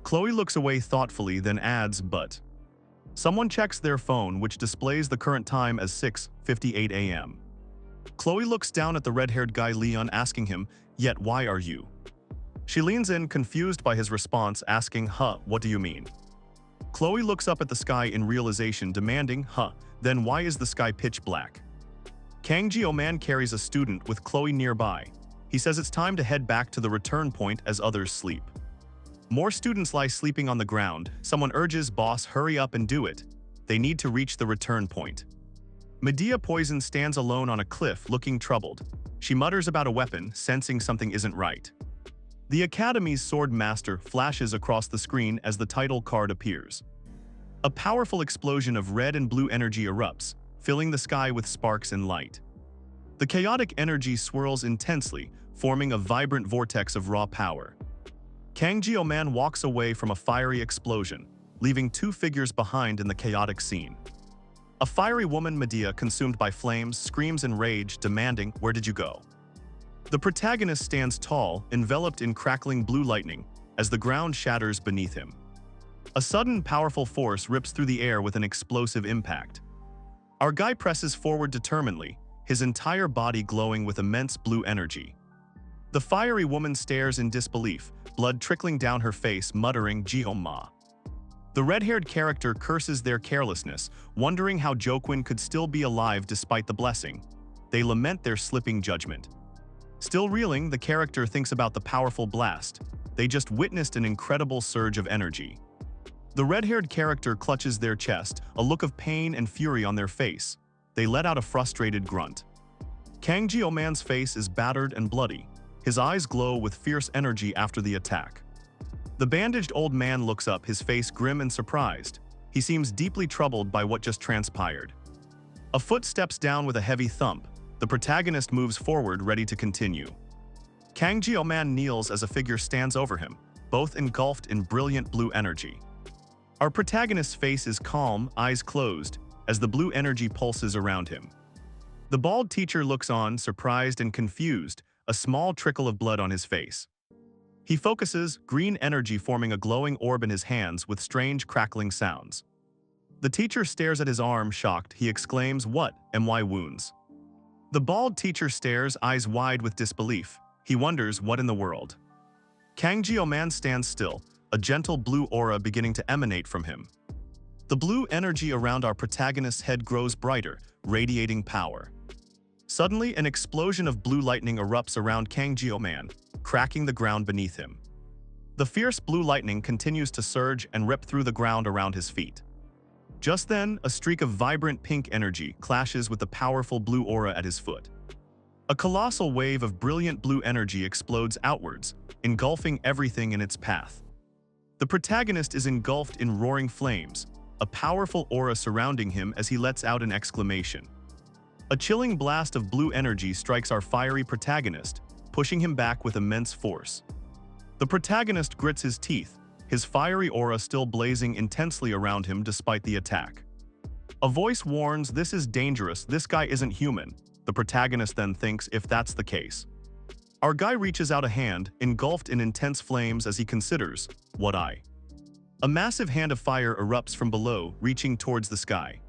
A: Chloe looks away thoughtfully, then adds, "But..." Someone checks their phone, which displays the current time as 6:58 a.m. Chloe looks down at the red-haired guy Leon, asking him, "Yet why are you?" She leans in, confused by his response, asking, What do you mean?" Chloe looks up at the sky in realization, demanding, Then why is the sky pitch black?" Kang-ji-man carries a student with Chloe nearby. He says it's time to head back to the return point as others sleep. More students lie sleeping on the ground. Someone urges, "Boss, hurry up and do it. They need to reach the return point." Medea Poison stands alone on a cliff, looking troubled. She mutters about a weapon, sensing something isn't right. The Academy's Sword Master flashes across the screen as the title card appears. A powerful explosion of red and blue energy erupts, filling the sky with sparks and light. The chaotic energy swirls intensely, forming a vibrant vortex of raw power. Kang-ji-man walks away from a fiery explosion, leaving two figures behind in the chaotic scene. A fiery woman, Medea, consumed by flames, screams in rage, demanding, "Where did you go?" The protagonist stands tall, enveloped in crackling blue lightning, as the ground shatters beneath him. A sudden, powerful force rips through the air with an explosive impact. Our guy presses forward determinedly, his entire body glowing with immense blue energy. The fiery woman stares in disbelief, blood trickling down her face, muttering, "Jihoma." The red-haired character curses their carelessness, wondering how Joquin could still be alive despite the blessing. They lament their slipping judgment. Still reeling, the character thinks about the powerful blast. They just witnessed an incredible surge of energy. The red-haired character clutches their chest, a look of pain and fury on their face. They let out a frustrated grunt. Kang-ji-man's face is battered and bloody. His eyes glow with fierce energy after the attack. The bandaged old man looks up, his face grim and surprised. He seems deeply troubled by what just transpired. A foot steps down with a heavy thump. The protagonist moves forward, ready to continue. Kang-ji-man kneels as a figure stands over him, both engulfed in brilliant blue energy. Our protagonist's face is calm, eyes closed, as the blue energy pulses around him. The bald teacher looks on, surprised and confused, a small trickle of blood on his face. He focuses, green energy forming a glowing orb in his hands with strange crackling sounds. The teacher stares at his arm, shocked. He exclaims, "What? My wounds?" The bald teacher stares, eyes wide with disbelief. He wonders, what in the world? Kang-ji-man stands still, a gentle blue aura beginning to emanate from him. The blue energy around our protagonist's head grows brighter, radiating power. Suddenly, an explosion of blue lightning erupts around Kang-ji-man, cracking the ground beneath him. The fierce blue lightning continues to surge and rip through the ground around his feet. Just then, a streak of vibrant pink energy clashes with the powerful blue aura at his foot. A colossal wave of brilliant blue energy explodes outwards, engulfing everything in its path. The protagonist is engulfed in roaring flames. a powerful aura surrounding him as he lets out an exclamation. A chilling blast of blue energy strikes our fiery protagonist, pushing him back with immense force. The protagonist grits his teeth, his fiery aura still blazing intensely around him despite the attack. A voice warns, "This is dangerous, this guy isn't human." The protagonist then thinks, if that's the case. Our guy reaches out a hand, engulfed in intense flames as he considers, what I? A massive hand of fire erupts from below, reaching towards the sky.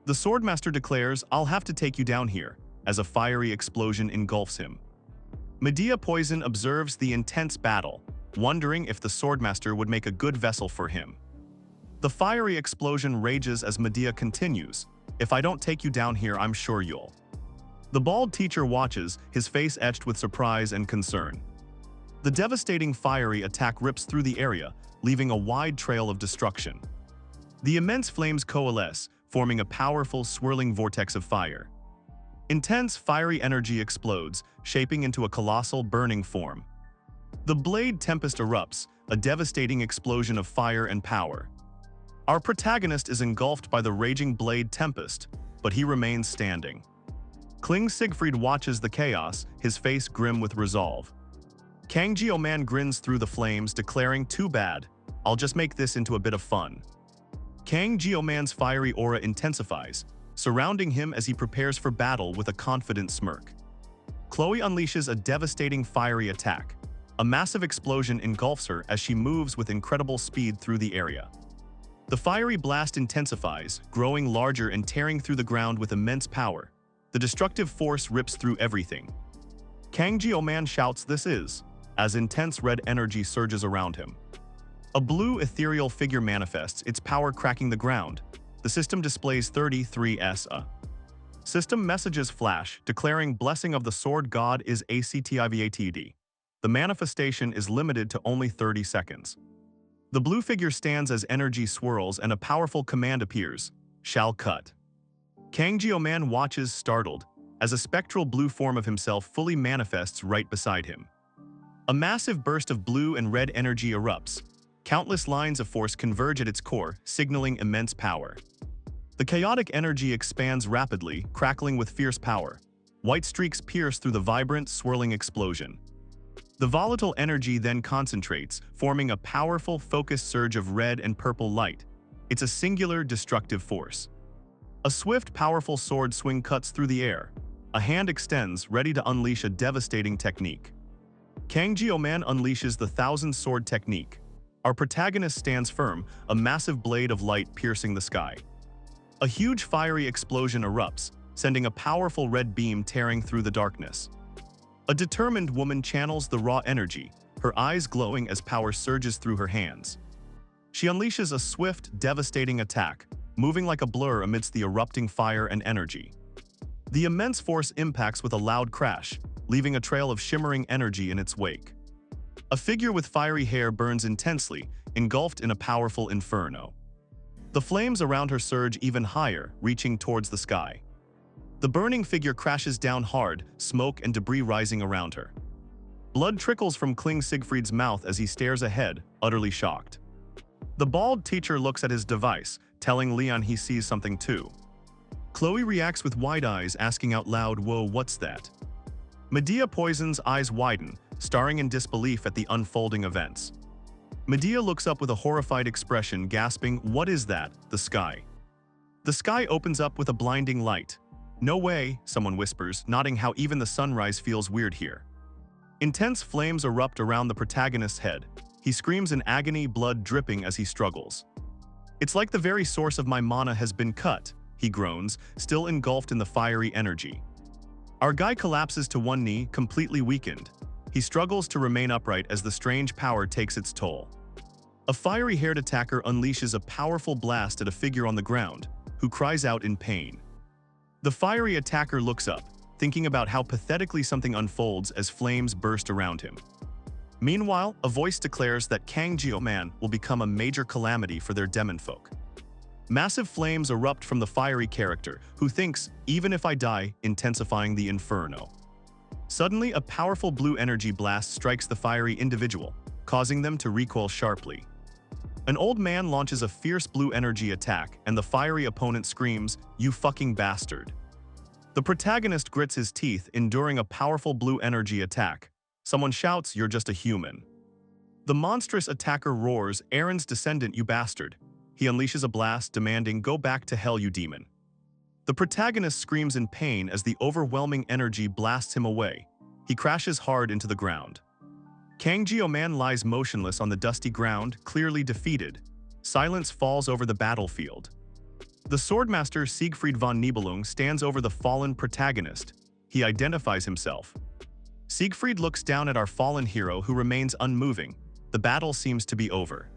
A: The Swordmaster declares, "I'll have to take you down here," as a fiery explosion engulfs him. Medea Poison observes the intense battle, wondering if the Swordmaster would make a good vessel for him. The fiery explosion rages as Medea continues, "If I don't take you down here, I'm sure you'll." The bald teacher watches, his face etched with surprise and concern. The devastating fiery attack rips through the area, leaving a wide trail of destruction. The immense flames coalesce, forming a powerful, swirling vortex of fire. Intense, fiery energy explodes, shaping into a colossal, burning form. The Blade Tempest erupts, a devastating explosion of fire and power. Our protagonist is engulfed by the raging Blade Tempest, but he remains standing. Kling Siegfried watches the chaos, his face grim with resolve. Kang Jio-man grins through the flames, declaring, "Too bad, I'll just make this into a bit of fun." Kang Jio-man's fiery aura intensifies, surrounding him as he prepares for battle with a confident smirk. Chloe unleashes a devastating fiery attack. A massive explosion engulfs her as she moves with incredible speed through the area. The fiery blast intensifies, growing larger and tearing through the ground with immense power. The destructive force rips through everything. Kang Jio-man shouts, "This is," as intense red energy surges around him. A blue ethereal figure manifests, its power cracking the ground. The system displays 33s. System messages flash, declaring blessing of the sword god is activatd. The manifestation is limited to only 30 seconds. The blue figure stands as energy swirls and a powerful command appears, "Shall cut." Kang Jio-man watches, startled, as a spectral blue form of himself fully manifests right beside him. A massive burst of blue and red energy erupts. Countless lines of force converge at its core, signaling immense power. The chaotic energy expands rapidly, crackling with fierce power. White streaks pierce through the vibrant, swirling explosion. The volatile energy then concentrates, forming a powerful, focused surge of red and purple light. It's a singular, destructive force. A swift, powerful sword swing cuts through the air. A hand extends, ready to unleash a devastating technique. Kang Jio-man unleashes the Thousand Sword technique. Our protagonist stands firm, a massive blade of light piercing the sky. A huge fiery explosion erupts, sending a powerful red beam tearing through the darkness. A determined woman channels the raw energy, her eyes glowing as power surges through her hands. She unleashes a swift, devastating attack, moving like a blur amidst the erupting fire and energy. The immense force impacts with a loud crash, leaving a trail of shimmering energy in its wake. A figure with fiery hair burns intensely, engulfed in a powerful inferno. The flames around her surge even higher, reaching towards the sky. The burning figure crashes down hard, smoke and debris rising around her. Blood trickles from Kling Siegfried's mouth as he stares ahead, utterly shocked. The bald teacher looks at his device, telling Leon he sees something too. Chloe reacts with wide eyes, asking out loud, "Whoa, what's that?" Medea Poison's eyes widen, staring in disbelief at the unfolding events. Medea looks up with a horrified expression, gasping, "What is that?" The sky. The sky opens up with a blinding light. "No way," someone whispers, nodding how even the sunrise feels weird here. Intense flames erupt around the protagonist's head. He screams in agony, blood dripping as he struggles. "It's like the very source of my mana has been cut," he groans, still engulfed in the fiery energy. Our guy collapses to one knee, completely weakened. He struggles to remain upright as the strange power takes its toll. A fiery-haired attacker unleashes a powerful blast at a figure on the ground, who cries out in pain. The fiery attacker looks up, thinking about how pathetically something unfolds as flames burst around him. Meanwhile, a voice declares that Kang Jio-man will become a major calamity for their demon folk. Massive flames erupt from the fiery character, who thinks, "Even if I die," intensifying the inferno. Suddenly, a powerful blue energy blast strikes the fiery individual, causing them to recoil sharply. An old man launches a fierce blue energy attack, and the fiery opponent screams, "You fucking bastard." The protagonist grits his teeth, enduring a powerful blue energy attack. Someone shouts, "You're just a human." The monstrous attacker roars, "Aaron's descendant, you bastard." He unleashes a blast, demanding, "Go back to hell, you demon." The protagonist screams in pain as the overwhelming energy blasts him away. He crashes hard into the ground. Kang-Geo Man lies motionless on the dusty ground, clearly defeated. Silence falls over the battlefield. The swordmaster Siegfried von Nibelung stands over the fallen protagonist. He identifies himself. Siegfried looks down at our fallen hero, who remains unmoving. The battle seems to be over.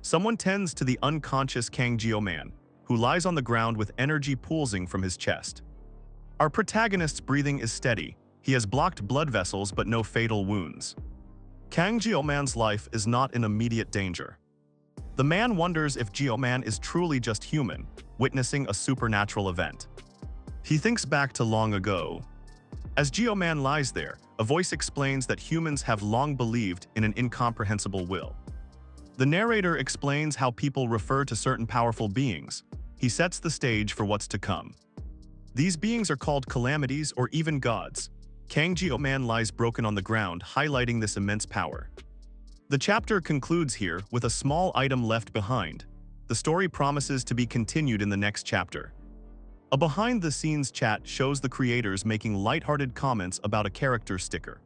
A: Someone tends to the unconscious Kang-Geo Man, who lies on the ground with energy poolsing from his chest. Our protagonist's breathing is steady. He has blocked blood vessels but no fatal wounds. Kang-Geo Man's life is not in immediate danger. The man wonders if Geo Man is truly just human, witnessing a supernatural event. He thinks back to long ago. As Geo Man lies there, a voice explains that humans have long believed in an incomprehensible will. The narrator explains how people refer to certain powerful beings. He sets the stage for what's to come. These beings are called calamities or even gods. Kang-Geo Man lies broken on the ground, highlighting this immense power. The chapter concludes here with a small item left behind. The story promises to be continued in the next chapter. A behind-the-scenes chat shows the creators making lighthearted comments about a character sticker.